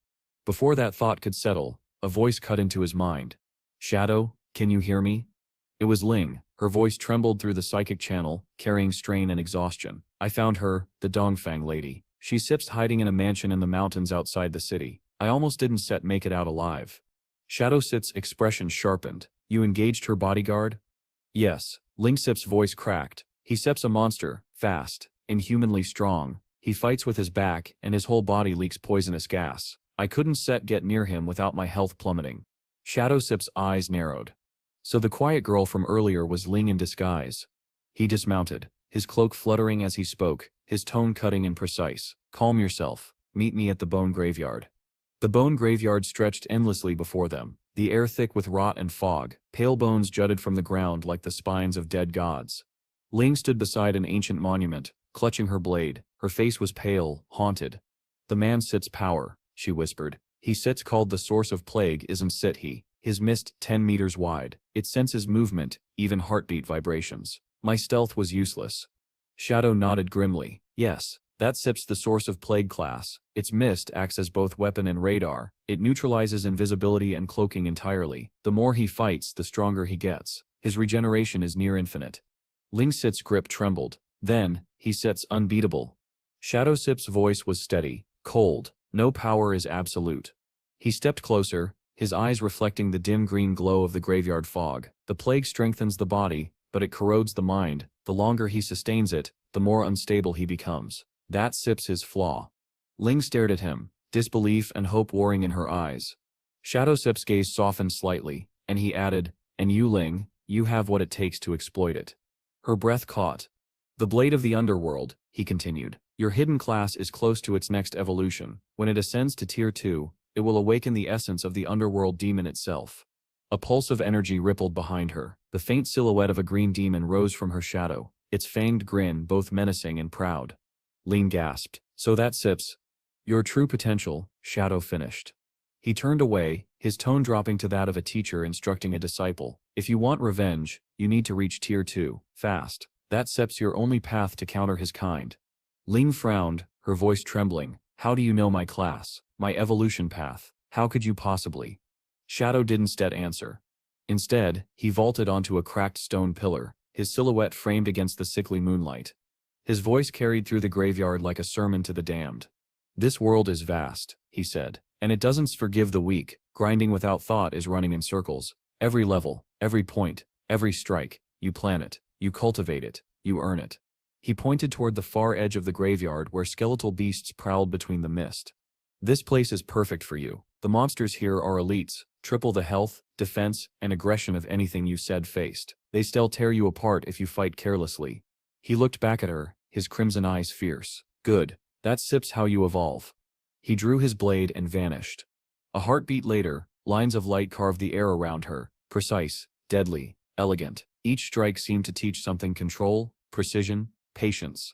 Before that thought could settle, a voice cut into his mind. Shadow, can you hear me? It was Ling. Her voice trembled through the psychic channel, carrying strain and exhaustion. I found her, the Dongfang lady. She sips hiding in a mansion in the mountains outside the city. I almost didn't make it out alive. Shadow Sip's expression sharpened. You engaged her bodyguard? Yes. Ling Sip's voice cracked. He Sip's a monster, fast, inhumanly strong. He fights with his back, and his whole body leaks poisonous gas. I couldn't get near him without my health plummeting. Shadow Sip's eyes narrowed. So the quiet girl from earlier was Ling in disguise. He dismounted, his cloak fluttering as he spoke, his tone cutting and precise. Calm yourself. Meet me at the bone graveyard. The bone graveyard stretched endlessly before them, the air thick with rot and fog. Pale bones jutted from the ground like the spines of dead gods. Ling stood beside an ancient monument, clutching her blade. Her face was pale, haunted. The man sits power, she whispered. He sits called the source of plague isn't he. His mist 10 meters wide. It senses movement, even heartbeat vibrations. My stealth was useless. Shadow nodded grimly. Yes, that Sip's the source of plague class. Its mist acts as both weapon and radar. It neutralizes invisibility and cloaking entirely. The more he fights, the stronger he gets. His regeneration is near infinite. Ling Sip's grip trembled. Then, he sits unbeatable. Shadow Sip's voice was steady, cold. No power is absolute. He stepped closer, his eyes reflecting the dim green glow of the graveyard fog. The plague strengthens the body, but it corrodes the mind. The longer he sustains it, the more unstable he becomes. That Sip's his flaw. Ling stared at him, disbelief and hope warring in her eyes. Shadow Sip's gaze softened slightly, and he added, and you Ling, you have what it takes to exploit it. Her breath caught. The blade of the underworld, he continued. Your hidden class is close to its next evolution. When it ascends to Tier 2, it will awaken the essence of the underworld demon itself. A pulse of energy rippled behind her. The faint silhouette of a green demon rose from her shadow, its fanged grin both menacing and proud. Ling gasped. So that Sip's your true potential, Shadow finished. He turned away, his tone dropping to that of a teacher instructing a disciple. If you want revenge, you need to reach Tier 2, fast. That Sip's your only path to counter his kind. Ling frowned, her voice trembling. How do you know my class? My evolution path? How could you possibly? Shadow didn't answer. Instead, he vaulted onto a cracked stone pillar, his silhouette framed against the sickly moonlight. His voice carried through the graveyard like a sermon to the damned. This world is vast, he said, and it doesn't forgive the weak. Grinding without thought is running in circles. Every level, every point, every strike, you plan it, you cultivate it, you earn it. He pointed toward the far edge of the graveyard where skeletal beasts prowled between the mist. This place is perfect for you. The monsters here are elites, triple the health, defense, and aggression of anything you faced. They still tear you apart if you fight carelessly. He looked back at her, his crimson eyes fierce. Good. That Sip's how you evolve. He drew his blade and vanished. A heartbeat later, lines of light carved the air around her, precise, deadly, elegant. Each strike seemed to teach something: control, precision, patience.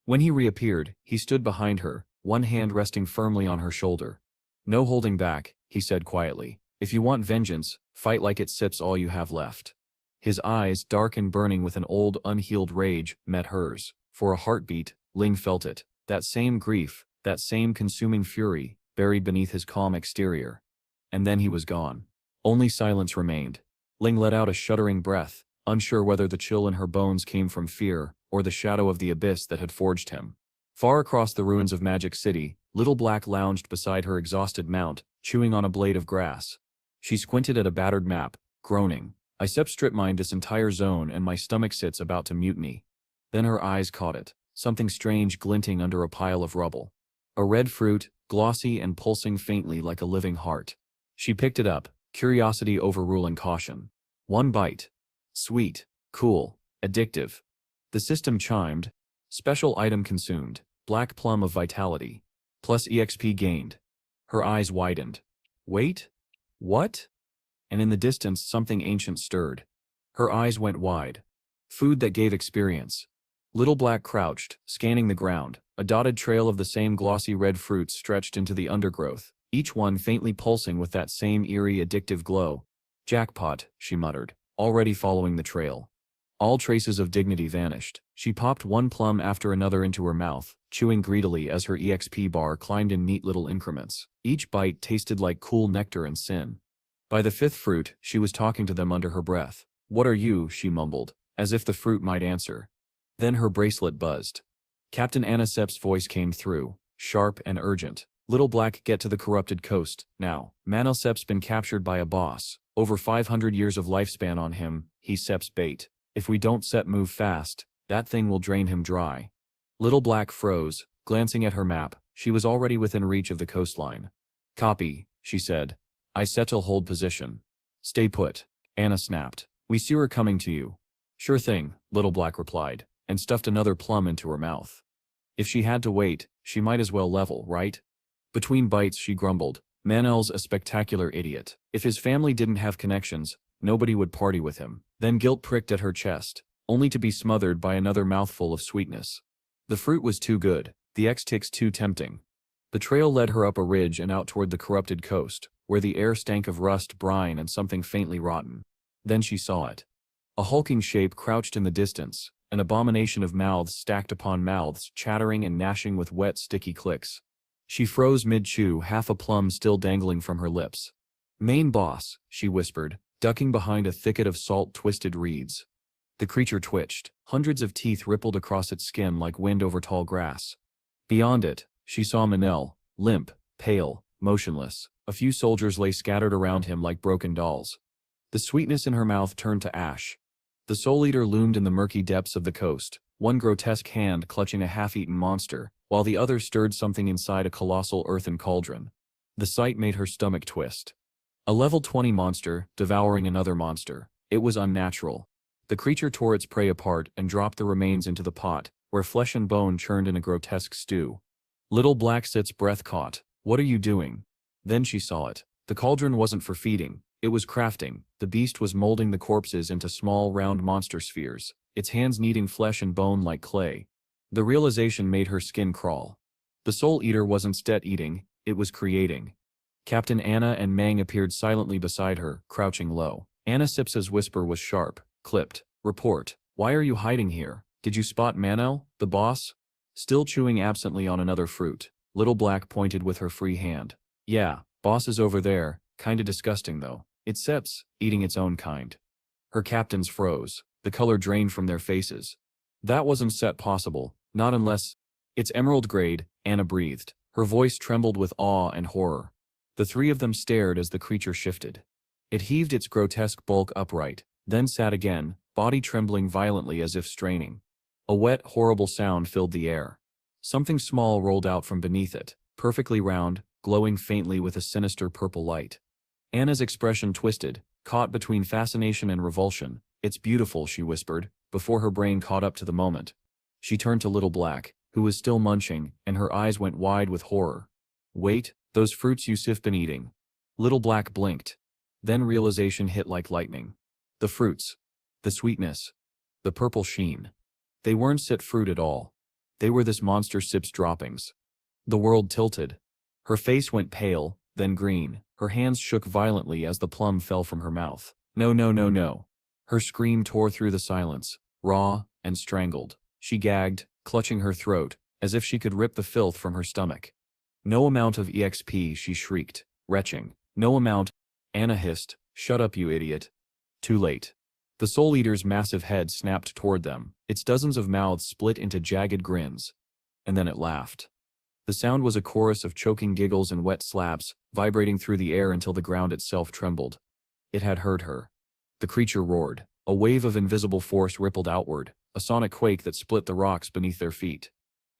When he reappeared, he stood behind her, one hand resting firmly on her shoulder. No holding back, he said quietly. If you want vengeance, fight like it Sip's all you have left. His eyes, dark and burning with an old, unhealed rage, met hers. For a heartbeat, Ling felt it. That same grief, that same consuming fury, buried beneath his calm exterior. And then he was gone. Only silence remained. Ling let out a shuddering breath, unsure whether the chill in her bones came from fear, or the shadow of the abyss that had forged him. Far across the ruins of Magic City, Little Black lounged beside her exhausted mount, chewing on a blade of grass. She squinted at a battered map, groaning. I strip-mined this entire zone and my stomach sits about to mutiny. Then her eyes caught it, something strange glinting under a pile of rubble. A red fruit, glossy and pulsing faintly like a living heart. She picked it up, curiosity overruling caution. One bite. Sweet, cool, addictive. The system chimed. Special item consumed. Black plum of vitality. Plus EXP gained. Her eyes widened. Wait? What? And in the distance something ancient stirred. Her eyes went wide. Food that gave experience. Little Black crouched, scanning the ground. A dotted trail of the same glossy red fruits stretched into the undergrowth, each one faintly pulsing with that same eerie addictive glow. Jackpot, she muttered, already following the trail. All traces of dignity vanished. She popped one plum after another into her mouth, chewing greedily as her EXP bar climbed in neat little increments. Each bite tasted like cool nectar and sin. By the fifth fruit, she was talking to them under her breath. "What are you?" she mumbled, as if the fruit might answer. Then her bracelet buzzed. Captain Anicep's voice came through, sharp and urgent. "Little Black, get to the corrupted coast, now. Manhwa's been captured by a boss. Over 500 years of lifespan on him, he's Sep's bait. If we don't move fast, that thing will drain him dry." Little Black froze, glancing at her map. She was already within reach of the coastline. "Copy," she said. "I settle hold position." "Stay put," Anna snapped. "We see her coming to you." "Sure thing," Little Black replied, and stuffed another plum into her mouth. If she had to wait, she might as well level, right? Between bites she grumbled, "Manel's a spectacular idiot. If his family didn't have connections, nobody would party with him." Then guilt pricked at her chest, only to be smothered by another mouthful of sweetness. The fruit was too good, the X-Ticks too tempting. The trail led her up a ridge and out toward the corrupted coast, where the air stank of rust, brine, and something faintly rotten. Then she saw it. A hulking shape crouched in the distance, an abomination of mouths stacked upon mouths, chattering and gnashing with wet, sticky clicks. She froze mid-chew, half a plum still dangling from her lips. "Main boss," she whispered, ducking behind a thicket of salt-twisted reeds. The creature twitched. Hundreds of teeth rippled across its skin like wind over tall grass. Beyond it, she saw Manel, limp, pale, motionless. A few soldiers lay scattered around him like broken dolls. The sweetness in her mouth turned to ash. The Soul Eater loomed in the murky depths of the coast, one grotesque hand clutching a half-eaten monster, while the other stirred something inside a colossal earthen cauldron. The sight made her stomach twist. A level 20 monster, devouring another monster. It was unnatural. The creature tore its prey apart and dropped the remains into the pot, where flesh and bone churned in a grotesque stew. Little Black Sit's breath caught. "What are you doing?" Then she saw it. The cauldron wasn't for feeding, it was crafting. The beast was molding the corpses into small, round monster spheres, its hands kneading flesh and bone like clay. The realization made her skin crawl. The Soul Eater wasn't eating, it was creating. Captain Anna and Mang appeared silently beside her, crouching low. Anna Sipsa's whisper was sharp, clipped. "Report. Why are you hiding here? Did you spot Manel, the boss?" Still chewing absently on another fruit, Little Black pointed with her free hand. "Yeah, boss is over there, kinda disgusting though. It's Seps, eating its own kind." Her captains froze. The color drained from their faces. That wasn't Sep possible, not unless... "It's emerald grade," Anna breathed. Her voice trembled with awe and horror. The three of them stared as the creature shifted. It heaved its grotesque bulk upright, then sat again, body trembling violently as if straining. A wet, horrible sound filled the air. Something small rolled out from beneath it, perfectly round, glowing faintly with a sinister purple light. Anna's expression twisted, caught between fascination and revulsion. "It's beautiful," she whispered, before her brain caught up to the moment. She turned to Little Black, who was still munching, and her eyes went wide with horror. "Wait, those fruits you've been eating." Little Black blinked. Then realization hit like lightning. The fruits. The sweetness. The purple sheen. They weren't Sit fruit at all. They were this monster Sip's droppings. The world tilted. Her face went pale, then green. Her hands shook violently as the plum fell from her mouth. "No, no, no, no." Her scream tore through the silence, raw and strangled. She gagged, clutching her throat, as if she could rip the filth from her stomach. "No amount of EXP," she shrieked, retching. "No amount." Anna hissed, "Shut up, you idiot." Too late. The Soul Eater's massive head snapped toward them, its dozens of mouths split into jagged grins. And then it laughed. The sound was a chorus of choking giggles and wet slaps, vibrating through the air until the ground itself trembled. It had heard her. The creature roared. A wave of invisible force rippled outward, a sonic quake that split the rocks beneath their feet.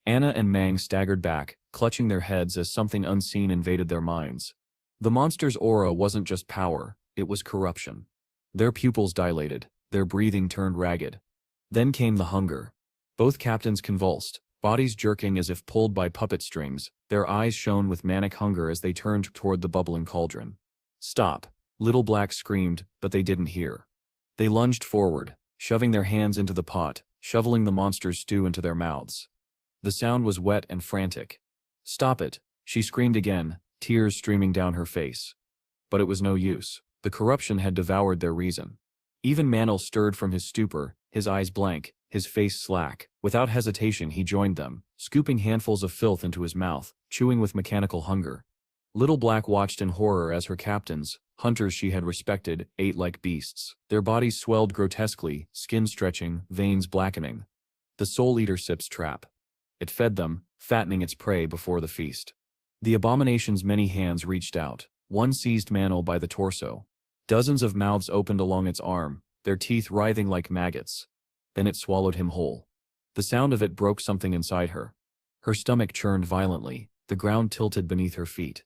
Anna and Mang staggered back, clutching their heads as something unseen invaded their minds. The monster's aura wasn't just power, it was corruption. Their pupils dilated, their breathing turned ragged. Then came the hunger. Both captains convulsed, bodies jerking as if pulled by puppet strings, their eyes shone with manic hunger as they turned toward the bubbling cauldron. "Stop!" Little Black screamed, but they didn't hear. They lunged forward, shoving their hands into the pot, shoveling the monster's stew into their mouths. The sound was wet and frantic. "Stop it!" she screamed again, tears streaming down her face. But it was no use. The corruption had devoured their reason. Even Manhwa stirred from his stupor, his eyes blank, his face slack. Without hesitation he joined them, scooping handfuls of filth into his mouth, chewing with mechanical hunger. Little Black watched in horror as her captains, hunters she had respected, ate like beasts. Their bodies swelled grotesquely, skin stretching, veins blackening. The Soul Eater Sip's trap. It fed them, fattening its prey before the feast. The abomination's many hands reached out. One seized Manhwa by the torso. Dozens of mouths opened along its arm, their teeth writhing like maggots. Then it swallowed him whole. The sound of it broke something inside her. Her stomach churned violently, the ground tilted beneath her feet.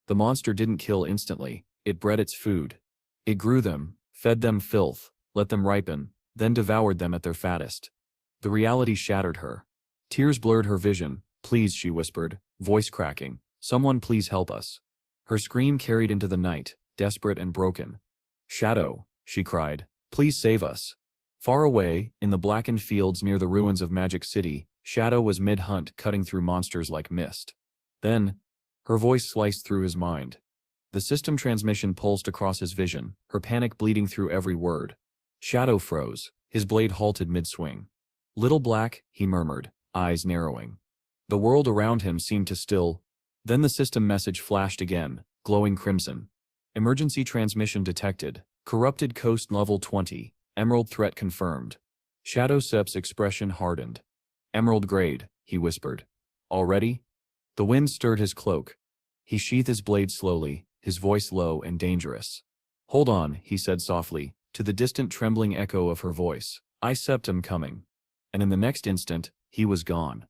The monster didn't kill instantly, it bred its food. It grew them, fed them filth, let them ripen, then devoured them at their fattest. The reality shattered her. Tears blurred her vision. "Please," she whispered, voice cracking. "Someone please help us." Her scream carried into the night, desperate and broken. "Shadow," she cried, "please save us." Far away, in the blackened fields near the ruins of Magic City, Shadow was mid-hunt, cutting through monsters like mist. Then, her voice sliced through his mind. The system transmission pulsed across his vision, her panic bleeding through every word. Shadow froze, his blade halted mid-swing. "Little Black," he murmured, eyes narrowing. The world around him seemed to still. Then the system message flashed again, glowing crimson. "Emergency transmission detected. Corrupted coast level 20. Emerald threat confirmed." Shadow Sep's expression hardened. "Emerald grade," he whispered. "Already?" The wind stirred his cloak. He sheathed his blade slowly, his voice low and dangerous. "Hold on," he said softly, to the distant trembling echo of her voice. "I sept am coming." And in the next instant, he was gone.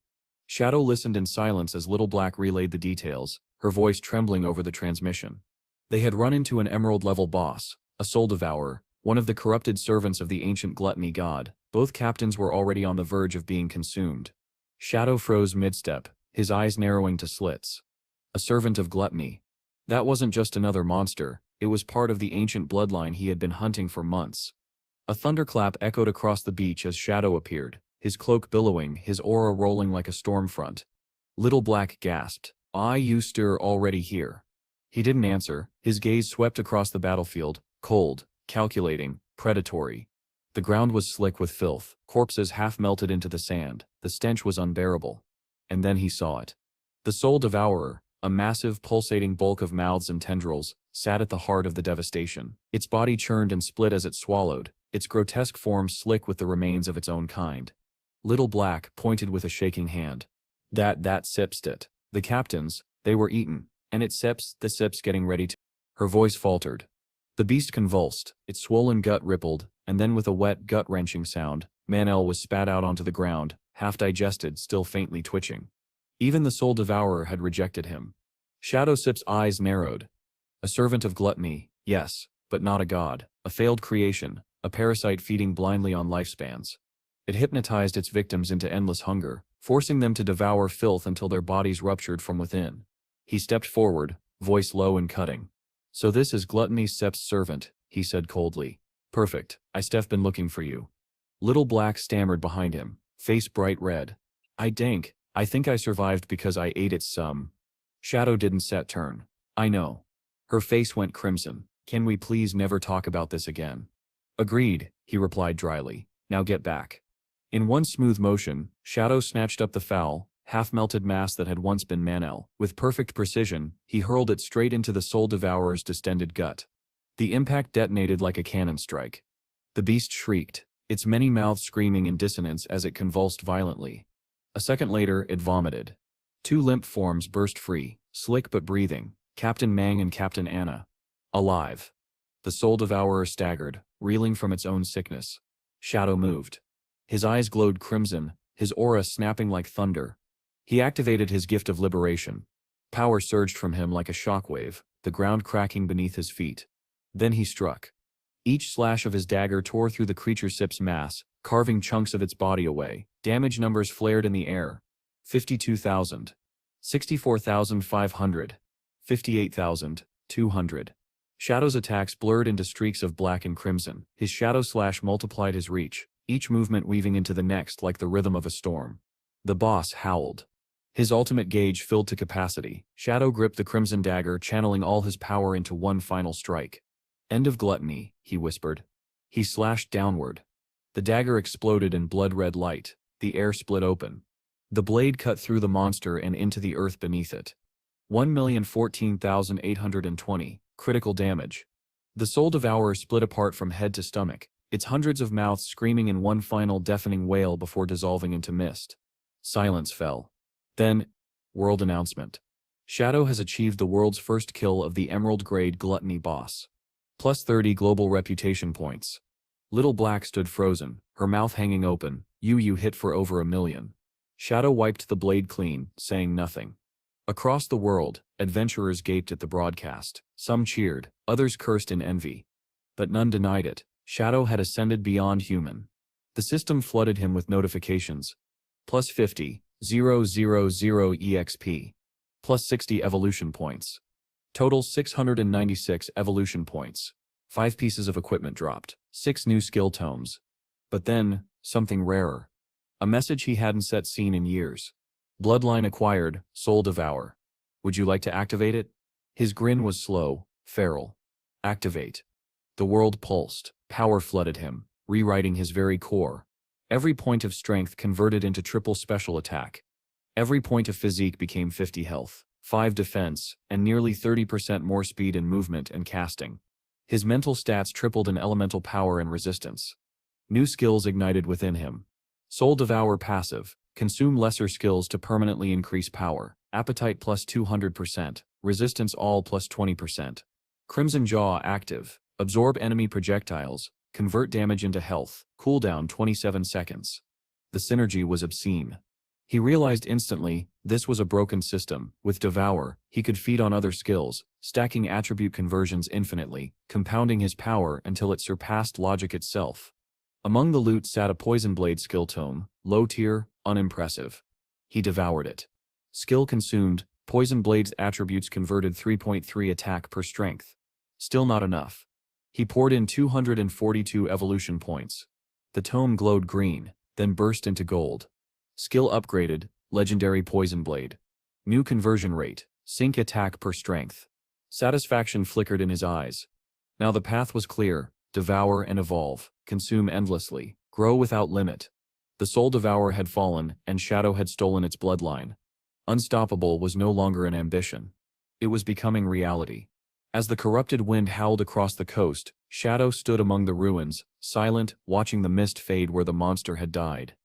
Shadow listened in silence as Little Black relayed the details, her voice trembling over the transmission. They had run into an emerald-level boss, a soul devourer, one of the corrupted servants of the ancient gluttony god. Both captains were already on the verge of being consumed. Shadow froze mid-step, his eyes narrowing to slits. A servant of gluttony. That wasn't just another monster, it was part of the ancient bloodline he had been hunting for months. A thunderclap echoed across the beach as Shadow appeared, his cloak billowing, his aura rolling like a storm front. Little Black gasped, "Ah, you stir already here." He didn't answer, his gaze swept across the battlefield, cold, calculating, predatory. The ground was slick with filth, corpses half melted into the sand, the stench was unbearable. And then he saw it. The Soul Devourer, a massive pulsating bulk of mouths and tendrils, sat at the heart of the devastation. Its body churned and split as it swallowed, its grotesque form slick with the remains of its own kind. Little Black pointed with a shaking hand. That sepsed it. The captains, they were eaten, and the sep's getting ready to." Her voice faltered. The beast convulsed, its swollen gut rippled, and then with a wet, gut-wrenching sound, Manhwa was spat out onto the ground, half-digested, still faintly twitching. Even the Soul Devourer had rejected him. Shadow Sip's eyes narrowed. A servant of gluttony, yes, but not a god, a failed creation, a parasite feeding blindly on lifespans. It hypnotized its victims into endless hunger, forcing them to devour filth until their bodies ruptured from within. He stepped forward, voice low and cutting. "So this is Gluttony Sep's servant," he said coldly. "Perfect, I've been looking for you." Little Black stammered behind him, face bright red. I think I survived because I ate its some." Shadow didn't turn. "I know." Her face went crimson. "Can we please never talk about this again?" "Agreed," he replied dryly. "Now get back." In one smooth motion, Shadow snatched up the foul, half-melted mass that had once been Manhwa. With perfect precision, he hurled it straight into the Soul Devourer's distended gut. The impact detonated like a cannon strike. The beast shrieked, its many mouths screaming in dissonance as it convulsed violently. A second later, it vomited. Two limp forms burst free, slick but breathing, Captain Mang and Captain Anna. Alive. The Soul Devourer staggered, reeling from its own sickness. Shadow moved. His eyes glowed crimson, his aura snapping like thunder. He activated his gift of liberation. Power surged from him like a shockwave, the ground cracking beneath his feet. Then he struck. Each slash of his dagger tore through the creature Sip's mass, carving chunks of its body away. Damage numbers flared in the air. 52,000. 64,500. 58,200. Shadow's attacks blurred into streaks of black and crimson. His shadow slash multiplied his reach, each movement weaving into the next like the rhythm of a storm. The boss howled. His ultimate gauge filled to capacity. Shadow gripped the crimson dagger, channeling all his power into one final strike. End of gluttony, he whispered. He slashed downward. The dagger exploded in blood-red light. The air split open. The blade cut through the monster and into the earth beneath it. 1,014,820. Critical damage. The soul devourer split apart from head to stomach, its hundreds of mouths screaming in one final deafening wail before dissolving into mist. Silence fell. Then, world announcement. Shadow has achieved the world's first kill of the Emerald-grade gluttony boss. Plus 30 global reputation points. Little Black stood frozen, her mouth hanging open. You hit for over 1 million. Shadow wiped the blade clean, saying nothing. Across the world, adventurers gaped at the broadcast. Some cheered, others cursed in envy. But none denied it. Shadow had ascended beyond human. The system flooded him with notifications. Plus 50, 000 EXP. Plus 60 evolution points. Total 696 evolution points. 5 pieces of equipment dropped. 6 new skill tomes. But then, something rarer. A message he hadn't seen in years. Bloodline acquired, soul devour. Would you like to activate it? His grin was slow, feral. Activate. The world pulsed. Power flooded him, rewriting his very core. Every point of strength converted into triple special attack. Every point of physique became 50 health, 5 defense, and nearly 30% more speed in movement and casting. His mental stats tripled in elemental power and resistance. New skills ignited within him. Soul Devour passive. Consume lesser skills to permanently increase power. Appetite plus 200%. Resistance all plus 20%. Crimson Jaw active. Absorb enemy projectiles. Convert damage into health. Cooldown 27 seconds. The synergy was obscene. He realized instantly, this was a broken system. With Devour, he could feed on other skills, stacking attribute conversions infinitely, compounding his power until it surpassed logic itself. Among the loot sat a Poison Blade skill tome, low tier, unimpressive. He devoured it. Skill consumed, Poison Blade's attributes converted 3.3 attack per strength. Still not enough. He poured in 242 evolution points. The tome glowed green, then burst into gold. Skill upgraded, Legendary Poison Blade. New conversion rate, sync attack per strength. Satisfaction flickered in his eyes. Now the path was clear, devour and evolve, consume endlessly, grow without limit. The Soul Devourer had fallen, and Shadow had stolen its bloodline. Unstoppable was no longer an ambition. It was becoming reality. As the corrupted wind howled across the coast, Shadow stood among the ruins, silent, watching the mist fade where the monster had died.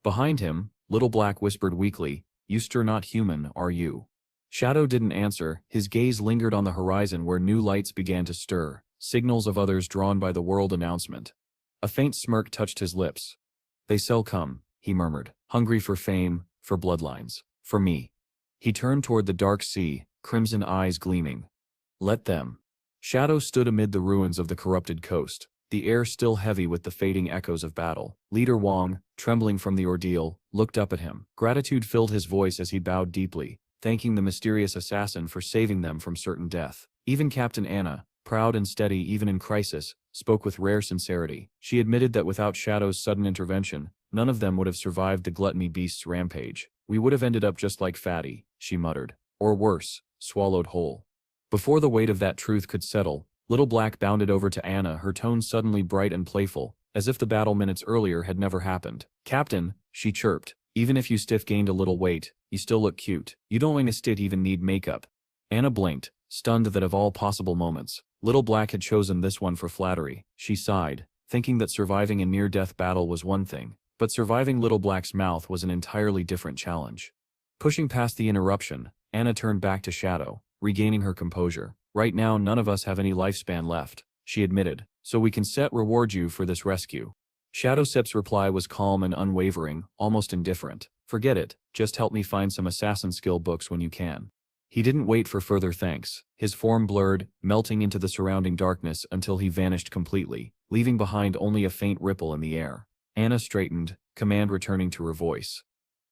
Behind him, Little Black whispered weakly, "You stir not human, are you?" Shadow didn't answer. His gaze lingered on the horizon where new lights began to stir, signals of others drawn by the world announcement. A faint smirk touched his lips. "They shall come," he murmured, "hungry for fame, for bloodlines, for me." He turned toward the dark sea, crimson eyes gleaming. "Let them." Shadow stood amid the ruins of the corrupted coast, the air still heavy with the fading echoes of battle. Leader Wong, trembling from the ordeal, looked up at him. Gratitude filled his voice as he bowed deeply, thanking the mysterious assassin for saving them from certain death. Even Captain Anna, proud and steady even in crisis, spoke with rare sincerity. She admitted that without Shadow's sudden intervention, none of them would have survived the gluttony beast's rampage. "We would have ended up just like Fatty," she muttered. "Or worse, swallowed whole." Before the weight of that truth could settle, Little Black bounded over to Anna, her tone suddenly bright and playful, as if the battle minutes earlier had never happened. "Captain," she chirped, "even if you stiff gained a little weight, you still look cute. You don't even need makeup." Anna blinked, stunned that of all possible moments, Little Black had chosen this one for flattery. She sighed, thinking that surviving a near-death battle was one thing, but surviving Little Black's mouth was an entirely different challenge. Pushing past the interruption, Anna turned back to Shadow, regaining her composure. "Right now none of us have any lifespan left," she admitted, "so we can reward you for this rescue." Shadowsip's reply was calm and unwavering, almost indifferent. "Forget it, just help me find some assassin skill books when you can." He didn't wait for further thanks. His form blurred, melting into the surrounding darkness until he vanished completely, leaving behind only a faint ripple in the air. Anna straightened, command returning to her voice.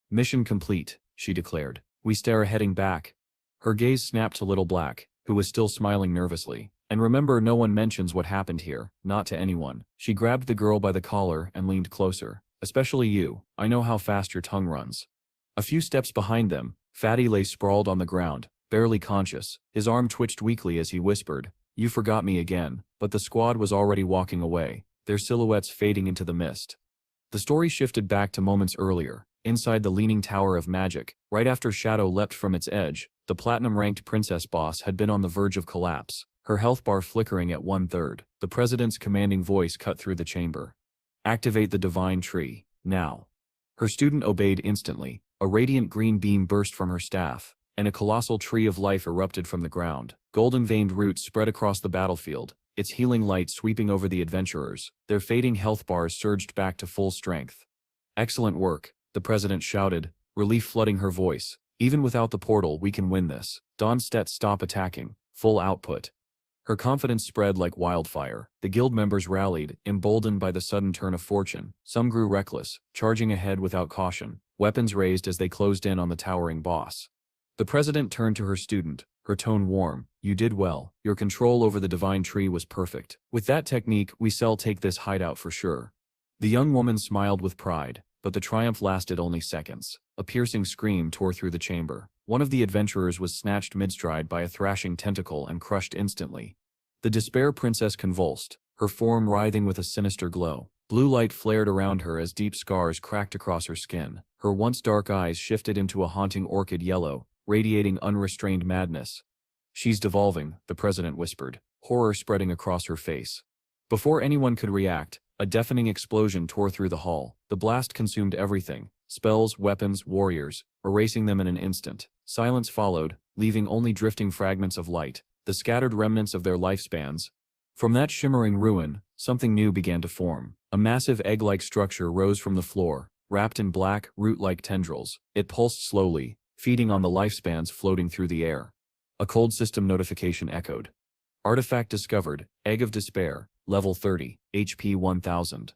"Mission complete." she declared. We stare heading back. Her gaze snapped to Little Black, who was still smiling nervously. And remember, no one mentions what happened here, not to anyone. She grabbed the girl by the collar and leaned closer. Especially you, I know how fast your tongue runs. A few steps behind them, Fatty lay sprawled on the ground, barely conscious. His arm twitched weakly as he whispered, "You forgot me again," but the squad was already walking away, their silhouettes fading into the mist. The story shifted back to moments earlier, inside the Leaning Tower of Magic. Right after Shadow leapt from its edge, the platinum-ranked princess boss had been on the verge of collapse, her health bar flickering at 1/3. The president's commanding voice cut through the chamber. "Activate the divine tree, now." Her student obeyed instantly. A radiant green beam burst from her staff, and a colossal tree of life erupted from the ground. Golden-veined roots spread across the battlefield, its healing light sweeping over the adventurers. Their fading health bars surged back to full strength. "Excellent work," the president shouted, relief flooding her voice. "Even without the portal, we can win this. Dawnstedt, stop attacking. Full output." Her confidence spread like wildfire. The guild members rallied, emboldened by the sudden turn of fortune. Some grew reckless, charging ahead without caution, weapons raised as they closed in on the towering boss. The president turned to her student, her tone warm. "You did well. Your control over the divine tree was perfect. With that technique, we shall take this hideout for sure." The young woman smiled with pride, but the triumph lasted only seconds. A piercing scream tore through the chamber. One of the adventurers was snatched mid-stride by a thrashing tentacle and crushed instantly. The Despair Princess convulsed, her form writhing with a sinister glow. Blue light flared around her as deep scars cracked across her skin. Her once dark eyes shifted into a haunting orchid yellow, radiating unrestrained madness. "She's devolving," the president whispered, horror spreading across her face. Before anyone could react, a deafening explosion tore through the hall. The blast consumed everything, spells, weapons, warriors, erasing them in an instant. Silence followed, leaving only drifting fragments of light, the scattered remnants of their lifespans. From that shimmering ruin, something new began to form. A massive egg-like structure rose from the floor, wrapped in black, root-like tendrils. It pulsed slowly, feeding on the lifespans floating through the air. A cold system notification echoed. "Artifact discovered, Egg of Despair, level 30, HP 1000.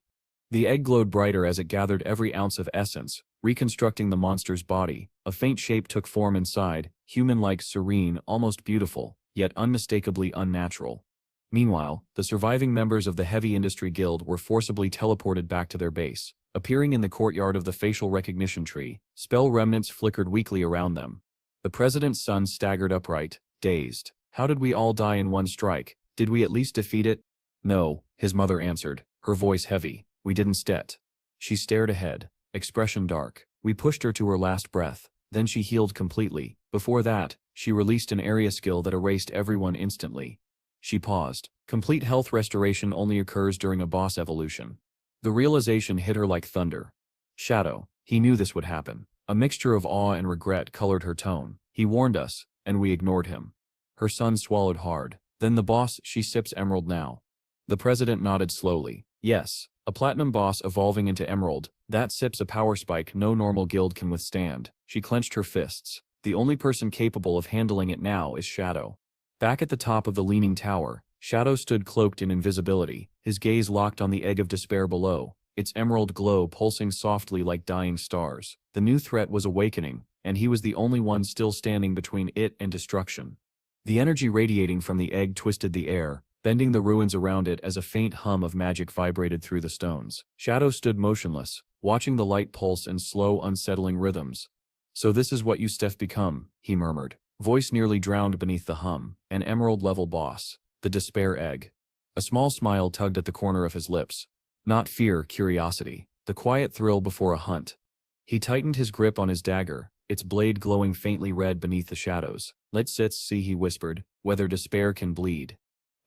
The egg glowed brighter as it gathered every ounce of essence, reconstructing the monster's body. A faint shape took form inside, human-like, serene, almost beautiful, yet unmistakably unnatural. Meanwhile, the surviving members of the Heavy Industry Guild were forcibly teleported back to their base. Appearing in the courtyard of the facial recognition tree, spell remnants flickered weakly around them. The president's son staggered upright, dazed. "How did we all die in one strike? Did we at least defeat it?" "No," his mother answered, her voice heavy. "We didn't stet." She stared ahead, expression dark. "We pushed her to her last breath, then she healed completely. Before that, she released an area skill that erased everyone instantly." She paused. Complete health restoration only occurs during a boss evolution. The realization hit her like thunder. Shadow. He knew this would happen. A mixture of awe and regret colored her tone. "He warned us, and we ignored him." Her son swallowed hard. "Then the boss, she sips emerald now." The president nodded slowly. "Yes, a platinum boss evolving into emerald, that sips a power spike no normal guild can withstand." She clenched her fists. "The only person capable of handling it now is Shadow." Back at the top of the Leaning Tower, Shadow stood cloaked in invisibility, his gaze locked on the Egg of Despair below, its emerald glow pulsing softly like dying stars. The new threat was awakening, and he was the only one still standing between it and destruction. The energy radiating from the egg twisted the air, bending the ruins around it as a faint hum of magic vibrated through the stones. Shadow stood motionless, watching the light pulse in slow, unsettling rhythms. "So this is what you Steph become," he murmured, voice nearly drowned beneath the hum. "An emerald-level boss. The Despair Egg." A small smile tugged at the corner of his lips. Not fear, curiosity. The quiet thrill before a hunt. He tightened his grip on his dagger, its blade glowing faintly red beneath the shadows. "Let's see," he whispered, "whether despair can bleed."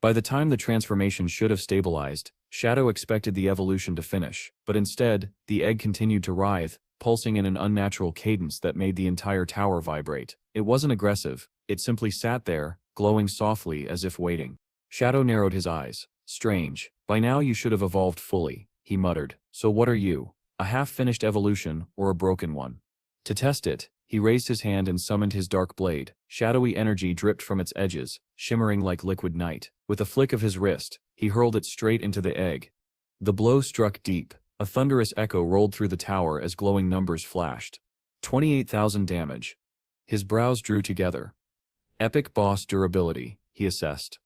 By the time the transformation should have stabilized, Shadow expected the evolution to finish, but instead, the egg continued to writhe, pulsing in an unnatural cadence that made the entire tower vibrate. It wasn't aggressive, it simply sat there, glowing softly as if waiting. Shadow narrowed his eyes. "Strange. By now you should have evolved fully," he muttered. "So what are you? A half-finished evolution, or a broken one?" To test it, he raised his hand and summoned his dark blade. Shadowy energy dripped from its edges, shimmering like liquid night. With a flick of his wrist, he hurled it straight into the egg. The blow struck deep. A thunderous echo rolled through the tower as glowing numbers flashed. 28,000 damage. His brows drew together. Epic boss durability, he assessed.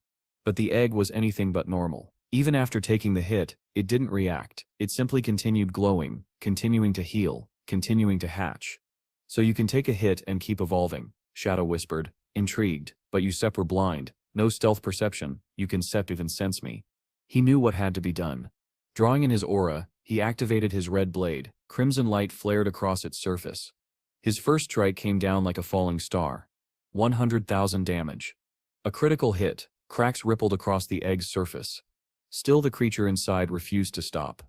But the egg was anything but normal. Even after taking the hit, it didn't react. It simply continued glowing, continuing to heal, continuing to hatch. So you can take a hit and keep evolving, Shadow whispered, intrigued, but you were blind, no stealth perception, you can even sense me. He knew what had to be done. Drawing in his aura, he activated his red blade, crimson light flared across its surface. His first strike came down like a falling star. 100,000 damage. A critical hit, cracks rippled across the egg's surface. Still the creature inside refused to stop.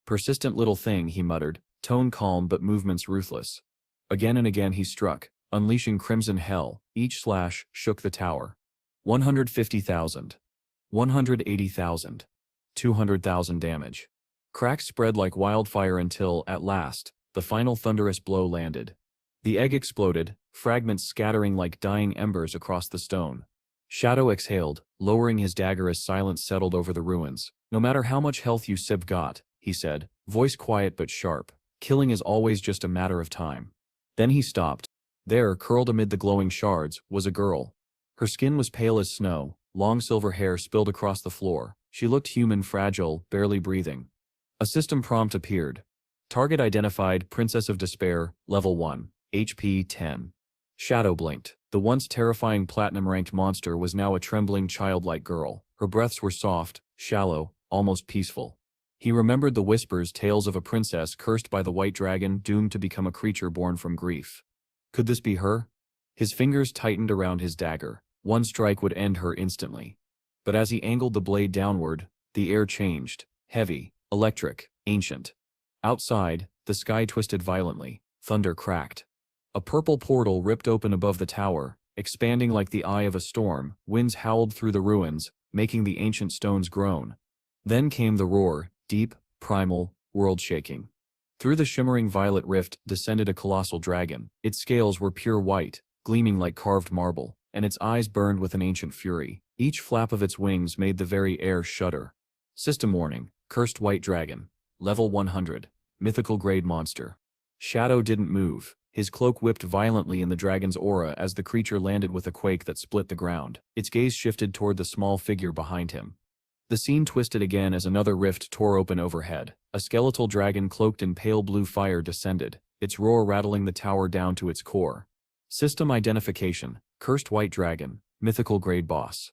Persistent little thing, he muttered, tone calm but movements ruthless. Again and again he struck, unleashing crimson hell, each slash shook the tower. 150,000. 180,000. 200,000 damage. Cracks spread like wildfire until, at last, the final thunderous blow landed. The egg exploded, fragments scattering like dying embers across the stone. Shadow exhaled, lowering his dagger as silence settled over the ruins. No matter how much health you got, he said, voice quiet but sharp, killing is always just a matter of time. Then he stopped. There, curled amid the glowing shards, was a girl. Her skin was pale as snow, long silver hair spilled across the floor. She looked human, fragile, barely breathing. A system prompt appeared. Target identified, Princess of Despair, Level 1, HP 10. Shadow blinked. The once terrifying platinum-ranked monster was now a trembling, childlike girl. Her breaths were soft, shallow, almost peaceful. He remembered the whispers, tales of a princess cursed by the white dragon, doomed to become a creature born from grief. Could this be her? His fingers tightened around his dagger. One strike would end her instantly. But as he angled the blade downward, the air changed. Heavy, electric, ancient. Outside, the sky twisted violently. Thunder cracked. A purple portal ripped open above the tower, expanding like the eye of a storm. Winds howled through the ruins, making the ancient stones groan. Then came the roar, deep, primal, world-shaking. Through the shimmering violet rift descended a colossal dragon. Its scales were pure white, gleaming like carved marble, and its eyes burned with an ancient fury. Each flap of its wings made the very air shudder. System warning, cursed white dragon. Level 100. Mythical grade monster. Shadow didn't move. His cloak whipped violently in the dragon's aura as the creature landed with a quake that split the ground. Its gaze shifted toward the small figure behind him. The scene twisted again as another rift tore open overhead. A skeletal dragon cloaked in pale blue fire descended, its roar rattling the tower down to its core. System identification, cursed white dragon, mythical grade boss.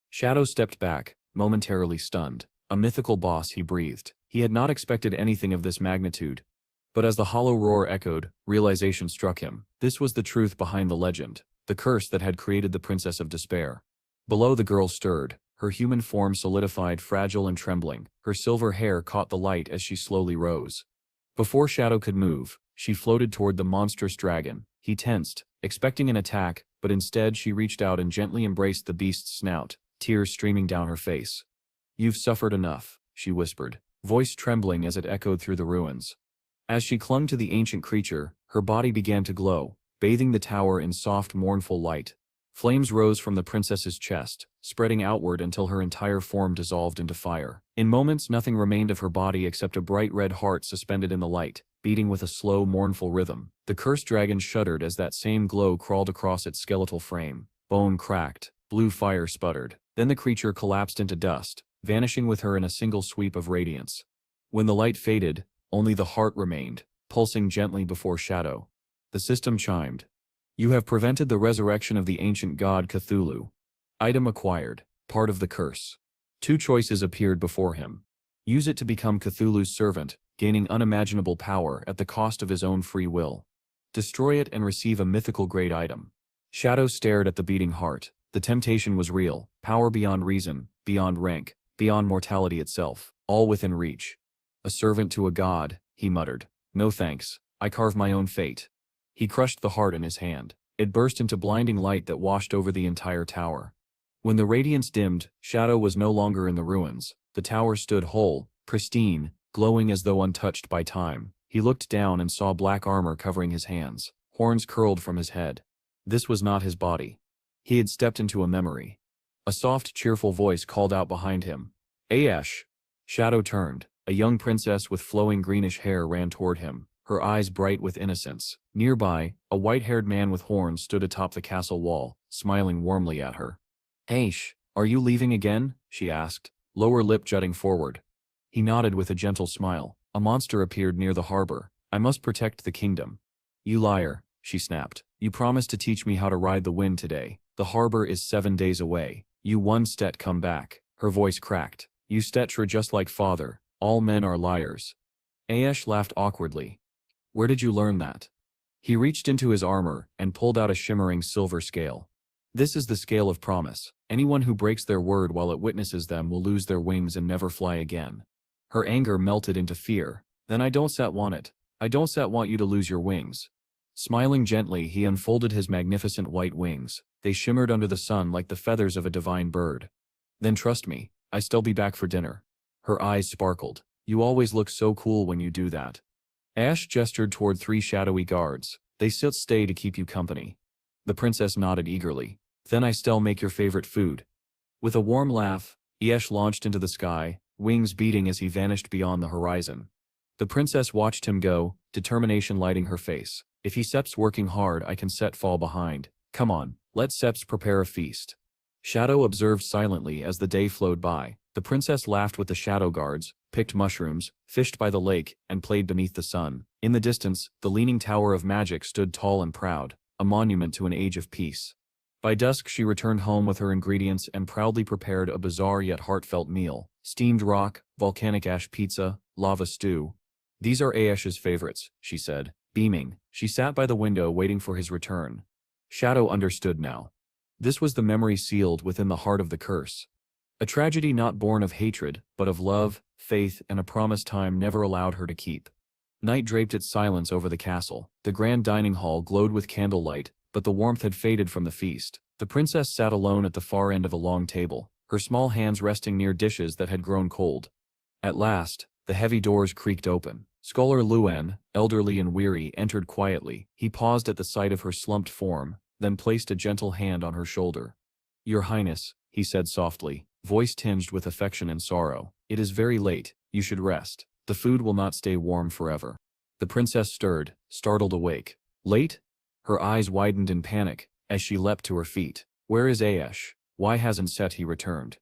Shadow stepped back, momentarily stunned. A mythical boss, he breathed. He had not expected anything of this magnitude. But as the hollow roar echoed, realization struck him. This was the truth behind the legend, the curse that had created the Princess of Despair. Below, the girl stirred, her human form solidified, fragile and trembling. Her silver hair caught the light as she slowly rose. Before Shadow could move, she floated toward the monstrous dragon. He tensed, expecting an attack, but instead she reached out and gently embraced the beast's snout, tears streaming down her face. "You've suffered enough," she whispered, voice trembling as it echoed through the ruins. As she clung to the ancient creature, her body began to glow, bathing the tower in soft, mournful light. Flames rose from the princess's chest, spreading outward until her entire form dissolved into fire. In moments, nothing remained of her body except a bright red heart suspended in the light, beating with a slow, mournful rhythm. The cursed dragon shuddered as that same glow crawled across its skeletal frame. Bone cracked, blue fire sputtered. Then the creature collapsed into dust, vanishing with her in a single sweep of radiance. When the light faded, only the heart remained, pulsing gently before Shadow. The system chimed. "You have prevented the resurrection of the ancient god Cthulhu. Item acquired, part of the curse." Two choices appeared before him. Use it to become Cthulhu's servant, gaining unimaginable power at the cost of his own free will. Destroy it and receive a mythical grade item. Shadow stared at the beating heart. The temptation was real, power beyond reason, beyond rank, beyond mortality itself, all within reach. "A servant to a god," he muttered. "No thanks, I carve my own fate." He crushed the heart in his hand. It burst into blinding light that washed over the entire tower. When the radiance dimmed, Shadow was no longer in the ruins. The tower stood whole, pristine, glowing as though untouched by time. He looked down and saw black armor covering his hands, horns curled from his head. This was not his body. He had stepped into a memory. A soft, cheerful voice called out behind him. "Aesh!" Shadow turned. A young princess with flowing greenish hair ran toward him, her eyes bright with innocence. Nearby, a white-haired man with horns stood atop the castle wall, smiling warmly at her. "Aish, are you leaving again?" she asked, lower lip jutting forward. He nodded with a gentle smile. A monster appeared near the harbor. "I must protect the kingdom." "You liar," she snapped. "You promised to teach me how to ride the wind today. The harbor is 7 days away. You one stet come back." Her voice cracked. "You stetre just like father. All men are liars." Aesh laughed awkwardly. "Where did you learn that?" He reached into his armor and pulled out a shimmering silver scale. "This is the scale of promise. Anyone who breaks their word while it witnesses them will lose their wings and never fly again." Her anger melted into fear. "Then I don't want it. I don't want you to lose your wings." Smiling gently, he unfolded his magnificent white wings. They shimmered under the sun like the feathers of a divine bird. "Then trust me, I still be back for dinner." Her eyes sparkled. "You always look so cool when you do that." Ash gestured toward 3 shadowy guards. "They stay to keep you company." The princess nodded eagerly. "Then I still make your favorite food." With a warm laugh, Ash launched into the sky, wings beating as he vanished beyond the horizon. The princess watched him go, determination lighting her face. "If he Sep's working hard, I can fall behind. Come on, let Seps prepare a feast." Shadow observed silently as the day flowed by. The princess laughed with the shadow guards, picked mushrooms, fished by the lake, and played beneath the sun. In the distance, the leaning tower of magic stood tall and proud, a monument to an age of peace. By dusk she returned home with her ingredients and proudly prepared a bizarre yet heartfelt meal: steamed rock, volcanic ash pizza, lava stew. "These are Aesh's favorites," she said, beaming. She sat by the window waiting for his return. Shadow understood now. This was the memory sealed within the heart of the curse. A tragedy not born of hatred, but of love, faith, and a promise time never allowed her to keep. Night draped its silence over the castle. The grand dining hall glowed with candlelight, but the warmth had faded from the feast. The princess sat alone at the far end of a long table, her small hands resting near dishes that had grown cold. At last, the heavy doors creaked open. Scholar Luen, elderly and weary, entered quietly. He paused at the sight of her slumped form, then placed a gentle hand on her shoulder. "Your Highness," he said softly, voice tinged with affection and sorrow, "it is very late. You should rest. The food will not stay warm forever." The princess stirred, startled awake. "Late?" Her eyes widened in panic as she leapt to her feet. "Where is Aesh? Why hasn't he returned?"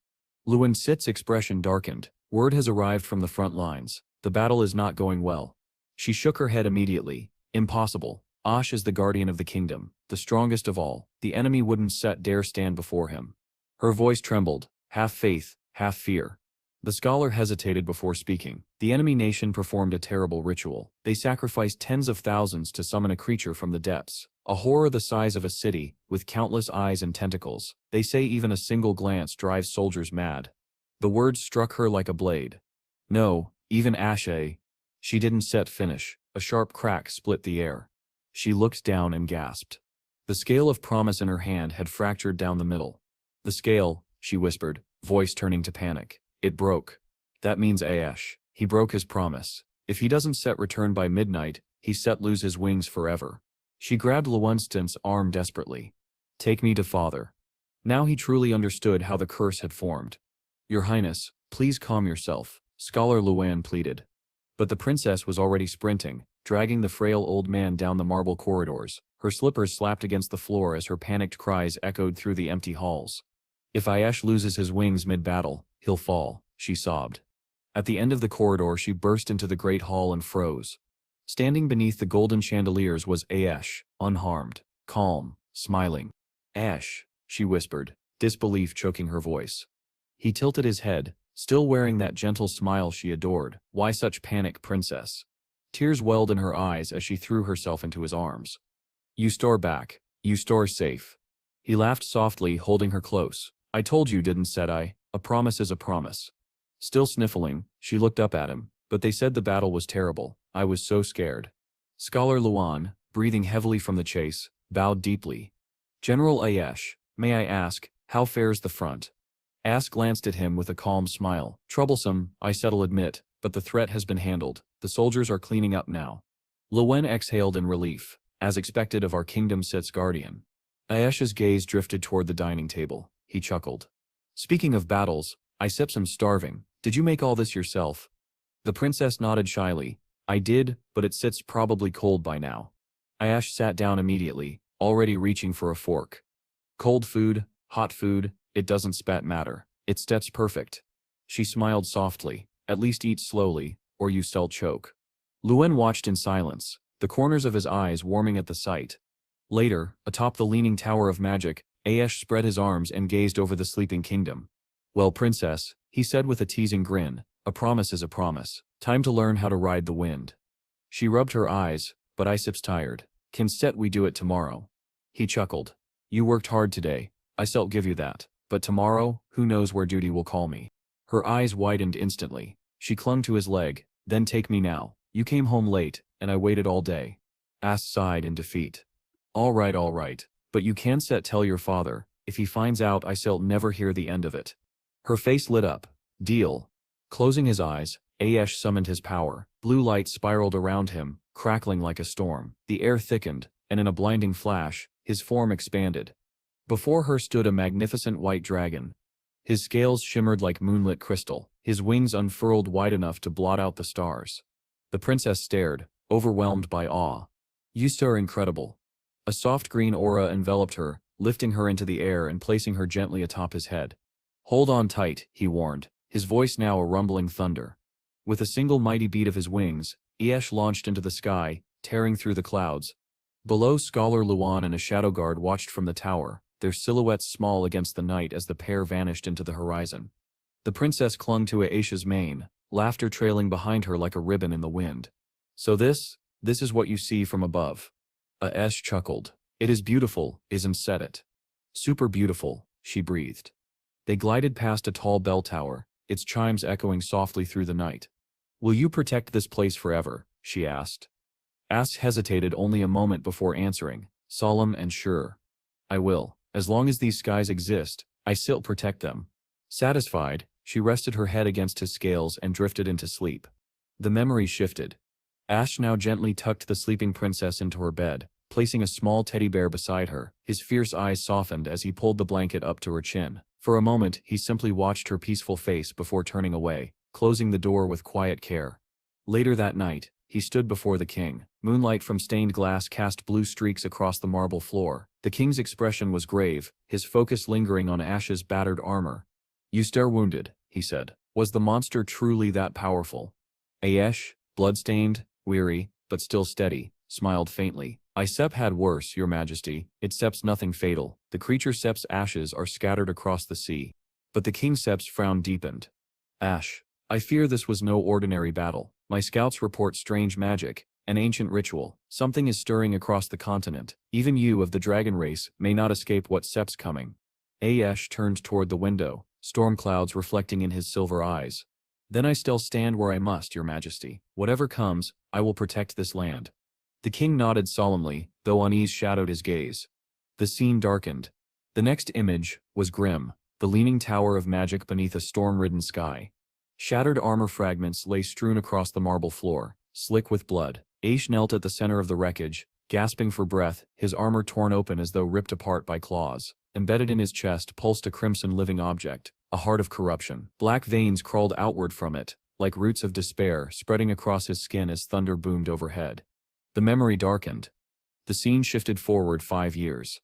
Luen Sit's expression darkened. "Word has arrived from the front lines. The battle is not going well." She shook her head immediately. "Impossible. Ash is the guardian of the kingdom, the strongest of all. The enemy wouldn't dare stand before him." Her voice trembled, half faith, half fear. The scholar hesitated before speaking. "The enemy nation performed a terrible ritual. They sacrificed tens of thousands to summon a creature from the depths, a horror the size of a city, with countless eyes and tentacles. They say even a single glance drives soldiers mad." The words struck her like a blade. "No, even Ashe." She didn't finish. A sharp crack split the air. She looked down and gasped. The scale of promise in her hand had fractured down the middle. "The scale," she whispered, voice turning to panic. "It broke. That means Aesh. He broke his promise. If he doesn't return by midnight, he lose his wings forever." She grabbed Lewonstan's arm desperately. "Take me to father." Now he truly understood how the curse had formed. "Your Highness, please calm yourself," Scholar Luan pleaded. But the princess was already sprinting, dragging the frail old man down the marble corridors. Her slippers slapped against the floor as her panicked cries echoed through the empty halls. "If Aesh loses his wings mid-battle, he'll fall," she sobbed. At the end of the corridor she burst into the great hall and froze. Standing beneath the golden chandeliers was Aesh, unharmed, calm, smiling. "Ash," she whispered, disbelief choking her voice. He tilted his head, still wearing that gentle smile she adored. "Why such panic, princess?" Tears welled in her eyes as she threw herself into his arms. "You store back. You store safe." He laughed softly, holding her close. "I told you, didn't I? A promise is a promise." Still sniffling, she looked up at him. "But they said the battle was terrible. I was so scared." Scholar Luan, breathing heavily from the chase, bowed deeply. "General Aesh, may I ask, how fares the front?" Ash glanced at him with a calm smile. "Troublesome, I'll admit, but the threat has been handled. The soldiers are cleaning up now." Luen exhaled in relief, as expected of our kingdom guardian. Aesh's gaze drifted toward the dining table. He chuckled. "Speaking of battles, I'm starving. Did you make all this yourself?" The princess nodded shyly. I did, but it sits probably cold by now. Ayash sat down immediately, already reaching for a fork. Cold food, hot food, it doesn't spat matter. It steps perfect. She smiled softly. At least eat slowly, or you still choke. Luen watched in silence, the corners of his eyes warming at the sight. Later, atop the leaning tower of magic, Ayash spread his arms and gazed over the sleeping kingdom. Well, princess, he said with a teasing grin, a promise is a promise. Time to learn how to ride the wind. She rubbed her eyes, but Isip's tired. Can set we do it tomorrow? He chuckled. You worked hard today, I shall give you that. But tomorrow, who knows where duty will call me. Her eyes widened instantly. She clung to his leg. Then take me now. You came home late, and I waited all day. Ass sighed in defeat. All right, but you can set tell your father. If he finds out I shall never hear the end of it. Her face lit up. Deal. Closing his eyes, Ayash summoned his power. Blue light spiraled around him, crackling like a storm. The air thickened, and in a blinding flash, his form expanded. Before her stood a magnificent white dragon. His scales shimmered like moonlit crystal, his wings unfurled wide enough to blot out the stars. The princess stared, overwhelmed by awe. You are incredible. A soft green aura enveloped her, lifting her into the air and placing her gently atop his head. Hold on tight, he warned, his voice now a rumbling thunder. With a single mighty beat of his wings, Ayash launched into the sky, tearing through the clouds. Below, Scholar Luan and a shadow guard watched from the tower, their silhouettes small against the night as the pair vanished into the horizon. The princess clung to Ayesha's mane, laughter trailing behind her like a ribbon in the wind. So this is what you see from above. Aesh chuckled. It is beautiful, isn't it? Super beautiful, she breathed. They glided past a tall bell tower, its chimes echoing softly through the night. Will you protect this place forever? She asked. Ash hesitated only a moment before answering, solemn and sure. I will. As long as these skies exist, I still protect them. Satisfied, she rested her head against his scales and drifted into sleep. The memory shifted. Ash now gently tucked the sleeping princess into her bed, placing a small teddy bear beside her. His fierce eyes softened as he pulled the blanket up to her chin. For a moment, he simply watched her peaceful face before turning away, closing the door with quiet care. Later that night, he stood before the king. Moonlight from stained glass cast blue streaks across the marble floor. The king's expression was grave, his focus lingering on Ash's battered armor. You stare wounded, he said. Was the monster truly that powerful? Aesh, bloodstained, weary, but still steady, smiled faintly. Isep had worse, your majesty. It seps nothing fatal. The creature sep's ashes are scattered across the sea. But the king sep's frown deepened. Ash, I fear this was no ordinary battle. My scouts report strange magic, an ancient ritual. Something is stirring across the continent. Even you of the dragon race may not escape what sep's coming. Aesh turned toward the window, storm clouds reflecting in his silver eyes. Then I still stand where I must, your majesty. Whatever comes, I will protect this land. The king nodded solemnly, though unease shadowed his gaze. The scene darkened. The next image was grim, the leaning tower of magic beneath a storm-ridden sky. Shattered armor fragments lay strewn across the marble floor, slick with blood. Aish knelt at the center of the wreckage, gasping for breath, his armor torn open as though ripped apart by claws. Embedded in his chest pulsed a crimson living object, a heart of corruption. Black veins crawled outward from it, like roots of despair spreading across his skin as thunder boomed overhead. The memory darkened. The scene shifted forward 5 years.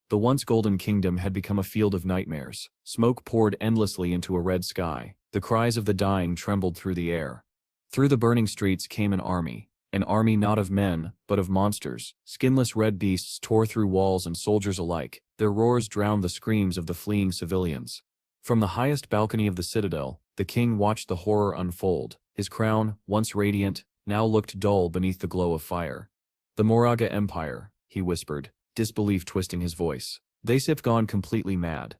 The once golden kingdom had become a field of nightmares. Smoke poured endlessly into a red sky. The cries of the dying trembled through the air. Through the burning streets came an army not of men, but of monsters. Skinless red beasts tore through walls and soldiers alike. Their roars drowned the screams of the fleeing civilians. From the highest balcony of the citadel, the king watched the horror unfold. His crown, once radiant, now looked dull beneath the glow of fire. The Moraga Empire, he whispered, disbelief twisting his voice. They've gone completely mad.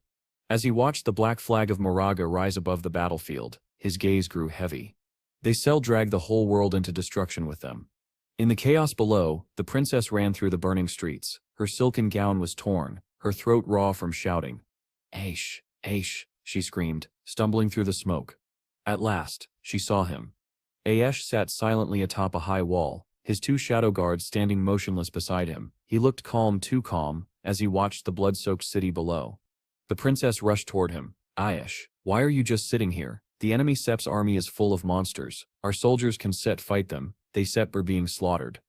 As he watched the black flag of Moraga rise above the battlefield, his gaze grew heavy. They dragged the whole world into destruction with them. In the chaos below, the princess ran through the burning streets. Her silken gown was torn, her throat raw from shouting. Aish, Aish, she screamed, stumbling through the smoke. At last, she saw him. Aesh sat silently atop a high wall, his 2 shadow guards standing motionless beside him. He looked calm, too calm, as he watched the blood-soaked city below. The princess rushed toward him. Aesh, why are you just sitting here? The enemy Sep's army is full of monsters. Our soldiers can fight them. They Sep are being slaughtered.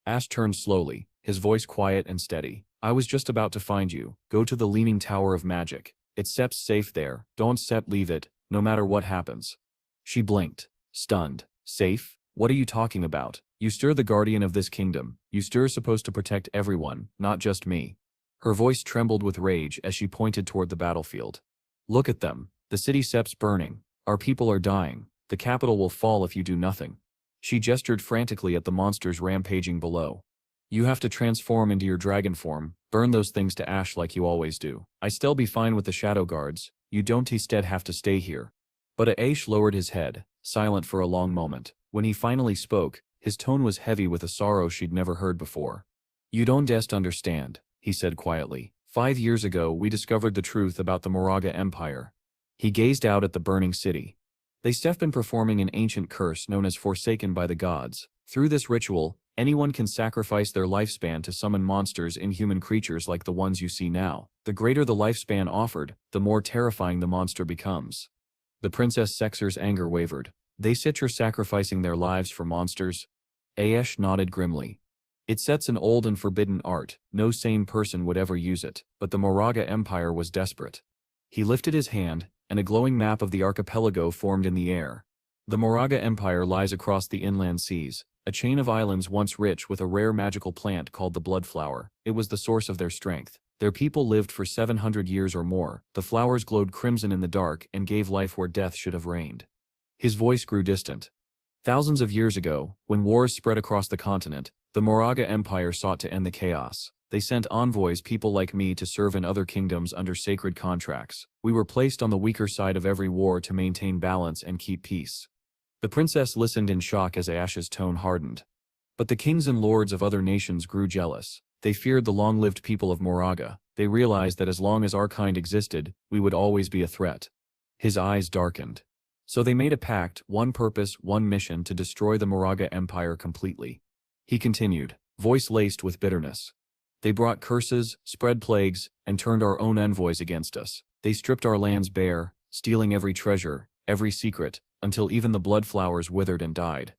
Ash turned slowly, his voice quiet and steady. I was just about to find you. Go to the Leaning Tower of Magic. It's Sep's safe there. Don't leave it, no matter what happens. She blinked, stunned. Safe? What are you talking about? You're the guardian of this kingdom. You're supposed to protect everyone, not just me. Her voice trembled with rage as she pointed toward the battlefield. Look at them. The city Sep's burning. Our people are dying. The capital will fall if you do nothing. She gestured frantically at the monsters rampaging below. You have to transform into your dragon form, burn those things to ash like you always do. I still be fine with the shadow guards. You don't instead have to stay here. But Aish lowered his head, silent for a long moment. When he finally spoke, his tone was heavy with a sorrow she'd never heard before. You don't understand, he said quietly. 5 years ago we discovered the truth about the Moraga Empire. He gazed out at the burning city. They've been performing an ancient curse known as Forsaken by the Gods. Through this ritual, anyone can sacrifice their lifespan to summon monsters, inhuman creatures like the ones you see now. The greater the lifespan offered, the more terrifying the monster becomes. The Princess Sexer's anger wavered. They you're sacrificing their lives for monsters? Aesh nodded grimly. It sets an old and forbidden art. No sane person would ever use it, but the Moraga Empire was desperate. He lifted his hand, and a glowing map of the archipelago formed in the air. The Moraga Empire lies across the inland seas, a chain of islands once rich with a rare magical plant called the blood flower. It was the source of their strength. Their people lived for 700 years or more. The flowers glowed crimson in the dark and gave life where death should have reigned. His voice grew distant. Thousands of years ago, when wars spread across the continent, the Moraga Empire sought to end the chaos. They sent envoys, people like me, to serve in other kingdoms under sacred contracts. We were placed on the weaker side of every war to maintain balance and keep peace. The princess listened in shock as Ash's tone hardened. But the kings and lords of other nations grew jealous. They feared the long-lived people of Moraga. They realized that as long as our kind existed, we would always be a threat. His eyes darkened. So they made a pact, one purpose, one mission, to destroy the Moraga Empire completely. He continued, voice laced with bitterness. They brought curses, spread plagues, and turned our own envoys against us. They stripped our lands bare, stealing every treasure, every secret, until even the blood flowers withered and died.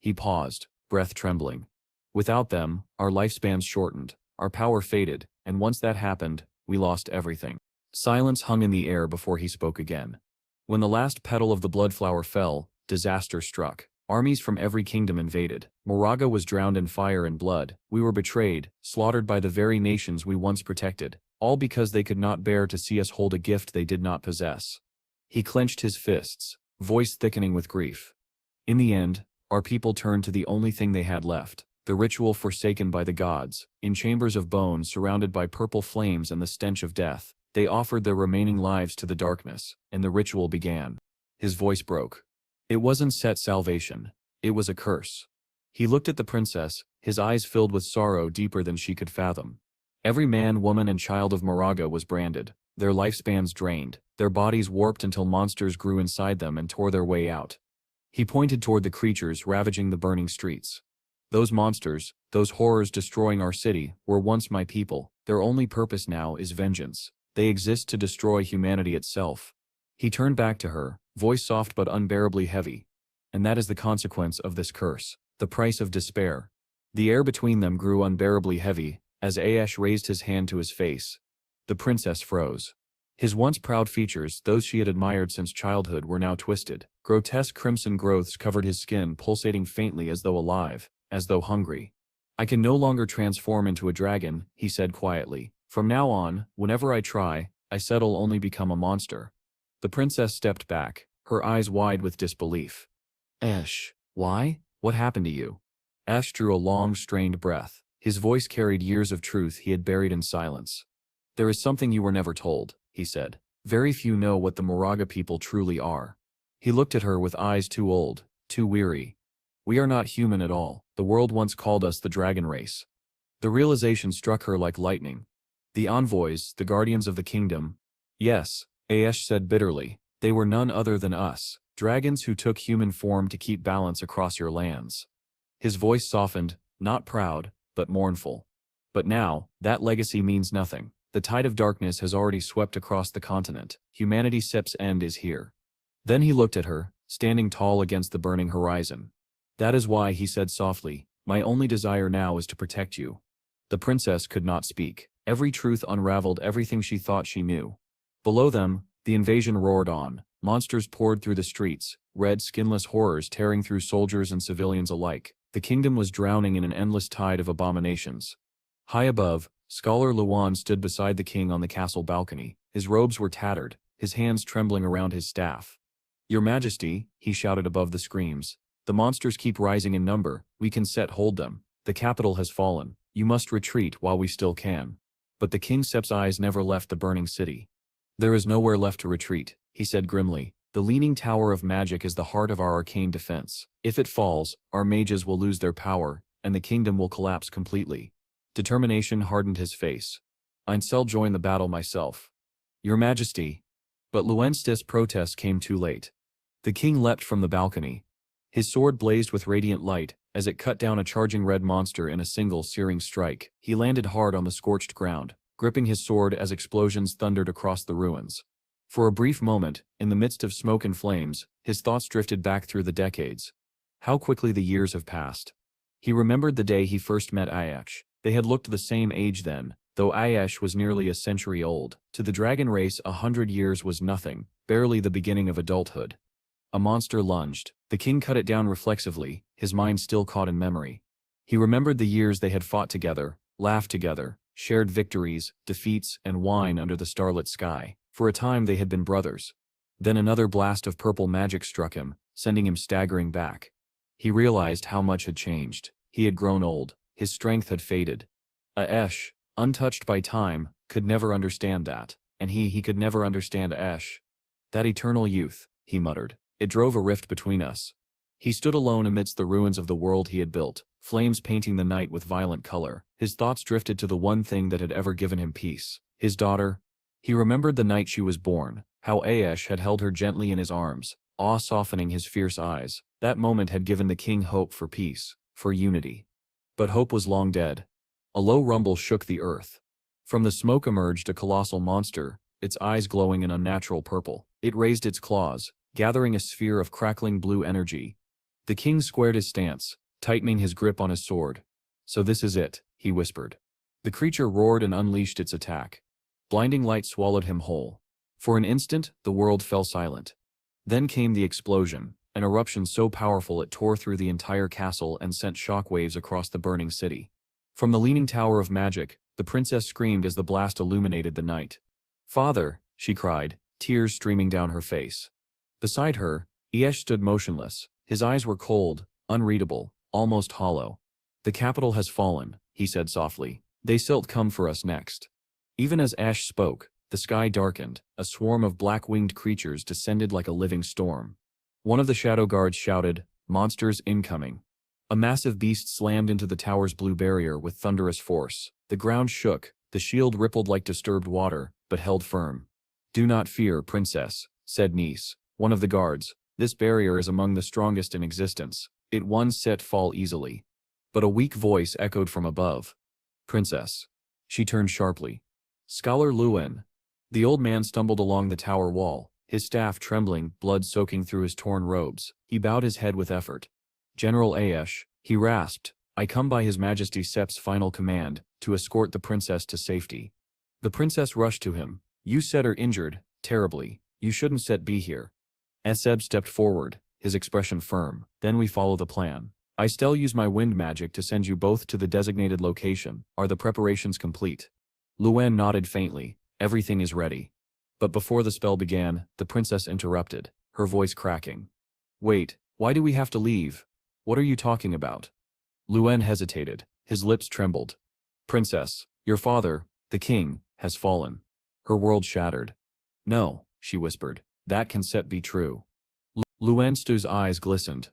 He paused, breath trembling. Without them, our lifespans shortened, our power faded, and once that happened, we lost everything. Silence hung in the air before he spoke again. When the last petal of the blood flower fell, disaster struck. Armies from every kingdom invaded. Moraga was drowned in fire and blood. We were betrayed, slaughtered by the very nations we once protected, all because they could not bear to see us hold a gift they did not possess. He clenched his fists, voice thickening with grief. In the end, our people turned to the only thing they had left, the ritual forsaken by the gods. In chambers of bone surrounded by purple flames and the stench of death, they offered their remaining lives to the darkness, and the ritual began. His voice broke. It wasn't set salvation. It was a curse. He looked at the princess, his eyes filled with sorrow deeper than she could fathom. Every man, woman, and child of Moraga was branded, their lifespans drained, their bodies warped until monsters grew inside them and tore their way out. He pointed toward the creatures ravaging the burning streets. Those monsters, those horrors destroying our city, were once my people. Their only purpose now is vengeance. They exist to destroy humanity itself. He turned back to her, voice soft but unbearably heavy. And that is the consequence of this curse, the price of despair. The air between them grew unbearably heavy, as Aesh raised his hand to his face. The princess froze. His once proud features, those she had admired since childhood, were now twisted. Grotesque crimson growths covered his skin, pulsating faintly as though alive, as though hungry. I can no longer transform into a dragon, he said quietly. From now on, whenever I try, I settle only become a monster. The princess stepped back, her eyes wide with disbelief. Ash, why? What happened to you? Ash drew a long, strained breath. His voice carried years of truth he had buried in silence. There is something you were never told, he said. Very few know what the Moraga people truly are. He looked at her with eyes too old, too weary. We are not human at all. The world once called us the dragon race. The realization struck her like lightning. The envoys, the guardians of the kingdom. Yes, Aesh said bitterly, they were none other than us, dragons who took human form to keep balance across your lands. His voice softened, not proud, but mournful. But now, that legacy means nothing. The tide of darkness has already swept across the continent. Humanity's Sep's end is here. Then he looked at her, standing tall against the burning horizon. That is why, he said softly, my only desire now is to protect you. The princess could not speak. Every truth unraveled everything she thought she knew. Below them, the invasion roared on. Monsters poured through the streets, red skinless horrors tearing through soldiers and civilians alike. The kingdom was drowning in an endless tide of abominations. High above, Scholar Luan stood beside the king on the castle balcony. His robes were tattered, his hands trembling around his staff. Your Majesty, he shouted above the screams. The monsters keep rising in number, we can hold them. The capital has fallen. You must retreat while we still can. But the king Sep's eyes never left the burning city. There is nowhere left to retreat, he said grimly. The leaning tower of magic is the heart of our arcane defense. If it falls, our mages will lose their power, and the kingdom will collapse completely. Determination hardened his face. I'll join the battle myself. Your Majesty. But Luensti's protest came too late. The king leapt from the balcony. His sword blazed with radiant light, as it cut down a charging red monster in a single searing strike. He landed hard on the scorched ground, gripping his sword as explosions thundered across the ruins. For a brief moment, in the midst of smoke and flames, his thoughts drifted back through the decades. How quickly the years have passed. He remembered the day he first met Ayash. They had looked the same age then, though Ayash was nearly a century old. To the dragon race 100 years was nothing, barely the beginning of adulthood. A monster lunged. The king cut it down reflexively, his mind still caught in memory. He remembered the years they had fought together, laughed together, shared victories, defeats, and wine under the starlit sky. For a time they had been brothers. Then another blast of purple magic struck him, sending him staggering back. He realized how much had changed. He had grown old. His strength had faded. Aesh, untouched by time, could never understand that, and he could never understand Aesh. That eternal youth, he muttered. It drove a rift between us. He stood alone amidst the ruins of the world he had built, flames painting the night with violent color. His thoughts drifted to the one thing that had ever given him peace. His daughter. He remembered the night she was born, how Aesh had held her gently in his arms, awe softening his fierce eyes. That moment had given the king hope for peace, for unity. But hope was long dead. A low rumble shook the earth. From the smoke emerged a colossal monster, its eyes glowing an unnatural purple. It raised its claws, gathering a sphere of crackling blue energy. The king squared his stance, tightening his grip on his sword. So this is it, he whispered. The creature roared and unleashed its attack. Blinding light swallowed him whole. For an instant, the world fell silent. Then came the explosion, an eruption so powerful it tore through the entire castle and sent shockwaves across the burning city. From the leaning tower of magic, the princess screamed as the blast illuminated the night. Father, she cried, tears streaming down her face. Beside her, Aesh stood motionless. His eyes were cold, unreadable, almost hollow. The capital has fallen, he said softly. They still come for us next. Even as Aesh spoke, the sky darkened. A swarm of black-winged creatures descended like a living storm. One of the shadow guards shouted, "Monsters incoming." A massive beast slammed into the tower's blue barrier with thunderous force. The ground shook, the shield rippled like disturbed water, but held firm. "Do not fear, princess," said Nis, one of the guards. "This barrier is among the strongest in existence. It once set fall easily." But a weak voice echoed from above. "Princess." She turned sharply. "Scholar Luen." The old man stumbled along the tower wall, his staff trembling, blood soaking through his torn robes. He bowed his head with effort. "General Aesh," he rasped, "I come by His Majesty Sep's final command, to escort the princess to safety." The princess rushed to him. "You said her injured, terribly. You shouldn't be here." Seb stepped forward, his expression firm. "Then we follow the plan. I still use my wind magic to send you both to the designated location. Are the preparations complete?" Luen nodded faintly. "Everything is ready." But before the spell began, the princess interrupted, her voice cracking. "Wait, why do we have to leave? What are you talking about?" Luen hesitated, his lips trembled. "Princess, your father, the king, has fallen." Her world shattered. "No," she whispered, "that can be true." Luenstu's eyes glistened.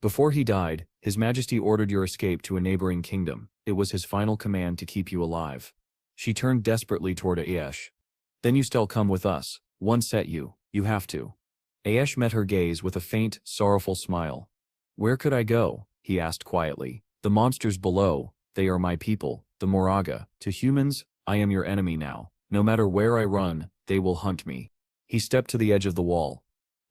"Before he died, His Majesty ordered your escape to a neighboring kingdom. It was his final command to keep you alive." She turned desperately toward Aesh. "Then you still come with us. You have to." Aesh met her gaze with a faint, sorrowful smile. "Where could I go?" he asked quietly. "The monsters below, they are my people, the Moraga. To humans, I am your enemy now. No matter where I run, they will hunt me." He stepped to the edge of the wall.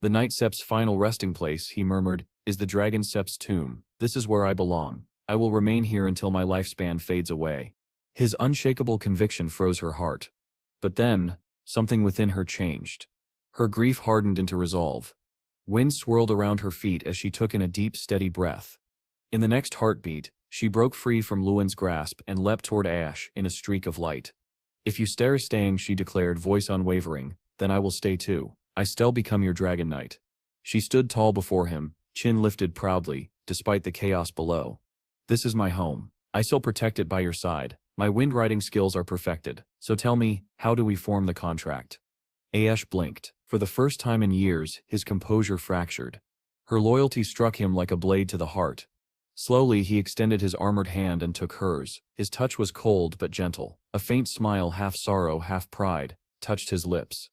The Night Sep's final resting place, he murmured, is the Dragon Sep's tomb. This is where I belong. I will remain here until my lifespan fades away. His unshakable conviction froze her heart. But then, something within her changed. Her grief hardened into resolve. Wind swirled around her feet as she took in a deep, steady breath. In the next heartbeat, she broke free from Luan's grasp and leapt toward Ash in a streak of light. If you staying, she declared, voice unwavering, then I will stay too. I still become your dragon knight. She stood tall before him, chin lifted proudly, despite the chaos below. This is my home. I still protect it by your side. My wind riding skills are perfected. So tell me, how do we form the contract? Ash blinked. For the first time in years, his composure fractured. Her loyalty struck him like a blade to the heart. Slowly he extended his armored hand and took hers. His touch was cold but gentle. A faint smile, half sorrow, half pride, touched his lips.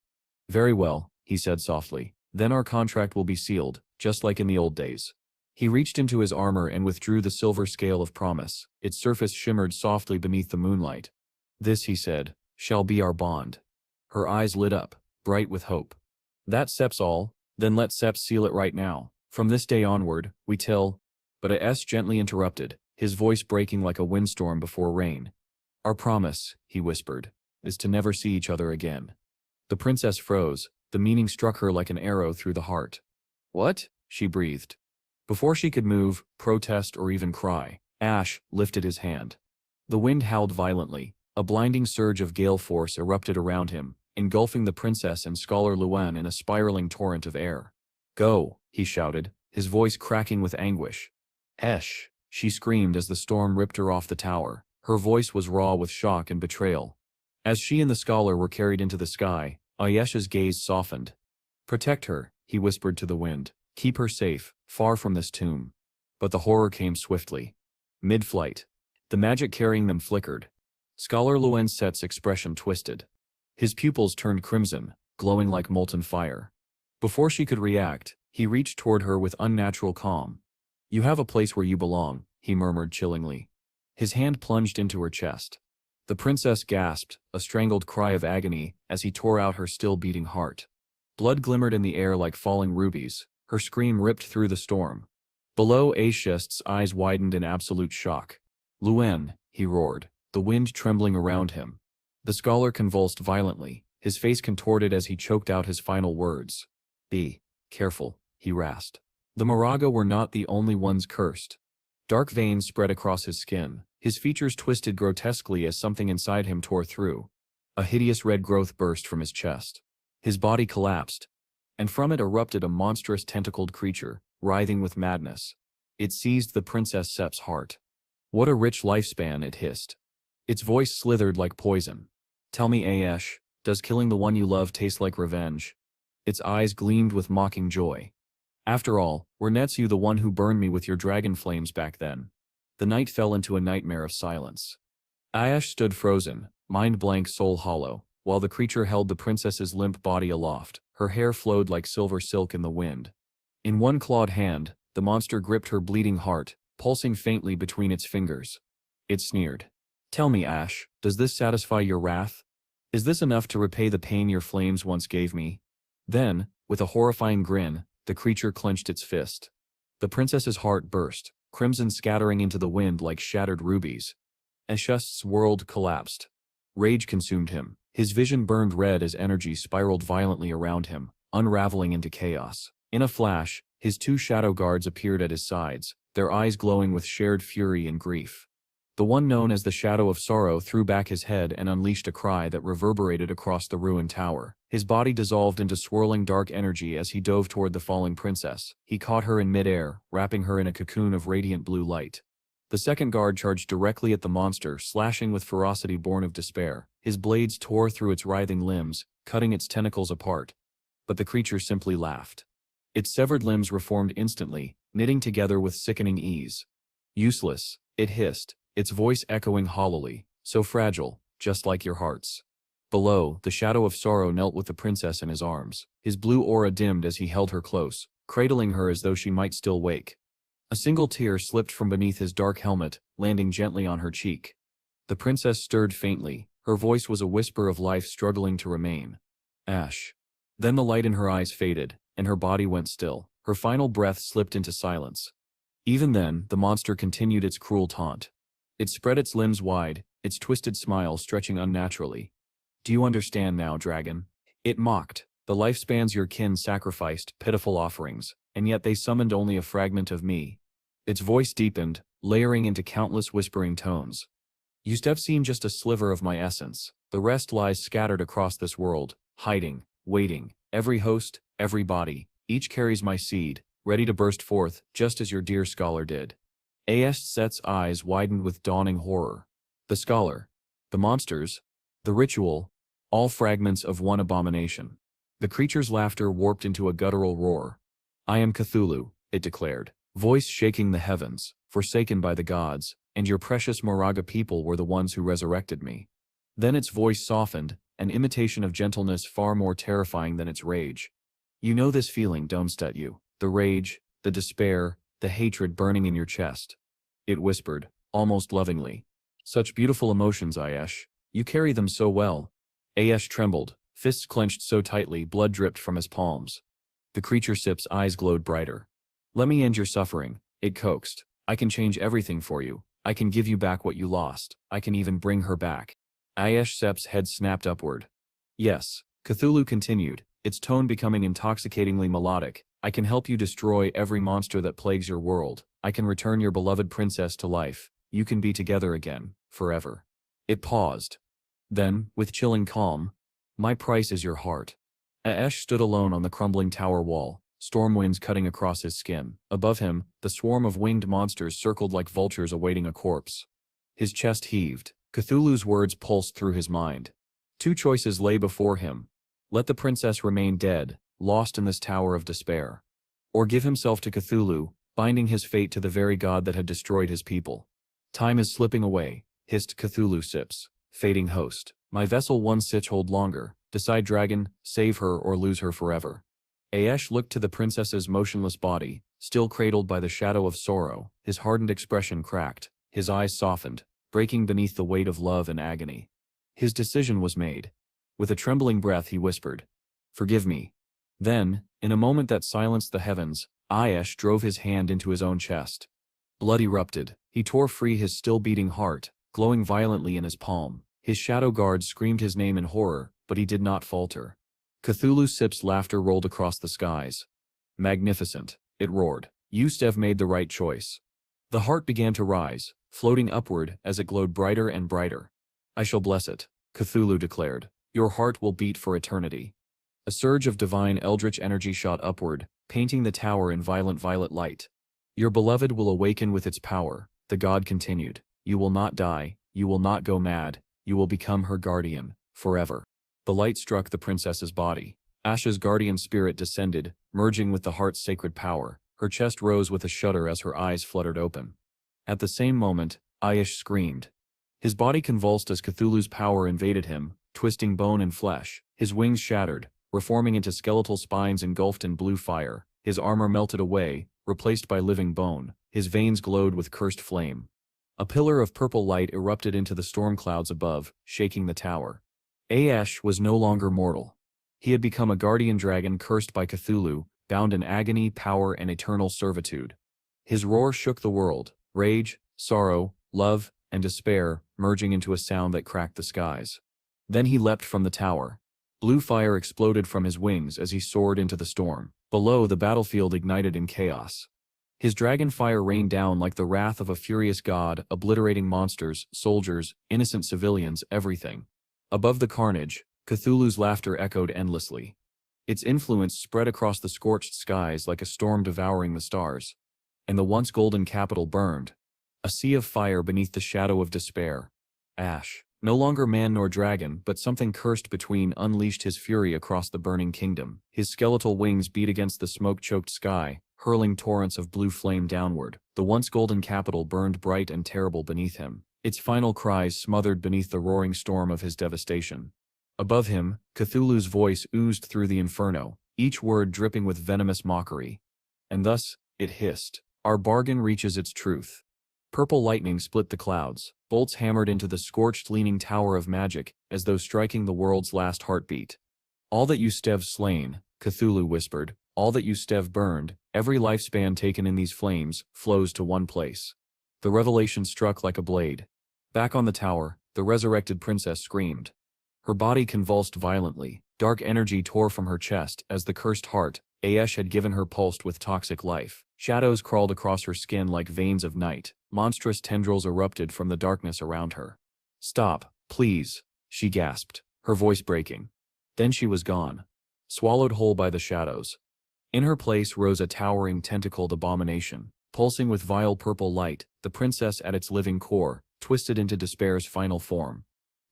Very well, he said softly. Then our contract will be sealed, just like in the old days. He reached into his armor and withdrew the silver scale of promise. Its surface shimmered softly beneath the moonlight. This, he said, shall be our bond. Her eyes lit up, bright with hope. That Sep's all? Then let Sep seal it right now. From this day onward, we till... But A.S. gently interrupted, his voice breaking like a windstorm before rain. Our promise, he whispered, is to never see each other again. The princess froze. The meaning struck her like an arrow through the heart. What? She breathed. Before she could move, protest, or even cry, Ash lifted his hand. The wind howled violently. A blinding surge of gale force erupted around him, engulfing the princess and Scholar Luan in a spiraling torrent of air. Go, he shouted, his voice cracking with anguish. Esh, she screamed as the storm ripped her off the tower. Her voice was raw with shock and betrayal. As she and the scholar were carried into the sky, Ayesha's gaze softened. Protect her, he whispered to the wind. Keep her safe, far from this tomb. But the horror came swiftly. Mid-flight, the magic carrying them flickered. Scholar Luen Set's expression twisted. His pupils turned crimson, glowing like molten fire. Before she could react, he reached toward her with unnatural calm. You have a place where you belong, he murmured chillingly. His hand plunged into her chest. The princess gasped, a strangled cry of agony, as he tore out her still-beating heart. Blood glimmered in the air like falling rubies. Her scream ripped through the storm. Below, Ashest's eyes widened in absolute shock. Luen, he roared, the wind trembling around him. The scholar convulsed violently, his face contorted as he choked out his final words. Be careful, he rasped. The Moraga were not the only ones cursed. Dark veins spread across his skin. His features twisted grotesquely as something inside him tore through. A hideous red growth burst from his chest. His body collapsed, and from it erupted a monstrous tentacled creature, writhing with madness. It seized the Princess Sep's heart. What a rich lifespan, it hissed. Its voice slithered like poison. Tell me, Aesh, does killing the one you love taste like revenge? Its eyes gleamed with mocking joy. After all, were Netsu the one who burned me with your dragon flames back then? The night fell into a nightmare of silence. Aesh stood frozen, mind blank, soul hollow, while the creature held the princess's limp body aloft. Her hair flowed like silver silk in the wind. In one clawed hand, the monster gripped her bleeding heart, pulsing faintly between its fingers. It sneered. Tell me, Ash, does this satisfy your wrath? Is this enough to repay the pain your flames once gave me? Then, with a horrifying grin, the creature clenched its fist. The princess's heart burst, crimson scattering into the wind like shattered rubies. Ashest's world collapsed. Rage consumed him. His vision burned red as energy spiraled violently around him, unraveling into chaos. In a flash, his two shadow guards appeared at his sides, their eyes glowing with shared fury and grief. The one known as the Shadow of Sorrow threw back his head and unleashed a cry that reverberated across the ruined tower. His body dissolved into swirling dark energy as he dove toward the falling princess. He caught her in midair, wrapping her in a cocoon of radiant blue light. The second guard charged directly at the monster, slashing with ferocity born of despair. His blades tore through its writhing limbs, cutting its tentacles apart. But the creature simply laughed. Its severed limbs reformed instantly, knitting together with sickening ease. Useless, it hissed, its voice echoing hollowly, so fragile, just like your hearts. Below, the Shadow of Sorrow knelt with the princess in his arms. His blue aura dimmed as he held her close, cradling her as though she might still wake. A single tear slipped from beneath his dark helmet, landing gently on her cheek. The princess stirred faintly, her voice was a whisper of life struggling to remain. Ash. Then the light in her eyes faded, and her body went still. Her final breath slipped into silence. Even then, the monster continued its cruel taunt. It spread its limbs wide, its twisted smile stretching unnaturally. "Do you understand now, dragon?" It mocked. "The lifespans your kin sacrificed, pitiful offerings, and yet they summoned only a fragment of me." Its voice deepened, layering into countless whispering tones. "You have seen just a sliver of my essence. The rest lies scattered across this world, hiding, waiting. Every host, every body, each carries my seed, ready to burst forth, just as your dear scholar did." Set's eyes widened with dawning horror. The scholar, the monsters, the ritual, all fragments of one abomination. The creature's laughter warped into a guttural roar. "I am Cthulhu," it declared, voice shaking the heavens, "forsaken by the gods, and your precious Moraga people were the ones who resurrected me." Then its voice softened, an imitation of gentleness far more terrifying than its rage. "You know this feeling, don't you? The rage, the despair, the hatred burning in your chest," it whispered, almost lovingly. "Such beautiful emotions, Ayesh. You carry them so well." Ayesh trembled, fists clenched so tightly blood dripped from his palms. The creature sip's eyes glowed brighter. "Let me end your suffering," it coaxed. "I can change everything for you. I can give you back what you lost. I can even bring her back." Ayesh Sep's head snapped upward. "Yes," Cthulhu continued, its tone becoming intoxicatingly melodic. "I can help you destroy every monster that plagues your world. I can return your beloved princess to life. You can be together again, forever." It paused. Then, with chilling calm, "My price is your heart." Aesh stood alone on the crumbling tower wall, storm winds cutting across his skin. Above him, the swarm of winged monsters circled like vultures awaiting a corpse. His chest heaved. Cthulhu's words pulsed through his mind. Two choices lay before him. Let the princess remain dead, lost in this tower of despair. Or give himself to Cthulhu, binding his fate to the very god that had destroyed his people. "Time is slipping away," hissed Cthulhu Sips, fading host. "My vessel one sitch hold longer. Decide, dragon, save her or lose her forever." Aesh looked to the princess's motionless body, still cradled by the shadow of sorrow. His hardened expression cracked, his eyes softened, breaking beneath the weight of love and agony. His decision was made. With a trembling breath he whispered, "Forgive me." Then, in a moment that silenced the heavens, Aesh drove his hand into his own chest. Blood erupted. He tore free his still-beating heart, glowing violently in his palm. His shadow guard screamed his name in horror, but he did not falter. Cthulhu Sip's laughter rolled across the skies. "Magnificent," it roared. "You have made the right choice." The heart began to rise, floating upward as it glowed brighter and brighter. "I shall bless it," Cthulhu declared. "Your heart will beat for eternity." A surge of divine eldritch energy shot upward, painting the tower in violent violet light. "Your beloved will awaken with its power," the god continued. "You will not die, you will not go mad, you will become her guardian, forever." The light struck the princess's body. Asha's guardian spirit descended, merging with the heart's sacred power. Her chest rose with a shudder as her eyes fluttered open. At the same moment, Ayesh screamed. His body convulsed as Cthulhu's power invaded him, twisting bone and flesh. His wings shattered, reforming into skeletal spines engulfed in blue fire. His armor melted away, replaced by living bone. His veins glowed with cursed flame. A pillar of purple light erupted into the storm clouds above, shaking the tower. Aesh was no longer mortal. He had become a guardian dragon cursed by Cthulhu, bound in agony, power, and eternal servitude. His roar shook the world, rage, sorrow, love, and despair merging into a sound that cracked the skies. Then he leapt from the tower. Blue fire exploded from his wings as he soared into the storm. Below, the battlefield ignited in chaos. His dragon fire rained down like the wrath of a furious god, obliterating monsters, soldiers, innocent civilians, everything. Above the carnage, Cthulhu's laughter echoed endlessly. Its influence spread across the scorched skies like a storm devouring the stars. And the once golden capital burned. A sea of fire beneath the shadow of despair. Ash, no longer man nor dragon, but something cursed between, unleashed his fury across the burning kingdom. His skeletal wings beat against the smoke-choked sky, hurling torrents of blue flame downward. The once golden capital burned bright and terrible beneath him, its final cries smothered beneath the roaring storm of his devastation. Above him, Cthulhu's voice oozed through the inferno, each word dripping with venomous mockery. And thus, it hissed, "Our bargain reaches its truth." Purple lightning split the clouds, bolts hammered into the scorched leaning tower of magic, as though striking the world's last heartbeat. "All that you stev slain," Cthulhu whispered, All that you Stev burned, every lifespan taken in these flames, flows to one place. The revelation struck like a blade. Back on the tower, the resurrected princess screamed. Her body convulsed violently, dark energy tore from her chest as the cursed heart Aesh had given her pulsed with toxic life. Shadows crawled across her skin like veins of night, monstrous tendrils erupted from the darkness around her. "Stop, please," she gasped, her voice breaking. Then she was gone, swallowed whole by the shadows. In her place rose a towering tentacled abomination, pulsing with vile purple light, the princess at its living core, twisted into despair's final form.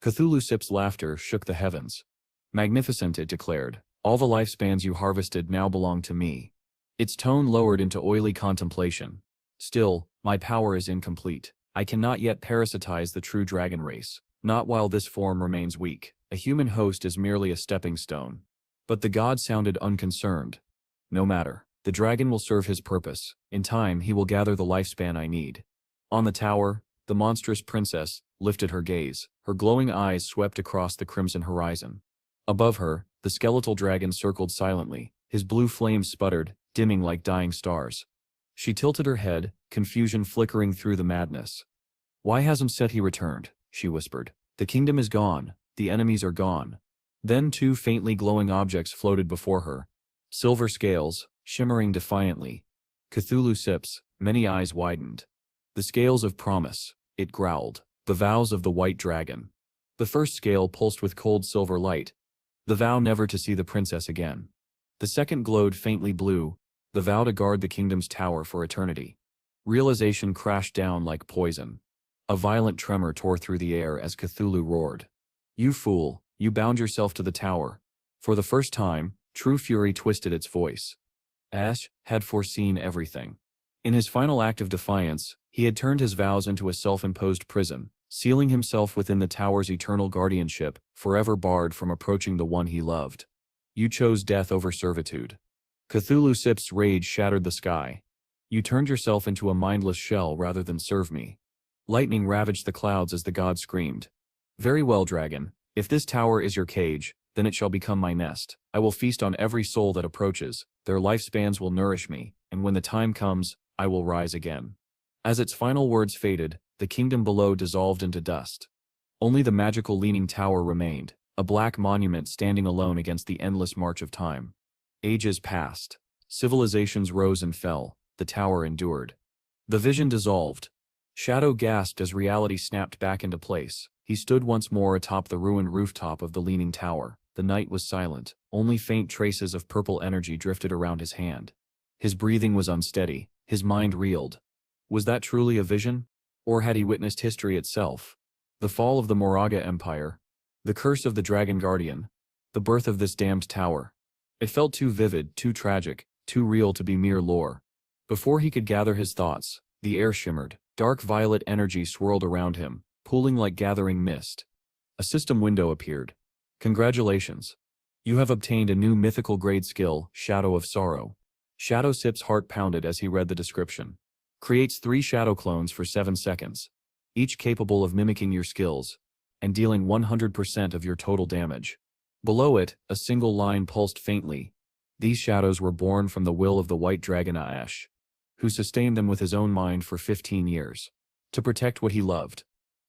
Cthulhu Sip's laughter shook the heavens. "Magnificent," it declared. "All the lifespans you harvested now belong to me." Its tone lowered into oily contemplation. "Still, my power is incomplete. I cannot yet parasitize the true dragon race. Not while this form remains weak. A human host is merely a stepping stone." But the god sounded unconcerned. "No matter. The dragon will serve his purpose. In time he will gather the lifespan I need." On the tower, the monstrous princess lifted her gaze. Her glowing eyes swept across the crimson horizon. Above her, the skeletal dragon circled silently. His blue flames sputtered, dimming like dying stars. She tilted her head, confusion flickering through the madness. "Why hasn't Seti returned?" she whispered. "The kingdom is gone. The enemies are gone." Then two faintly glowing objects floated before her. Silver scales, shimmering defiantly. Cthulhu Sip's many eyes widened. "The scales of promise," it growled. "The vows of the white dragon." The first scale pulsed with cold silver light. The vow never to see the princess again. The second glowed faintly blue. The vow to guard the kingdom's tower for eternity. Realization crashed down like poison. A violent tremor tore through the air as Cthulhu roared. "You fool, you bound yourself to the tower." For the first time, true fury twisted its voice. Ash had foreseen everything. In his final act of defiance, he had turned his vows into a self-imposed prison, sealing himself within the tower's eternal guardianship, forever barred from approaching the one he loved. "You chose death over servitude." Cthulhu Sip's rage shattered the sky. "You turned yourself into a mindless shell rather than serve me." Lightning ravaged the clouds as the god screamed. "Very well, dragon. If this tower is your cage, then it shall become my nest. I will feast on every soul that approaches, their lifespans will nourish me, and when the time comes, I will rise again." As its final words faded, the kingdom below dissolved into dust. Only the magical leaning tower remained, a black monument standing alone against the endless march of time. Ages passed. Civilizations rose and fell. The tower endured. The vision dissolved. Shadow gasped as reality snapped back into place. He stood once more atop the ruined rooftop of the leaning tower. The night was silent. Only faint traces of purple energy drifted around his hand. His breathing was unsteady. His mind reeled. Was that truly a vision? Or had he witnessed history itself? The fall of the Moraga Empire. The curse of the Dragon Guardian. The birth of this damned tower. It felt too vivid, too tragic, too real to be mere lore. Before he could gather his thoughts, the air shimmered. Dark violet energy swirled around him, pooling like gathering mist. A system window appeared. "Congratulations. You have obtained a new mythical grade skill, Shadow of Sorrow." Shadow Sip's heart pounded as he read the description. "Creates 3 shadow clones for 7 seconds, each capable of mimicking your skills, and dealing 100% of your total damage." Below it, a single line pulsed faintly. These shadows were born from the will of the white dragon Aesh, who sustained them with his own mind for 15 years. To protect what he loved.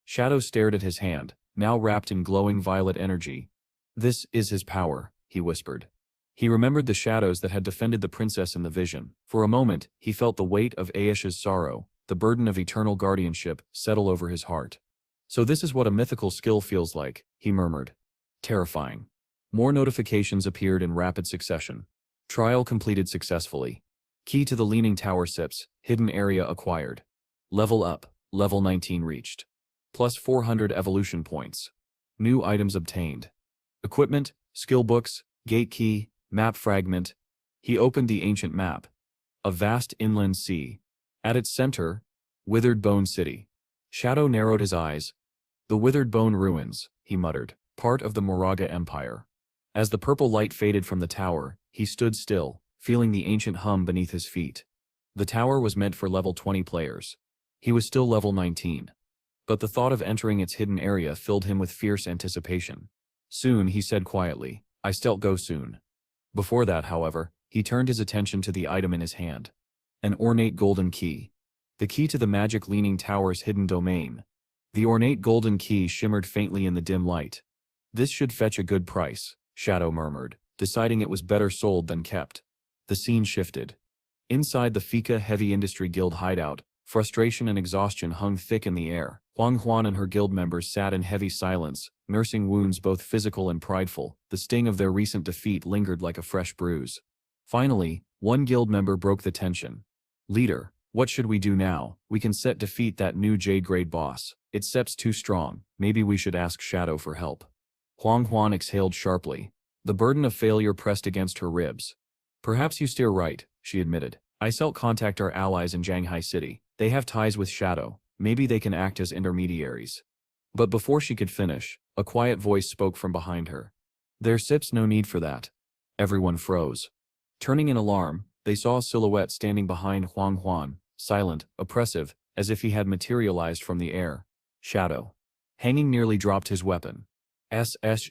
Shadow stared at his hand, now wrapped in glowing violet energy. "This is his power," he whispered. He remembered the shadows that had defended the princess in the vision. For a moment, he felt the weight of Aesh's sorrow, the burden of eternal guardianship, settle over his heart. "So this is what a mythical skill feels like," he murmured. Terrifying. More notifications appeared in rapid succession. Trial completed successfully. Key to the Leaning Tower Sips, hidden area acquired. Level up, level 19 reached. Plus 400 evolution points. New items obtained. Equipment, skill books, gate key, map fragment. He opened the ancient map. A vast inland sea. At its center, Withered Bone City. Shadow narrowed his eyes. "The Withered Bone Ruins," he muttered, "part of the Moraga Empire." As the purple light faded from the tower, he stood still, feeling the ancient hum beneath his feet. The tower was meant for level 20 players. He was still level 19. But the thought of entering its hidden area filled him with fierce anticipation. "Soon," he said quietly. "I still go soon." Before that, however, He turned his attention to the item in his hand. An ornate golden key. The key to the magic leaning tower's hidden domain. The ornate golden key shimmered faintly in the dim light. This should fetch a good price, Shadow murmured, deciding it was better sold than kept. The scene shifted. Inside the Fika Heavy Industry Guild hideout, frustration and exhaustion hung thick in the air. Huang Huan and her guild members sat in heavy silence, nursing wounds both physical and prideful. The sting of their recent defeat lingered like a fresh bruise. Finally, one guild member broke the tension. Leader, what should we do now? We can defeat that new Jade Grade boss. It steps too strong. Maybe we should ask Shadow for help. Huang Huan exhaled sharply. The burden of failure pressed against her ribs. Perhaps you steer right, she admitted. I shall contact our allies in Shanghai City. They have ties with Shadow. Maybe they can act as intermediaries. But before she could finish, a quiet voice spoke from behind her. There's no need for that. Everyone froze. Turning in alarm, they saw a silhouette standing behind Huang Huan, silent, oppressive, as if he had materialized from the air. Shadow. Hanging nearly dropped his weapon.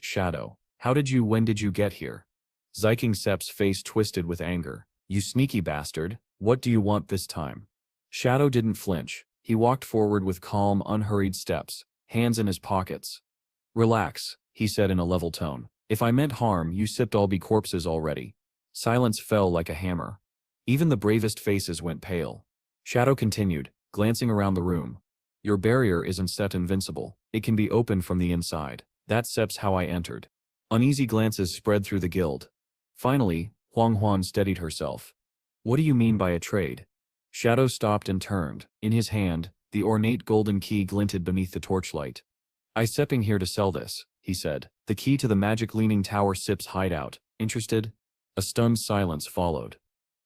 Shadow. When did you get here? Ziking Sep's face twisted with anger. You sneaky bastard, what do you want this time? Shadow didn't flinch. He walked forward with calm, unhurried steps, hands in his pockets. Relax, he said in a level tone. If I meant harm, you sipped all be corpses already. Silence fell like a hammer. Even the bravest faces went pale. Shadow continued, glancing around the room. Your barrier isn't set invincible. It can be opened from the inside. That's how I entered. Uneasy glances spread through the guild. Finally, Huang Huan steadied herself. What do you mean by a trade? Shadow stopped and turned. In his hand, the ornate golden key glinted beneath the torchlight. I stepping here to sell this, he said. The key to the magic leaning tower Sip's hideout. Interested? A stunned silence followed.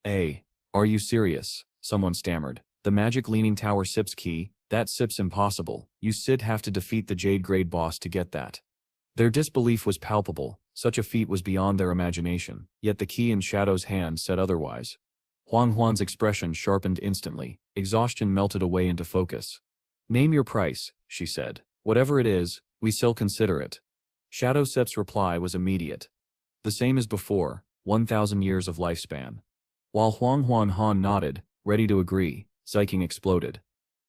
Are you serious? Someone stammered. The magic leaning tower Sip's key? That Sip's impossible. You have to defeat the Jade Grade boss to get that. Their disbelief was palpable. Such a feat was beyond their imagination, yet the key in Shadow's hand said otherwise. Huang Huan's expression sharpened instantly. Exhaustion melted away into focus. Name your price, she said. Whatever it is, we still consider it. Shadow Sep's reply was immediate. The same as before, 1,000 years of lifespan. While Huang Han nodded, ready to agree, Ziking exploded.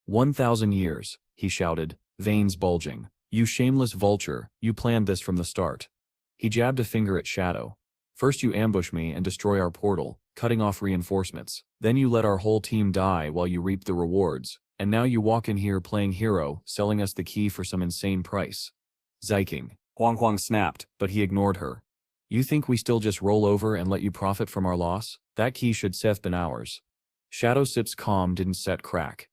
1,000 years, he shouted, veins bulging. You shameless vulture, you planned this from the start. He jabbed a finger at Shadow. First you ambush me and destroy our portal, cutting off reinforcements. Then you let our whole team die while you reap the rewards. And now you walk in here playing hero, selling us the key for some insane price. Ziking. Huang snapped, but he ignored her. You think we still just roll over and let you profit from our loss? That key should have been ours. Shadow Sip's calm didn't crack.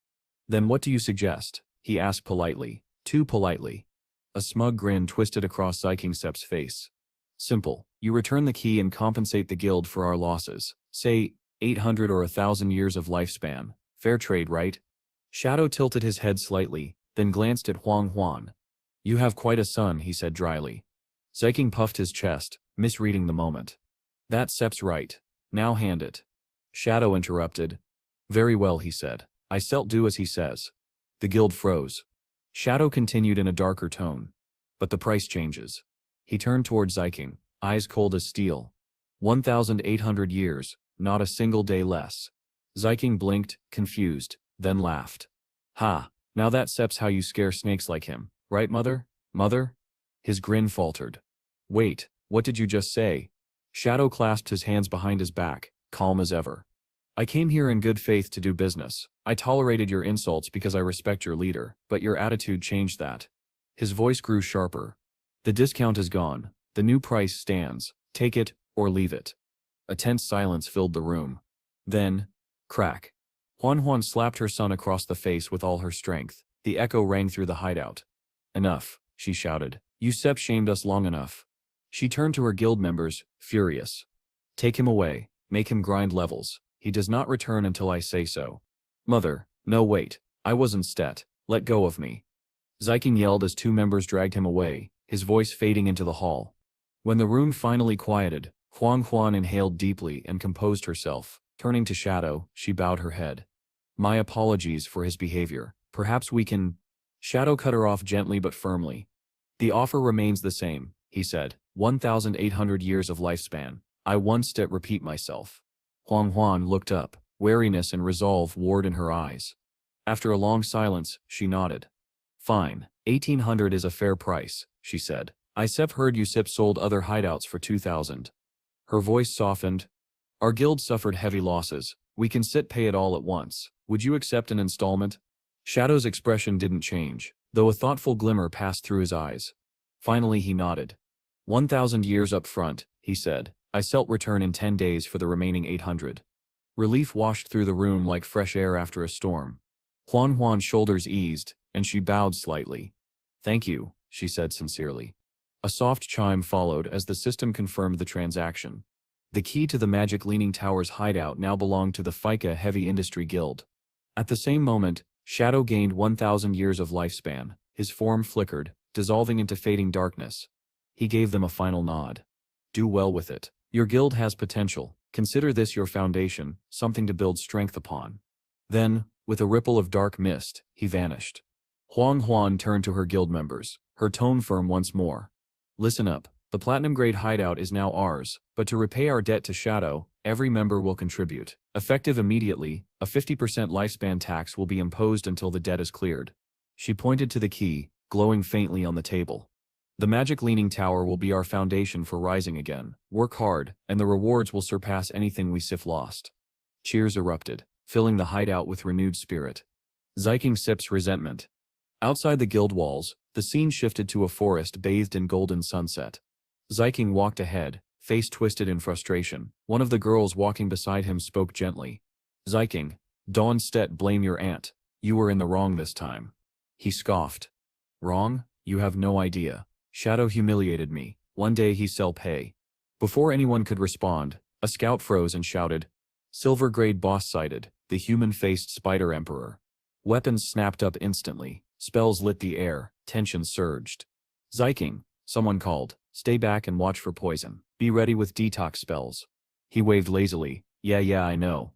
Then what do you suggest? He asked politely. Too politely. A smug grin twisted across Ziking Sep's face. Simple. You return the key and compensate the guild for our losses. Say, 800 or 1,000 years of lifespan. Fair trade, right? Shadow tilted his head slightly, then glanced at Huang Huan. You have quite a son, he said dryly. Ziking puffed his chest, misreading the moment. That Sep's right. Now hand it. Shadow interrupted. Very well, he said. I shall do as he says. The guild froze. Shadow continued in a darker tone. But the price changes. He turned towards Ziking, eyes cold as steel. 1,800 years, not a single day less. Ziking blinked, confused, then laughed. Ha, now that Sep's how you scare snakes like him, right mother? Mother? His grin faltered. Wait, what did you just say? Shadow clasped his hands behind his back, calm as ever. I came here in good faith to do business. I tolerated your insults because I respect your leader, but your attitude changed that. His voice grew sharper. The discount is gone. The new price stands. Take it, or leave it. A tense silence filled the room. Then, crack. Huan slapped her son across the face with all her strength. The echo rang through the hideout. Enough, she shouted. You Sep shamed us long enough. She turned to her guild members, furious. Take him away. Make him grind levels. He does not return until I say so. Mother, no wait. I wasn't stet. Let go of me. Ziking yelled as two members dragged him away, his voice fading into the hall. When the room finally quieted, Huang Huan inhaled deeply and composed herself. Turning to Shadow, she bowed her head. My apologies for his behavior. Perhaps we can… Shadow cut her off gently but firmly. The offer remains the same, he said. 1,800 years of lifespan. I once did repeat myself. Huang Huan looked up, wariness and resolve warred in her eyes. After a long silence, she nodded. Fine, 1800 is a fair price, she said. I have heard you sold other hideouts for 2000. Her voice softened. Our guild suffered heavy losses. We can pay it all at once. Would you accept an installment? Shadow's expression didn't change, though a thoughtful glimmer passed through his eyes. Finally he nodded. 1,000 years up front, he said. I return in 10 days for the remaining 800. Relief washed through the room like fresh air after a storm. Huan Huan's shoulders eased, and she bowed slightly. Thank you, she said sincerely. A soft chime followed as the system confirmed the transaction. The key to the Magic Leaning Tower's hideout now belonged to the FICA Heavy Industry Guild. At the same moment, Shadow gained 1,000 years of lifespan. His form flickered, dissolving into fading darkness. He gave them a final nod. Do well with it. Your guild has potential. Consider this your foundation, something to build strength upon. Then, with a ripple of dark mist, he vanished. Huang Huan turned to her guild members, her tone firm once more. Listen up. The platinum-grade hideout is now ours, but to repay our debt to Shadow, every member will contribute. Effective immediately, a 50% lifespan tax will be imposed until the debt is cleared. She pointed to the key, glowing faintly on the table. The Magic Leaning Tower will be our foundation for rising again. Work hard, and the rewards will surpass anything we lost. Cheers erupted, filling the hideout with renewed spirit. Ziking sips resentment. Outside the guild walls, the scene shifted to a forest bathed in golden sunset. Ziking walked ahead, face twisted in frustration. One of the girls walking beside him spoke gently. Ziking, Dawn Stet, blame your aunt. You were in the wrong this time. He scoffed. Wrong? You have no idea. Shadow humiliated me. One day he shall pay. Before anyone could respond, a scout froze and shouted. Silver-grade boss sighted, the human-faced Spider Emperor. Weapons snapped up instantly. Spells lit the air. Tension surged. Ziking, someone called. Stay back and watch for poison. Be ready with detox spells. He waved lazily. Yeah, I know.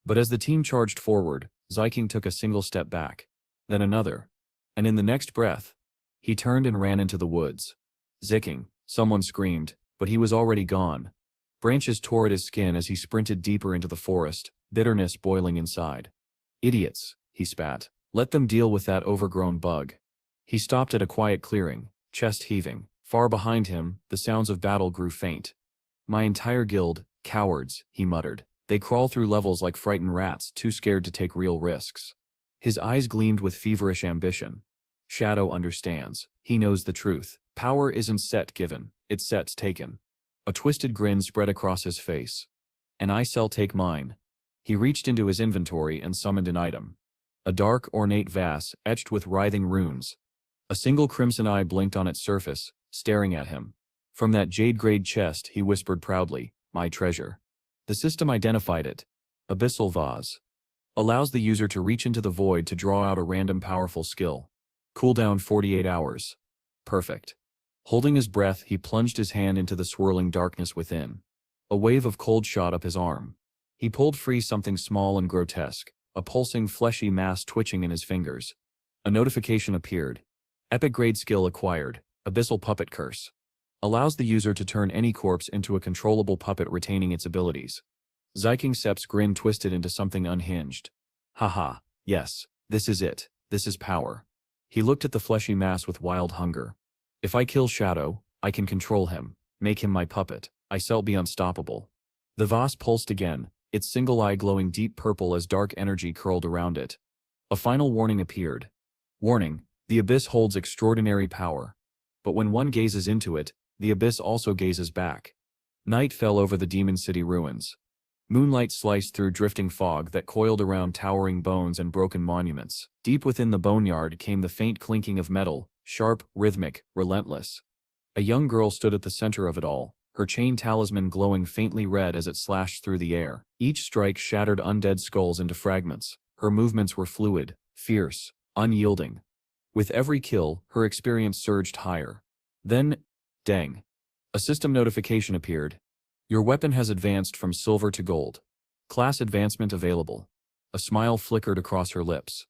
But as the team charged forward, Ziking took a single step back. Then another. And in the next breath, he turned and ran into the woods. Zicking, someone screamed, but he was already gone. Branches tore at his skin as he sprinted deeper into the forest, bitterness boiling inside. Idiots, he spat. Let them deal with that overgrown bug. He stopped at a quiet clearing, chest heaving. Far behind him, the sounds of battle grew faint. My entire guild, cowards, he muttered. They crawl through levels like frightened rats, too scared to take real risks. His eyes gleamed with feverish ambition. Shadow understands. He knows the truth. Power isn't given, it's taken. A twisted grin spread across his face. And I shall take mine. He reached into his inventory and summoned an item. A dark, ornate vase, etched with writhing runes. A single crimson eye blinked on its surface, staring at him. From that jade-grade chest, he whispered proudly, my treasure. The system identified it. Abyssal Vase. Allows the user to reach into the void to draw out a random powerful skill. Cooldown 48 hours. Perfect. Holding his breath, he plunged his hand into the swirling darkness within. A wave of cold shot up his arm. He pulled free something small and grotesque, a pulsing, fleshy mass twitching in his fingers. A notification appeared. Epic grade skill acquired. Abyssal Puppet Curse. Allows the user to turn any corpse into a controllable puppet retaining its abilities. Ziking Sep's grin twisted into something unhinged. Haha, yes, this is it. This is power. He looked at the fleshy mass with wild hunger. If I kill Shadow, I can control him, make him my puppet. I shall be unstoppable. The vase pulsed again, its single eye glowing deep purple as dark energy curled around it. A final warning appeared. Warning, the abyss holds extraordinary power. But when one gazes into it, the abyss also gazes back. Night fell over the Demon City ruins. Moonlight sliced through drifting fog that coiled around towering bones and broken monuments. Deep within the boneyard came the faint clinking of metal, sharp, rhythmic, relentless. A young girl stood at the center of it all, her chain talisman glowing faintly red as it slashed through the air. Each strike shattered undead skulls into fragments. Her movements were fluid, fierce, unyielding. With every kill, her experience surged higher. Then, dang. A system notification appeared. Your weapon has advanced from silver to gold. Class advancement available. A smile flickered across her lips.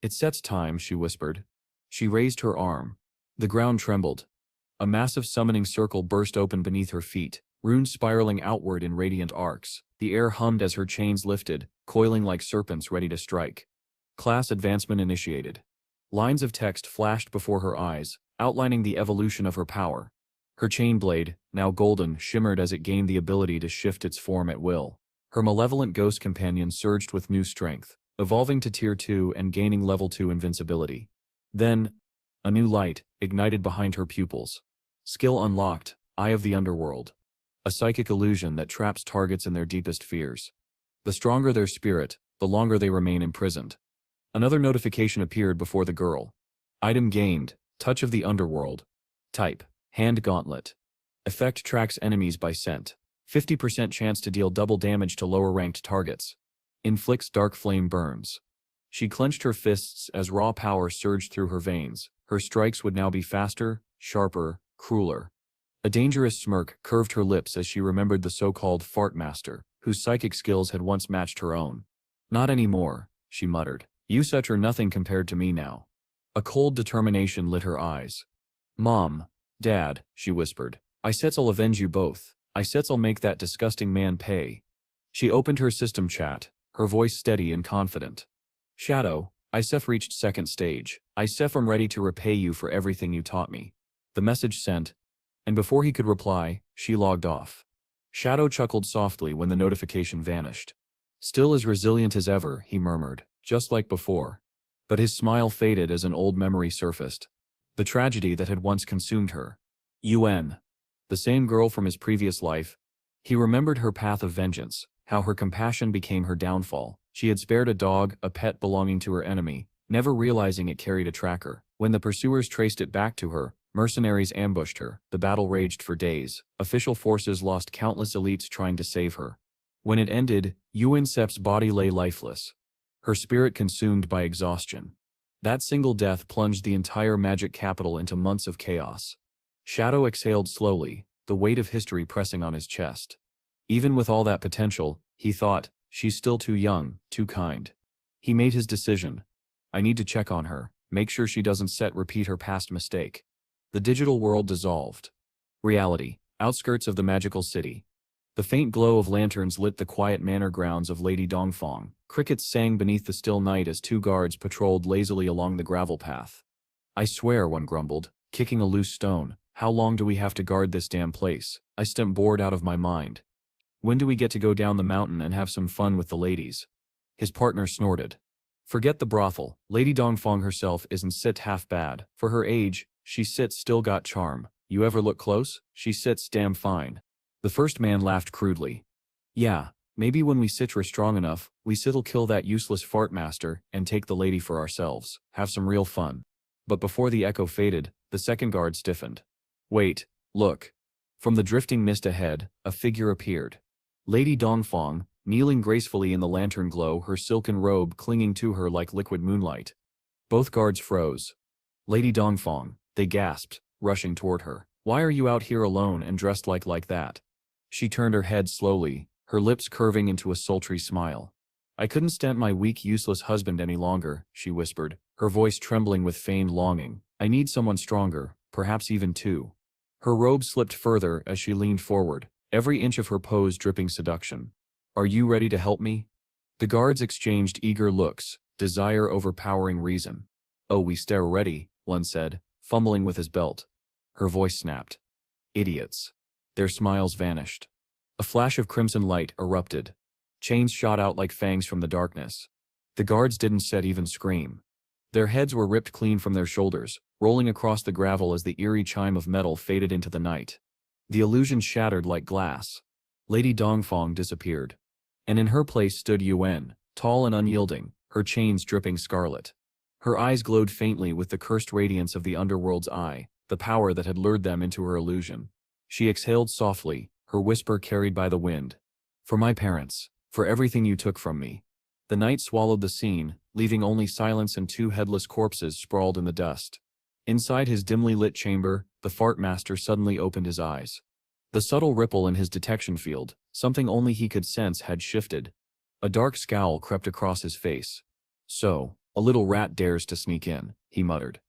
It sets time, she whispered. She raised her arm. The ground trembled. A massive summoning circle burst open beneath her feet, runes spiraling outward in radiant arcs. The air hummed as her chains lifted, coiling like serpents ready to strike. Class advancement initiated. Lines of text flashed before her eyes, outlining the evolution of her power. Her chain blade, now golden, shimmered as it gained the ability to shift its form at will. Her malevolent ghost companion surged with new strength, evolving to Tier 2 and gaining Level 2 invincibility. Then, a new light ignited behind her pupils. Skill unlocked, Eye of the Underworld. A psychic illusion that traps targets in their deepest fears. The stronger their spirit, the longer they remain imprisoned. Another notification appeared before the girl. Item gained, Touch of the Underworld. Type, Hand Gauntlet. Effect tracks enemies by scent. 50% chance to deal double damage to lower-ranked targets. Inflicts dark flame burns. She clenched her fists as raw power surged through her veins. Her strikes would now be faster, sharper, crueler. A dangerous smirk curved her lips as she remembered the so-called Fart Master, whose psychic skills had once matched her own. Not anymore, she muttered. You such are nothing compared to me now. A cold determination lit her eyes. Mom, Dad, she whispered. I said I'll avenge you both. I said I'll make that disgusting man pay. She opened her system chat, her voice steady and confident. Shadow, ISEF reached second stage. ISEF I'm ready to repay you for everything you taught me. The message sent, and before he could reply, she logged off. Shadow chuckled softly when the notification vanished. Still as resilient as ever, he murmured, just like before. But his smile faded as an old memory surfaced. The tragedy that had once consumed her. UN. The same girl from his previous life. He remembered her path of vengeance, how her compassion became her downfall. She had spared a dog, a pet belonging to her enemy, never realizing it carried a tracker. When the pursuers traced it back to her, mercenaries ambushed her. The battle raged for days. Official forces lost countless elites trying to save her. When it ended, Yuen Sep's body lay lifeless, her spirit consumed by exhaustion. That single death plunged the entire magic capital into months of chaos. Shadow exhaled slowly, the weight of history pressing on his chest. Even with all that potential, he thought, she's still too young, too kind. He made his decision. I need to check on her, make sure she doesn't repeat her past mistake. The digital world dissolved. Reality, outskirts of the magical city. The faint glow of lanterns lit the quiet manor grounds of Lady Dongfang. Crickets sang beneath the still night as two guards patrolled lazily along the gravel path. I swear, one grumbled, kicking a loose stone. How long do we have to guard this damn place? I stem bored out of my mind. When do we get to go down the mountain and have some fun with the ladies? His partner snorted. Forget the brothel. Lady Dongfang herself isn't sit half bad. For her age, she sits still got charm. You ever look close? She sits damn fine. The first man laughed crudely. Yeah, maybe when we sit're strong enough, we sit'll kill that useless fart master and take the lady for ourselves. Have some real fun. But before the echo faded, the second guard stiffened. Wait, look. From the drifting mist ahead, a figure appeared. Lady Dongfang, kneeling gracefully in the lantern glow, her silken robe clinging to her like liquid moonlight. Both guards froze. Lady Dongfang, they gasped, rushing toward her. Why are you out here alone and dressed like that? She turned her head slowly, her lips curving into a sultry smile. I couldn't stand my weak, useless husband any longer, she whispered, her voice trembling with feigned longing. I need someone stronger, perhaps even two. Her robe slipped further as she leaned forward, every inch of her pose dripping seduction. Are you ready to help me? The guards exchanged eager looks, desire overpowering reason. Oh, we stare ready, one said, fumbling with his belt. Her voice snapped. Idiots. Their smiles vanished. A flash of crimson light erupted. Chains shot out like fangs from the darkness. The guards didn't even scream. Their heads were ripped clean from their shoulders, rolling across the gravel as the eerie chime of metal faded into the night. The illusion shattered like glass. Lady Dongfang disappeared. And in her place stood Yuen, tall and unyielding, her chains dripping scarlet. Her eyes glowed faintly with the cursed radiance of the underworld's eye, the power that had lured them into her illusion. She exhaled softly, her whisper carried by the wind. For my parents, for everything you took from me. The night swallowed the scene, leaving only silence and two headless corpses sprawled in the dust. Inside his dimly lit chamber, the fart master suddenly opened his eyes. The subtle ripple in his detection field, something only he could sense, had shifted. A dark scowl crept across his face. So, a little rat dares to sneak in, he muttered.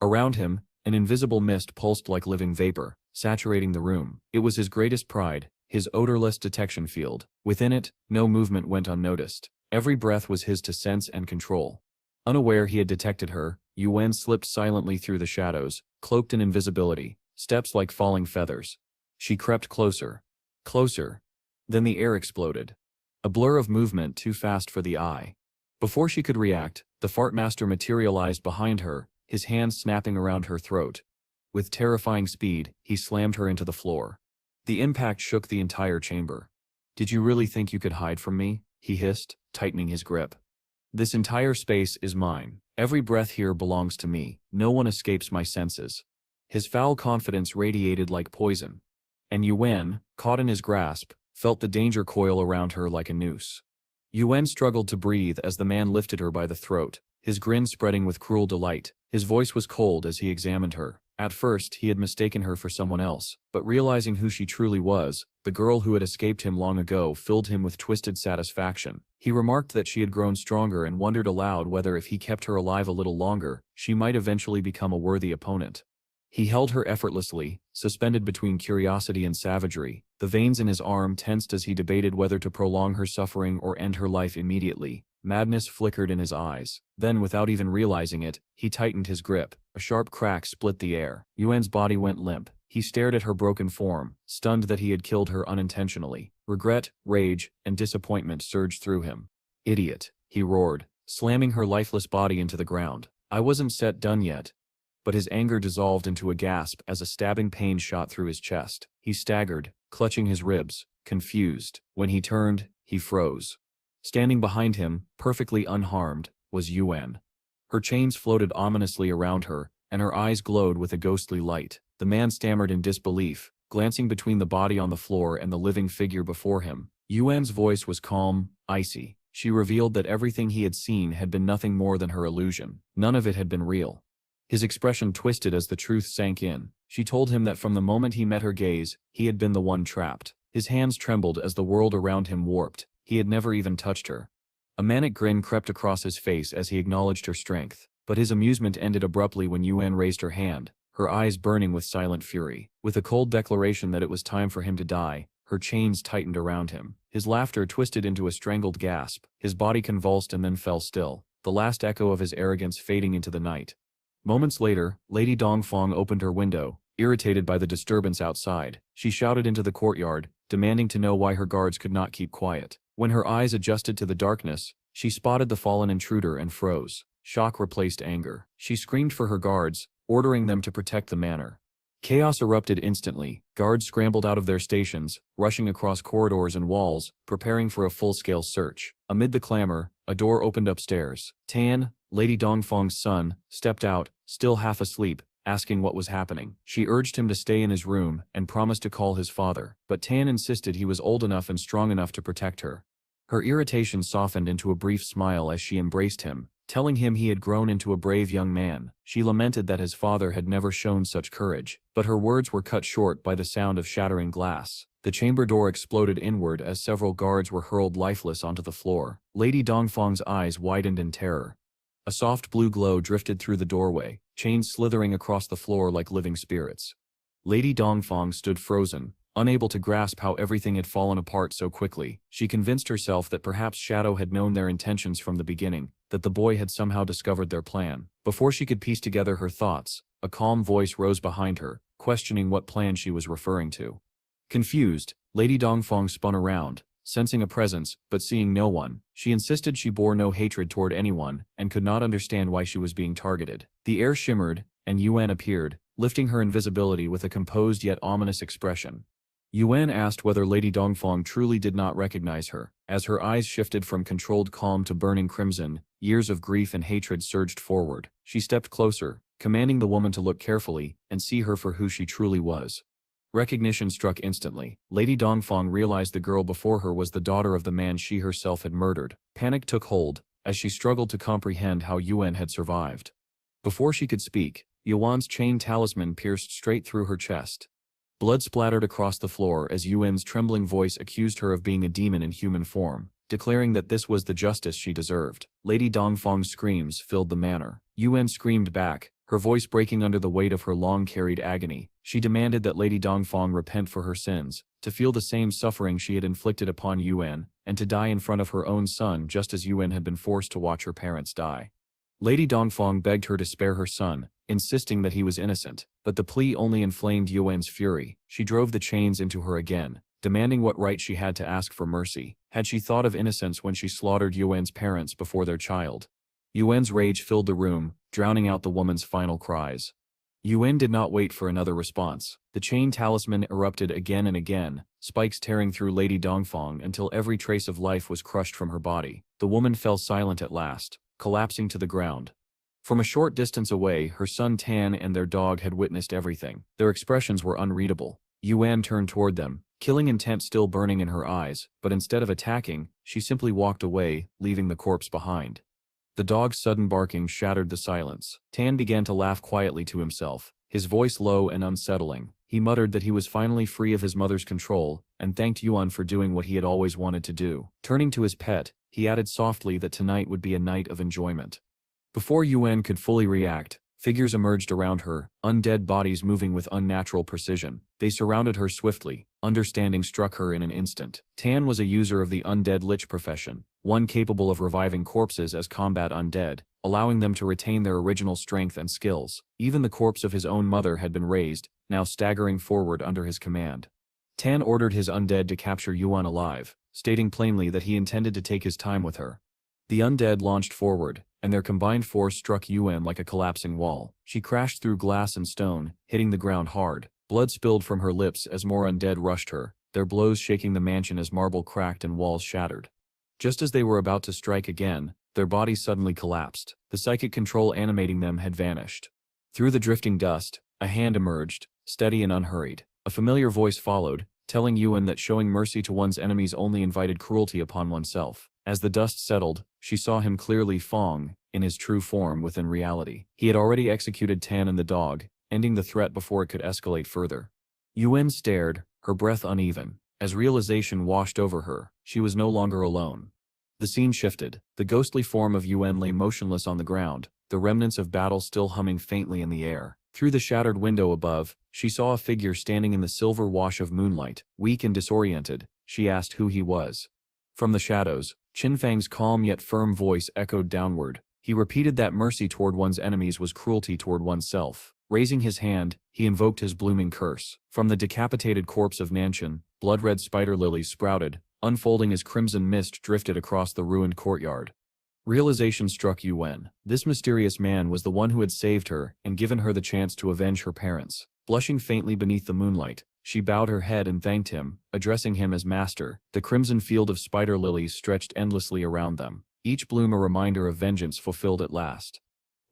Around him, an invisible mist pulsed like living vapor, saturating the room. It was his greatest pride, his odorless detection field. Within it, no movement went unnoticed. Every breath was his to sense and control. Unaware he had detected her, Yuan slipped silently through the shadows, cloaked in invisibility, steps like falling feathers. She crept closer. Closer. Then the air exploded. A blur of movement too fast for the eye. Before she could react, the fart master materialized behind her, his hands snapping around her throat. With terrifying speed, he slammed her into the floor. The impact shook the entire chamber. "Did you really think you could hide from me?" he hissed, tightening his grip. "This entire space is mine. Every breath here belongs to me. No one escapes my senses." His foul confidence radiated like poison. And Yuan, caught in his grasp, felt the danger coil around her like a noose. Yuan struggled to breathe as the man lifted her by the throat, his grin spreading with cruel delight. His voice was cold as he examined her. At first, he had mistaken her for someone else, but realizing who she truly was, the girl who had escaped him long ago, filled him with twisted satisfaction. He remarked that she had grown stronger and wondered aloud whether if he kept her alive a little longer, she might eventually become a worthy opponent. He held her effortlessly, suspended between curiosity and savagery. The veins in his arm tensed as he debated whether to prolong her suffering or end her life immediately. Madness flickered in his eyes. Then, without even realizing it, he tightened his grip. A sharp crack split the air. Yuan's body went limp. He stared at her broken form, stunned that he had killed her unintentionally. Regret, rage, and disappointment surged through him. "Idiot," he roared, slamming her lifeless body into the ground. "I wasn't set done yet." But his anger dissolved into a gasp as a stabbing pain shot through his chest. He staggered, clutching his ribs, confused. When he turned, he froze. Standing behind him, perfectly unharmed, was Yuan. Her chains floated ominously around her, and her eyes glowed with a ghostly light. The man stammered in disbelief, glancing between the body on the floor and the living figure before him. Yuan's voice was calm, icy. She revealed that everything he had seen had been nothing more than her illusion. None of it had been real. His expression twisted as the truth sank in. She told him that from the moment he met her gaze, he had been the one trapped. His hands trembled as the world around him warped. He had never even touched her. A manic grin crept across his face as he acknowledged her strength. But his amusement ended abruptly when Yuan raised her hand, her eyes burning with silent fury. With a cold declaration that it was time for him to die, her chains tightened around him. His laughter twisted into a strangled gasp. His body convulsed and then fell still, the last echo of his arrogance fading into the night. Moments later, Lady Dongfang opened her window, irritated by the disturbance outside. She shouted into the courtyard, demanding to know why her guards could not keep quiet. When her eyes adjusted to the darkness, she spotted the fallen intruder and froze. Shock replaced anger. She screamed for her guards, ordering them to protect the manor. Chaos erupted instantly. Guards scrambled out of their stations, rushing across corridors and walls, preparing for a full-scale search. Amid the clamor, a door opened upstairs. Tan, Lady Dongfang's son, stepped out, still half asleep, asking what was happening. She urged him to stay in his room and promised to call his father, but Tan insisted he was old enough and strong enough to protect her. Her irritation softened into a brief smile as she embraced him, telling him he had grown into a brave young man. She lamented that his father had never shown such courage, but her words were cut short by the sound of shattering glass. The chamber door exploded inward as several guards were hurled lifeless onto the floor. Lady Dongfang's eyes widened in terror. A soft blue glow drifted through the doorway, chains slithering across the floor like living spirits. Lady Dongfang stood frozen, unable to grasp how everything had fallen apart so quickly. She convinced herself that perhaps Shadow had known their intentions from the beginning, that the boy had somehow discovered their plan. Before she could piece together her thoughts, a calm voice rose behind her, questioning what plan she was referring to. Confused, Lady Dongfang spun around, sensing a presence, but seeing no one. She insisted she bore no hatred toward anyone, and could not understand why she was being targeted. The air shimmered, and Yuan appeared, lifting her invisibility with a composed yet ominous expression. Yuan asked whether Lady Dongfang truly did not recognize her. As her eyes shifted from controlled calm to burning crimson, years of grief and hatred surged forward. She stepped closer, commanding the woman to look carefully and see her for who she truly was. Recognition struck instantly. Lady Dongfang realized the girl before her was the daughter of the man she herself had murdered. Panic took hold, as she struggled to comprehend how Yuan had survived. Before she could speak, Yuan's chain talisman pierced straight through her chest. Blood splattered across the floor as Yuan's trembling voice accused her of being a demon in human form, declaring that this was the justice she deserved. Lady Dongfang's screams filled the manor. Yuan screamed back, her voice breaking under the weight of her long-carried agony. She demanded that Lady Dongfang repent for her sins, to feel the same suffering she had inflicted upon Yuan, and to die in front of her own son just as Yuan had been forced to watch her parents die. Lady Dongfang begged her to spare her son, insisting that he was innocent, but the plea only inflamed Yuan's fury. She drove the chains into her again, demanding what right she had to ask for mercy. Had she thought of innocence when she slaughtered Yuan's parents before their child? Yuan's rage filled the room, drowning out the woman's final cries. Yuan did not wait for another response. The chain talisman erupted again and again, spikes tearing through Lady Dongfang until every trace of life was crushed from her body. The woman fell silent at last, collapsing to the ground. From a short distance away, her son Tan and their dog had witnessed everything. Their expressions were unreadable. Yuan turned toward them, killing intent still burning in her eyes, but instead of attacking, she simply walked away, leaving the corpse behind. The dog's sudden barking shattered the silence. Tan began to laugh quietly to himself, his voice low and unsettling. He muttered that he was finally free of his mother's control, and thanked Yuan for doing what he had always wanted to do. Turning to his pet, he added softly that tonight would be a night of enjoyment. Before Yuan could fully react, figures emerged around her, undead bodies moving with unnatural precision. They surrounded her swiftly. Understanding struck her in an instant. Tan was a user of the undead lich profession, one capable of reviving corpses as combat undead, allowing them to retain their original strength and skills. Even the corpse of his own mother had been raised, now staggering forward under his command. Tan ordered his undead to capture Yuan alive, stating plainly that he intended to take his time with her. The undead launched forward, and their combined force struck Yuan like a collapsing wall. She crashed through glass and stone, hitting the ground hard. Blood spilled from her lips as more undead rushed her, their blows shaking the mansion as marble cracked and walls shattered. Just as they were about to strike again, their bodies suddenly collapsed. The psychic control animating them had vanished. Through the drifting dust, a hand emerged, steady and unhurried. A familiar voice followed, telling Yuan that showing mercy to one's enemies only invited cruelty upon oneself. As the dust settled, she saw him clearly, Fong, in his true form within reality. He had already executed Tan and the dog, ending the threat before it could escalate further. Yuan stared, her breath uneven. As realization washed over her, she was no longer alone. The scene shifted. The ghostly form of Yuan lay motionless on the ground, the remnants of battle still humming faintly in the air. Through the shattered window above, she saw a figure standing in the silver wash of moonlight. Weak and disoriented, she asked who he was. From the shadows, Qinfang's calm yet firm voice echoed downward. He repeated that mercy toward one's enemies was cruelty toward oneself. Raising his hand, he invoked his blooming curse. From the decapitated corpse of Nanshan, blood-red spider lilies sprouted, unfolding as crimson mist drifted across the ruined courtyard. Realization struck Yuan. This mysterious man was the one who had saved her and given her the chance to avenge her parents. Blushing faintly beneath the moonlight, she bowed her head and thanked him, addressing him as master. The crimson field of spider lilies stretched endlessly around them, each bloom a reminder of vengeance fulfilled at last.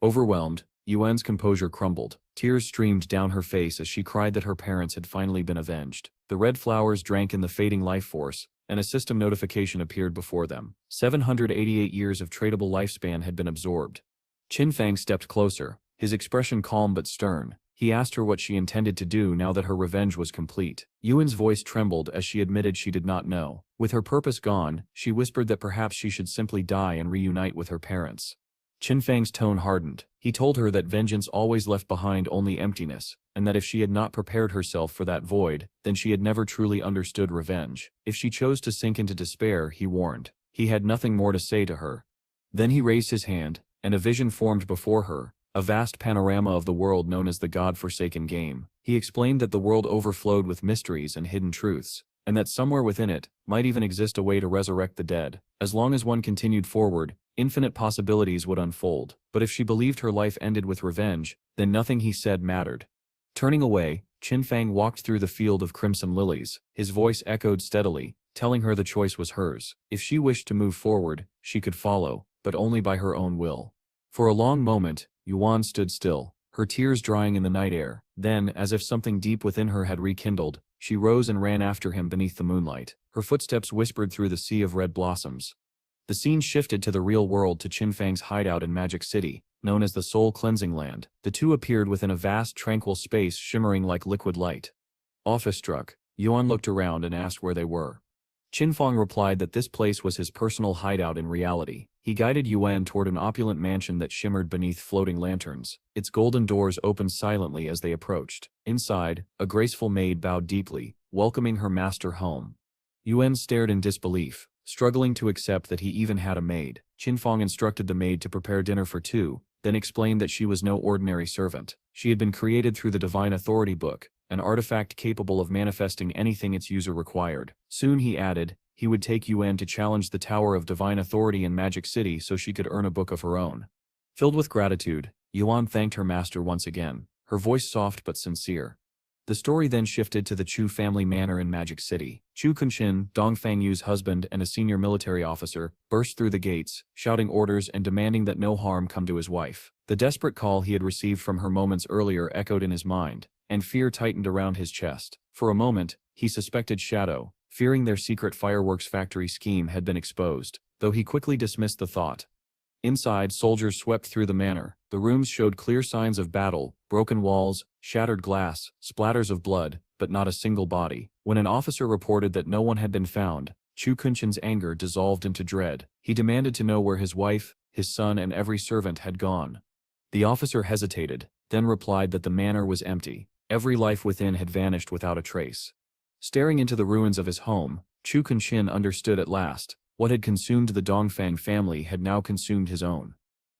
Overwhelmed, Yuan's composure crumbled. Tears streamed down her face as she cried that her parents had finally been avenged. The red flowers drank in the fading life force, and a system notification appeared before them. 788 years of tradable lifespan had been absorbed. Qinfang stepped closer, his expression calm but stern. He asked her what she intended to do now that her revenge was complete. Yuan's voice trembled as she admitted she did not know. With her purpose gone, she whispered that perhaps she should simply die and reunite with her parents. Qinfang's tone hardened. He told her that vengeance always left behind only emptiness, and that if she had not prepared herself for that void, then she had never truly understood revenge. If she chose to sink into despair, he warned, he had nothing more to say to her. Then he raised his hand, and a vision formed before her, a vast panorama of the world known as the God-forsaken game. He explained that the world overflowed with mysteries and hidden truths, and that somewhere within it might even exist a way to resurrect the dead. As long as one continued forward, infinite possibilities would unfold. But if she believed her life ended with revenge, then nothing he said mattered. Turning away, Qinfang walked through the field of crimson lilies. His voice echoed steadily, telling her the choice was hers. If she wished to move forward, she could follow, but only by her own will. For a long moment, Yuan stood still, her tears drying in the night air. Then, as if something deep within her had rekindled, she rose and ran after him beneath the moonlight. Her footsteps whispered through the sea of red blossoms. The scene shifted to the real world, to Qinfang's hideout in Magic City, known as the Soul Cleansing Land. The two appeared within a vast tranquil space shimmering like liquid light. Awe-struck, Yuan looked around and asked where they were. Qinfang replied that this place was his personal hideout in reality. He guided Yuan toward an opulent mansion that shimmered beneath floating lanterns. Its golden doors opened silently as they approached. Inside, a graceful maid bowed deeply, welcoming her master home. Yuan stared in disbelief, struggling to accept that he even had a maid. Qinfang instructed the maid to prepare dinner for two, then explained that she was no ordinary servant. She had been created through the Divine Authority Book, an artifact capable of manifesting anything its user required. Soon, he added, he would take Yuan to challenge the Tower of Divine Authority in Magic City so she could earn a book of her own. Filled with gratitude, Yuan thanked her master once again, her voice soft but sincere. The story then shifted to the Chu family manor in Magic City. Chu Kunxin, Dongfang Yu's husband and a senior military officer, burst through the gates, shouting orders and demanding that no harm come to his wife. The desperate call he had received from her moments earlier echoed in his mind, and fear tightened around his chest. For a moment, he suspected Shadow, fearing their secret fireworks factory scheme had been exposed, though he quickly dismissed the thought. Inside, soldiers swept through the manor. The rooms showed clear signs of battle, broken walls, shattered glass, splatters of blood, but not a single body. When an officer reported that no one had been found, Chu Kunshin's anger dissolved into dread. He demanded to know where his wife, his son and every servant had gone. The officer hesitated, then replied that the manor was empty. Every life within had vanished without a trace. Staring into the ruins of his home, Chu Kunshin understood at last. What had consumed the Dongfang family had now consumed his own.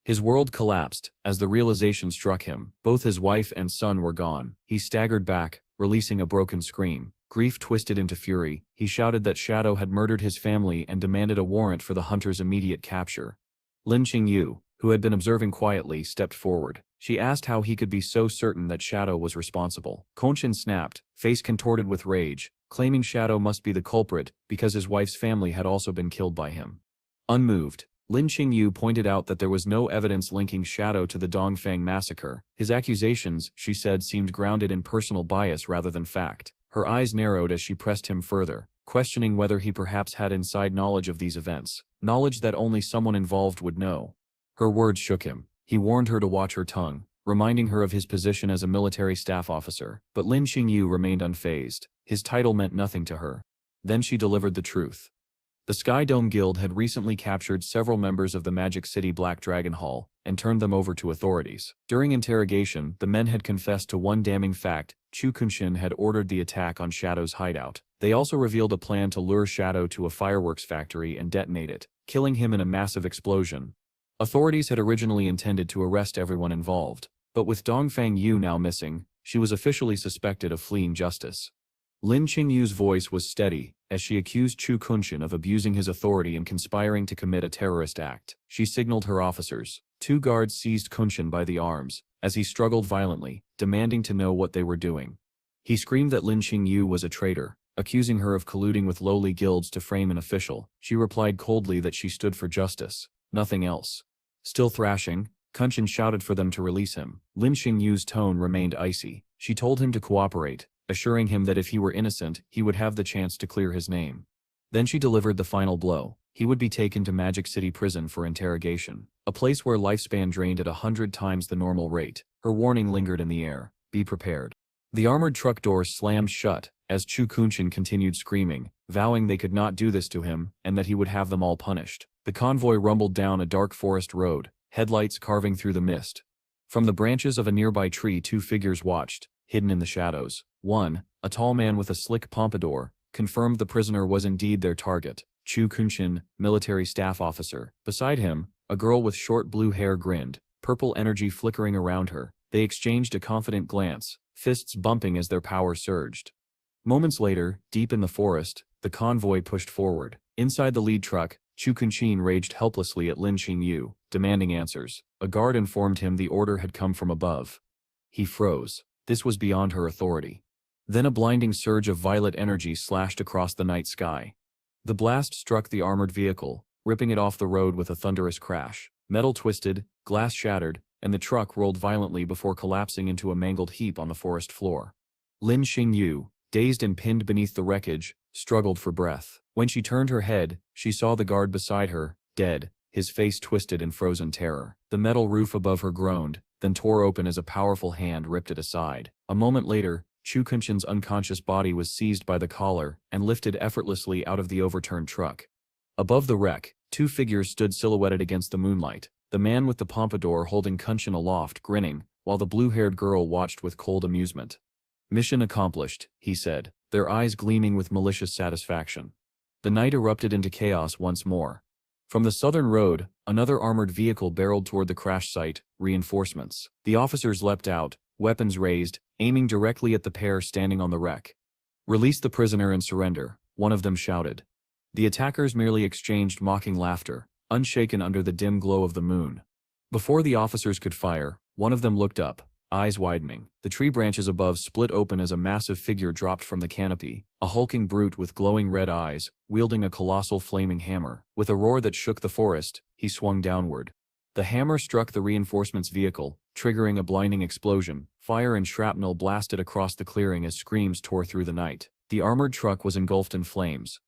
His world collapsed as the realization struck him. Both his wife and son were gone. He staggered back, releasing a broken scream. Grief twisted into fury. He shouted that Shadow had murdered his family and demanded a warrant for the hunter's immediate capture. Lin Qingyu, who had been observing quietly, stepped forward. She asked how he could be so certain that Shadow was responsible. Konshin snapped, face contorted with rage, claiming Shadow must be the culprit because his wife's family had also been killed by him. Unmoved, Lin Qingyu pointed out that there was no evidence linking Shadow to the Dongfang massacre. His accusations, she said, seemed grounded in personal bias rather than fact. Her eyes narrowed as she pressed him further, questioning whether he perhaps had inside knowledge of these events, knowledge that only someone involved would know. Her words shook him. He warned her to watch her tongue, reminding her of his position as a military staff officer. But Lin Qingyu remained unfazed. His title meant nothing to her. Then she delivered the truth. The Sky Dome Guild had recently captured several members of the Magic City Black Dragon Hall and turned them over to authorities. During interrogation, the men had confessed to one damning fact: Chu Kunshin had ordered the attack on Shadow's hideout. They also revealed a plan to lure Shadow to a fireworks factory and detonate it, killing him in a massive explosion. Authorities had originally intended to arrest everyone involved, but with Dongfang Yu now missing, she was officially suspected of fleeing justice. Lin Qingyu's voice was steady as she accused Chu Kunshin of abusing his authority and conspiring to commit a terrorist act. She signaled her officers. 2 guards seized Kunshin by the arms as he struggled violently, demanding to know what they were doing. He screamed that Lin Qingyu was a traitor, accusing her of colluding with lowly guilds to frame an official. She replied coldly that she stood for justice, nothing else. Still thrashing, Kunshin shouted for them to release him. Lin Qingyu's tone remained icy. She told him to cooperate, assuring him that if he were innocent, he would have the chance to clear his name. Then she delivered the final blow. He would be taken to Magic City Prison for interrogation, a place where lifespan drained at 100 times the normal rate. Her warning lingered in the air. Be prepared. The armored truck door slammed shut as Chu Kunshin continued screaming, vowing they could not do this to him and that he would have them all punished. The convoy rumbled down a dark forest road, headlights carving through the mist. From the branches of a nearby tree, 2 figures watched, hidden in the shadows. One, a tall man with a slick pompadour, confirmed the prisoner was indeed their target. Chu Kunshin, military staff officer. Beside him, a girl with short blue hair grinned, purple energy flickering around her. They exchanged a confident glance, fists bumping as their power surged. Moments later, deep in the forest, the convoy pushed forward. Inside the lead truck, Chu Kunshin raged helplessly at Lin Qingyu, demanding answers. A guard informed him the order had come from above. He froze. This was beyond her authority. Then a blinding surge of violet energy slashed across the night sky. The blast struck the armored vehicle, ripping it off the road with a thunderous crash. Metal twisted, glass shattered, and the truck rolled violently before collapsing into a mangled heap on the forest floor. Lin Qingyu, dazed and pinned beneath the wreckage, struggled for breath. When she turned her head, she saw the guard beside her, dead, his face twisted in frozen terror. The metal roof above her groaned, then tore open as a powerful hand ripped it aside. A moment later, Chu Kunshin's unconscious body was seized by the collar and lifted effortlessly out of the overturned truck. Above the wreck, two figures stood silhouetted against the moonlight, the man with the pompadour holding Kunshin aloft, grinning, while the blue-haired girl watched with cold amusement. "Mission accomplished," he said, their eyes gleaming with malicious satisfaction. The night erupted into chaos once more. From the southern road, another armored vehicle barreled toward the crash site, reinforcements. The officers leapt out, weapons raised, aiming directly at the pair standing on the wreck. "Release the prisoner and surrender," one of them shouted. The attackers merely exchanged mocking laughter, unshaken under the dim glow of the moon. Before the officers could fire, one of them looked up, eyes widening. The tree branches above split open as a massive figure dropped from the canopy, a hulking brute with glowing red eyes, wielding a colossal flaming hammer. With a roar that shook the forest, he swung downward. The hammer struck the reinforcements' vehicle, triggering a blinding explosion. Fire and shrapnel blasted across the clearing as screams tore through the night. The armored truck was engulfed in flames.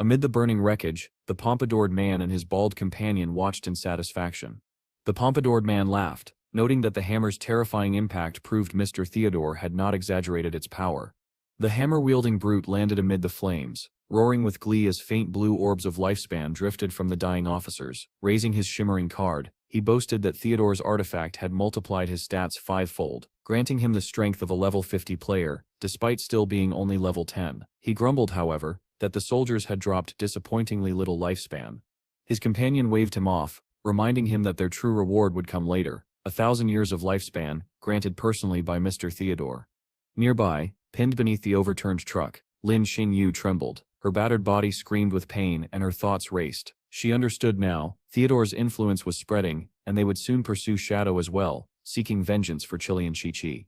Amid the burning wreckage, the pompadoured man and his bald companion watched in satisfaction. The pompadoured man laughed, noting that the hammer's terrifying impact proved Mr. Theodore had not exaggerated its power. The hammer-wielding brute landed amid the flames, roaring with glee as faint blue orbs of lifespan drifted from the dying officers. Raising his shimmering card, he boasted that Theodore's artifact had multiplied his stats fivefold, granting him the strength of a level 50 player, despite still being only level 10. He grumbled, however, that the soldiers had dropped disappointingly little lifespan. His companion waved him off, reminding him that their true reward would come later, 1,000 years of lifespan, granted personally by Mr. Theodore. Nearby, pinned beneath the overturned truck, Lin Xingyu trembled. Her battered body screamed with pain and her thoughts raced. She understood now, Theodore's influence was spreading, and they would soon pursue Shadow as well, seeking vengeance for Chilean Chi-Chi.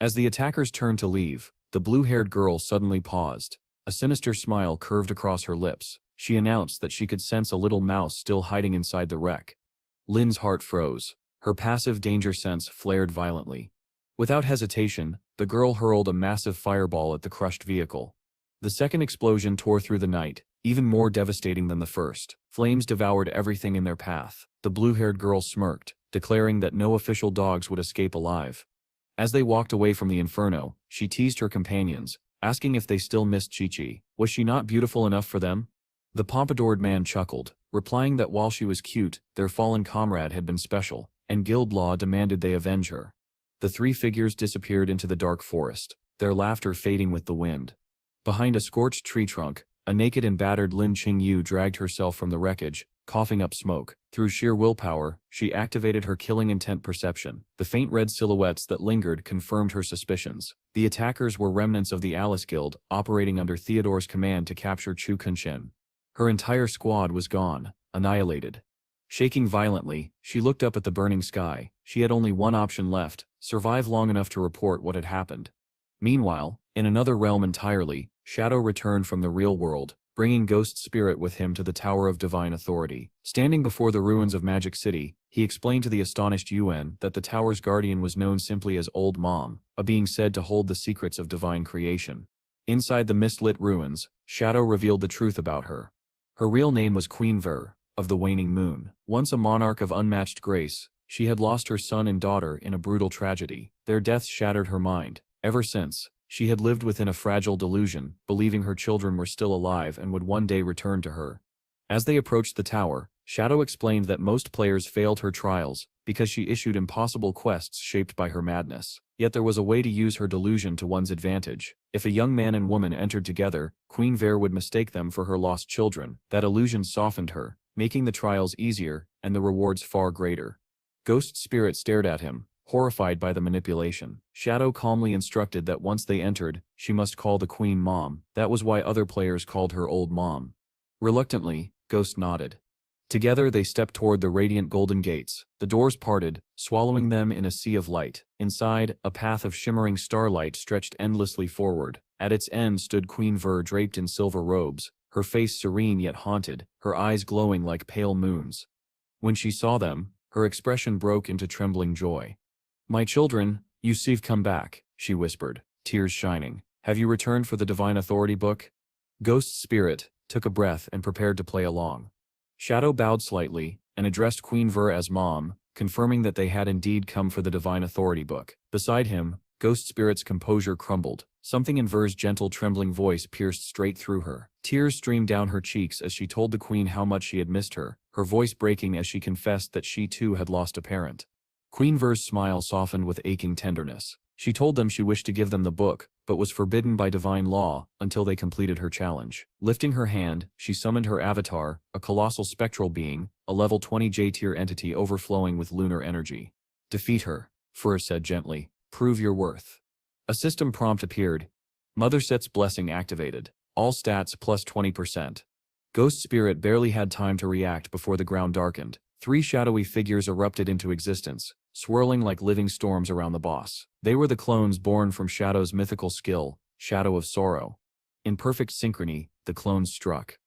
As the attackers turned to leave, the blue-haired girl suddenly paused. A sinister smile curved across her lips. She announced that she could sense a little mouse still hiding inside the wreck. Lin's heart froze. Her passive danger sense flared violently. Without hesitation, the girl hurled a massive fireball at the crushed vehicle. The second explosion tore through the night, even more devastating than the first. Flames devoured everything in their path. The blue-haired girl smirked, declaring that no official dogs would escape alive. As they walked away from the inferno, she teased her companions, asking if they still missed Chi-Chi. Was she not beautiful enough for them? The pompadoured man chuckled, replying that while she was cute, their fallen comrade had been special, and guild law demanded they avenge her. The three figures disappeared into the dark forest, their laughter fading with the wind. Behind a scorched tree trunk, a naked and battered Lin Xingyu dragged herself from the wreckage, coughing up smoke. Through sheer willpower, she activated her killing intent perception. The faint red silhouettes that lingered confirmed her suspicions. The attackers were remnants of the Alice Guild, operating under Theodore's command to capture Chu Kunshin. Her entire squad was gone, annihilated. Shaking violently, she looked up at the burning sky. She had only one option left: survive long enough to report what had happened. Meanwhile, in another realm entirely, Shadow returned from the real world, bringing Ghost Spirit with him to the Tower of Divine Authority. Standing before the ruins of Magic City, he explained to the astonished Yuan that the tower's guardian was known simply as Old Mom, a being said to hold the secrets of divine creation. Inside the mist-lit ruins, Shadow revealed the truth about her. Her real name was Queen Ver, of the Waning Moon. Once a monarch of unmatched grace, she had lost her son and daughter in a brutal tragedy. Their deaths shattered her mind. Ever since, she had lived within a fragile delusion, believing her children were still alive and would one day return to her. As they approached the tower, Shadow explained that most players failed her trials because she issued impossible quests shaped by her madness. Yet there was a way to use her delusion to one's advantage. If a young man and woman entered together, Queen Ver would mistake them for her lost children. That illusion softened her, making the trials easier and the rewards far greater. Ghost Spirit stared at him, horrified by the manipulation. Shadow calmly instructed that once they entered, she must call the Queen Mom. That was why other players called her Old Mom. Reluctantly, Ghost nodded. Together they stepped toward the radiant golden gates. The doors parted, swallowing them in a sea of light. Inside, a path of shimmering starlight stretched endlessly forward. At its end stood Queen Ver draped in silver robes, her face serene yet haunted, her eyes glowing like pale moons. When she saw them, her expression broke into trembling joy. "My children, you've come back," she whispered, tears shining. "Have you returned for the Divine Authority book?" Ghost Spirit took a breath and prepared to play along. Shadow bowed slightly and addressed Queen Ver as Mom, confirming that they had indeed come for the Divine Authority book. Beside him, Ghost Spirit's composure crumbled. Something in Ver's gentle, trembling voice pierced straight through her. Tears streamed down her cheeks as she told the queen how much she had missed her, her voice breaking as she confessed that she too had lost a parent. Queen Ver's smile softened with aching tenderness. She told them she wished to give them the book, but was forbidden by divine law until they completed her challenge. Lifting her hand, she summoned her avatar, a colossal spectral being, a level 20 J-tier entity overflowing with lunar energy. Defeat her, Ver said gently. Prove your worth. A system prompt appeared. Motherset's blessing activated. All stats plus 20%. Ghost Spirit barely had time to react before the ground darkened. 3 shadowy figures erupted into existence, swirling like living storms around the boss. They were the clones born from Shadow's mythical skill, Shadow of Sorrow. In perfect synchrony, the clones struck.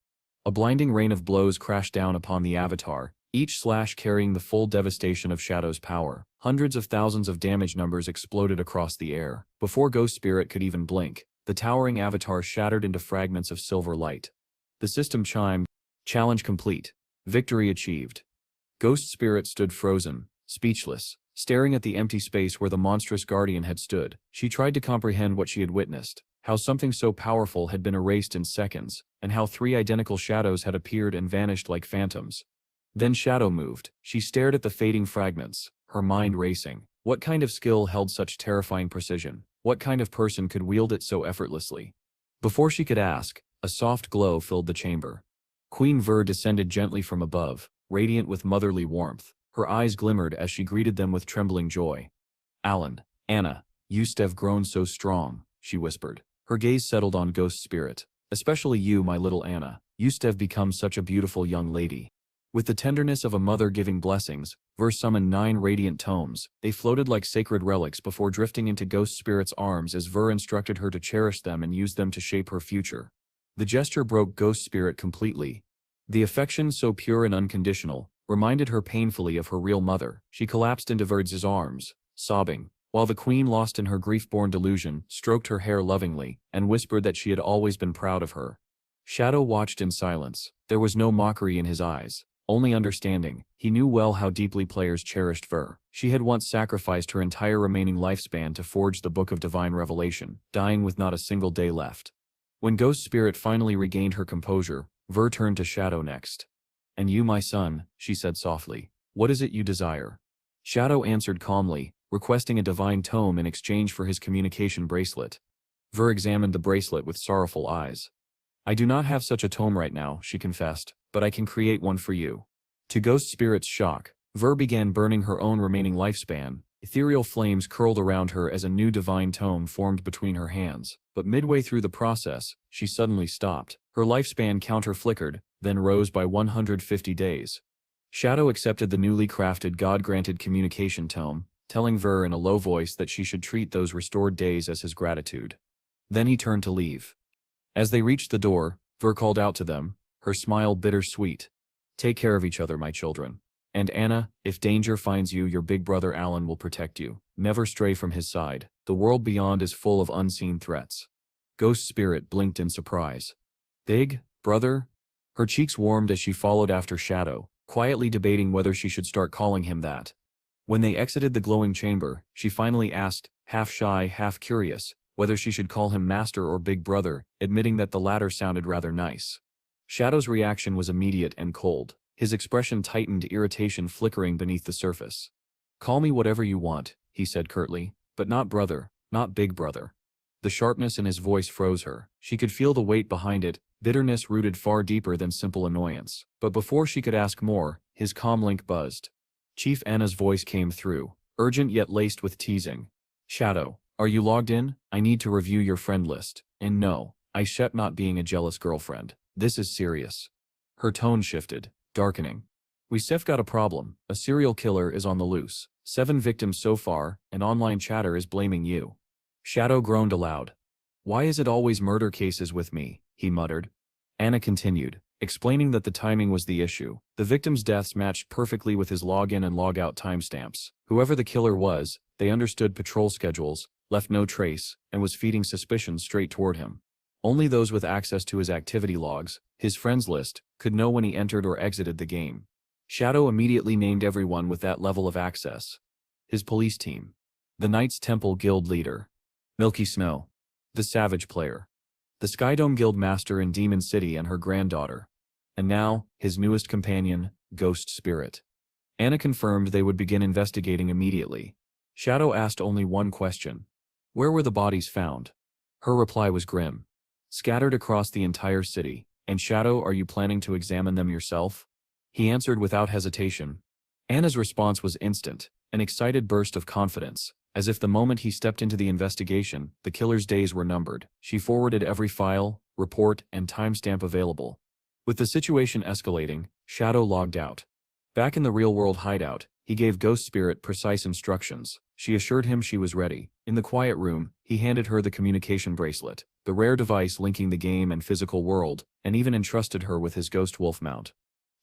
A blinding rain of blows crashed down upon the avatar, each slash carrying the full devastation of Shadow's power. Hundreds of thousands of damage numbers exploded across the air. Before Ghost Spirit could even blink, the towering avatar shattered into fragments of silver light. The system chimed, challenge complete. Victory achieved. Ghost Spirit stood frozen, speechless, staring at the empty space where the monstrous guardian had stood. She tried to comprehend what she had witnessed, how something so powerful had been erased in seconds, and how 3 identical shadows had appeared and vanished like phantoms. Then Shadow moved. She stared at the fading fragments, her mind racing. What kind of skill held such terrifying precision? What kind of person could wield it so effortlessly? Before she could ask, a soft glow filled the chamber. Queen Ver descended gently from above, radiant with motherly warmth. Her eyes glimmered as she greeted them with trembling joy. Alan, Anna, you've grown so strong, she whispered. Her gaze settled on Ghost Spirit. Especially you, my little Anna. You've become such a beautiful young lady. With the tenderness of a mother giving blessings, Ver summoned 9 radiant tomes. They floated like sacred relics before drifting into Ghost Spirit's arms as Ver instructed her to cherish them and use them to shape her future. The gesture broke Ghost Spirit completely. The affection, so pure and unconditional, reminded her painfully of her real mother. She collapsed into Ver's arms, sobbing, while the queen, lost in her grief-born delusion, stroked her hair lovingly and whispered that she had always been proud of her. Shadow watched in silence. There was no mockery in his eyes, only understanding. He knew well how deeply players cherished Ver. She had once sacrificed her entire remaining lifespan to forge the Book of Divine Revelation, dying with not a single day left. When Ghost Spirit finally regained her composure, Ver turned to Shadow next. And you, my son, she said softly, what is it you desire? Shadow answered calmly, requesting a divine tome in exchange for his communication bracelet. Ver examined the bracelet with sorrowful eyes. I do not have such a tome right now, she confessed, but I can create one for you. To Ghost Spirit's shock, Ver began burning her own remaining lifespan. Ethereal flames curled around her as a new divine tome formed between her hands, but midway through the process, she suddenly stopped. Her lifespan counter flickered, then rose by 150 days. Shadow accepted the newly crafted God-granted communication tome, telling Ver in a low voice that she should treat those restored days as his gratitude. Then he turned to leave. As they reached the door, Ver called out to them, her smile bittersweet. Take care of each other, my children. And Anna, if danger finds you, your big brother Alan will protect you. Never stray from his side. The world beyond is full of unseen threats. Ghost Spirit blinked in surprise. Big brother? Her cheeks warmed as she followed after Shadow, quietly debating whether she should start calling him that. When they exited the glowing chamber, she finally asked, half shy, half curious, whether she should call him Master or Big Brother, admitting that the latter sounded rather nice. Shadow's reaction was immediate and cold. His expression tightened, irritation flickering beneath the surface. Call me whatever you want, he said curtly, but not brother, not Big Brother. The sharpness in his voice froze her. She could feel the weight behind it, bitterness rooted far deeper than simple annoyance. But before she could ask more, his comm link buzzed. Chief Anna's voice came through, urgent yet laced with teasing. Shadow, are you logged in? I need to review your friend list. And no, I shall not being a jealous girlfriend. This is serious. Her tone shifted, darkening. We've got a problem. A serial killer is on the loose. 7 victims so far, and online chatter is blaming you. Shadow groaned aloud. Why is it always murder cases with me? He muttered. Anna continued, explaining that the timing was the issue. The victims' deaths matched perfectly with his login and logout timestamps. Whoever the killer was, they understood patrol schedules, left no trace, and was feeding suspicion straight toward him. Only those with access to his activity logs, his friends list, could know when he entered or exited the game. Shadow immediately named everyone with that level of access. His police team. The Knights Temple Guild leader. Milky Snow. The Savage Player. The Skydome Guild Master in Demon City and her granddaughter. And now, his newest companion, Ghost Spirit. Anna confirmed they would begin investigating immediately. Shadow asked only one question. Where were the bodies found? Her reply was grim. Scattered across the entire city. And Shadow, are you planning to examine them yourself? He answered without hesitation. Anna's response was instant, an excited burst of confidence. As if the moment he stepped into the investigation, the killer's days were numbered. She forwarded every file, report, and timestamp available. With the situation escalating, Shadow logged out. Back in the real-world hideout, he gave Ghost Spirit precise instructions. She assured him she was ready. In the quiet room, he handed her the communication bracelet, the rare device linking the game and physical world, and even entrusted her with his Ghost Wolf mount.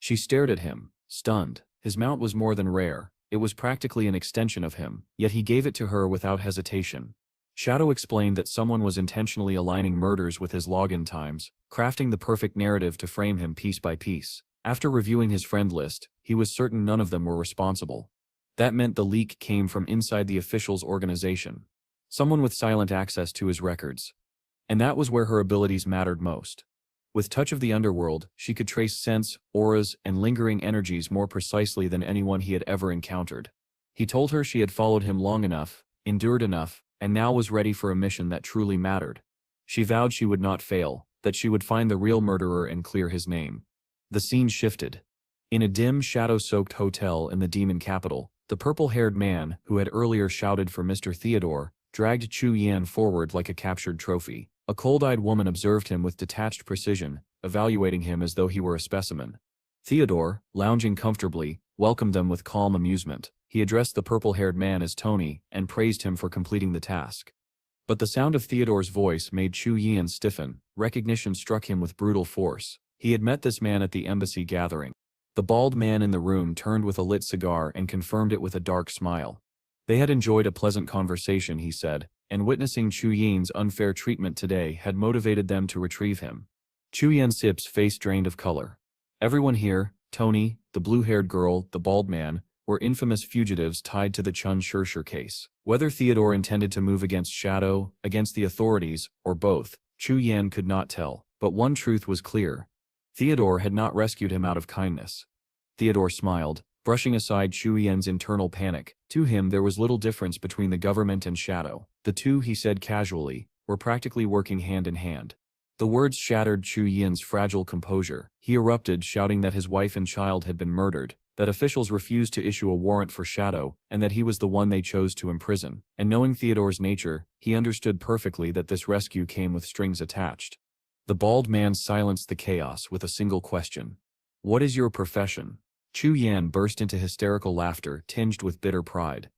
She stared at him, stunned. His mount was more than rare. It was practically an extension of him, yet he gave it to her without hesitation. Shadow explained that someone was intentionally aligning murders with his login times, crafting the perfect narrative to frame him piece by piece. After reviewing his friend list, he was certain none of them were responsible. That meant the leak came from inside the official's organization. Someone with silent access to his records. And that was where her abilities mattered most. With touch of the underworld, she could trace scents, auras, and lingering energies more precisely than anyone he had ever encountered. He told her she had followed him long enough, endured enough, and now was ready for a mission that truly mattered. She vowed she would not fail, that she would find the real murderer and clear his name. The scene shifted. In a dim, shadow-soaked hotel in the demon capital, the purple-haired man, who had earlier shouted for Mr. Theodore, dragged Chu Yan forward like a captured trophy. A cold-eyed woman observed him with detached precision, evaluating him as though he were a specimen. Theodore, lounging comfortably, welcomed them with calm amusement. He addressed the purple-haired man as Tony, and praised him for completing the task. But the sound of Theodore's voice made Chu Yan stiffen. Recognition struck him with brutal force. He had met this man at the embassy gathering. The bald man in the room turned with a lit cigar and confirmed it with a dark smile. They had enjoyed a pleasant conversation, he said, and witnessing Chu Yan's unfair treatment today had motivated them to retrieve him. Chu Yan-sip's face drained of color. Everyone here, Tony, the blue-haired girl, the bald man, were infamous fugitives tied to the Chun Shirsher case. Whether Theodore intended to move against Shadow, against the authorities, or both, Chu Yan could not tell. But one truth was clear. Theodore had not rescued him out of kindness. Theodore smiled, brushing aside Chu Yan's internal panic. To him there was little difference between the government and Shadow. The two, he said casually, were practically working hand in hand. The words shattered Chu Yan's fragile composure. He erupted, shouting that his wife and child had been murdered, that officials refused to issue a warrant for Shadow, and that he was the one they chose to imprison. And knowing Theodore's nature, he understood perfectly that this rescue came with strings attached. The bald man silenced the chaos with a single question. What is your profession? Chu Yan burst into hysterical laughter, tinged with bitter pride.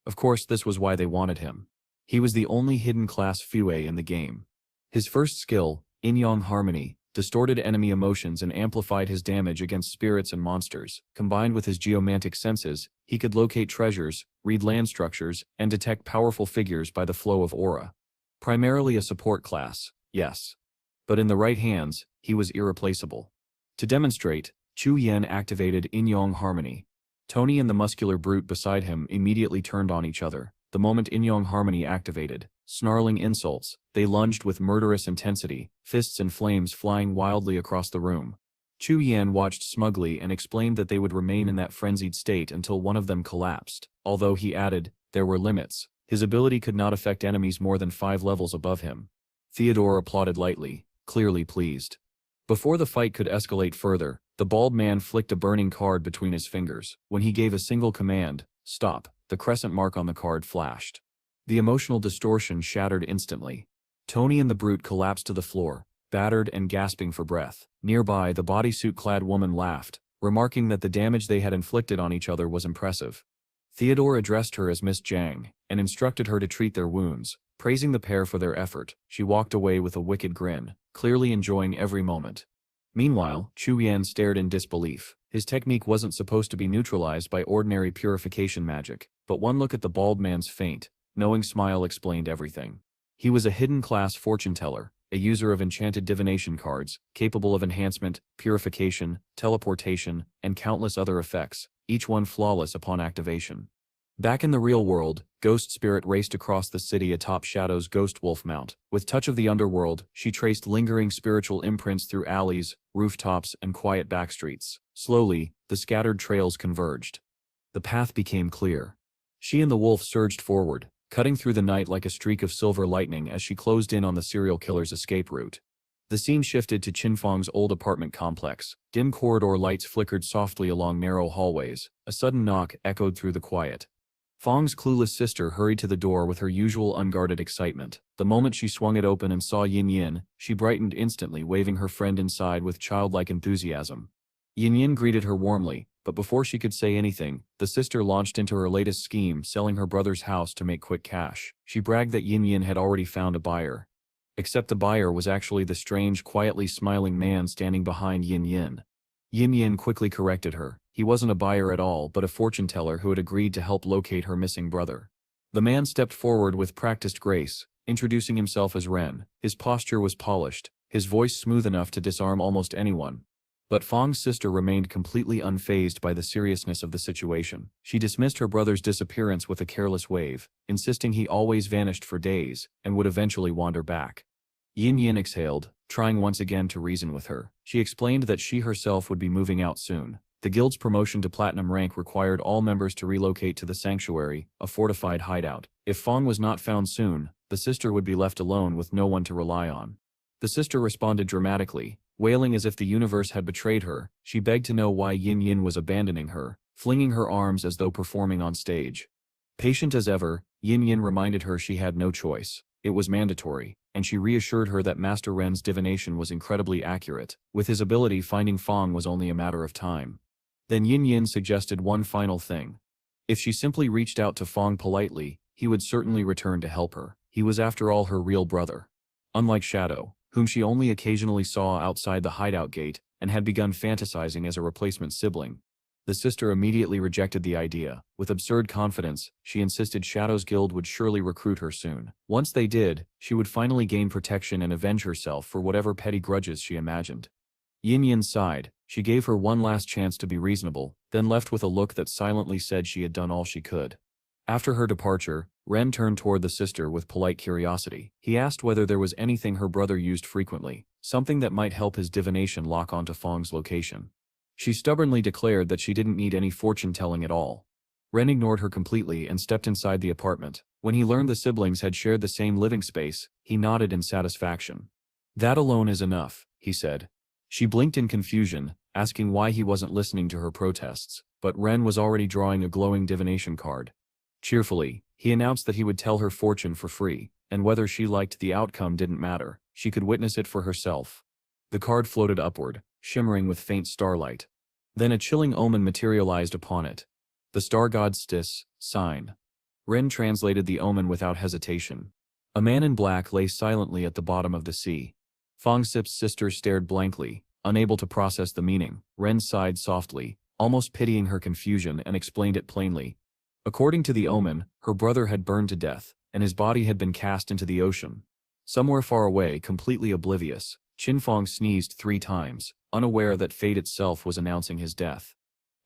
Of course, this was why they wanted him. He was the only hidden class Fue in the game. His first skill, Yin-Yang Harmony, distorted enemy emotions and amplified his damage against spirits and monsters. Combined with his geomantic senses, he could locate treasures, read land structures, and detect powerful figures by the flow of aura. Primarily a support class, yes. But in the right hands, he was irreplaceable. To demonstrate, Chu Yan activated Yin-Yang Harmony. Tony and the muscular brute beside him immediately turned on each other. The moment Yin-Yang Harmony activated, snarling insults, they lunged with murderous intensity, fists and flames flying wildly across the room. Chu Yan watched smugly and explained that they would remain in that frenzied state until one of them collapsed. Although, he added, there were limits. His ability could not affect enemies more than 5 levels above him. Theodore applauded lightly, clearly pleased. Before the fight could escalate further, the bald man flicked a burning card between his fingers. When he gave a single command, stop, the crescent mark on the card flashed. The emotional distortion shattered instantly. Tony and the brute collapsed to the floor, battered and gasping for breath. Nearby, the bodysuit-clad woman laughed, remarking that the damage they had inflicted on each other was impressive. Theodore addressed her as Miss Jiang, and instructed her to treat their wounds. Praising the pair for their effort, she walked away with a wicked grin, clearly enjoying every moment. Meanwhile, Chu Yan stared in disbelief. His technique wasn't supposed to be neutralized by ordinary purification magic, but one look at the bald man's faint, knowing smile explained everything. He was a hidden class fortune teller, a user of enchanted divination cards, capable of enhancement, purification, teleportation, and countless other effects, each one flawless upon activation. Back in the real world, Ghost Spirit raced across the city atop Shadow's Ghost Wolf Mount. With touch of the underworld, she traced lingering spiritual imprints through alleys, rooftops, and quiet backstreets. Slowly, the scattered trails converged. The path became clear. She and the wolf surged forward, cutting through the night like a streak of silver lightning as she closed in on the serial killer's escape route. The scene shifted to Qinfeng's old apartment complex. Dim corridor lights flickered softly along narrow hallways. A sudden knock echoed through the quiet. Feng's clueless sister hurried to the door with her usual unguarded excitement. The moment she swung it open and saw Yin Yin, she brightened instantly, waving her friend inside with childlike enthusiasm. Yin Yin greeted her warmly, but before she could say anything, the sister launched into her latest scheme, selling her brother's house to make quick cash. She bragged that Yin Yin had already found a buyer. Except the buyer was actually the strange, quietly smiling man standing behind Yin Yin. Yin Yin quickly corrected her. He wasn't a buyer at all, but a fortune teller who had agreed to help locate her missing brother. The man stepped forward with practiced grace, introducing himself as Ren. His posture was polished, his voice smooth enough to disarm almost anyone. But Feng's sister remained completely unfazed by the seriousness of the situation. She dismissed her brother's disappearance with a careless wave, insisting he always vanished for days and would eventually wander back. Yin Yin exhaled, trying once again to reason with her. She explained that she herself would be moving out soon. The guild's promotion to platinum rank required all members to relocate to the sanctuary, a fortified hideout. If Feng was not found soon, the sister would be left alone with no one to rely on. The sister responded dramatically, wailing as if the universe had betrayed her. She begged to know why Yin Yin was abandoning her, flinging her arms as though performing on stage. Patient as ever, Yin Yin reminded her she had no choice. It was mandatory, and she reassured her that Master Ren's divination was incredibly accurate. With his ability, finding Feng was only a matter of time. Then Yin Yin suggested one final thing. If she simply reached out to Feng politely, he would certainly return to help her. He was after all her real brother. Unlike Shadow, whom she only occasionally saw outside the hideout gate, and had begun fantasizing as a replacement sibling. The sister immediately rejected the idea. With absurd confidence, she insisted Shadow's guild would surely recruit her soon. Once they did, she would finally gain protection and avenge herself for whatever petty grudges she imagined. Yin Yin sighed. She gave her one last chance to be reasonable, then left with a look that silently said she had done all she could. After her departure, Ren turned toward the sister with polite curiosity. He asked whether there was anything her brother used frequently, something that might help his divination lock onto Feng's location. She stubbornly declared that she didn't need any fortune-telling at all. Ren ignored her completely and stepped inside the apartment. When he learned the siblings had shared the same living space, he nodded in satisfaction. "That alone is enough," he said. She blinked in confusion, asking why he wasn't listening to her protests, but Ren was already drawing a glowing divination card. Cheerfully, he announced that he would tell her fortune for free, and whether she liked the outcome didn't matter. She could witness it for herself. The card floated upward, shimmering with faint starlight. Then a chilling omen materialized upon it. The star god's Stis sign. Ren translated the omen without hesitation. A man in black lay silently at the bottom of the sea. Feng Sip's sister stared blankly, unable to process the meaning. Ren sighed softly, almost pitying her confusion, and explained it plainly. According to the omen, her brother had burned to death, and his body had been cast into the ocean. Somewhere far away, completely oblivious, Qinfeng sneezed 3 times, unaware that fate itself was announcing his death.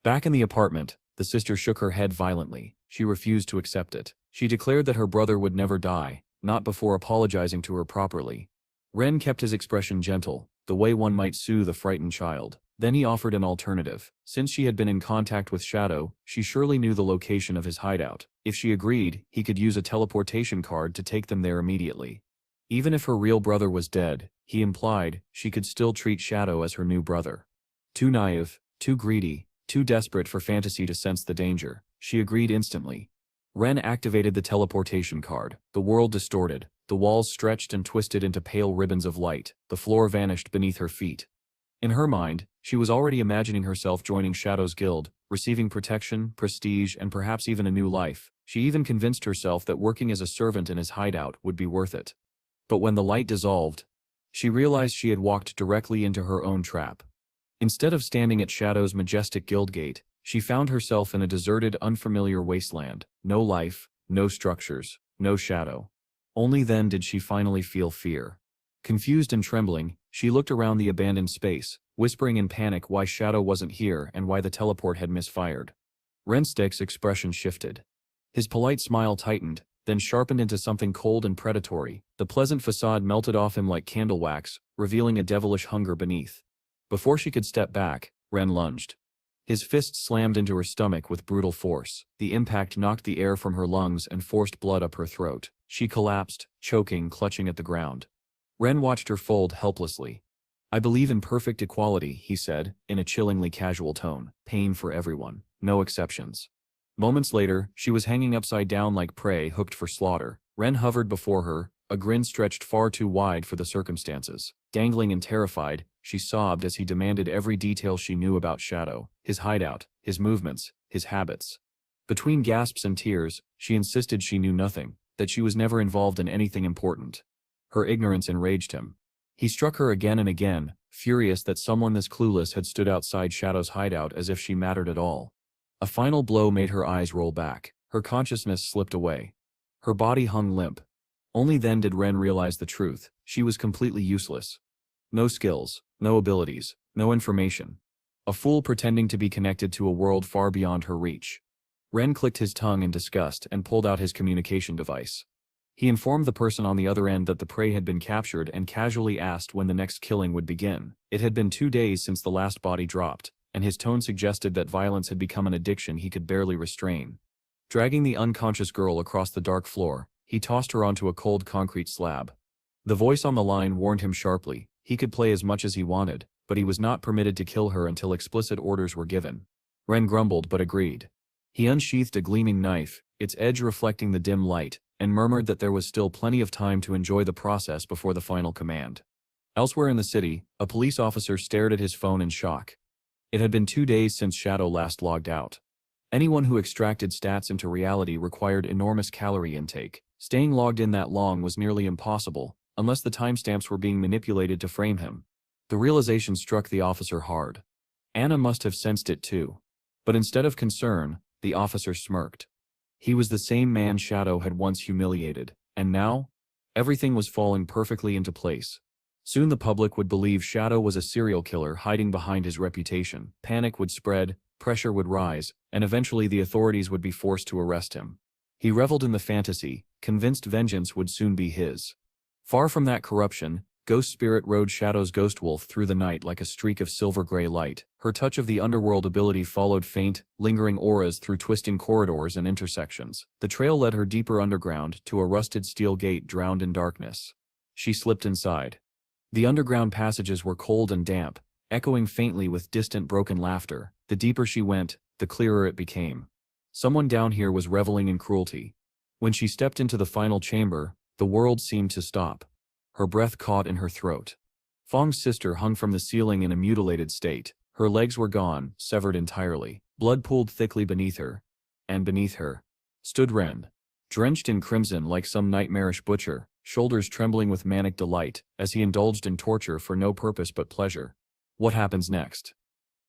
Back in the apartment, the sister shook her head violently. She refused to accept it. She declared that her brother would never die, not before apologizing to her properly. Ren kept his expression gentle, the way one might soothe a frightened child. Then he offered an alternative. Since she had been in contact with Shadow, she surely knew the location of his hideout. If she agreed, he could use a teleportation card to take them there immediately. Even if her real brother was dead, he implied, she could still treat Shadow as her new brother. Too naive, too greedy, too desperate for fantasy to sense the danger, she agreed instantly. Ren activated the teleportation card. The world distorted. The walls stretched and twisted into pale ribbons of light. The floor vanished beneath her feet. In her mind, she was already imagining herself joining Shadow's guild, receiving protection, prestige, and perhaps even a new life. She even convinced herself that working as a servant in his hideout would be worth it. But when the light dissolved, she realized she had walked directly into her own trap. Instead of standing at Shadow's majestic guild gate, she found herself in a deserted, unfamiliar wasteland. No life, no structures, no Shadow. Only then did she finally feel fear. Confused and trembling, she looked around the abandoned space, whispering in panic why Shadow wasn't here and why the teleport had misfired. Renstick's expression shifted. His polite smile tightened, then sharpened into something cold and predatory. The pleasant facade melted off him like candle wax, revealing a devilish hunger beneath. Before she could step back, Ren lunged. His fist slammed into her stomach with brutal force. The impact knocked the air from her lungs and forced blood up her throat. She collapsed, choking, clutching at the ground. Ren watched her fold helplessly. "I believe in perfect equality," he said, in a chillingly casual tone. "Pain for everyone. No exceptions." Moments later, she was hanging upside down like prey hooked for slaughter. Ren hovered before her, a grin stretched far too wide for the circumstances. Dangling and terrified, she sobbed as he demanded every detail she knew about Shadow, his hideout, his movements, his habits. Between gasps and tears, she insisted she knew nothing, that she was never involved in anything important. Her ignorance enraged him. He struck her again and again, furious that someone this clueless had stood outside Shadow's hideout as if she mattered at all. A final blow made her eyes roll back. Her consciousness slipped away. Her body hung limp. Only then did Ren realize the truth. She was completely useless. No skills, no abilities, no information. A fool pretending to be connected to a world far beyond her reach. Ren clicked his tongue in disgust and pulled out his communication device. He informed the person on the other end that the prey had been captured and casually asked when the next killing would begin. It had been 2 days since the last body dropped, and his tone suggested that violence had become an addiction he could barely restrain. Dragging the unconscious girl across the dark floor, he tossed her onto a cold concrete slab. The voice on the line warned him sharply. He could play as much as he wanted, but he was not permitted to kill her until explicit orders were given. Ren grumbled but agreed. He unsheathed a gleaming knife, its edge reflecting the dim light, and murmured that there was still plenty of time to enjoy the process before the final command. Elsewhere in the city, a police officer stared at his phone in shock. It had been 2 days since Shadow last logged out. Anyone who extracted stats into reality required enormous calorie intake. Staying logged in that long was nearly impossible, unless the timestamps were being manipulated to frame him. The realization struck the officer hard. Anna must have sensed it too. But instead of concern, the officer smirked. He was the same man Shadow had once humiliated, and now? Everything was falling perfectly into place. Soon the public would believe Shadow was a serial killer hiding behind his reputation. Panic would spread, pressure would rise, and eventually the authorities would be forced to arrest him. He reveled in the fantasy, convinced vengeance would soon be his. Far from that corruption, Ghost Spirit rode Shadow's ghost wolf through the night like a streak of silver-gray light. Her touch of the underworld ability followed faint, lingering auras through twisting corridors and intersections. The trail led her deeper underground to a rusted steel gate drowned in darkness. She slipped inside. The underground passages were cold and damp, echoing faintly with distant broken laughter. The deeper she went, the clearer it became. Someone down here was reveling in cruelty. When she stepped into the final chamber, the world seemed to stop. Her breath caught in her throat. Fong's sister hung from the ceiling in a mutilated state. Her legs were gone, severed entirely. Blood pooled thickly beneath her. And beneath her stood Ren, drenched in crimson like some nightmarish butcher, shoulders trembling with manic delight, as he indulged in torture for no purpose but pleasure. What happens next?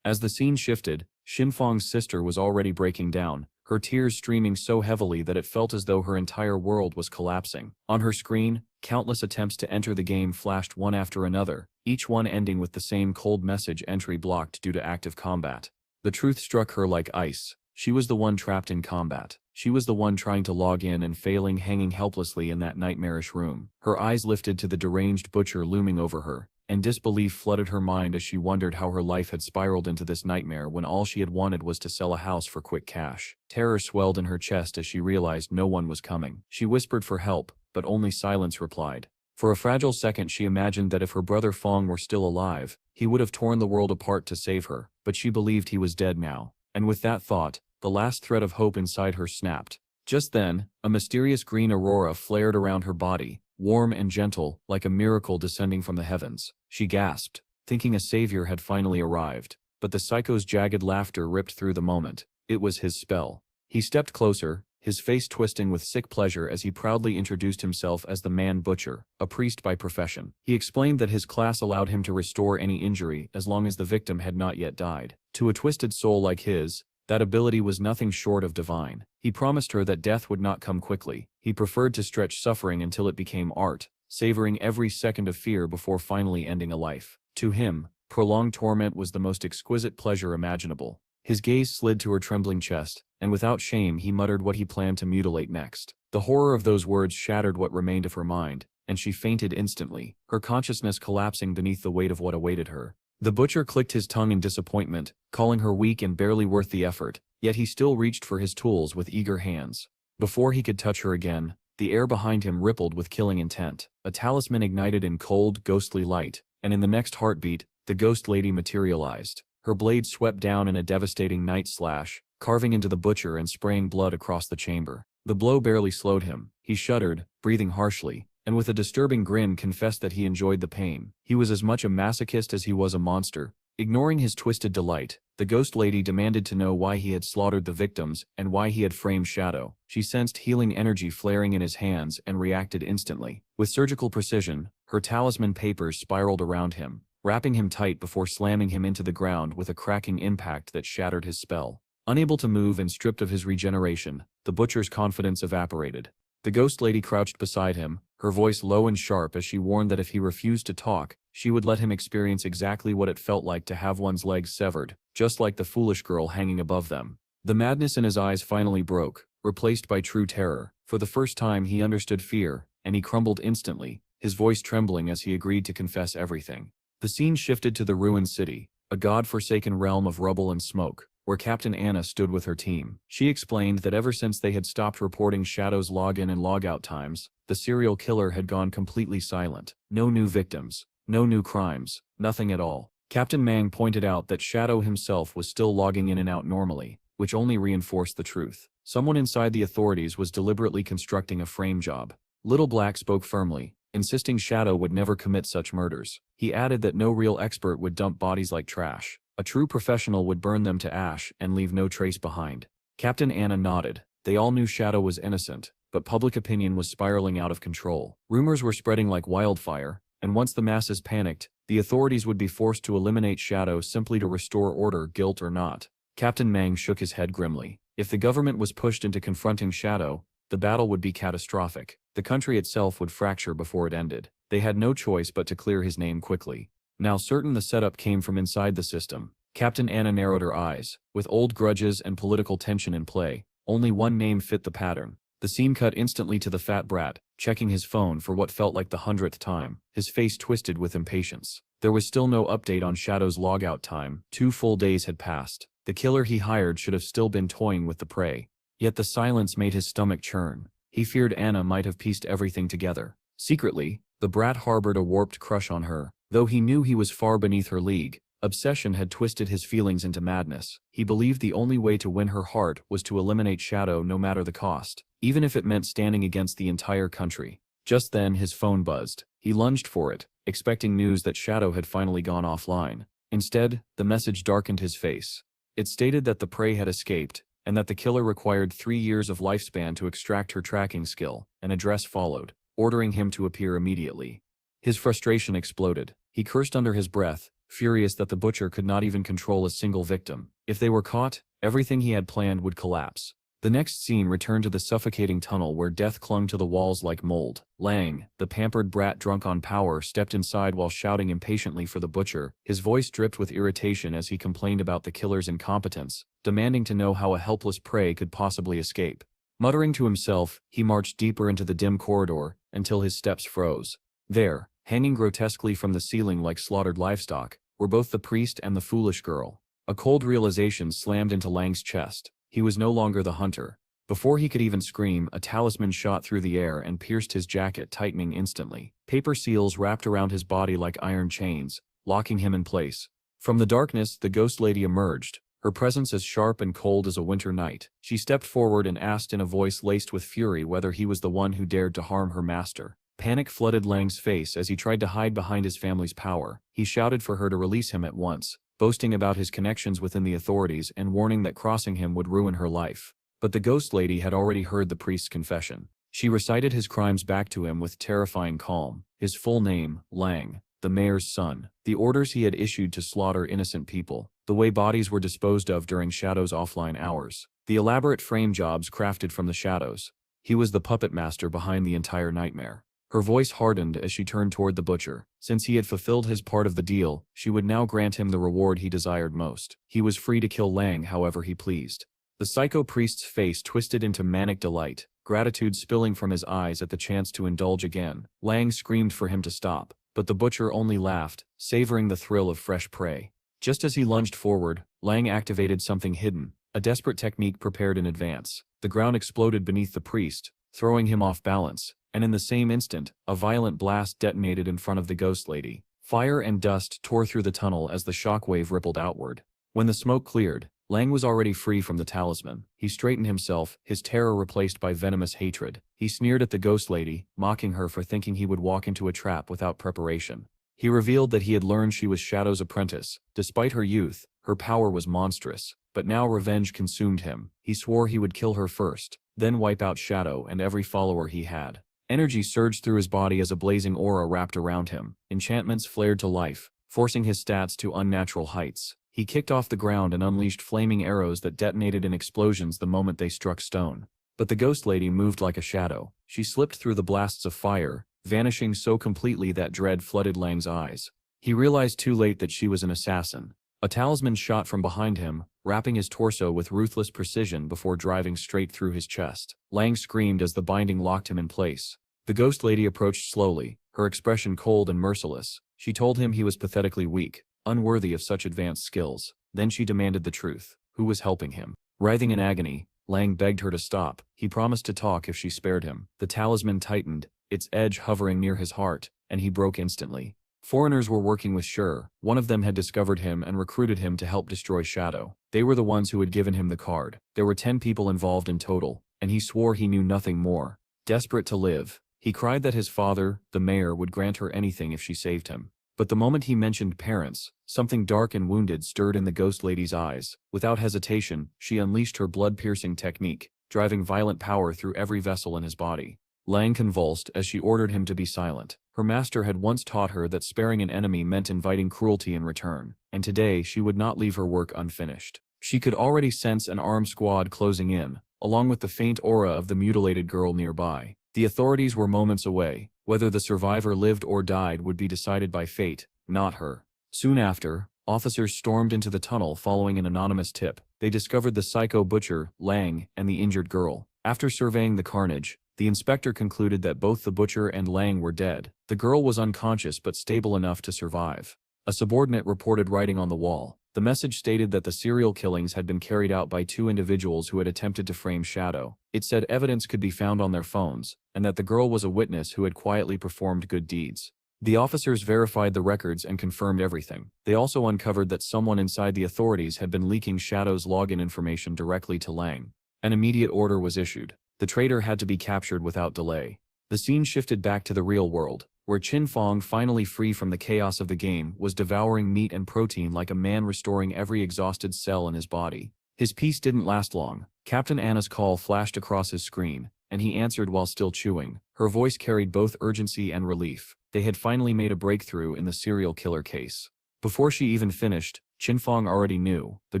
As the scene shifted, Fong's sister was already breaking down, her tears streaming so heavily that it felt as though her entire world was collapsing. On her screen, countless attempts to enter the game flashed one after another, each one ending with the same cold message: entry blocked due to active combat. The truth struck her like ice. She was the one trapped in combat. She was the one trying to log in and failing, hanging helplessly in that nightmarish room. Her eyes lifted to the deranged butcher looming over her, and disbelief flooded her mind as she wondered how her life had spiraled into this nightmare when all she had wanted was to sell a house for quick cash. Terror swelled in her chest as she realized no one was coming. She whispered for help, but only silence replied. For a fragile second she imagined that if her brother Fong were still alive, he would have torn the world apart to save her, but she believed he was dead now. And with that thought, the last thread of hope inside her snapped. Just then, a mysterious green aurora flared around her body, warm and gentle, like a miracle descending from the heavens. She gasped, thinking a savior had finally arrived, but the psycho's jagged laughter ripped through the moment. It was his spell. He stepped closer, his face twisting with sick pleasure as he proudly introduced himself as the Man Butcher, a priest by profession. He explained that his class allowed him to restore any injury as long as the victim had not yet died. To a twisted soul like his, that ability was nothing short of divine. He promised her that death would not come quickly. He preferred to stretch suffering until it became art, savoring every second of fear before finally ending a life. To him, prolonged torment was the most exquisite pleasure imaginable. His gaze slid to her trembling chest, and without shame he muttered what he planned to mutilate next. The horror of those words shattered what remained of her mind, and she fainted instantly, her consciousness collapsing beneath the weight of what awaited her. The butcher clicked his tongue in disappointment, calling her weak and barely worth the effort, yet he still reached for his tools with eager hands. Before he could touch her again, the air behind him rippled with killing intent. A talisman ignited in cold, ghostly light, and in the next heartbeat, the ghost lady materialized. Her blade swept down in a devastating night slash, carving into the butcher and spraying blood across the chamber. The blow barely slowed him. He shuddered, breathing harshly, and with a disturbing grin confessed that he enjoyed the pain. He was as much a masochist as he was a monster. Ignoring his twisted delight, the ghost lady demanded to know why he had slaughtered the victims and why he had framed Shadow. She sensed healing energy flaring in his hands and reacted instantly. With surgical precision, her talisman papers spiraled around him, wrapping him tight before slamming him into the ground with a cracking impact that shattered his spell. Unable to move and stripped of his regeneration, the butcher's confidence evaporated. The ghost lady crouched beside him, her voice low and sharp as she warned that if he refused to talk, she would let him experience exactly what it felt like to have one's legs severed, just like the foolish girl hanging above them. The madness in his eyes finally broke, replaced by true terror. For the first time he understood fear, and he crumbled instantly, his voice trembling as he agreed to confess everything. The scene shifted to the ruined city, a god-forsaken realm of rubble and smoke, where Captain Anna stood with her team. She explained that ever since they had stopped reporting Shadow's login and logout times, the serial killer had gone completely silent. No new victims, no new crimes, nothing at all. Captain Mang pointed out that Shadow himself was still logging in and out normally, which only reinforced the truth. Someone inside the authorities was deliberately constructing a frame job. Little Black spoke firmly, insisting Shadow would never commit such murders. He added that no real expert would dump bodies like trash. A true professional would burn them to ash and leave no trace behind. Captain Anna nodded. They all knew Shadow was innocent, but public opinion was spiraling out of control. Rumors were spreading like wildfire, and once the masses panicked, the authorities would be forced to eliminate Shadow simply to restore order, guilt or not. Captain Mang shook his head grimly. If the government was pushed into confronting Shadow, the battle would be catastrophic. The country itself would fracture before it ended. They had no choice but to clear his name quickly. Now certain the setup came from inside the system, Captain Anna narrowed her eyes. With old grudges and political tension in play, only one name fit the pattern. The scene cut instantly to the fat brat, checking his phone for what felt like the 100th time, his face twisted with impatience. There was still no update on Shadow's logout time. 2 full days had passed. The killer he hired should have still been toying with the prey. Yet the silence made his stomach churn. He feared Anna might have pieced everything together. Secretly, the brat harbored a warped crush on her. Though he knew he was far beneath her league, obsession had twisted his feelings into madness. He believed the only way to win her heart was to eliminate Shadow no matter the cost, even if it meant standing against the entire country. Just then his phone buzzed. He lunged for it, expecting news that Shadow had finally gone offline. Instead, the message darkened his face. It stated that the prey had escaped, and that the killer required 3 years of lifespan to extract her tracking skill. An address followed, ordering him to appear immediately. His frustration exploded. He cursed under his breath, furious that the butcher could not even control a single victim. If they were caught, everything he had planned would collapse. The next scene returned to the suffocating tunnel where death clung to the walls like mold. Lang, the pampered brat drunk on power, stepped inside while shouting impatiently for the butcher. His voice dripped with irritation as he complained about the killer's incompetence, demanding to know how a helpless prey could possibly escape. Muttering to himself, he marched deeper into the dim corridor, until his steps froze. There, hanging grotesquely from the ceiling like slaughtered livestock, were both the priest and the foolish girl. A cold realization slammed into Lang's chest. He was no longer the hunter. Before he could even scream, a talisman shot through the air and pierced his jacket, tightening instantly. Paper seals wrapped around his body like iron chains, locking him in place. From the darkness, the ghost lady emerged, her presence as sharp and cold as a winter night. She stepped forward and asked in a voice laced with fury whether he was the one who dared to harm her master. Panic flooded Lang's face as he tried to hide behind his family's power. He shouted for her to release him at once, boasting about his connections within the authorities and warning that crossing him would ruin her life. But the ghost lady had already heard the priest's confession. She recited his crimes back to him with terrifying calm. His full name, Lang, the mayor's son, the orders he had issued to slaughter innocent people, the way bodies were disposed of during Shadow's offline hours, the elaborate frame jobs crafted from the shadows. He was the puppet master behind the entire nightmare. Her voice hardened as she turned toward the butcher. Since he had fulfilled his part of the deal, she would now grant him the reward he desired most. He was free to kill Lang however he pleased. The psycho priest's face twisted into manic delight, gratitude spilling from his eyes at the chance to indulge again. Lang screamed for him to stop, but the butcher only laughed, savoring the thrill of fresh prey. Just as he lunged forward, Lang activated something hidden, a desperate technique prepared in advance. The ground exploded beneath the priest, throwing him off balance, and in the same instant, a violent blast detonated in front of the ghost lady. Fire and dust tore through the tunnel as the shockwave rippled outward. When the smoke cleared, Lang was already free from the talisman. He straightened himself, his terror replaced by venomous hatred. He sneered at the ghost lady, mocking her for thinking he would walk into a trap without preparation. He revealed that he had learned she was Shadow's apprentice. Despite her youth, her power was monstrous, but now revenge consumed him. He swore he would kill her first, then wipe out Shadow and every follower he had. Energy surged through his body as a blazing aura wrapped around him. Enchantments flared to life, forcing his stats to unnatural heights. He kicked off the ground and unleashed flaming arrows that detonated in explosions the moment they struck stone. But the ghost lady moved like a shadow. She slipped through the blasts of fire, vanishing so completely that dread flooded Lang's eyes. He realized too late that she was an assassin. A talisman shot from behind him, wrapping his torso with ruthless precision before driving straight through his chest. Lang screamed as the binding locked him in place. The ghost lady approached slowly, her expression cold and merciless. She told him he was pathetically weak, unworthy of such advanced skills. Then she demanded the truth. Who was helping him? Writhing in agony, Lang begged her to stop. He promised to talk if she spared him. The talisman tightened, its edge hovering near his heart, and he broke instantly. Foreigners were working with Sure. One of them had discovered him and recruited him to help destroy Shadow. They were the ones who had given him the card. There were 10 people involved in total, and he swore he knew nothing more. Desperate to live, he cried that his father, the mayor, would grant her anything if she saved him. But the moment he mentioned parents, something dark and wounded stirred in the ghost lady's eyes. Without hesitation, she unleashed her blood-piercing technique, driving violent power through every vessel in his body. Lang convulsed as she ordered him to be silent. Her master had once taught her that sparing an enemy meant inviting cruelty in return, and today she would not leave her work unfinished. She could already sense an armed squad closing in, along with the faint aura of the mutilated girl nearby. The authorities were moments away. Whether the survivor lived or died would be decided by fate, not her. Soon after, officers stormed into the tunnel following an anonymous tip. They discovered the psycho butcher, Lang, and the injured girl. After surveying the carnage, the inspector concluded that both the butcher and Lang were dead. The girl was unconscious but stable enough to survive. A subordinate reported writing on the wall. The message stated that the serial killings had been carried out by 2 individuals who had attempted to frame Shadow. It said evidence could be found on their phones, and that the girl was a witness who had quietly performed good deeds. The officers verified the records and confirmed everything. They also uncovered that someone inside the authorities had been leaking Shadow's login information directly to Lang. An immediate order was issued. The traitor had to be captured without delay. The scene shifted back to the real world, where Qin Fong, finally free from the chaos of the game, was devouring meat and protein like a man restoring every exhausted cell in his body. His peace didn't last long. Captain Anna's call flashed across his screen, and he answered while still chewing. Her voice carried both urgency and relief. They had finally made a breakthrough in the serial killer case. Before she even finished, Qin Fong already knew. The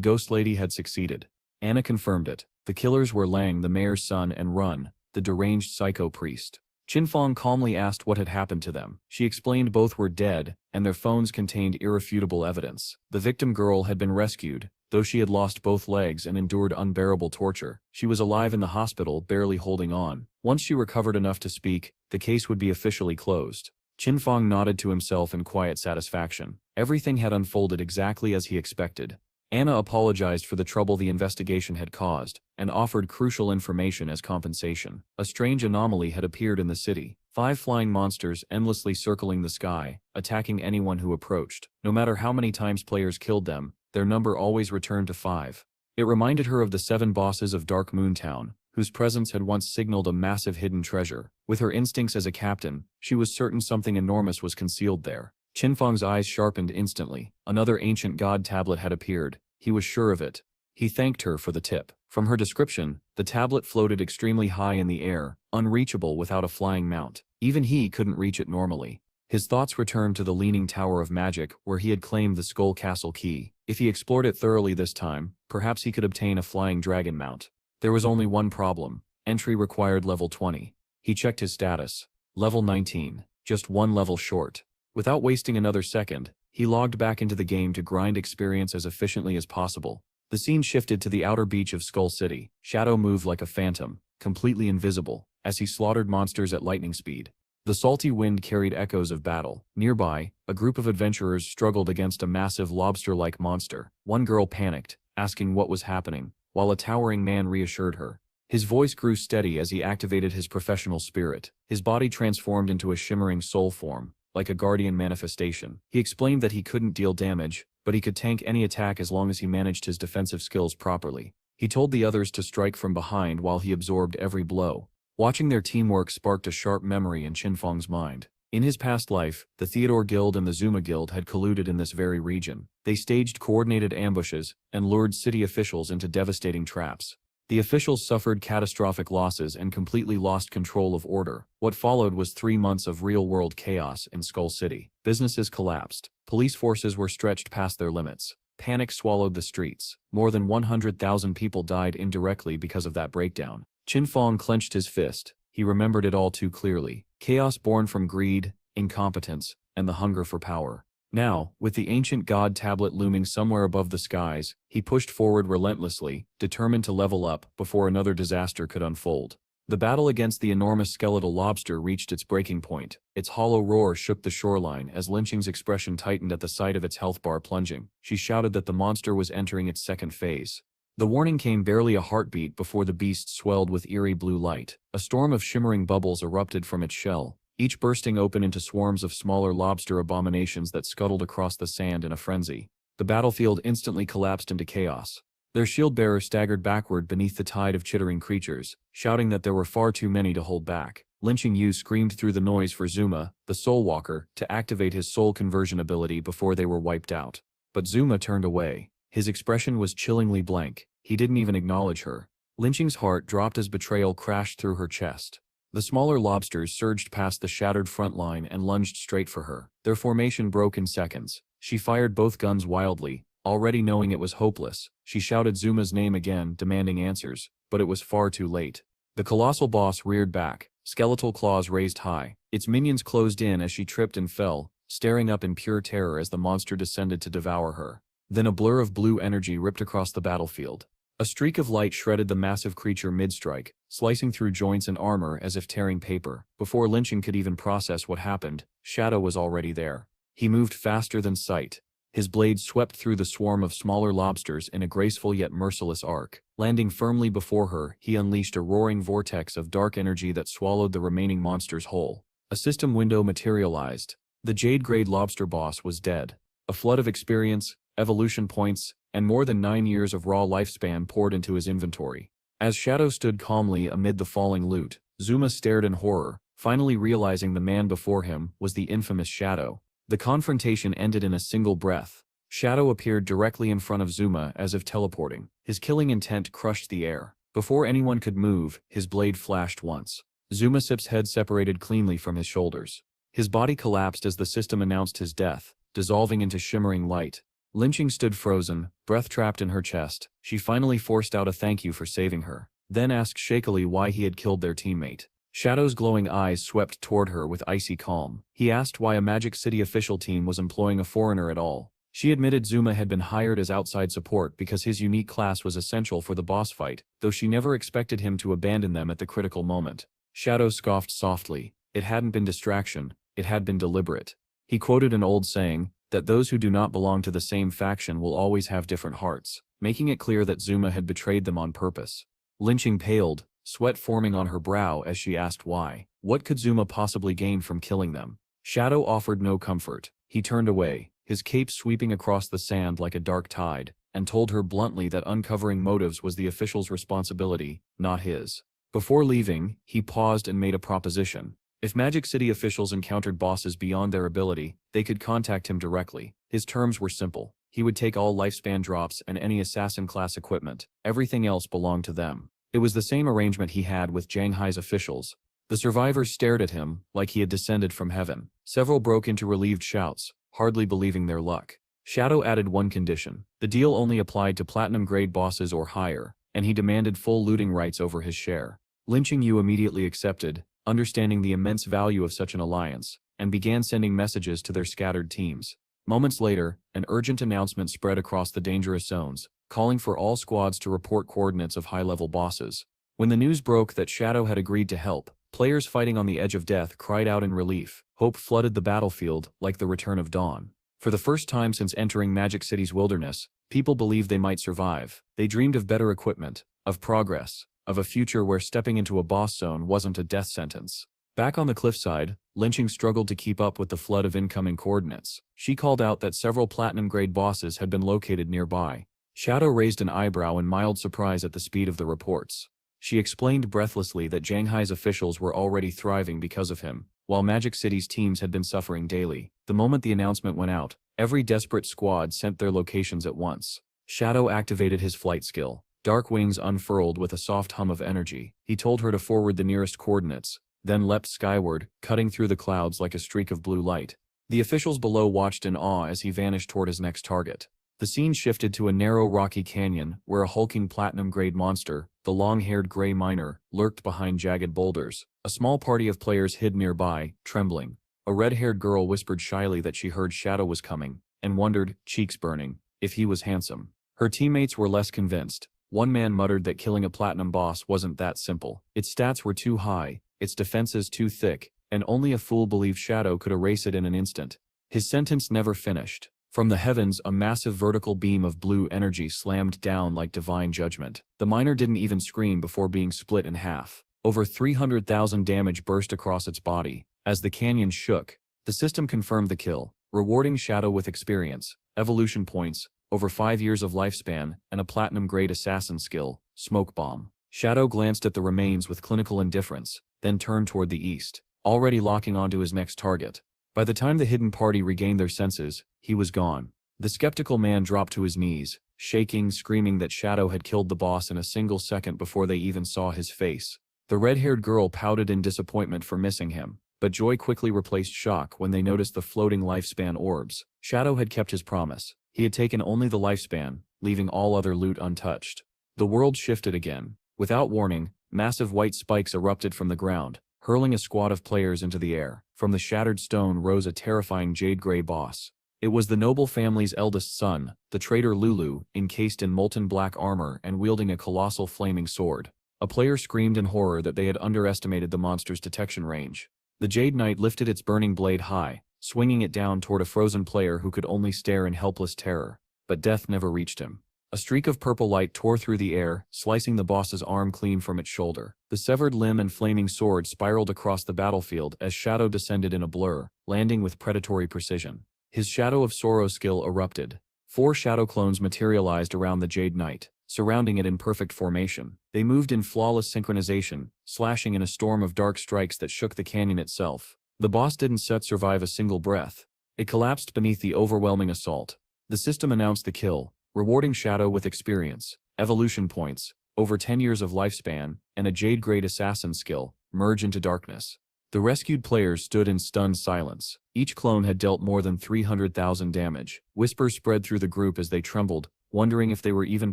ghost lady had succeeded. Anna confirmed it. The killers were Lang, the mayor's son, and Run, the deranged psycho priest. Qin Fong calmly asked what had happened to them. She explained both were dead, and their phones contained irrefutable evidence. The victim girl had been rescued, though she had lost both legs and endured unbearable torture. She was alive in the hospital, barely holding on. Once she recovered enough to speak, the case would be officially closed. Qin Fong nodded to himself in quiet satisfaction. Everything had unfolded exactly as he expected. Anna apologized for the trouble the investigation had caused, and offered crucial information as compensation. A strange anomaly had appeared in the city. 5 flying monsters endlessly circling the sky, attacking anyone who approached. No matter how many times players killed them, their number always returned to 5. It reminded her of the 7 bosses of Dark Moon Town, whose presence had once signaled a massive hidden treasure. With her instincts as a captain, she was certain something enormous was concealed there. Qin Fong's eyes sharpened instantly. Another ancient god tablet had appeared. He was sure of it. He thanked her for the tip. From her description, the tablet floated extremely high in the air, unreachable without a flying mount. Even he couldn't reach it normally. His thoughts returned to the Leaning Tower of Magic, where he had claimed the Skull Castle key. If he explored it thoroughly this time, perhaps he could obtain a flying dragon mount. There was only one problem. Entry required level 20. He checked his status. Level 19. Just one level short. Without wasting another second, he logged back into the game to grind experience as efficiently as possible. The scene shifted to the outer beach of Skull City. Shadow moved like a phantom, completely invisible, as he slaughtered monsters at lightning speed. The salty wind carried echoes of battle. Nearby, a group of adventurers struggled against a massive lobster-like monster. One girl panicked, asking what was happening, while a towering man reassured her. His voice grew steady as he activated his professional spirit. His body transformed into a shimmering soul form, like a guardian manifestation. He explained that he couldn't deal damage, but he could tank any attack as long as he managed his defensive skills properly. He told the others to strike from behind while he absorbed every blow. Watching their teamwork sparked a sharp memory in Qinfeng's mind. In his past life, the Theodore Guild and the Zuma Guild had colluded in this very region. They staged coordinated ambushes and lured city officials into devastating traps. The officials suffered catastrophic losses and completely lost control of order. What followed was 3 months of real-world chaos in Skull City. Businesses collapsed. Police forces were stretched past their limits. Panic swallowed the streets. More than 100,000 people died indirectly because of that breakdown. Qinfeng clenched his fist. He remembered it all too clearly. Chaos born from greed, incompetence, and the hunger for power. Now, with the ancient god tablet looming somewhere above the skies, he pushed forward relentlessly, determined to level up before another disaster could unfold. The battle against the enormous skeletal lobster reached its breaking point. Its hollow roar shook the shoreline as Lynching's expression tightened at the sight of its health bar plunging. She shouted that the monster was entering its second phase. The warning came barely a heartbeat before the beast swelled with eerie blue light. A storm of shimmering bubbles erupted from its shell, each bursting open into swarms of smaller lobster abominations that scuttled across the sand in a frenzy. The battlefield instantly collapsed into chaos. Their shield-bearer staggered backward beneath the tide of chittering creatures, shouting that there were far too many to hold back. Lynching Yu screamed through the noise for Zuma, the Soul Walker, to activate his soul conversion ability before they were wiped out. But Zuma turned away. His expression was chillingly blank. He didn't even acknowledge her. Lynching's heart dropped as betrayal crashed through her chest. The smaller lobsters surged past the shattered front line and lunged straight for her. Their formation broke in seconds. She fired both guns wildly, already knowing it was hopeless. She shouted Zuma's name again, demanding answers, but it was far too late. The colossal boss reared back, skeletal claws raised high. Its minions closed in as she tripped and fell, staring up in pure terror as the monster descended to devour her. Then a blur of blue energy ripped across the battlefield. A streak of light shredded the massive creature mid-strike, slicing through joints and armor as if tearing paper. Before Lynching could even process what happened, Shadow was already there. He moved faster than sight. His blade swept through the swarm of smaller lobsters in a graceful yet merciless arc. Landing firmly before her, he unleashed a roaring vortex of dark energy that swallowed the remaining monsters whole. A system window materialized. The Jade-grade lobster boss was dead. A flood of experience, evolution points, and more than 9 years of raw lifespan poured into his inventory. As Shadow stood calmly amid the falling loot, Zuma stared in horror, finally realizing the man before him was the infamous Shadow. The confrontation ended in a single breath. Shadow appeared directly in front of Zuma as if teleporting. His killing intent crushed the air. Before anyone could move, his blade flashed once. Zumasip's head separated cleanly from his shoulders. His body collapsed as the system announced his death, dissolving into shimmering light. Lynching stood frozen, breath trapped in her chest. She finally forced out a thank you for saving her, then asked shakily why he had killed their teammate. Shadow's glowing eyes swept toward her with icy calm. He asked why a Magic City official team was employing a foreigner at all. She admitted Zuma had been hired as outside support because his unique class was essential for the boss fight, though she never expected him to abandon them at the critical moment. Shadow scoffed softly. It hadn't been distraction, it had been deliberate. He quoted an old saying, that those who do not belong to the same faction will always have different hearts, making it clear that Zuma had betrayed them on purpose. Lynching paled, sweat forming on her brow as she asked why. What could Zuma possibly gain from killing them? Shadow offered no comfort. He turned away, his cape sweeping across the sand like a dark tide, and told her bluntly that uncovering motives was the official's responsibility, not his. Before leaving, he paused and made a proposition. If Magic City officials encountered bosses beyond their ability, they could contact him directly. His terms were simple. He would take all lifespan drops and any assassin-class equipment. Everything else belonged to them. It was the same arrangement he had with Shanghai's officials. The survivors stared at him, like he had descended from heaven. Several broke into relieved shouts, hardly believing their luck. Shadow added one condition. The deal only applied to platinum-grade bosses or higher, and he demanded full looting rights over his share. Lynching Yu immediately accepted, understanding the immense value of such an alliance, and began sending messages to their scattered teams. Moments later, an urgent announcement spread across the dangerous zones, calling for all squads to report coordinates of high-level bosses. When the news broke that Shadow had agreed to help, players fighting on the edge of death cried out in relief. Hope flooded the battlefield like the return of dawn. For the first time since entering Magic City's wilderness, people believed they might survive. They dreamed of better equipment, of progress, of a future where stepping into a boss zone wasn't a death sentence. Back on the cliffside, Lynching struggled to keep up with the flood of incoming coordinates. She called out that several platinum-grade bosses had been located nearby. Shadow raised an eyebrow in mild surprise at the speed of the reports. She explained breathlessly that Shanghai's officials were already thriving because of him, while Magic City's teams had been suffering daily. The moment the announcement went out, every desperate squad sent their locations at once. Shadow activated his flight skill. Dark wings unfurled with a soft hum of energy. He told her to forward the nearest coordinates, then leapt skyward, cutting through the clouds like a streak of blue light. The officials below watched in awe as he vanished toward his next target. The scene shifted to a narrow rocky canyon where a hulking platinum-grade monster, the long-haired gray miner, lurked behind jagged boulders. A small party of players hid nearby, trembling. A red-haired girl whispered shyly that she heard Shadow was coming, and wondered, cheeks burning, if he was handsome. Her teammates were less convinced. One man muttered that killing a platinum boss wasn't that simple. Its stats were too high, its defenses too thick, and only a fool believed Shadow could erase it in an instant. His sentence never finished. From the heavens, a massive vertical beam of blue energy slammed down like divine judgment. The miner didn't even scream before being split in half. Over 300,000 damage burst across its body. As the canyon shook, the system confirmed the kill, rewarding Shadow with experience, evolution points, over 5 years of lifespan, and a platinum-grade assassin skill, Smoke Bomb. Shadow glanced at the remains with clinical indifference, then turned toward the east, already locking onto his next target. By the time the hidden party regained their senses, he was gone. The skeptical man dropped to his knees, shaking, screaming that Shadow had killed the boss in a single second before they even saw his face. The red-haired girl pouted in disappointment for missing him, but joy quickly replaced shock when they noticed the floating lifespan orbs. Shadow had kept his promise. He had taken only the lifespan, leaving all other loot untouched. The world shifted again. Without warning, massive white spikes erupted from the ground, hurling a squad of players into the air. From the shattered stone rose a terrifying jade-gray boss. It was the noble family's eldest son, the traitor Lulu, encased in molten black armor and wielding a colossal flaming sword. A player screamed in horror that they had underestimated the monster's detection range. The Jade Knight lifted its burning blade high, swinging it down toward a frozen player who could only stare in helpless terror. But death never reached him. A streak of purple light tore through the air, slicing the boss's arm clean from its shoulder. The severed limb and flaming sword spiraled across the battlefield as Shadow descended in a blur, landing with predatory precision. His Shadow of Sorrow skill erupted. 4 shadow clones materialized around the Jade Knight, surrounding it in perfect formation. They moved in flawless synchronization, slashing in a storm of dark strikes that shook the canyon itself. The boss didn't survive a single breath. It collapsed beneath the overwhelming assault. The system announced the kill, rewarding Shadow with experience, evolution points, over 10 years of lifespan, and a Jade-grade assassin skill, Merge into Darkness. The rescued players stood in stunned silence. Each clone had dealt more than 300,000 damage. Whispers spread through the group as they trembled, wondering if they were even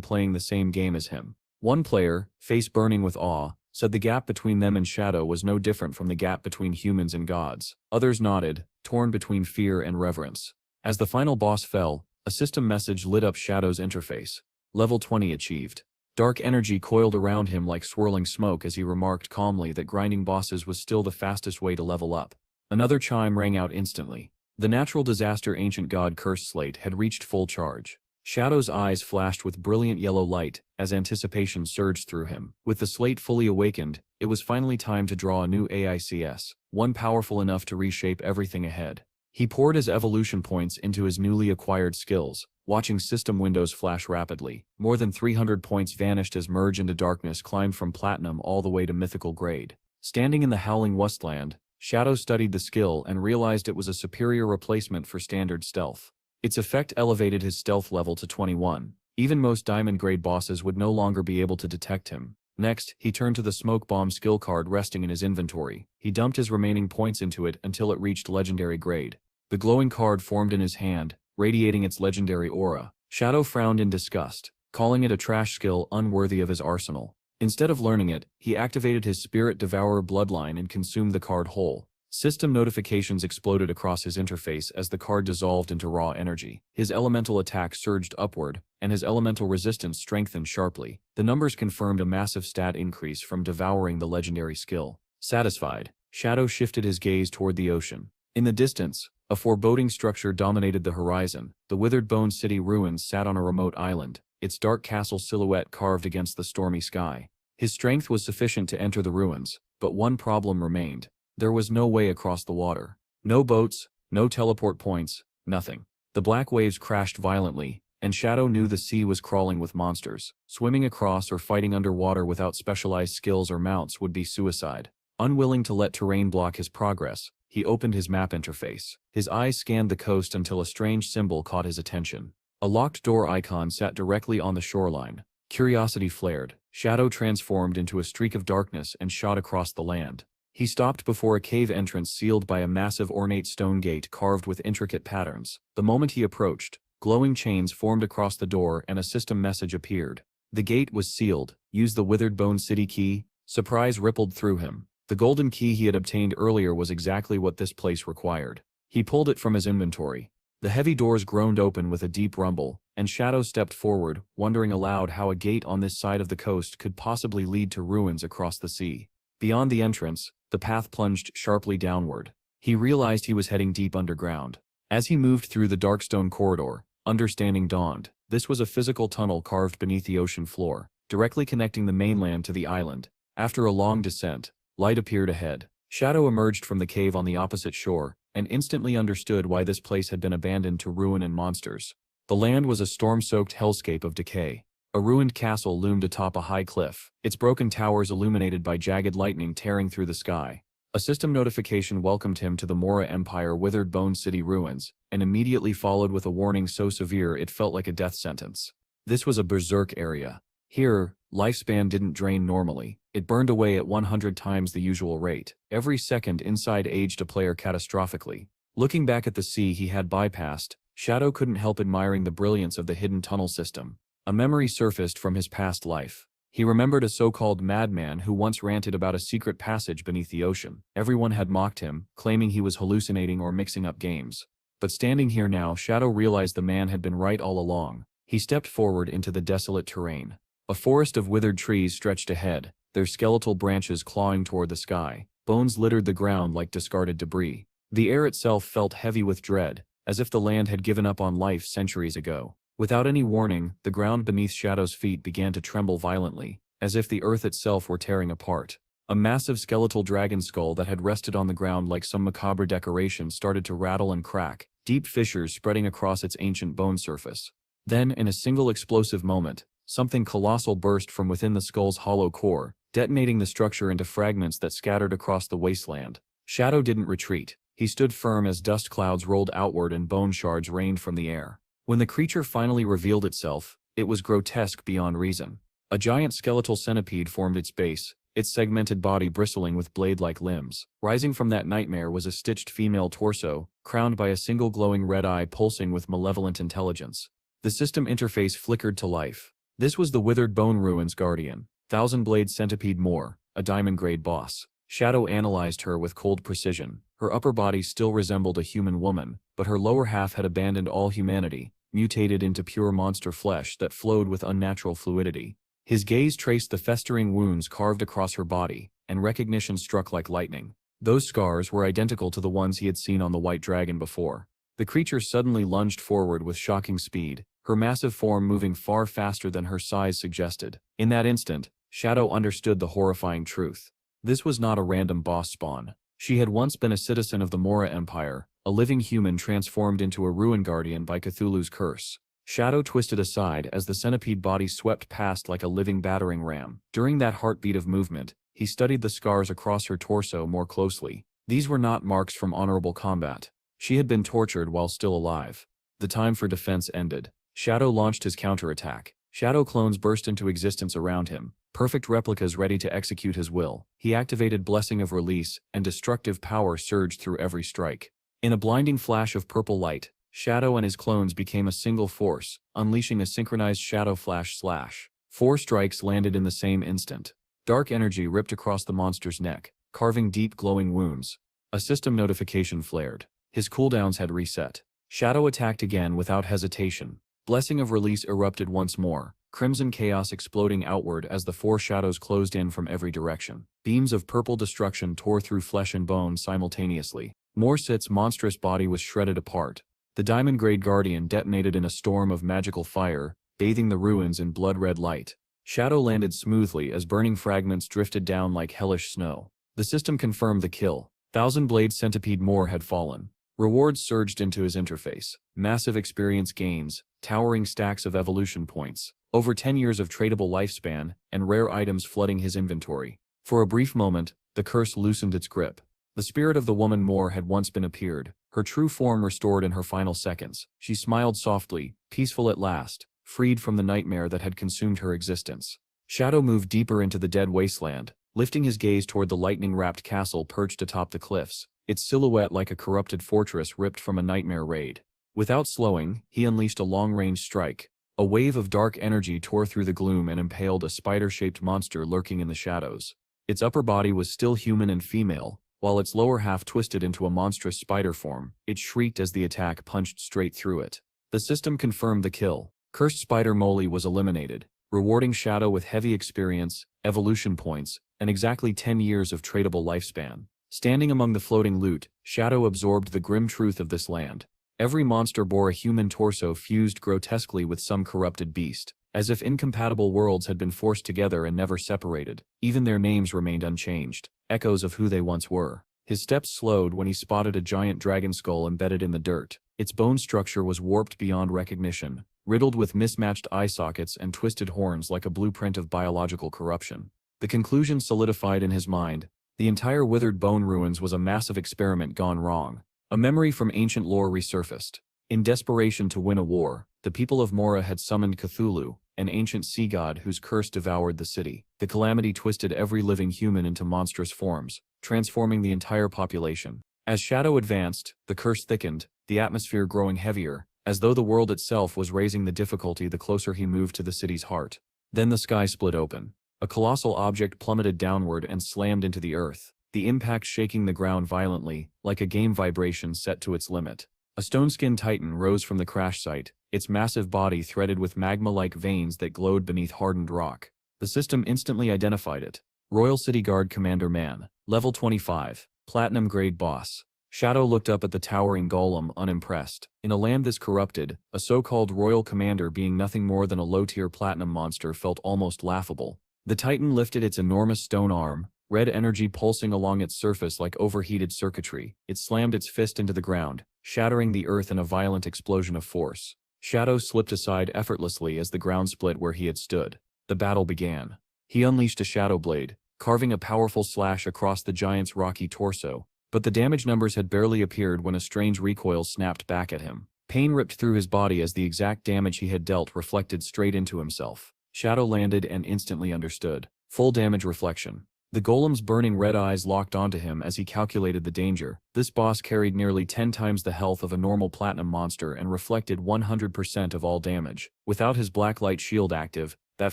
playing the same game as him. One player, face burning with awe, said the gap between them and Shadow was no different from the gap between humans and gods. Others nodded, torn between fear and reverence. As the final boss fell, a system message lit up Shadow's interface. Level 20 achieved. Dark energy coiled around him like swirling smoke as he remarked calmly that grinding bosses was still the fastest way to level up. Another chime rang out instantly. The natural disaster ancient god curse slate had reached full charge. Shadow's eyes flashed with brilliant yellow light as anticipation surged through him. With the slate fully awakened, it was finally time to draw a new AICS, one powerful enough to reshape everything ahead. He poured his evolution points into his newly acquired skills, watching system windows flash rapidly. More than 300 points vanished as Merge into Darkness climbed from Platinum all the way to Mythical Grade. Standing in the howling wasteland, Shadow studied the skill and realized it was a superior replacement for standard stealth. Its effect elevated his stealth level to 21. Even most diamond-grade bosses would no longer be able to detect him. Next, he turned to the Smoke Bomb skill card resting in his inventory. He dumped his remaining points into it until it reached legendary grade. The glowing card formed in his hand, radiating its legendary aura. Shadow frowned in disgust, calling it a trash skill unworthy of his arsenal. Instead of learning it, he activated his Spirit Devourer bloodline and consumed the card whole. System notifications exploded across his interface as the card dissolved into raw energy. His elemental attack surged upward, and his elemental resistance strengthened sharply. The numbers confirmed a massive stat increase from devouring the legendary skill. Satisfied, Shadow shifted his gaze toward the ocean. In the distance, a foreboding structure dominated the horizon. The Withered Bone City ruins sat on a remote island, its dark castle silhouette carved against the stormy sky. His strength was sufficient to enter the ruins, but one problem remained. There was no way across the water. No boats, no teleport points, nothing. The black waves crashed violently, and Shadow knew the sea was crawling with monsters. Swimming across or fighting underwater without specialized skills or mounts would be suicide. Unwilling to let terrain block his progress, he opened his map interface. His eyes scanned the coast until a strange symbol caught his attention. A locked door icon sat directly on the shoreline. Curiosity flared. Shadow transformed into a streak of darkness and shot across the land. He stopped before a cave entrance sealed by a massive ornate stone gate carved with intricate patterns. The moment he approached, glowing chains formed across the door and a system message appeared. The gate was sealed. Use the Withered Bone City key. Surprise rippled through him. The golden key he had obtained earlier was exactly what this place required. He pulled it from his inventory. The heavy doors groaned open with a deep rumble, and Shadow stepped forward, wondering aloud how a gate on this side of the coast could possibly lead to ruins across the sea. Beyond the entrance, the path plunged sharply downward. He realized he was heading deep underground. As he moved through the dark stone corridor, understanding dawned. This was a physical tunnel carved beneath the ocean floor, directly connecting the mainland to the island. After a long descent, light appeared ahead. Shadow emerged from the cave on the opposite shore, and instantly understood why this place had been abandoned to ruin and monsters. The land was a storm-soaked hellscape of decay. A ruined castle loomed atop a high cliff, its broken towers illuminated by jagged lightning tearing through the sky. A system notification welcomed him to the Mora Empire Withered Bone City ruins, and immediately followed with a warning so severe it felt like a death sentence. This was a berserk area. Here, lifespan didn't drain normally. It burned away at 100 times the usual rate. Every second inside aged a player catastrophically. Looking back at the sea he had bypassed, Shadow couldn't help admiring the brilliance of the hidden tunnel system. A memory surfaced from his past life. He remembered a so-called madman who once ranted about a secret passage beneath the ocean. Everyone had mocked him, claiming he was hallucinating or mixing up games. But standing here now, Shadow realized the man had been right all along. He stepped forward into the desolate terrain. A forest of withered trees stretched ahead, their skeletal branches clawing toward the sky. Bones littered the ground like discarded debris. The air itself felt heavy with dread, as if the land had given up on life centuries ago. Without any warning, the ground beneath Shadow's feet began to tremble violently, as if the earth itself were tearing apart. A massive skeletal dragon skull that had rested on the ground like some macabre decoration started to rattle and crack, deep fissures spreading across its ancient bone surface. Then, in a single explosive moment, something colossal burst from within the skull's hollow core, detonating the structure into fragments that scattered across the wasteland. Shadow didn't retreat. He stood firm as dust clouds rolled outward and bone shards rained from the air. When the creature finally revealed itself, it was grotesque beyond reason. A giant skeletal centipede formed its base, its segmented body bristling with blade-like limbs. Rising from that nightmare was a stitched female torso, crowned by a single glowing red eye pulsing with malevolent intelligence. The system interface flickered to life. This was the Withered Bone Ruins Guardian, Thousand-Blade Centipede Moore, a diamond-grade boss. Shadow analyzed her with cold precision. Her upper body still resembled a human woman, but her lower half had abandoned all humanity, mutated into pure monster flesh that flowed with unnatural fluidity. His gaze traced the festering wounds carved across her body, and recognition struck like lightning. Those scars were identical to the ones he had seen on the White Dragon before. The creature suddenly lunged forward with shocking speed, her massive form moving far faster than her size suggested. In that instant, Shadow understood the horrifying truth. This was not a random boss spawn. She had once been a citizen of the Mora Empire, a living human transformed into a ruin guardian by Cthulhu's curse. Shadow twisted aside as the centipede body swept past like a living battering ram. During that heartbeat of movement, he studied the scars across her torso more closely. These were not marks from honorable combat. She had been tortured while still alive. The time for defense ended. Shadow launched his counterattack. Shadow clones burst into existence around him, perfect replicas ready to execute his will. He activated Blessing of Release, and destructive power surged through every strike. In a blinding flash of purple light, Shadow and his clones became a single force, unleashing a synchronized shadow flash slash. 4 strikes landed in the same instant. Dark energy ripped across the monster's neck, carving deep glowing wounds. A system notification flared. His cooldowns had reset. Shadow attacked again without hesitation. Blessing of Release erupted once more, crimson chaos exploding outward as the 4 shadows closed in from every direction. Beams of purple destruction tore through flesh and bone simultaneously. Morsit's monstrous body was shredded apart. The diamond-grade guardian detonated in a storm of magical fire, bathing the ruins in blood-red light. Shadow landed smoothly as burning fragments drifted down like hellish snow. The system confirmed the kill. Thousand-blade centipede more had fallen. Rewards surged into his interface. Massive experience gains, towering stacks of evolution points, over 10 years of tradable lifespan, and rare items flooding his inventory. For a brief moment, the curse loosened its grip. The spirit of the woman Moore had once been appeared, her true form restored in her final seconds. She smiled softly, peaceful at last, freed from the nightmare that had consumed her existence. Shadow moved deeper into the dead wasteland, lifting his gaze toward the lightning-wrapped castle perched atop the cliffs, its silhouette like a corrupted fortress ripped from a nightmare raid. Without slowing, he unleashed a long-range strike. A wave of dark energy tore through the gloom and impaled a spider-shaped monster lurking in the shadows. Its upper body was still human and female, while its lower half twisted into a monstrous spider form. It shrieked as the attack punched straight through it. The system confirmed the kill. Cursed Spider Moly was eliminated, rewarding Shadow with heavy experience, evolution points, and exactly 10 years of tradable lifespan. Standing among the floating loot, Shadow absorbed the grim truth of this land. Every monster bore a human torso fused grotesquely with some corrupted beast, as if incompatible worlds had been forced together and never separated. Even their names remained unchanged, echoes of who they once were. His steps slowed when he spotted a giant dragon skull embedded in the dirt. Its bone structure was warped beyond recognition, riddled with mismatched eye sockets and twisted horns like a blueprint of biological corruption. The conclusion solidified in his mind. The entire withered bone ruins was a massive experiment gone wrong. A memory from ancient lore resurfaced. In desperation to win a war, the people of Mora had summoned Cthulhu, an ancient sea god whose curse devoured the city. The calamity twisted every living human into monstrous forms, transforming the entire population. As Shadow advanced, the curse thickened, the atmosphere growing heavier, as though the world itself was raising the difficulty the closer he moved to the city's heart. Then the sky split open. A colossal object plummeted downward and slammed into the earth, the impact shaking the ground violently, like a game vibration set to its limit. A stone-skinned titan rose from the crash site, its massive body threaded with magma-like veins that glowed beneath hardened rock. The system instantly identified it. Royal City Guard Commander Man, Level 25, Platinum-grade boss. Shadow looked up at the towering golem, unimpressed. In a land this corrupted, a so-called royal commander being nothing more than a low-tier platinum monster felt almost laughable. The titan lifted its enormous stone arm, red energy pulsing along its surface like overheated circuitry. It slammed its fist into the ground, shattering the earth in a violent explosion of force. Shadow slipped aside effortlessly as the ground split where he had stood. The battle began. He unleashed a shadow blade, carving a powerful slash across the giant's rocky torso. But the damage numbers had barely appeared when a strange recoil snapped back at him. Pain ripped through his body as the exact damage he had dealt reflected straight into himself. Shadow landed and instantly understood. Full damage reflection. The golem's burning red eyes locked onto him as he calculated the danger. This boss carried nearly 10 times the health of a normal platinum monster and reflected 100% of all damage. Without his black light shield active, that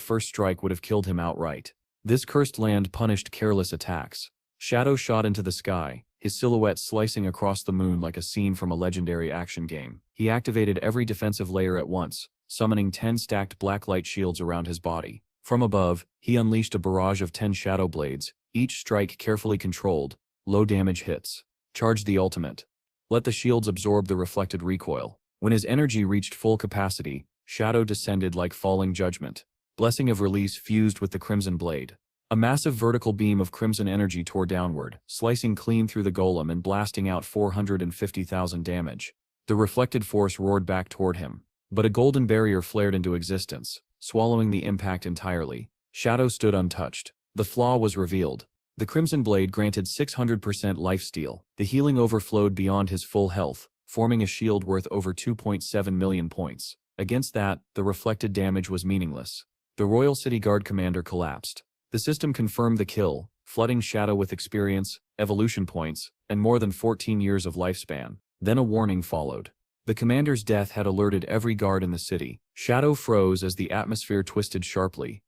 first strike would have killed him outright. This cursed land punished careless attacks. Shadow shot into the sky, his silhouette slicing across the moon like a scene from a legendary action game. He activated every defensive layer at once, summoning 10 stacked black light shields around his body. From above, he unleashed a barrage of 10 shadow blades, each strike carefully controlled, low damage hits. Charge the ultimate. Let the shields absorb the reflected recoil. When his energy reached full capacity, Shadow descended like falling judgment. Blessing of Release fused with the crimson blade. A massive vertical beam of crimson energy tore downward, slicing clean through the golem and blasting out 450,000 damage. The reflected force roared back toward him. But a golden barrier flared into existence, swallowing the impact entirely. Shadow stood untouched. The flaw was revealed. The crimson blade granted 600% lifesteal. The healing overflowed beyond his full health, forming a shield worth over 2.7 million points. Against that, the reflected damage was meaningless. The Royal City Guard commander collapsed. The system confirmed the kill, flooding Shadow with experience, evolution points, and more than 14 years of lifespan. Then a warning followed. The commander's death had alerted every guard in the city. Shadow froze as the atmosphere twisted sharply,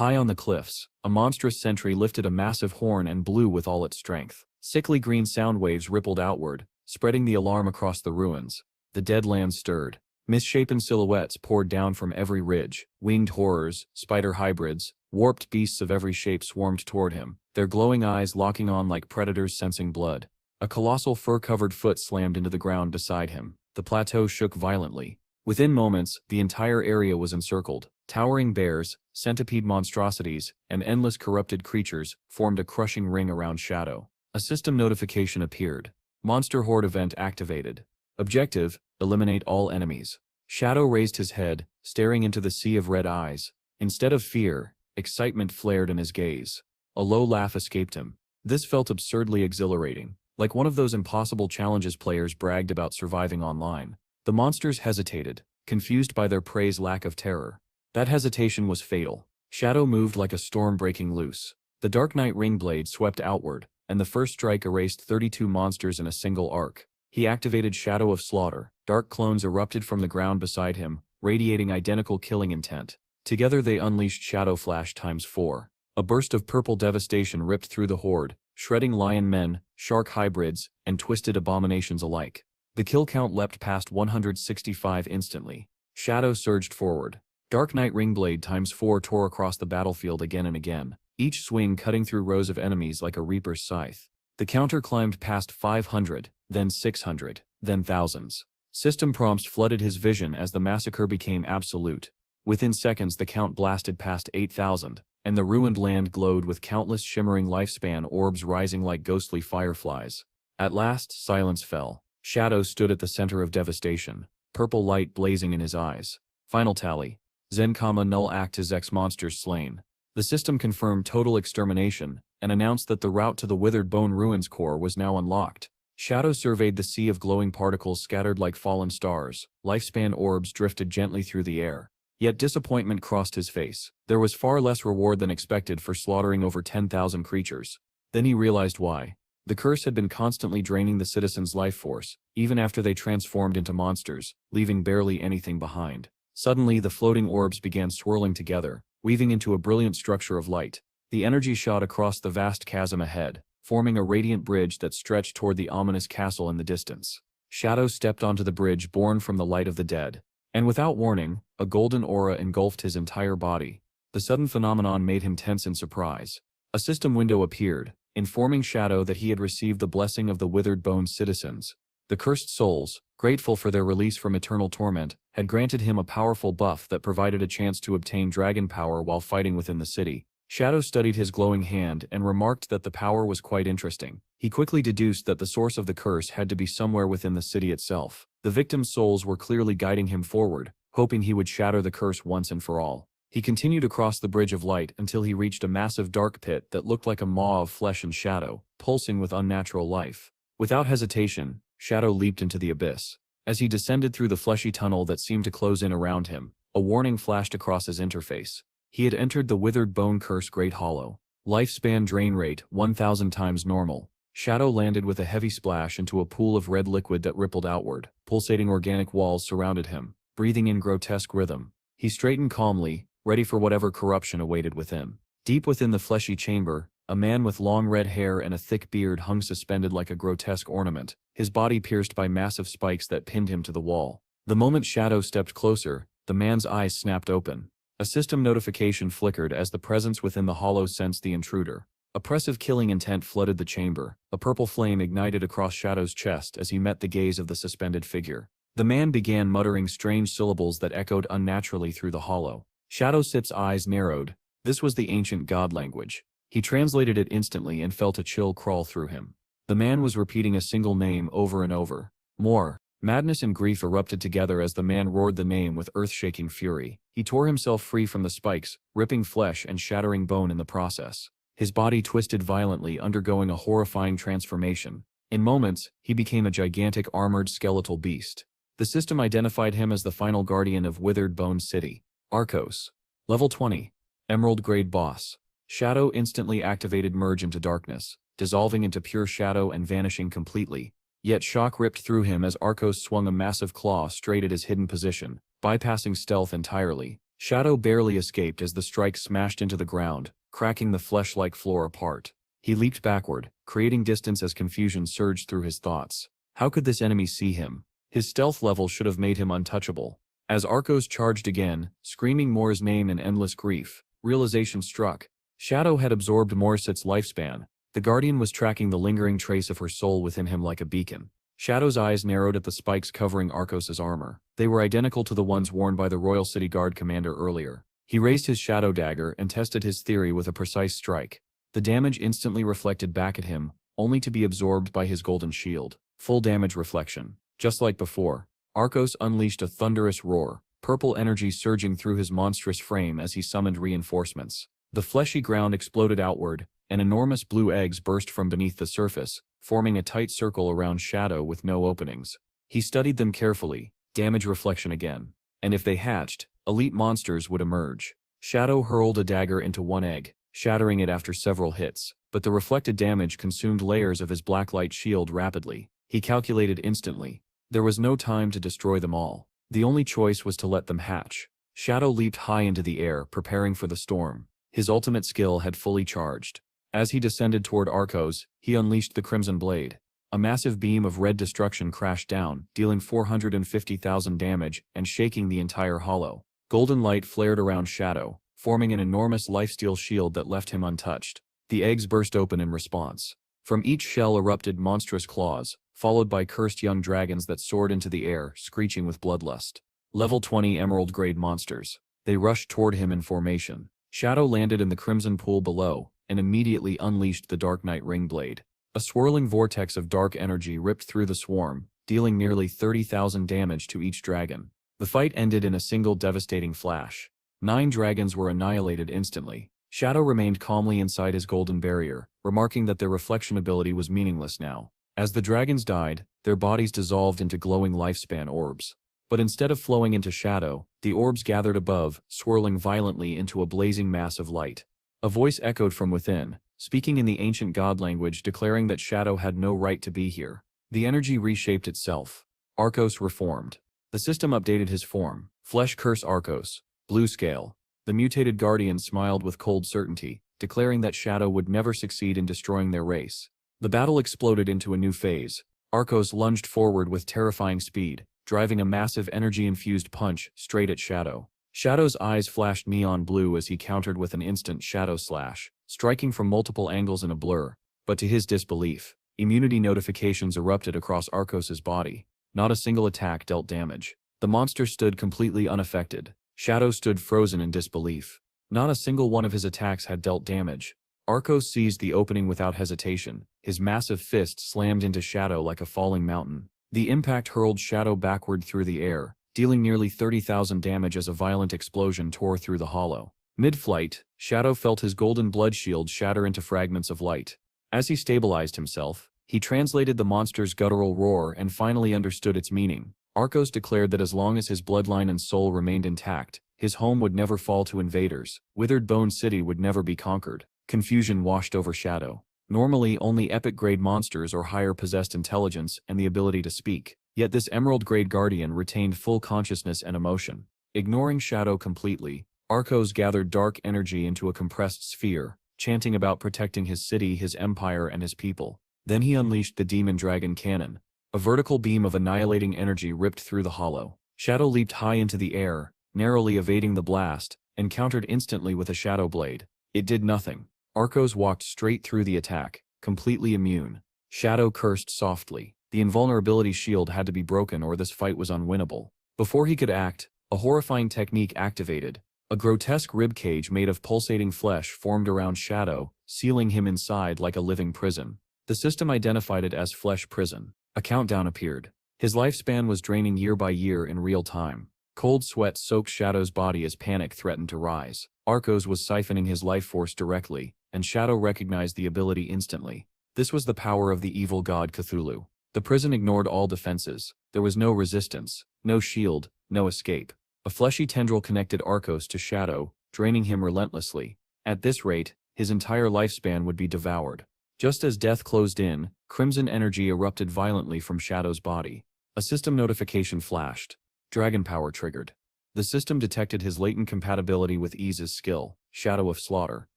High on the cliffs, a monstrous sentry lifted a massive horn and blew with all its strength. Sickly green sound waves rippled outward, spreading the alarm across the ruins. The dead land stirred. Misshapen silhouettes poured down from every ridge. Winged horrors, spider hybrids, warped beasts of every shape swarmed toward him, their glowing eyes locking on like predators sensing blood. A colossal fur-covered foot slammed into the ground beside him. The plateau shook violently. Within moments, the entire area was encircled. Towering bears, centipede monstrosities, and endless corrupted creatures formed a crushing ring around Shadow. A system notification appeared. Monster Horde event activated. Objective: eliminate all enemies. Shadow raised his head, staring into the sea of red eyes. Instead of fear, excitement flared in his gaze. A low laugh escaped him. This felt absurdly exhilarating, like one of those impossible challenges players bragged about surviving online. The monsters hesitated, confused by their prey's lack of terror. That hesitation was fatal. Shadow moved like a storm breaking loose. The Dark Knight ring blade swept outward, and the first strike erased 32 monsters in a single arc. He activated Shadow of Slaughter. Dark clones erupted from the ground beside him, radiating identical killing intent. Together they unleashed Shadow Flash ×4. A burst of purple devastation ripped through the horde, shredding lion men, shark hybrids, and twisted abominations alike. The kill count leapt past 165 instantly. Shadow surged forward. Dark Knight Ringblade ×4 tore across the battlefield again and again, each swing cutting through rows of enemies like a reaper's scythe. The counter climbed past 500, then 600, then thousands. System prompts flooded his vision as the massacre became absolute. Within seconds the count blasted past 8,000, and the ruined land glowed with countless shimmering lifespan orbs rising like ghostly fireflies. At last, silence fell. Shadow stood at the center of devastation, purple light blazing in his eyes. Final tally. Zen, null act as X monsters slain. The system confirmed total extermination, and announced that the route to the Withered Bone Ruins core was now unlocked. Shadow surveyed the sea of glowing particles scattered like fallen stars. Lifespan orbs drifted gently through the air. Yet disappointment crossed his face. There was far less reward than expected for slaughtering over 10,000 creatures. Then he realized why. The curse had been constantly draining the citizens' life force, even after they transformed into monsters, leaving barely anything behind. Suddenly the floating orbs began swirling together, weaving into a brilliant structure of light. The energy shot across the vast chasm ahead, forming a radiant bridge that stretched toward the ominous castle in the distance. Shadow stepped onto the bridge born from the light of the dead. And without warning, a golden aura engulfed his entire body. The sudden phenomenon made him tense in surprise. A system window appeared, informing Shadow that he had received the blessing of the Withered Bone citizens. The cursed souls, grateful for their release from eternal torment, had granted him a powerful buff that provided a chance to obtain dragon power while fighting within the city. Shadow studied his glowing hand and remarked that the power was quite interesting. He quickly deduced that the source of the curse had to be somewhere within the city itself. The victims' souls were clearly guiding him forward, hoping he would shatter the curse once and for all. He continued across the Bridge of Light until he reached a massive dark pit that looked like a maw of flesh and shadow, pulsing with unnatural life. Without hesitation, Shadow leaped into the abyss. As he descended through the fleshy tunnel that seemed to close in around him, a warning flashed across his interface. He had entered the Withered Bone Curse Great Hollow. Lifespan drain rate 1,000 times normal. Shadow landed with a heavy splash into a pool of red liquid that rippled outward. Pulsating organic walls surrounded him, breathing in grotesque rhythm. He straightened calmly, ready for whatever corruption awaited within. Deep within the fleshy chamber, a man with long red hair and a thick beard hung suspended like a grotesque ornament, his body pierced by massive spikes that pinned him to the wall. The moment Shadow stepped closer, the man's eyes snapped open. A system notification flickered as the presence within the hollow sensed the intruder. Oppressive killing intent flooded the chamber. A purple flame ignited across Shadow's chest as he met the gaze of the suspended figure. The man began muttering strange syllables that echoed unnaturally through the hollow. Shadowsip's eyes narrowed. This was the ancient god language. He translated it instantly and felt a chill crawl through him. The man was repeating a single name over and over. More. Madness and grief erupted together as the man roared the name with earth-shaking fury. He tore himself free from the spikes, ripping flesh and shattering bone in the process. His body twisted violently, undergoing a horrifying transformation. In moments, he became a gigantic armored skeletal beast. The system identified him as the final guardian of Withered Bone City. Arcos. Level 20. Emerald Grade Boss. Shadow instantly activated Merge into Darkness, dissolving into pure shadow and vanishing completely. Yet shock ripped through him as Arcos swung a massive claw straight at his hidden position, bypassing stealth entirely. Shadow barely escaped as the strike smashed into the ground, cracking the flesh-like floor apart. He leaped backward, creating distance as confusion surged through his thoughts. How could this enemy see him? His stealth level should have made him untouchable. As Arcos charged again, screaming Moore's name in endless grief, realization struck. Shadow had absorbed Morset's lifespan. The Guardian was tracking the lingering trace of her soul within him like a beacon. Shadow's eyes narrowed at the spikes covering Arcos's armor. They were identical to the ones worn by the Royal City Guard commander earlier. He raised his shadow dagger and tested his theory with a precise strike. The damage instantly reflected back at him, only to be absorbed by his golden shield. Full damage reflection. Just like before, Arcos unleashed a thunderous roar, purple energy surging through his monstrous frame as he summoned reinforcements. The fleshy ground exploded outward, and enormous blue eggs burst from beneath the surface, forming a tight circle around Shadow with no openings. He studied them carefully, damage reflection again. And if they hatched, elite monsters would emerge. Shadow hurled a dagger into one egg, shattering it after several hits, but the reflected damage consumed layers of his blacklight shield rapidly. He calculated instantly. There was no time to destroy them all. The only choice was to let them hatch. Shadow leaped high into the air, preparing for the storm. His ultimate skill had fully charged. As he descended toward Arcos, he unleashed the Crimson Blade. A massive beam of red destruction crashed down, dealing 450,000 damage and shaking the entire hollow. Golden light flared around Shadow, forming an enormous lifesteal shield that left him untouched. The eggs burst open in response. From each shell erupted monstrous claws, followed by cursed young dragons that soared into the air, screeching with bloodlust. Level 20 emerald-grade monsters. They rushed toward him in formation. Shadow landed in the crimson pool below, and immediately unleashed the Dark Knight Ring Blade. A swirling vortex of dark energy ripped through the swarm, dealing nearly 30,000 damage to each dragon. The fight ended in a single devastating flash. 9 dragons were annihilated instantly. Shadow remained calmly inside his golden barrier, remarking that their reflection ability was meaningless now. As the dragons died, their bodies dissolved into glowing lifespan orbs. But instead of flowing into Shadow, the orbs gathered above, swirling violently into a blazing mass of light. A voice echoed from within, speaking in the ancient god language declaring that Shadow had no right to be here. The energy reshaped itself. Arcos reformed. The system updated his form. Flesh curse Arcos. Blue scale. The mutated Guardian smiled with cold certainty, declaring that Shadow would never succeed in destroying their race. The battle exploded into a new phase. Arcos lunged forward with terrifying speed, driving a massive energy-infused punch straight at Shadow. Shadow's eyes flashed neon blue as he countered with an instant shadow slash, striking from multiple angles in a blur. But to his disbelief, immunity notifications erupted across Arcos's body. Not a single attack dealt damage. The monster stood completely unaffected. Shadow stood frozen in disbelief. Not a single one of his attacks had dealt damage. Arcos seized the opening without hesitation. His massive fist slammed into Shadow like a falling mountain. The impact hurled Shadow backward through the air, dealing nearly 30,000 damage as a violent explosion tore through the hollow. Mid-flight, Shadow felt his golden blood shield shatter into fragments of light. As he stabilized himself, he translated the monster's guttural roar and finally understood its meaning. Arcos declared that as long as his bloodline and soul remained intact, his home would never fall to invaders. Withered Bone City would never be conquered. Confusion washed over Shadow. Normally, only epic-grade monsters or higher possessed intelligence and the ability to speak. Yet this emerald-grade guardian retained full consciousness and emotion. Ignoring Shadow completely, Arcos gathered dark energy into a compressed sphere, chanting about protecting his city, his empire, and his people. Then he unleashed the Demon Dragon Cannon. A vertical beam of annihilating energy ripped through the hollow. Shadow leaped high into the air, narrowly evading the blast, and countered instantly with a Shadow Blade. It did nothing. Arcos walked straight through the attack, completely immune. Shadow cursed softly. The invulnerability shield had to be broken or this fight was unwinnable. Before he could act, a horrifying technique activated. A grotesque ribcage made of pulsating flesh formed around Shadow, sealing him inside like a living prison. The system identified it as Flesh Prison. A countdown appeared. His lifespan was draining year by year in real time. Cold sweat soaked Shadow's body as panic threatened to rise. Arcos was siphoning his life force directly, and Shadow recognized the ability instantly. This was the power of the evil god Cthulhu. The prison ignored all defenses. There was no resistance, no shield, no escape. A fleshy tendril connected Arcos to Shadow, draining him relentlessly. At this rate, his entire lifespan would be devoured. Just as death closed in, crimson energy erupted violently from Shadow's body. A system notification flashed. Dragon power triggered. The system detected his latent compatibility with Ease's skill, Shadow of Slaughter,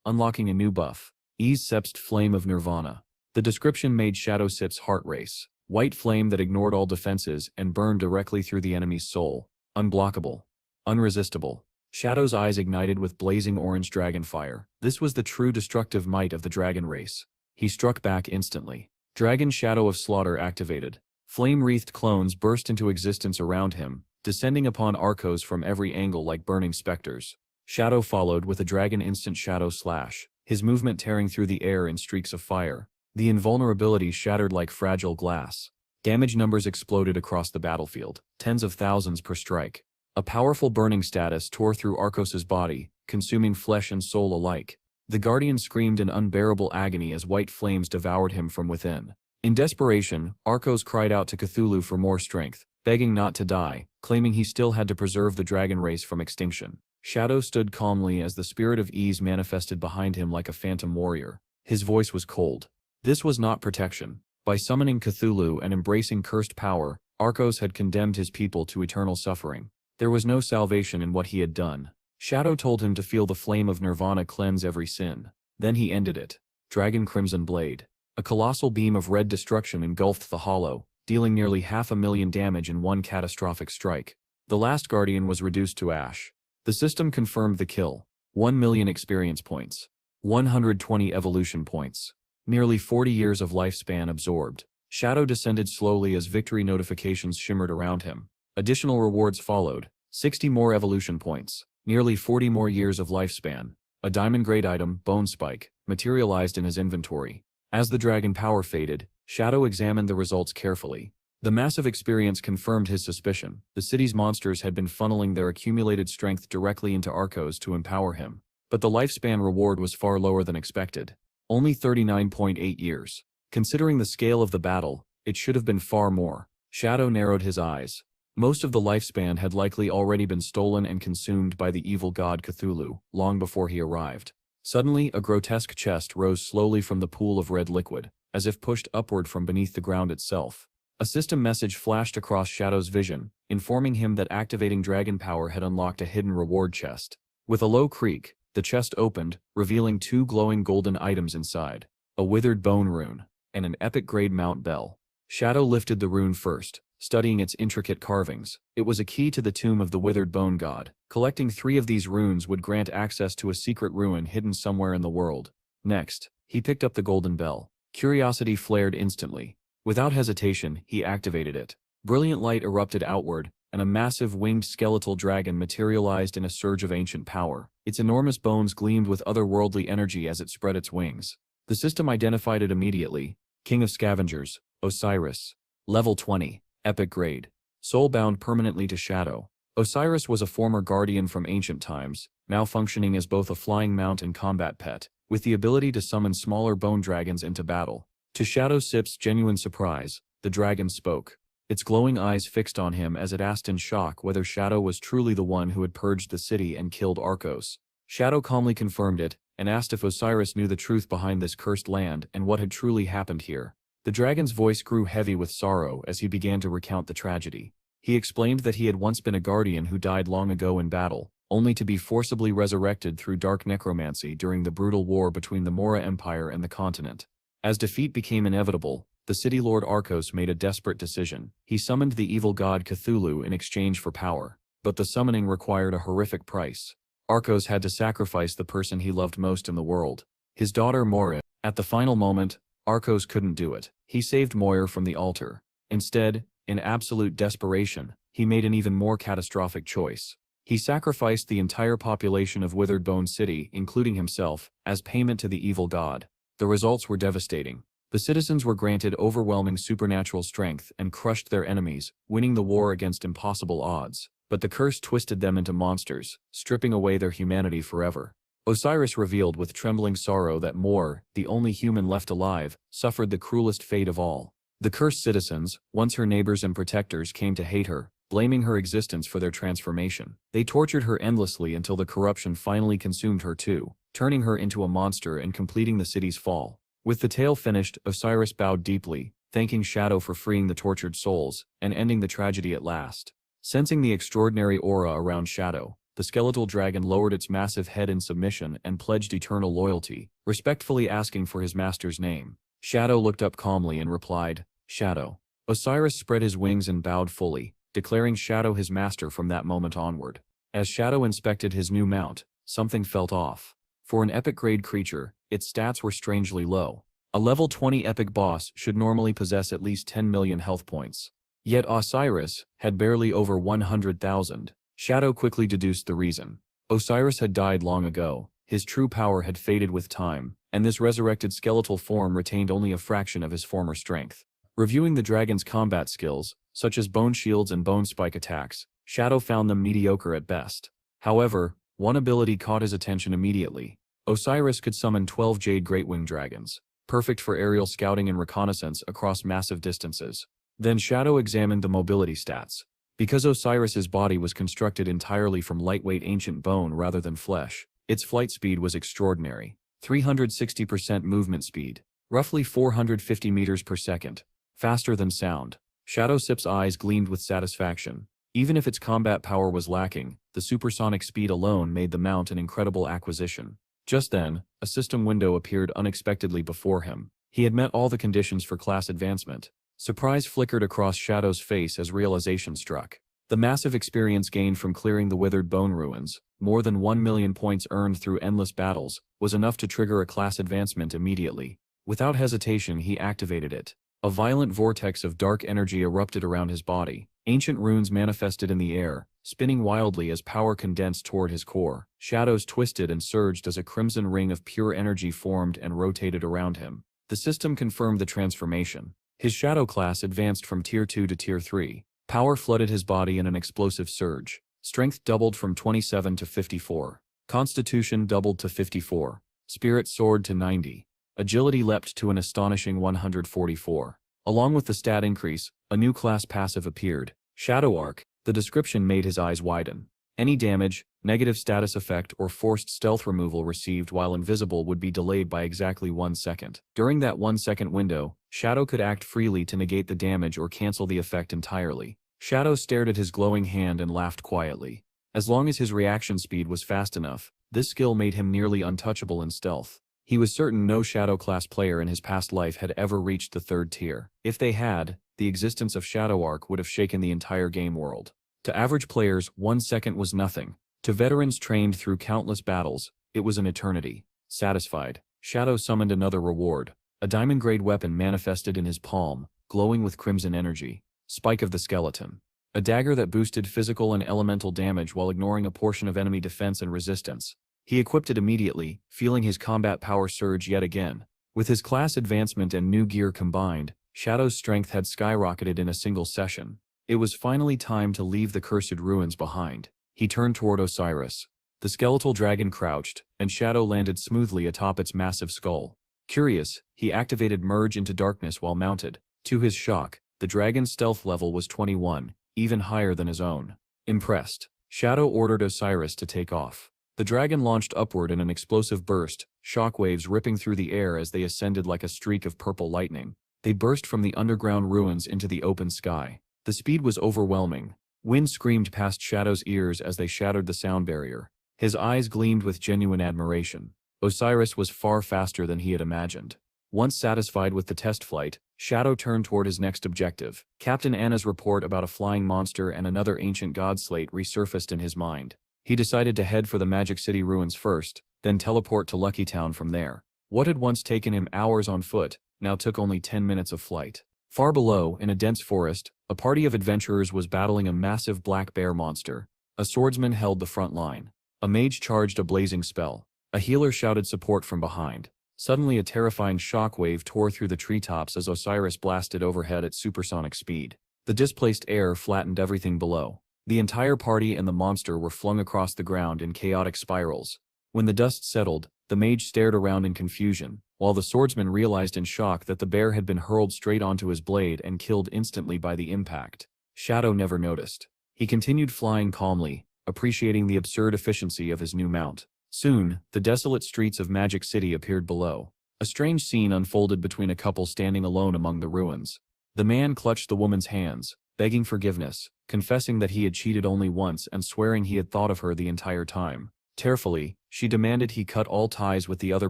unlocking a new buff, Ease Sepst Flame of Nirvana. The description made Shadow Sip's heart race. White flame that ignored all defenses and burned directly through the enemy's soul. Unblockable. Unresistible. Shadow's eyes ignited with blazing orange dragon fire. This was the true destructive might of the dragon race. He struck back instantly. Dragon Shadow of Slaughter activated. Flame-wreathed clones burst into existence around him, descending upon Arcos from every angle like burning specters. Shadow followed with a dragon instant shadow slash, his movement tearing through the air in streaks of fire. The invulnerability shattered like fragile glass. Damage numbers exploded across the battlefield, tens of thousands per strike. A powerful burning status tore through Arcos's body, consuming flesh and soul alike. The Guardian screamed in unbearable agony as white flames devoured him from within. In desperation, Arcos cried out to Cthulhu for more strength, begging not to die, claiming he still had to preserve the dragon race from extinction. Shadow stood calmly as the spirit of Ease manifested behind him like a phantom warrior. His voice was cold. This was not protection. By summoning Cthulhu and embracing cursed power, Arcos had condemned his people to eternal suffering. There was no salvation in what he had done. Shadow told him to feel the flame of Nirvana cleanse every sin. Then he ended it. Dragon Crimson Blade. A colossal beam of red destruction engulfed the hollow, dealing nearly 500,000 damage in one catastrophic strike. The last Guardian was reduced to ash. The system confirmed the kill. 1 million experience points. 120 evolution points. Nearly 40 years of lifespan absorbed. Shadow descended slowly as victory notifications shimmered around him. Additional rewards followed. 60 more evolution points. Nearly 40 more years of lifespan. A diamond-grade item, Bone Spike, materialized in his inventory. As the dragon power faded, Shadow examined the results carefully. The massive experience confirmed his suspicion. The city's monsters had been funneling their accumulated strength directly into Arcos to empower him. But the lifespan reward was far lower than expected. Only 39.8 years. Considering the scale of the battle, it should have been far more. Shadow narrowed his eyes. Most of the lifespan had likely already been stolen and consumed by the evil god Cthulhu, long before he arrived. Suddenly, a grotesque chest rose slowly from the pool of red liquid, as if pushed upward from beneath the ground itself. A system message flashed across Shadow's vision, informing him that activating dragon power had unlocked a hidden reward chest. With a low creak, the chest opened, revealing 2 glowing golden items inside. A withered bone rune, and an epic-grade mount bell. Shadow lifted the rune first, studying its intricate carvings. It was a key to the tomb of the withered bone god. Collecting 3 of these runes would grant access to a secret ruin hidden somewhere in the world. Next, he picked up the golden bell. Curiosity flared instantly. Without hesitation, he activated it. Brilliant light erupted outward, and a massive winged skeletal dragon materialized in a surge of ancient power. Its enormous bones gleamed with otherworldly energy as it spread its wings. The system identified it immediately. King of Scavengers, Osiris. Level 20, epic grade. Soul bound permanently to Shadow. Osiris was a former guardian from ancient times, now functioning as both a flying mount and combat pet, with the ability to summon smaller bone dragons into battle. To Shadow Sip's genuine surprise, the dragon spoke. Its glowing eyes fixed on him as it asked in shock whether Shadow was truly the one who had purged the city and killed Arcos. Shadow calmly confirmed it, and asked if Osiris knew the truth behind this cursed land and what had truly happened here. The dragon's voice grew heavy with sorrow as he began to recount the tragedy. He explained that he had once been a guardian who died long ago in battle, only to be forcibly resurrected through dark necromancy during the brutal war between the Mora Empire and the continent. As defeat became inevitable, the city lord Arcos made a desperate decision. He summoned the evil god Cthulhu in exchange for power, but the summoning required a horrific price. Arcos had to sacrifice the person he loved most in the world, his daughter Moira. At the final moment, Arcos couldn't do it. He saved Moira from the altar. Instead, in absolute desperation, he made an even more catastrophic choice. He sacrificed the entire population of Withered Bone City, including himself, as payment to the evil god. The results were devastating. The citizens were granted overwhelming supernatural strength and crushed their enemies, winning the war against impossible odds. But the curse twisted them into monsters, stripping away their humanity forever. Osiris revealed with trembling sorrow that Mor, the only human left alive, suffered the cruelest fate of all. The cursed citizens, once her neighbors and protectors, came to hate her, blaming her existence for their transformation. They tortured her endlessly until the corruption finally consumed her too, turning her into a monster and completing the city's fall. With the tale finished, Osiris bowed deeply, thanking Shadow for freeing the tortured souls and ending the tragedy at last. Sensing the extraordinary aura around Shadow, the skeletal dragon lowered its massive head in submission and pledged eternal loyalty, respectfully asking for his master's name. Shadow looked up calmly and replied, "Shadow." Osiris spread his wings and bowed fully, declaring Shadow his master from that moment onward. As Shadow inspected his new mount, something felt off. For an epic-grade creature, its stats were strangely low. A level 20 epic boss should normally possess at least 10 million health points. Yet Osiris had barely over 100,000. Shadow quickly deduced the reason. Osiris had died long ago, his true power had faded with time, and this resurrected skeletal form retained only a fraction of his former strength. Reviewing the dragon's combat skills, such as bone shields and bone spike attacks, Shadow found them mediocre at best. However, one ability caught his attention immediately. Osiris could summon 12 Jade Greatwing Dragons, perfect for aerial scouting and reconnaissance across massive distances. Then Shadow examined the mobility stats. Because Osiris's body was constructed entirely from lightweight ancient bone rather than flesh, its flight speed was extraordinary. 360% movement speed, roughly 450 meters per second, faster than sound. Shadowsip's eyes gleamed with satisfaction. Even if its combat power was lacking, the supersonic speed alone made the mount an incredible acquisition. Just then, a system window appeared unexpectedly before him. He had met all the conditions for class advancement. Surprise flickered across Shadow's face as realization struck. The massive experience gained from clearing the withered bone ruins, more than 1 million points earned through endless battles, was enough to trigger a class advancement immediately. Without hesitation he activated it. A violent vortex of dark energy erupted around his body. Ancient runes manifested in the air, spinning wildly as power condensed toward his core. Shadows twisted and surged as a crimson ring of pure energy formed and rotated around him. The system confirmed the transformation. His Shadow class advanced from Tier 2 to Tier 3. Power flooded his body in an explosive surge. Strength doubled from 27 to 54. Constitution doubled to 54. Spirit soared to 90. Agility leapt to an astonishing 144. Along with the stat increase, a new class passive appeared, Shadow Arc. The description made his eyes widen. Any damage, negative status effect or forced stealth removal received while invisible would be delayed by exactly 1 second. During that 1 second window, Shadow could act freely to negate the damage or cancel the effect entirely. Shadow stared at his glowing hand and laughed quietly. As long as his reaction speed was fast enough, this skill made him nearly untouchable in stealth. He was certain no Shadow class player in his past life had ever reached the 3rd tier. If they had, the existence of Shadow Arc would have shaken the entire game world. To average players, 1 second was nothing. To veterans trained through countless battles, it was an eternity. Satisfied, Shadow summoned another reward. A diamond-grade weapon manifested in his palm, glowing with crimson energy. Spike of the Skeleton. A dagger that boosted physical and elemental damage while ignoring a portion of enemy defense and resistance. He equipped it immediately, feeling his combat power surge yet again. With his class advancement and new gear combined, Shadow's strength had skyrocketed in a single session. It was finally time to leave the cursed ruins behind. He turned toward Osiris. The skeletal dragon crouched, and Shadow landed smoothly atop its massive skull. Curious, he activated Merge into Darkness while mounted. To his shock, the dragon's stealth level was 21, even higher than his own. Impressed, Shadow ordered Osiris to take off. The dragon launched upward in an explosive burst, shockwaves ripping through the air as they ascended like a streak of purple lightning. They burst from the underground ruins into the open sky. The speed was overwhelming. Wind screamed past Shadow's ears as they shattered the sound barrier. His eyes gleamed with genuine admiration. Osiris was far faster than he had imagined. Once satisfied with the test flight, Shadow turned toward his next objective. Captain Anna's report about a flying monster and another ancient god slate resurfaced in his mind. He decided to head for the Magic City ruins first, then teleport to Lucky Town from there. What had once taken him hours on foot, now took only 10 minutes of flight. Far below, in a dense forest, a party of adventurers was battling a massive black bear monster. A swordsman held the front line. A mage charged a blazing spell. A healer shouted support from behind. Suddenly a terrifying shockwave tore through the treetops as Osiris blasted overhead at supersonic speed. The displaced air flattened everything below. The entire party and the monster were flung across the ground in chaotic spirals. When the dust settled, the mage stared around in confusion, while the swordsman realized in shock that the bear had been hurled straight onto his blade and killed instantly by the impact. Shadow never noticed. He continued flying calmly, appreciating the absurd efficiency of his new mount. Soon, the desolate streets of Magic City appeared below. A strange scene unfolded between a couple standing alone among the ruins. The man clutched the woman's hands, begging forgiveness, confessing that he had cheated only once and swearing he had thought of her the entire time. Tearfully, she demanded he cut all ties with the other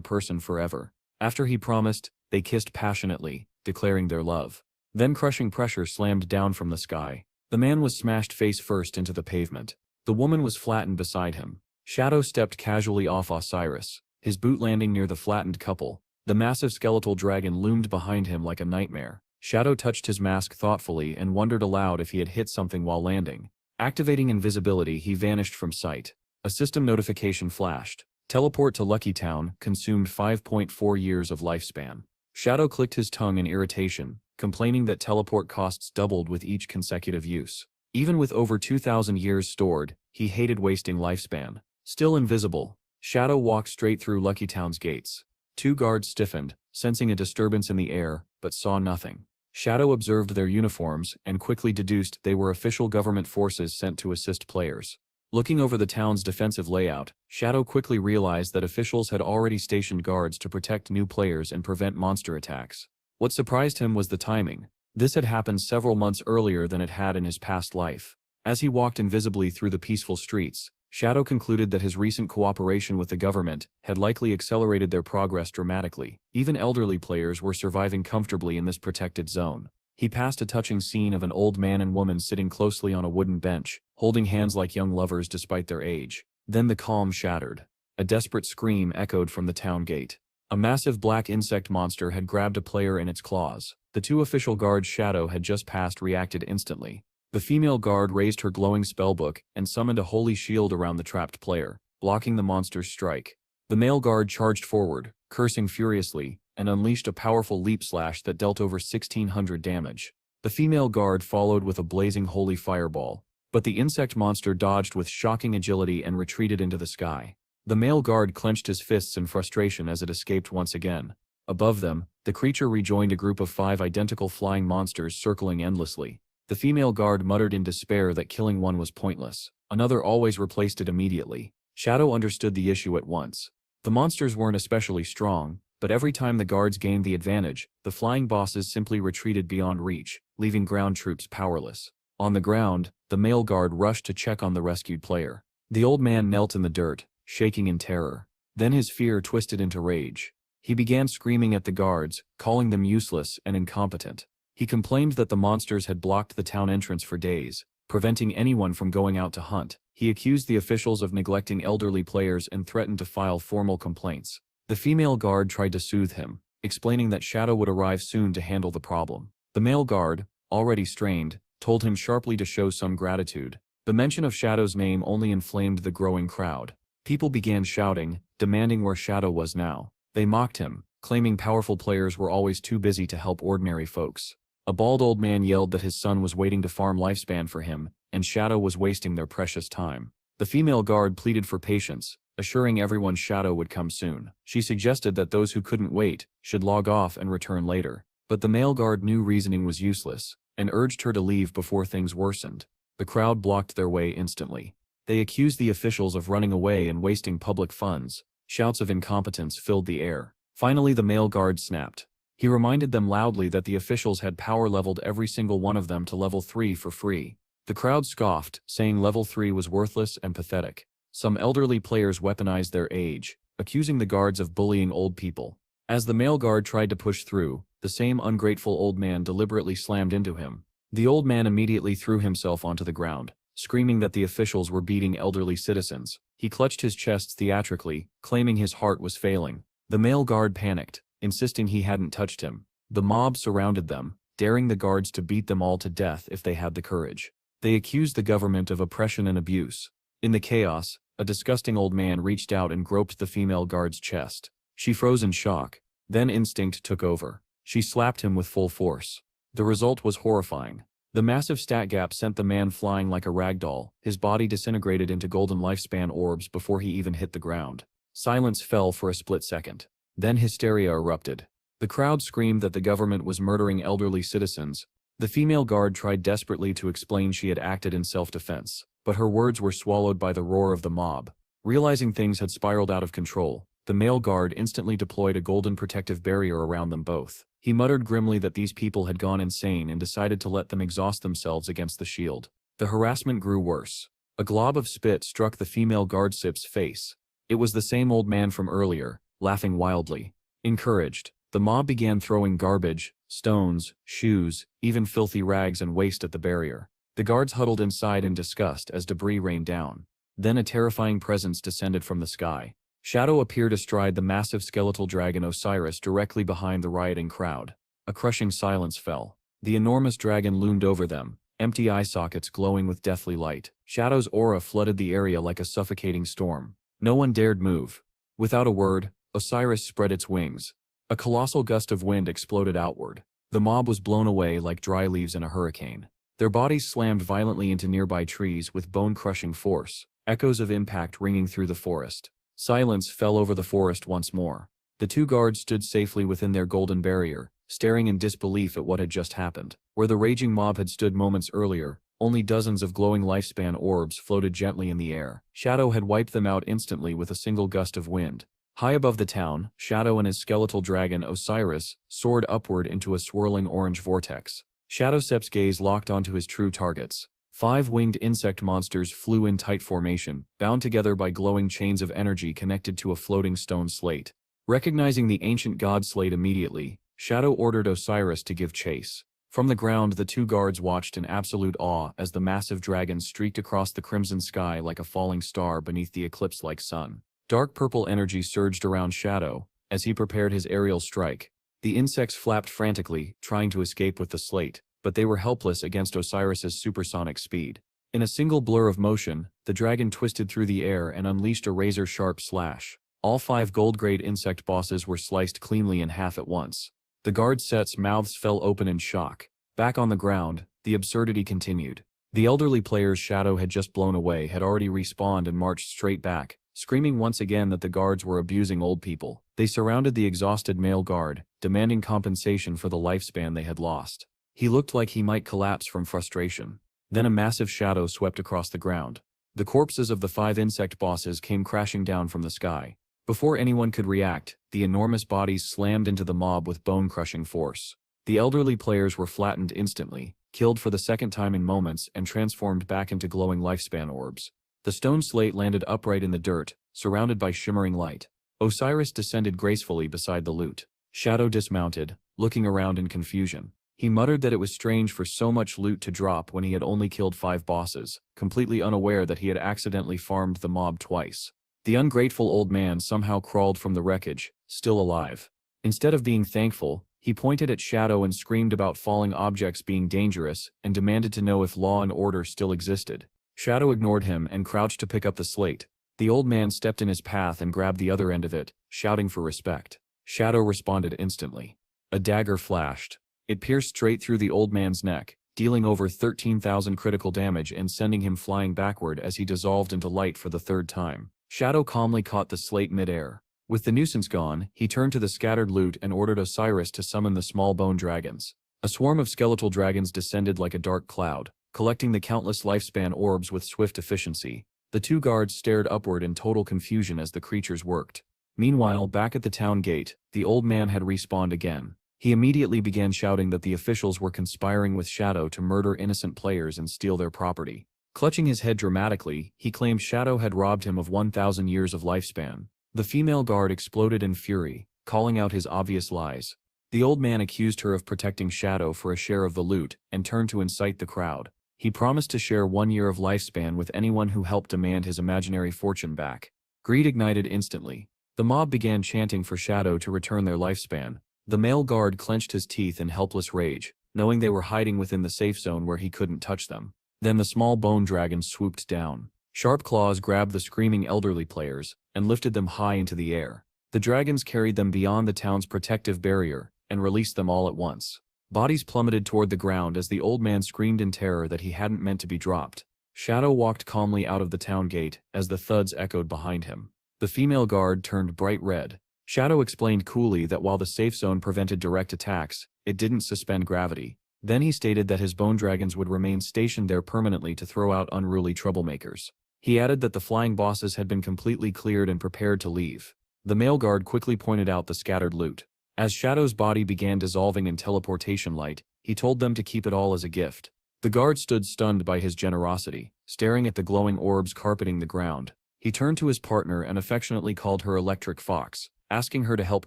person forever. After he promised, they kissed passionately, declaring their love. Then crushing pressure slammed down from the sky. The man was smashed face first into the pavement. The woman was flattened beside him. Shadow stepped casually off Osiris, his boot landing near the flattened couple. The massive skeletal dragon loomed behind him like a nightmare. Shadow touched his mask thoughtfully and wondered aloud if he had hit something while landing. Activating invisibility, he vanished from sight. A system notification flashed. Teleport to Lucky Town, consumed 5.4 years of lifespan. Shadow clicked his tongue in irritation, complaining that teleport costs doubled with each consecutive use. Even with over 2,000 years stored, he hated wasting lifespan. Still invisible, Shadow walked straight through Lucky Town's gates. 2 guards stiffened, sensing a disturbance in the air, but saw nothing. Shadow observed their uniforms and quickly deduced they were official government forces sent to assist players. Looking over the town's defensive layout, Shadow quickly realized that officials had already stationed guards to protect new players and prevent monster attacks. What surprised him was the timing. This had happened several months earlier than it had in his past life. As he walked invisibly through the peaceful streets, Shadow concluded that his recent cooperation with the government had likely accelerated their progress dramatically. Even elderly players were surviving comfortably in this protected zone. He passed a touching scene of an old man and woman sitting closely on a wooden bench, holding hands like young lovers despite their age. Then the calm shattered. A desperate scream echoed from the town gate. A massive black insect monster had grabbed a player in its claws. The 2 official guards Shadow had just passed reacted instantly. The female guard raised her glowing spellbook and summoned a holy shield around the trapped player, blocking the monster's strike. The male guard charged forward, cursing furiously, and unleashed a powerful leap slash that dealt over 1,600 damage. The female guard followed with a blazing holy fireball, but the insect monster dodged with shocking agility and retreated into the sky. The male guard clenched his fists in frustration as it escaped once again. Above them, the creature rejoined a group of 5 identical flying monsters circling endlessly. The female guard muttered in despair that killing one was pointless. Another always replaced it immediately. Shadow understood the issue at once. The monsters weren't especially strong, but every time the guards gained the advantage, the flying bosses simply retreated beyond reach, leaving ground troops powerless. On the ground, the male guard rushed to check on the rescued player. The old man knelt in the dirt, shaking in terror. Then his fear twisted into rage. He began screaming at the guards, calling them useless and incompetent. He complained that the monsters had blocked the town entrance for days, preventing anyone from going out to hunt. He accused the officials of neglecting elderly players and threatened to file formal complaints. The female guard tried to soothe him, explaining that Shadow would arrive soon to handle the problem. The male guard, already strained, told him sharply to show some gratitude. The mention of Shadow's name only inflamed the growing crowd. People began shouting, demanding where Shadow was now. They mocked him, claiming powerful players were always too busy to help ordinary folks. A bald old man yelled that his son was waiting to farm lifespan for him, and Shadow was wasting their precious time. The female guard pleaded for patience, assuring everyone Shadow would come soon. She suggested that those who couldn't wait should log off and return later. But the male guard knew reasoning was useless, and urged her to leave before things worsened. The crowd blocked their way instantly. They accused the officials of running away and wasting public funds. Shouts of incompetence filled the air. Finally, the male guard snapped. He reminded them loudly that the officials had power leveled every single one of them to level 3 for free. The crowd scoffed, saying level 3 was worthless and pathetic. Some elderly players weaponized their age, accusing the guards of bullying old people. As the male guard tried to push through, the same ungrateful old man deliberately slammed into him. The old man immediately threw himself onto the ground, screaming that the officials were beating elderly citizens. He clutched his chest theatrically, claiming his heart was failing. The male guard panicked, insisting he hadn't touched him. The mob surrounded them, daring the guards to beat them all to death if they had the courage. They accused the government of oppression and abuse. In the chaos, a disgusting old man reached out and groped the female guard's chest. She froze in shock. Then instinct took over. She slapped him with full force. The result was horrifying. The massive stat gap sent the man flying like a ragdoll. His body disintegrated into golden lifespan orbs before he even hit the ground. Silence fell for a split second. Then hysteria erupted. The crowd screamed that the government was murdering elderly citizens. The female guard tried desperately to explain she had acted in self-defense, but her words were swallowed by the roar of the mob. Realizing things had spiraled out of control, the male guard instantly deployed a golden protective barrier around them both. He muttered grimly that these people had gone insane and decided to let them exhaust themselves against the shield. The harassment grew worse. A glob of spit struck the female guardsip's face. It was the same old man from earlier, laughing wildly. Encouraged, the mob began throwing garbage, stones, shoes, even filthy rags and waste at the barrier. The guards huddled inside in disgust as debris rained down. Then a terrifying presence descended from the sky. Shadow appeared astride the massive skeletal dragon Osiris directly behind the rioting crowd. A crushing silence fell. The enormous dragon loomed over them, empty eye sockets glowing with deathly light. Shadow's aura flooded the area like a suffocating storm. No one dared move. Without a word, Osiris spread its wings. A colossal gust of wind exploded outward. The mob was blown away like dry leaves in a hurricane. Their bodies slammed violently into nearby trees with bone-crushing force, echoes of impact ringing through the forest. Silence fell over the forest once more. The two guards stood safely within their golden barrier, staring in disbelief at what had just happened. Where the raging mob had stood moments earlier, only dozens of glowing lifespan orbs floated gently in the air. Shadow had wiped them out instantly with a single gust of wind. High above the town, Shadow and his skeletal dragon Osiris soared upward into a swirling orange vortex. Shadowcep's gaze locked onto his true targets. 5 winged insect monsters flew in tight formation, bound together by glowing chains of energy connected to a floating stone slate. Recognizing the ancient god slate immediately, Shadow ordered Osiris to give chase. From the ground, the two guards watched in absolute awe as the massive dragon streaked across the crimson sky like a falling star beneath the eclipse-like sun. Dark purple energy surged around Shadow as he prepared his aerial strike. The insects flapped frantically, trying to escape with the slate, but they were helpless against Osiris's supersonic speed. In a single blur of motion, the dragon twisted through the air and unleashed a razor-sharp slash. All 5 gold-grade insect bosses were sliced cleanly in half at once. The guard sets' mouths fell open in shock. Back on the ground, the absurdity continued. The elderly players Shadow had just blown away had already respawned and marched straight back, screaming once again that the guards were abusing old people. They surrounded the exhausted male guard, demanding compensation for the lifespan they had lost. He looked like he might collapse from frustration. Then a massive shadow swept across the ground. The corpses of the 5 insect bosses came crashing down from the sky. Before anyone could react, the enormous bodies slammed into the mob with bone-crushing force. The elderly players were flattened instantly, killed for the second time in moments and transformed back into glowing lifespan orbs. The stone slate landed upright in the dirt, surrounded by shimmering light. Osiris descended gracefully beside the loot. Shadow dismounted, looking around in confusion. He muttered that it was strange for so much loot to drop when he had only killed 5 bosses, completely unaware that he had accidentally farmed the mob twice. The ungrateful old man somehow crawled from the wreckage, still alive. Instead of being thankful, he pointed at Shadow and screamed about falling objects being dangerous and demanded to know if law and order still existed. Shadow ignored him and crouched to pick up the slate. The old man stepped in his path and grabbed the other end of it, shouting for respect. Shadow responded instantly. A dagger flashed. It pierced straight through the old man's neck, dealing over 13,000 critical damage and sending him flying backward as he dissolved into light for the 3rd time. Shadow calmly caught the slate mid-air. With the nuisance gone, he turned to the scattered loot and ordered Osiris to summon the small bone dragons. A swarm of skeletal dragons descended like a dark cloud, collecting the countless lifespan orbs with swift efficiency. The 2 guards stared upward in total confusion as the creatures worked. Meanwhile, back at the town gate, the old man had respawned again. He immediately began shouting that the officials were conspiring with Shadow to murder innocent players and steal their property. Clutching his head dramatically, he claimed Shadow had robbed him of 1,000 years of lifespan. The female guard exploded in fury, calling out his obvious lies. The old man accused her of protecting Shadow for a share of the loot, and turned to incite the crowd. He promised to share 1 year of lifespan with anyone who helped demand his imaginary fortune back. Greed ignited instantly. The mob began chanting for Shadow to return their lifespan. The male guard clenched his teeth in helpless rage, knowing they were hiding within the safe zone where he couldn't touch them. Then the small bone dragon swooped down. Sharp claws grabbed the screaming elderly players and lifted them high into the air. The dragons carried them beyond the town's protective barrier and released them all at once. Bodies plummeted toward the ground as the old man screamed in terror that he hadn't meant to be dropped. Shadow walked calmly out of the town gate as the thuds echoed behind him. The female guard turned bright red. Shadow explained coolly that while the safe zone prevented direct attacks, it didn't suspend gravity. Then he stated that his bone dragons would remain stationed there permanently to throw out unruly troublemakers. He added that the flying bosses had been completely cleared and prepared to leave. The male guard quickly pointed out the scattered loot. As Shadow's body began dissolving in teleportation light, he told them to keep it all as a gift. The guard stood stunned by his generosity, staring at the glowing orbs carpeting the ground. He turned to his partner and affectionately called her Electric Fox, asking her to help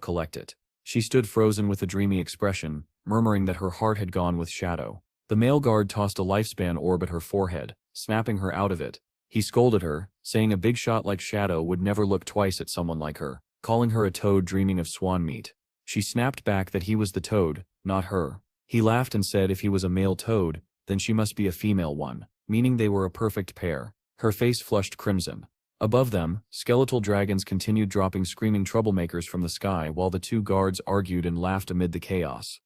collect it. She stood frozen with a dreamy expression, murmuring that her heart had gone with Shadow. The male guard tossed a lifespan orb at her forehead, snapping her out of it. He scolded her, saying a big shot like Shadow would never look twice at someone like her, calling her a toad dreaming of swan meat. She snapped back that he was the toad, not her. He laughed and said if he was a male toad, then she must be a female one, meaning they were a perfect pair. Her face flushed crimson. Above them, skeletal dragons continued dropping screaming troublemakers from the sky while the two guards argued and laughed amid the chaos.